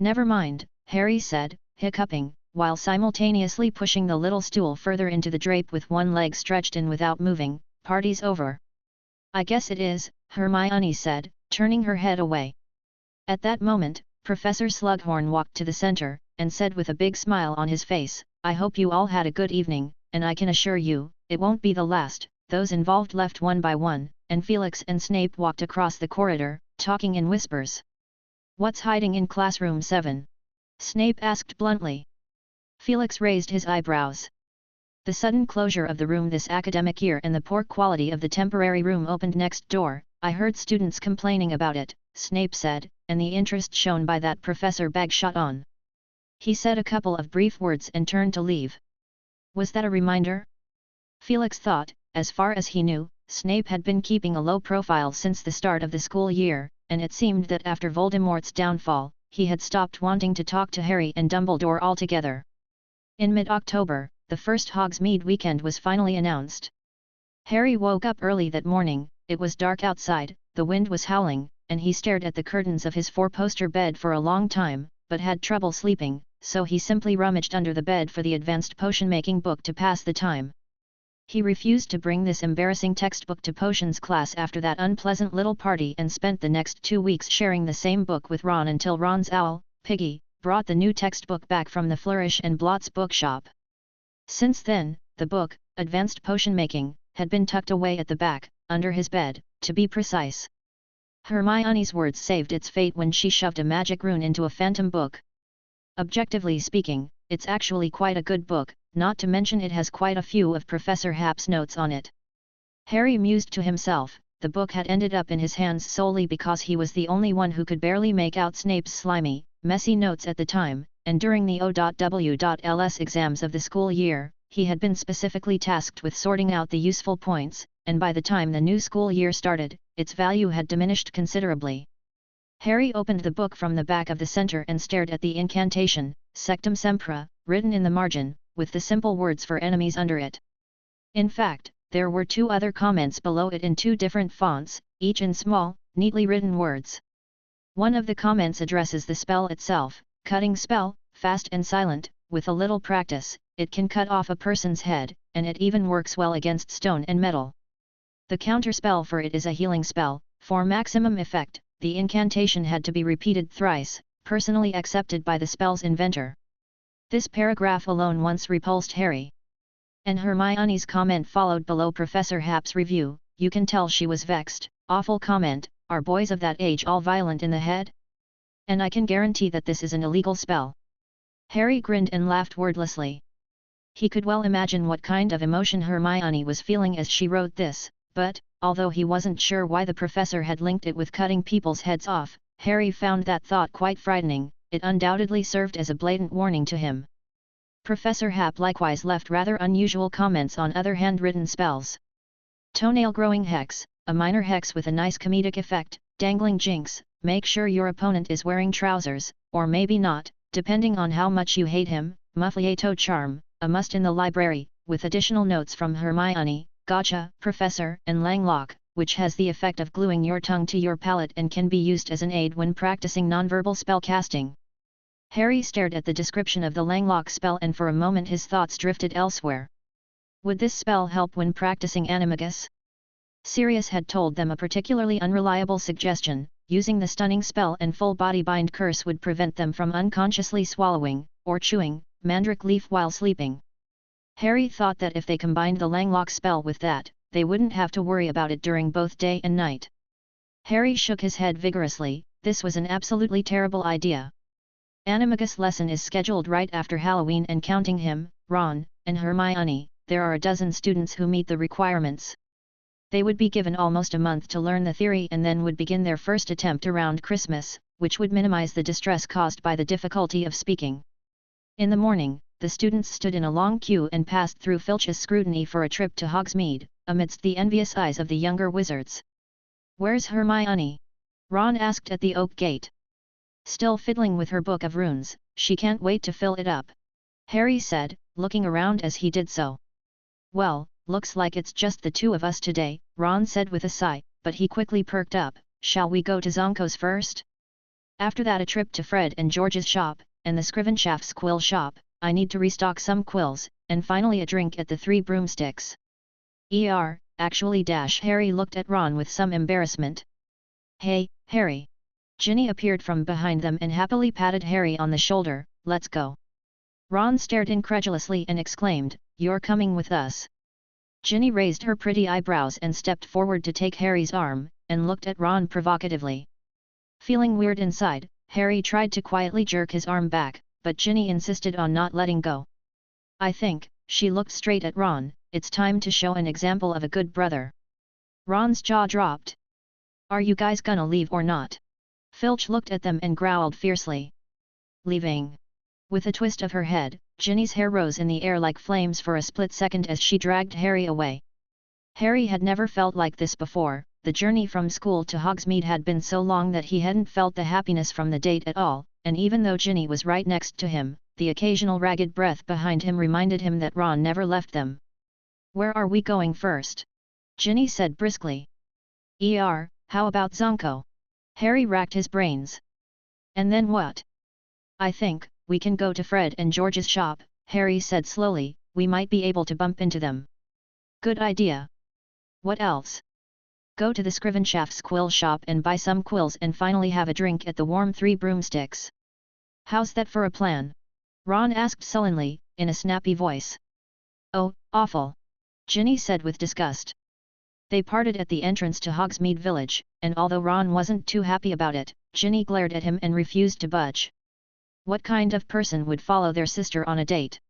Never mind, Harry said, hiccuping, while simultaneously pushing the little stool further into the drape with one leg stretched in without moving. Party's over. I guess it is, Hermione said, turning her head away. At that moment, Professor Slughorn walked to the center, and said with a big smile on his face, I hope you all had a good evening, and I can assure you, it won't be the last. Those involved left one by one, and Felix and Snape walked across the corridor, talking in whispers. What's hiding in classroom 7? Snape asked bluntly. Felix raised his eyebrows. The sudden closure of the room this academic year and the poor quality of the temporary room opened next door, I heard students complaining about it, Snape said, and the interest shown by that Professor Bagshot on. He said a couple of brief words and turned to leave. Was that a reminder? Felix thought, as far as he knew, Snape had been keeping a low profile since the start of the school year, and it seemed that after Voldemort's downfall, he had stopped wanting to talk to Harry and Dumbledore altogether. In mid-October, the first Hogsmeade weekend was finally announced. Harry woke up early that morning, it was dark outside, the wind was howling, and he stared at the curtains of his four-poster bed for a long time, but had trouble sleeping, so he simply rummaged under the bed for the advanced potion-making book to pass the time. He refused to bring this embarrassing textbook to potions class after that unpleasant little party and spent the next 2 weeks sharing the same book with Ron until Ron's owl, Piggy, brought the new textbook back from the Flourish and Blotts bookshop. Since then, the book, Advanced Potion Making, had been tucked away at the back, under his bed, to be precise. Hermione's words saved its fate when she shoved a magic rune into a phantom book. Objectively speaking, it's actually quite a good book, not to mention it has quite a few of Professor Happ's notes on it. Harry mused to himself, the book had ended up in his hands solely because he was the only one who could barely make out Snape's slimy, messy notes at the time, and during the O.W.Ls exams of the school year, he had been specifically tasked with sorting out the useful points, and by the time the new school year started, its value had diminished considerably. Harry opened the book from the back of the center and stared at the incantation, Sectum Sempra, written in the margin, with the simple words for enemies under it. In fact, there were 2 other comments below it in 2 different fonts, each in small, neatly written words. One of the comments addresses the spell itself, cutting spell, fast and silent, with a little practice, it can cut off a person's head, and it even works well against stone and metal. The counterspell for it is a healing spell, for maximum effect, the incantation had to be repeated thrice, personally accepted by the spell's inventor. This paragraph alone once repulsed Harry. And Hermione's comment followed below Professor Happ's review, you can tell she was vexed, awful comment, are boys of that age all violent in the head? And I can guarantee that this is an illegal spell. Harry grinned and laughed wordlessly. He could well imagine what kind of emotion Hermione was feeling as she wrote this, but, although he wasn't sure why the professor had linked it with cutting people's heads off, Harry found that thought quite frightening, it undoubtedly served as a blatant warning to him. Professor Happ likewise left rather unusual comments on other handwritten spells. Toenail-growing hex, a minor hex with a nice comedic effect, dangling jinx, make sure your opponent is wearing trousers, or maybe not, depending on how much you hate him, Muffliato charm, a must in the library, with additional notes from Hermione, Gotcha, Professor, and Langlock, which has the effect of gluing your tongue to your palate and can be used as an aid when practicing nonverbal spell casting. Harry stared at the description of the Langlock spell and for a moment his thoughts drifted elsewhere. Would this spell help when practicing Animagus? Sirius had told them a particularly unreliable suggestion, using the stunning spell and full body bind curse would prevent them from unconsciously swallowing, or chewing, mandrake leaf while sleeping. Harry thought that if they combined the Langlock spell with that, they wouldn't have to worry about it during both day and night. Harry shook his head vigorously, this was an absolutely terrible idea. Animagus lesson is scheduled right after Halloween and counting him, Ron, and Hermione, there are a dozen students who meet the requirements. They would be given almost a month to learn the theory and then would begin their first attempt around Christmas, which would minimize the distress caused by the difficulty of speaking. In the morning, the students stood in a long queue and passed through Filch's scrutiny for a trip to Hogsmeade, amidst the envious eyes of the younger wizards. "Where's Hermione?" Ron asked at the oak gate. "Still fiddling with her book of runes, she can't wait to fill it up," Harry said, looking around as he did so. "Well, looks like it's just the 2 of us today," Ron said with a sigh, but he quickly perked up, "Shall we go to Zonko's first? After that a trip to Fred and George's shop, and the Scrivenshaft's quill shop, I need to restock some quills, and finally a drink at the 3 Broomsticks. Actually Harry looked at Ron with some embarrassment. "Hey, Harry!" Ginny appeared from behind them and happily patted Harry on the shoulder, "Let's go." Ron stared incredulously and exclaimed, "You're coming with us?" Ginny raised her pretty eyebrows and stepped forward to take Harry's arm, and looked at Ron provocatively. Feeling weird inside, Harry tried to quietly jerk his arm back, but Ginny insisted on not letting go. I think, she looked straight at Ron, it's time to show an example of a good brother. Ron's jaw dropped. Are you guys gonna leave or not? Filch looked at them and growled fiercely. Leaving. With a twist of her head, Ginny's hair rose in the air like flames for a split second as she dragged Harry away. Harry had never felt like this before. The journey from school to Hogsmeade had been so long that he hadn't felt the happiness from the date at all, and even though Ginny was right next to him, the occasional ragged breath behind him reminded him that Ron never left them. Where are we going first? Ginny said briskly. How about Zonko? Harry racked his brains. And then what? I think, we can go to Fred and George's shop, Harry said slowly, we might be able to bump into them. Good idea. What else? Go to the Scrivenshaft's quill shop and buy some quills and finally have a drink at the Warm Three Broomsticks. How's that for a plan? Ron asked sullenly, in a snappy voice. Oh, awful! Ginny said with disgust. They parted at the entrance to Hogsmeade Village, and although Ron wasn't too happy about it, Ginny glared at him and refused to budge. What kind of person would follow their sister on a date?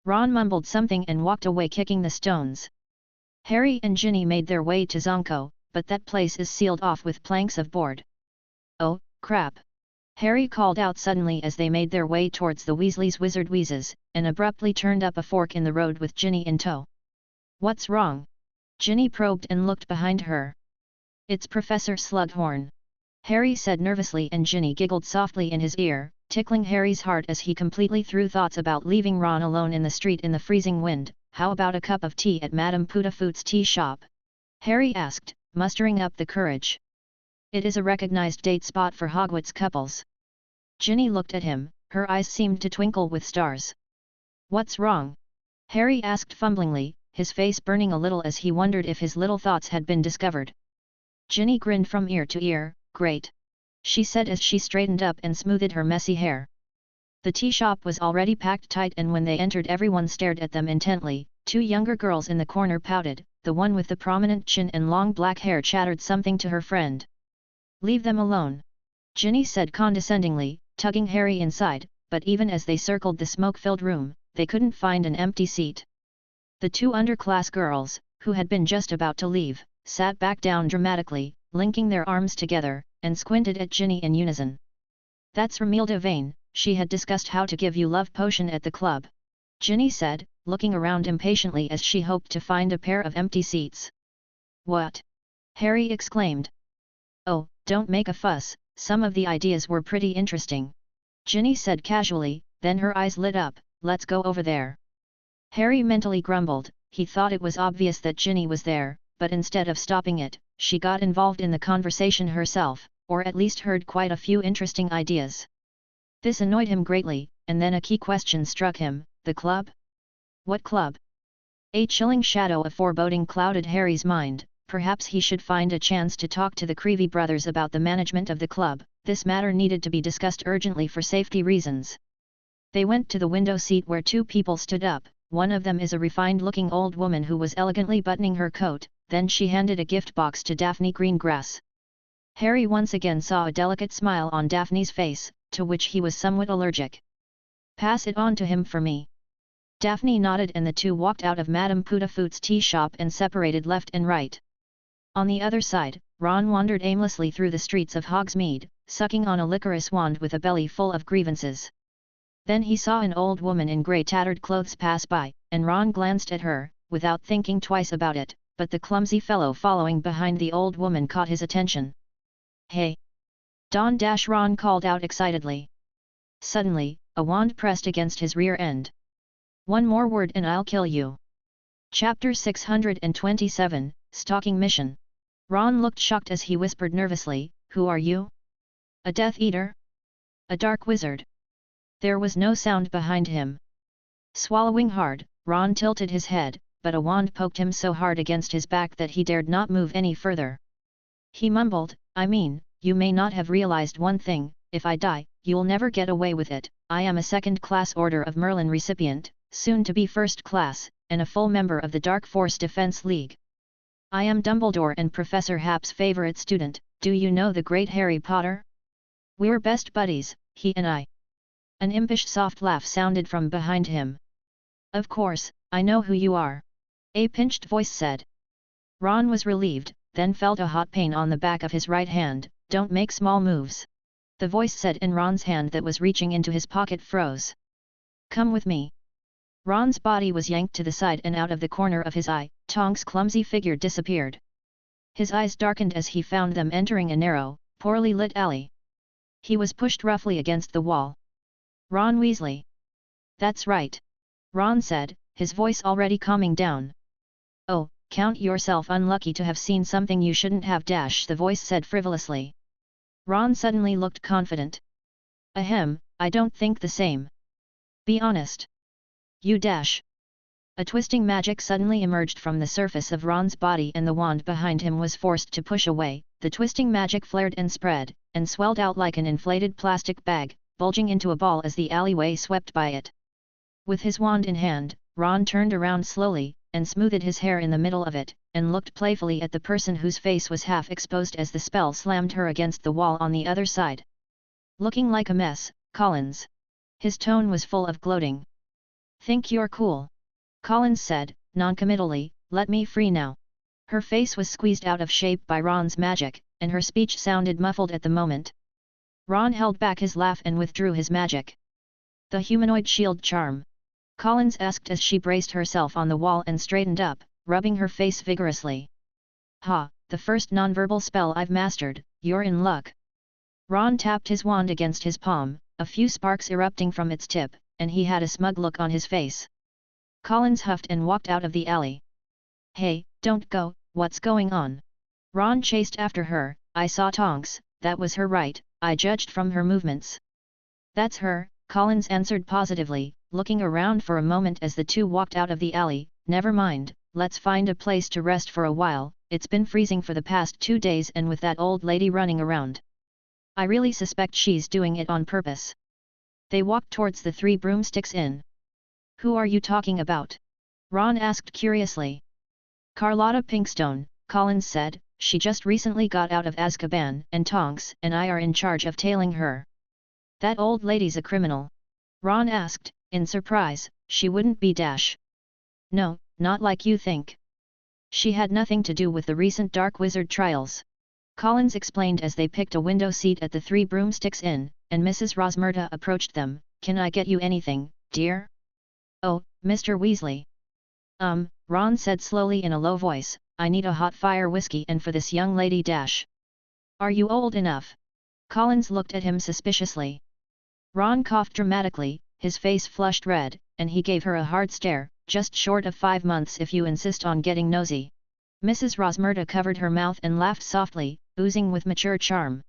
Ron mumbled something and walked away kicking the stones. Harry and Ginny made their way to Zonko, but that place is sealed off with planks of board. Oh, crap! Harry called out suddenly as they made their way towards the Weasleys' Wizard Wheezes, and abruptly turned up a fork in the road with Ginny in tow. What's wrong? Ginny probed and looked behind her. It's Professor Slughorn. Harry said nervously, and Ginny giggled softly in his ear, tickling Harry's heart as he completely threw thoughts about leaving Ron alone in the street in the freezing wind. How about a cup of tea at Madame Putafoot's tea shop? Harry asked, mustering up the courage. It is a recognized date spot for Hogwarts couples. Ginny looked at him, her eyes seemed to twinkle with stars. What's wrong? Harry asked fumblingly, his face burning a little as he wondered if his little thoughts had been discovered. Ginny grinned from ear to ear. Great! She said as she straightened up and smoothed her messy hair. The tea shop was already packed tight, and when they entered everyone stared at them intently. Two younger girls in the corner pouted, the one with the prominent chin and long black hair chattered something to her friend. Leave them alone, Ginny said condescendingly, tugging Harry inside, but even as they circled the smoke-filled room, they couldn't find an empty seat. The two underclass girls, who had been just about to leave, sat back down dramatically, linking their arms together, and squinted at Ginny in unison. That's Romilda Vane, she had discussed how to give you love potion at the club, Ginny said, looking around impatiently as she hoped to find a pair of empty seats. What? Harry exclaimed. Oh, don't make a fuss, some of the ideas were pretty interesting, Ginny said casually, then her eyes lit up. Let's go over there. Harry mentally grumbled. He thought it was obvious that Ginny was there, but instead of stopping it, she got involved in the conversation herself, or at least heard quite a few interesting ideas. This annoyed him greatly, and then a key question struck him. The club? What club? A chilling shadow of foreboding clouded Harry's mind. Perhaps he should find a chance to talk to the Creevy brothers about the management of the club. This matter needed to be discussed urgently for safety reasons. They went to the window seat where two people stood up. One of them is a refined-looking old woman who was elegantly buttoning her coat. Then she handed a gift box to Daphne Greengrass. Harry once again saw a delicate smile on Daphne's face, to which he was somewhat allergic. Pass it on to him for me. Daphne nodded, and the two walked out of Madame Putafoot's tea shop and separated left and right. On the other side, Ron wandered aimlessly through the streets of Hogsmeade, sucking on a licorice wand with a belly full of grievances. Then he saw an old woman in grey tattered clothes pass by, and Ron glanced at her, without thinking twice about it, but the clumsy fellow following behind the old woman caught his attention. Hey! Ron called out excitedly. Suddenly, a wand pressed against his rear end. One more word and I'll kill you. Chapter 627, Stalking Mission. Ron looked shocked as he whispered nervously, Who are you? A Death Eater? A Dark Wizard? There was no sound behind him. Swallowing hard, Ron tilted his head, but a wand poked him so hard against his back that he dared not move any further. He mumbled, I mean, you may not have realized one thing, if I die, you'll never get away with it. I am a second-class Order of Merlin recipient, soon to be first class, and a full member of the Dark Force Defense League. I am Dumbledore and Professor Happ's favorite student. Do you know the great Harry Potter? We're best buddies, he and I. An impish soft laugh sounded from behind him. Of course, I know who you are. A pinched voice said. Ron was relieved, then felt a hot pain on the back of his right hand. Don't make small moves. The voice said, and Ron's hand that was reaching into his pocket froze. Come with me. Ron's body was yanked to the side, and out of the corner of his eye, Tonks' clumsy figure disappeared. His eyes darkened as he found them entering a narrow, poorly lit alley. He was pushed roughly against the wall. Ron Weasley. That's right. Ron said, his voice already calming down. Oh, count yourself unlucky to have seen something you shouldn't have. The voice said frivolously. Ron suddenly looked confident. Ahem, I don't think the same. Be honest. You . A twisting magic suddenly emerged from the surface of Ron's body, and the wand behind him was forced to push away. The twisting magic flared and spread, and swelled out like an inflated plastic bag, bulging into a ball as the alleyway swept by it. With his wand in hand, Ron turned around slowly, and smoothed his hair in the middle of it, and looked playfully at the person whose face was half exposed as the spell slammed her against the wall on the other side. Looking like a mess, Collins. His tone was full of gloating. Think you're cool? Collins said, noncommittally, let me free now. Her face was squeezed out of shape by Ron's magic, and her speech sounded muffled at the moment. Ron held back his laugh and withdrew his magic. The humanoid shield charm? Collins asked as she braced herself on the wall and straightened up, rubbing her face vigorously. Ha, the first nonverbal spell I've mastered, you're in luck. Ron tapped his wand against his palm, a few sparks erupting from its tip, and he had a smug look on his face. Collins huffed and walked out of the alley. Hey, don't go, what's going on? Ron chased after her. I saw Tonks, that was her right, I judged from her movements. That's her, Collins answered positively, looking around for a moment as the two walked out of the alley. Never mind, let's find a place to rest for a while, it's been freezing for the past 2 days, and with that old lady running around. I really suspect she's doing it on purpose. They walked towards the Three Broomsticks Inn. Who are you talking about? Ron asked curiously. Carlotta Pinkstone, Collins said, she just recently got out of Azkaban, and Tonks and I are in charge of tailing her. That old lady's a criminal? Ron asked, in surprise. She wouldn't be . No, not like you think. She had nothing to do with the recent Dark Wizard trials. Collins explained as they picked a window seat at the Three Broomsticks Inn, and Mrs. Rosmerta approached them. Can I get you anything, dear? Oh, Mr. Weasley. Ron said slowly in a low voice, I need a hot fire whiskey, and for this young lady . Are you old enough? Collins looked at him suspiciously. Ron coughed dramatically, his face flushed red, and he gave her a hard stare. Just short of 5 months if you insist on getting nosy. Mrs. Rosmerta covered her mouth and laughed softly, oozing with mature charm.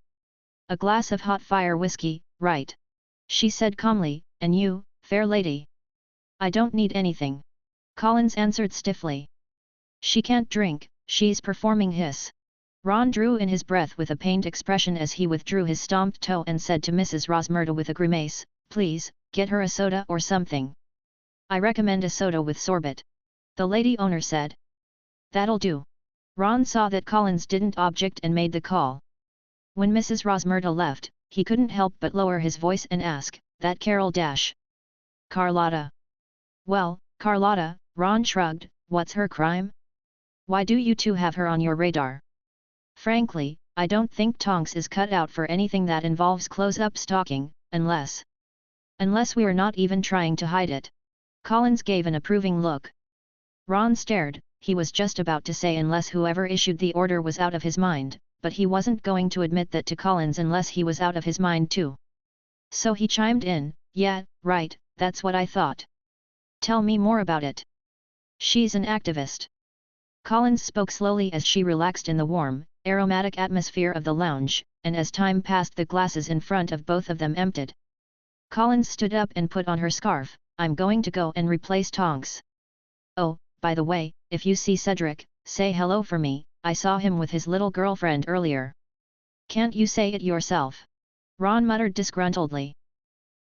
A glass of hot fire whiskey, right? She said calmly, and you, fair lady? I don't need anything. Collins answered stiffly. She can't drink, she's performing hiss. Ron drew in his breath with a pained expression as he withdrew his stomped toe and said to Mrs. Rosmerta with a grimace, please, get her a soda or something. I recommend a soda with sorbet. The lady owner said. That'll do. Ron saw that Collins didn't object and made the call. When Mrs. Rosmerta left, he couldn't help but lower his voice and ask, that Carol . Carlotta. Well, Carlotta, Ron shrugged, what's her crime? Why do you two have her on your radar? Frankly, I don't think Tonks is cut out for anything that involves close-up stalking, unless we're not even trying to hide it. Collins gave an approving look. Ron stared. He was just about to say unless whoever issued the order was out of his mind, but he wasn't going to admit that to Collins unless he was out of his mind too. So he chimed in, yeah, right, that's what I thought. Tell me more about it. She's an activist. Collins spoke slowly as she relaxed in the warm, aromatic atmosphere of the lounge, and as time passed the glasses in front of both of them emptied. Collins stood up and put on her scarf. I'm going to go and replace Tonks. Oh, by the way, if you see Cedric, say hello for me, I saw him with his little girlfriend earlier. Can't you say it yourself? Ron muttered disgruntledly.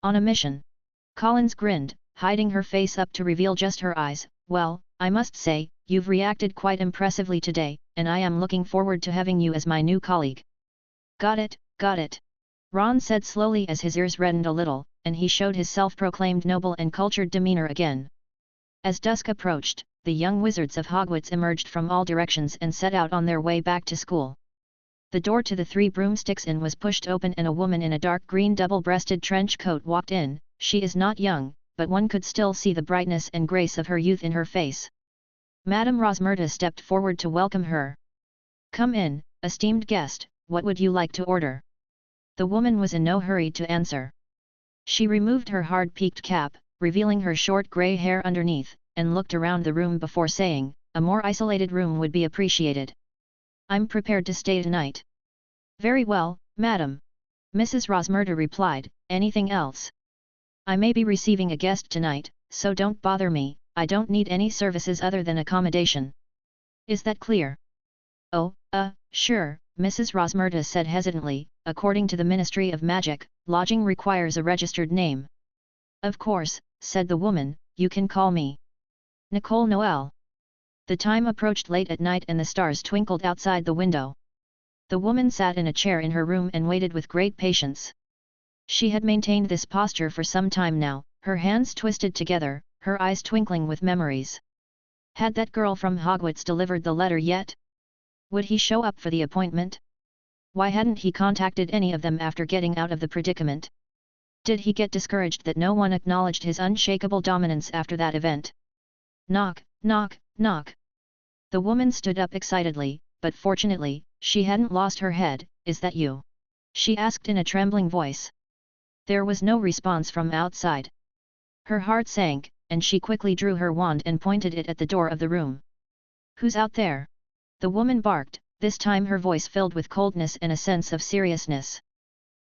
On a mission. Collins grinned, hiding her face up to reveal just her eyes. Well, I must say, you've reacted quite impressively today, and I am looking forward to having you as my new colleague. Got it, got it. Ron said slowly as his ears reddened a little, and he showed his self-proclaimed noble and cultured demeanor again. As dusk approached, the young wizards of Hogwarts emerged from all directions and set out on their way back to school. The door to the Three Broomsticks Inn was pushed open and a woman in a dark green double-breasted trench coat walked in. She is not young, but one could still see the brightness and grace of her youth in her face. Madame Rosmerta stepped forward to welcome her. "Come in, esteemed guest, what would you like to order?" The woman was in no hurry to answer. She removed her hard peaked cap, revealing her short grey hair underneath, and looked around the room before saying, "A more isolated room would be appreciated. I'm prepared to stay tonight." "Very well, madam," Mrs. Rosmerta replied. "Anything else?" "I may be receiving a guest tonight, so don't bother me. I don't need any services other than accommodation. Is that clear?" "Oh, sure," Mrs. Rosmerta said hesitantly. "According to the Ministry of Magic, lodging requires a registered name." "Of course," said the woman, "you can call me Nicole Noel." The time approached late at night and the stars twinkled outside the window. The woman sat in a chair in her room and waited with great patience. She had maintained this posture for some time now, her hands twisted together, her eyes twinkling with memories. Had that girl from Hogwarts delivered the letter yet? Would he show up for the appointment? Why hadn't he contacted any of them after getting out of the predicament? Did he get discouraged that no one acknowledged his unshakable dominance after that event? Knock, knock, knock. The woman stood up excitedly, but fortunately, she hadn't lost her head. "Is that you?" she asked in a trembling voice. There was no response from outside. Her heart sank, and she quickly drew her wand and pointed it at the door of the room. "Who's out there?" the woman barked, this time her voice filled with coldness and a sense of seriousness.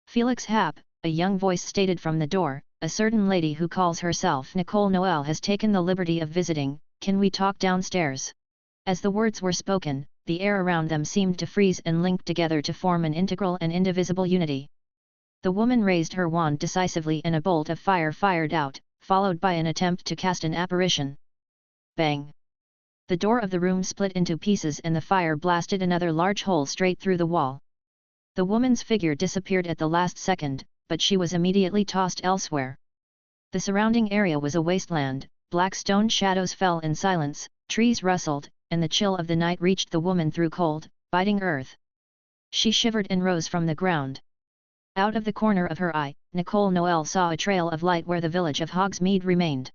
"Felix Happ," a young voice stated from the door, "a certain lady who calls herself Nicole Noel has taken the liberty of visiting. Can we talk downstairs?" As the words were spoken, the air around them seemed to freeze and link together to form an integral and indivisible unity. The woman raised her wand decisively and a bolt of fire fired out, followed by an attempt to cast an apparition. Bang! The door of the room split into pieces and the fire blasted another large hole straight through the wall. The woman's figure disappeared at the last second, but she was immediately tossed elsewhere. The surrounding area was a wasteland, black stone shadows fell in silence, trees rustled, and the chill of the night reached the woman through cold, biting earth. She shivered and rose from the ground. Out of the corner of her eye, Nicole Noel saw a trail of light where the village of Hogsmeade remained.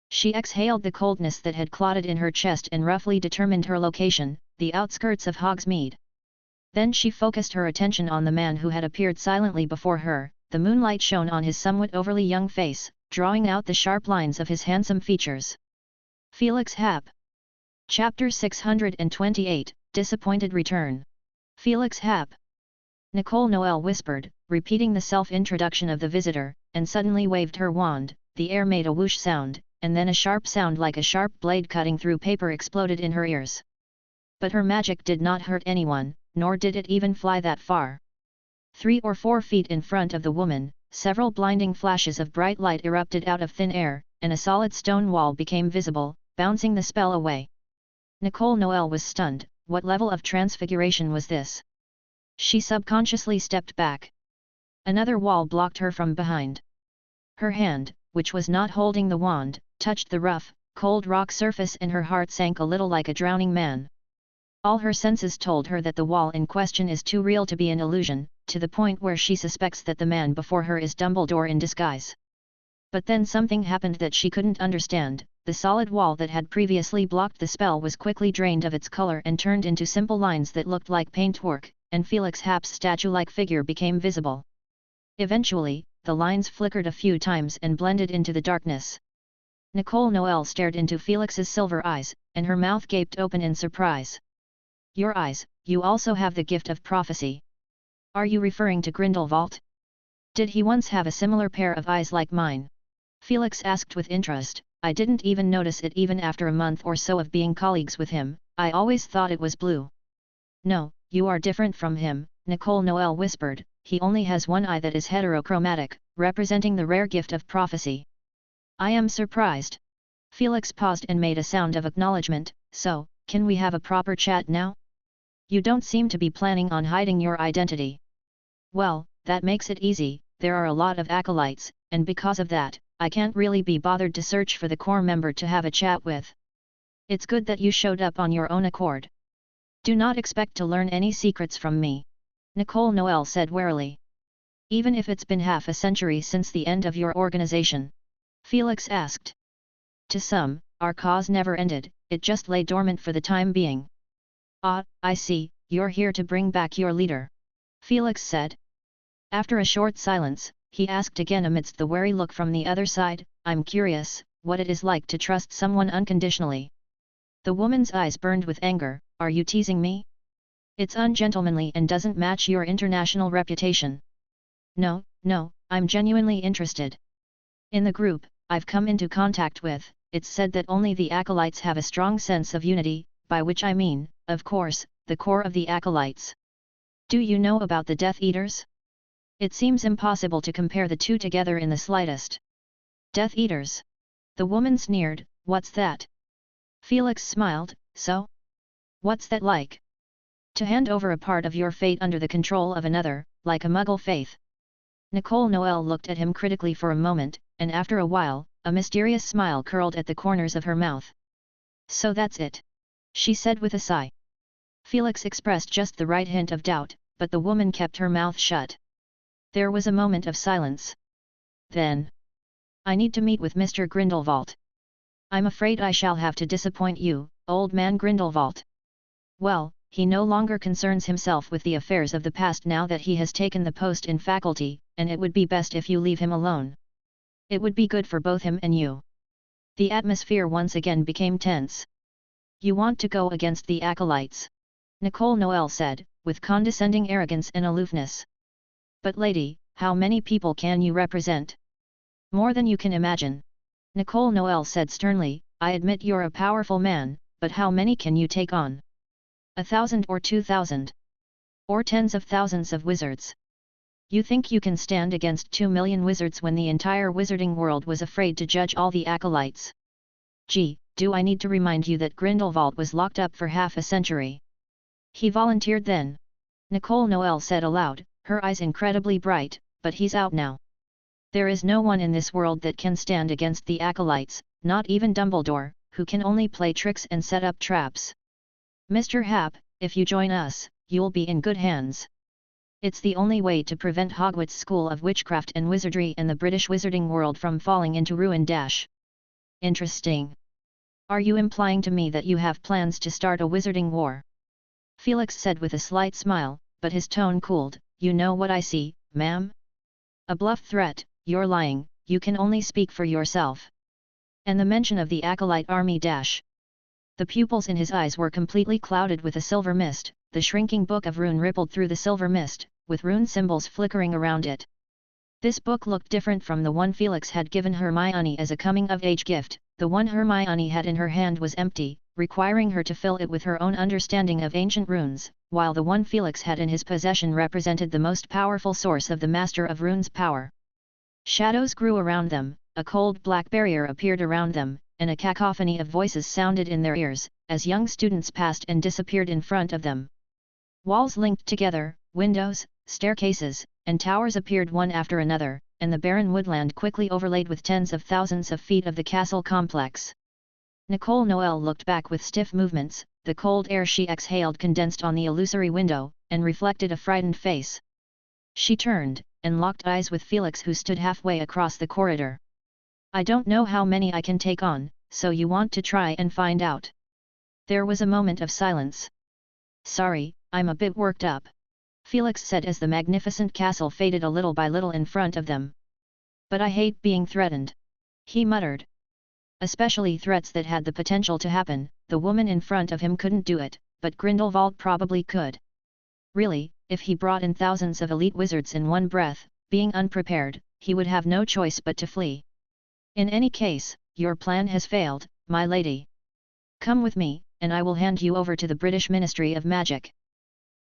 She exhaled the coldness that had clotted in her chest and roughly determined her location, the outskirts of Hogsmeade. Then she focused her attention on the man who had appeared silently before her. The moonlight shone on his somewhat overly young face, drawing out the sharp lines of his handsome features. Felix Happ. Chapter 628, Disappointed Return. "Felix Happ." Nicole Noel whispered, repeating the self-introduction of the visitor, and suddenly waved her wand. The air made a whoosh sound, and then a sharp sound like a sharp blade cutting through paper exploded in her ears. But her magic did not hurt anyone, nor did it even fly that far. 3 or 4 feet in front of the woman, several blinding flashes of bright light erupted out of thin air, and a solid stone wall became visible, bouncing the spell away. Nicole Noel was stunned. What level of transfiguration was this? She subconsciously stepped back. Another wall blocked her from behind. Her hand, which was not holding the wand, touched the rough, cold rock surface and her heart sank a little like a drowning man. All her senses told her that the wall in question is too real to be an illusion, to the point where she suspects that the man before her is Dumbledore in disguise. But then something happened that she couldn't understand. The solid wall that had previously blocked the spell was quickly drained of its color and turned into simple lines that looked like paintwork, and Felix Happ's statue-like figure became visible. Eventually, the lines flickered a few times and blended into the darkness. Nicole Noel stared into Felix's silver eyes, and her mouth gaped open in surprise. "Your eyes, you also have the gift of prophecy. Are you referring to Grindelwald? Did he once have a similar pair of eyes like mine?" Felix asked with interest. "I didn't even notice it even after a month or so of being colleagues with him. I always thought it was blue." "No, you are different from him," Nicole Noel whispered. "He only has one eye that is heterochromatic, representing the rare gift of prophecy." "I am surprised." Felix paused and made a sound of acknowledgement. "So, can we have a proper chat now? You don't seem to be planning on hiding your identity." "Well, that makes it easy. There are a lot of acolytes, and because of that, I can't really be bothered to search for the core member to have a chat with. It's good that you showed up on your own accord. Do not expect to learn any secrets from me, Nicole Noel said warily. Even if it's been half a century since the end of your organization? Felix asked. To some, our cause never ended, it just lay dormant for the time being. Ah, I see, you're here to bring back your leader, Felix said. After a short silence, he asked again amidst the wary look from the other side, I'm curious, what it is like to trust someone unconditionally. The woman's eyes burned with anger, are you teasing me? It's ungentlemanly and doesn't match your international reputation. No, I'm genuinely interested. In the group I've come into contact with, it's said that only the acolytes have a strong sense of unity, by which I mean, of course, the core of the acolytes. Do you know about the Death Eaters? It seems impossible to compare the two together in the slightest. Death Eaters? The woman sneered, what's that? Felix smiled, so? What's that like? To hand over a part of your fate under the control of another, like a Muggle faith. Nicole Noel looked at him critically for a moment, and after a while, a mysterious smile curled at the corners of her mouth. So that's it, she said with a sigh. Felix expressed just the right hint of doubt, but the woman kept her mouth shut. There was a moment of silence. Then, I need to meet with Mr. Grindelwald. I'm afraid I shall have to disappoint you, old man Grindelwald. Well, he no longer concerns himself with the affairs of the past now that he has taken the post in faculty, and it would be best if you leave him alone. It would be good for both him and you. The atmosphere once again became tense. You want to go against the acolytes? Nicole Noel said, with condescending arrogance and aloofness. But lady, how many people can you represent? More than you can imagine. Nicole Noel said sternly, I admit you're a powerful man, but how many can you take on? 1,000 or 2,000? Or tens of thousands of wizards? You think you can stand against 2 million wizards when the entire wizarding world was afraid to judge all the acolytes? Gee, do I need to remind you that Grindelwald was locked up for half a century? He volunteered then. Nicole Noel said aloud, her eyes incredibly bright, but he's out now. There is no one in this world that can stand against the acolytes, not even Dumbledore, who can only play tricks and set up traps. Mr. Happ, if you join us, you'll be in good hands. It's the only way to prevent Hogwarts School of Witchcraft and Wizardry and the British wizarding world from falling into ruin. Interesting. Are you implying to me that you have plans to start a wizarding war? Felix said with a slight smile, but his tone cooled, you know what I see, ma'am? A bluff threat, you're lying, you can only speak for yourself. And the mention of the acolyte army. The pupils in his eyes were completely clouded with a silver mist, the shrinking book of rune rippled through the silver mist, with rune symbols flickering around it. This book looked different from the one Felix had given Hermione as a coming-of-age gift. The one Hermione had in her hand was empty, requiring her to fill it with her own understanding of ancient runes, while the one Felix had in his possession represented the most powerful source of the Master of Runes' power. Shadows grew around them, a cold black barrier appeared around them, and a cacophony of voices sounded in their ears, as young students passed and disappeared in front of them. Walls linked together, windows, staircases, and towers appeared one after another, and the barren woodland quickly overlaid with tens of thousands of feet of the castle complex. Nicole Noel looked back with stiff movements, the cold air she exhaled condensed on the illusory window, and reflected a frightened face. She turned, and locked eyes with Felix, who stood halfway across the corridor. I don't know how many I can take on, so you want to try and find out. There was a moment of silence. Sorry, I'm a bit worked up, Felix said as the magnificent castle faded a little by little in front of them. But I hate being threatened, he muttered. Especially threats that had the potential to happen. The woman in front of him couldn't do it, but Grindelwald probably could. Really, if he brought in thousands of elite wizards in one breath, being unprepared, he would have no choice but to flee. In any case, your plan has failed, my lady. Come with me, and I will hand you over to the British Ministry of Magic.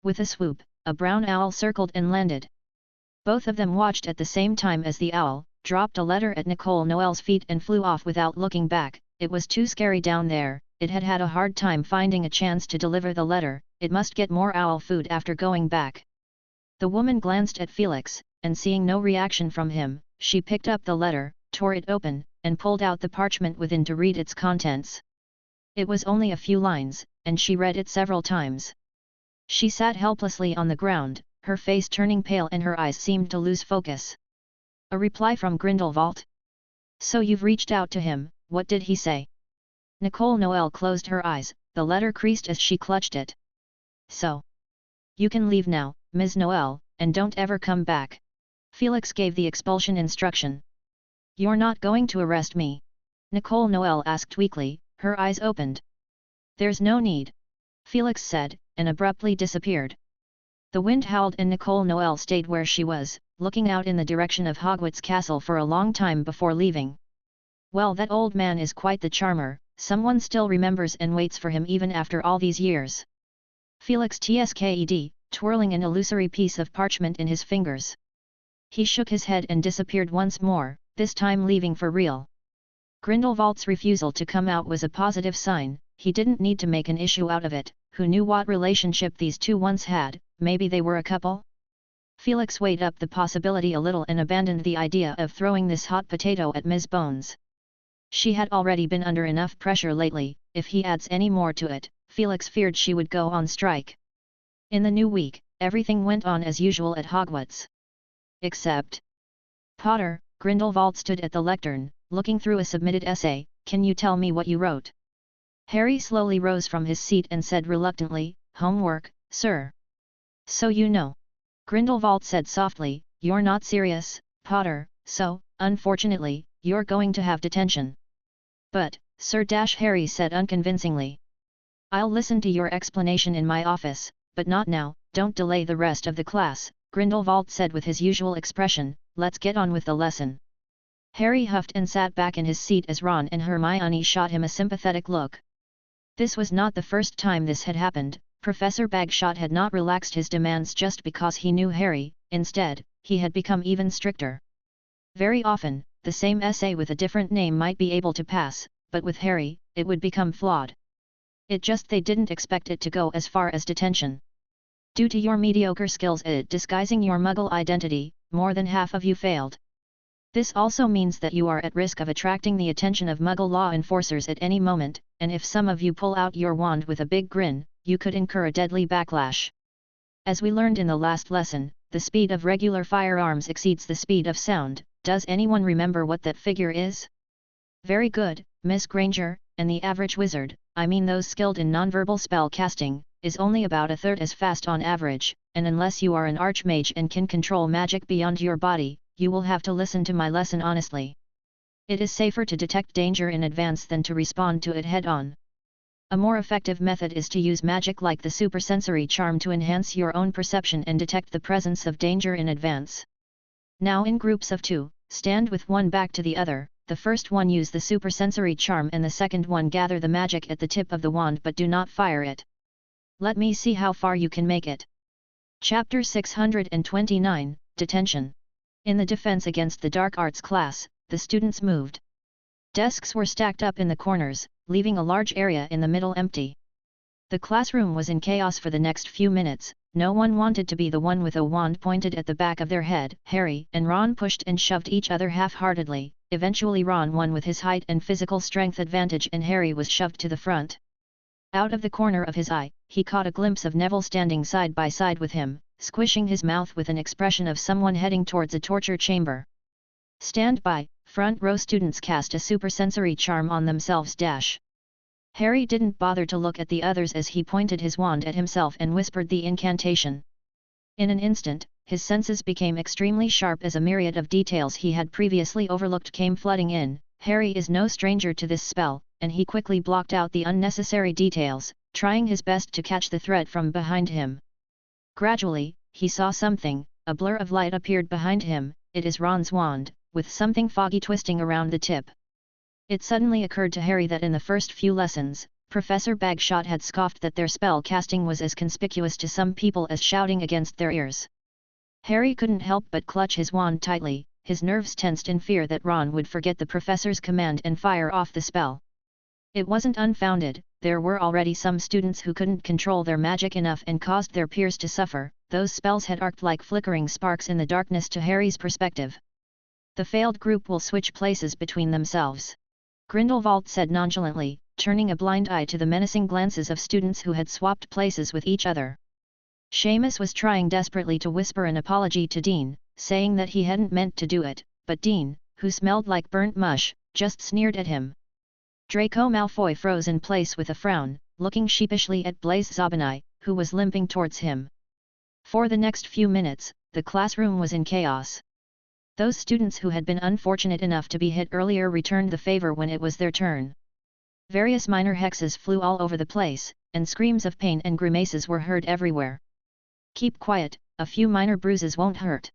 With a swoop, a brown owl circled and landed. Both of them watched at the same time as the owl dropped a letter at Nicole Noel's feet and flew off without looking back. It was too scary down there, it had had a hard time finding a chance to deliver the letter, it must get more owl food after going back. The woman glanced at Felix, and seeing no reaction from him, she picked up the letter, tore it open, and pulled out the parchment within to read its contents. It was only a few lines, and she read it several times. She sat helplessly on the ground, her face turning pale and her eyes seemed to lose focus. A reply from Grindelwald? So you've reached out to him, what did he say? Nicole Noel closed her eyes, the letter creased as she clutched it. So. You can leave now, Ms. Noel, and don't ever come back. Felix gave the expulsion instruction. You're not going to arrest me? Nicole Noel asked weakly, her eyes opened. There's no need. Felix said, and abruptly disappeared. The wind howled and Nicole Noel stayed where she was, looking out in the direction of Hogwarts Castle for a long time before leaving. Well, that old man is quite the charmer, someone still remembers and waits for him even after all these years. Felix tsked, twirling an illusory piece of parchment in his fingers. He shook his head and disappeared once more, this time leaving for real. Grindelwald's refusal to come out was a positive sign, he didn't need to make an issue out of it, who knew what relationship these two once had, maybe they were a couple? Felix weighed up the possibility a little and abandoned the idea of throwing this hot potato at Ms. Bones. She had already been under enough pressure lately, if he adds any more to it, Felix feared she would go on strike. In the new week, everything went on as usual at Hogwarts. Except Potter. Grindelwald stood at the lectern, looking through a submitted essay. Can you tell me what you wrote? Harry slowly rose from his seat and said reluctantly, homework, sir. So you know. Grindelwald said softly, you're not serious, Potter, so, unfortunately, you're going to have detention. But, Sir Harry said unconvincingly. I'll listen to your explanation in my office, but not now, don't delay the rest of the class, Grindelwald said with his usual expression, let's get on with the lesson. Harry huffed and sat back in his seat as Ron and Hermione shot him a sympathetic look. This was not the first time this had happened. Professor Bagshot had not relaxed his demands just because he knew Harry, instead, he had become even stricter. Very often, the same essay with a different name might be able to pass, but with Harry, it would become flawed. They didn't expect it to go as far as detention. Due to your mediocre skills at disguising your Muggle identity, more than half of you failed. This also means that you are at risk of attracting the attention of Muggle law enforcers at any moment, and if some of you pull out your wand with a big grin, you could incur a deadly backlash. As we learned in the last lesson, the speed of regular firearms exceeds the speed of sound. Does anyone remember what that figure is? Very good, Miss Granger, and the average wizard, I mean those skilled in nonverbal spell casting, is only about a third as fast on average, and unless you are an archmage and can control magic beyond your body, you will have to listen to my lesson honestly. It is safer to detect danger in advance than to respond to it head-on. A more effective method is to use magic like the supersensory charm to enhance your own perception and detect the presence of danger in advance. Now in groups of two, stand with one back to the other, the first one use the supersensory charm and the second one gather the magic at the tip of the wand but do not fire it. Let me see how far you can make it. Chapter 629, Detention. In the Defense Against the Dark Arts class, the students moved. Desks were stacked up in the corners, leaving a large area in the middle empty. The classroom was in chaos for the next few minutes. No one wanted to be the one with a wand pointed at the back of their head. Harry and Ron pushed and shoved each other half-heartedly. Eventually Ron won with his height and physical strength advantage and Harry was shoved to the front. Out of the corner of his eye, he caught a glimpse of Neville standing side by side with him, squishing his mouth with an expression of someone heading towards a torture chamber. Stand by, front row students cast a supersensory charm on themselves. Harry didn't bother to look at the others as he pointed his wand at himself and whispered the incantation. In an instant, his senses became extremely sharp as a myriad of details he had previously overlooked came flooding in. Harry is no stranger to this spell, and he quickly blocked out the unnecessary details, trying his best to catch the threat from behind him. Gradually, he saw something, a blur of light appeared behind him. It is Ron's wand, with something foggy twisting around the tip. It suddenly occurred to Harry that in the first few lessons, Professor Bagshot had scoffed that their spell casting was as conspicuous to some people as shouting against their ears. Harry couldn't help but clutch his wand tightly, his nerves tensed in fear that Ron would forget the professor's command and fire off the spell. It wasn't unfounded, there were already some students who couldn't control their magic enough and caused their peers to suffer. Those spells had arced like flickering sparks in the darkness to Harry's perspective. The failed group will switch places between themselves, Grindelwald said nonchalantly, turning a blind eye to the menacing glances of students who had swapped places with each other. Seamus was trying desperately to whisper an apology to Dean, saying that he hadn't meant to do it, but Dean, who smelled like burnt mush, just sneered at him. Draco Malfoy froze in place with a frown, looking sheepishly at Blaise Zabinai, who was limping towards him. For the next few minutes, the classroom was in chaos. Those students who had been unfortunate enough to be hit earlier returned the favor when it was their turn. Various minor hexes flew all over the place, and screams of pain and grimaces were heard everywhere. "Keep quiet, a few minor bruises won't hurt,"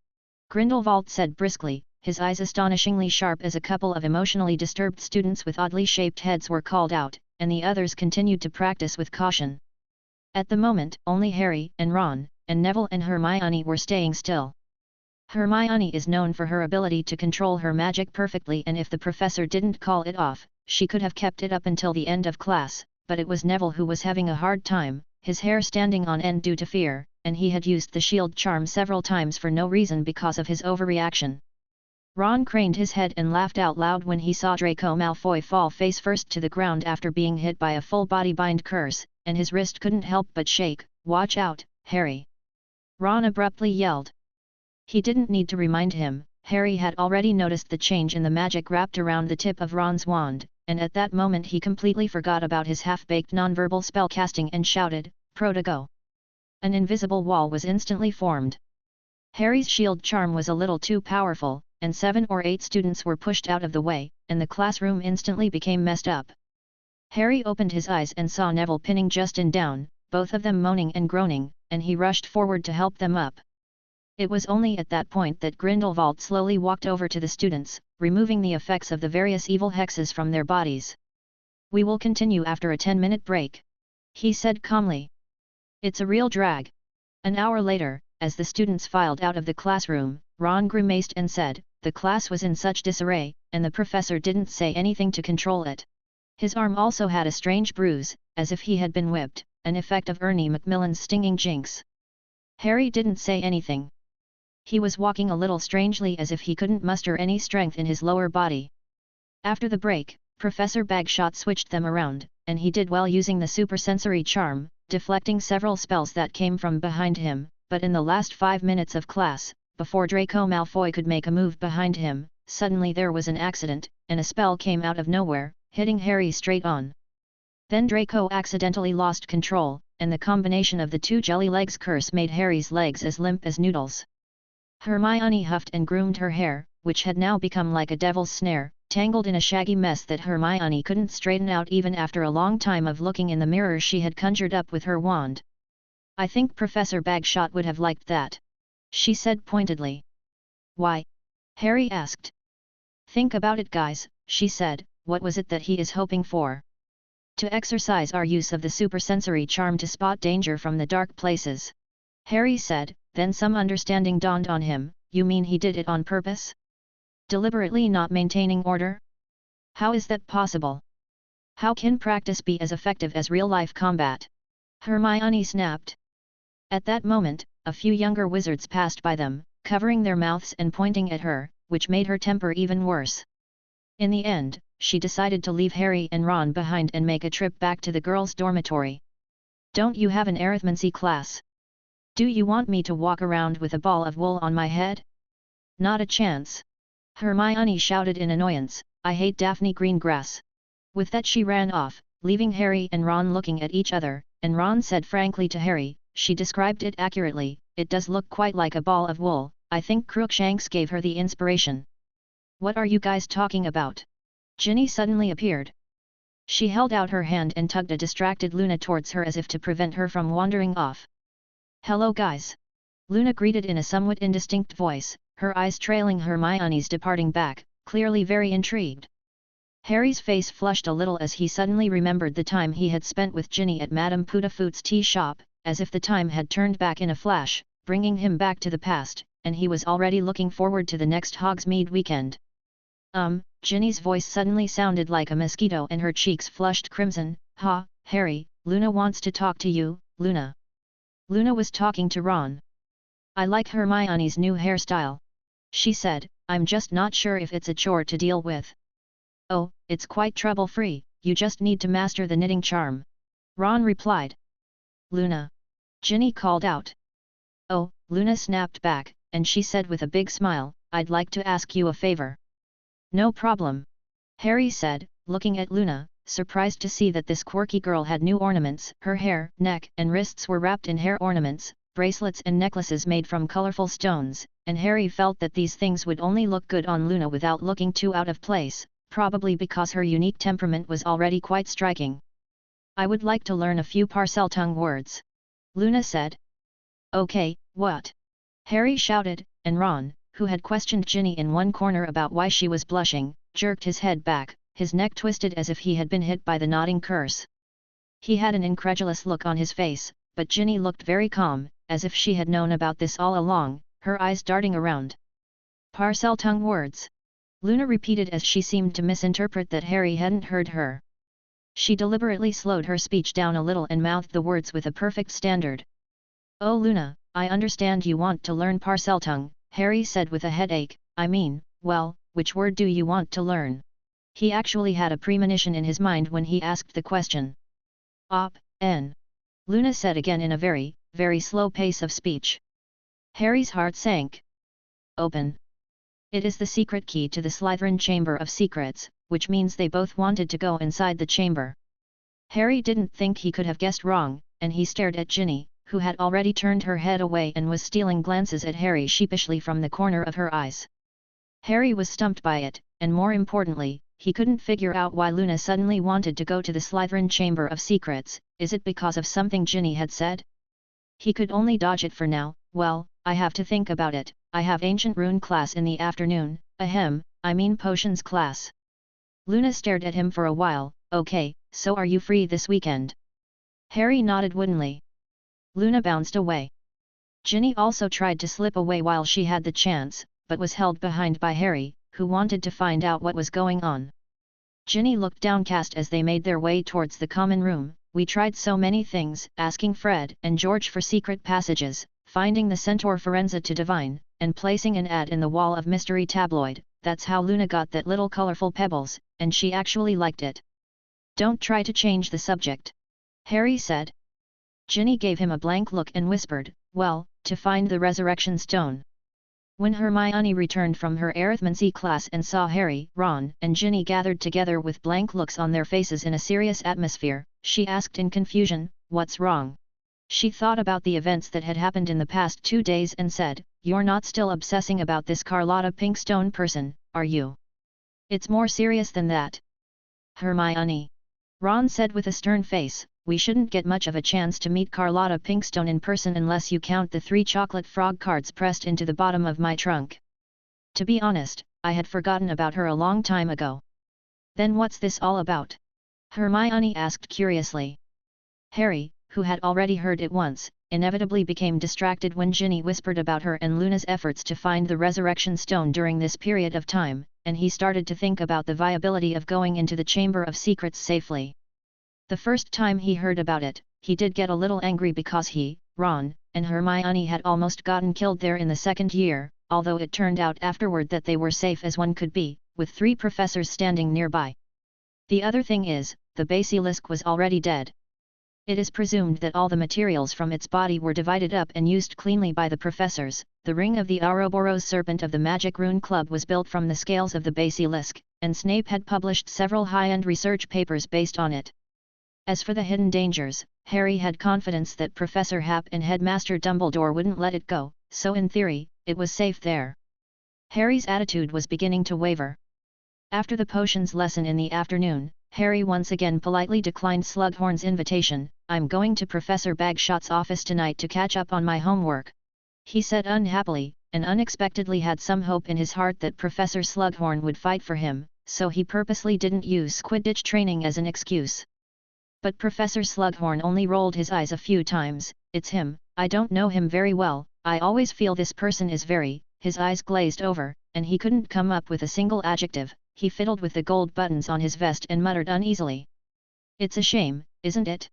Grindelwald said briskly, his eyes astonishingly sharp as a couple of emotionally disturbed students with oddly shaped heads were called out, and the others continued to practice with caution. At the moment, only Harry and Ron, and Neville and Hermione were staying still. Hermione is known for her ability to control her magic perfectly, and if the professor didn't call it off, she could have kept it up until the end of class, but it was Neville who was having a hard time, his hair standing on end due to fear, and he had used the shield charm several times for no reason because of his overreaction. Ron craned his head and laughed out loud when he saw Draco Malfoy fall face first to the ground after being hit by a full-body bind curse, and his wrist couldn't help but shake. "Watch out, Harry!" Ron abruptly yelled. He didn't need to remind him, Harry had already noticed the change in the magic wrapped around the tip of Ron's wand, and at that moment he completely forgot about his half-baked nonverbal spellcasting and shouted, "Protego!" An invisible wall was instantly formed. Harry's shield charm was a little too powerful, and 7 or 8 students were pushed out of the way, and the classroom instantly became messed up. Harry opened his eyes and saw Neville pinning Justin down, both of them moaning and groaning, and he rushed forward to help them up. It was only at that point that Grindelwald slowly walked over to the students, removing the effects of the various evil hexes from their bodies. "We will continue after a 10-minute break," he said calmly. "It's a real drag." An hour later, as the students filed out of the classroom, Ron grimaced and said, "The class was in such disarray, and the professor didn't say anything to control it." His arm also had a strange bruise, as if he had been whipped, an effect of Ernie Macmillan's stinging jinx. Harry didn't say anything. He was walking a little strangely as if he couldn't muster any strength in his lower body. After the break, Professor Bagshot switched them around, and he did well using the supersensory charm, deflecting several spells that came from behind him, but in the last 5 minutes of class, before Draco Malfoy could make a move behind him, suddenly there was an accident, and a spell came out of nowhere, hitting Harry straight on. Then Draco accidentally lost control, and the combination of the 2 jelly legs curse made Harry's legs as limp as noodles. Hermione huffed and groomed her hair, which had now become like a devil's snare, tangled in a shaggy mess that Hermione couldn't straighten out even after a long time of looking in the mirror she had conjured up with her wand. "I think Professor Bagshot would have liked that," she said pointedly. "Why?" Harry asked. "Think about it, guys," she said, "what was it that he is hoping for? To exercise our use of the supersensory charm to spot danger from the dark places." Harry said, then some understanding dawned on him. "You mean he did it on purpose? Deliberately not maintaining order? How is that possible? How can practice be as effective as real-life combat?" Hermione snapped. At that moment, a few younger wizards passed by them, covering their mouths and pointing at her, which made her temper even worse. In the end, she decided to leave Harry and Ron behind and make a trip back to the girls' dormitory. "Don't you have an arithmancy class? Do you want me to walk around with a ball of wool on my head?" "Not a chance!" Hermione shouted in annoyance, "I hate Daphne Greengrass." With that she ran off, leaving Harry and Ron looking at each other, and Ron said frankly to Harry, "She described it accurately, it does look quite like a ball of wool. I think Crookshanks gave her the inspiration." "What are you guys talking about?" Ginny suddenly appeared. She held out her hand and tugged a distracted Luna towards her as if to prevent her from wandering off. "Hello guys!" Luna greeted in a somewhat indistinct voice, her eyes trailing Hermione's departing back, clearly very intrigued. Harry's face flushed a little as he suddenly remembered the time he had spent with Ginny at Madame Putafoot's tea shop, as if the time had turned back in a flash, bringing him back to the past, and he was already looking forward to the next Hogsmeade weekend. Ginny's voice suddenly sounded like a mosquito and her cheeks flushed crimson. "Ha, Harry, Luna wants to talk to you, Luna." Luna was talking to Ron. "I like Hermione's new hairstyle," she said. "I'm just not sure if it's a chore to deal with." "Oh, it's quite trouble-free, you just need to master the knitting charm," Ron replied. "Luna!" Ginny called out. "Oh," Luna snapped back, and she said with a big smile, "I'd like to ask you a favor." "No problem," Harry said, looking at Luna, surprised to see that this quirky girl had new ornaments. Her hair, neck and wrists were wrapped in hair ornaments, bracelets and necklaces made from colorful stones, and Harry felt that these things would only look good on Luna without looking too out of place, probably because her unique temperament was already quite striking. "I would like to learn a few Parseltongue words," Luna said. "Okay, what?" Harry shouted, and Ron, who had questioned Ginny in one corner about why she was blushing, jerked his head back, his neck twisted as if he had been hit by the nodding curse. He had an incredulous look on his face, but Ginny looked very calm, as if she had known about this all along, her eyes darting around. "Parseltongue words," Luna repeated as she seemed to misinterpret that Harry hadn't heard her. She deliberately slowed her speech down a little and mouthed the words with a perfect standard. "Oh Luna, I understand you want to learn Parseltongue," Harry said with a headache. "I mean, well, which word do you want to learn?" He actually had a premonition in his mind when he asked the question. "N," Luna said again in a very, very slow pace of speech. Harry's heart sank. "Open." It is the secret key to the Slytherin Chamber of Secrets, which means they both wanted to go inside the chamber. Harry didn't think he could have guessed wrong, and he stared at Ginny, who had already turned her head away and was stealing glances at Harry sheepishly from the corner of her eyes. Harry was stumped by it, and more importantly, he couldn't figure out why Luna suddenly wanted to go to the Slytherin Chamber of Secrets. Is it because of something Ginny had said? He could only dodge it for now. "Well, I have to think about it. I have ancient rune class in the afternoon, I mean potions class." Luna stared at him for a while. "Okay, so are you free this weekend?" Harry nodded woodenly. Luna bounced away. Ginny also tried to slip away while she had the chance, but was held behind by Harry, who wanted to find out what was going on. Ginny looked downcast as they made their way towards the common room. "We tried so many things, asking Fred and George for secret passages, finding the centaur Forenza to divine, and placing an ad in the wall of Mystery Tabloid. That's how Luna got that little colorful pebbles, and she actually liked it." "Don't try to change the subject," Harry said. Ginny gave him a blank look and whispered, "Well, to find the resurrection stone." When Hermione returned from her arithmancy class and saw Harry, Ron, and Ginny gathered together with blank looks on their faces in a serious atmosphere, she asked in confusion, "What's wrong?" She thought about the events that had happened in the past 2 days and said, "You're not still obsessing about this Carlotta Pinkstone person, are you? It's more serious than that." "Hermione," Ron said with a stern face, "we shouldn't get much of a chance to meet Carlotta Pinkstone in person unless you count the 3 chocolate frog cards pressed into the bottom of my trunk. To be honest, I had forgotten about her a long time ago." "Then what's this all about?" Hermione asked curiously. Harry, who had already heard it once, inevitably became distracted when Ginny whispered about her and Luna's efforts to find the resurrection stone during this period of time, and he started to think about the viability of going into the Chamber of Secrets safely. The first time he heard about it, he did get a little angry because he, Ron, and Hermione had almost gotten killed there in the second year, although it turned out afterward that they were safe as one could be, with 3 professors standing nearby. The other thing is, the basilisk was already dead. It is presumed that all the materials from its body were divided up and used cleanly by the professors. The ring of the Ouroboros serpent of the Magic Rune Club was built from the scales of the basilisk, and Snape had published several high-end research papers based on it. As for the hidden dangers, Harry had confidence that Professor Happ and Headmaster Dumbledore wouldn't let it go, so in theory, it was safe there. Harry's attitude was beginning to waver. After the potions lesson in the afternoon, Harry once again politely declined Slughorn's invitation. "I'm going to Professor Bagshot's office tonight to catch up on my homework," he said unhappily, and unexpectedly had some hope in his heart that Professor Slughorn would fight for him, so he purposely didn't use Quidditch training as an excuse. But Professor Slughorn only rolled his eyes a few times. "It's him, I don't know him very well, I always feel this person is very..." His eyes glazed over, and he couldn't come up with a single adjective. he fiddled with the gold buttons on his vest and muttered uneasily. It's a shame, isn't it?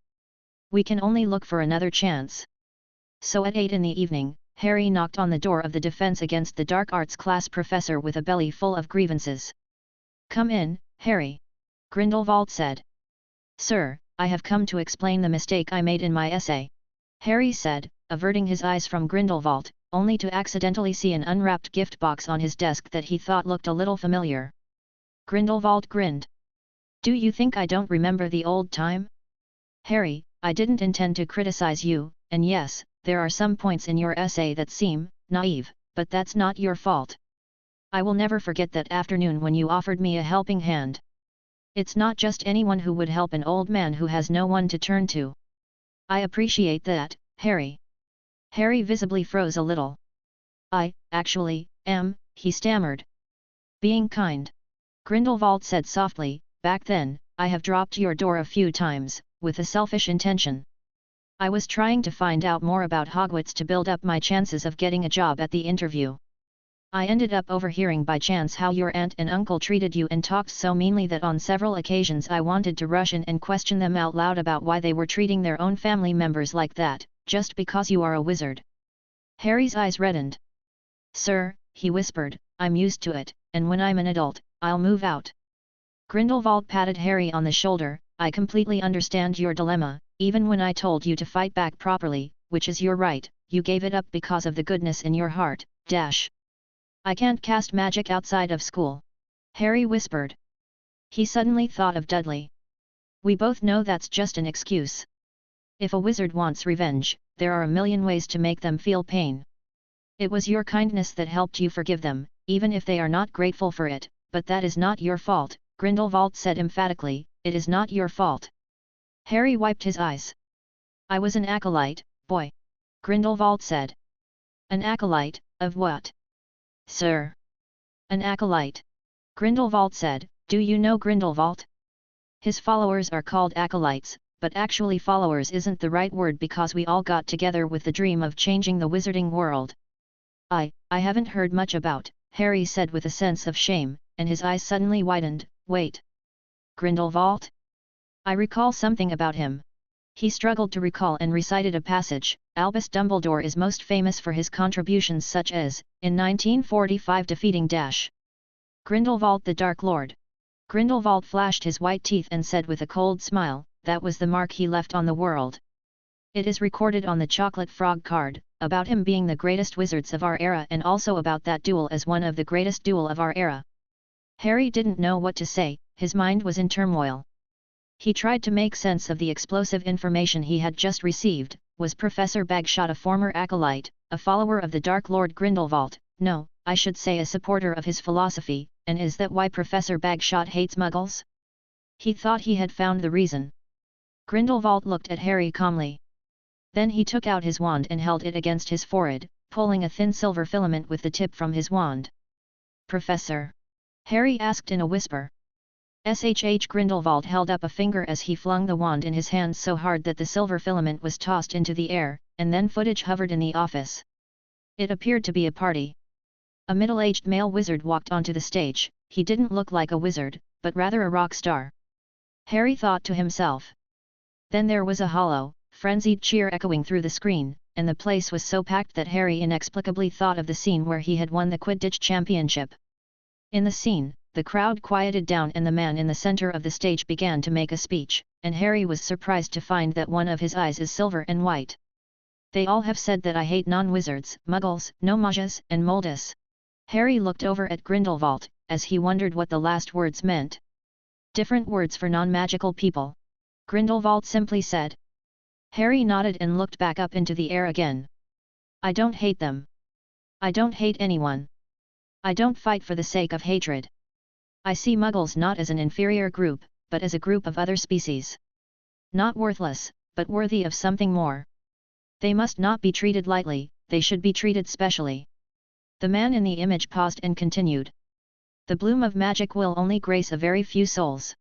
We can only look for another chance. So at 8 in the evening, Harry knocked on the door of the Defense Against the Dark Arts class professor with a belly full of grievances. Come in, Harry. Grindelwald said. Sir, I have come to explain the mistake I made in my essay. Harry said, averting his eyes from Grindelwald, only to accidentally see an unwrapped gift box on his desk that he thought looked a little familiar. Grindelwald grinned. Do you think I don't remember the old time? Harry, I didn't intend to criticize you, and yes, there are some points in your essay that seem naive, but that's not your fault. I will never forget that afternoon when you offered me a helping hand. It's not just anyone who would help an old man who has no one to turn to. I appreciate that, Harry. Harry visibly froze a little. I, actually, am, he stammered. Being kind. Grindelwald said softly, back then, I have dropped your door a few times, with a selfish intention. I was trying to find out more about Hogwarts to build up my chances of getting a job at the interview. I ended up overhearing by chance how your aunt and uncle treated you and talked so meanly that on several occasions I wanted to rush in and question them out loud about why they were treating their own family members like that, just because you are a wizard. Harry's eyes reddened. Sir, he whispered, I'm used to it, and when I'm an adult, I'll move out. Grindelwald patted Harry on the shoulder. I completely understand your dilemma. Even when I told you to fight back properly, which is your right, you gave it up because of the goodness in your heart, dash. I can't cast magic outside of school. Harry whispered. He suddenly thought of Dudley. We both know that's just an excuse. If a wizard wants revenge, there are a million ways to make them feel pain. It was your kindness that helped you forgive them, even if they are not grateful for it, but that is not your fault, Grindelwald said emphatically, it is not your fault. Harry wiped his eyes. I was an acolyte, boy. Grindelwald said. An acolyte, of what? Sir. An acolyte. Grindelwald said, do you know Grindelwald? His followers are called acolytes, but actually followers isn't the right word because we all got together with the dream of changing the wizarding world. I haven't heard much about, Harry said with a sense of shame, and his eyes suddenly widened, wait. Grindelwald? I recall something about him. He struggled to recall and recited a passage. Albus Dumbledore is most famous for his contributions such as, in 1945 defeating Dash. Grindelwald the Dark Lord. Grindelwald flashed his white teeth and said with a cold smile, that was the mark he left on the world. It is recorded on the chocolate frog card, about him being the greatest wizards of our era and also about that duel as one of the greatest duel of our era. Harry didn't know what to say, his mind was in turmoil. He tried to make sense of the explosive information he had just received. Was Professor Bagshot a former acolyte, a follower of the Dark Lord Grindelwald? No, I should say a supporter of his philosophy, and is that why Professor Bagshot hates Muggles? He thought he had found the reason. Grindelwald looked at Harry calmly. Then he took out his wand and held it against his forehead, pulling a thin silver filament with the tip from his wand. Professor? Harry asked in a whisper. Grindelwald held up a finger as he flung the wand in his hand so hard that the silver filament was tossed into the air, and then footage hovered in the office. It appeared to be a party. A middle-aged male wizard walked onto the stage. He didn't look like a wizard, but rather a rock star. Harry thought to himself. Then there was a hollow, frenzied cheer echoing through the screen, and the place was so packed that Harry inexplicably thought of the scene where he had won the Quidditch championship. In the scene, the crowd quieted down and the man in the center of the stage began to make a speech, and Harry was surprised to find that one of his eyes is silver and white. They all have said that I hate non-wizards, muggles, no-mages, and moldus. Harry looked over at Grindelwald, as he wondered what the last words meant. Different words for non-magical people. Grindelwald simply said. Harry nodded and looked back up into the air again. I don't hate them. I don't hate anyone. I don't fight for the sake of hatred. I see Muggles not as an inferior group, but as a group of other species. Not worthless, but worthy of something more. They must not be treated lightly, they should be treated specially. The man in the image paused and continued. The bloom of magic will only grace a very few souls.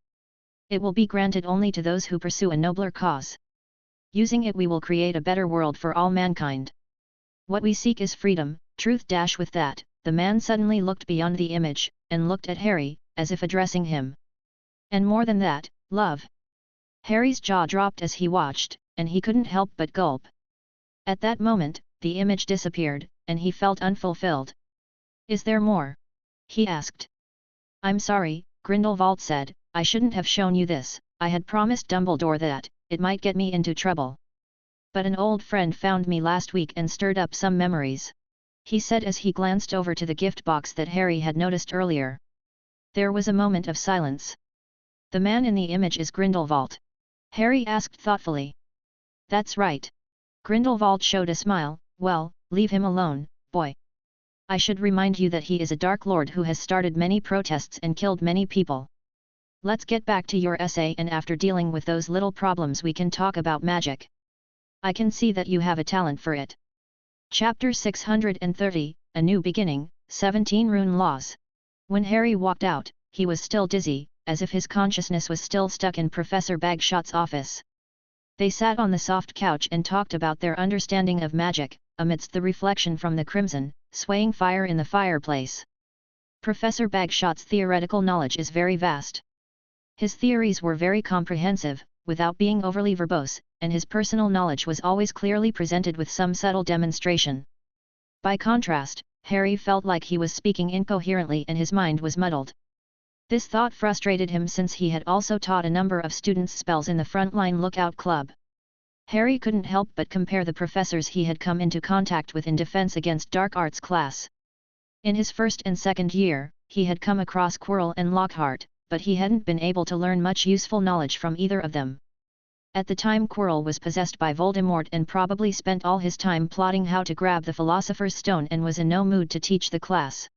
It will be granted only to those who pursue a nobler cause. Using it we will create a better world for all mankind. What we seek is freedom, truth. With that, the man suddenly looked beyond the image, and looked at Harry, as if addressing him. And more than that, love. Harry's jaw dropped as he watched, and he couldn't help but gulp. At that moment, the image disappeared, and he felt unfulfilled. Is there more? He asked. I'm sorry, Grindelwald said, I shouldn't have shown you this, I had promised Dumbledore that, it might get me into trouble. But an old friend found me last week and stirred up some memories. He said as he glanced over to the gift box that Harry had noticed earlier. There was a moment of silence. The man in the image is Grindelwald? Harry asked thoughtfully. That's right. Grindelwald showed a smile, well, leave him alone, boy. I should remind you that he is a Dark Lord who has started many protests and killed many people. Let's get back to your essay, and after dealing with those little problems we can talk about magic. I can see that you have a talent for it. Chapter 630, A New Beginning, 17 Rune Laws. When Harry walked out, he was still dizzy, as if his consciousness was still stuck in Professor Bagshot's office. They sat on the soft couch and talked about their understanding of magic, amidst the reflection from the crimson, swaying fire in the fireplace. Professor Bagshot's theoretical knowledge is very vast. His theories were very comprehensive, without being overly verbose, and his personal knowledge was always clearly presented with some subtle demonstration. By contrast, Harry felt like he was speaking incoherently and his mind was muddled. This thought frustrated him since he had also taught a number of students spells in the Frontline Lookout Club. Harry couldn't help but compare the professors he had come into contact with in Defense Against Dark Arts class. In his first and second year, he had come across Quirrell and Lockhart, but he hadn't been able to learn much useful knowledge from either of them. At the time, Quirrell was possessed by Voldemort and probably spent all his time plotting how to grab the Philosopher's Stone and was in no mood to teach the class.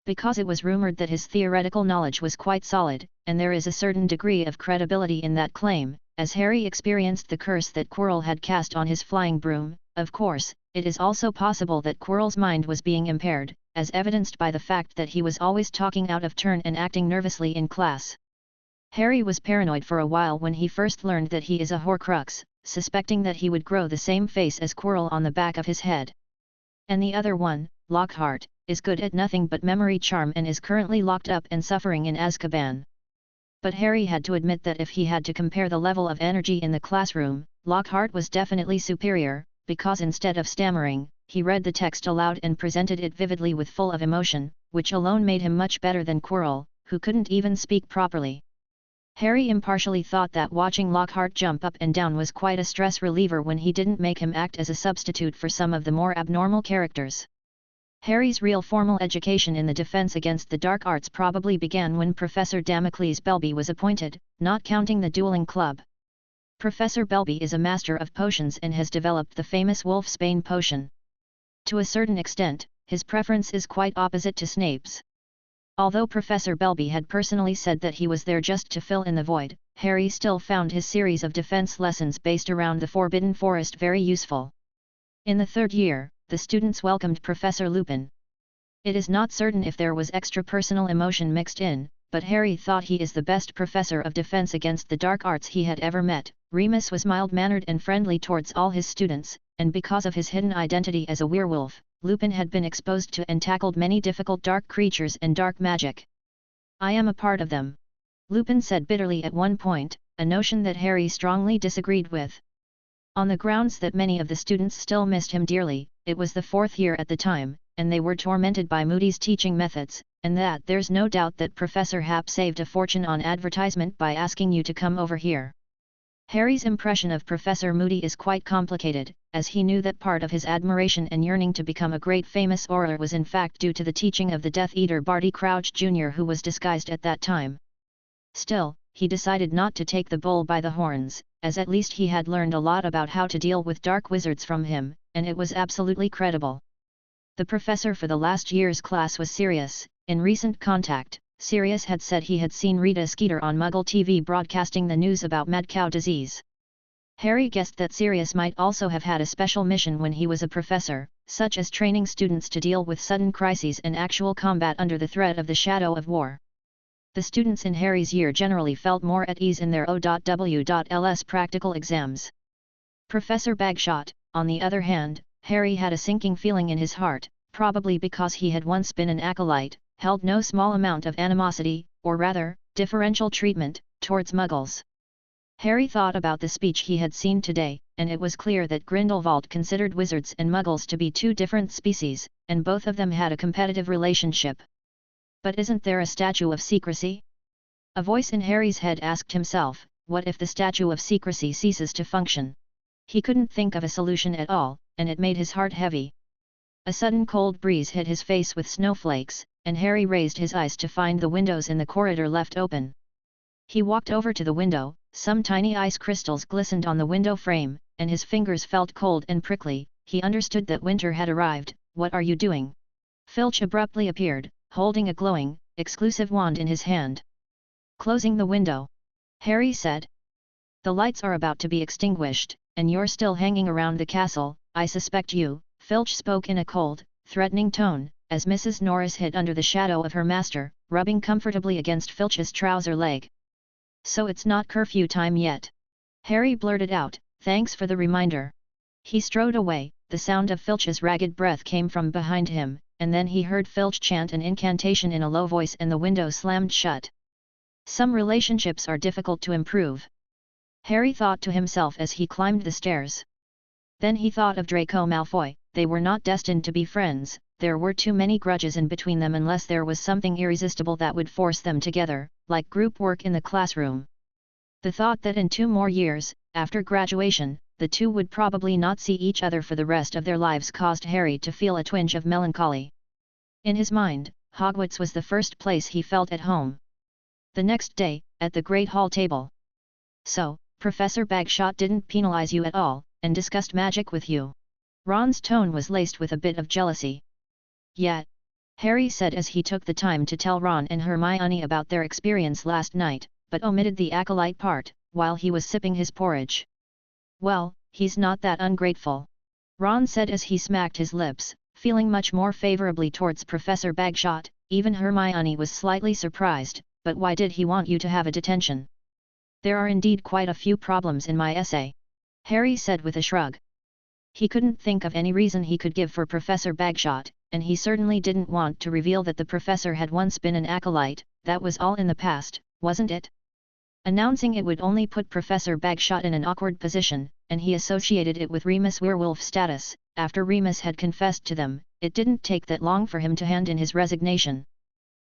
Because it was rumored that his theoretical knowledge was quite solid, and there is a certain degree of credibility in that claim, as Harry experienced the curse that Quirrell had cast on his flying broom. Of course, it is also possible that Quirrell's mind was being impaired, as evidenced by the fact that he was always talking out of turn and acting nervously in class. Harry was paranoid for a while when he first learned that he is a Horcrux, suspecting that he would grow the same face as Quirrell on the back of his head. And the other one, Lockhart, is good at nothing but memory charm and is currently locked up and suffering in Azkaban. But Harry had to admit that if he had to compare the level of energy in the classroom, Lockhart was definitely superior, because instead of stammering, he read the text aloud and presented it vividly with full of emotion, which alone made him much better than Quirrell, who couldn't even speak properly. Harry impartially thought that watching Lockhart jump up and down was quite a stress reliever when he didn't make him act as a substitute for some of the more abnormal characters. Harry's real formal education in the Defense Against the Dark Arts probably began when Professor Damocles Belby was appointed, not counting the dueling club. Professor Belby is a master of potions and has developed the famous Wolfsbane potion. To a certain extent, his preference is quite opposite to Snape's. Although Professor Belby had personally said that he was there just to fill in the void, Harry still found his series of defense lessons based around the Forbidden Forest very useful. In the third year, the students welcomed Professor Lupin. It is not certain if there was extra personal emotion mixed in, but Harry thought he is the best professor of defense against the dark arts he had ever met. Remus was mild-mannered and friendly towards all his students, and because of his hidden identity as a werewolf, Lupin had been exposed to and tackled many difficult dark creatures and dark magic. I am a part of them, Lupin said bitterly at one point, a notion that Harry strongly disagreed with. On the grounds that many of the students still missed him dearly, it was the fourth year at the time, and they were tormented by Moody's teaching methods, and that there's no doubt that Professor Happ saved a fortune on advertisement by asking you to come over here. Harry's impression of Professor Moody is quite complicated, as he knew that part of his admiration and yearning to become a great famous orator was in fact due to the teaching of the Death Eater Barty Crouch Jr., who was disguised at that time. Still, he decided not to take the bull by the horns, as at least he had learned a lot about how to deal with dark wizards from him, and it was absolutely credible. The professor for the last year's class was Sirius. In recent contact, Sirius had said he had seen Rita Skeeter on Muggle TV broadcasting the news about mad cow disease. Harry guessed that Sirius might also have had a special mission when he was a professor, such as training students to deal with sudden crises and actual combat under the threat of the shadow of war. The students in Harry's year generally felt more at ease in their O.W.Ls practical exams. Professor Bagshot, on the other hand, Harry had a sinking feeling in his heart, probably because he had once been an acolyte, held no small amount of animosity, or rather, differential treatment, towards Muggles. Harry thought about the speech he had seen today, and it was clear that Grindelwald considered wizards and Muggles to be two different species, and both of them had a competitive relationship. But isn't there a statute of secrecy? A voice in Harry's head asked himself, what if the statute of secrecy ceases to function? He couldn't think of a solution at all, and it made his heart heavy. A sudden cold breeze hit his face with snowflakes, and Harry raised his eyes to find the windows in the corridor left open. He walked over to the window, some tiny ice crystals glistened on the window frame, and his fingers felt cold and prickly. He understood that winter had arrived. What are you doing? Filch abruptly appeared, holding a glowing, exclusive wand in his hand. Closing the window. Harry said. The lights are about to be extinguished, and you're still hanging around the castle. I suspect you. Filch spoke in a cold, threatening tone, as Mrs. Norris hid under the shadow of her master, rubbing comfortably against Filch's trouser leg. So it's not curfew time yet. Harry blurted out, thanks for the reminder. He strode away, the sound of Filch's ragged breath came from behind him, and then he heard Filch chant an incantation in a low voice and the window slammed shut. Some relationships are difficult to improve. Harry thought to himself as he climbed the stairs. Then he thought of Draco Malfoy. They were not destined to be friends, there were too many grudges in between them unless there was something irresistible that would force them together, like group work in the classroom. The thought that in 2 more years, after graduation, the two would probably not see each other for the rest of their lives caused Harry to feel a twinge of melancholy. In his mind, Hogwarts was the first place he felt at home. The next day, at the Great Hall table. So, Professor Bagshot didn't penalize you at all, and discussed magic with you. Ron's tone was laced with a bit of jealousy. Yet, Harry said as he took the time to tell Ron and Hermione about their experience last night, but omitted the acolyte part, while he was sipping his porridge. Well, he's not that ungrateful. Ron said as he smacked his lips, feeling much more favorably towards Professor Bagshot. Even Hermione was slightly surprised, but why did he want you to have a detention? There are indeed quite a few problems in my essay. Harry said with a shrug. He couldn't think of any reason he could give for Professor Bagshot, and he certainly didn't want to reveal that the professor had once been an acolyte. That was all in the past, wasn't it? Announcing it would only put Professor Bagshot in an awkward position, and he associated it with Remus' werewolf status. After Remus had confessed to them, it didn't take that long for him to hand in his resignation.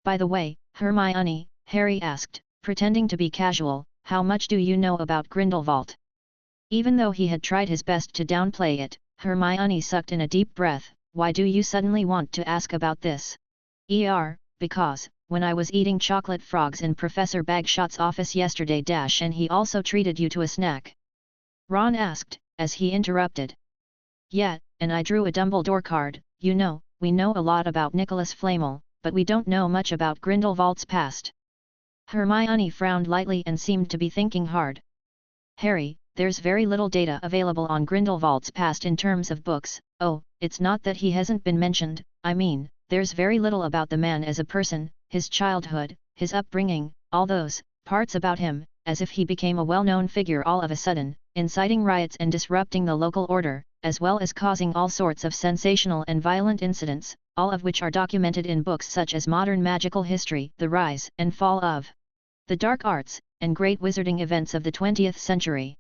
By the way, Hermione, Harry asked, pretending to be casual, how much do you know about Grindelwald? Even though he had tried his best to downplay it, Hermione sucked in a deep breath. Why do you suddenly want to ask about this? Because, when I was eating chocolate frogs in Professor Bagshot's office yesterday and he also treated you to a snack. Ron asked, as he interrupted. Yeah, and I drew a Dumbledore card. You know, we know a lot about Nicholas Flamel, but we don't know much about Grindelwald's past. Hermione frowned lightly and seemed to be thinking hard. Harry, there's very little data available on Grindelwald's past in terms of books. Oh, it's not that he hasn't been mentioned, I mean, there's very little about the man as a person, his childhood, his upbringing, all those parts about him, as if he became a well-known figure all of a sudden, inciting riots and disrupting the local order, as well as causing all sorts of sensational and violent incidents, all of which are documented in books such as Modern Magical History, The Rise and Fall of the Dark Arts, and Great Wizarding Events of the 20th Century.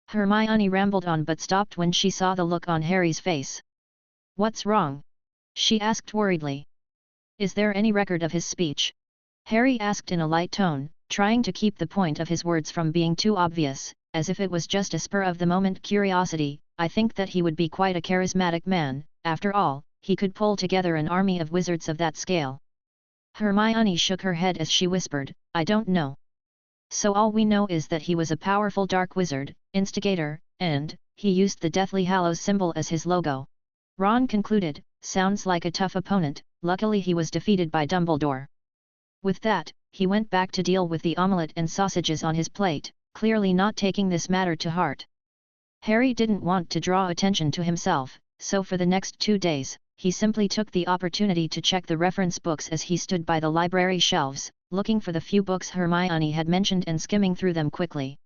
Hermione rambled on but stopped when she saw the look on Harry's face. What's wrong? She asked worriedly. Is there any record of his speech? Harry asked in a light tone, trying to keep the point of his words from being too obvious, as if it was just a spur-of-the-moment curiosity. I think that he would be quite a charismatic man. After all, he could pull together an army of wizards of that scale. Hermione shook her head as she whispered, I don't know. So all we know is that he was a powerful dark wizard, instigator, and he used the Deathly Hallows symbol as his logo. Ron concluded, sounds like a tough opponent. Luckily he was defeated by Dumbledore. With that, he went back to deal with the omelette and sausages on his plate, clearly not taking this matter to heart. Harry didn't want to draw attention to himself, so for the next 2 days, he simply took the opportunity to check the reference books as he stood by the library shelves, looking for the few books Hermione had mentioned and skimming through them quickly.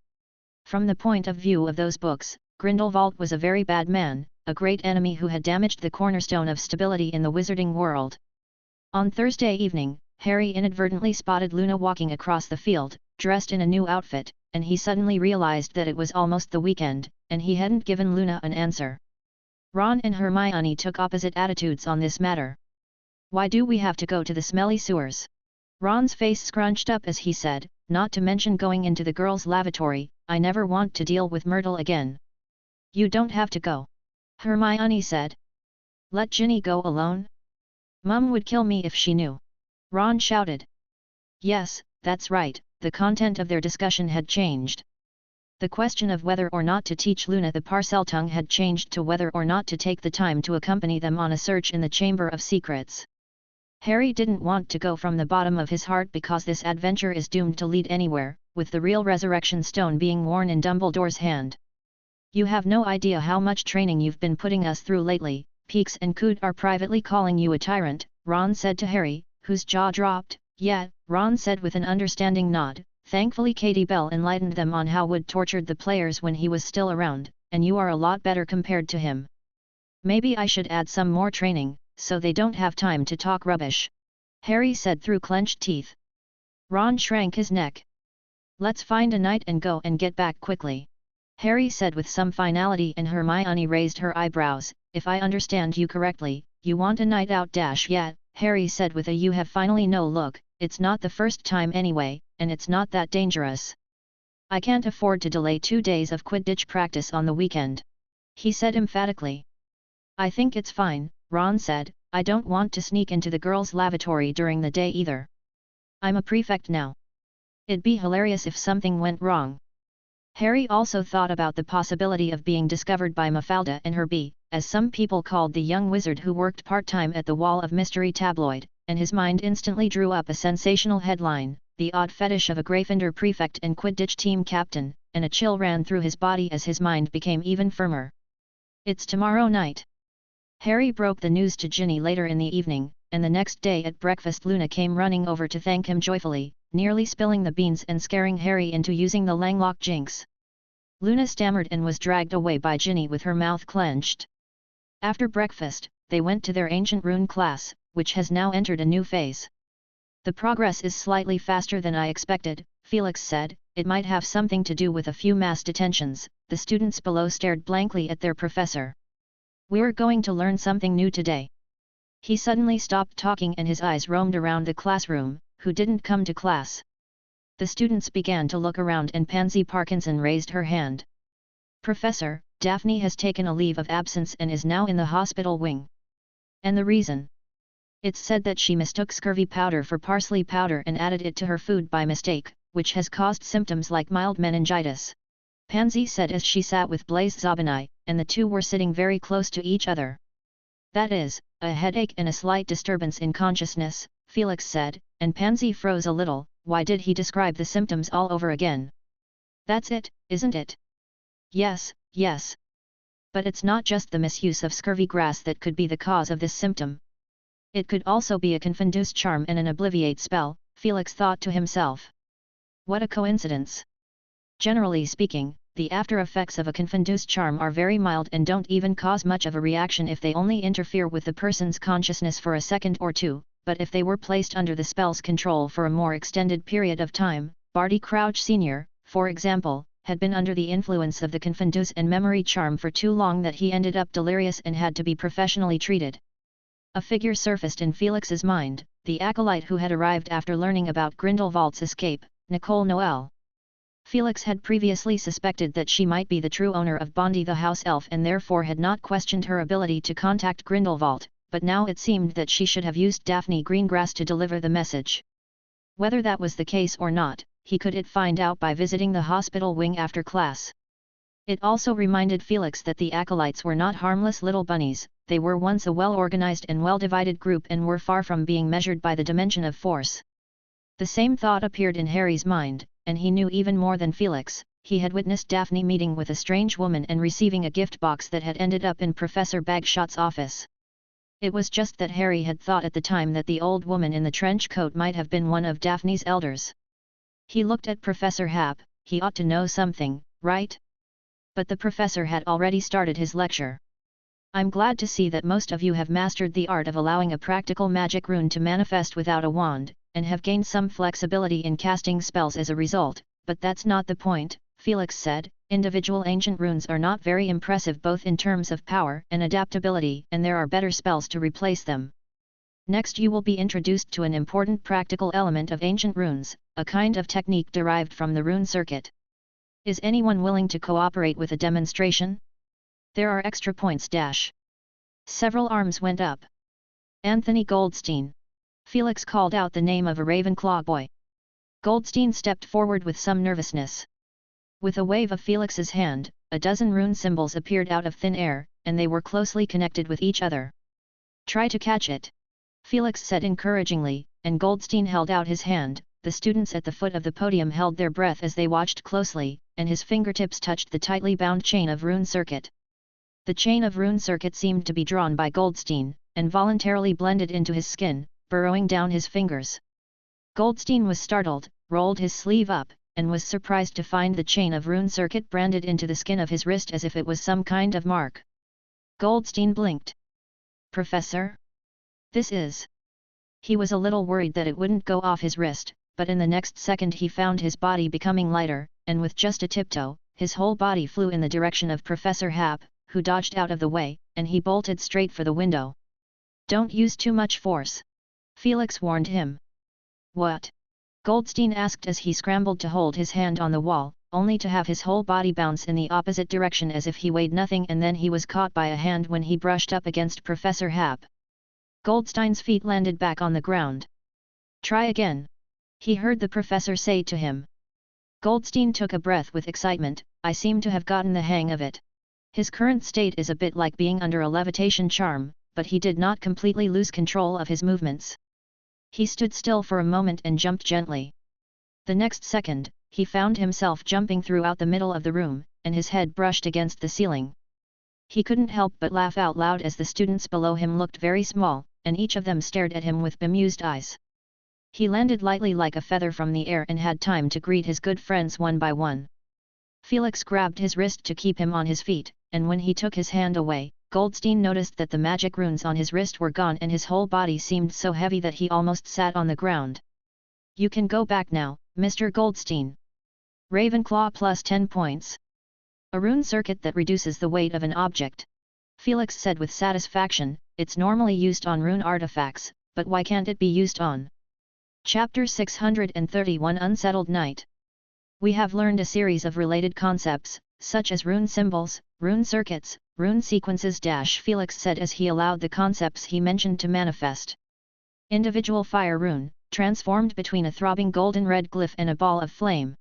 From the point of view of those books, Grindelwald was a very bad man, a great enemy who had damaged the cornerstone of stability in the wizarding world. On Thursday evening, Harry inadvertently spotted Luna walking across the field, dressed in a new outfit, and he suddenly realized that it was almost the weekend, and he hadn't given Luna an answer. Ron and Hermione took opposite attitudes on this matter. "Why do we have to go to the smelly sewers?" Ron's face scrunched up as he said, "Not to mention going into the girls' lavatory, I never want to deal with Myrtle again." "You don't have to go," Hermione said. "Let Ginny go alone? Mum would kill me if she knew," Ron shouted. Yes, that's right, the content of their discussion had changed. The question of whether or not to teach Luna the Parseltongue had changed to whether or not to take the time to accompany them on a search in the Chamber of Secrets. Harry didn't want to go from the bottom of his heart because this adventure is doomed to lead anywhere, with the real resurrection stone being worn in Dumbledore's hand. "You have no idea how much training you've been putting us through lately. Peeks and Coot are privately calling you a tyrant," Ron said to Harry, whose jaw dropped. "Yeah," Ron said with an understanding nod. "Thankfully Katie Bell enlightened them on how Wood tortured the players when he was still around, and you are a lot better compared to him. Maybe I should add some more training, so they don't have time to talk rubbish," Harry said through clenched teeth. Ron shrank his neck. "Let's find a night and go and get back quickly," Harry said with some finality, and Hermione raised her eyebrows. "If I understand you correctly, you want a night out dash." "Yeah," Harry said with a "you have finally no" look. "It's not the first time anyway, and it's not that dangerous. I can't afford to delay 2 days of Quidditch practice on the weekend," he said emphatically. "I think it's fine," Ron said. "I don't want to sneak into the girls' lavatory during the day either. I'm a prefect now. It'd be hilarious if something went wrong." Harry also thought about the possibility of being discovered by Mafalda and Herbie, as some people called the young wizard who worked part-time at the Wall of Mystery tabloid, and his mind instantly drew up a sensational headline, "The Odd Fetish of a Gryffindor Prefect and Quidditch Team Captain," and a chill ran through his body as his mind became even firmer. "It's tomorrow night." Harry broke the news to Ginny later in the evening, and the next day at breakfast Luna came running over to thank him joyfully, nearly spilling the beans and scaring Harry into using the Langlock jinx. Luna stammered and was dragged away by Ginny with her mouth clenched. After breakfast, they went to their ancient rune class, which has now entered a new phase. "The progress is slightly faster than I expected," Felix said. "It might have something to do with a few mass detentions." The students below stared blankly at their professor. "We're going to learn something new today." He suddenly stopped talking and his eyes roamed around the classroom. "Who didn't come to class?" The students began to look around and Pansy Parkinson raised her hand. "Professor, Daphne has taken a leave of absence and is now in the hospital wing." "And the reason?" "It's said that she mistook scurvy powder for parsley powder and added it to her food by mistake, which has caused symptoms like mild meningitis," Pansy said as she sat with Blaise Zabinai, and the two were sitting very close to each other. "That is, a headache and a slight disturbance in consciousness," Felix said, and Pansy froze a little. "Why did he describe the symptoms all over again?" "That's it, isn't it?" Yes. But it's not just the misuse of scurvy grass that could be the cause of this symptom. It could also be a Confundus charm and an Obliviate spell," Felix thought to himself. What a coincidence! Generally speaking, the after effects of a Confundus charm are very mild and don't even cause much of a reaction if they only interfere with the person's consciousness for a second or two, but if they were placed under the spell's control for a more extended period of time, Barty Crouch Sr., for example, had been under the influence of the Confundus and memory charm for too long that he ended up delirious and had to be professionally treated. A figure surfaced in Felix's mind, the acolyte who had arrived after learning about Grindelwald's escape, Nicole Noel. Felix had previously suspected that she might be the true owner of Bondi the house elf and therefore had not questioned her ability to contact Grindelwald, but now it seemed that she should have used Daphne Greengrass to deliver the message. Whether that was the case or not, he could find out by visiting the hospital wing after class. It also reminded Felix that the acolytes were not harmless little bunnies, they were once a well-organized and well-divided group and were far from being measured by the dimension of force. The same thought appeared in Harry's mind, and he knew even more than Felix. He had witnessed Daphne meeting with a strange woman and receiving a gift box that had ended up in Professor Bagshot's office. It was just that Harry had thought at the time that the old woman in the trench coat might have been one of Daphne's elders. He looked at Professor Happ. He ought to know something, right? But the professor had already started his lecture. "I'm glad to see that most of you have mastered the art of allowing a practical magic rune to manifest without a wand," and have gained some flexibility in casting spells as a result, but that's not the point, Felix said. Individual ancient runes are not very impressive both in terms of power and adaptability, and there are better spells to replace them. Next you will be introduced to an important practical element of ancient runes, a kind of technique derived from the rune circuit. Is anyone willing to cooperate with a demonstration? There are extra points. Several arms went up. Anthony Goldstein. Felix called out the name of a Ravenclaw boy. Goldstein stepped forward with some nervousness. With a wave of Felix's hand, a dozen rune symbols appeared out of thin air, and they were closely connected with each other. Try to catch it, Felix said encouragingly, and Goldstein held out his hand. The students at the foot of the podium held their breath as they watched closely, and his fingertips touched the tightly bound chain of rune circuit. The chain of rune circuit seemed to be drawn by Goldstein, and voluntarily blended into his skin, burrowing down his fingers. Goldstein was startled, rolled his sleeve up, and was surprised to find the chain of rune circuit branded into the skin of his wrist as if it was some kind of mark. Goldstein blinked. Professor? This is... He was a little worried that it wouldn't go off his wrist, but in the next second he found his body becoming lighter, and with just a tiptoe, his whole body flew in the direction of Professor Happ, who dodged out of the way, and he bolted straight for the window. Don't use too much force, Felix warned him. What? Goldstein asked as he scrambled to hold his hand on the wall, only to have his whole body bounce in the opposite direction as if he weighed nothing, and then he was caught by a hand when he brushed up against Professor Happ. Goldstein's feet landed back on the ground. Try again, he heard the professor say to him. Goldstein took a breath with excitement. I seem to have gotten the hang of it. His current state is a bit like being under a levitation charm, but he did not completely lose control of his movements. He stood still for a moment and jumped gently. The next second, he found himself jumping throughout the middle of the room, and his head brushed against the ceiling. He couldn't help but laugh out loud as the students below him looked very small, and each of them stared at him with bemused eyes. He landed lightly like a feather from the air and had time to greet his good friends one by one. Felix grabbed his wrist to keep him on his feet, and when he took his hand away, Goldstein noticed that the magic runes on his wrist were gone and his whole body seemed so heavy that he almost sat on the ground. You can go back now, Mr. Goldstein. Ravenclaw plus 10 points. A rune circuit that reduces the weight of an object. Felix said with satisfaction, it's normally used on rune artifacts, but why can't it be used on? Chapter 631 Unsettled Night. We have learned a series of related concepts, such as rune symbols, rune circuits, rune sequences. Felix said as he allowed the concepts he mentioned to manifest. Individual fire rune, transformed between a throbbing golden red glyph and a ball of flame.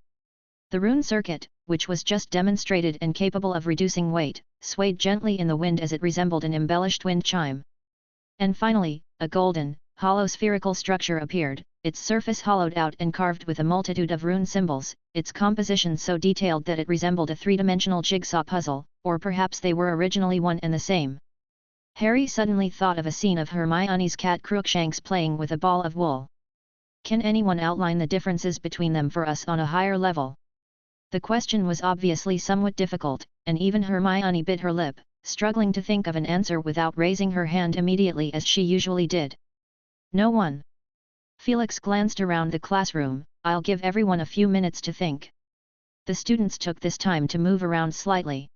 The rune circuit, which was just demonstrated and capable of reducing weight, swayed gently in the wind as it resembled an embellished wind chime. And finally, a golden, hollow spherical structure appeared, its surface hollowed out and carved with a multitude of rune symbols, its composition so detailed that it resembled a three-dimensional jigsaw puzzle, or perhaps they were originally one and the same. Harry suddenly thought of a scene of Hermione's cat Crookshanks playing with a ball of wool. Can anyone outline the differences between them for us on a higher level? The question was obviously somewhat difficult, and even Hermione bit her lip, struggling to think of an answer without raising her hand immediately as she usually did. No one. Felix glanced around the classroom. I'll give everyone a few minutes to think. The students took this time to move around slightly.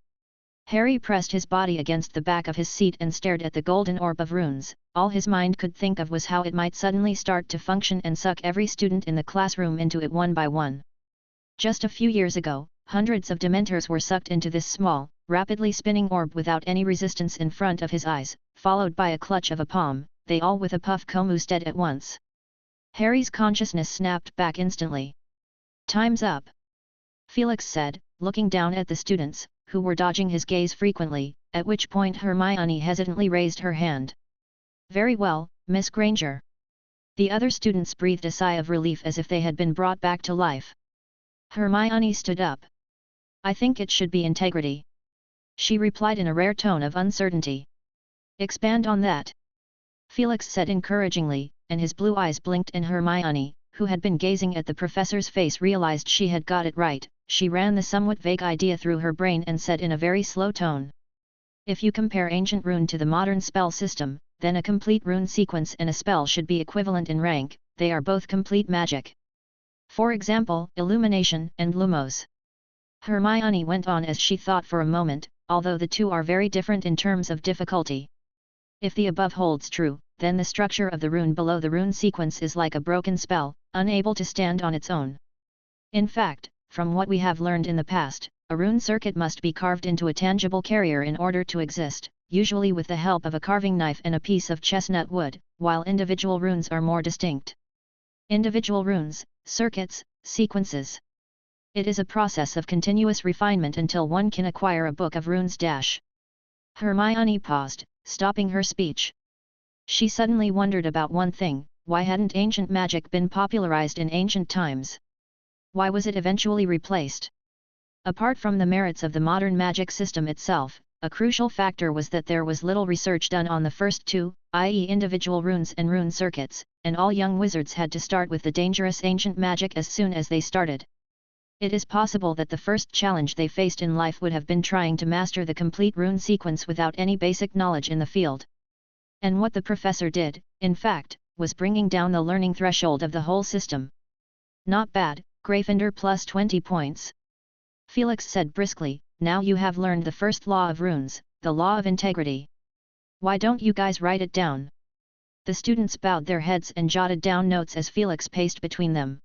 Harry pressed his body against the back of his seat and stared at the golden orb of runes. All his mind could think of was how it might suddenly start to function and suck every student in the classroom into it one by one. Just a few years ago, hundreds of Dementors were sucked into this small, rapidly spinning orb without any resistance in front of his eyes, followed by a clutch of a palm, they all with a puff commoused dead at once. Harry's consciousness snapped back instantly. Time's up, Felix said, looking down at the students, who were dodging his gaze frequently, at which point Hermione hesitantly raised her hand. Very well, Miss Granger. The other students breathed a sigh of relief as if they had been brought back to life. Hermione stood up. I think it should be integrity, she replied in a rare tone of uncertainty. Expand on that, Felix said encouragingly, and his blue eyes blinked, and Hermione, who had been gazing at the professor's face, realized she had got it right. She ran the somewhat vague idea through her brain and said in a very slow tone. If you compare ancient rune to the modern spell system, then a complete rune sequence and a spell should be equivalent in rank. they are both complete magic. For example, illumination and lumos. Hermione went on as she thought for a moment, although the two are very different in terms of difficulty. If the above holds true, then the structure of the rune below the rune sequence is like a broken spell, unable to stand on its own. In fact, from what we have learned in the past, a rune circuit must be carved into a tangible carrier in order to exist, usually with the help of a carving knife and a piece of chestnut wood, while individual runes are more distinct. Individual runes, circuits, sequences. It is a process of continuous refinement until one can acquire a book of runes. Hermione paused, stopping her speech. She suddenly wondered about one thing: why hadn't ancient magic been popularized in ancient times? Why was it eventually replaced? Apart from the merits of the modern magic system itself, a crucial factor was that there was little research done on the first two, i.e. individual runes and rune circuits, and all young wizards had to start with the dangerous ancient magic as soon as they started. It is possible that the first challenge they faced in life would have been trying to master the complete rune sequence without any basic knowledge in the field. And what the professor did, in fact, was bringing down the learning threshold of the whole system. Not bad, Gryffindor plus 20 points. Felix said briskly, now you have learned the first law of runes, the law of integrity. Why don't you guys write it down? The students bowed their heads and jotted down notes as Felix paced between them.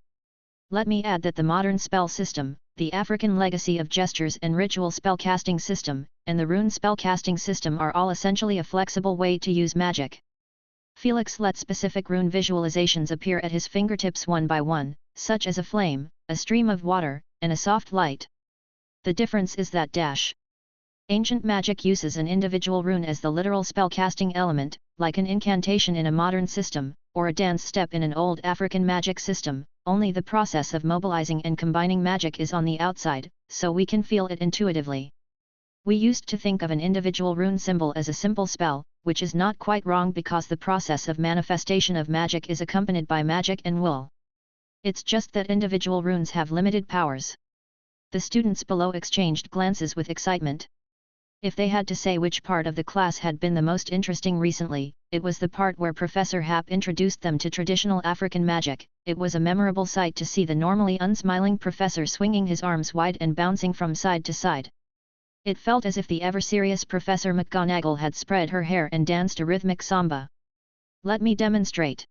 Let me add that the modern spell system, the African legacy of gestures and ritual spellcasting system, and the rune spellcasting system are all essentially a flexible way to use magic. Felix let specific rune visualizations appear at his fingertips one by one, such as a flame, a stream of water, and a soft light. The difference is that ancient magic uses an individual rune as the literal spellcasting element, like an incantation in a modern system, or a dance step in an old African magic system. Only the process of mobilizing and combining magic is on the outside, so we can feel it intuitively. We used to think of an individual rune symbol as a simple spell, which is not quite wrong because the process of manifestation of magic is accompanied by magic and will. It's just that individual runes have limited powers. The students below exchanged glances with excitement. If they had to say which part of the class had been the most interesting recently, it was the part where Professor Happ introduced them to traditional African magic. It was a memorable sight to see the normally unsmiling professor swinging his arms wide and bouncing from side to side. It felt as if the ever-serious Professor McGonagall had spread her hair and danced a rhythmic samba. Let me demonstrate.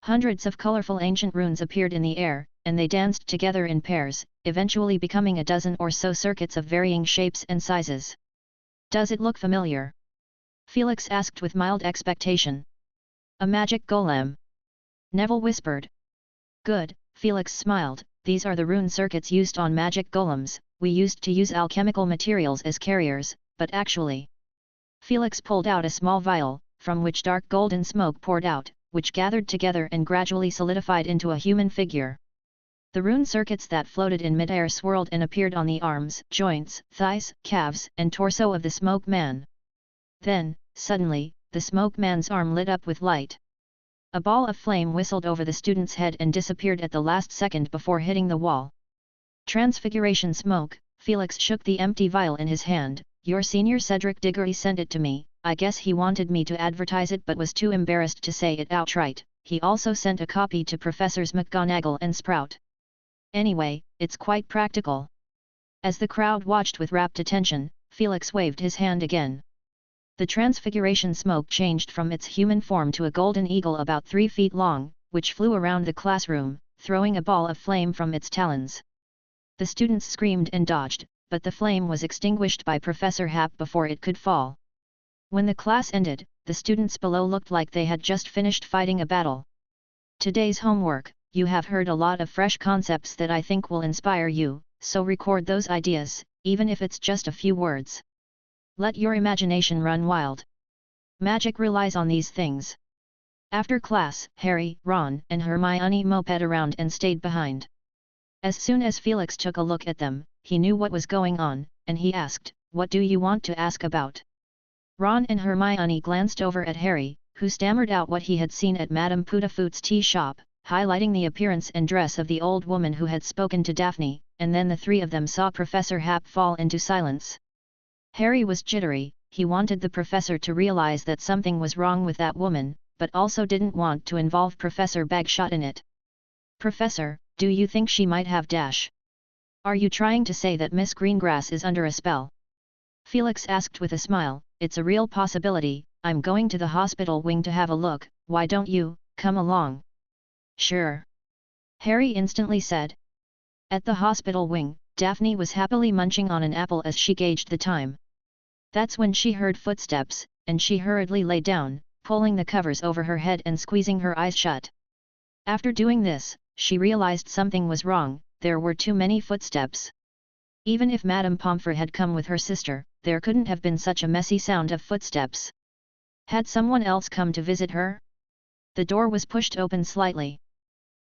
Hundreds of colorful ancient runes appeared in the air, and they danced together in pairs, eventually becoming a dozen or so circuits of varying shapes and sizes. Does it look familiar? Felix asked with mild expectation. A magic golem. Neville whispered. Good, Felix smiled, these are the rune circuits used on magic golems. We used to use alchemical materials as carriers, but actually... Felix pulled out a small vial, from which dark golden smoke poured out, which gathered together and gradually solidified into a human figure. The rune circuits that floated in midair swirled and appeared on the arms, joints, thighs, calves, and torso of the smoke man. Then, suddenly, the smoke man's arm lit up with light. A ball of flame whistled over the student's head and disappeared at the last second before hitting the wall. Transfiguration smoke, Felix shook the empty vial in his hand. Your senior Cedric Diggory sent it to me. I guess he wanted me to advertise it but was too embarrassed to say it outright. He also sent a copy to Professors McGonagall and Sprout. Anyway, it's quite practical. As the crowd watched with rapt attention, Felix waved his hand again. The transfiguration smoke changed from its human form to a golden eagle about 3 feet long, which flew around the classroom, throwing a ball of flame from its talons. The students screamed and dodged, but the flame was extinguished by Professor Happ before it could fall. When the class ended, the students below looked like they had just finished fighting a battle. Today's homework: you have heard a lot of fresh concepts that I think will inspire you, so record those ideas, even if it's just a few words. Let your imagination run wild. Magic relies on these things. After class, Harry, Ron, and Hermione moped around and stayed behind. As soon as Felix took a look at them, he knew what was going on, and he asked, "What do you want to ask about?" Ron and Hermione glanced over at Harry, who stammered out what he had seen at Madame Putafoot's tea shop, highlighting the appearance and dress of the old woman who had spoken to Daphne, and then the three of them saw Professor Happ fall into silence. Harry was jittery. He wanted the professor to realize that something was wrong with that woman, but also didn't want to involve Professor Bagshot in it. Professor, do you think she might have dash? Are you trying to say that Miss Greengrass is under a spell? Felix asked with a smile. It's a real possibility. I'm going to the hospital wing to have a look, why don't you, come along? Sure. Harry instantly said. At the hospital wing, Daphne was happily munching on an apple as she gauged the time. That's when she heard footsteps, and she hurriedly lay down, pulling the covers over her head and squeezing her eyes shut. After doing this, she realized something was wrong. There were too many footsteps. Even if Madame Pomfrey had come with her sister, there couldn't have been such a messy sound of footsteps. Had someone else come to visit her? The door was pushed open slightly.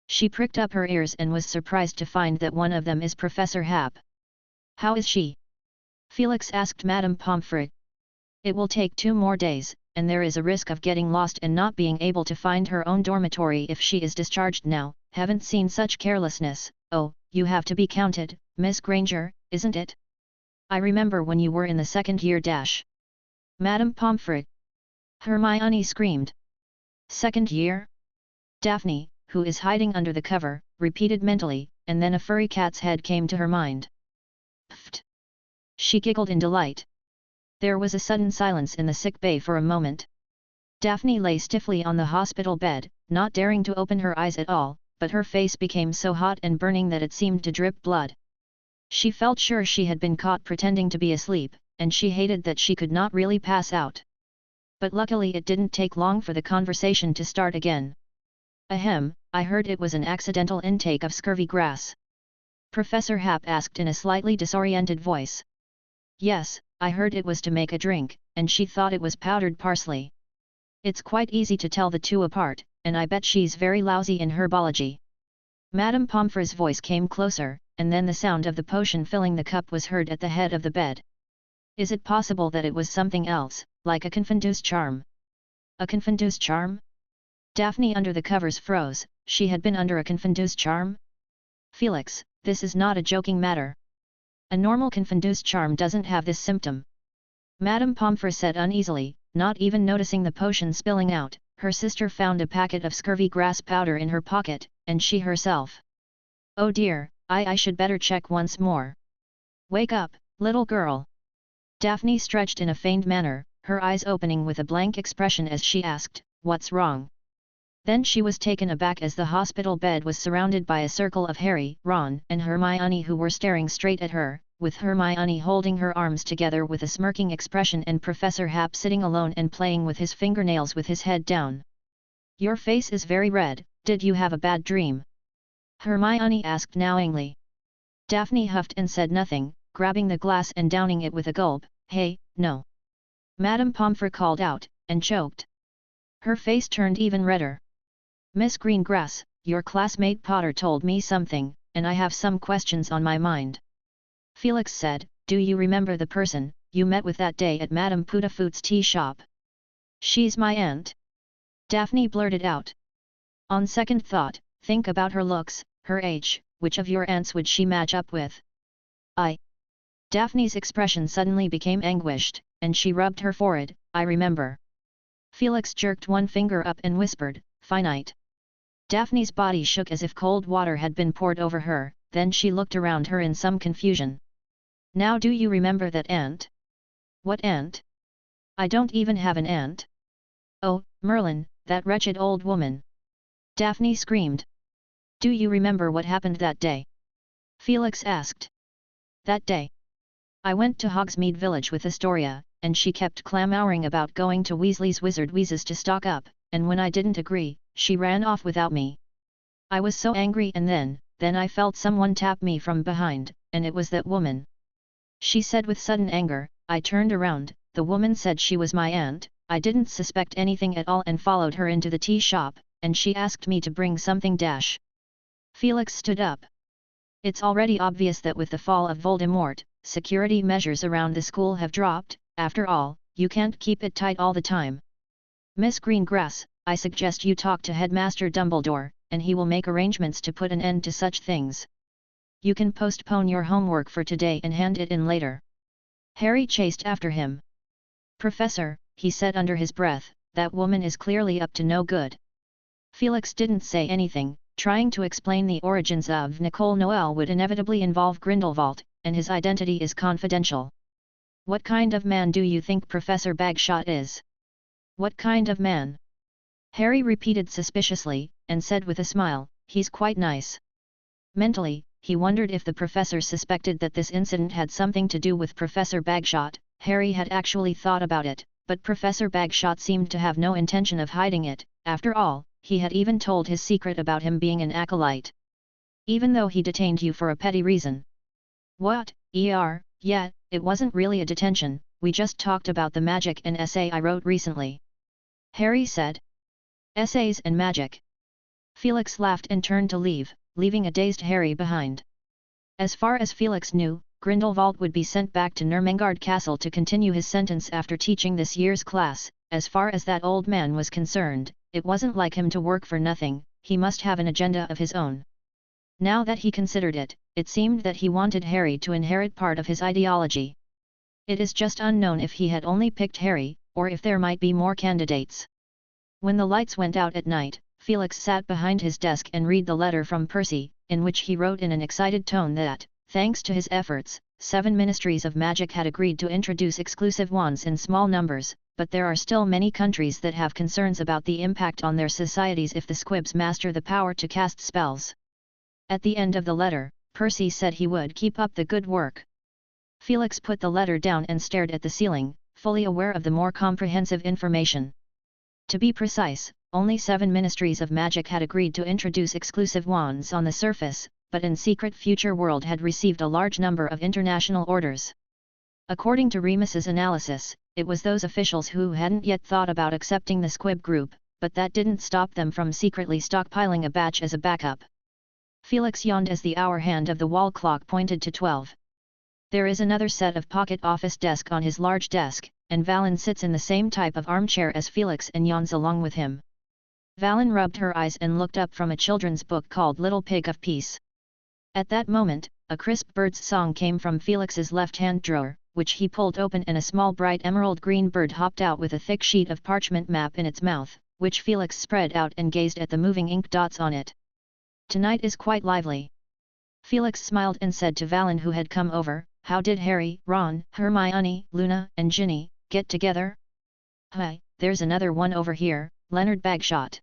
She pricked up her ears and was surprised to find that one of them is Professor Hap. How is she? Felix asked Madame Pomfrey. It will take 2 more days, and there is a risk of getting lost and not being able to find her own dormitory if she is discharged now. Haven't seen such carelessness. Oh, you have to be counted, Miss Granger, isn't it? I remember when you were in the 2nd year dash. Madame Pomfrey. Hermione screamed. 2nd year? Daphne, who is hiding under the cover, repeated mentally, and then a furry cat's head came to her mind. Pfft! She giggled in delight. There was a sudden silence in the sick bay for a moment. Daphne lay stiffly on the hospital bed, not daring to open her eyes at all, but her face became so hot and burning that it seemed to drip blood. She felt sure she had been caught pretending to be asleep, and she hated that she could not really pass out. But luckily it didn't take long for the conversation to start again. Ahem, I heard it was an accidental intake of scurvy grass. Professor Hap asked in a slightly disoriented voice. Yes, I heard it was to make a drink, and she thought it was powdered parsley. It's quite easy to tell the two apart, and I bet she's very lousy in herbology. Madame Pomfrey's voice came closer, and then the sound of the potion filling the cup was heard at the head of the bed. Is it possible that it was something else, like a confundus charm? A confundus charm? Daphne under the covers froze. She had been under a confundus charm? Felix, this is not a joking matter. A normal confundus charm doesn't have this symptom. Madame Pomfrey said uneasily, not even noticing the potion spilling out. Her sister found a packet of scurvy grass powder in her pocket, and she herself. Oh dear, I should better check once more. Wake up, little girl. Daphne stretched in a feigned manner, her eyes opening with a blank expression as she asked, what's wrong? Then she was taken aback as the hospital bed was surrounded by a circle of Harry, Ron, and Hermione who were staring straight at her, with Hermione holding her arms together with a smirking expression and Professor Hap sitting alone and playing with his fingernails with his head down. Your face is very red, did you have a bad dream? Hermione asked knowingly. Daphne huffed and said nothing, grabbing the glass and downing it with a gulp. Hey, no. Madame Pomfrey called out, and choked. Her face turned even redder. Miss Greengrass, your classmate Potter told me something, and I have some questions on my mind. Felix said, do you remember the person you met with that day at Madame Putafoot's tea shop? She's my aunt. Daphne blurted out. On second thought, think about her looks, her age, which of your aunts would she match up with? Daphne's expression suddenly became anguished, and she rubbed her forehead. I remember. Felix jerked one finger up and whispered, finite. Daphne's body shook as if cold water had been poured over her, then she looked around her in some confusion. Now do you remember that aunt? What aunt? I don't even have an aunt. Oh, Merlin, that wretched old woman. Daphne screamed. Do you remember what happened that day? Felix asked. That day. I went to Hogsmeade Village with Astoria, and she kept clamouring about going to Weasley's Wizard Wheezes to stock up, and when I didn't agree, she ran off without me. I was so angry and then I felt someone tap me from behind, and it was that woman. She said with sudden anger. I turned around, the woman said she was my aunt, I didn't suspect anything at all and followed her into the tea shop, and she asked me to bring something dash. Felix stood up. It's already obvious that with the fall of Voldemort, security measures around the school have dropped. After all, you can't keep it tight all the time. Miss Greengrass, I suggest you talk to Headmaster Dumbledore, and he will make arrangements to put an end to such things. You can postpone your homework for today and hand it in later. Harry chased after him. Professor, he said under his breath, that woman is clearly up to no good. Felix didn't say anything, trying to explain the origins of Nicole Noel would inevitably involve Grindelwald, and his identity is confidential. What kind of man do you think Professor Bagshot is? What kind of man? Harry repeated suspiciously, and said with a smile, he's quite nice. Mentally, he wondered if the professor suspected that this incident had something to do with Professor Bagshot. Harry had actually thought about it, but Professor Bagshot seemed to have no intention of hiding it. After all, he had even told his secret about him being an acolyte. Even though he detained you for a petty reason. What? Yeah, it wasn't really a detention, we just talked about the magic and essay I wrote recently. Harry said. Essays and magic. Felix laughed and turned to leave, leaving a dazed Harry behind. As far as Felix knew, Grindelwald would be sent back to Nurmengard Castle to continue his sentence after teaching this year's class. As far as that old man was concerned, it wasn't like him to work for nothing, he must have an agenda of his own. Now that he considered it, it seemed that he wanted Harry to inherit part of his ideology. It is just unknown if he had only picked Harry, or if there might be more candidates. When the lights went out at night, Felix sat behind his desk and read the letter from Percy, in which he wrote in an excited tone that, thanks to his efforts, 7 ministries of magic had agreed to introduce exclusive wands in small numbers, but there are still many countries that have concerns about the impact on their societies if the squibs master the power to cast spells. At the end of the letter, Percy said he would keep up the good work. Felix put the letter down and stared at the ceiling, fully aware of the more comprehensive information. To be precise, only 7 ministries of magic had agreed to introduce exclusive wands on the surface, but in secret Future World had received a large number of international orders. According to Remus's analysis, it was those officials who hadn't yet thought about accepting the Squib group, but that didn't stop them from secretly stockpiling a batch as a backup. Felix yawned as the hour hand of the wall clock pointed to 12. There is another set of pocket office desk on his large desk, and Valen sits in the same type of armchair as Felix and yawns along with him. Valen rubbed her eyes and looked up from a children's book called Little Pig of Peace. At that moment, a crisp bird's song came from Felix's left-hand drawer, which he pulled open, and a small bright emerald-green bird hopped out with a thick sheet of parchment map in its mouth, which Felix spread out and gazed at the moving ink dots on it. Tonight is quite lively. Felix smiled and said to Valen, who had come over, how did Harry, Ron, Hermione, Luna, and Ginny get together? Hi, there's another one over here, Leonard Bagshot.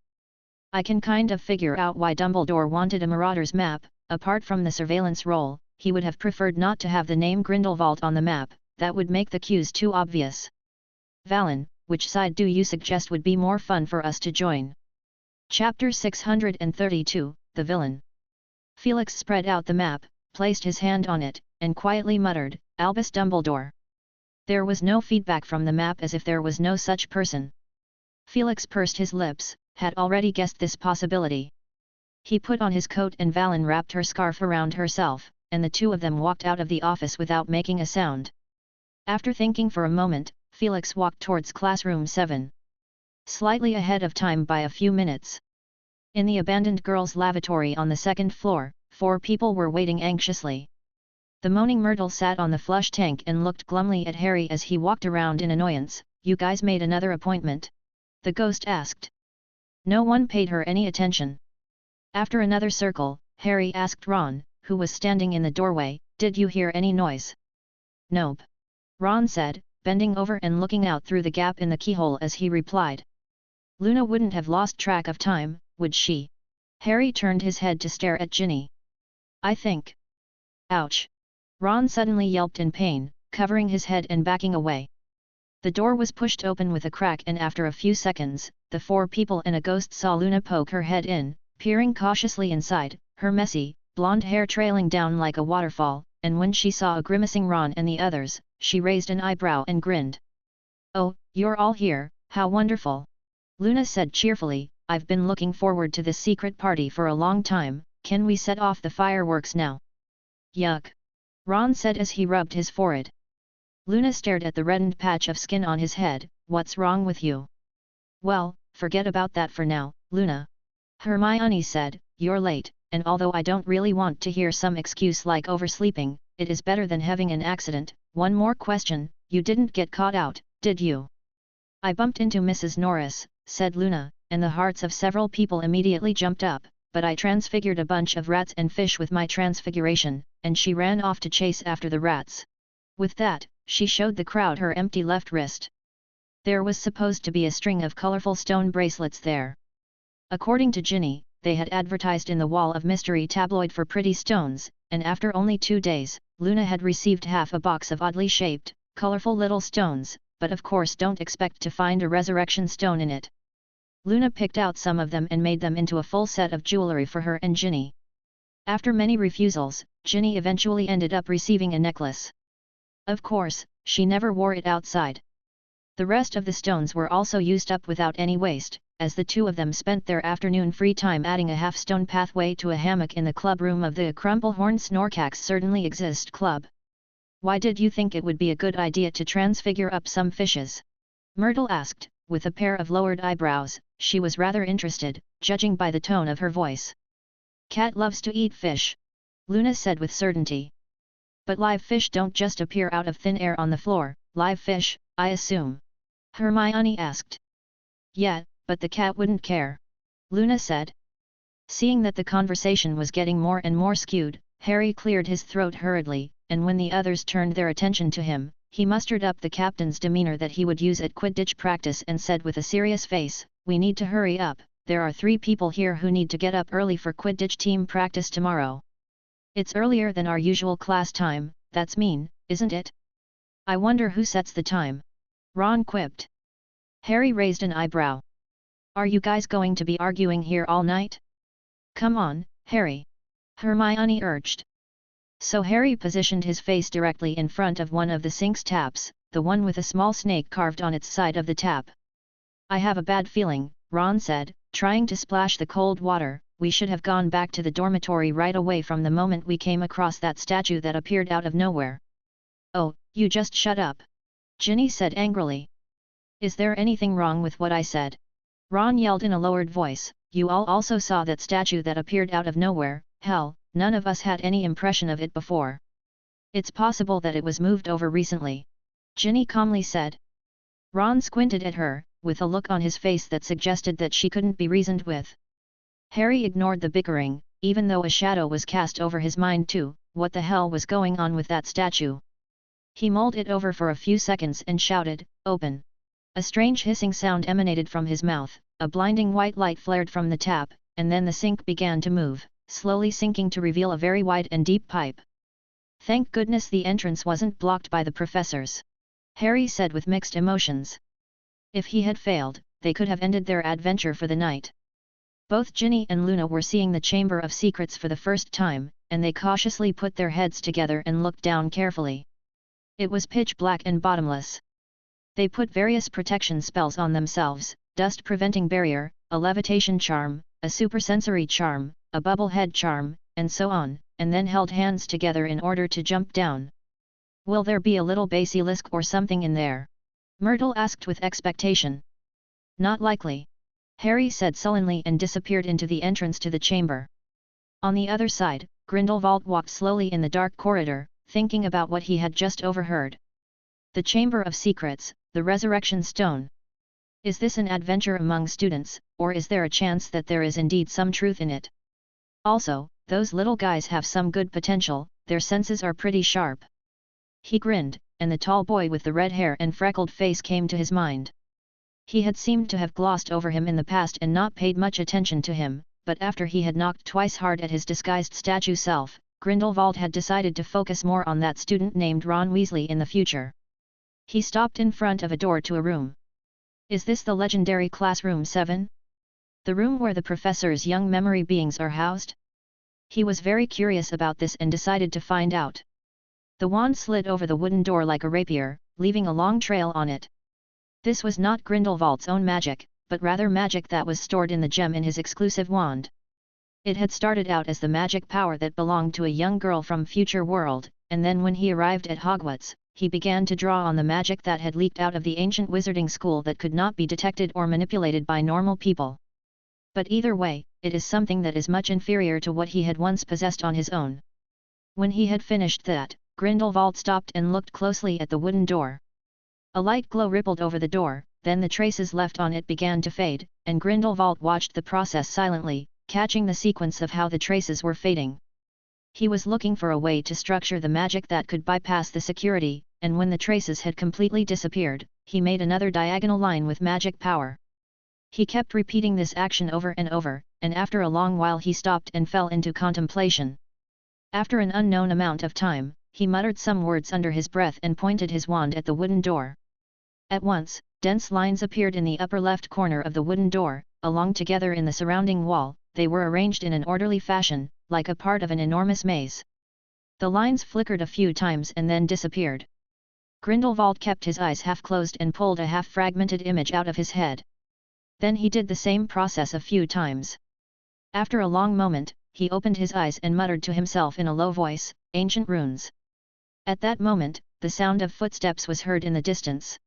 I can kind of figure out why Dumbledore wanted a Marauder's map. Apart from the surveillance role, he would have preferred not to have the name Grindelwald on the map, that would make the cues too obvious. Valen, which side do you suggest would be more fun for us to join? Chapter 632, The Villain. Felix spread out the map, placed his hand on it, and quietly muttered, Albus Dumbledore. There was no feedback from the map, as if there was no such person. Felix pursed his lips, had already guessed this possibility. He put on his coat and Valen wrapped her scarf around herself, and the two of them walked out of the office without making a sound. After thinking for a moment, Felix walked towards classroom 7. Slightly ahead of time by a few minutes. In the abandoned girls' lavatory on the 2nd floor, 4 people were waiting anxiously. The moaning Myrtle sat on the flush tank and looked glumly at Harry as he walked around in annoyance. You guys made another appointment? The ghost asked. No one paid her any attention. After another circle, Harry asked Ron, who was standing in the doorway, did you hear any noise? Nope. Ron said, bending over and looking out through the gap in the keyhole as he replied. Luna wouldn't have lost track of time, would she? Harry turned his head to stare at Ginny. I think. Ouch. Ron suddenly yelped in pain, covering his head and backing away. The door was pushed open with a crack, and after a few seconds, the 4 people and a ghost saw Luna poke her head in, peering cautiously inside, her messy, blonde hair trailing down like a waterfall, and when she saw a grimacing Ron and the others, she raised an eyebrow and grinned. Oh, you're all here, how wonderful! Luna said cheerfully, I've been looking forward to this secret party for a long time, can we set off the fireworks now? Yuck! Ron said as he rubbed his forehead. Luna stared at the reddened patch of skin on his head, what's wrong with you? Well, forget about that for now, Luna. Hermione said, you're late, and although I don't really want to hear some excuse like oversleeping, it is better than having an accident. One more question, you didn't get caught out, did you? I bumped into Mrs. Norris, said Luna, and the hearts of several people immediately jumped up, but I transfigured a bunch of rats and fish with my transfiguration, and she ran off to chase after the rats. With that, she showed the crowd her empty left wrist. There was supposed to be a string of colorful stone bracelets there. According to Ginny, they had advertised in the Wall of Mystery tabloid for pretty stones, and after only 2 days, Luna had received half a box of oddly shaped, colorful little stones, but of course don't expect to find a resurrection stone in it. Luna picked out some of them and made them into a full set of jewelry for her and Ginny. After many refusals, Ginny eventually ended up receiving a necklace. Of course, she never wore it outside. The rest of the stones were also used up without any waste, as the two of them spent their afternoon free time adding a half-stone pathway to a hammock in the club room of the Crumplehorn Snorkax Certainly Exist Club. Why did you think it would be a good idea to transfigure up some fishes? Myrtle asked, with a pair of lowered eyebrows. She was rather interested, judging by the tone of her voice. Cat loves to eat fish, Luna said with certainty. But live fish don't just appear out of thin air on the floor, live fish, I assume? Hermione asked. Yeah, but the cat wouldn't care, Luna said. Seeing that the conversation was getting more and more skewed, Harry cleared his throat hurriedly, and when the others turned their attention to him, he mustered up the captain's demeanor that he would use at Quidditch practice and said with a serious face, "We need to hurry up, there are 3 people here who need to get up early for Quidditch team practice tomorrow." "It's earlier than our usual class time, that's mean, isn't it? I wonder who sets the time," Ron quipped. Harry raised an eyebrow. "Are you guys going to be arguing here all night? Come on, Harry," Hermione urged. So Harry positioned his face directly in front of one of the sink's taps, the one with a small snake carved on its side of the tap. "I have a bad feeling," Ron said, trying to splash the cold water. "We should have gone back to the dormitory right away from the moment we came across that statue that appeared out of nowhere." "Oh, you just shut up," Ginny said angrily. "Is there anything wrong with what I said?" Ron yelled in a lowered voice. "You all also saw that statue that appeared out of nowhere. Hell, none of us had any impression of it before." "It's possible that it was moved over recently," Ginny calmly said. Ron squinted at her, with a look on his face that suggested that she couldn't be reasoned with. Harry ignored the bickering, even though a shadow was cast over his mind too. What the hell was going on with that statue? He mulled it over for a few seconds and shouted, "Open!" A strange hissing sound emanated from his mouth, a blinding white light flared from the tap, and then the sink began to move, slowly sinking to reveal a very wide and deep pipe. "Thank goodness the entrance wasn't blocked by the professors," Harry said with mixed emotions. If he had failed, they could have ended their adventure for the night. Both Ginny and Luna were seeing the Chamber of Secrets for the first time, and they cautiously put their heads together and looked down carefully. It was pitch black and bottomless. They put various protection spells on themselves, dust-preventing barrier, a levitation charm, a supersensory charm, a bubble head charm, and so on, and then held hands together in order to jump down. "Will there be a little basilisk or something in there?" Myrtle asked with expectation. "Not likely," Harry said sullenly and disappeared into the entrance to the chamber. On the other side, Grindelwald walked slowly in the dark corridor, thinking about what he had just overheard. The Chamber of Secrets, the Resurrection Stone. Is this an adventure among students, or is there a chance that there is indeed some truth in it? Also, those little guys have some good potential, their senses are pretty sharp. He grinned, and the tall boy with the red hair and freckled face came to his mind. He had seemed to have glossed over him in the past and not paid much attention to him, but after he had knocked twice hard at his disguised statue self, Grindelwald had decided to focus more on that student named Ron Weasley in the future. He stopped in front of a door to a room. "Is this the legendary Classroom 7? The room where the professor's young memory beings are housed?" He was very curious about this and decided to find out. The wand slid over the wooden door like a rapier, leaving a long trail on it. This was not Grindelwald's own magic, but rather magic that was stored in the gem in his exclusive wand. It had started out as the magic power that belonged to a young girl from future world, and then when he arrived at Hogwarts, he began to draw on the magic that had leaked out of the ancient wizarding school that could not be detected or manipulated by normal people. But either way, it is something that is much inferior to what he had once possessed on his own. When he had finished that, Grindelwald stopped and looked closely at the wooden door. A light glow rippled over the door, then the traces left on it began to fade, and Grindelwald watched the process silently, catching the sequence of how the traces were fading. He was looking for a way to structure the magic that could bypass the security, and when the traces had completely disappeared, he made another diagonal line with magic power. He kept repeating this action over and over, and after a long while he stopped and fell into contemplation. After an unknown amount of time, he muttered some words under his breath and pointed his wand at the wooden door. At once, dense lines appeared in the upper left corner of the wooden door, along together in the surrounding wall. They were arranged in an orderly fashion, like a part of an enormous maze. The lines flickered a few times and then disappeared. Grindelwald kept his eyes half closed and pulled a half-fragmented image out of his head. Then he did the same process a few times. After a long moment, he opened his eyes and muttered to himself in a low voice, "Ancient runes." At that moment, the sound of footsteps was heard in the distance.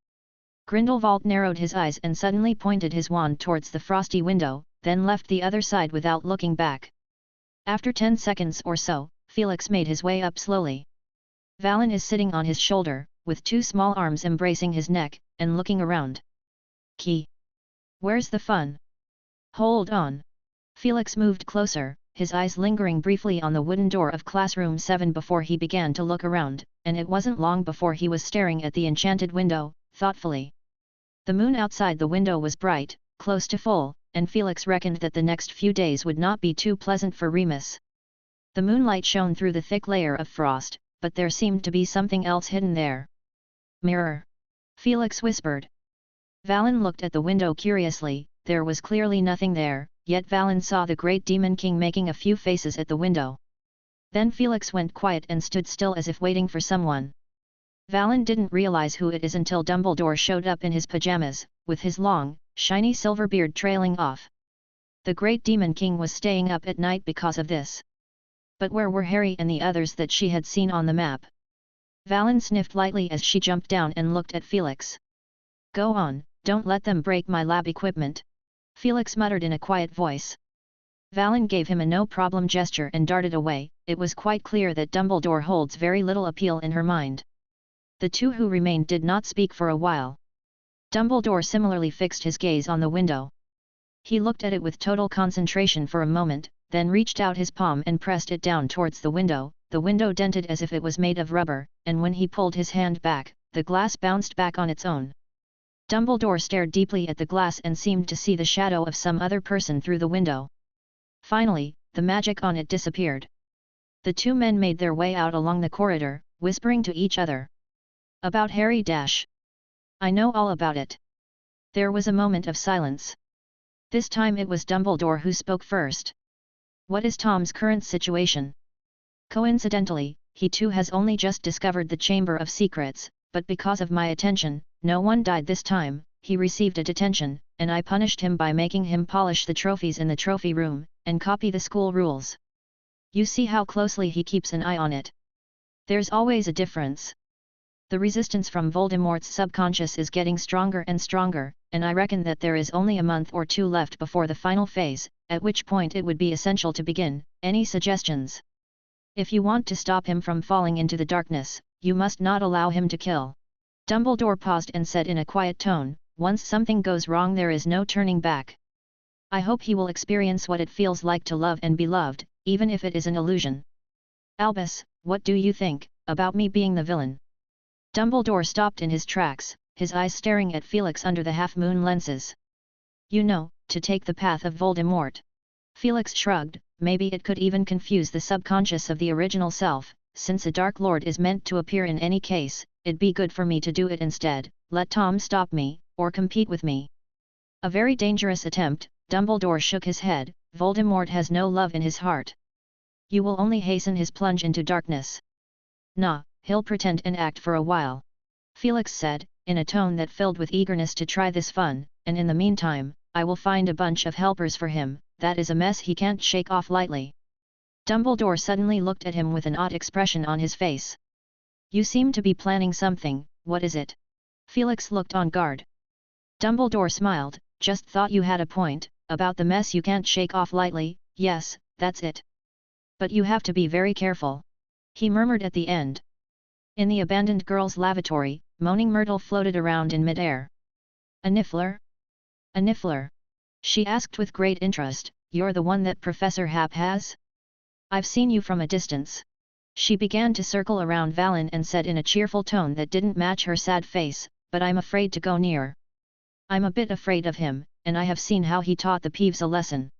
Grindelwald narrowed his eyes and suddenly pointed his wand towards the frosty window, then left the other side without looking back. After 10 seconds or so, Felix made his way up slowly. Valen is sitting on his shoulder, with two small arms embracing his neck, and looking around. "Key. Where's the fun?" "Hold on." Felix moved closer, his eyes lingering briefly on the wooden door of classroom 7 before he began to look around, and it wasn't long before he was staring at the enchanted window, thoughtfully. The moon outside the window was bright, close to full, and Felix reckoned that the next few days would not be too pleasant for Remus. The moonlight shone through the thick layer of frost, but there seemed to be something else hidden there. "Mirror," Felix whispered. Valen looked at the window curiously. There was clearly nothing there, yet Valen saw the great Demon King making a few faces at the window. Then Felix went quiet and stood still as if waiting for someone. Valen didn't realize who it is until Dumbledore showed up in his pajamas, with his long, shiny silver beard trailing off. The great Demon King was staying up at night because of this. But where were Harry and the others that she had seen on the map? Valen sniffed lightly as she jumped down and looked at Felix. "Go on, don't let them break my lab equipment," Felix muttered in a quiet voice. Valen gave him a no-problem gesture and darted away. It was quite clear that Dumbledore holds very little appeal in her mind. The two who remained did not speak for a while. Dumbledore similarly fixed his gaze on the window. He looked at it with total concentration for a moment, then reached out his palm and pressed it down towards the window dented as if it was made of rubber, and when he pulled his hand back, the glass bounced back on its own. Dumbledore stared deeply at the glass and seemed to see the shadow of some other person through the window. Finally, the magic on it disappeared. The two men made their way out along the corridor, whispering to each other. "About Harry dash. I know all about it." There was a moment of silence. This time it was Dumbledore who spoke first. "What is Tom's current situation?" "Coincidentally, he too has only just discovered the Chamber of Secrets, but because of my attention, no one died this time. He received a detention, and I punished him by making him polish the trophies in the trophy room, and copy the school rules. You see how closely he keeps an eye on it. There's always a difference. The resistance from Voldemort's subconscious is getting stronger and stronger, and I reckon that there is only a month or two left before the final phase, at which point it would be essential to begin. Any suggestions? If you want to stop him from falling into the darkness, you must not allow him to kill." Dumbledore paused and said in a quiet tone, "Once something goes wrong there is no turning back. I hope he will experience what it feels like to love and be loved, even if it is an illusion. Albus, what do you think about me being the villain?" Dumbledore stopped in his tracks, his eyes staring at Felix under the half-moon lenses. "You know, to take the path of Voldemort." Felix shrugged. Maybe it could even confuse the subconscious of the original self. Since a Dark Lord is meant to appear in any case, it'd be good for me to do it instead. Let Tom stop me, or compete with me. A very dangerous attempt. Dumbledore shook his head. Voldemort has no love in his heart. You will only hasten his plunge into darkness. Nah, he'll pretend and act for a while. Felix said, in a tone that filled with eagerness to try this fun, and in the meantime, I will find a bunch of helpers for him. That is a mess he can't shake off lightly. Dumbledore suddenly looked at him with an odd expression on his face. You seem to be planning something. What is it? Felix looked on guard. Dumbledore smiled. Just thought you had a point, about the mess you can't shake off lightly. Yes, that's it. But you have to be very careful. He murmured at the end. In the abandoned girls' lavatory, Moaning Myrtle floated around in midair. A niffler? A niffler? She asked with great interest. You're the one that Professor Hap has? I've seen you from a distance. She began to circle around Valen and said in a cheerful tone that didn't match her sad face, but I'm afraid to go near. I'm a bit afraid of him, and I have seen how he taught the Peeves a lesson.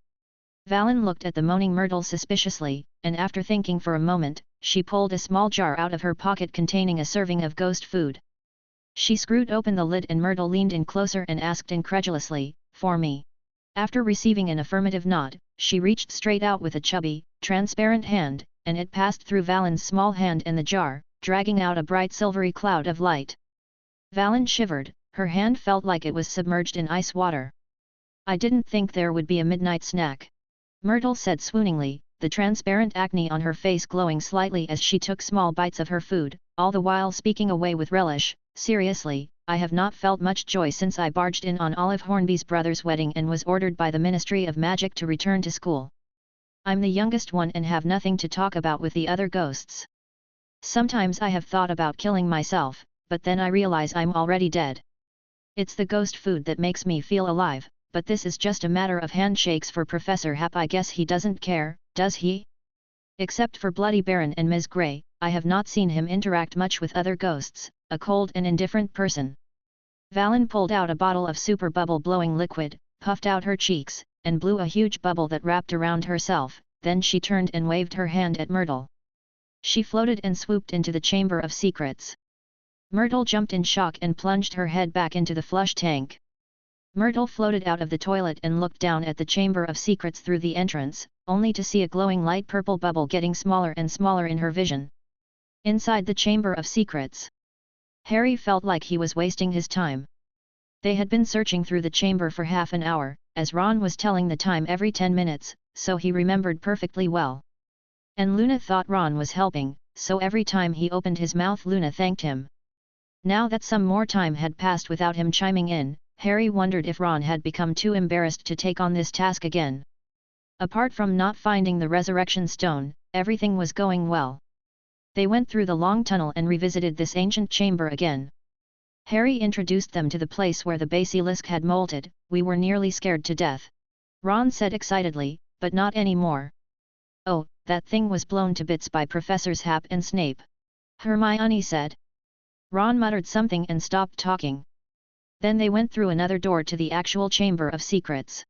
Valen looked at the moaning Myrtle suspiciously, and after thinking for a moment, she pulled a small jar out of her pocket containing a serving of ghost food. She screwed open the lid and Myrtle leaned in closer and asked incredulously, "For me?" After receiving an affirmative nod, she reached straight out with a chubby, transparent hand, and it passed through Valen's small hand and the jar, dragging out a bright silvery cloud of light. Valen shivered, her hand felt like it was submerged in ice water. I didn't think there would be a midnight snack. Myrtle said swooningly, the transparent acne on her face glowing slightly as she took small bites of her food, all the while speaking away with relish. Seriously, I have not felt much joy since I barged in on Olive Hornby's brother's wedding and was ordered by the Ministry of Magic to return to school. I'm the youngest one and have nothing to talk about with the other ghosts. Sometimes I have thought about killing myself, but then I realize I'm already dead. It's the ghost food that makes me feel alive, but this is just a matter of handshakes for Professor Hap. I guess he doesn't care, does he? Except for Bloody Baron and Ms. Grey, I have not seen him interact much with other ghosts, a cold and indifferent person. Valen pulled out a bottle of super bubble blowing liquid, puffed out her cheeks, and blew a huge bubble that wrapped around herself, then she turned and waved her hand at Myrtle. She floated and swooped into the Chamber of Secrets. Myrtle jumped in shock and plunged her head back into the flush tank. Myrtle floated out of the toilet and looked down at the Chamber of Secrets through the entrance, only to see a glowing light purple bubble getting smaller and smaller in her vision. Inside the Chamber of Secrets, Harry felt like he was wasting his time. They had been searching through the chamber for half an hour, as Ron was telling the time every 10 minutes, so he remembered perfectly well. And Luna thought Ron was helping, so every time he opened his mouth Luna thanked him. Now that some more time had passed without him chiming in, Harry wondered if Ron had become too embarrassed to take on this task again. Apart from not finding the resurrection stone, everything was going well. They went through the long tunnel and revisited this ancient chamber again. Harry introduced them to the place where the basilisk had molted. We were nearly scared to death. Ron said excitedly, but not anymore. Oh, that thing was blown to bits by Professors Hap and Snape. Hermione said. Ron muttered something and stopped talking. Then they went through another door to the actual Chamber of Secrets.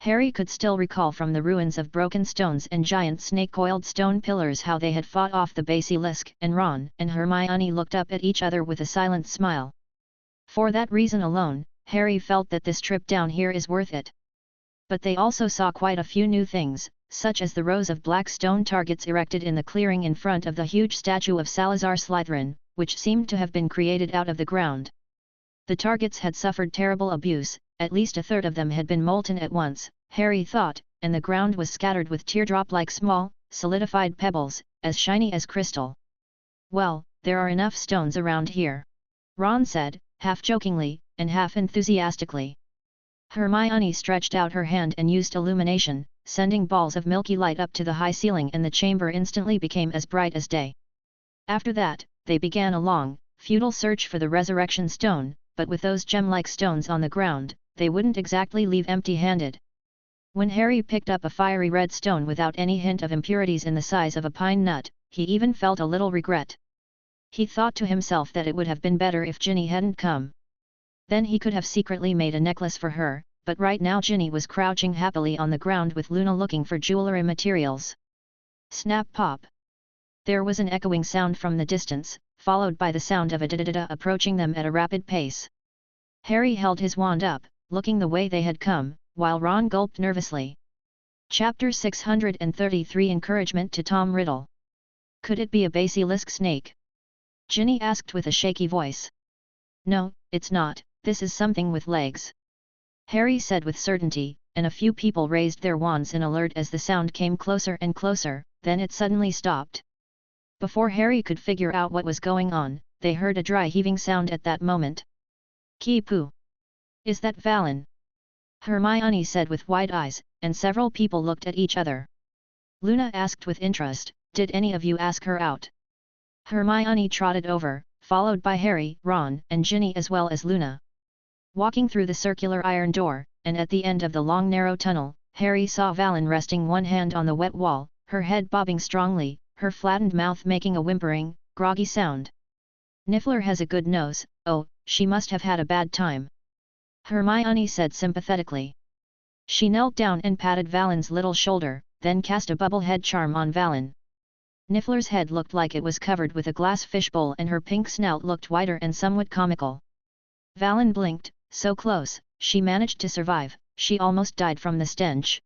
Harry could still recall from the ruins of broken stones and giant snake-coiled stone pillars how they had fought off the basilisk, and Ron and Hermione looked up at each other with a silent smile. For that reason alone, Harry felt that this trip down here is worth it. But they also saw quite a few new things, such as the rows of black stone targets erected in the clearing in front of the huge statue of Salazar Slytherin, which seemed to have been created out of the ground. The targets had suffered terrible abuse. At least a third of them had been molten at once, Harry thought, and the ground was scattered with teardrop-like small, solidified pebbles, as shiny as crystal. Well, there are enough stones around here. Ron said, half jokingly, and half enthusiastically. Hermione stretched out her hand and used illumination, sending balls of milky light up to the high ceiling, and the chamber instantly became as bright as day. After that, they began a long, futile search for the resurrection stone, but with those gem-like stones on the ground, they wouldn't exactly leave empty-handed. When Harry picked up a fiery red stone without any hint of impurities in the size of a pine nut, he even felt a little regret. He thought to himself that it would have been better if Ginny hadn't come. Then he could have secretly made a necklace for her, but right now Ginny was crouching happily on the ground with Luna looking for jewelry materials. Snap pop! There was an echoing sound from the distance, followed by the sound of a da-da-da approaching them at a rapid pace. Harry held his wand up, looking the way they had come, while Ron gulped nervously. Chapter 633 Encouragement to Tom Riddle. Could it be a basilisk snake? Ginny asked with a shaky voice. No, it's not, this is something with legs. Harry said with certainty, and a few people raised their wands in alert as the sound came closer and closer, then it suddenly stopped. Before Harry could figure out what was going on, they heard a dry heaving sound at that moment. Ki-poo! Is that Valen? Hermione said with wide eyes, and several people looked at each other. Luna asked with interest, did any of you ask her out? Hermione trotted over, followed by Harry, Ron, and Ginny as well as Luna. Walking through the circular iron door, and at the end of the long narrow tunnel, Harry saw Valen resting one hand on the wet wall, her head bobbing strongly, her flattened mouth making a whimpering, groggy sound. Niffler has a good nose, oh, she must have had a bad time. Hermione said sympathetically. She knelt down and patted Valen's little shoulder, then cast a bubble head charm on Valen. Niffler's head looked like it was covered with a glass fishbowl and her pink snout looked wider and somewhat comical. Valen blinked, so close, she managed to survive, she almost died from the stench.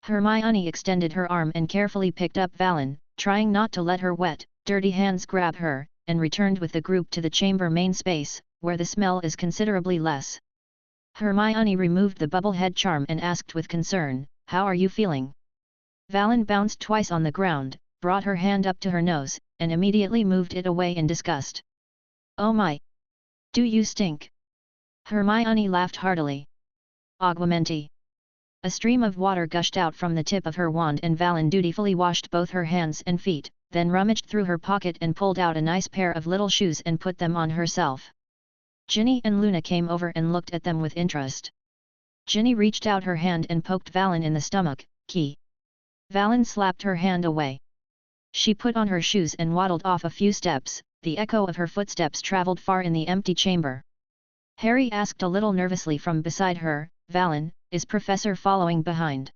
Hermione extended her arm and carefully picked up Valen, trying not to let her wet, dirty hands grab her, and returned with the group to the chamber main space, where the smell is considerably less. Hermione removed the bubble head charm and asked with concern, "How are you feeling?" Valen bounced twice on the ground, brought her hand up to her nose, and immediately moved it away in disgust. "Oh my! Do you stink?" Hermione laughed heartily. "Aguamenti!" A stream of water gushed out from the tip of her wand and Valen dutifully washed both her hands and feet, then rummaged through her pocket and pulled out a nice pair of little shoes and put them on herself. Ginny and Luna came over and looked at them with interest. Ginny reached out her hand and poked Valen in the stomach, "Key." Valen slapped her hand away. She put on her shoes and waddled off a few steps, the echo of her footsteps travelled far in the empty chamber. Harry asked a little nervously from beside her, "Valen, is Professor following behind?"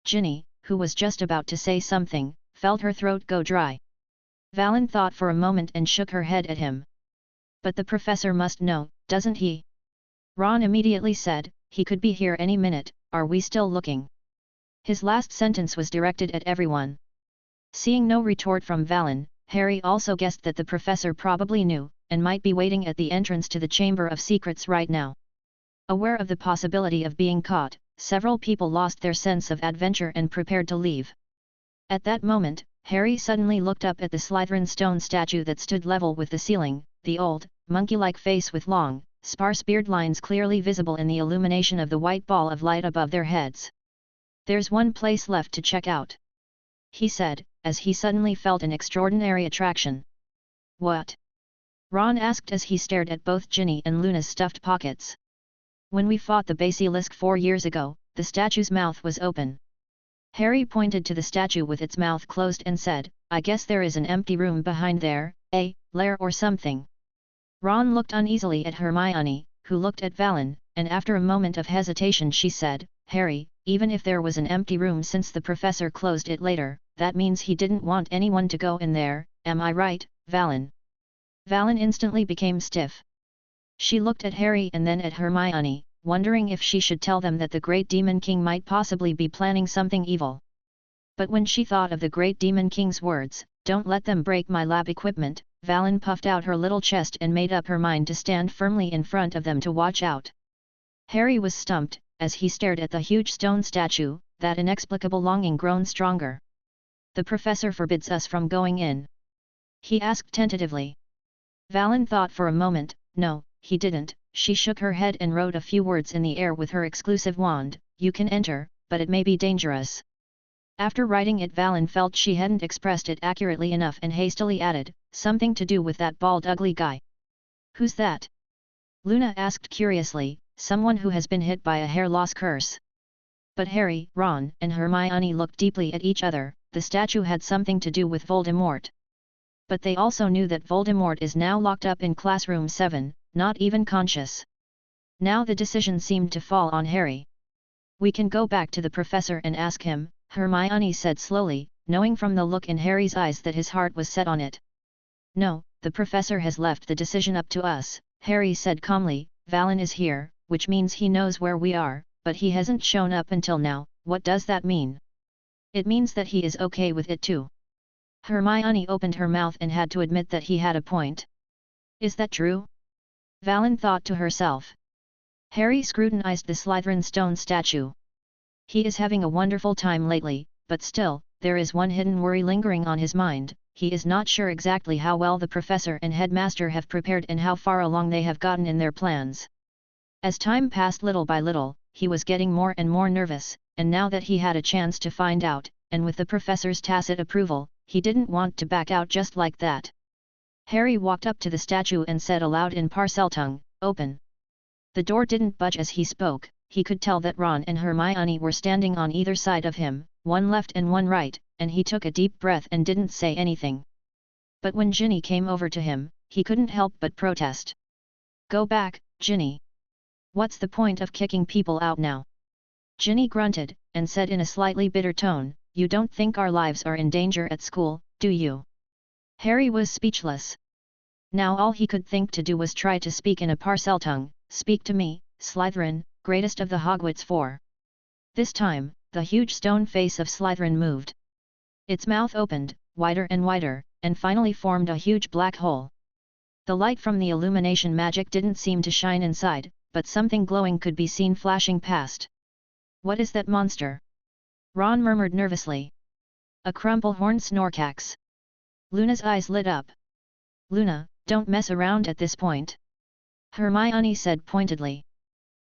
Ginny, who was just about to say something, felt her throat go dry. Valen thought for a moment and shook her head at him. "But the Professor must know, doesn't he?" Ron immediately said, "He could be here any minute, are we still looking?" His last sentence was directed at everyone. Seeing no retort from Valen, Harry also guessed that the Professor probably knew, and might be waiting at the entrance to the Chamber of Secrets right now. Aware of the possibility of being caught, several people lost their sense of adventure and prepared to leave. At that moment, Harry suddenly looked up at the Slytherin stone statue that stood level with the ceiling, the old, monkey-like face with long, sparse beard lines clearly visible in the illumination of the white ball of light above their heads. "There's one place left to check out," he said, as he suddenly felt an extraordinary attraction. "What?" Ron asked as he stared at both Ginny and Luna's stuffed pockets. "When we fought the basilisk 4 years ago, the statue's mouth was open." Harry pointed to the statue with its mouth closed and said, "I guess there is an empty room behind there, a lair or something." Ron looked uneasily at Hermione, who looked at Valen, and after a moment of hesitation she said, "Harry, even if there was an empty room since the Professor closed it later, that means he didn't want anyone to go in there, am I right, Valen?" Valen instantly became stiff. She looked at Harry and then at Hermione, wondering if she should tell them that the Great Demon King might possibly be planning something evil. But when she thought of the Great Demon King's words, "Don't let them break my lab equipment," Valen puffed out her little chest and made up her mind to stand firmly in front of them to watch out. Harry was stumped, as he stared at the huge stone statue, that inexplicable longing grown stronger. "The Professor forbids us from going in?" he asked tentatively. Valen thought for a moment, "No, he didn't." She shook her head and wrote a few words in the air with her exclusive wand, "You can enter, but it may be dangerous." After writing it, Valen felt she hadn't expressed it accurately enough and hastily added, "Something to do with that bald ugly guy." "Who's that?" Luna asked curiously, "Someone who has been hit by a hair loss curse." But Harry, Ron, and Hermione looked deeply at each other. The statue had something to do with Voldemort. But they also knew that Voldemort is now locked up in Classroom 7, not even conscious. Now the decision seemed to fall on Harry. "We can go back to the Professor and ask him," Hermione said slowly, knowing from the look in Harry's eyes that his heart was set on it. "No, the Professor has left the decision up to us," Harry said calmly. "Valen is here, which means he knows where we are, but he hasn't shown up until now. What does that mean?" "It means that he is okay with it too." Hermione opened her mouth and had to admit that he had a point. "Is that true?" Valen thought to herself. Harry scrutinized the Slytherin stone statue. He is having a wonderful time lately, but still, there is one hidden worry lingering on his mind. He is not sure exactly how well the Professor and Headmaster have prepared and how far along they have gotten in their plans. As time passed little by little, he was getting more and more nervous, and now that he had a chance to find out, and with the Professor's tacit approval, he didn't want to back out just like that. Harry walked up to the statue and said aloud in Parseltongue, "Open." The door didn't budge as he spoke. He could tell that Ron and Hermione were standing on either side of him, one left and one right, and he took a deep breath and didn't say anything. But when Ginny came over to him, he couldn't help but protest. "Go back, Ginny. What's the point of kicking people out now?" Ginny grunted, and said in a slightly bitter tone, "You don't think our lives are in danger at school, do you?" Harry was speechless. Now all he could think to do was try to speak in a Parseltongue, "Speak to me, Slytherin, greatest of the Hogwarts Four." This time, the huge stone face of Slytherin moved. Its mouth opened, wider and wider, and finally formed a huge black hole. The light from the illumination magic didn't seem to shine inside, but something glowing could be seen flashing past. "What is that monster?" Ron murmured nervously. "A crumple-horned Snorkax." Luna's eyes lit up. "Luna, don't mess around at this point," Hermione said pointedly.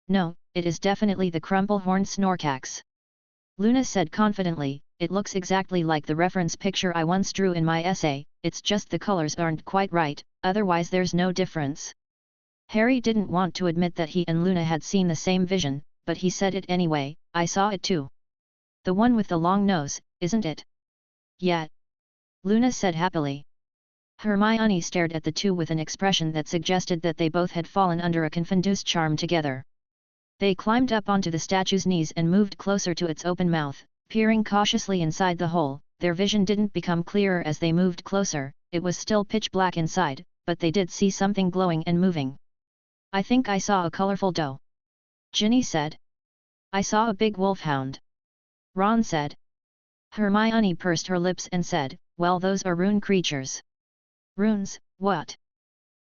"No, it is definitely the crumple-horned Snorkax," Luna said confidently. "It looks exactly like the reference picture I once drew in my essay, it's just the colors aren't quite right, otherwise there's no difference." Harry didn't want to admit that he and Luna had seen the same vision, but he said it anyway, "I saw it too. The one with the long nose, isn't it?" "Yeah," Luna said happily. Hermione stared at the two with an expression that suggested that they both had fallen under a confused charm together. They climbed up onto the statue's knees and moved closer to its open mouth, peering cautiously inside the hole. Their vision didn't become clearer as they moved closer, it was still pitch black inside, but they did see something glowing and moving. "I think I saw a colorful doe," Ginny said. "I saw a big wolfhound," Ron said. Hermione pursed her lips and said, "Well, those are rune creatures." "Runes, what?"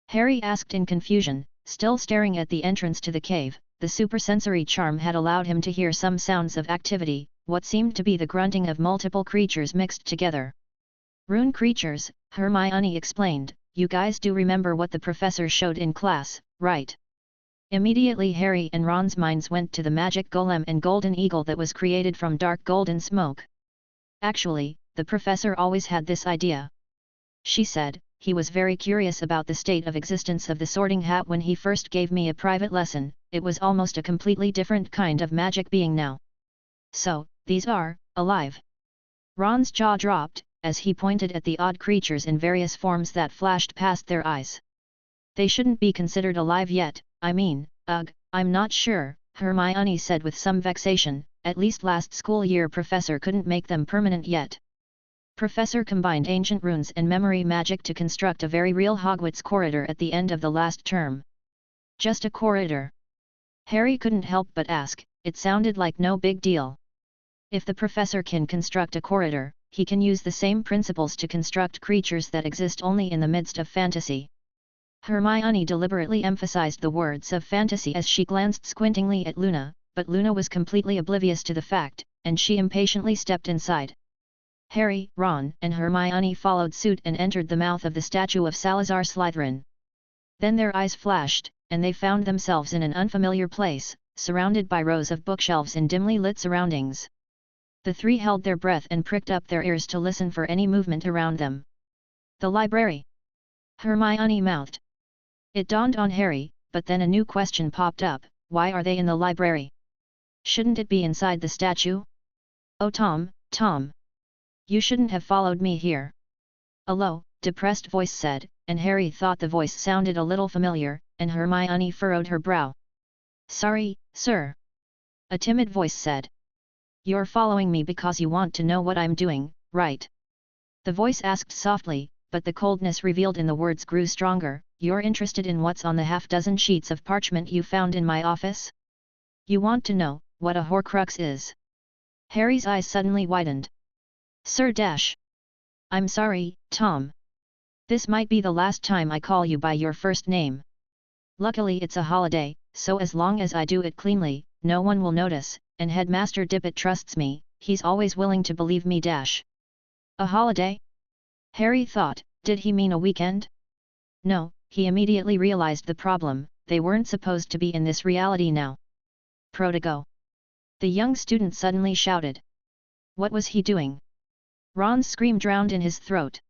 Harry asked in confusion, still staring at the entrance to the cave. The supersensory charm had allowed him to hear some sounds of activity, what seemed to be the grunting of multiple creatures mixed together. "Rune creatures," Hermione explained, "you guys do remember what the professor showed in class, right?" Immediately Harry and Ron's minds went to the magic golem and golden eagle that was created from dark golden smoke. "Actually, the professor always had this idea," she said. "He was very curious about the state of existence of the Sorting Hat when he first gave me a private lesson. It was almost a completely different kind of magic being now." "So, these are alive?" Ron's jaw dropped, as he pointed at the odd creatures in various forms that flashed past their eyes. "They shouldn't be considered alive yet, I mean, I'm not sure," Hermione said with some vexation. "At least last school year Professor couldn't make them permanent yet. Professor combined ancient runes and memory magic to construct a very real Hogwarts corridor at the end of the last term." "Just a corridor?" Harry couldn't help but ask. It sounded like no big deal. "If the professor can construct a corridor, he can use the same principles to construct creatures that exist only in the midst of fantasy." Hermione deliberately emphasized the words of fantasy as she glanced squintingly at Luna, but Luna was completely oblivious to the fact, and she impatiently stepped inside. Harry, Ron, and Hermione followed suit and entered the mouth of the statue of Salazar Slytherin. Then their eyes flashed, and they found themselves in an unfamiliar place, surrounded by rows of bookshelves in dimly lit surroundings. The three held their breath and pricked up their ears to listen for any movement around them. "The library," Hermione mouthed. It dawned on Harry, but then a new question popped up: why are they in the library? Shouldn't it be inside the statue? "Oh Tom, you shouldn't have followed me here," a low, depressed voice said, and Harry thought the voice sounded a little familiar, and Hermione furrowed her brow. "Sorry, sir," a timid voice said. "You're following me because you want to know what I'm doing, right?" The voice asked softly, but the coldness revealed in the words grew stronger. "You're interested in what's on the half-dozen sheets of parchment you found in my office? You want to know what a Horcrux is?" Harry's eyes suddenly widened. "Sir Dash. I'm sorry, Tom. This might be the last time I call you by your first name. Luckily it's a holiday, so as long as I do it cleanly, no one will notice, and Headmaster Dippet trusts me, he's always willing to believe me. Dash." A holiday? Harry thought, did he mean a weekend? No, he immediately realized the problem, they weren't supposed to be in this reality now. "Protego!" the young student suddenly shouted. What was he doing? Ron's scream drowned in his throat.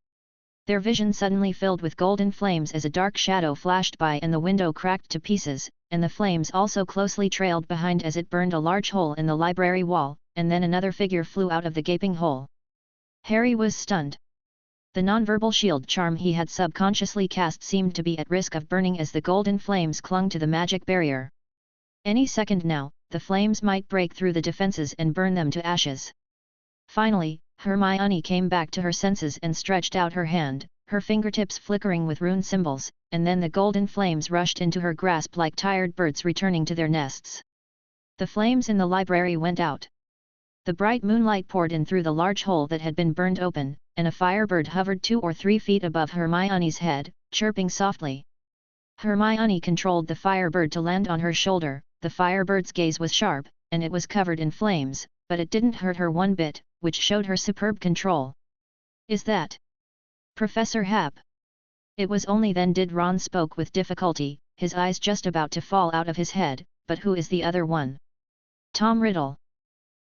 Their vision suddenly filled with golden flames as a dark shadow flashed by and the window cracked to pieces, and the flames also closely trailed behind as it burned a large hole in the library wall, and then another figure flew out of the gaping hole. Harry was stunned. The nonverbal shield charm he had subconsciously cast seemed to be at risk of burning as the golden flames clung to the magic barrier. Any second now, the flames might break through the defenses and burn them to ashes. Finally, Hermione came back to her senses and stretched out her hand, her fingertips flickering with rune symbols, and then the golden flames rushed into her grasp like tired birds returning to their nests. The flames in the library went out. The bright moonlight poured in through the large hole that had been burned open, and a firebird hovered 2 or 3 feet above Hermione's head, chirping softly. Hermione controlled the firebird to land on her shoulder. The firebird's gaze was sharp, and it was covered in flames, but it didn't hurt her one bit, which showed her superb control. "Is that Professor Hap?" It was only then did Ron spoke with difficulty, his eyes just about to fall out of his head. "But who is the other one?" "Tom Riddle,"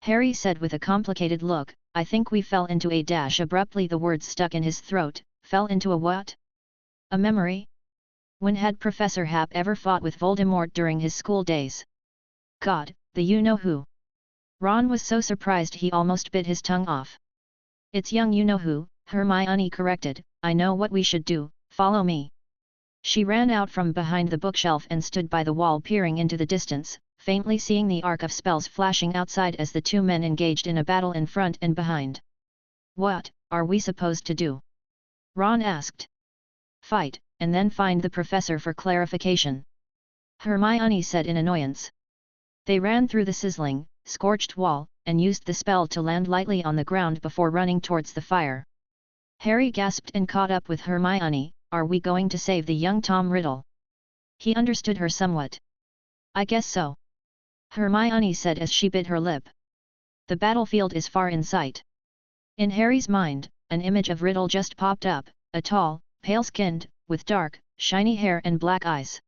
Harry said with a complicated look. "I think we fell into a dash." Abruptly the words stuck in his throat. "Fell into a what?" "A memory?" When had Professor Hap ever fought with Voldemort during his school days? God, the you-know-who! Ron was so surprised he almost bit his tongue off. "It's young you-know-who," Hermione corrected. "I know what we should do, follow me." She ran out from behind the bookshelf and stood by the wall peering into the distance, faintly seeing the arc of spells flashing outside as the two men engaged in a battle in front and behind. "What are we supposed to do?" Ron asked. "Fight, and then find the professor for clarification," Hermione said in annoyance. They ran through the sizzling, scorched wall, and used the spell to land lightly on the ground before running towards the fire. Harry gasped and caught up with Hermione. "Are we going to save the young Tom Riddle?" He understood her somewhat. "I guess so," Hermione said as she bit her lip. "The battlefield is far in sight." In Harry's mind, an image of Riddle just popped up, a tall, pale-skinned, with dark, shiny hair and black eyes.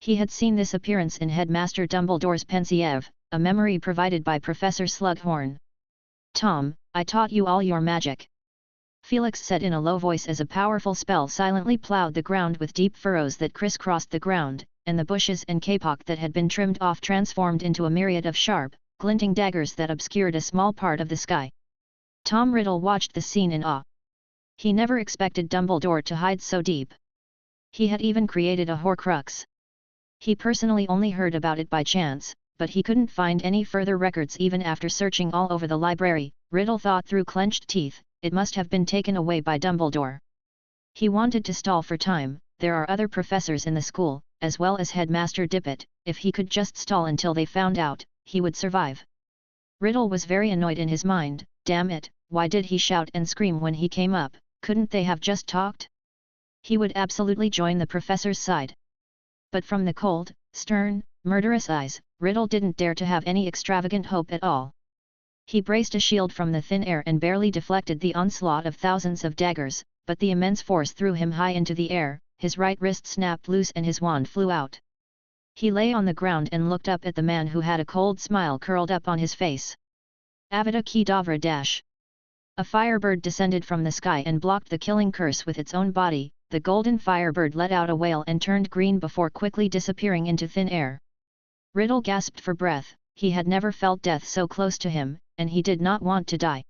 He had seen this appearance in Headmaster Dumbledore's Pensieve, a memory provided by Professor Slughorn. "Tom, I taught you all your magic," Felix said in a low voice as a powerful spell silently ploughed the ground with deep furrows that crisscrossed the ground, and the bushes and kapok that had been trimmed off transformed into a myriad of sharp, glinting daggers that obscured a small part of the sky. Tom Riddle watched the scene in awe. He never expected Dumbledore to hide so deep. He had even created a Horcrux. He personally only heard about it by chance, but he couldn't find any further records even after searching all over the library. Riddle thought through clenched teeth. It must have been taken away by Dumbledore. He wanted to stall for time. There are other professors in the school, as well as Headmaster Dippet. If he could just stall until they found out, he would survive. Riddle was very annoyed in his mind. Damn it, why did he shout and scream when he came up? Couldn't they have just talked? He would absolutely join the professor's side. But from the cold, stern, murderous eyes, Riddle didn't dare to have any extravagant hope at all. He braced a shield from the thin air and barely deflected the onslaught of thousands of daggers, but the immense force threw him high into the air. His right wrist snapped loose and his wand flew out. He lay on the ground and looked up at the man who had a cold smile curled up on his face. Avada Kedavra dash! A firebird descended from the sky and blocked the killing curse with its own body. The golden firebird let out a wail and turned green before quickly disappearing into thin air. Riddle gasped for breath. He had never felt death so close to him, and he did not want to die.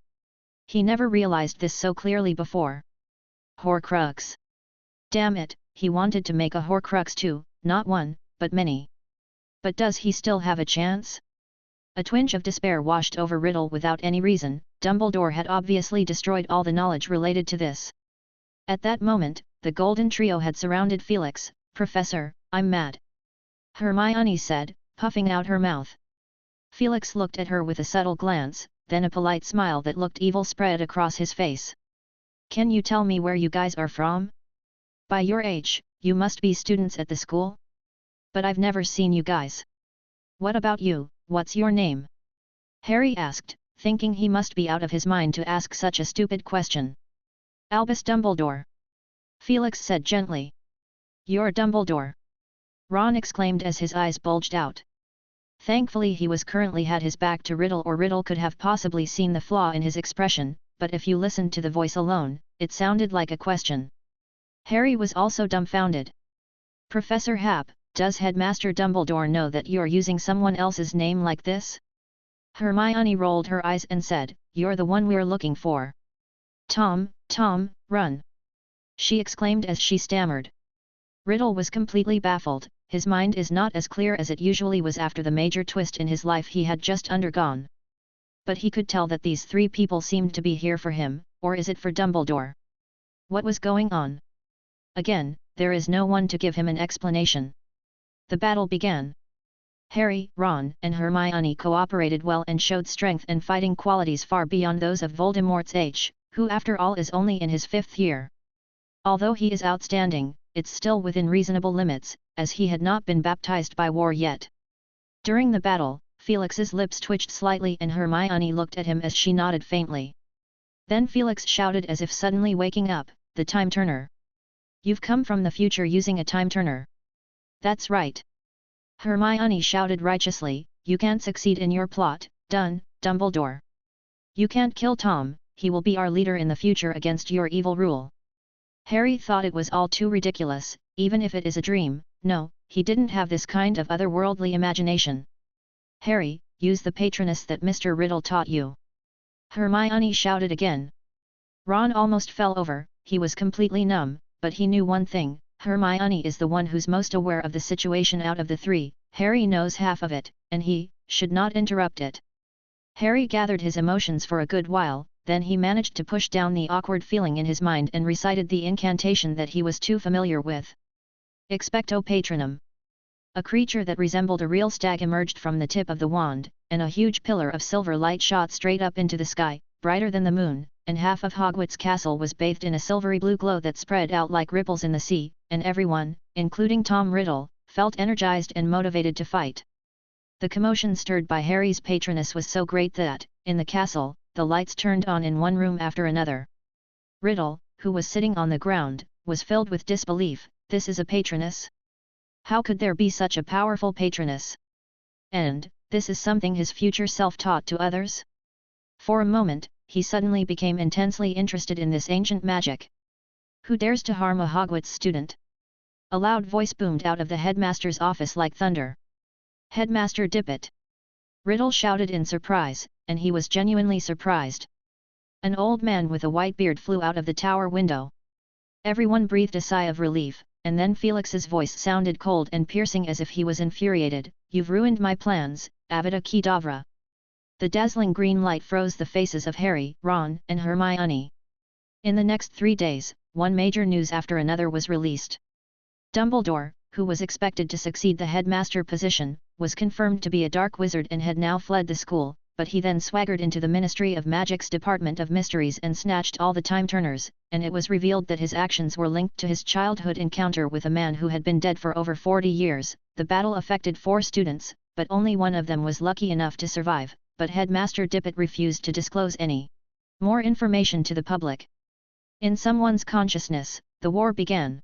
He never realized this so clearly before. Horcrux! Damn it, he wanted to make a Horcrux too, not one, but many. But does he still have a chance? A twinge of despair washed over Riddle without any reason. Dumbledore had obviously destroyed all the knowledge related to this. At that moment, the Golden Trio had surrounded Felix. "Professor, I'm mad," Hermione said, puffing out her mouth. Felix looked at her with a subtle glance, then a polite smile that looked evil spread across his face. "Can you tell me where you guys are from? By your age, you must be students at the school? But I've never seen you guys. What about you, what's your name?" Harry asked, thinking he must be out of his mind to ask such a stupid question. "Albus Dumbledore," Felix said gently. "You're Dumbledore!" Ron exclaimed as his eyes bulged out. Thankfully he was currently had his back to Riddle, or Riddle could have possibly seen the flaw in his expression. but if you listened to the voice alone, it sounded like a question. Harry was also dumbfounded. Professor Hap, does Headmaster Dumbledore know that you're using someone else's name like this? Hermione rolled her eyes and said, you're the one we're looking for. Tom, run! She exclaimed as she stammered. Riddle was completely baffled. His mind is not as clear as it usually was after the major twist in his life he had just undergone. But he could tell that these three people seemed to be here for him, or is it for Dumbledore? What was going on? Again, there is no one to give him an explanation. The battle began. Harry, Ron, and Hermione cooperated well and showed strength and fighting qualities far beyond those of Voldemort's age, who after all is only in his 5th year. Although he is outstanding, it's still within reasonable limits, as he had not been baptized by war yet. During the battle, Felix's lips twitched slightly and Hermione looked at him as she nodded faintly. Then Felix shouted as if suddenly waking up, the time turner. You've come from the future using a time turner. That's right. Hermione shouted righteously, you can't succeed in your plot, Dumbledore. You can't kill Tom, he will be our leader in the future against your evil rule. Harry thought it was all too ridiculous, even if it is a dream. No, he didn't have this kind of otherworldly imagination. Harry, use the Patronus that Mr. Riddle taught you. Hermione shouted again. Ron almost fell over, he was completely numb, but he knew one thing, Hermione is the one who's most aware of the situation out of the three, Harry knows half of it, and he should not interrupt it. Harry gathered his emotions for a good while, then he managed to push down the awkward feeling in his mind and recited the incantation that he was too familiar with. Expecto Patronum. A creature that resembled a real stag emerged from the tip of the wand, and a huge pillar of silver light shot straight up into the sky, brighter than the moon, and half of Hogwarts Castle was bathed in a silvery blue glow that spread out like ripples in the sea, and everyone, including Tom Riddle, felt energized and motivated to fight. The commotion stirred by Harry's Patronus was so great that, in the castle, the lights turned on in one room after another. Riddle, who was sitting on the ground, was filled with disbelief. This is a Patronus? How could there be such a powerful Patronus? And, this is something his future self taught to others? For a moment, he suddenly became intensely interested in this ancient magic. Who dares to harm a Hogwarts student? A loud voice boomed out of the headmaster's office like thunder. Headmaster Dippet! Riddle shouted in surprise, and he was genuinely surprised. An old man with a white beard flew out of the tower window. Everyone breathed a sigh of relief, and then Felix's voice sounded cold and piercing as if he was infuriated. You've ruined my plans, Avada Kedavra. The dazzling green light froze the faces of Harry, Ron, and Hermione. In the next 3 days, one major news after another was released. Dumbledore, who was expected to succeed the headmaster position, was confirmed to be a dark wizard and had now fled the school, but he then swaggered into the Ministry of Magic's Department of Mysteries and snatched all the time turners, and it was revealed that his actions were linked to his childhood encounter with a man who had been dead for over 40 years. The battle affected 4 students, but only one of them was lucky enough to survive, but Headmaster Dippet refused to disclose any more information to the public. In someone's consciousness, the war began.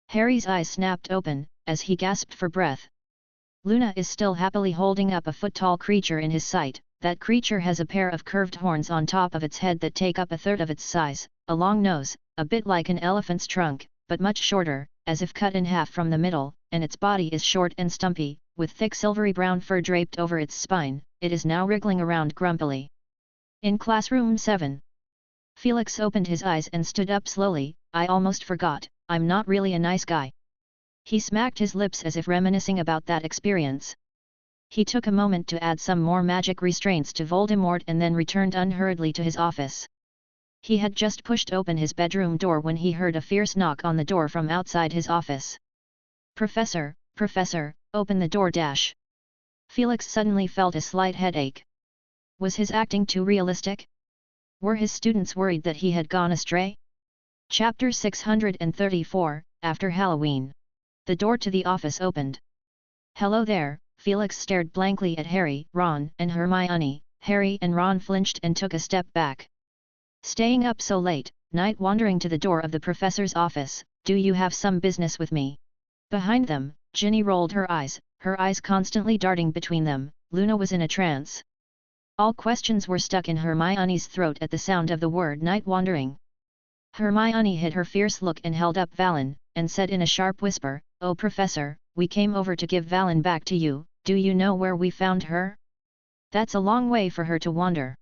Harry's eyes snapped open, as he gasped for breath. Luna is still happily holding up a foot-tall creature in his sight. That creature has a pair of curved horns on top of its head that take up a third of its size, a long nose, a bit like an elephant's trunk, but much shorter, as if cut in half from the middle, and its body is short and stumpy, with thick silvery brown fur draped over its spine. It is now wriggling around grumpily. In classroom 7. Felix opened his eyes and stood up slowly. I almost forgot, I'm not really a nice guy. He smacked his lips as if reminiscing about that experience. He took a moment to add some more magic restraints to Voldemort and then returned unhurriedly to his office. He had just pushed open his bedroom door when he heard a fierce knock on the door from outside his office. Professor, open the door dash. Felix suddenly felt a slight headache. Was his acting too realistic? Were his students worried that he had gone astray? Chapter 634, After Halloween. The door to the office opened. Hello there. Felix stared blankly at Harry, Ron, and Hermione. Harry and Ron flinched and took a step back. Staying up so late, night wandering to the door of the professor's office, do you have some business with me? Behind them, Ginny rolled her eyes constantly darting between them. Luna was in a trance. All questions were stuck in Hermione's throat at the sound of the word night wandering. Hermione hid her fierce look and held up Valen, and said in a sharp whisper, "Oh Professor, we came over to give Valen back to you, do you know where we found her? That's a long way for her to wander."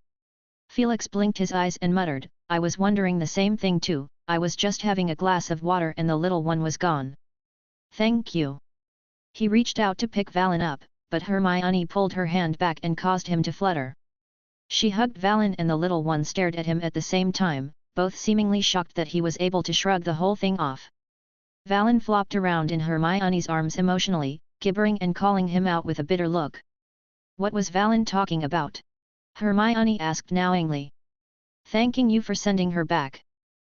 Felix blinked his eyes and muttered, "I was wondering the same thing too, I was just having a glass of water and the little one was gone." "Thank you." He reached out to pick Valen up, but Hermione pulled her hand back and caused him to flutter. She hugged Valen and the little one stared at him at the same time, both seemingly shocked that he was able to shrug the whole thing off. Valen flopped around in Hermione's arms emotionally, gibbering and calling him out with a bitter look. What was Valen talking about? Hermione asked knowingly. "Thanking you for sending her back."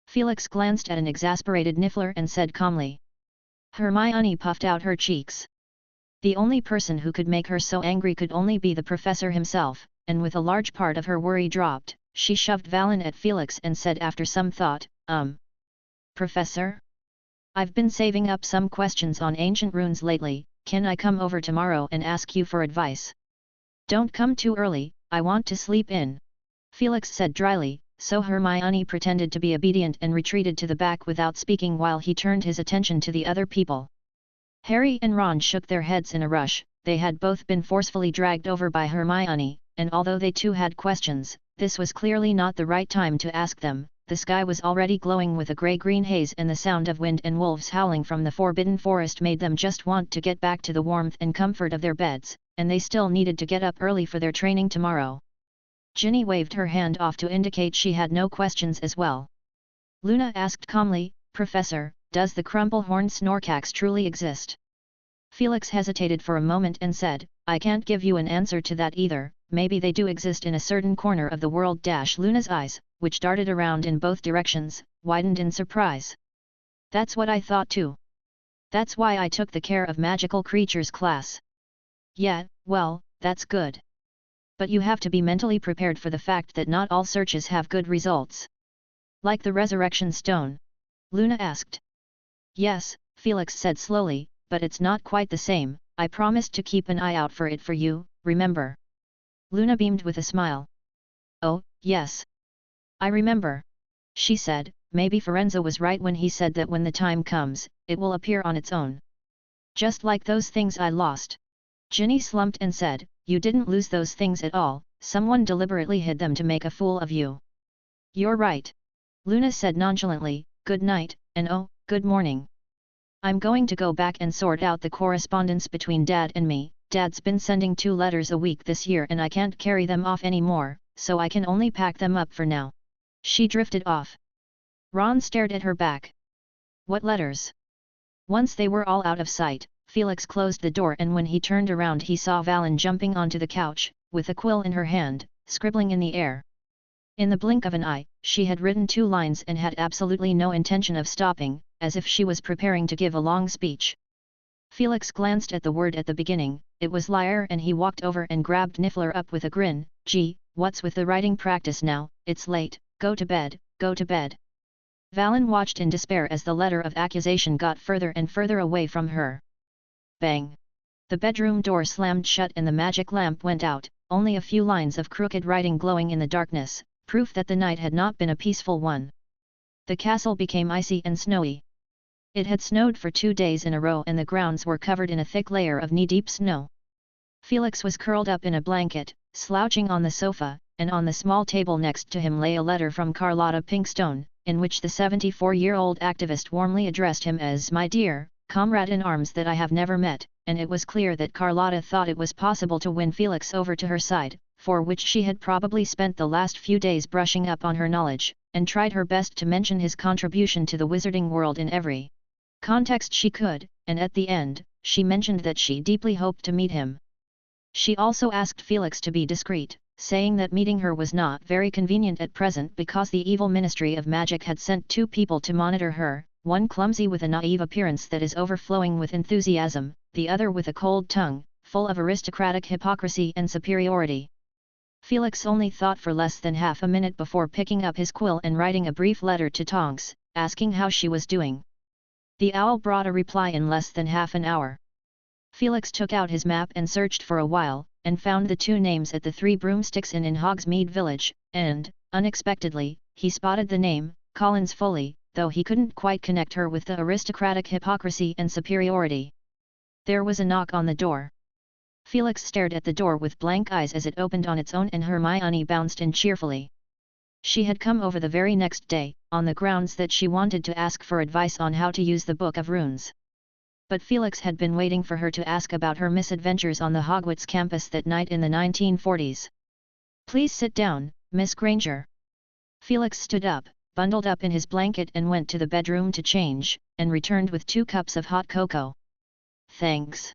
Felix glanced at an exasperated Niffler and said calmly. Hermione puffed out her cheeks. The only person who could make her so angry could only be the professor himself, and with a large part of her worry dropped, she shoved Valen at Felix and said after some thought, Professor? I've been saving up some questions on ancient runes lately, can I come over tomorrow and ask you for advice? Don't come too early, I want to sleep in. Felix said dryly, so Hermione pretended to be obedient and retreated to the back without speaking while he turned his attention to the other people. Harry and Ron shook their heads in a rush, they had both been forcefully dragged over by Hermione, and although they too had questions, this was clearly not the right time to ask them. The sky was already glowing with a grey-green haze and the sound of wind and wolves howling from the forbidden forest made them just want to get back to the warmth and comfort of their beds, and they still needed to get up early for their training tomorrow. Ginny waved her hand off to indicate she had no questions as well. Luna asked calmly, "Professor, does the crumple-horned Snorkax truly exist?" Felix hesitated for a moment and said, "I can't give you an answer to that either, maybe they do exist in a certain corner of the world." Luna's eyes, which darted around in both directions, widened in surprise. "That's what I thought too. That's why I took the Care of Magical Creatures class." "Yeah, well, that's good. But you have to be mentally prepared for the fact that not all searches have good results." "Like the Resurrection Stone?" Luna asked. "Yes," Felix said slowly, "but it's not quite the same. I promised to keep an eye out for it for you, remember?" Luna beamed with a smile. "Oh, yes. I remember," she said. "Maybe Firenze was right when he said that when the time comes, it will appear on its own. Just like those things I lost." Ginny slumped and said, "You didn't lose those things at all, someone deliberately hid them to make a fool of you." "You're right." Luna said nonchalantly, "Good night, and oh, good morning. I'm going to go back and sort out the correspondence between Dad and me. Dad's been sending 2 letters a week this year and I can't carry them off anymore, so I can only pack them up for now." She drifted off. Ron stared at her back. "What letters?" Once they were all out of sight, Felix closed the door and when he turned around he saw Valen jumping onto the couch, with a quill in her hand, scribbling in the air. In the blink of an eye, she had written 2 lines and had absolutely no intention of stopping, as if she was preparing to give a long speech. Felix glanced at the word at the beginning, it was liar, and he walked over and grabbed Niffler up with a grin. "Gee, what's with the writing practice now, it's late, go to bed, go to bed." Valen watched in despair as the letter of accusation got further and further away from her. Bang! The bedroom door slammed shut and the magic lamp went out, only a few lines of crooked writing glowing in the darkness, proof that the night had not been a peaceful one. The castle became icy and snowy. It had snowed for 2 days in a row and the grounds were covered in a thick layer of knee-deep snow. Felix was curled up in a blanket, slouching on the sofa, and on the small table next to him lay a letter from Carlotta Pinkstone, in which the 74-year-old activist warmly addressed him as "my dear comrade in arms that I have never met," and it was clear that Carlotta thought it was possible to win Felix over to her side, for which she had probably spent the last few days brushing up on her knowledge, and tried her best to mention his contribution to the wizarding world in every context she could, and at the end, she mentioned that she deeply hoped to meet him. She also asked Felix to be discreet, saying that meeting her was not very convenient at present because the evil Ministry of Magic had sent 2 people to monitor her, one clumsy with a naive appearance that is overflowing with enthusiasm, the other with a cold tongue, full of aristocratic hypocrisy and superiority. Felix only thought for less than half a minute before picking up his quill and writing a brief letter to Tonks, asking how she was doing. The owl brought a reply in less than half an hour. Felix took out his map and searched for a while, and found the two names at the Three Broomsticks Inn in Hogsmeade Village, and, unexpectedly, he spotted the name, Collins Foley, though he couldn't quite connect her with the aristocratic hypocrisy and superiority. There was a knock on the door. Felix stared at the door with blank eyes as it opened on its own, and Hermione bounced in cheerfully. She had come over the very next day, on the grounds that she wanted to ask for advice on how to use the Book of Runes. But Felix had been waiting for her to ask about her misadventures on the Hogwarts campus that night in the 1940s. "Please sit down, Miss Granger." Felix stood up, bundled up in his blanket, and went to the bedroom to change, and returned with 2 cups of hot cocoa. "Thanks,"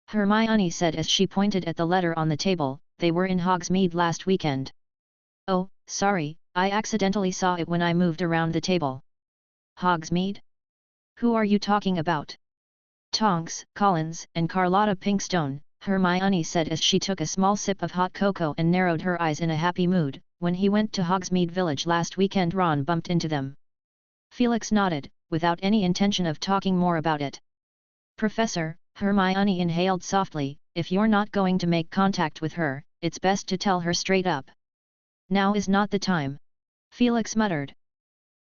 Hermione said as she pointed at the letter on the table. "They were in Hogsmeade last weekend." "Oh, sorry, I accidentally saw it when I moved around the table." "Hogsmeade? Who are you talking about?" "Tonks, Collins, and Carlotta Pinkstone," Hermione said as she took a small sip of hot cocoa and narrowed her eyes in a happy mood. "When he went to Hogsmeade Village last weekend, Ron bumped into them." Felix nodded, without any intention of talking more about it. "Professor," Hermione inhaled softly, "if you're not going to make contact with her, it's best to tell her straight up." "Now is not the time," Felix muttered.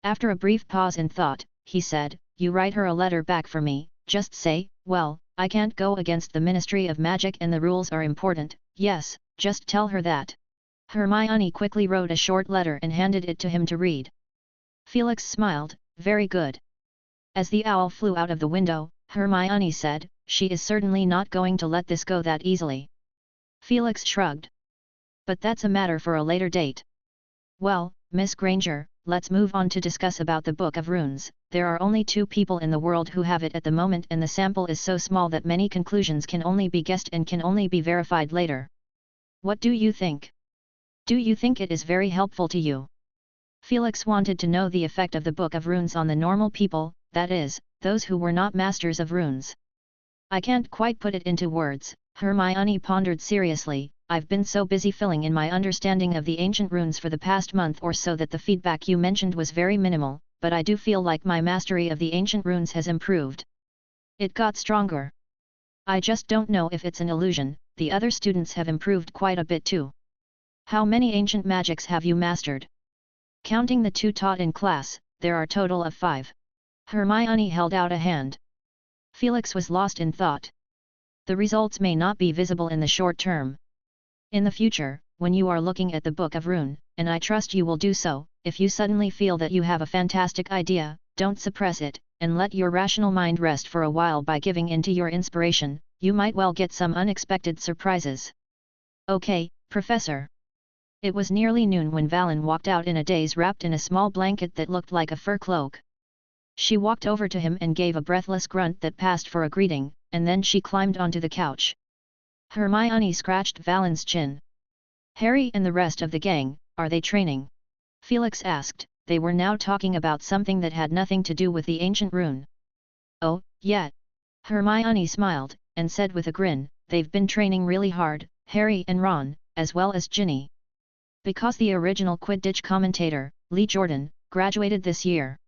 After a brief pause and thought, he said, "You write her a letter back for me. Just say, well, I can't go against the Ministry of Magic and the rules are important. Yes, just tell her that." Hermione quickly wrote a short letter and handed it to him to read. Felix smiled, "Very good." As the owl flew out of the window, Hermione said, "She is certainly not going to let this go that easily." Felix shrugged. "But that's a matter for a later date." "Well, Miss Granger, let's move on to discuss about the Book of Runes. There are only 2 people in the world who have it at the moment, and the sample is so small that many conclusions can only be guessed and can only be verified later. What do you think? Do you think it is very helpful to you?" Felix wanted to know the effect of the Book of Runes on the normal people, that is, those who were not masters of runes. "I can't quite put it into words," Hermione pondered seriously. "I've been so busy filling in my understanding of the ancient runes for the past month or so that the feedback you mentioned was very minimal, but I do feel like my mastery of the ancient runes has improved. It got stronger. I just don't know if it's an illusion. The other students have improved quite a bit too." "How many ancient magics have you mastered?" "Counting the 2 taught in class, there are total of 5. Hermione held out a hand. Felix was lost in thought. "The results may not be visible in the short term. In the future, when you are looking at the Book of Rune, and I trust you will do so, if you suddenly feel that you have a fantastic idea, don't suppress it, and let your rational mind rest for a while by giving in to your inspiration. You might well get some unexpected surprises." "Okay, Professor." It was nearly noon when Valen walked out in a daze, wrapped in a small blanket that looked like a fur cloak. She walked over to him and gave a breathless grunt that passed for a greeting, and then she climbed onto the couch. Hermione scratched Valen's chin. "Harry and the rest of the gang, are they training?" Felix asked. They were now talking about something that had nothing to do with the ancient rune. "Oh, yeah." Hermione smiled, and said with a grin, "They've been training really hard, Harry and Ron, as well as Ginny. Because the original Quidditch commentator, Lee Jordan, graduated this year.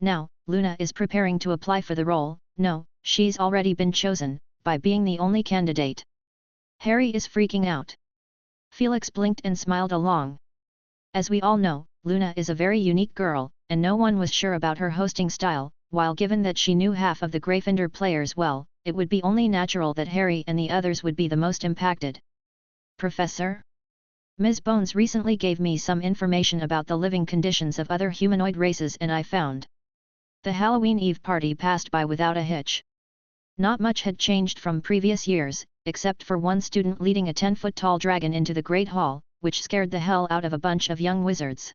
Now, Luna is preparing to apply for the role. No, she's already been chosen, by being the only candidate. Harry is freaking out." Felix blinked and smiled along. "As we all know, Luna is a very unique girl, and no one was sure about her hosting style, while given that she knew half of the Gryffindor players well, it would be only natural that Harry and the others would be the most impacted." "Professor? Ms. Bones recently gave me some information about the living conditions of other humanoid races, and I found the Halloween Eve party passed by without a hitch. Not much had changed from previous years, except for one student leading a 10-foot-tall dragon into the Great Hall, which scared the hell out of a bunch of young wizards.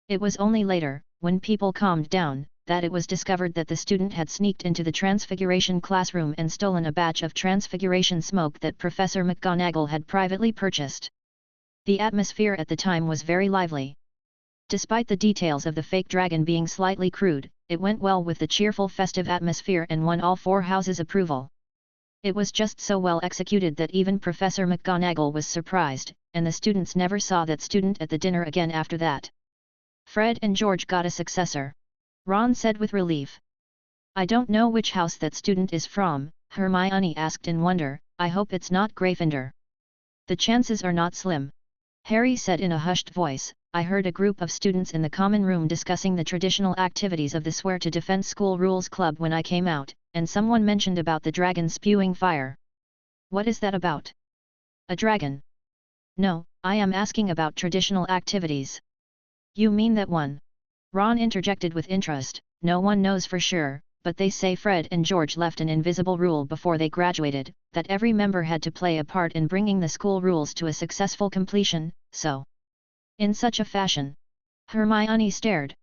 It was only later, when people calmed down, that it was discovered that the student had sneaked into the Transfiguration classroom and stolen a batch of Transfiguration smoke that Professor McGonagall had privately purchased. The atmosphere at the time was very lively. Despite the details of the fake dragon being slightly crude, it went well with the cheerful festive atmosphere and won all 4 houses' approval. It was just so well executed that even Professor McGonagall was surprised, and the students never saw that student at the dinner again after that. "Fred and George got a successor," Ron said with relief. "I don't know which house that student is from," Hermione asked in wonder. "I hope it's not Gryffindor." The chances are not slim. Harry said in a hushed voice. I heard a group of students in the common room discussing the traditional activities of the Swear to Defend School Rules Club when I came out, and someone mentioned about the dragon spewing fire. What is that about? A dragon? No, I am asking about traditional activities. You mean that one? Ron interjected with interest. No one knows for sure, but they say Fred and George left an invisible rule before they graduated, that every member had to play a part in bringing the school rules to a successful completion, so. In such a fashion. Hermione stared.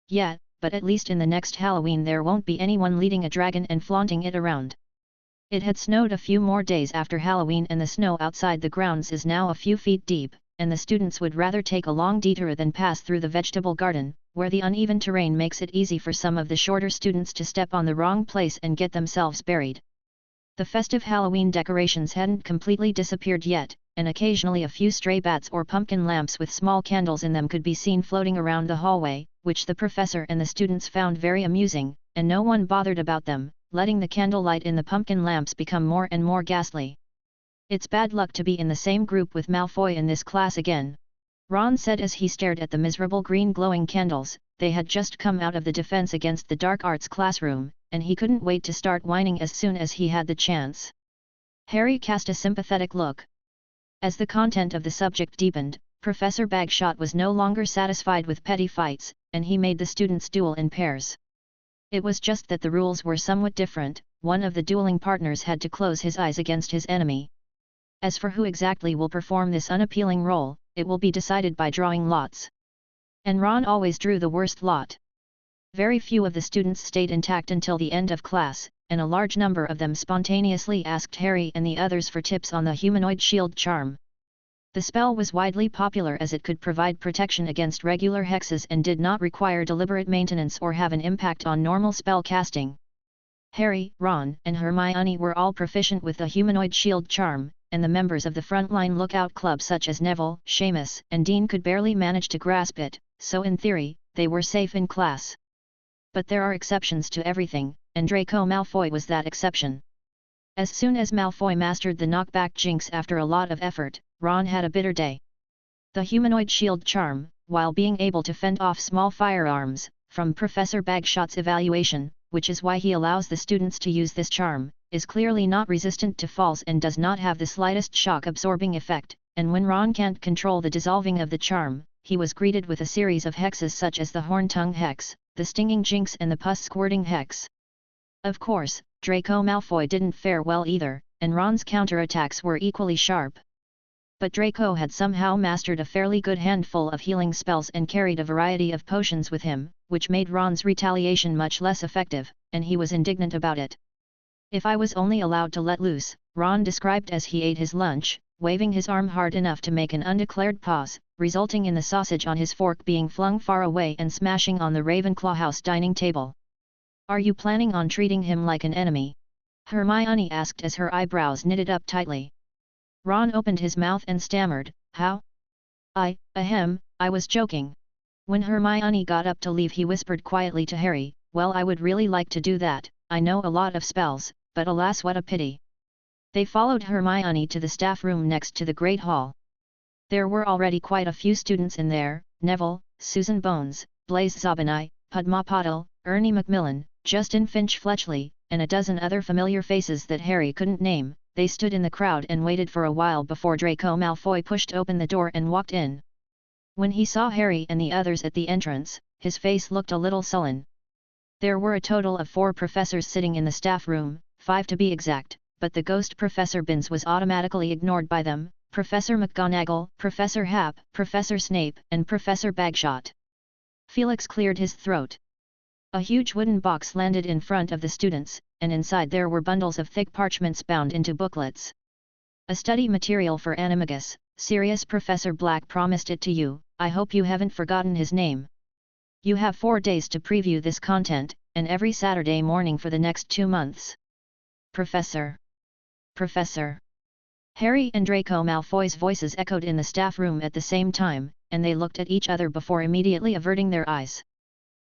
Yeah, but at least in the next Halloween there won't be anyone leading a dragon and flaunting it around. It had snowed a few more days after Halloween and the snow outside the grounds is now a few feet deep, and the students would rather take a long detour than pass through the vegetable garden, where the uneven terrain makes it easy for some of the shorter students to step on the wrong place and get themselves buried. The festive Halloween decorations hadn't completely disappeared yet, and occasionally a few stray bats or pumpkin lamps with small candles in them could be seen floating around the hallway, which the professor and the students found very amusing, and no one bothered about them, letting the candlelight in the pumpkin lamps become more and more ghastly. It's bad luck to be in the same group with Malfoy in this class again, Ron said as he stared at the miserable green glowing candles. They had just come out of the Defense Against the Dark Arts classroom, and he couldn't wait to start whining as soon as he had the chance. Harry cast a sympathetic look. As the content of the subject deepened, Professor Bagshot was no longer satisfied with petty fights, and he made the students duel in pairs. It was just that the rules were somewhat different. One of the dueling partners had to close his eyes against his enemy. As for who exactly will perform this unappealing role, it will be decided by drawing lots. And Ron always drew the worst lot. Very few of the students stayed intact until the end of class, and a large number of them spontaneously asked Harry and the others for tips on the humanoid shield charm. The spell was widely popular as it could provide protection against regular hexes and did not require deliberate maintenance or have an impact on normal spell casting. Harry, Ron, and Hermione were all proficient with the humanoid shield charm, and the members of the frontline lookout club such as Neville, Seamus, and Dean could barely manage to grasp it, so in theory, they were safe in class. But there are exceptions to everything, and Draco Malfoy was that exception. As soon as Malfoy mastered the knockback jinx after a lot of effort, Ron had a bitter day. The humanoid shield charm, while being able to fend off small firearms, from Professor Bagshot's evaluation, which is why he allows the students to use this charm, is clearly not resistant to falls and does not have the slightest shock-absorbing effect, and when Ron can't control the dissolving of the charm, he was greeted with a series of hexes such as the Horn-Tongue Hex, the Stinging Jinx and the Pus-Squirting Hex. Of course, Draco Malfoy didn't fare well either, and Ron's counterattacks were equally sharp. But Draco had somehow mastered a fairly good handful of healing spells and carried a variety of potions with him, which made Ron's retaliation much less effective, and he was indignant about it. If I was only allowed to let loose, Ron described as he ate his lunch, waving his arm hard enough to make an undeclared pause, resulting in the sausage on his fork being flung far away and smashing on the Ravenclaw house dining table. Are you planning on treating him like an enemy? Hermione asked as her eyebrows knitted up tightly. Ron opened his mouth and stammered, how? I was joking. When Hermione got up to leave he whispered quietly to Harry, well, I would really like to do that, I know a lot of spells, but alas, what a pity. They followed Hermione to the staff room next to the Great Hall. There were already quite a few students in there, Neville, Susan Bones, Blaise Zabini, Padma Patil, Ernie Macmillan, Justin Finch-Fletchley, and a dozen other familiar faces that Harry couldn't name. They stood in the crowd and waited for a while before Draco Malfoy pushed open the door and walked in. When he saw Harry and the others at the entrance, his face looked a little sullen. There were a total of 4 professors sitting in the staff room, 5 to be exact, but the ghost Professor Binns was automatically ignored by them, Professor McGonagall, Professor Happ, Professor Snape, and Professor Bagshot. Felix cleared his throat. A huge wooden box landed in front of the students, and inside there were bundles of thick parchments bound into booklets. A study material for Animagus, Sirius Professor Black promised it to you, I hope you haven't forgotten his name. You have 4 days to preview this content, and every Saturday morning for the next 2 months. Professor. Professor. Harry and Draco Malfoy's voices echoed in the staff room at the same time, and they looked at each other before immediately averting their eyes.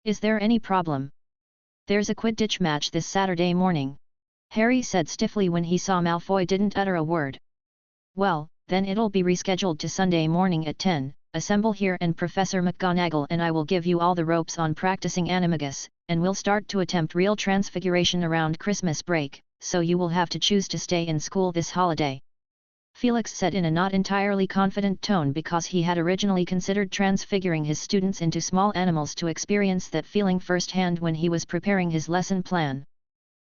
Is there any problem? There's a Quidditch match this Saturday morning, Harry said stiffly when he saw Malfoy didn't utter a word. Well, then it'll be rescheduled to Sunday morning at 10, assemble here and Professor McGonagall and I will give you all the ropes on practicing animagus, and we'll start to attempt real transfiguration around Christmas break, so you will have to choose to stay in school this holiday. Felix said in a not entirely confident tone because he had originally considered transfiguring his students into small animals to experience that feeling firsthand when he was preparing his lesson plan.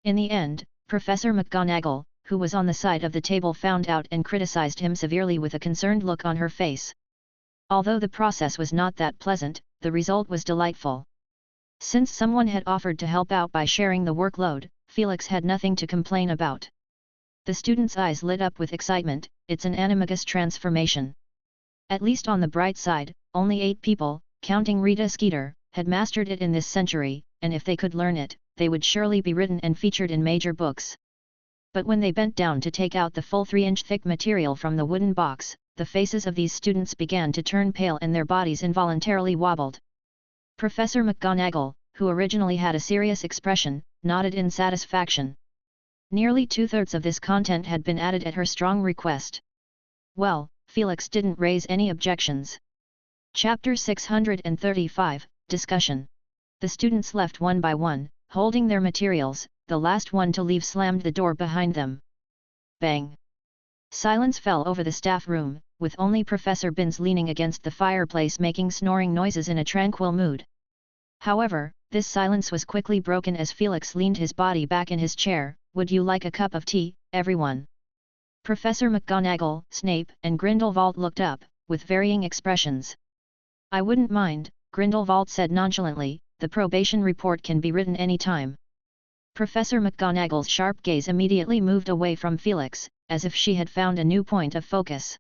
In the end, Professor McGonagall, who was on the side of the table, found out and criticized him severely with a concerned look on her face. Although the process was not that pleasant, the result was delightful. Since someone had offered to help out by sharing the workload, Felix had nothing to complain about. The students' eyes lit up with excitement. It's an animagus transformation. At least on the bright side, only 8 people, counting Rita Skeeter, had mastered it in this century, and if they could learn it, they would surely be written and featured in major books. But when they bent down to take out the full 3-inch thick material from the wooden box, the faces of these students began to turn pale and their bodies involuntarily wobbled. Professor McGonagall, who originally had a serious expression, nodded in satisfaction. Nearly 2/3 of this content had been added at her strong request. Well, Felix didn't raise any objections. Chapter 635, Discussion. The students left one by one, holding their materials. The last one to leave slammed the door behind them. Bang! Silence fell over the staff room, with only Professor Binns leaning against the fireplace making snoring noises in a tranquil mood. However, this silence was quickly broken as Felix leaned his body back in his chair. Would you like a cup of tea, everyone? Professor McGonagall, Snape, and Grindelwald looked up, with varying expressions. I wouldn't mind, Grindelwald said nonchalantly, the probation report can be written any time. Professor McGonagall's sharp gaze immediately moved away from Felix, as if she had found a new point of focus.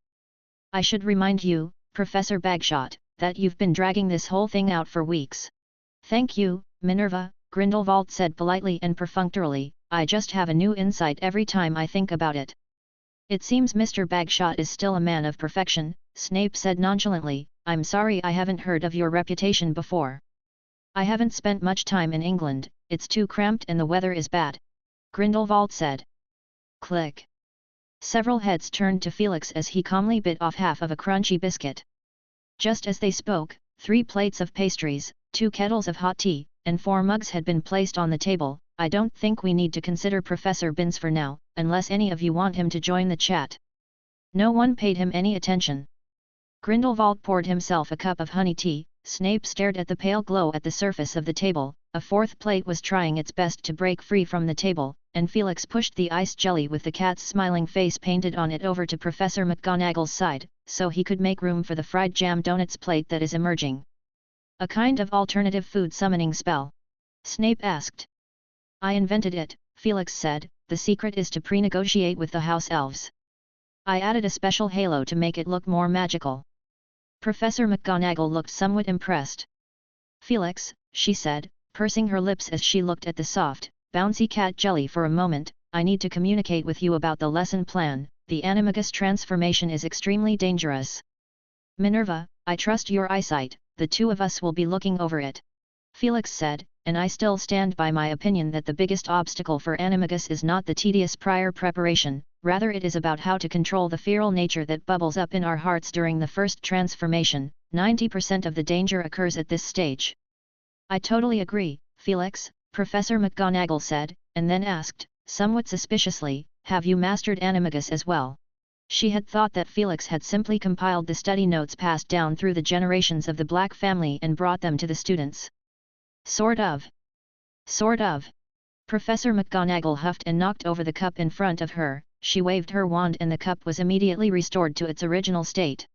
I should remind you, Professor Bagshot, that you've been dragging this whole thing out for weeks. Thank you, Minerva, Grindelwald said politely and perfunctorily, I just have a new insight every time I think about it. It seems Mr. Bagshot is still a man of perfection, Snape said nonchalantly. I'm sorry I haven't heard of your reputation before. I haven't spent much time in England, it's too cramped and the weather is bad. Grindelwald said. Click. Several heads turned to Felix as he calmly bit off half of a crunchy biscuit. Just as they spoke, 3 plates of pastries, 2 kettles of hot tea, and 4 mugs had been placed on the table. I don't think we need to consider Professor Binns for now, unless any of you want him to join the chat. No one paid him any attention. Grindelwald poured himself a cup of honey tea. Snape stared at the pale glow at the surface of the table. A 4th plate was trying its best to break free from the table, and Felix pushed the iced jelly with the cat's smiling face painted on it over to Professor McGonagall's side, so he could make room for the fried jam donuts plate that is emerging. A kind of alternative food summoning spell? Snape asked. I invented it, Felix said. The secret is to pre-negotiate with the house elves. I added a special halo to make it look more magical. Professor McGonagall looked somewhat impressed. Felix, she said, pursing her lips as she looked at the soft, bouncy cat jelly for a moment, I need to communicate with you about the lesson plan. The animagus transformation is extremely dangerous. Minerva, I trust your eyesight, the 2 of us will be looking over it. Felix said, and I still stand by my opinion that the biggest obstacle for animagus is not the tedious prior preparation, rather it is about how to control the feral nature that bubbles up in our hearts during the first transformation. 90% of the danger occurs at this stage. I totally agree, Felix, Professor McGonagall said, and then asked, somewhat suspiciously, have you mastered animagus as well? She had thought that Felix had simply compiled the study notes passed down through the generations of the Black family and brought them to the students. Sort of. Sort of. Professor McGonagall huffed and knocked over the cup in front of her. She waved her wand and the cup was immediately restored to its original state.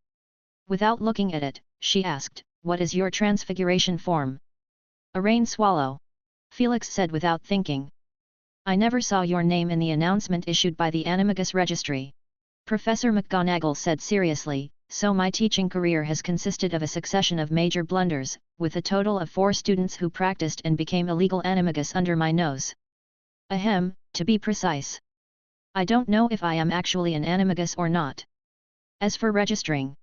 Without looking at it, she asked, what is your transfiguration form? A rain swallow. Felix said without thinking. I never saw your name in the announcement issued by the Animagus Registry. Professor McGonagall said seriously, so my teaching career has consisted of a succession of major blunders, with a total of 4 students who practiced and became illegal animagus under my nose. Ahem, to be precise. I don't know if I am actually an animagus or not. As for registering,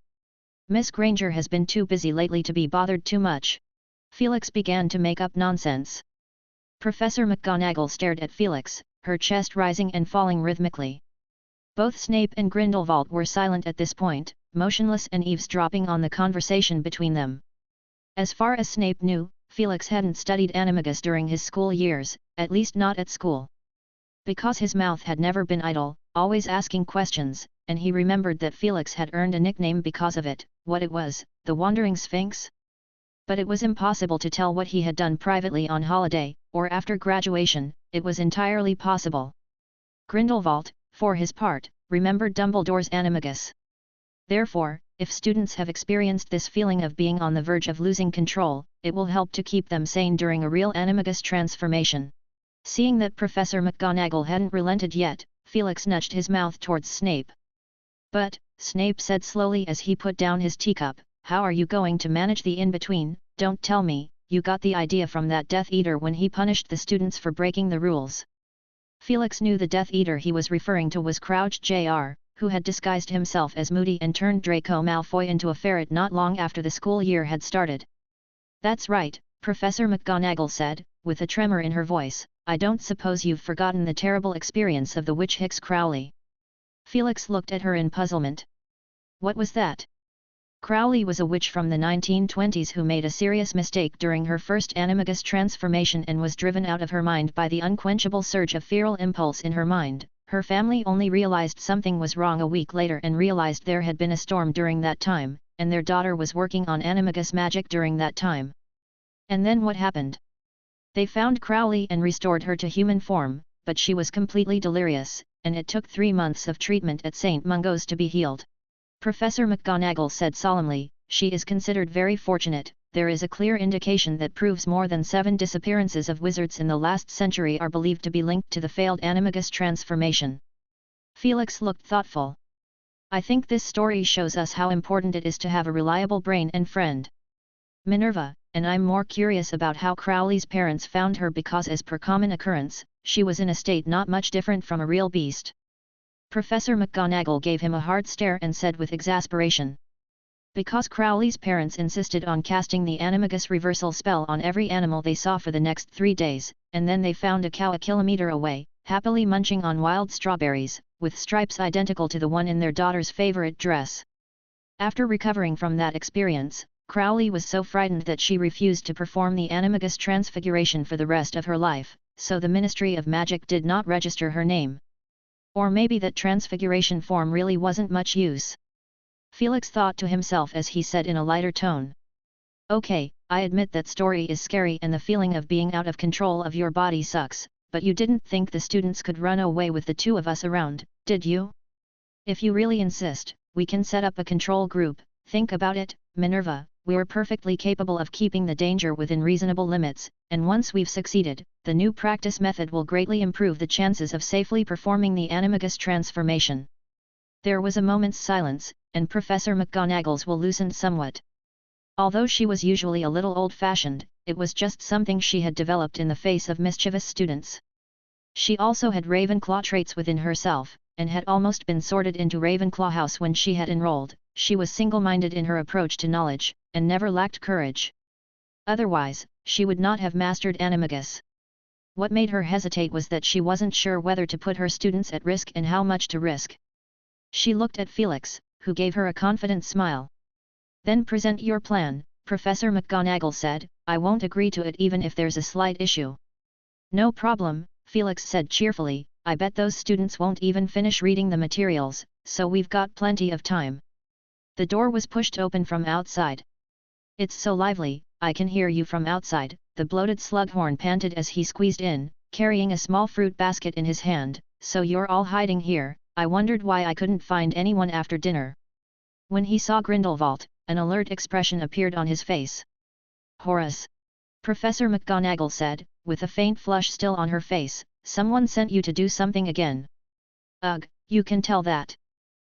Miss Granger has been too busy lately to be bothered too much. Felix began to make up nonsense. Professor McGonagall stared at Felix, her chest rising and falling rhythmically. Both Snape and Grindelwald were silent at this point, motionless and eavesdropping on the conversation between them. As far as Snape knew, Felix hadn't studied animagus during his school years, at least not at school. Because his mouth had never been idle, always asking questions, and he remembered that Felix had earned a nickname because of it, what it was, the Wandering Sphinx? But it was impossible to tell what he had done privately on holiday, or after graduation. It was entirely possible. Grindelwald, for his part, remembered Dumbledore's animagus. Therefore, if students have experienced this feeling of being on the verge of losing control, it will help to keep them sane during a real animagus transformation. Seeing that Professor McGonagall hadn't relented yet, Felix nudged his mouth towards Snape. "But," Snape said slowly as he put down his teacup, "how are you going to manage the in-between? Don't tell me, you got the idea from that Death Eater when he punished the students for breaking the rules." Felix knew the Death Eater he was referring to was Crouch Jr., who had disguised himself as Moody and turned Draco Malfoy into a ferret not long after the school year had started. "That's right," Professor McGonagall said, with a tremor in her voice, "I don't suppose you've forgotten the terrible experience of the witch Hicks Crowley." Felix looked at her in puzzlement. "What was that?" Crowley was a witch from the 1920s who made a serious mistake during her first animagus transformation and was driven out of her mind by the unquenchable surge of feral impulse in her mind. Her family only realized something was wrong a week later and realized there had been a storm during that time, and their daughter was working on animagus magic during that time. And then what happened? They found Crowley and restored her to human form, but she was completely delirious, and it took 3 months of treatment at St. Mungo's to be healed. Professor McGonagall said solemnly, "She is considered very fortunate. There is a clear indication that proves more than 7 disappearances of wizards in the last century are believed to be linked to the failed animagus transformation." Felix looked thoughtful. "I think this story shows us how important it is to have a reliable brain and friend, Minerva, and I'm more curious about how Crowley's parents found her because as per common occurrence, she was in a state not much different from a real beast." Professor McGonagall gave him a hard stare and said with exasperation, "Because Crowley's parents insisted on casting the animagus reversal spell on every animal they saw for the next 3 days, and then they found a cow a kilometer away, happily munching on wild strawberries, with stripes identical to the one in their daughter's favorite dress. After recovering from that experience, Crowley was so frightened that she refused to perform the animagus transfiguration for the rest of her life, so the Ministry of Magic did not register her name. Or maybe that transfiguration form really wasn't much use." Felix thought to himself as he said in a lighter tone, "Okay, I admit that story is scary and the feeling of being out of control of your body sucks, but you didn't think the students could run away with the 2 of us around, did you? If you really insist, we can set up a control group. Think about it, Minerva, we're perfectly capable of keeping the danger within reasonable limits, and once we've succeeded, the new practice method will greatly improve the chances of safely performing the animagus transformation." There was a moment's silence, and Professor McGonagall's will loosened somewhat. Although she was usually a little old-fashioned, it was just something she had developed in the face of mischievous students. She also had Ravenclaw traits within herself, and had almost been sorted into Ravenclaw House when she had enrolled. She was single-minded in her approach to knowledge, and never lacked courage. Otherwise, she would not have mastered animagus. What made her hesitate was that she wasn't sure whether to put her students at risk and how much to risk. She looked at Felix, who gave her a confident smile. "Then present your plan," Professor McGonagall said. "I won't agree to it even if there's a slight issue." "No problem," Felix said cheerfully, "I bet those students won't even finish reading the materials, so we've got plenty of time." The door was pushed open from outside. "It's so lively, I can hear you from outside," the bloated Slughorn panted as he squeezed in, carrying a small fruit basket in his hand. "So you're all hiding here, I wondered why I couldn't find anyone after dinner." When he saw Grindelwald, an alert expression appeared on his face. "Horace," Professor McGonagall said, with a faint flush still on her face, "someone sent you to do something again." "Ugh, you can tell that."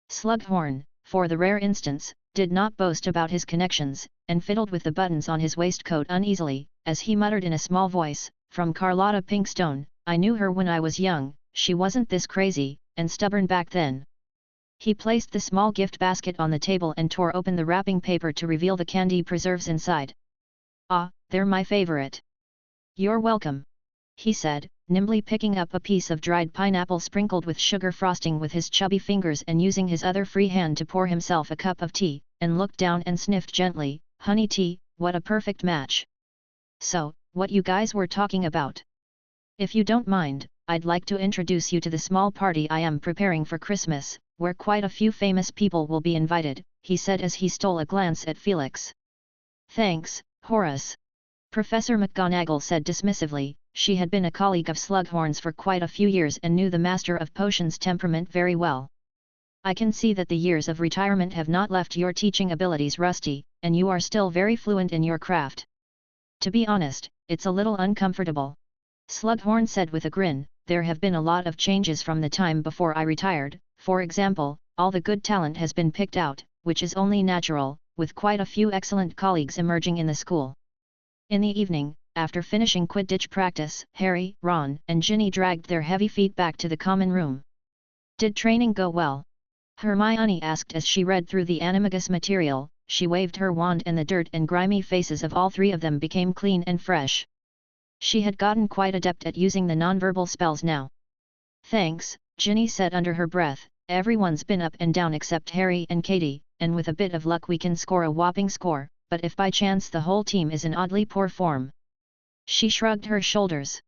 Slughorn, for the rare instance, did not boast about his connections, and fiddled with the buttons on his waistcoat uneasily, as he muttered in a small voice, "From Carlotta Pinkstone, I knew her when I was young, she wasn't this crazy, and stubborn back then." He placed the small gift basket on the table and tore open the wrapping paper to reveal the candy preserves inside. "Ah, they're my favorite." "You're welcome," he said, nimbly picking up a piece of dried pineapple sprinkled with sugar frosting with his chubby fingers and using his other free hand to pour himself a cup of tea, and looked down and sniffed gently, "Honey tea, what a perfect match. So, what you guys were talking about? If you don't mind, I'd like to introduce you to the small party I am preparing for Christmas, where quite a few famous people will be invited," he said as he stole a glance at Felix. "Thanks, Horace," Professor McGonagall said dismissively. She had been a colleague of Slughorn's for quite a few years and knew the Master of Potions' temperament very well. "I can see that the years of retirement have not left your teaching abilities rusty, and you are still very fluent in your craft. To be honest, it's a little uncomfortable," Slughorn said with a grin. "There have been a lot of changes from the time before I retired. For example, all the good talent has been picked out, which is only natural, with quite a few excellent colleagues emerging in the school." In the evening, after finishing Quidditch practice, Harry, Ron, and Ginny dragged their heavy feet back to the common room. "Did training go well?" Hermione asked as she read through the animagus material. She waved her wand and the dirt and grimy faces of all three of them became clean and fresh. She had gotten quite adept at using the nonverbal spells now. "Thanks," Ginny said under her breath. "Everyone's been up and down except Harry and Katie, and with a bit of luck we can score a whopping score, but if by chance the whole team is in oddly poor form..." She shrugged her shoulders.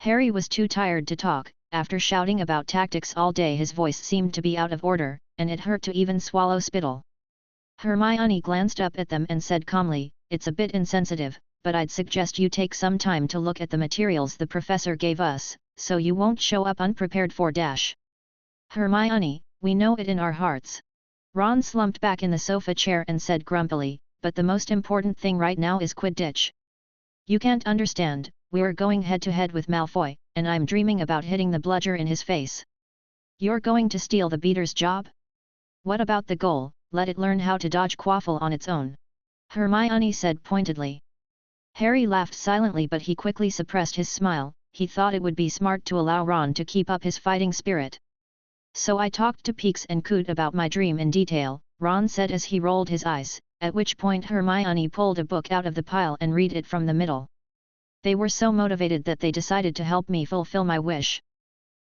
Harry was too tired to talk. After shouting about tactics all day his voice seemed to be out of order, and it hurt to even swallow spittle. Hermione glanced up at them and said calmly, "It's a bit insensitive, but I'd suggest you take some time to look at the materials the professor gave us, so you won't show up unprepared for dash." "Hermione, we know it in our hearts." Ron slumped back in the sofa chair and said grumpily, "But the most important thing right now is Quidditch. You can't understand, we're going head-to-head with Malfoy, and I'm dreaming about hitting the bludger in his face." "You're going to steal the beater's job? What about the goal, let it learn how to dodge quaffle on its own?" Hermione said pointedly. Harry laughed silently but he quickly suppressed his smile. He thought it would be smart to allow Ron to keep up his fighting spirit. "So I talked to Peeks and Coot about my dream in detail," Ron said as he rolled his eyes, at which point Hermione pulled a book out of the pile and read it from the middle. "They were so motivated that they decided to help me fulfill my wish."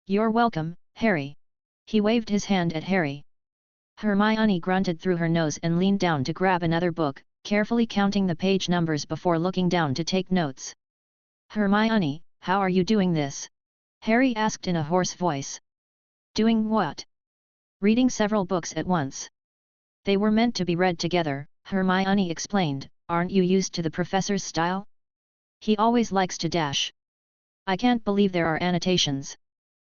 "You're welcome, Harry." He waved his hand at Harry. Hermione grunted through her nose and leaned down to grab another book, carefully counting the page numbers before looking down to take notes. "Hermione, how are you doing this?" Harry asked in a hoarse voice. "Doing what?" "Reading several books at once. They were meant to be read together," Hermione explained. "Aren't you used to the professor's style? He always likes to dash." "I can't believe there are annotations,"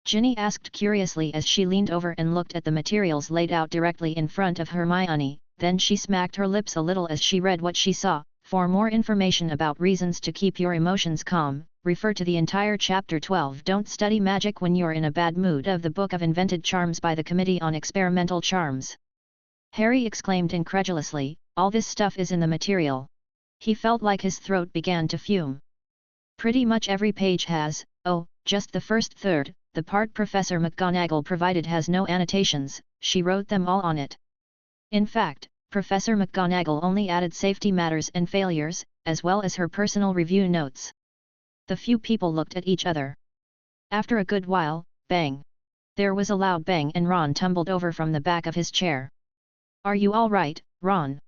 Ginny asked curiously as she leaned over and looked at the materials laid out directly in front of Hermione, then she smacked her lips a little as she read what she saw. "For more information about reasons to keep your emotions calm, refer to the entire Chapter 12 Don't Study Magic When You're in a Bad Mood of the Book of Invented Charms by the Committee on Experimental Charms." Harry exclaimed incredulously, "All this stuff is in the material?" He felt like his throat began to fume. "Pretty much every page has, oh, just the first third, the part Professor McGonagall provided has no annotations, she wrote them all on it. In fact, Professor McGonagall only added safety matters and failures, as well as her personal review notes." The few people looked at each other. After a good while, bang! There was a loud bang and Ron tumbled over from the back of his chair. "Are you all right, Ron?"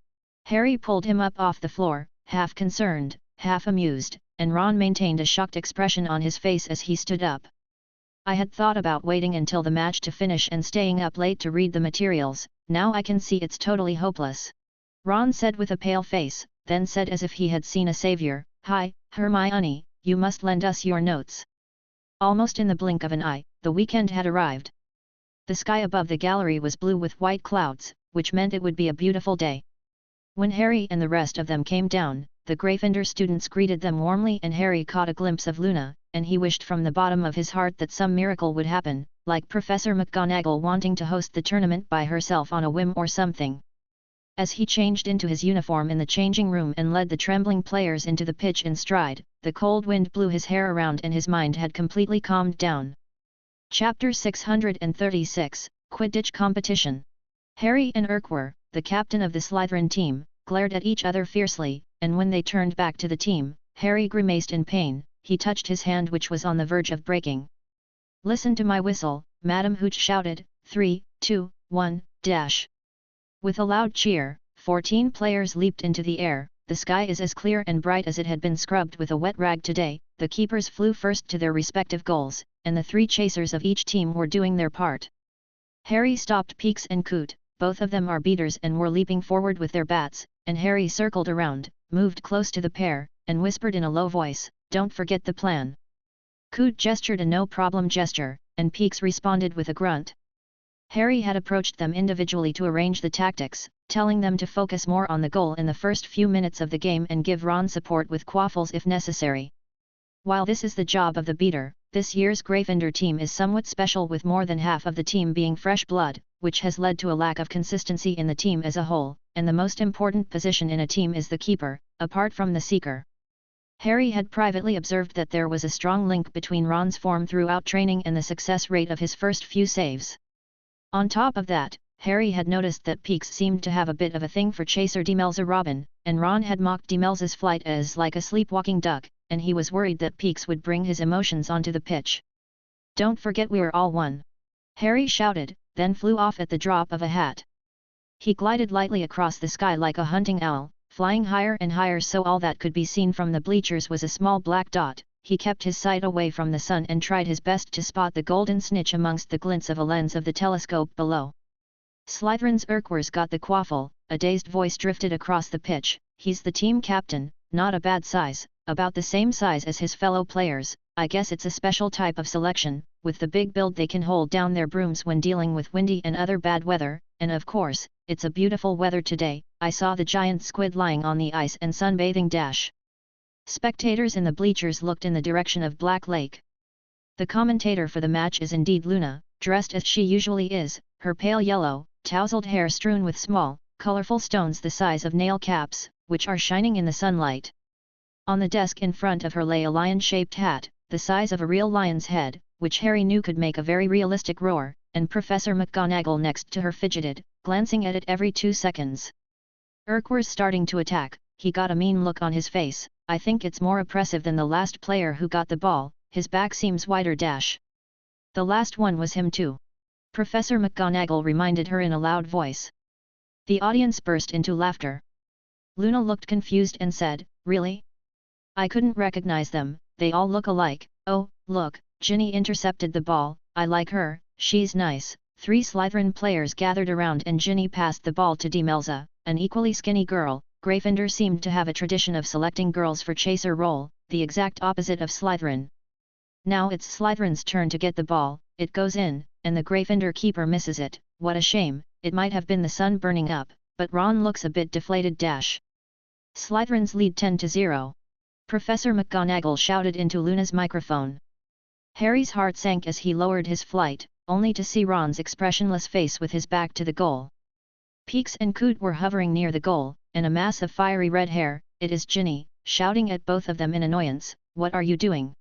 Harry pulled him up off the floor, half concerned, half amused, and Ron maintained a shocked expression on his face as he stood up. "I had thought about waiting until the match to finish and staying up late to read the materials, now I can see it's totally hopeless," Ron said with a pale face, then said as if he had seen a savior, "Hi, Hermione, you must lend us your notes." Almost in the blink of an eye, the weekend had arrived. The sky above the gallery was blue with white clouds, which meant it would be a beautiful day. When Harry and the rest of them came down, the Gryffindor students greeted them warmly and Harry caught a glimpse of Luna, and he wished from the bottom of his heart that some miracle would happen, like Professor McGonagall wanting to host the tournament by herself on a whim or something. As he changed into his uniform in the changing room and led the trembling players into the pitch in stride, the cold wind blew his hair around and his mind had completely calmed down. Chapter 636, Quidditch Competition. Harry and Urquhart, the captain of the Slytherin team, glared at each other fiercely, and when they turned back to the team, Harry grimaced in pain. he touched his hand which was on the verge of breaking. "Listen to my whistle," Madame Hooch shouted, 3, 2, 1, dash! With a loud cheer, 14 players leaped into the air. The sky is as clear and bright as it had been scrubbed with a wet rag today. The keepers flew first to their respective goals, and the 3 chasers of each team were doing their part. Harry stopped Peeks and Coot, both of them are beaters and were leaping forward with their bats, and Harry circled around, moved close to the pair, and whispered in a low voice, "Don't forget the plan." Coot gestured a no-problem gesture, and Peeks responded with a grunt. Harry had approached them individually to arrange the tactics, telling them to focus more on the goal in the first few minutes of the game and give Ron support with quaffles if necessary. While this is the job of the beater, this year's Gryffindor team is somewhat special with more than half of the team being fresh blood, which has led to a lack of consistency in the team as a whole, and the most important position in a team is the keeper, apart from the seeker. Harry had privately observed that there was a strong link between Ron's form throughout training and the success rate of his first few saves. On top of that, Harry had noticed that Peeks seemed to have a bit of a thing for Chaser Demelza Robin, and Ron had mocked Demelza's flight as like a sleepwalking duck, and he was worried that Peeks would bring his emotions onto the pitch. "Don't forget we're all one!" Harry shouted, then flew off at the drop of a hat. He glided lightly across the sky like a hunting owl, flying higher and higher so all that could be seen from the bleachers was a small black dot. He kept his sight away from the sun and tried his best to spot the golden snitch amongst the glints of a lens of the telescope below. "Slytherin's Urquhar's got the quaffle," a dazed voice drifted across the pitch. "He's the team captain, not a bad size, about the same size as his fellow players. I guess it's a special type of selection, with the big build they can hold down their brooms when dealing with windy and other bad weather, and of course, it's a beautiful weather today. I saw the giant squid lying on the ice and sunbathing dash." Spectators in the bleachers looked in the direction of Black Lake. The commentator for the match is indeed Luna, dressed as she usually is, her pale yellow, tousled hair strewn with small, colorful stones the size of nail caps, which are shining in the sunlight. On the desk in front of her lay a lion-shaped hat, the size of a real lion's head, which Harry knew could make a very realistic roar, and Professor McGonagall next to her fidgeted, glancing at it every 2 seconds. "Urquhar's starting to attack," he got a mean look on his face. "I think it's more oppressive than the last player who got the ball, his back seems wider dash." "The last one was him too," Professor McGonagall reminded her in a loud voice. The audience burst into laughter. Luna looked confused and said, "Really? I couldn't recognize them, they all look alike." "Oh, look, Ginny intercepted the ball, I like her, she's nice." 3 Slytherin players gathered around and Ginny passed the ball to Demelza, an equally skinny girl. Gryffindor seemed to have a tradition of selecting girls for chaser role, the exact opposite of Slytherin. Now it's Slytherin's turn to get the ball, it goes in, and the Gryffindor keeper misses it. "What a shame, it might have been the sun burning up, but Ron looks a bit deflated dash." "Slytherins lead 10-0. Professor McGonagall shouted into Luna's microphone. Harry's heart sank as he lowered his flight, only to see Ron's expressionless face with his back to the goal. Peeks and Coot were hovering near the goal, and a mass of fiery red hair. "It is Ginny," shouting at both of them in annoyance, "what are you doing?"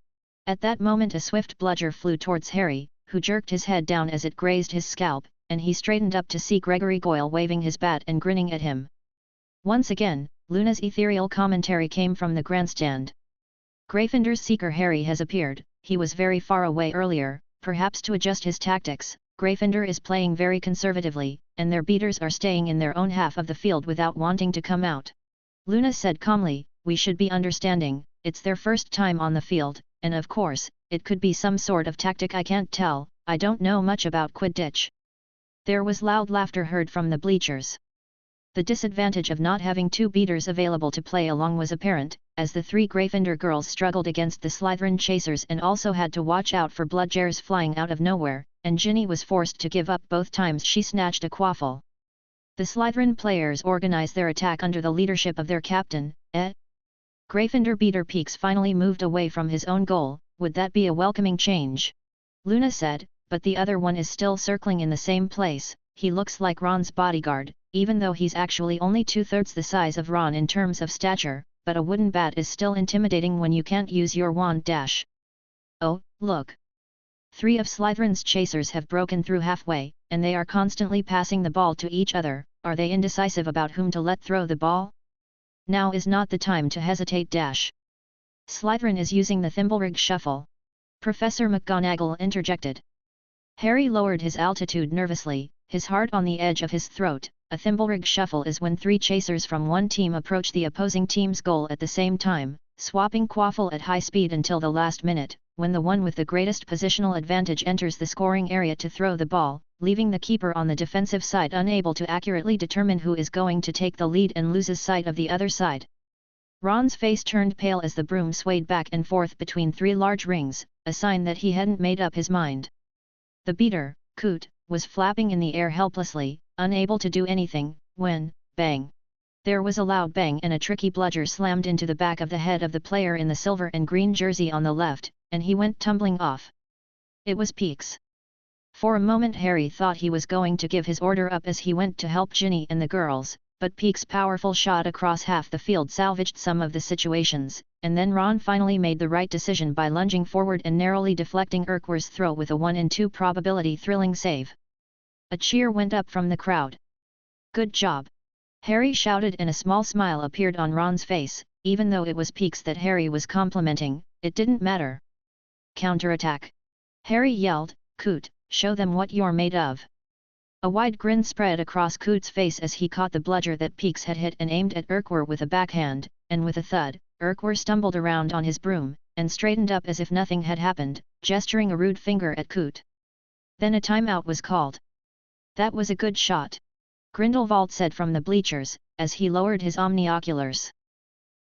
At that moment a swift bludger flew towards Harry, who jerked his head down as it grazed his scalp, and he straightened up to see Gregory Goyle waving his bat and grinning at him. Once again, Luna's ethereal commentary came from the grandstand. "Gryffindor's seeker Harry has appeared. He was very far away earlier, perhaps to adjust his tactics. Gryffindor is playing very conservatively, and their beaters are staying in their own half of the field without wanting to come out." Luna said calmly, "We should be understanding, it's their first time on the field, and of course, it could be some sort of tactic I can't tell, I don't know much about Quidditch." There was loud laughter heard from the bleachers. The disadvantage of not having 2 beaters available to play along was apparent, as the 3 Gryffindor girls struggled against the Slytherin chasers and also had to watch out for bludgers flying out of nowhere, and Ginny was forced to give up both times she snatched a quaffle. The Slytherin players organized their attack under the leadership of their captain, Gryffindor beater Peeks finally moved away from his own goal. "Would that be a welcoming change?" Luna said, "But the other one is still circling in the same place. He looks like Ron's bodyguard, even though he's actually only 2/3 the size of Ron in terms of stature, but a wooden bat is still intimidating when you can't use your wand dash." "Oh, look! 3 of Slytherin's chasers have broken through halfway, and they are constantly passing the ball to each other. Are they indecisive about whom to let throw the ball? Now is not the time to hesitate dash." Slytherin is using the Thimblerig shuffle. Professor McGonagall interjected. Harry lowered his altitude nervously, his heart on the edge of his throat. A Thimblerig shuffle is when 3 chasers from one team approach the opposing team's goal at the same time, swapping quaffle at high speed until the last minute, when the one with the greatest positional advantage enters the scoring area to throw the ball, leaving the keeper on the defensive side unable to accurately determine who is going to take the lead and loses sight of the other side. Ron's face turned pale as the broom swayed back and forth between 3 large rings, a sign that he hadn't made up his mind. The beater, Coot, was flapping in the air helplessly, unable to do anything, when, bang! There was a loud bang and a tricky bludger slammed into the back of the head of the player in the silver and green jersey on the left, and he went tumbling off. It was Peeks. For a moment Harry thought he was going to give his order up as he went to help Ginny and the girls, but Peeks' powerful shot across half the field salvaged some of the situations, and then Ron finally made the right decision by lunging forward and narrowly deflecting Urquhart's throw with a 1 in 2 probability thrilling save. A cheer went up from the crowd. Good job! Harry shouted and a small smile appeared on Ron's face. Even though it was Peeks that Harry was complimenting, it didn't matter. Counterattack! Harry yelled, Coot, show them what you're made of. A wide grin spread across Coot's face as he caught the bludger that Peeks had hit and aimed at Urquhart with a backhand, and with a thud, Urquhart stumbled around on his broom, and straightened up as if nothing had happened, gesturing a rude finger at Coot. Then a timeout was called. That was a good shot, Grindelwald said from the bleachers, as he lowered his omnioculars.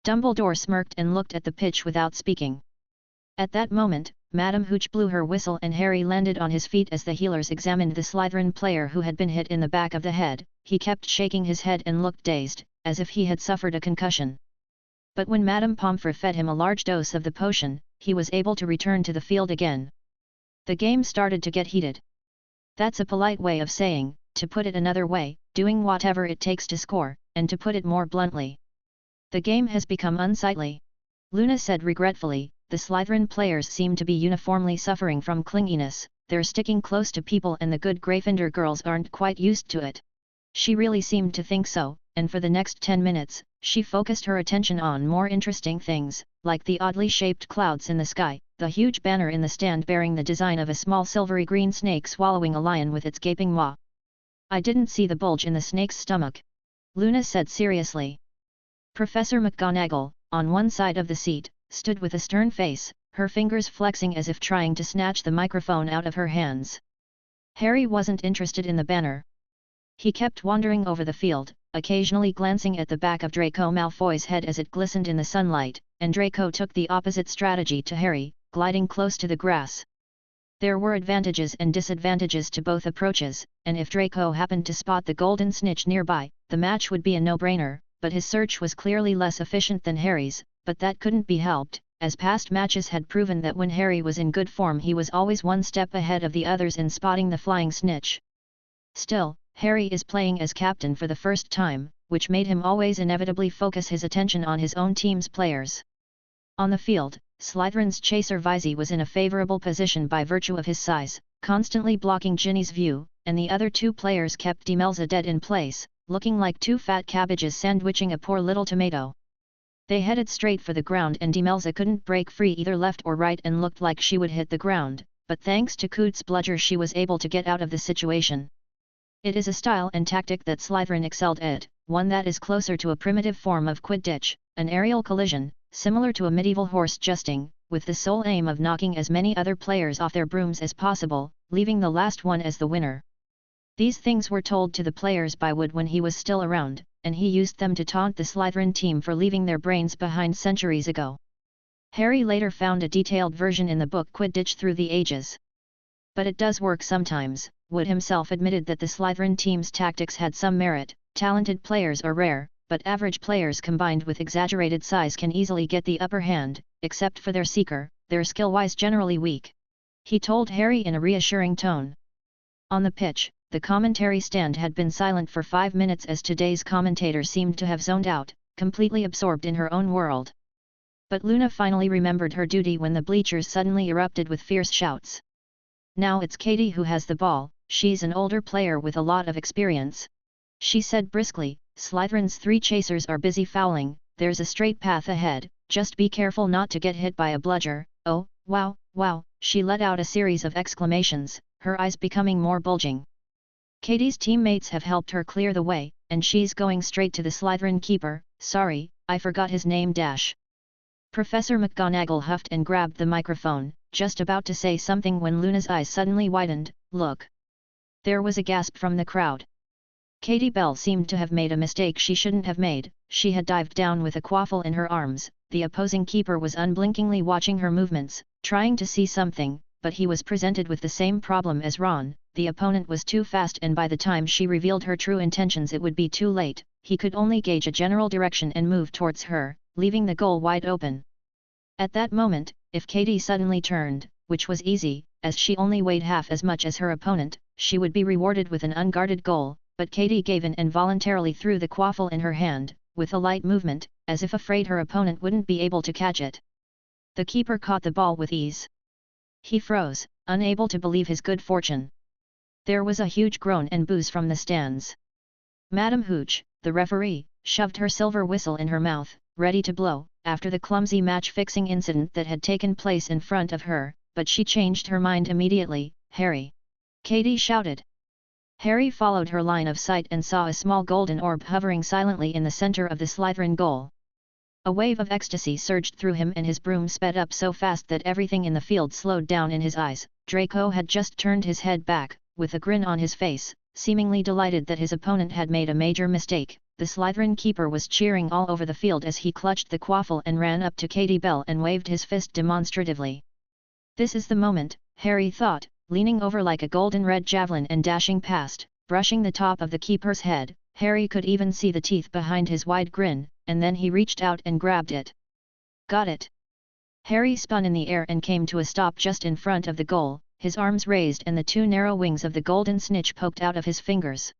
Dumbledore smirked and looked at the pitch without speaking. At that moment, Madame Hooch blew her whistle and Harry landed on his feet as the healers examined the Slytherin player who had been hit in the back of the head. He kept shaking his head and looked dazed, as if he had suffered a concussion. But when Madame Pomfrey fed him a large dose of the potion, he was able to return to the field again. The game started to get heated. That's a polite way of saying, to put it another way, doing whatever it takes to score, and to put it more bluntly, the game has become unsightly. Luna said regretfully. The Slytherin players seem to be uniformly suffering from clinginess, they're sticking close to people and the good Gryffindor girls aren't quite used to it. She really seemed to think so, and for the next 10 minutes, she focused her attention on more interesting things, like the oddly shaped clouds in the sky, the huge banner in the stand bearing the design of a small silvery green snake swallowing a lion with its gaping maw. I didn't see the bulge in the snake's stomach, Luna said seriously. Professor McGonagall, on one side of the seat, stood with a stern face, her fingers flexing as if trying to snatch the microphone out of her hands. Harry wasn't interested in the banner. He kept wandering over the field, occasionally glancing at the back of Draco Malfoy's head as it glistened in the sunlight, and Draco took the opposite strategy to Harry, gliding close to the grass. There were advantages and disadvantages to both approaches, and if Draco happened to spot the golden snitch nearby, the match would be a no-brainer, but his search was clearly less efficient than Harry's. But that couldn't be helped, as past matches had proven that when Harry was in good form he was always one step ahead of the others in spotting the flying snitch. Still, Harry is playing as captain for the first time, which made him always inevitably focus his attention on his own team's players. On the field, Slytherin's chaser Vizzy was in a favourable position by virtue of his size, constantly blocking Ginny's view, and the other 2 players kept Demelza dead in place, looking like 2 fat cabbages sandwiching a poor little tomato. They headed straight for the ground and Demelza couldn't break free either left or right and looked like she would hit the ground, but thanks to Coot's bludger she was able to get out of the situation. It is a style and tactic that Slytherin excelled at, one that is closer to a primitive form of Quidditch, an aerial collision, similar to a medieval horse justing, with the sole aim of knocking as many other players off their brooms as possible, leaving the last one as the winner. These things were told to the players by Wood when he was still around, and he used them to taunt the Slytherin team for leaving their brains behind centuries ago. Harry later found a detailed version in the book Quidditch Through the Ages. But it does work sometimes. Wood himself admitted that the Slytherin team's tactics had some merit. Talented players are rare, but average players combined with exaggerated size can easily get the upper hand, except for their seeker, they're skill-wise generally weak. He told Harry in a reassuring tone. On the pitch, the commentary stand had been silent for 5 minutes as today's commentator seemed to have zoned out, completely absorbed in her own world. But Luna finally remembered her duty when the bleachers suddenly erupted with fierce shouts. Now it's Katie who has the ball, she's an older player with a lot of experience. She said briskly, Slytherin's 3 chasers are busy fouling, there's a straight path ahead, just be careful not to get hit by a bludger. Oh, wow, wow, she let out a series of exclamations, her eyes becoming more bulging. Katie's teammates have helped her clear the way, and she's going straight to the Slytherin keeper. Sorry, I forgot his name. Professor McGonagall huffed and grabbed the microphone, just about to say something when Luna's eyes suddenly widened. Look! There was a gasp from the crowd. Katie Bell seemed to have made a mistake she shouldn't have made. She had dived down with a quaffle in her arms. The opposing keeper was unblinkingly watching her movements, trying to see something, but he was presented with the same problem as Ron. The opponent was too fast, and by the time she revealed her true intentions it would be too late. He could only gauge a general direction and move towards her, leaving the goal wide open. At that moment, if Katie suddenly turned, which was easy, as she only weighed half as much as her opponent, she would be rewarded with an unguarded goal, but Katie gave in and voluntarily threw the quaffle in her hand, with a light movement, as if afraid her opponent wouldn't be able to catch it. The keeper caught the ball with ease. He froze, unable to believe his good fortune. There was a huge groan and boos from the stands. Madame Hooch, the referee, shoved her silver whistle in her mouth, ready to blow, after the clumsy match-fixing incident that had taken place in front of her, but she changed her mind immediately. Harry! Katie shouted. Harry followed her line of sight and saw a small golden orb hovering silently in the center of the Slytherin goal. A wave of ecstasy surged through him and his broom sped up so fast that everything in the field slowed down in his eyes. Draco had just turned his head back, with a grin on his face, seemingly delighted that his opponent had made a major mistake. The Slytherin keeper was cheering all over the field as he clutched the quaffle and ran up to Katie Bell and waved his fist demonstratively. This is the moment, Harry thought, leaning over like a golden red javelin and dashing past, brushing the top of the keeper's head. Harry could even see the teeth behind his wide grin, and then he reached out and grabbed it. Got it! Harry spun in the air and came to a stop just in front of the goal, his arms raised and the two narrow wings of the golden snitch poked out of his fingers.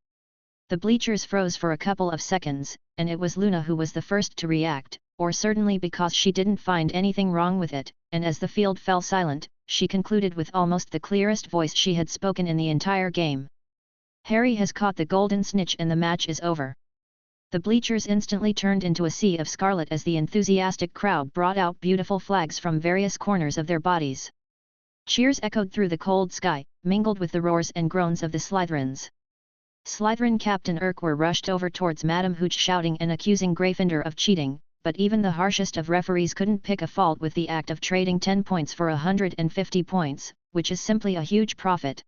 The bleachers froze for a couple of seconds, and it was Luna who was the first to react, or certainly because she didn't find anything wrong with it, and as the field fell silent, she concluded with almost the clearest voice she had spoken in the entire game. Harry has caught the golden snitch and the match is over. The bleachers instantly turned into a sea of scarlet as the enthusiastic crowd brought out beautiful flags from various corners of their bodies. Cheers echoed through the cold sky, mingled with the roars and groans of the Slytherins. Slytherin Captain Urquhart rushed over towards Madame Hooch shouting and accusing Gryffindor of cheating, but even the harshest of referees couldn't pick a fault with the act of trading 10 points for 150 points, which is simply a huge profit.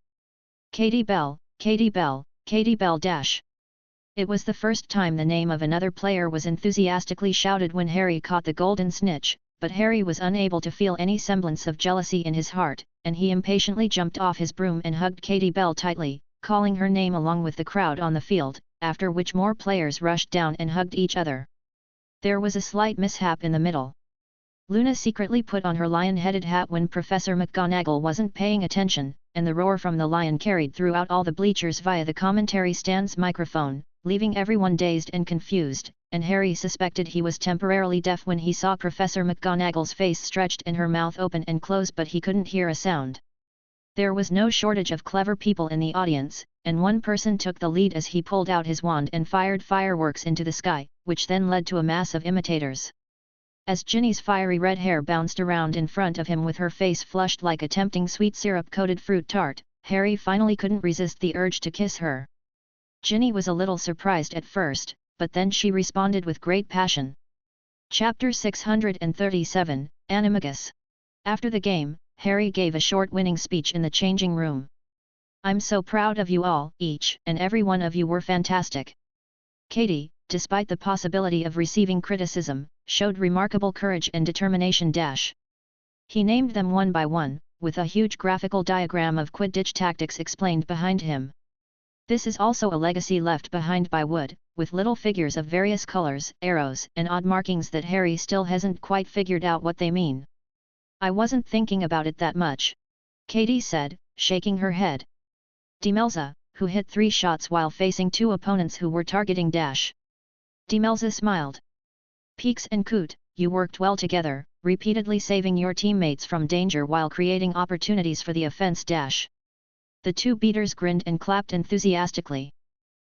Katie Bell, Katie Bell, Katie Bell dash! It was the first time the name of another player was enthusiastically shouted when Harry caught the golden snitch, but Harry was unable to feel any semblance of jealousy in his heart, and he impatiently jumped off his broom and hugged Katie Bell tightly, calling her name along with the crowd on the field, after which more players rushed down and hugged each other. There was a slight mishap in the middle. Luna secretly put on her lion-headed hat when Professor McGonagall wasn't paying attention, and the roar from the lion carried throughout all the bleachers via the commentary stand's microphone, leaving everyone dazed and confused, and Harry suspected he was temporarily deaf when he saw Professor McGonagall's face stretched and her mouth open and close, but he couldn't hear a sound. There was no shortage of clever people in the audience, and one person took the lead as he pulled out his wand and fired fireworks into the sky, which then led to a mass of imitators. As Ginny's fiery red hair bounced around in front of him with her face flushed like a tempting sweet syrup-coated fruit tart, Harry finally couldn't resist the urge to kiss her. Ginny was a little surprised at first, but then she responded with great passion. Chapter 637, Animagus. After the game, Harry gave a short winning speech in the changing room. "I'm so proud of you all, each and every one of you were fantastic. Katie, despite the possibility of receiving criticism, showed remarkable courage and determination." He named them one by one, with a huge graphical diagram of Quidditch tactics explained behind him. This is also a legacy left behind by Wood, with little figures of various colors, arrows, and odd markings that Harry still hasn't quite figured out what they mean. "I wasn't thinking about it that much," Katie said, shaking her head. Demelza, who hit 3 shots while facing 2 opponents who were targeting Demelza smiled. "Peeks and Coot, you worked well together, repeatedly saving your teammates from danger while creating opportunities for the offense." The 2 beaters grinned and clapped enthusiastically.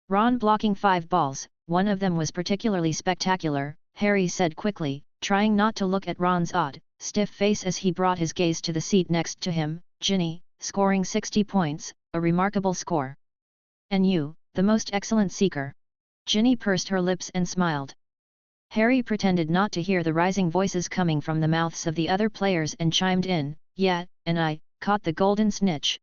Ron blocking 5 balls, one of them was particularly spectacular, Harry said quickly, trying not to look at Ron's odd, stiff face as he brought his gaze to the seat next to him. Ginny, scoring 60 points, a remarkable score. And you, the most excellent seeker. Ginny pursed her lips and smiled. Harry pretended not to hear the rising voices coming from the mouths of the other players and chimed in, yeah, and I caught the golden snitch.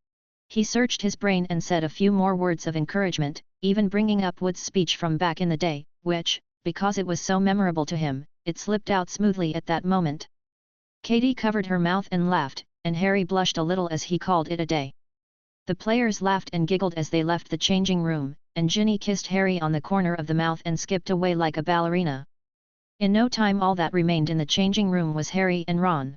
He searched his brain and said a few more words of encouragement, even bringing up Wood's speech from back in the day, which, because it was so memorable to him, it slipped out smoothly at that moment. Katie covered her mouth and laughed, and Harry blushed a little as he called it a day. The players laughed and giggled as they left the changing room, and Ginny kissed Harry on the corner of the mouth and skipped away like a ballerina. In no time all that remained in the changing room was Harry and Ron.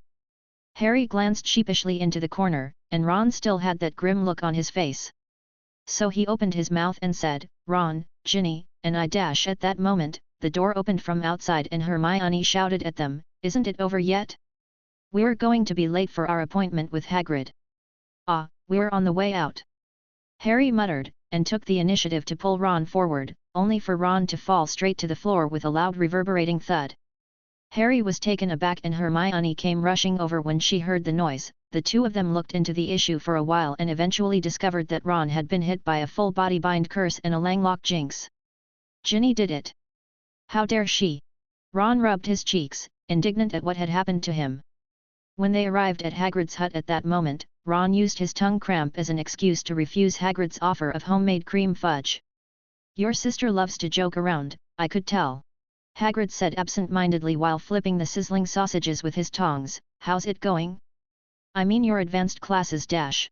Harry glanced sheepishly into the corner, and Ron still had that grim look on his face. So he opened his mouth and said, Ron, Ginny, and I dash at that moment, the door opened from outside and Hermione shouted at them, isn't it over yet? We're going to be late for our appointment with Hagrid. Ah, we're on the way out. Harry muttered, and took the initiative to pull Ron forward, only for Ron to fall straight to the floor with a loud reverberating thud. Harry was taken aback and Hermione came rushing over when she heard the noise. The two of them looked into the issue for a while and eventually discovered that Ron had been hit by a full-body bind curse and a Langlock jinx. Ginny did it. How dare she? Ron rubbed his cheeks, indignant at what had happened to him. When they arrived at Hagrid's hut at that moment, Ron used his tongue cramp as an excuse to refuse Hagrid's offer of homemade cream fudge. Your sister loves to joke around, I could tell. Hagrid said absent-mindedly while flipping the sizzling sausages with his tongs. How's it going? I mean your advanced classes dash.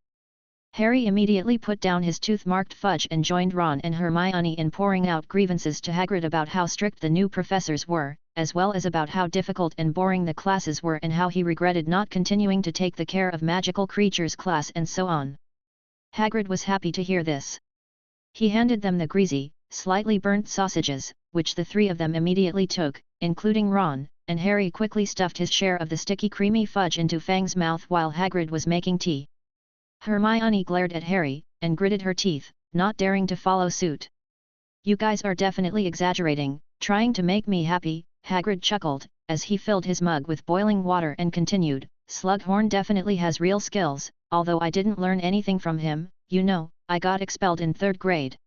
Harry immediately put down his tooth-marked fudge and joined Ron and Hermione in pouring out grievances to Hagrid about how strict the new professors were, as well as about how difficult and boring the classes were and how he regretted not continuing to take the care of magical creatures class and so on. Hagrid was happy to hear this. He handed them the greasy, slightly burnt sausages, which the three of them immediately took, including Ron, and Harry quickly stuffed his share of the sticky creamy fudge into Fang's mouth while Hagrid was making tea. Hermione glared at Harry, and gritted her teeth, not daring to follow suit. You guys are definitely exaggerating, trying to make me happy, Hagrid chuckled, as he filled his mug with boiling water and continued, Slughorn definitely has real skills, although I didn't learn anything from him, you know, I got expelled in 3rd grade.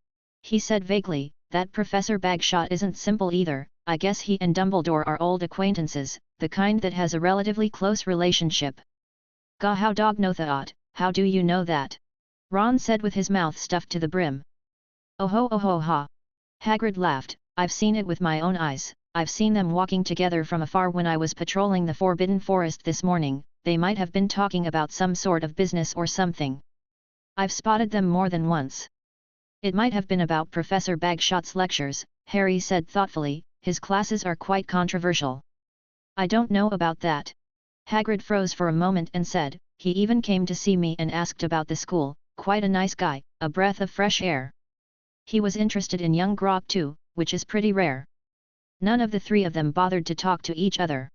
He said vaguely, that Professor Bagshot isn't simple either, I guess he and Dumbledore are old acquaintances, the kind that has a relatively close relationship. Gah how dog no thought, how do you know that? Ron said with his mouth stuffed to the brim. Oh ho ha. Hagrid laughed, I've seen it with my own eyes, I've seen them walking together from afar when I was patrolling the Forbidden Forest this morning, they might have been talking about some sort of business or something. I've spotted them more than once. It might have been about Professor Bagshot's lectures, Harry said thoughtfully, his classes are quite controversial. I don't know about that. Hagrid froze for a moment and said, he even came to see me and asked about the school, quite a nice guy, a breath of fresh air. He was interested in young Grok too, which is pretty rare. None of the three of them bothered to talk to each other.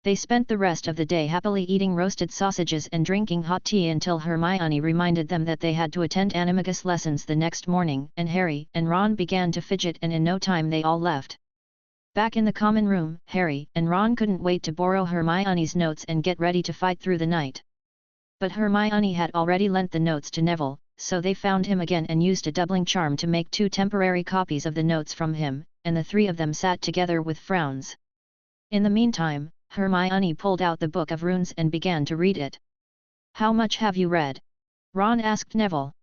They spent the rest of the day happily eating roasted sausages and drinking hot tea until Hermione reminded them that they had to attend animagus lessons the next morning, and Harry and Ron began to fidget and in no time they all left. Back in the common room, Harry and Ron couldn't wait to borrow Hermione's notes and get ready to fight through the night. But Hermione had already lent the notes to Neville, so they found him again and used a doubling charm to make 2 temporary copies of the notes from him, and the three of them sat together with frowns. In the meantime, Hermione pulled out the Book of Runes and began to read it. How much have you read? Ron asked Neville.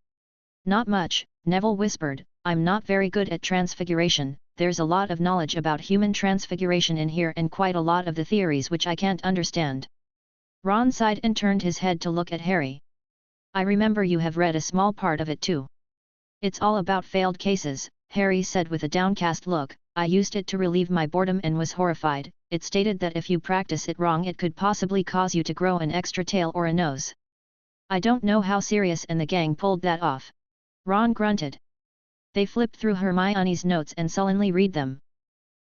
Not much, Neville whispered, I'm not very good at transfiguration, there's a lot of knowledge about human transfiguration in here and quite a lot of the theories which I can't understand. Ron sighed and turned his head to look at Harry. I remember you have read a small part of it too. It's all about failed cases, Harry said with a downcast look. I used it to relieve my boredom and was horrified. It stated that if you practice it wrong it could possibly cause you to grow an extra tail or a nose. I don't know how Sirius and the gang pulled that off. Ron grunted. They flipped through Hermione's notes and sullenly read them.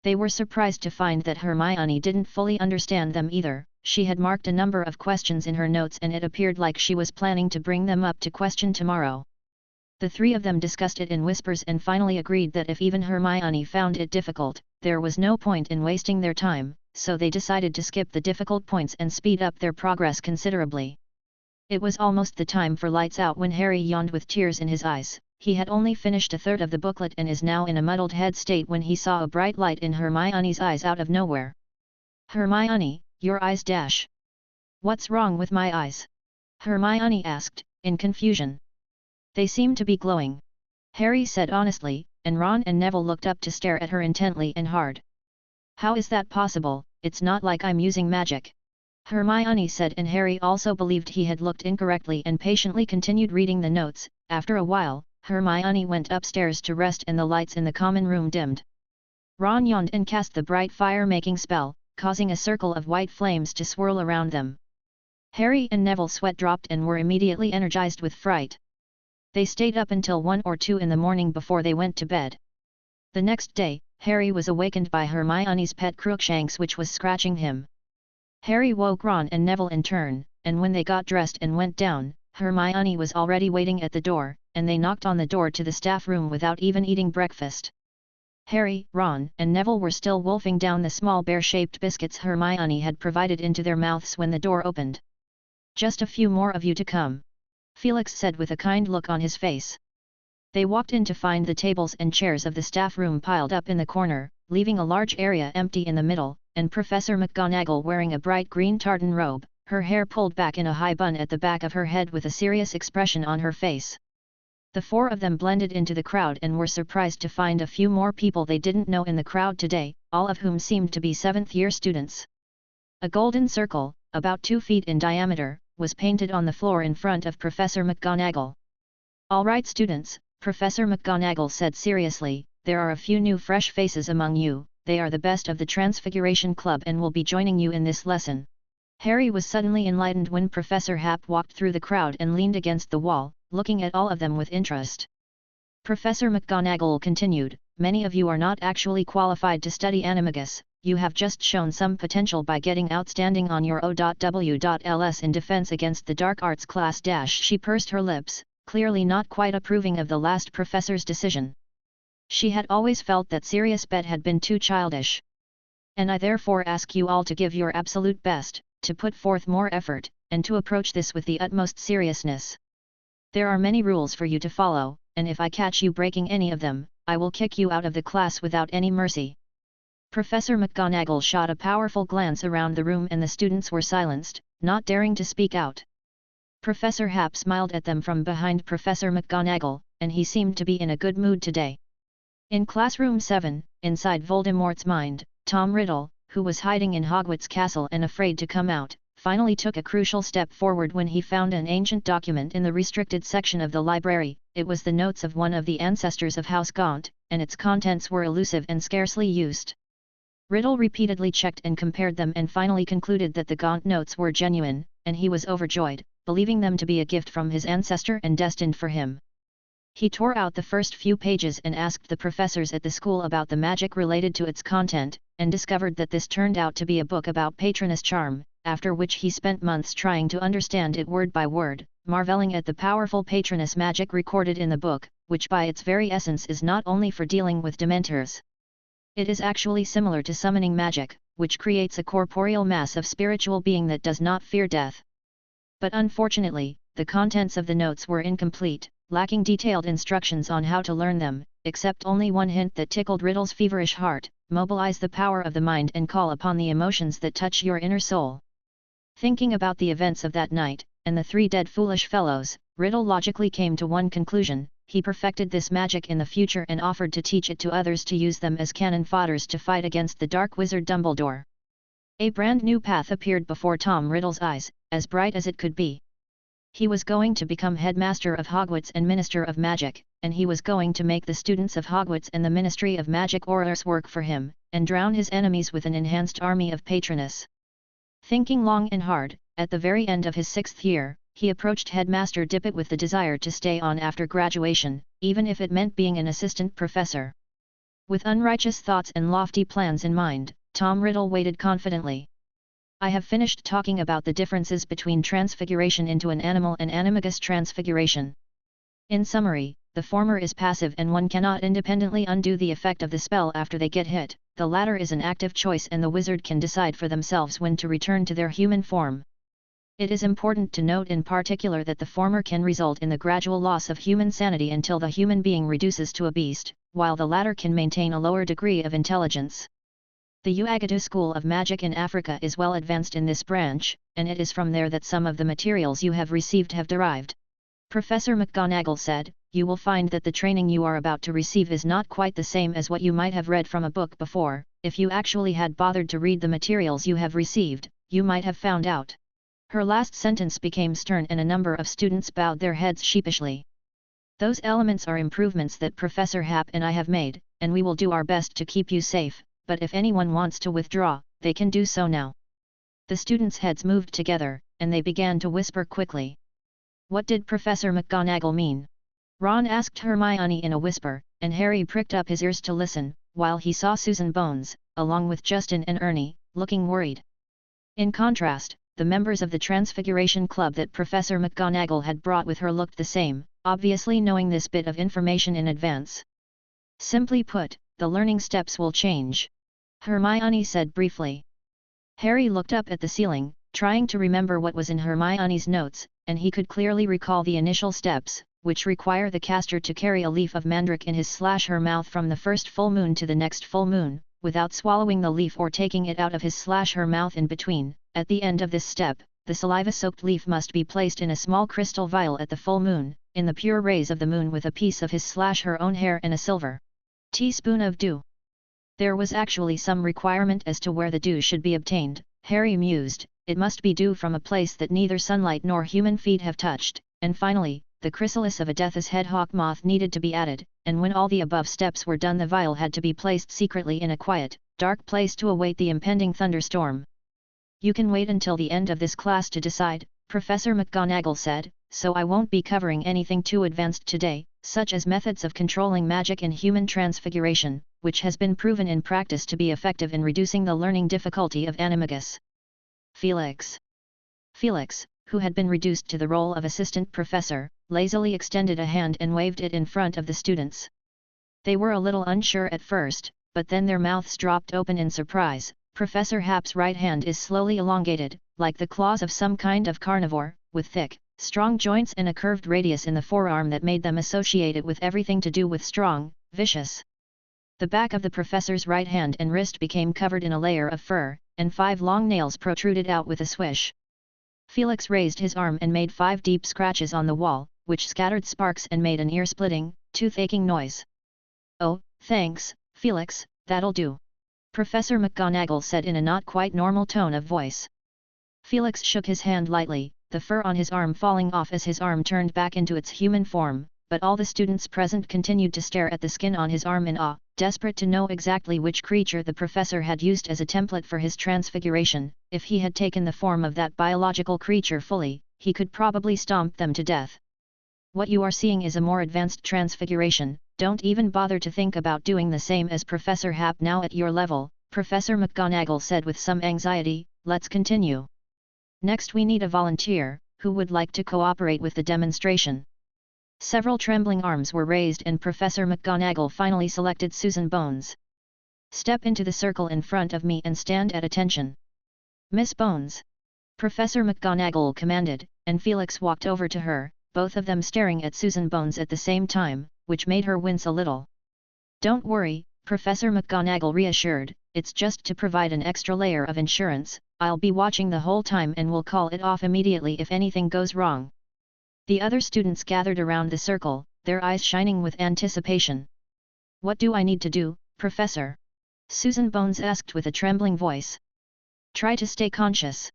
They were surprised to find that Hermione didn't fully understand them either. She had marked a number of questions in her notes and it appeared like she was planning to bring them up to question tomorrow. The three of them discussed it in whispers and finally agreed that if even Hermione found it difficult, there was no point in wasting their time, so they decided to skip the difficult points and speed up their progress considerably. It was almost the time for lights out when Harry yawned with tears in his eyes. He had only finished a third of the booklet and is now in a muddled head state when he saw a bright light in Hermione's eyes out of nowhere. "Hermione, your eyes dash. What's wrong with my eyes?" Hermione asked, in confusion. "They seem to be glowing," Harry said honestly, and Ron and Neville looked up to stare at her intently and hard. "How is that possible? It's not like I'm using magic," Hermione said, and Harry also believed he had looked incorrectly and patiently continued reading the notes. After a while, Hermione went upstairs to rest and the lights in the common room dimmed. Ron yawned and cast the bright fire-making spell, causing a circle of white flames to swirl around them. Harry and Neville sweat dropped and were immediately energized with fright. They stayed up until 1 or 2 in the morning before they went to bed. The next day, Harry was awakened by Hermione's pet Crookshanks, which was scratching him. Harry woke Ron and Neville in turn, and when they got dressed and went down, Hermione was already waiting at the door, and they knocked on the door to the staff room without even eating breakfast. Harry, Ron, and Neville were still wolfing down the small bear-shaped biscuits Hermione had provided into their mouths when the door opened. "Just a few more of you to come," Felix said with a kind look on his face. They walked in to find the tables and chairs of the staff room piled up in the corner, leaving a large area empty in the middle, and Professor McGonagall wearing a bright green tartan robe, her hair pulled back in a high bun at the back of her head with a serious expression on her face. The 4 of them blended into the crowd and were surprised to find a few more people they didn't know in the crowd today, all of whom seemed to be 7th-year students. A golden circle, about 2 feet in diameter, was painted on the floor in front of Professor McGonagall. "All right, students," Professor McGonagall said seriously, "there are a few new fresh faces among you. They are the best of the Transfiguration Club and will be joining you in this lesson." Harry was suddenly enlightened when Professor Hap walked through the crowd and leaned against the wall, looking at all of them with interest. Professor McGonagall continued, "Many of you are not actually qualified to study animagus. You have just shown some potential by getting outstanding on your O.W.Ls in defense against the dark arts class. She pursed her lips, clearly not quite approving of the last professor's decision. She had always felt that Sirius Bet had been too childish. "And I therefore ask you all to give your absolute best, to put forth more effort, and to approach this with the utmost seriousness. There are many rules for you to follow, and if I catch you breaking any of them, I will kick you out of the class without any mercy." Professor McGonagall shot a powerful glance around the room and the students were silenced, not daring to speak out. Professor Hap smiled at them from behind Professor McGonagall, and he seemed to be in a good mood today. In classroom 7, inside Voldemort's mind, Tom Riddle, who was hiding in Hogwarts Castle and afraid to come out, finally took a crucial step forward when he found an ancient document in the restricted section of the library. It was the notes of one of the ancestors of House Gaunt, and its contents were elusive and scarcely used. Riddle repeatedly checked and compared them and finally concluded that the Gaunt notes were genuine, and he was overjoyed, believing them to be a gift from his ancestor and destined for him. He tore out the first few pages and asked the professors at the school about the magic related to its content, and discovered that this turned out to be a book about Patronus charm, after which he spent months trying to understand it word by word, marveling at the powerful Patronus magic recorded in the book, which by its very essence is not only for dealing with Dementors. It is actually similar to summoning magic, which creates a corporeal mass of spiritual being that does not fear death. But unfortunately, the contents of the notes were incomplete, lacking detailed instructions on how to learn them, except only one hint that tickled Riddle's feverish heart: mobilize the power of the mind and call upon the emotions that touch your inner soul. Thinking about the events of that night, and the 3 dead foolish fellows, Riddle logically came to one conclusion: he perfected this magic in the future and offered to teach it to others to use them as cannon fodders to fight against the dark wizard Dumbledore. A brand new path appeared before Tom Riddle's eyes, as bright as it could be. He was going to become headmaster of Hogwarts and Minister of Magic, and he was going to make the students of Hogwarts and the Ministry of Magic Aurors work for him, and drown his enemies with an enhanced army of Patronus. Thinking long and hard, at the very end of his 6th year, he approached Headmaster Dippet with the desire to stay on after graduation, even if it meant being an assistant professor. With unrighteous thoughts and lofty plans in mind, Tom Riddle waited confidently. I have finished talking about the differences between transfiguration into an animal and animagus transfiguration. In summary, the former is passive and one cannot independently undo the effect of the spell after they get hit, the latter is an active choice and the wizard can decide for themselves when to return to their human form. It is important to note in particular that the former can result in the gradual loss of human sanity until the human being reduces to a beast, while the latter can maintain a lower degree of intelligence. The Uagatu school of magic in Africa is well advanced in this branch, and it is from there that some of the materials you have received have derived. Professor McGonagall said, "You will find that the training you are about to receive is not quite the same as what you might have read from a book before. If you actually had bothered to read the materials you have received, you might have found out." Her last sentence became stern and a number of students bowed their heads sheepishly. "Those elements are improvements that Professor Happ and I have made, and we will do our best to keep you safe, but if anyone wants to withdraw, they can do so now." The students' heads moved together, and they began to whisper quickly. What did Professor McGonagall mean? Ron asked Hermione in a whisper, and Harry pricked up his ears to listen, while he saw Susan Bones, along with Justin and Ernie, looking worried. In contrast, the members of the Transfiguration Club that Professor McGonagall had brought with her looked the same, obviously knowing this bit of information in advance. "Simply put, the learning steps will change," Hermione said briefly. Harry looked up at the ceiling, trying to remember what was in Hermione's notes, and he could clearly recall the initial steps, which require the caster to carry a leaf of mandrake in his/her mouth from the first full moon to the next full moon, without swallowing the leaf or taking it out of his/her mouth in between. At the end of this step, the saliva-soaked leaf must be placed in a small crystal vial at the full moon, in the pure rays of the moon with a piece of his/her own hair and a silver teaspoon of dew. There was actually some requirement as to where the dew should be obtained, Harry mused. It must be dew from a place that neither sunlight nor human feet have touched, and finally, the chrysalis of a death's head hawk moth needed to be added, and when all the above steps were done the vial had to be placed secretly in a quiet, dark place to await the impending thunderstorm. "You can wait until the end of this class to decide," Professor McGonagall said, "so I won't be covering anything too advanced today, such as methods of controlling magic and human transfiguration, which has been proven in practice to be effective in reducing the learning difficulty of animagus." Felix, who had been reduced to the role of assistant professor, lazily extended a hand and waved it in front of the students. They were a little unsure at first, but then their mouths dropped open in surprise. Professor Happ's right hand is slowly elongated, like the claws of some kind of carnivore, with thick, strong joints and a curved radius in the forearm that made them associate it with everything to do with strong, vicious. The back of the professor's right hand and wrist became covered in a layer of fur, and 5 long nails protruded out with a swish. Felix raised his arm and made 5 deep scratches on the wall, which scattered sparks and made an ear-splitting, tooth-aching noise. "Oh, thanks, Felix, that'll do," Professor McGonagall said in a not quite normal tone of voice. Felix shook his hand lightly, the fur on his arm falling off as his arm turned back into its human form, but all the students present continued to stare at the skin on his arm in awe, desperate to know exactly which creature the professor had used as a template for his transfiguration. If he had taken the form of that biological creature fully, he could probably stomp them to death. "What you are seeing is a more advanced transfiguration, don't even bother to think about doing the same as Professor Happ now at your level," Professor McGonagall said with some anxiety. "Let's continue. Next we need a volunteer, who would like to cooperate with the demonstration." Several trembling arms were raised and Professor McGonagall finally selected Susan Bones. "Step into the circle in front of me and stand at attention." "Miss Bones," Professor McGonagall commanded, and Felix walked over to her, both of them staring at Susan Bones at the same time, which made her wince a little. "Don't worry," Professor McGonagall reassured, "it's just to provide an extra layer of insurance. I'll be watching the whole time and will call it off immediately if anything goes wrong." The other students gathered around the circle, their eyes shining with anticipation. "What do I need to do, Professor?" Susan Bones asked with a trembling voice. "Try to stay conscious,"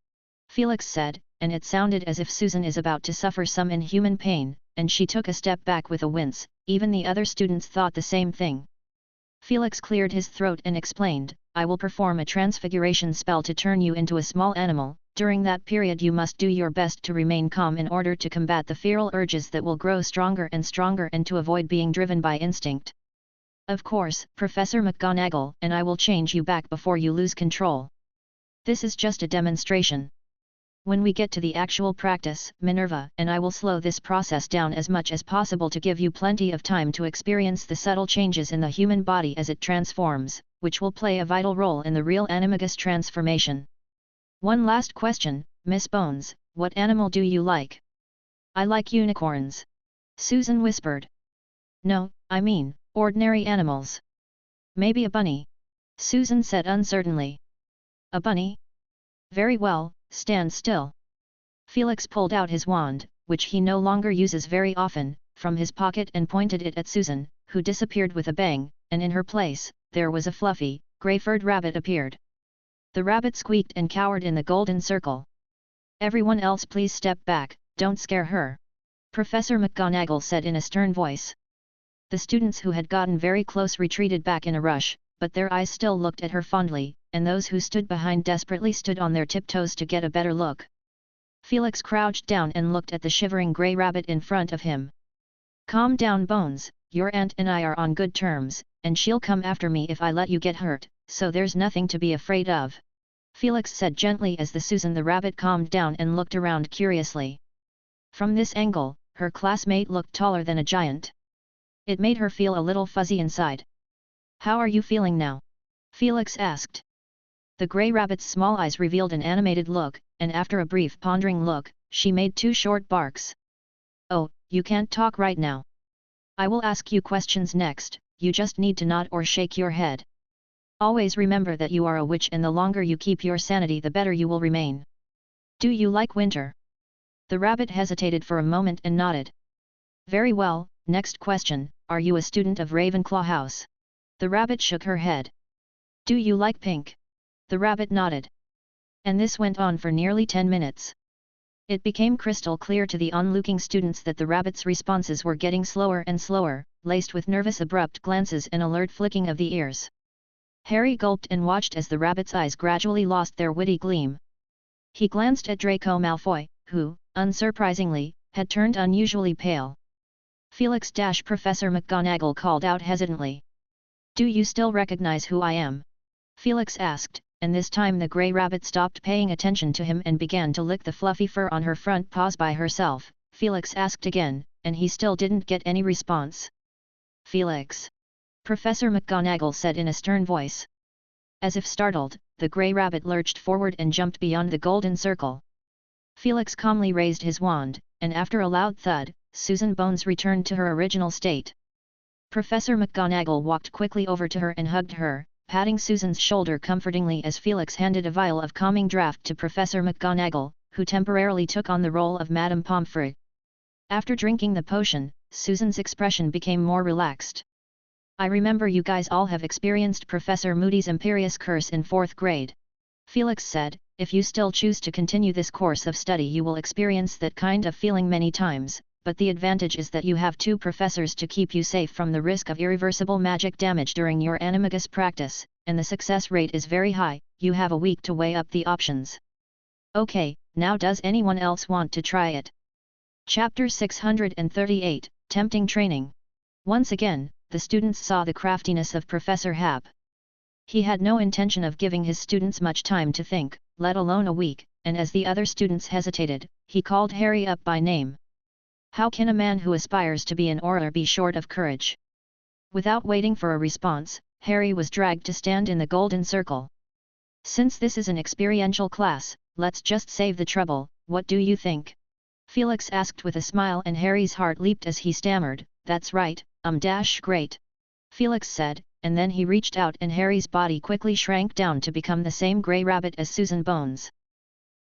Felix said, and it sounded as if Susan is about to suffer some inhuman pain, and she took a step back with a wince. Even the other students thought the same thing. Felix cleared his throat and explained, "I will perform a transfiguration spell to turn you into a small animal. During that period you must do your best to remain calm in order to combat the feral urges that will grow stronger and stronger and to avoid being driven by instinct. Of course, Professor McGonagall and I will change you back before you lose control. This is just a demonstration. When we get to the actual practice, Minerva and I will slow this process down as much as possible to give you plenty of time to experience the subtle changes in the human body as it transforms. which will play a vital role in the real animagus transformation. One last question, Miss Bones, what animal do you like? I like unicorns. Susan whispered. No, I mean, ordinary animals. Maybe a bunny. Susan said uncertainly. A bunny? Very well, stand still. Felix pulled out his wand, which he no longer uses very often, from his pocket and pointed it at Susan, who disappeared with a bang, and in her place, there was a fluffy, grey-furred rabbit appeared. The rabbit squeaked and cowered in the golden circle. Everyone else please step back, don't scare her. Professor McGonagall said in a stern voice. The students who had gotten very close retreated back in a rush, but their eyes still looked at her fondly, and those who stood behind desperately stood on their tiptoes to get a better look. Felix crouched down and looked at the shivering grey rabbit in front of him. Calm down, Bones, your aunt and I are on good terms, and she'll come after me if I let you get hurt, so there's nothing to be afraid of. Felix said gently as the rabbit calmed down and looked around curiously. From this angle, her classmate looked taller than a giant. It made her feel a little fuzzy inside. How are you feeling now? Felix asked. The grey rabbit's small eyes revealed an animated look, and after a brief pondering look, she made 2 short barks. Oh, you can't talk right now. I will ask you questions next, you just need to nod or shake your head. Always remember that you are a witch, and the longer you keep your sanity the better you will remain. Do you like winter? The rabbit hesitated for a moment and nodded. Very well, next question, are you a student of Ravenclaw House? The rabbit shook her head. Do you like pink? The rabbit nodded. And this went on for nearly 10 minutes. It became crystal clear to the onlooking students that the rabbit's responses were getting slower and slower, laced with nervous abrupt glances and alert flicking of the ears. Harry gulped and watched as the rabbit's eyes gradually lost their witty gleam. He glanced at Draco Malfoy, who, unsurprisingly, had turned unusually pale. Felix - Professor McGonagall called out hesitantly. Do you still recognize who I am? Felix asked, and this time the grey rabbit stopped paying attention to him and began to lick the fluffy fur on her front paws by herself. Felix asked again, and he still didn't get any response. Felix! Professor McGonagall said in a stern voice. As if startled, the grey rabbit lurched forward and jumped beyond the golden circle. Felix calmly raised his wand, and after a loud thud, Susan Bones returned to her original state. Professor McGonagall walked quickly over to her and hugged her, patting Susan's shoulder comfortingly as Felix handed a vial of calming draught to Professor McGonagall, who temporarily took on the role of Madame Pomfrey. After drinking the potion, Susan's expression became more relaxed. I remember you guys all have experienced Professor Moody's imperious curse in 4th grade. Felix said, if you still choose to continue this course of study you will experience that kind of feeling many times, but the advantage is that you have 2 professors to keep you safe from the risk of irreversible magic damage during your animagus practice, and the success rate is very high. You have a week to weigh up the options. Okay, now does anyone else want to try it? Chapter 638, Tempting Training. Once again, the students saw the craftiness of Professor Hap. He had no intention of giving his students much time to think, let alone a week, and as the other students hesitated, he called Harry up by name. How can a man who aspires to be an orator be short of courage? Without waiting for a response, Harry was dragged to stand in the golden circle. Since this is an experiential class, let's just save the trouble, what do you think? Felix asked with a smile, and Harry's heart leaped as he stammered, that's right, great. Felix said, and then he reached out and Harry's body quickly shrank down to become the same grey rabbit as Susan Bones.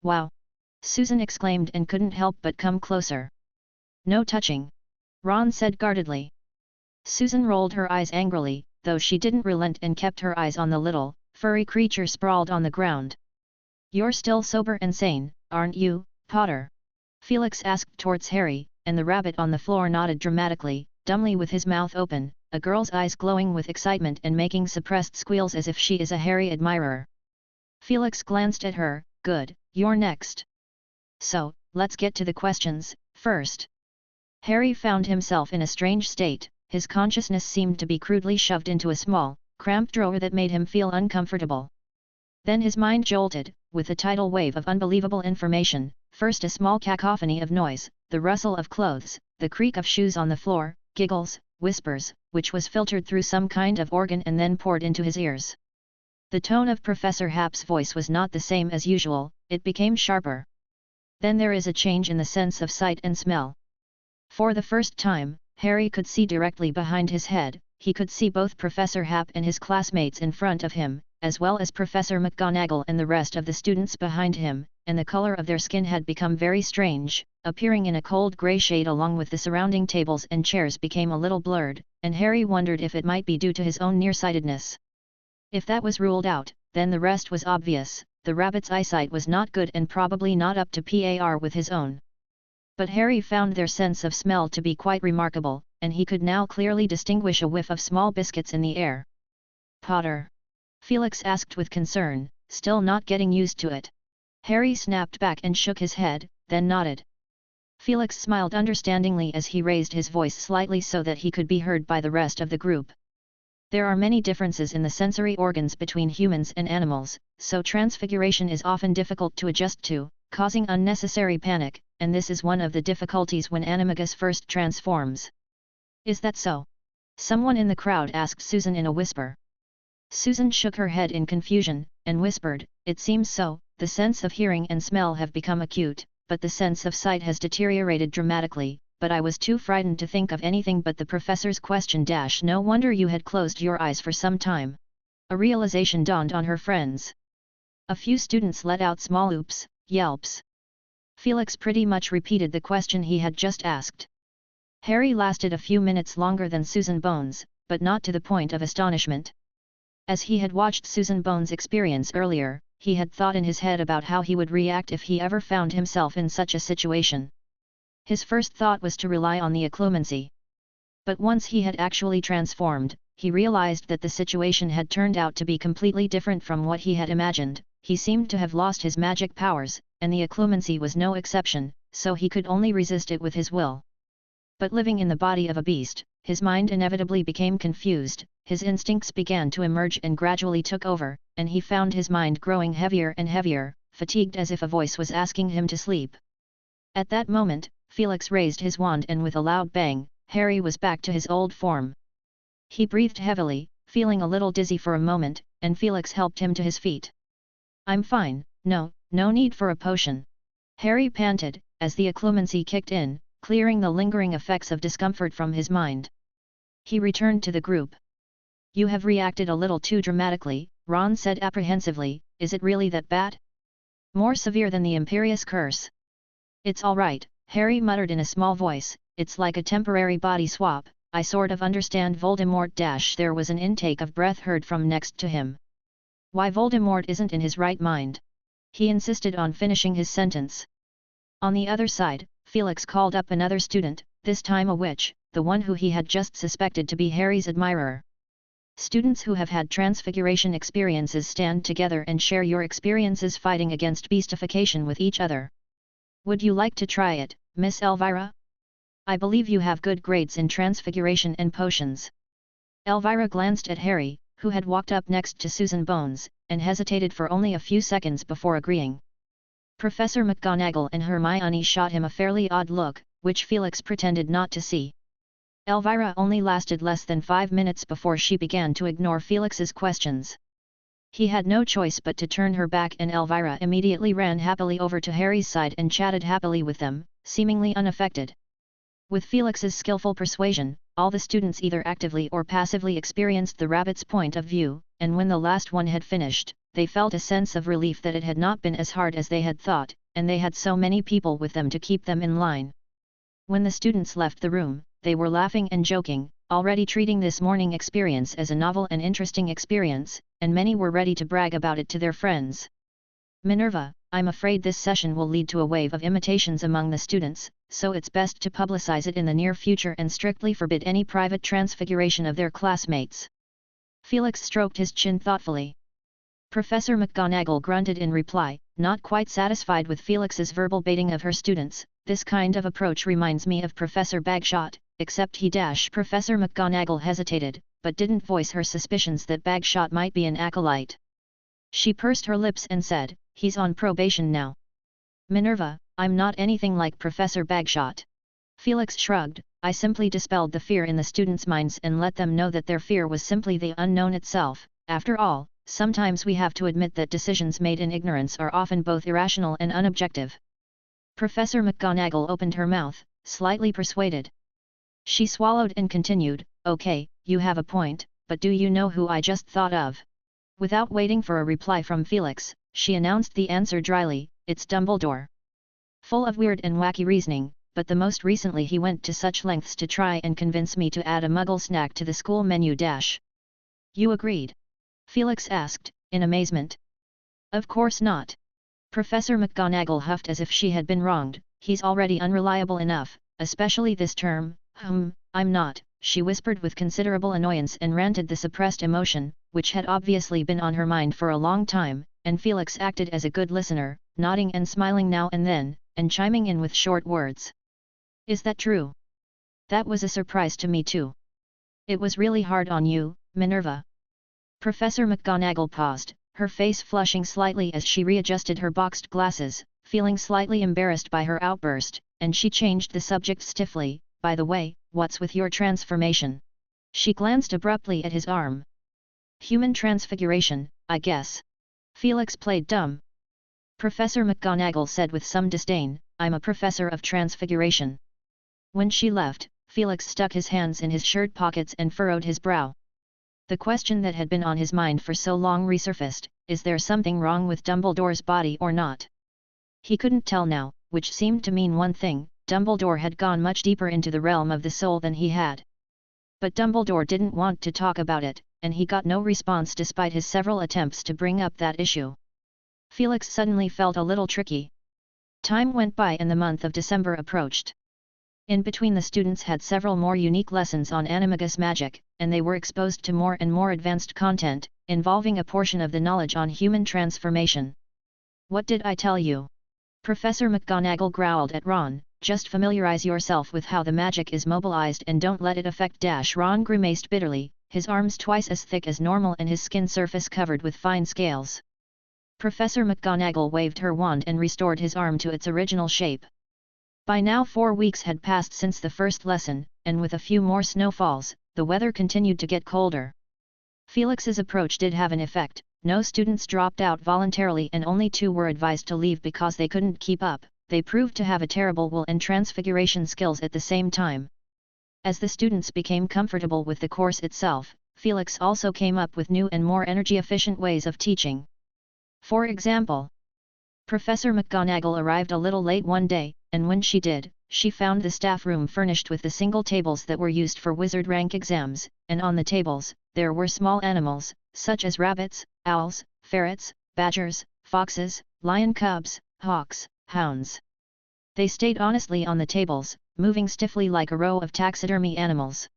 Wow! Susan exclaimed and couldn't help but come closer. No touching! Ron said guardedly. Susan rolled her eyes angrily, though she didn't relent and kept her eyes on the little, furry creature sprawled on the ground. You're still sober and sane, aren't you, Potter? Felix asked towards Harry, and the rabbit on the floor nodded dramatically, dumbly with his mouth open, a girl's eyes glowing with excitement and making suppressed squeals as if she is a Harry admirer. Felix glanced at her, good, you're next. So, let's get to the questions, first. Harry found himself in a strange state, his consciousness seemed to be crudely shoved into a small, cramped drawer that made him feel uncomfortable. Then his mind jolted, with a tidal wave of unbelievable information, first a small cacophony of noise, the rustle of clothes, the creak of shoes on the floor, giggles, whispers, which was filtered through some kind of organ and then poured into his ears. The tone of Professor Happ's voice was not the same as usual, it became sharper. Then there is a change in the sense of sight and smell. For the first time, Harry could see directly behind his head. He could see both Professor Happ and his classmates in front of him, as well as Professor McGonagall and the rest of the students behind him, and the color of their skin had become very strange, appearing in a cold grey shade along with the surrounding tables and chairs became a little blurred, and Harry wondered if it might be due to his own nearsightedness. If that was ruled out, then the rest was obvious. The rabbit's eyesight was not good and probably not up to par with his own. But Harry found their sense of smell to be quite remarkable, and he could now clearly distinguish a whiff of small biscuits in the air. "Potter?" Felix asked with concern, still not getting used to it. Harry snapped back and shook his head, then nodded. Felix smiled understandingly as he raised his voice slightly so that he could be heard by the rest of the group. There are many differences in the sensory organs between humans and animals, so transfiguration is often difficult to adjust to, causing unnecessary panic, and this is one of the difficulties when Animagus first transforms. "Is that so?" someone in the crowd asked Susan in a whisper. Susan shook her head in confusion, and whispered, "It seems so, the sense of hearing and smell have become acute, but the sense of sight has deteriorated dramatically, but I was too frightened to think of anything but the professor's question. No wonder you had closed your eyes for some time." A realization dawned on her friends. A few students let out small oops, yelps. Felix pretty much repeated the question he had just asked. Harry lasted a few minutes longer than Susan Bones, but not to the point of astonishment. As he had watched Susan Bones' experience earlier, he had thought in his head about how he would react if he ever found himself in such a situation. His first thought was to rely on the occlumency. But once he had actually transformed, he realized that the situation had turned out to be completely different from what he had imagined. He seemed to have lost his magic powers, and the occlumency was no exception, so he could only resist it with his will. But living in the body of a beast, his mind inevitably became confused, his instincts began to emerge and gradually took over, and he found his mind growing heavier and heavier, fatigued as if a voice was asking him to sleep. At that moment, Felix raised his wand and with a loud bang, Harry was back to his old form. He breathed heavily, feeling a little dizzy for a moment, and Felix helped him to his feet. "I'm fine, no need for a potion," Harry panted, as the occlumency kicked in, clearing the lingering effects of discomfort from his mind. He returned to the group. "You have reacted a little too dramatically," Ron said apprehensively. "Is it really that bad? More severe than the Imperious Curse?" "It's all right," Harry muttered in a small voice, "it's like a temporary body swap, I sort of understand Voldemort. There was an intake of breath heard from next to him. "Why, Voldemort isn't in his right mind," he insisted on finishing his sentence. On the other side, Felix called up another student, this time a witch, the one who he had just suspected to be Harry's admirer. "Students who have had transfiguration experiences, stand together and share your experiences fighting against beastification with each other. Would you like to try it, Miss Elvira? I believe you have good grades in transfiguration and potions." Elvira glanced at Harry, who had walked up next to Susan Bones, and hesitated for only a few seconds before agreeing. Professor McGonagall and Hermione shot him a fairly odd look, which Felix pretended not to see. Elvira only lasted less than 5 minutes before she began to ignore Felix's questions. He had no choice but to turn her back, and Elvira immediately ran happily over to Harry's side and chatted happily with them, seemingly unaffected. With Felix's skillful persuasion, all the students either actively or passively experienced the rabbit's point of view, and when the last one had finished, they felt a sense of relief that it had not been as hard as they had thought, and they had so many people with them to keep them in line. When the students left the room, they were laughing and joking, already treating this morning experience as a novel and interesting experience, and many were ready to brag about it to their friends. "Minerva, I'm afraid this session will lead to a wave of imitations among the students, so it's best to publicize it in the near future and strictly forbid any private transfiguration of their classmates." Felix stroked his chin thoughtfully. Professor McGonagall grunted in reply, not quite satisfied with Felix's verbal baiting of her students. "This kind of approach reminds me of Professor Bagshot, except he " Professor McGonagall hesitated, but didn't voice her suspicions that Bagshot might be an acolyte. She pursed her lips and said, "He's on probation now." "Minerva, I'm not anything like Professor Bagshot." Felix shrugged. "I simply dispelled the fear in the students' minds and let them know that their fear was simply the unknown itself. After all, sometimes we have to admit that decisions made in ignorance are often both irrational and unobjective. Professor McGonagall opened her mouth, slightly persuaded. She swallowed and continued, "Okay, you have a point, but do you know who I just thought of?" Without waiting for a reply from Felix, she announced the answer dryly, "It's Dumbledore." Full of weird and wacky reasoning, but the most recently he went to such lengths to try and convince me to add a Muggle snack to the school menu dash. You agreed? Felix asked, in amazement. Of course not. Professor McGonagall huffed as if she had been wronged. He's already unreliable enough, especially this term. I'm not, she whispered with considerable annoyance and ranted the suppressed emotion, which had obviously been on her mind for a long time, and Felix acted as a good listener, nodding and smiling now and then, and chiming in with short words. Is that true? That was a surprise to me too. It was really hard on you, Minerva. Professor McGonagall paused, her face flushing slightly as she readjusted her boxed glasses, feeling slightly embarrassed by her outburst, and she changed the subject stiffly. By the way, what's with your transformation? She glanced abruptly at his arm. Human transfiguration, I guess. Felix played dumb. Professor McGonagall said with some disdain, I'm a professor of transfiguration. When she left, Felix stuck his hands in his shirt pockets and furrowed his brow. The question that had been on his mind for so long resurfaced, is there something wrong with Dumbledore's body or not? He couldn't tell now, which seemed to mean one thing, Dumbledore had gone much deeper into the realm of the soul than he had. But Dumbledore didn't want to talk about it, and he got no response despite his several attempts to bring up that issue. Felix suddenly felt a little tricky. Time went by and the month of December approached. In between the students had several more unique lessons on animagus magic, and they were exposed to more and more advanced content, involving a portion of the knowledge on human transformation. What did I tell you? Professor McGonagall growled at Ron, just familiarize yourself with how the magic is mobilized and don't let it affect Dash. Ron grimaced bitterly, his arms twice as thick as normal and his skin surface covered with fine scales. Professor McGonagall waved her wand and restored his arm to its original shape. By now 4 weeks had passed since the first lesson, and with a few more snowfalls, the weather continued to get colder. Felix's approach did have an effect. No students dropped out voluntarily and only 2 were advised to leave because they couldn't keep up. They proved to have a terrible will and transfiguration skills at the same time. As the students became comfortable with the course itself, Felix also came up with new and more energy-efficient ways of teaching. For example, Professor McGonagall arrived a little late one day, and when she did, she found the staff room furnished with the single tables that were used for wizard rank exams, and on the tables, there were small animals, such as rabbits, owls, ferrets, badgers, foxes, lion cubs, hawks, hounds. They stayed honestly on the tables, moving stiffly like a row of taxidermy animals.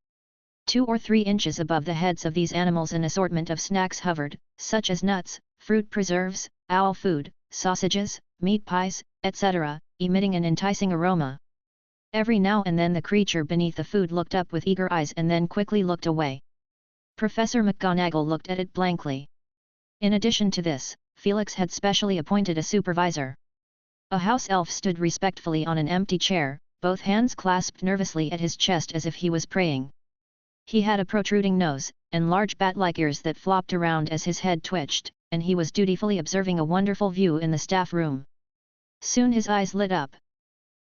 2 or 3 inches above the heads of these animals an assortment of snacks hovered, such as nuts, fruit preserves, owl food, sausages, meat pies, etc., emitting an enticing aroma. Every now and then the creature beneath the food looked up with eager eyes and then quickly looked away. Professor McGonagall looked at it blankly. In addition to this, Felix had specially appointed a supervisor. A house elf stood respectfully on an empty chair, both hands clasped nervously at his chest as if he was praying. He had a protruding nose, and large bat-like ears that flopped around as his head twitched, and he was dutifully observing a wonderful view in the staff room. Soon his eyes lit up.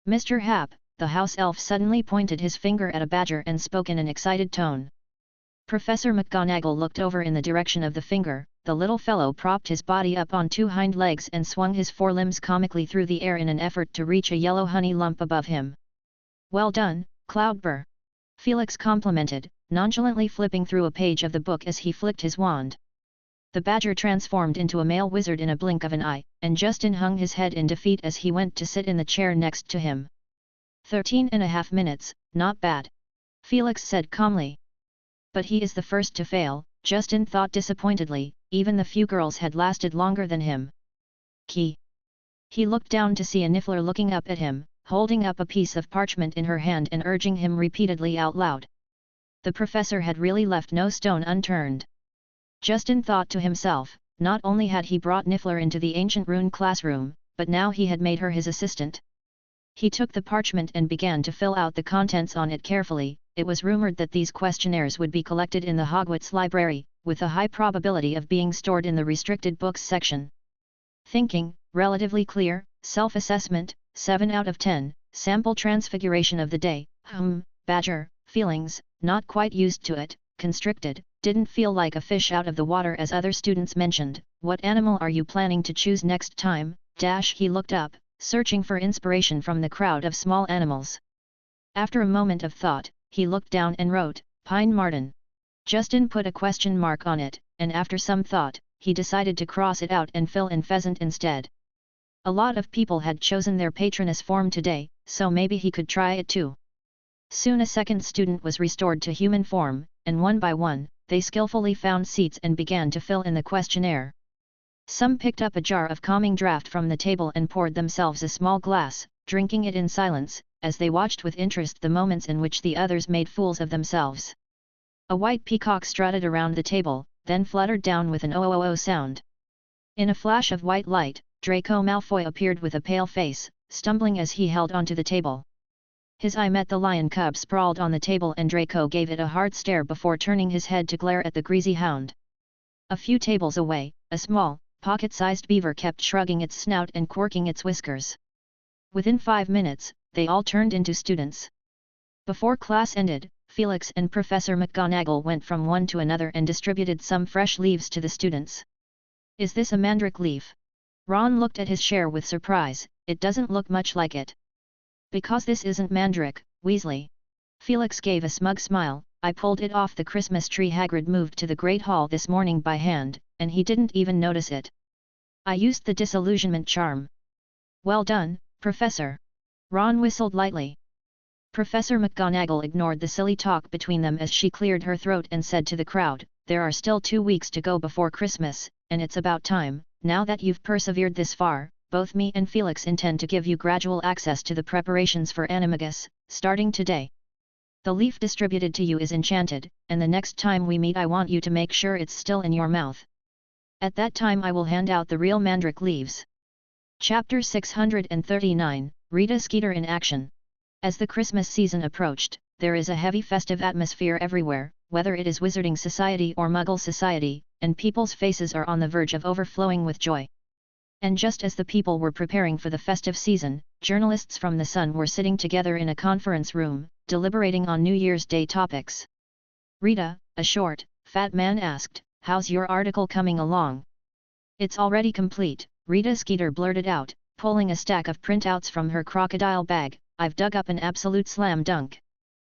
Mr. Hap, the house elf suddenly pointed his finger at a badger and spoke in an excited tone. Professor McGonagall looked over in the direction of the finger. The little fellow propped his body up on 2 hind legs and swung his forelimbs comically through the air in an effort to reach a yellow honey lump above him. Well done, Cloudbur! Felix complimented, nonchalantly flipping through a page of the book as he flicked his wand. The badger transformed into a male wizard in a blink of an eye, and Justin hung his head in defeat as he went to sit in the chair next to him. 13.5 minutes, not bad. Felix said calmly. But he is the first to fail, Justin thought disappointedly, even the few girls had lasted longer than him. Key. He looked down to see a Niffler looking up at him, holding up a piece of parchment in her hand and urging him repeatedly out loud. The professor had really left no stone unturned. Justin thought to himself, not only had he brought Niffler into the ancient rune classroom, but now he had made her his assistant. He took the parchment and began to fill out the contents on it carefully. It was rumored that these questionnaires would be collected in the Hogwarts library, with a high probability of being stored in the restricted books section. Thinking, relatively clear, self-assessment, 7 out of 10, sample transfiguration of the day, badger, feelings, not quite used to it, constricted, didn't feel like a fish out of the water as other students mentioned, what animal are you planning to choose next time, he looked up, searching for inspiration from the crowd of small animals. After a moment of thought, he looked down and wrote, Pine Marten. Justin put a question mark on it, and after some thought, he decided to cross it out and fill in pheasant instead. A lot of people had chosen their Patronus form today, so maybe he could try it too. Soon a second student was restored to human form, and one by one, they skillfully found seats and began to fill in the questionnaire. Some picked up a jar of calming draught from the table and poured themselves a small glass, drinking it in silence, as they watched with interest the moments in which the others made fools of themselves. A white peacock strutted around the table, then fluttered down with an "oh-oh-oh" sound. In a flash of white light, Draco Malfoy appeared with a pale face, stumbling as he held onto the table. His eye met the lion cub sprawled on the table and Draco gave it a hard stare before turning his head to glare at the greasy hound. A few tables away, a small, pocket-sized beaver kept shrugging its snout and quirking its whiskers. Within 5 minutes, they all turned into students. Before class ended, Felix and Professor McGonagall went from one to another and distributed some fresh leaves to the students. Is this a mandrake leaf? Ron looked at his share with surprise, it doesn't look much like it. Because this isn't mandrake, Weasley. Felix gave a smug smile, I pulled it off the Christmas tree Hagrid moved to the Great Hall this morning by hand, and he didn't even notice it. I used the disillusionment charm. Well done, Professor. Ron whistled lightly. Professor McGonagall ignored the silly talk between them as she cleared her throat and said to the crowd, there are still 2 weeks to go before Christmas, and it's about time, now that you've persevered this far, both me and Felix intend to give you gradual access to the preparations for Animagus, starting today. The leaf distributed to you is enchanted, and the next time we meet I want you to make sure it's still in your mouth. At that time I will hand out the real mandrake leaves. Chapter 639, Rita Skeeter in Action. As the Christmas season approached, there is a heavy festive atmosphere everywhere, whether it is Wizarding Society or Muggle Society, and people's faces are on the verge of overflowing with joy. And just as the people were preparing for the festive season, journalists from The Sun were sitting together in a conference room, deliberating on New Year's Day topics. Rita, a short, fat man asked, how's your article coming along? It's already complete, Rita Skeeter blurted out, pulling a stack of printouts from her crocodile bag, I've dug up an absolute slam dunk.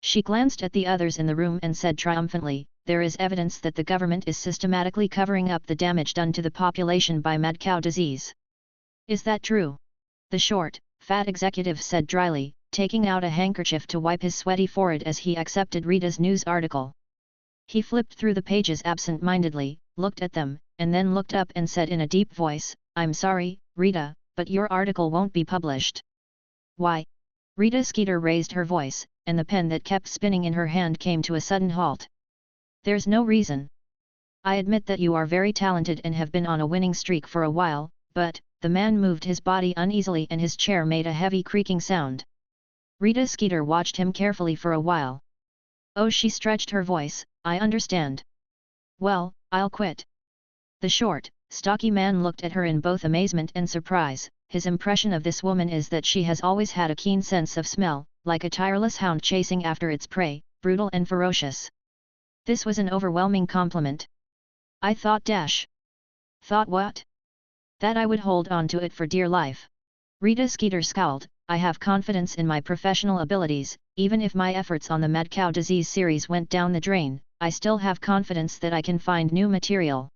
She glanced at the others in the room and said triumphantly, there is evidence that the government is systematically covering up the damage done to the population by mad cow disease. Is that true? The short, fat executive said dryly, taking out a handkerchief to wipe his sweaty forehead as he accepted Rita's news article. He flipped through the pages absent-mindedly, looked at them, and then looked up and said in a deep voice, I'm sorry, Rita, but your article won't be published. Why? Rita Skeeter raised her voice, and the pen that kept spinning in her hand came to a sudden halt. There's no reason. I admit that you are very talented and have been on a winning streak for a while, but, the man moved his body uneasily and his chair made a heavy creaking sound. Rita Skeeter watched him carefully for a while. Oh, she stretched her voice, I understand. Well, I'll quit. The short, stocky man looked at her in both amazement and surprise. His impression of this woman is that she has always had a keen sense of smell, like a tireless hound chasing after its prey, brutal and ferocious. This was an overwhelming compliment. I thought Thought what? That I would hold on to it for dear life. Rita Skeeter scowled, I have confidence in my professional abilities, even if my efforts on the mad cow disease series went down the drain, I still have confidence that I can find new material.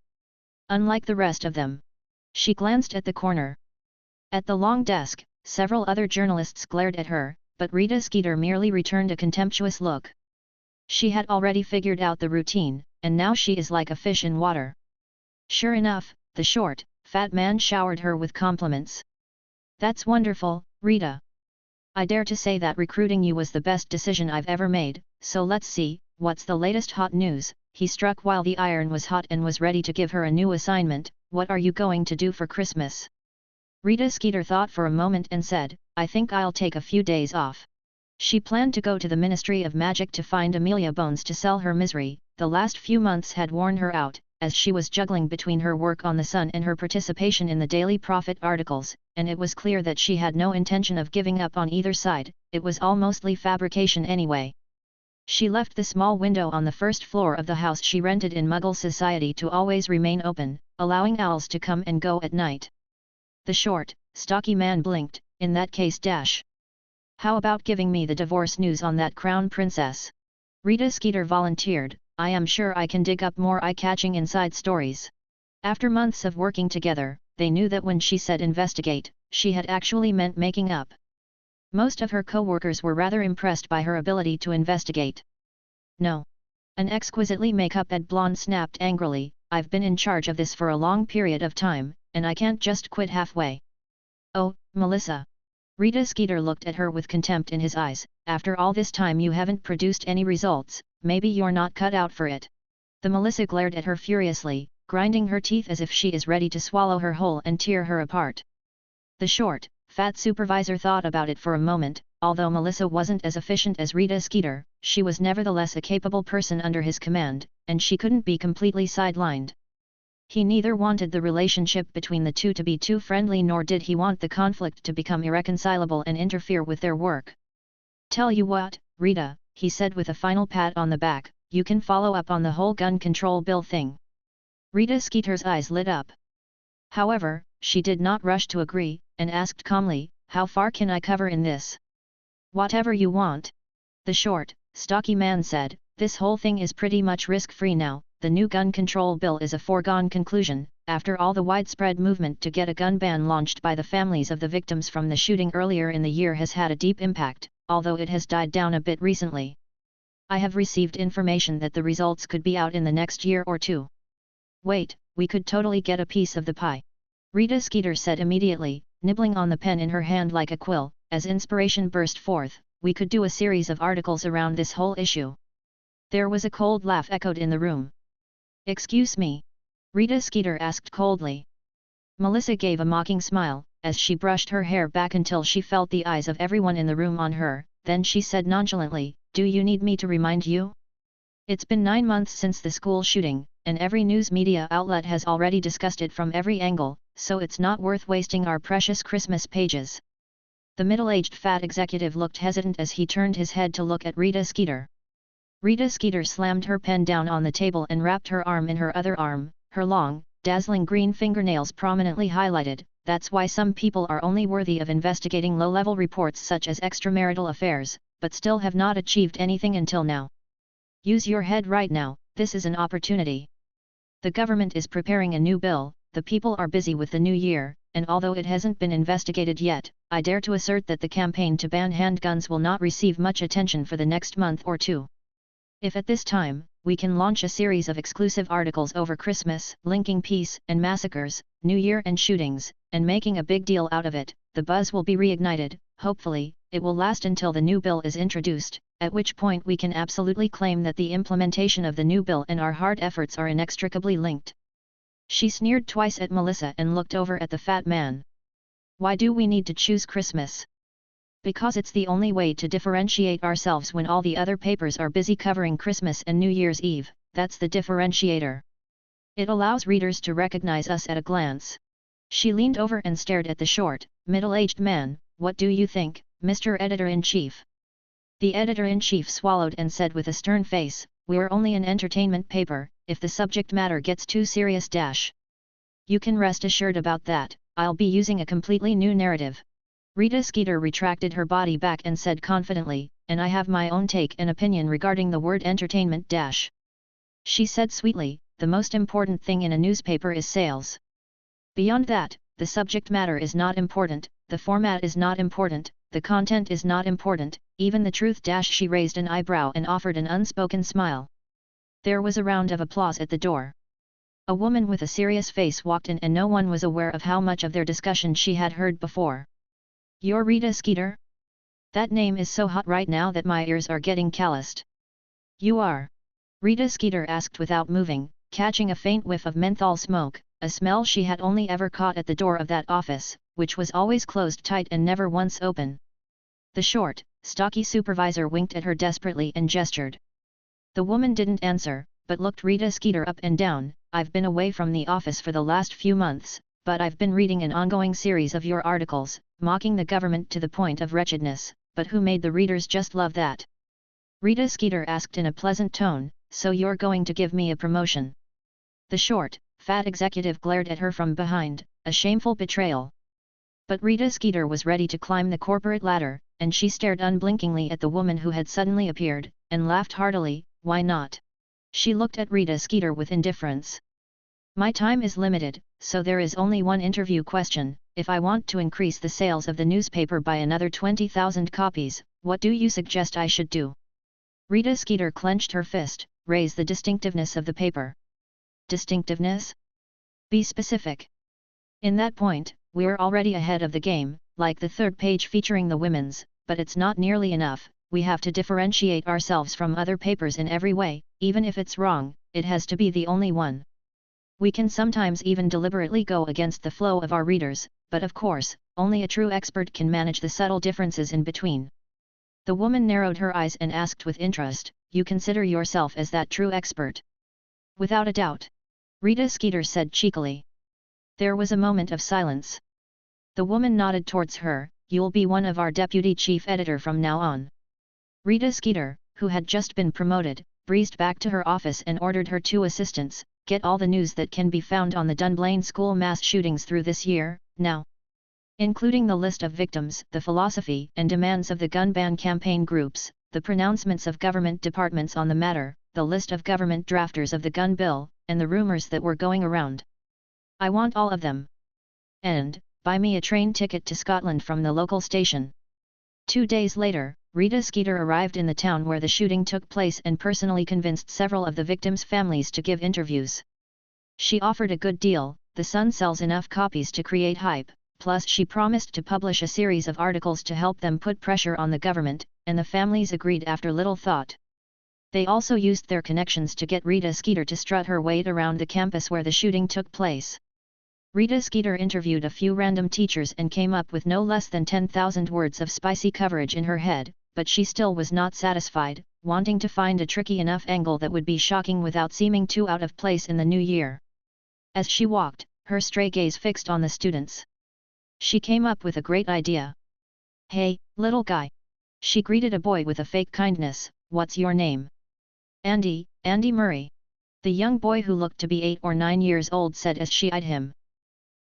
Unlike the rest of them. She glanced at the corner. At the long desk, several other journalists glared at her, but Rita Skeeter merely returned a contemptuous look. She had already figured out the routine, and now she is like a fish in water. Sure enough, the short, fat man showered her with compliments. That's wonderful, Rita. I dare to say that recruiting you was the best decision I've ever made, so let's see, what's the latest hot news? He struck while the iron was hot and was ready to give her a new assignment, what are you going to do for Christmas? Rita Skeeter thought for a moment and said, I think I'll take a few days off. She planned to go to the Ministry of Magic to find Amelia Bones to sell her misery, the last few months had worn her out, as she was juggling between her work on the Sun and her participation in the Daily Prophet articles, and it was clear that she had no intention of giving up on either side. It was all mostly fabrication anyway. She left the small window on the first floor of the house she rented in Muggle society to always remain open, allowing owls to come and go at night. The short, stocky man blinked. In that case dash. How about giving me the divorce news on that crown princess? Rita Skeeter volunteered. I am sure I can dig up more eye-catching inside stories. After months of working together, they knew that when she said investigate, she had actually meant making up. Most of her co-workers were rather impressed by her ability to investigate. No. An exquisitely make-up-ed blonde snapped angrily, I've been in charge of this for a long period of time, and I can't just quit halfway. Oh, Melissa. Rita Skeeter looked at her with contempt in his eyes. After all this time you haven't produced any results, maybe you're not cut out for it. The Melissa glared at her furiously, grinding her teeth as if she is ready to swallow her whole and tear her apart. The short, fat supervisor thought about it for a moment. Although Melissa wasn't as efficient as Rita Skeeter, she was nevertheless a capable person under his command, and she couldn't be completely sidelined. He neither wanted the relationship between the two to be too friendly nor did he want the conflict to become irreconcilable and interfere with their work. Tell you what, Rita, he said with a final pat on the back, you can follow up on the whole gun control bill thing. Rita Skeeter's eyes lit up. However, she did not rush to agree, and asked calmly, how far can I cover in this? Whatever you want. The short, stocky man said, this whole thing is pretty much risk-free now. The new gun control bill is a foregone conclusion, after all the widespread movement to get a gun ban launched by the families of the victims from the shooting earlier in the year has had a deep impact, although it has died down a bit recently. I have received information that the results could be out in the next year or two. Wait, we could totally get a piece of the pie. Rita Skeeter said immediately, nibbling on the pen in her hand like a quill, as inspiration burst forth, we could do a series of articles around this whole issue. There was a cold laugh echoed in the room. Excuse me? Rita Skeeter asked coldly. Melissa gave a mocking smile, as she brushed her hair back until she felt the eyes of everyone in the room on her, then she said nonchalantly, do you need me to remind you? It's been 9 months since the school shooting, and every news media outlet has already discussed it from every angle, so it's not worth wasting our precious Christmas pages. The middle-aged fat executive looked hesitant as he turned his head to look at Rita Skeeter. Rita Skeeter slammed her pen down on the table and wrapped her arm in her other arm, her long, dazzling green fingernails prominently highlighted. That's why some people are only worthy of investigating low-level reports such as extramarital affairs, but still have not achieved anything until now. Use your head right now, this is an opportunity. The government is preparing a new bill, the people are busy with the new year, and although it hasn't been investigated yet, I dare to assert that the campaign to ban handguns will not receive much attention for the next month or two. If at this time, we can launch a series of exclusive articles over Christmas, linking peace and massacres, New Year and shootings, and making a big deal out of it, the buzz will be reignited. Hopefully, it will last until the new bill is introduced, at which point we can absolutely claim that the implementation of the new bill and our hard efforts are inextricably linked. She sneered twice at Melissa and looked over at the fat man. Why do we need to choose Christmas? Because it's the only way to differentiate ourselves when all the other papers are busy covering Christmas and New Year's Eve, that's the differentiator. It allows readers to recognize us at a glance. She leaned over and stared at the short, middle-aged man. What do you think, Mr. Editor-in-Chief? The Editor-in-Chief swallowed and said with a stern face, we're only an entertainment paper, if the subject matter gets too serious dash. You can rest assured about that, I'll be using a completely new narrative. Rita Skeeter retracted her body back and said confidently, and I have my own take and opinion regarding the word entertainment dash. She said sweetly, the most important thing in a newspaper is sales. Beyond that, the subject matter is not important, the format is not important, the content is not important, even the truth dash. She raised an eyebrow and offered an unspoken smile. There was a round of applause at the door. A woman with a serious face walked in and no one was aware of how much of their discussion she had heard before. You're Rita Skeeter? That name is so hot right now that my ears are getting calloused. You are? Rita Skeeter asked without moving, catching a faint whiff of menthol smoke, a smell she had only ever caught at the door of that office, which was always closed tight and never once open. The short, stocky supervisor winked at her desperately and gestured. The woman didn't answer, but looked Rita Skeeter up and down, I've been away from the office for the last few months, but I've been reading an ongoing series of your articles, mocking the government to the point of wretchedness, but who made the readers just love that? Rita Skeeter asked in a pleasant tone, so you're going to give me a promotion? The short, fat executive glared at her from behind, a shameful betrayal. But Rita Skeeter was ready to climb the corporate ladder, and she stared unblinkingly at the woman who had suddenly appeared, and laughed heartily. Why not? She looked at Rita Skeeter with indifference. My time is limited, so there is only one interview question. If I want to increase the sales of the newspaper by another 20,000 copies, what do you suggest I should do? Rita Skeeter clenched her fist. Raise the distinctiveness of the paper. Distinctiveness? Be specific. In that point, we're already ahead of the game, like the third page featuring the women's, but it's not nearly enough. We have to differentiate ourselves from other papers in every way. Even if it's wrong, it has to be the only one. We can sometimes even deliberately go against the flow of our readers, but of course, only a true expert can manage the subtle differences in between. The woman narrowed her eyes and asked with interest, you consider yourself as that true expert? Without a doubt. Rita Skeeter said cheekily. There was a moment of silence. The woman nodded towards her, you'll be one of our deputy chief editor from now on. Rita Skeeter, who had just been promoted, breezed back to her office and ordered her two assistants, get all the news that can be found on the Dunblane school mass shootings through this year, now. Including the list of victims, the philosophy and demands of the gun ban campaign groups, the pronouncements of government departments on the matter, the list of government drafters of the gun bill, and the rumors that were going around. I want all of them. And, buy me a train ticket to Scotland from the local station. 2 days later, Rita Skeeter arrived in the town where the shooting took place and personally convinced several of the victims' families to give interviews. She offered a good deal, the Sun sells enough copies to create hype, plus she promised to publish a series of articles to help them put pressure on the government, and the families agreed after little thought. They also used their connections to get Rita Skeeter to strut her weight around the campus where the shooting took place. Rita Skeeter interviewed a few random teachers and came up with no less than 10,000 words of spicy coverage in her head, but she still was not satisfied, wanting to find a tricky enough angle that would be shocking without seeming too out of place in the new year. As she walked, her stray gaze fixed on the students. She came up with a great idea. Hey, little guy! She greeted a boy with a fake kindness, what's your name? Andy Murray. The young boy who looked to be 8 or 9 years old said as she eyed him.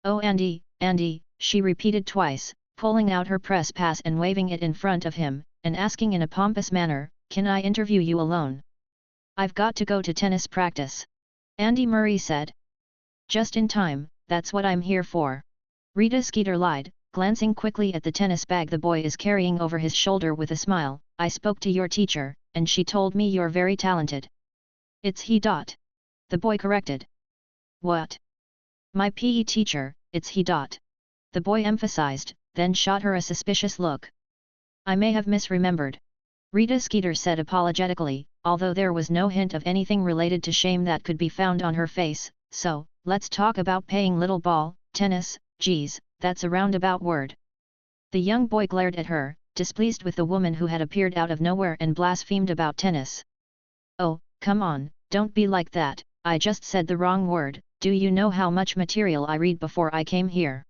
Oh Andy, she repeated twice, pulling out her press pass and waving it in front of him, and asking in a pompous manner, can I interview you alone? I've got to go to tennis practice. Andy Murray said. Just in time, that's what I'm here for. Rita Skeeter lied, glancing quickly at the tennis bag the boy is carrying over his shoulder with a smile. I spoke to your teacher, and she told me you're very talented. It's he. The boy corrected. What? My PE teacher, it's he. The boy emphasized, then shot her a suspicious look. I may have misremembered. Rita Skeeter said apologetically, although there was no hint of anything related to shame that could be found on her face, so, let's talk about paying little ball, tennis, geez, that's a roundabout word. The young boy glared at her, displeased with the woman who had appeared out of nowhere and blasphemed about tennis. Oh, come on, don't be like that, I just said the wrong word, do you know how much material I read before I came here?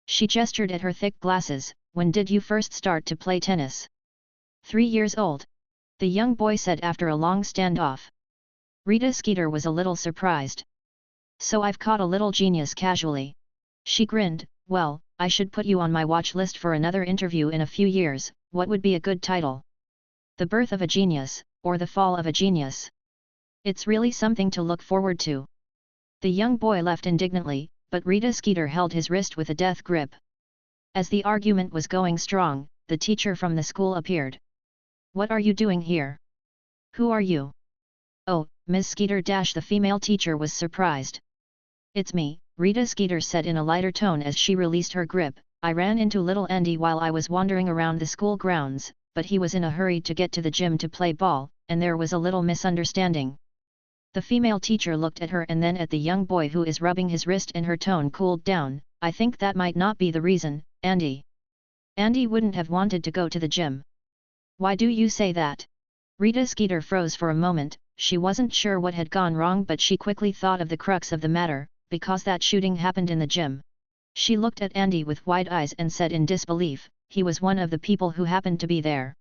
She gestured at her thick glasses, when did you first start to play tennis? 3 years old. The young boy said after a long standoff. Rita Skeeter was a little surprised. So I've caught a little genius casually. She grinned, well, I should put you on my watch list for another interview in a few years, what would be a good title? The Birth of a Genius, or The Fall of a Genius. It's really something to look forward to. The young boy left indignantly, but Rita Skeeter held his wrist with a death grip. As the argument was going strong, the teacher from the school appeared. What are you doing here? Who are you? Oh, Ms. Skeeter. The female teacher was surprised. It's me, Rita Skeeter said in a lighter tone as she released her grip. I ran into little Andy while I was wandering around the school grounds, but he was in a hurry to get to the gym to play ball, and there was a little misunderstanding. The female teacher looked at her and then at the young boy who is rubbing his wrist, and her tone cooled down. I think that might not be the reason, Andy. Andy wouldn't have wanted to go to the gym. Why do you say that? Rita Skeeter froze for a moment, she wasn't sure what had gone wrong, but she quickly thought of the crux of the matter, because that shooting happened in the gym. She looked at Andy with wide eyes and said in disbelief, "He was one of the people who happened to be there."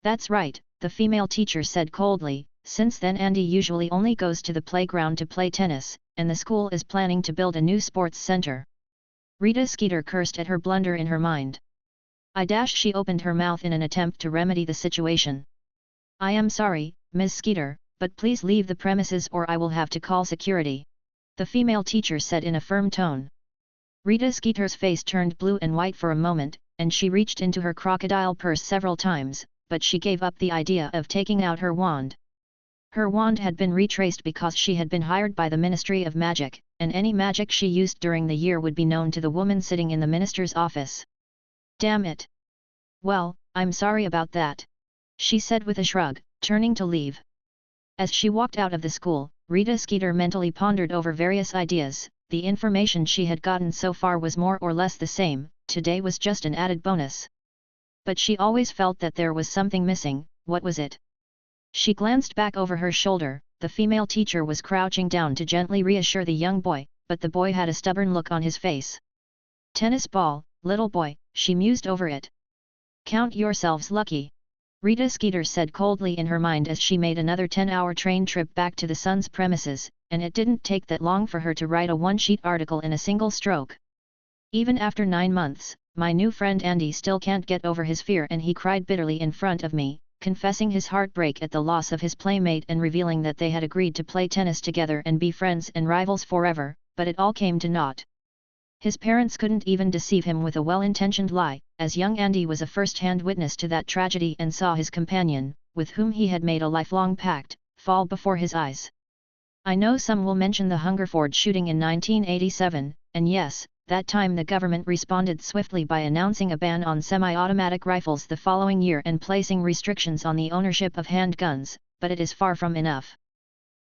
"That's right," the female teacher said coldly, "since then Andy usually only goes to the playground to play tennis, and the school is planning to build a new sports center." Rita Skeeter cursed at her blunder in her mind. She opened her mouth in an attempt to remedy the situation. "I am sorry, Ms. Skeeter, but please leave the premises or I will have to call security," the female teacher said in a firm tone. Rita Skeeter's face turned blue and white for a moment, and she reached into her crocodile purse several times, but she gave up the idea of taking out her wand. Her wand had been retraced because she had been hired by the Ministry of Magic, and any magic she used during the year would be known to the woman sitting in the minister's office. "Damn it! Well, I'm sorry about that," she said with a shrug, turning to leave. As she walked out of the school, Rita Skeeter mentally pondered over various ideas. The information she had gotten so far was more or less the same, today was just an added bonus. But she always felt that there was something missing. What was it? She glanced back over her shoulder. The female teacher was crouching down to gently reassure the young boy, but the boy had a stubborn look on his face. "Tennis ball, little boy," she mused over it. "Count yourselves lucky," Rita Skeeter said coldly in her mind as she made another 10-hour train trip back to the Sun's premises, and it didn't take that long for her to write a one-sheet article in a single stroke. "Even after 9 months, my new friend Andy still can't get over his fear, and he cried bitterly in front of me, confessing his heartbreak at the loss of his playmate and revealing that they had agreed to play tennis together and be friends and rivals forever, but it all came to naught. His parents couldn't even deceive him with a well-intentioned lie, as young Andy was a first-hand witness to that tragedy and saw his companion, with whom he had made a lifelong pact, fall before his eyes. I know some will mention the Hungerford shooting in 1987, and yes, that time the government responded swiftly by announcing a ban on semi-automatic rifles the following year and placing restrictions on the ownership of handguns, but it is far from enough.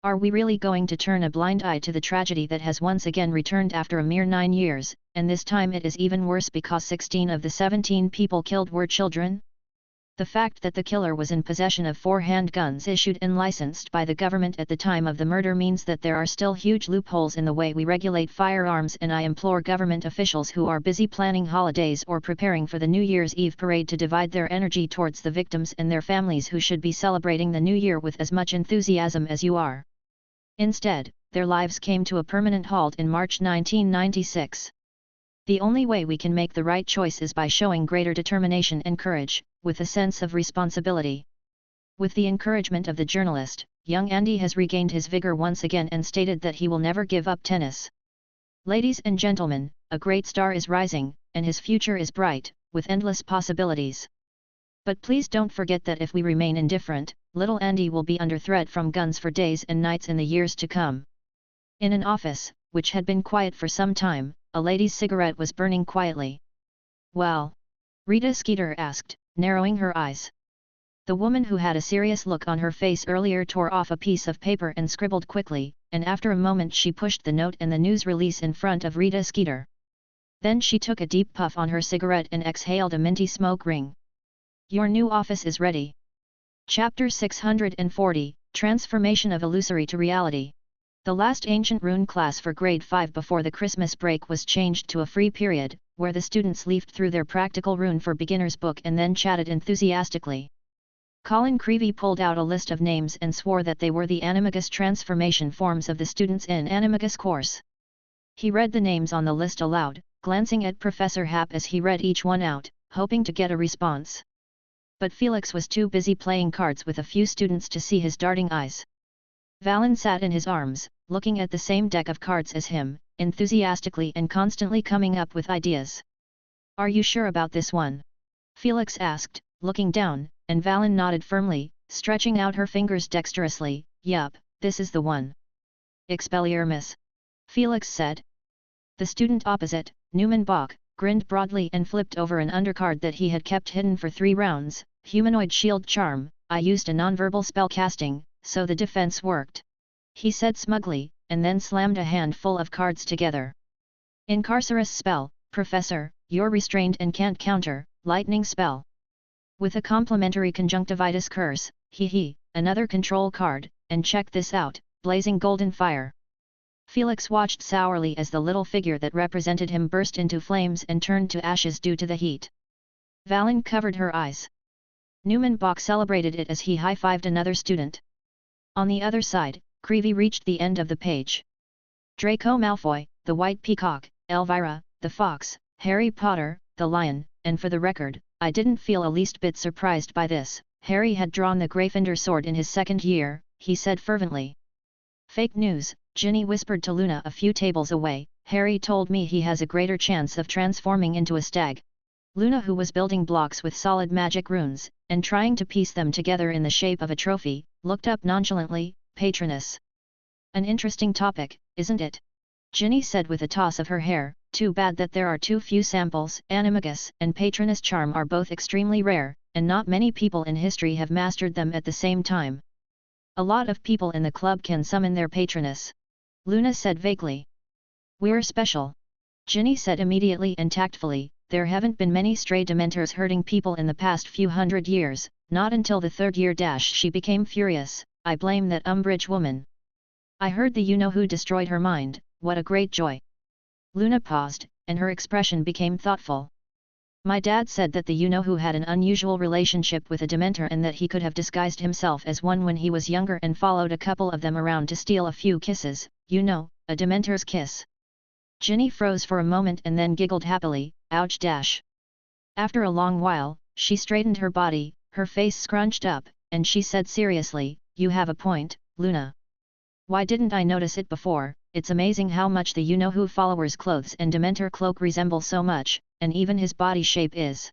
Are we really going to turn a blind eye to the tragedy that has once again returned after a mere 9 years, and this time it is even worse because 16 of the 17 people killed were children? The fact that the killer was in possession of 4 handguns issued and licensed by the government at the time of the murder means that there are still huge loopholes in the way we regulate firearms, and I implore government officials who are busy planning holidays or preparing for the New Year's Eve parade to divide their energy towards the victims and their families who should be celebrating the new year with as much enthusiasm as you are. Instead, their lives came to a permanent halt in March 1996. The only way we can make the right choice is by showing greater determination and courage, with a sense of responsibility. With the encouragement of the journalist, young Andy has regained his vigor once again and stated that he will never give up tennis. Ladies and gentlemen, a great star is rising, and his future is bright, with endless possibilities. But please don't forget that if we remain indifferent, little Andy will be under threat from guns for days and nights in the years to come. In an office, which had been quiet for some time, a lady's cigarette was burning quietly. "Well?" Rita Skeeter asked, narrowing her eyes. The woman who had a serious look on her face earlier tore off a piece of paper and scribbled quickly, and after a moment she pushed the note and the news release in front of Rita Skeeter. Then she took a deep puff on her cigarette and exhaled a minty smoke ring. "Your new office is ready." Chapter 640, Transformation of Illusory to Reality. The last Ancient Rune class for Grade 5 before the Christmas break was changed to a free period, where the students leafed through their Practical Rune for Beginners book and then chatted enthusiastically. Colin Creevy pulled out a list of names and swore that they were the animagus transformation forms of the students in animagus course. He read the names on the list aloud, glancing at Professor Happ as he read each one out, hoping to get a response. But Felix was too busy playing cards with a few students to see his darting eyes. Valen sat in his arms, looking at the same deck of cards as him, enthusiastically and constantly coming up with ideas. "Are you sure about this one?" Felix asked, looking down, and Valen nodded firmly, stretching out her fingers dexterously. "Yup, this is the one." "Expelliarmus," Felix said. The student opposite, Newman Bach, grinned broadly and flipped over an undercard that he had kept hidden for 3 rounds. "Humanoid shield charm, I used a nonverbal spell casting, so the defense worked," he said smugly, and then slammed a handful of cards together. "Incarcerus spell, Professor, you're restrained and can't counter, lightning spell. With a complementary conjunctivitis curse, another control card, and check this out, blazing golden fire. Felix watched sourly as the little figure that represented him burst into flames and turned to ashes due to the heat. Valen covered her eyes. Newman Bach celebrated it as he high-fived another student. On the other side, Creevy reached the end of the page. Draco Malfoy, the White Peacock, Elvira, the Fox, Harry Potter, the Lion, and for the record, I didn't feel a least bit surprised by this. Harry had drawn the Gryffindor sword in his second year, he said fervently. Fake news, Ginny whispered to Luna a few tables away. Harry told me he has a greater chance of transforming into a stag. Luna, who was building blocks with solid magic runes, and trying to piece them together in the shape of a trophy, looked up nonchalantly. Patronus. An interesting topic, isn't it? Ginny said with a toss of her hair. Too bad that there are too few samples. Animagus and Patronus charm are both extremely rare, and not many people in history have mastered them at the same time. A lot of people in the club can summon their Patronus. Luna said vaguely. We're special. Ginny said immediately and tactfully. There haven't been many stray dementors hurting people in the past few hundred years, not until the third year. She became furious. I blame that Umbridge woman. I heard the you-know-who destroyed her mind. What a great joy. Luna paused, and her expression became thoughtful. My dad said that the you-know-who had an unusual relationship with a Dementor and that he could have disguised himself as one when he was younger and followed a couple of them around to steal a few kisses. You know, a Dementor's kiss. Ginny froze for a moment and then giggled happily. Ouch! After a long while, she straightened her body, her face scrunched up, and she said seriously, you have a point, Luna. Why didn't I notice it before? It's amazing how much the you-know-who followers' clothes and Dementor cloak resemble so much, and even his body shape is.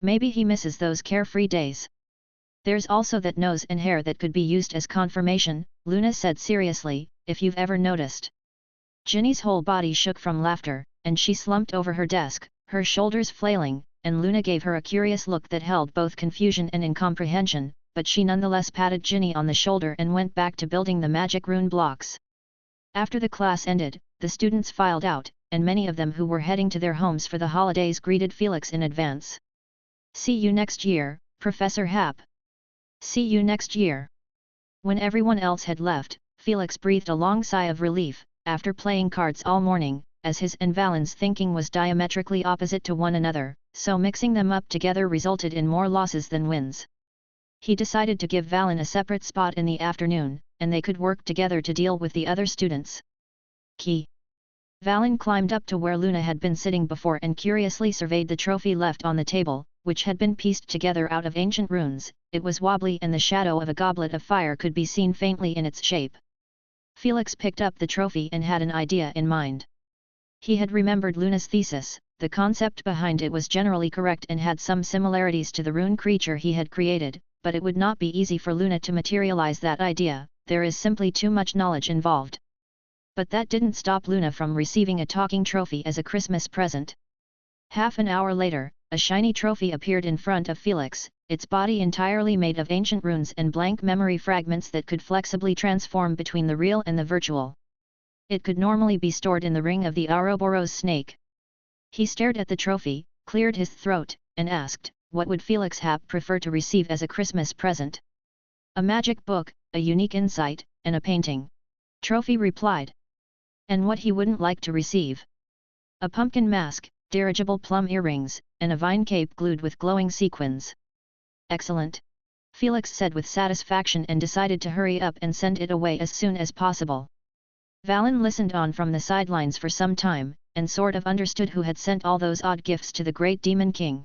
Maybe he misses those carefree days. There's also that nose and hair that could be used as confirmation, Luna said seriously, if you've ever noticed. Ginny's whole body shook from laughter, and she slumped over her desk, her shoulders flailing, and Luna gave her a curious look that held both confusion and incomprehension, but she nonetheless patted Ginny on the shoulder and went back to building the magic rune blocks. After the class ended, the students filed out, and many of them who were heading to their homes for the holidays greeted Felix in advance. See you next year, Professor Happ. See you next year. When everyone else had left, Felix breathed a long sigh of relief. After playing cards all morning, as his and Valen's thinking was diametrically opposite to one another, so mixing them up together resulted in more losses than wins. He decided to give Valen a separate spot in the afternoon, and they could work together to deal with the other students. Key. Valen climbed up to where Luna had been sitting before and curiously surveyed the trophy left on the table, which had been pieced together out of ancient runes. It was wobbly and the shadow of a goblet of fire could be seen faintly in its shape. Felix picked up the trophy and had an idea in mind. He had remembered Luna's thesis. The concept behind it was generally correct and had some similarities to the rune creature he had created, but it would not be easy for Luna to materialize that idea. There is simply too much knowledge involved. But that didn't stop Luna from receiving a talking trophy as a Christmas present. Half an hour later, a shiny trophy appeared in front of Felix, its body entirely made of ancient runes and blank memory fragments that could flexibly transform between the real and the virtual. It could normally be stored in the ring of the Ouroboros snake. He stared at the trophy, cleared his throat, and asked, what would Felix Happ prefer to receive as a Christmas present? A magic book, a unique insight, and a painting. Trophy replied. And what he wouldn't like to receive? A pumpkin mask, dirigible plum earrings, and a vine cape glued with glowing sequins. Excellent. Felix said with satisfaction and decided to hurry up and send it away as soon as possible. Valen listened on from the sidelines for some time, and sort of understood who had sent all those odd gifts to the Great Demon King.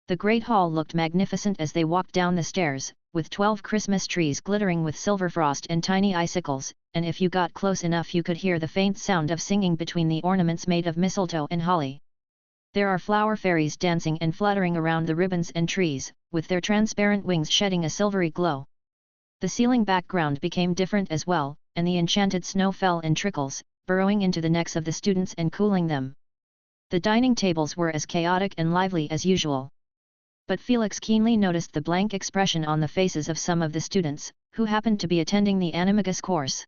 The Great Hall looked magnificent as they walked down the stairs, with 12 Christmas trees glittering with silver frost and tiny icicles, and if you got close enough you could hear the faint sound of singing between the ornaments made of mistletoe and holly. There are flower fairies dancing and fluttering around the ribbons and trees, with their transparent wings shedding a silvery glow. The ceiling background became different as well, and the enchanted snow fell in trickles, burrowing into the necks of the students and cooling them. The dining tables were as chaotic and lively as usual. But Felix keenly noticed the blank expression on the faces of some of the students, who happened to be attending the Animagus course.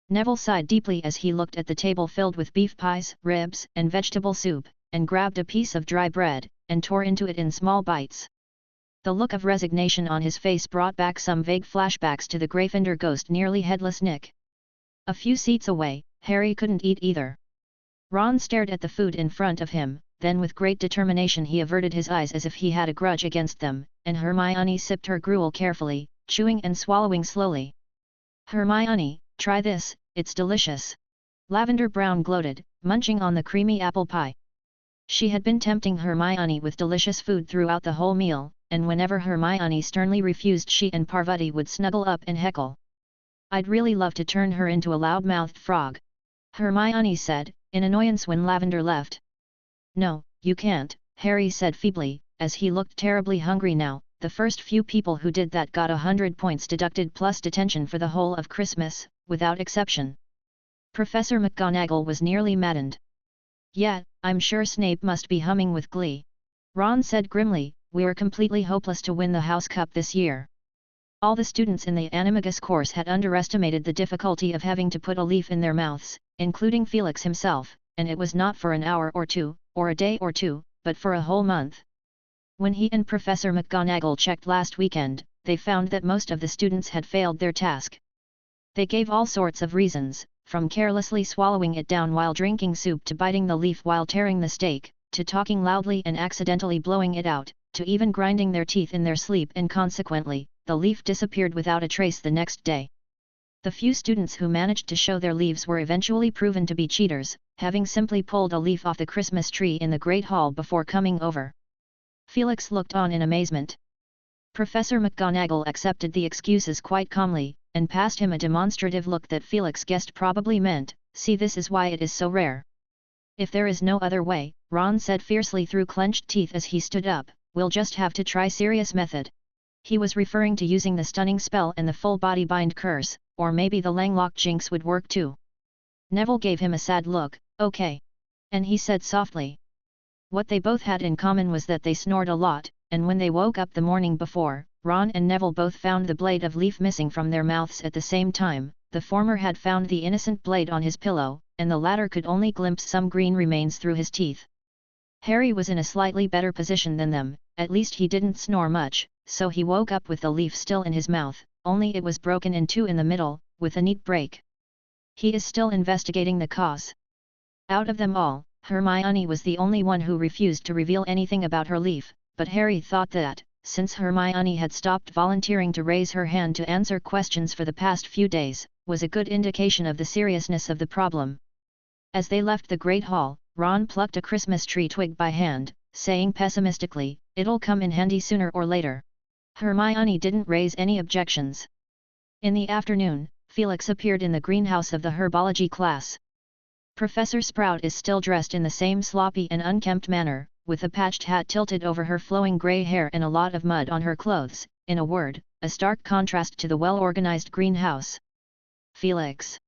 Neville sighed deeply as he looked at the table filled with beef pies, ribs, and vegetable soup, and grabbed a piece of dry bread, and tore into it in small bites. The look of resignation on his face brought back some vague flashbacks to the Gryffindor ghost nearly headless Nick. A few seats away, Harry couldn't eat either. Ron stared at the food in front of him, then with great determination he averted his eyes as if he had a grudge against them, and Hermione sipped her gruel carefully, chewing and swallowing slowly. "Hermione, try this, it's delicious." Lavender Brown gloated, munching on the creamy apple pie. She had been tempting Hermione with delicious food throughout the whole meal, and whenever Hermione sternly refused, she and Parvati would snuggle up and heckle. "I'd really love to turn her into a loud-mouthed frog," Hermione said, in annoyance when Lavender left. "No, you can't," Harry said feebly, as he looked terribly hungry now. "The first few people who did that got 100 points deducted plus detention for the whole of Christmas, without exception." Professor McGonagall was nearly maddened. "Yeah, I'm sure Snape must be humming with glee." Ron said grimly, "We're completely hopeless to win the House Cup this year." All the students in the Animagus course had underestimated the difficulty of having to put a leaf in their mouths, including Felix himself, and it was not for an hour or two, or a day or two, but for a whole month. When he and Professor McGonagall checked last weekend, they found that most of the students had failed their task. They gave all sorts of reasons, from carelessly swallowing it down while drinking soup to biting the leaf while tearing the steak, to talking loudly and accidentally blowing it out, to even grinding their teeth in their sleep, and consequently, the leaf disappeared without a trace the next day. The few students who managed to show their leaves were eventually proven to be cheaters, having simply pulled a leaf off the Christmas tree in the Great Hall before coming over. Felix looked on in amazement. Professor McGonagall accepted the excuses quite calmly, and passed him a demonstrative look that Felix guessed probably meant, "See, this is why it is so rare." "If there is no other way," Ron said fiercely through clenched teeth as he stood up, "we'll just have to try Sirius method." He was referring to using the stunning spell and the full body bind curse, or maybe the Langlock jinx would work too. Neville gave him a sad look. "Okay." And he said softly. What they both had in common was that they snored a lot, and when they woke up the morning before, Ron and Neville both found the blade of leaf missing from their mouths at the same time. The former had found the innocent blade on his pillow, and the latter could only glimpse some green remains through his teeth. Harry was in a slightly better position than them, at least he didn't snore much, so he woke up with the leaf still in his mouth, only it was broken in two in the middle, with a neat break. He is still investigating the cause. Out of them all, Hermione was the only one who refused to reveal anything about her leaf, but Harry thought that, since Hermione had stopped volunteering to raise her hand to answer questions for the past few days, was a good indication of the seriousness of the problem. As they left the Great Hall, Ron plucked a Christmas tree twig by hand, saying pessimistically, "It'll come in handy sooner or later." Hermione didn't raise any objections. In the afternoon, Felix appeared in the greenhouse of the herbology class. Professor Sprout is still dressed in the same sloppy and unkempt manner, with a patched hat tilted over her flowing grey hair and a lot of mud on her clothes, in a word, a stark contrast to the well-organized greenhouse. "Felix,"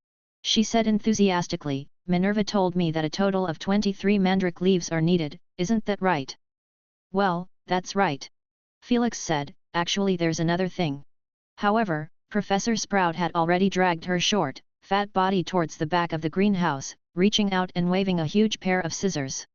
she said enthusiastically, "Minerva told me that a total of 23 mandrake leaves are needed, isn't that right?" "Well, that's right," Felix said. "Actually there's another thing." However, Professor Sprout had already dragged her short, fat body towards the back of the greenhouse, reaching out and waving a huge pair of scissors.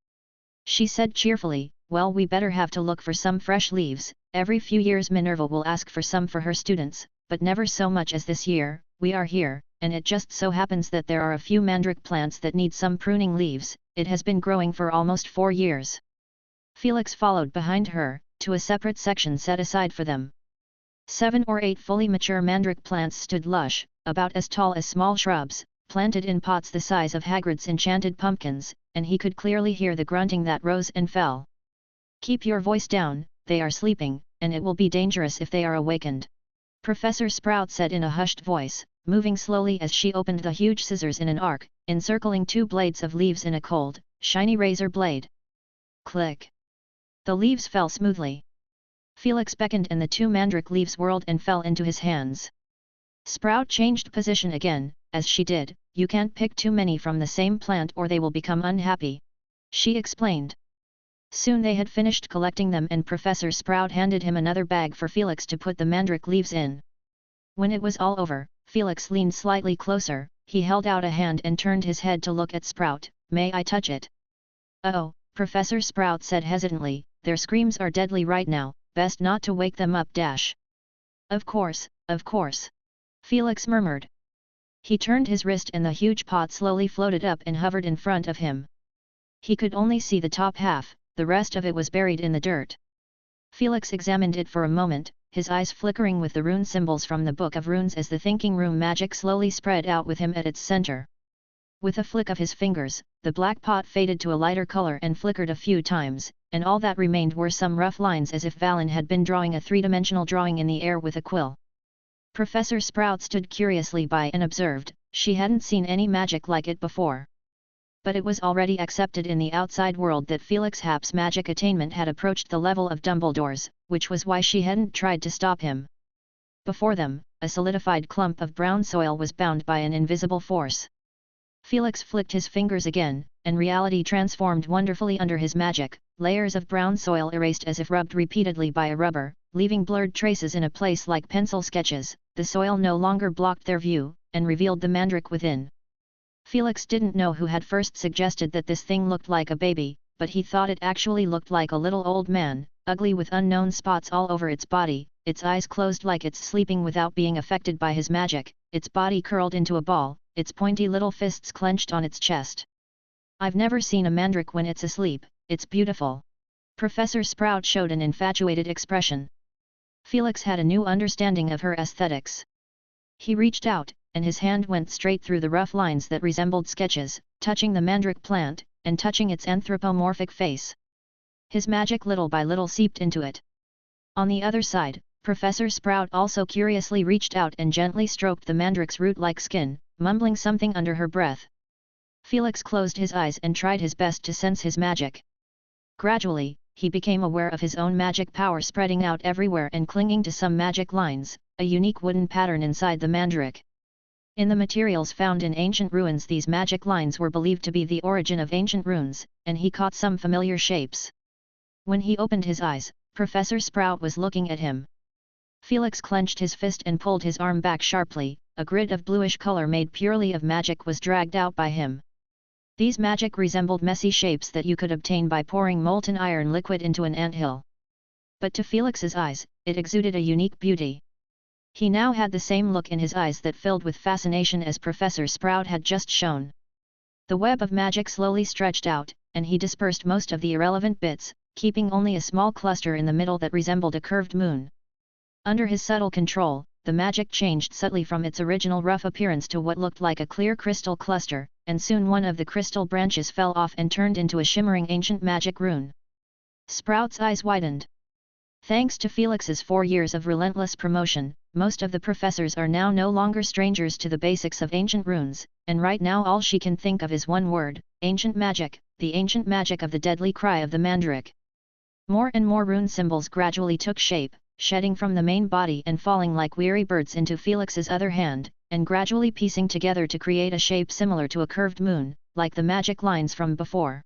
She said cheerfully, "Well, we better have to look for some fresh leaves. Every few years Minerva will ask for some for her students, but never so much as this year. We are here, and it just so happens that there are a few mandrake plants that need some pruning leaves. It has been growing for almost 4 years." Felix followed behind her, to a separate section set aside for them. 7 or 8 fully mature mandrake plants stood lush, about as tall as small shrubs, planted in pots the size of Hagrid's enchanted pumpkins, and he could clearly hear the grunting that rose and fell. "Keep your voice down, they are sleeping, and it will be dangerous if they are awakened," Professor Sprout said in a hushed voice, moving slowly as she opened the huge scissors in an arc, encircling 2 blades of leaves in a cold, shiny razor blade. Click! The leaves fell smoothly. Felix beckoned and the 2 mandrake leaves whirled and fell into his hands. Sprout changed position again. "As she did, you can't pick too many from the same plant or they will become unhappy," she explained. Soon they had finished collecting them and Professor Sprout handed him another bag for Felix to put the mandrake leaves in. When it was all over, Felix leaned slightly closer, he held out a hand and turned his head to look at Sprout. "May I touch it?" "Oh," Professor Sprout said hesitantly, "their screams are deadly right now, best not to wake them up. Of course, Felix murmured. He turned his wrist and the huge pot slowly floated up and hovered in front of him. He could only see the top half, the rest of it was buried in the dirt. Felix examined it for a moment, his eyes flickering with the rune symbols from the Book of Runes as the thinking room magic slowly spread out with him at its center. With a flick of his fingers, the black pot faded to a lighter color and flickered a few times, and all that remained were some rough lines as if Valen had been drawing a three-dimensional drawing in the air with a quill. Professor Sprout stood curiously by and observed, she hadn't seen any magic like it before. But it was already accepted in the outside world that Felix Happ's magic attainment had approached the level of Dumbledore's, which was why she hadn't tried to stop him. Before them, a solidified clump of brown soil was bound by an invisible force. Felix flicked his fingers again, and reality transformed wonderfully under his magic, layers of brown soil erased as if rubbed repeatedly by a rubber, leaving blurred traces in a place like pencil sketches. The soil no longer blocked their view, and revealed the mandrake within. Felix didn't know who had first suggested that this thing looked like a baby, but he thought it actually looked like a little old man, ugly with unknown spots all over its body, its eyes closed like it's sleeping without being affected by his magic, its body curled into a ball, its pointy little fists clenched on its chest. I've never seen a mandrake when it's asleep, it's beautiful. Professor Sprout showed an infatuated expression. Felix had a new understanding of her aesthetics. He reached out, and his hand went straight through the rough lines that resembled sketches, touching the mandrake plant, and touching its anthropomorphic face. His magic little by little seeped into it. On the other side, Professor Sprout also curiously reached out and gently stroked the mandrake's root-like skin, mumbling something under her breath. Felix closed his eyes and tried his best to sense his magic. Gradually, he became aware of his own magic power spreading out everywhere and clinging to some magic lines, a unique wooden pattern inside the mandrake. In the materials found in ancient ruins, these magic lines were believed to be the origin of ancient runes, and he caught some familiar shapes. When he opened his eyes, Professor Sprout was looking at him. Felix clenched his fist and pulled his arm back sharply. A grid of bluish color made purely of magic was dragged out by him. These magic resembled messy shapes that you could obtain by pouring molten iron liquid into an anthill. But to Felix's eyes, it exuded a unique beauty. He now had the same look in his eyes that filled with fascination as Professor Sprout had just shown. The web of magic slowly stretched out, and he dispersed most of the irrelevant bits, keeping only a small cluster in the middle that resembled a curved moon. Under his subtle control, the magic changed subtly from its original rough appearance to what looked like a clear crystal cluster, and soon one of the crystal branches fell off and turned into a shimmering ancient magic rune. Sprout's eyes widened. Thanks to Felix's 4 years of relentless promotion, most of the professors are now no longer strangers to the basics of ancient runes, and right now all she can think of is one word: ancient magic, the ancient magic of the deadly cry of the mandrake. More and more rune symbols gradually took shape, shedding from the main body and falling like weary birds into Felix's other hand, and gradually piecing together to create a shape similar to a curved moon, like the magic lines from before.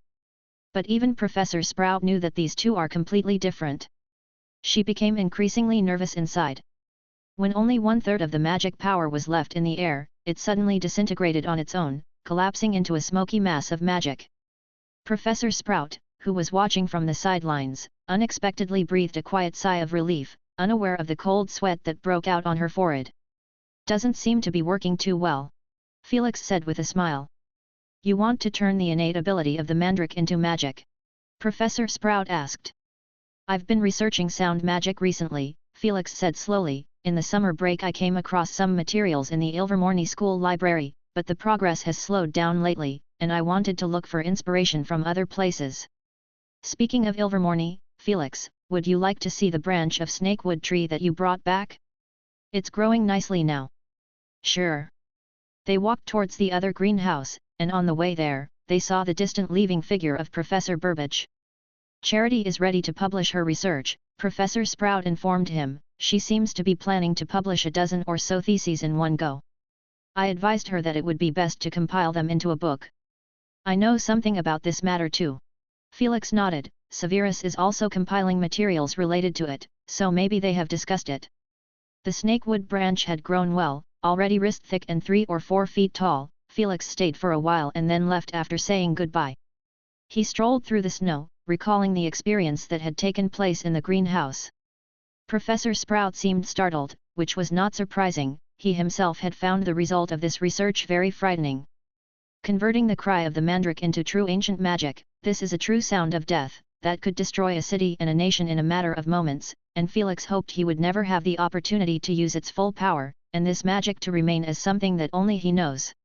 But even Professor Sprout knew that these two are completely different. She became increasingly nervous inside. When only 1/3 of the magic power was left in the air, it suddenly disintegrated on its own, collapsing into a smoky mass of magic. Professor Sprout, who was watching from the sidelines, unexpectedly breathed a quiet sigh of relief, unaware of the cold sweat that broke out on her forehead. "Doesn't seem to be working too well," Felix said with a smile. "You want to turn the innate ability of the mandrake into magic?" Professor Sprout asked. "I've been researching sound magic recently," Felix said slowly. "In the summer break I came across some materials in the Ilvermorny school library, but the progress has slowed down lately, and I wanted to look for inspiration from other places. Speaking of Ilvermorny, Felix, would you like to see the branch of snakewood tree that you brought back? It's growing nicely now." "Sure." They walked towards the other greenhouse, and on the way there, they saw the distant leaving figure of Professor Burbage. "Charity is ready to publish her research," Professor Sprout informed him. "She seems to be planning to publish a dozen or so theses in one go. I advised her that it would be best to compile them into a book." "I know something about this matter too." Felix nodded. "Severus is also compiling materials related to it, so maybe they have discussed it." The snakewood branch had grown well, already wrist-thick and 3 or 4 feet tall. Felix stayed for a while and then left after saying goodbye. He strolled through the snow, recalling the experience that had taken place in the greenhouse. Professor Sprout seemed startled, which was not surprising. He himself had found the result of this research very frightening. Converting the cry of the mandrake into true ancient magic, this is a true sound of death, that could destroy a city and a nation in a matter of moments, and Felix hoped he would never have the opportunity to use its full power, and this magic to remain as something that only he knows.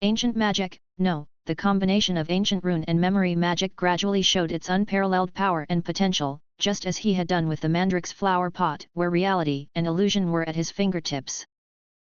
Ancient magic? No, the combination of ancient rune and memory magic gradually showed its unparalleled power and potential, just as he had done with the mandrake's flower pot, where reality and illusion were at his fingertips.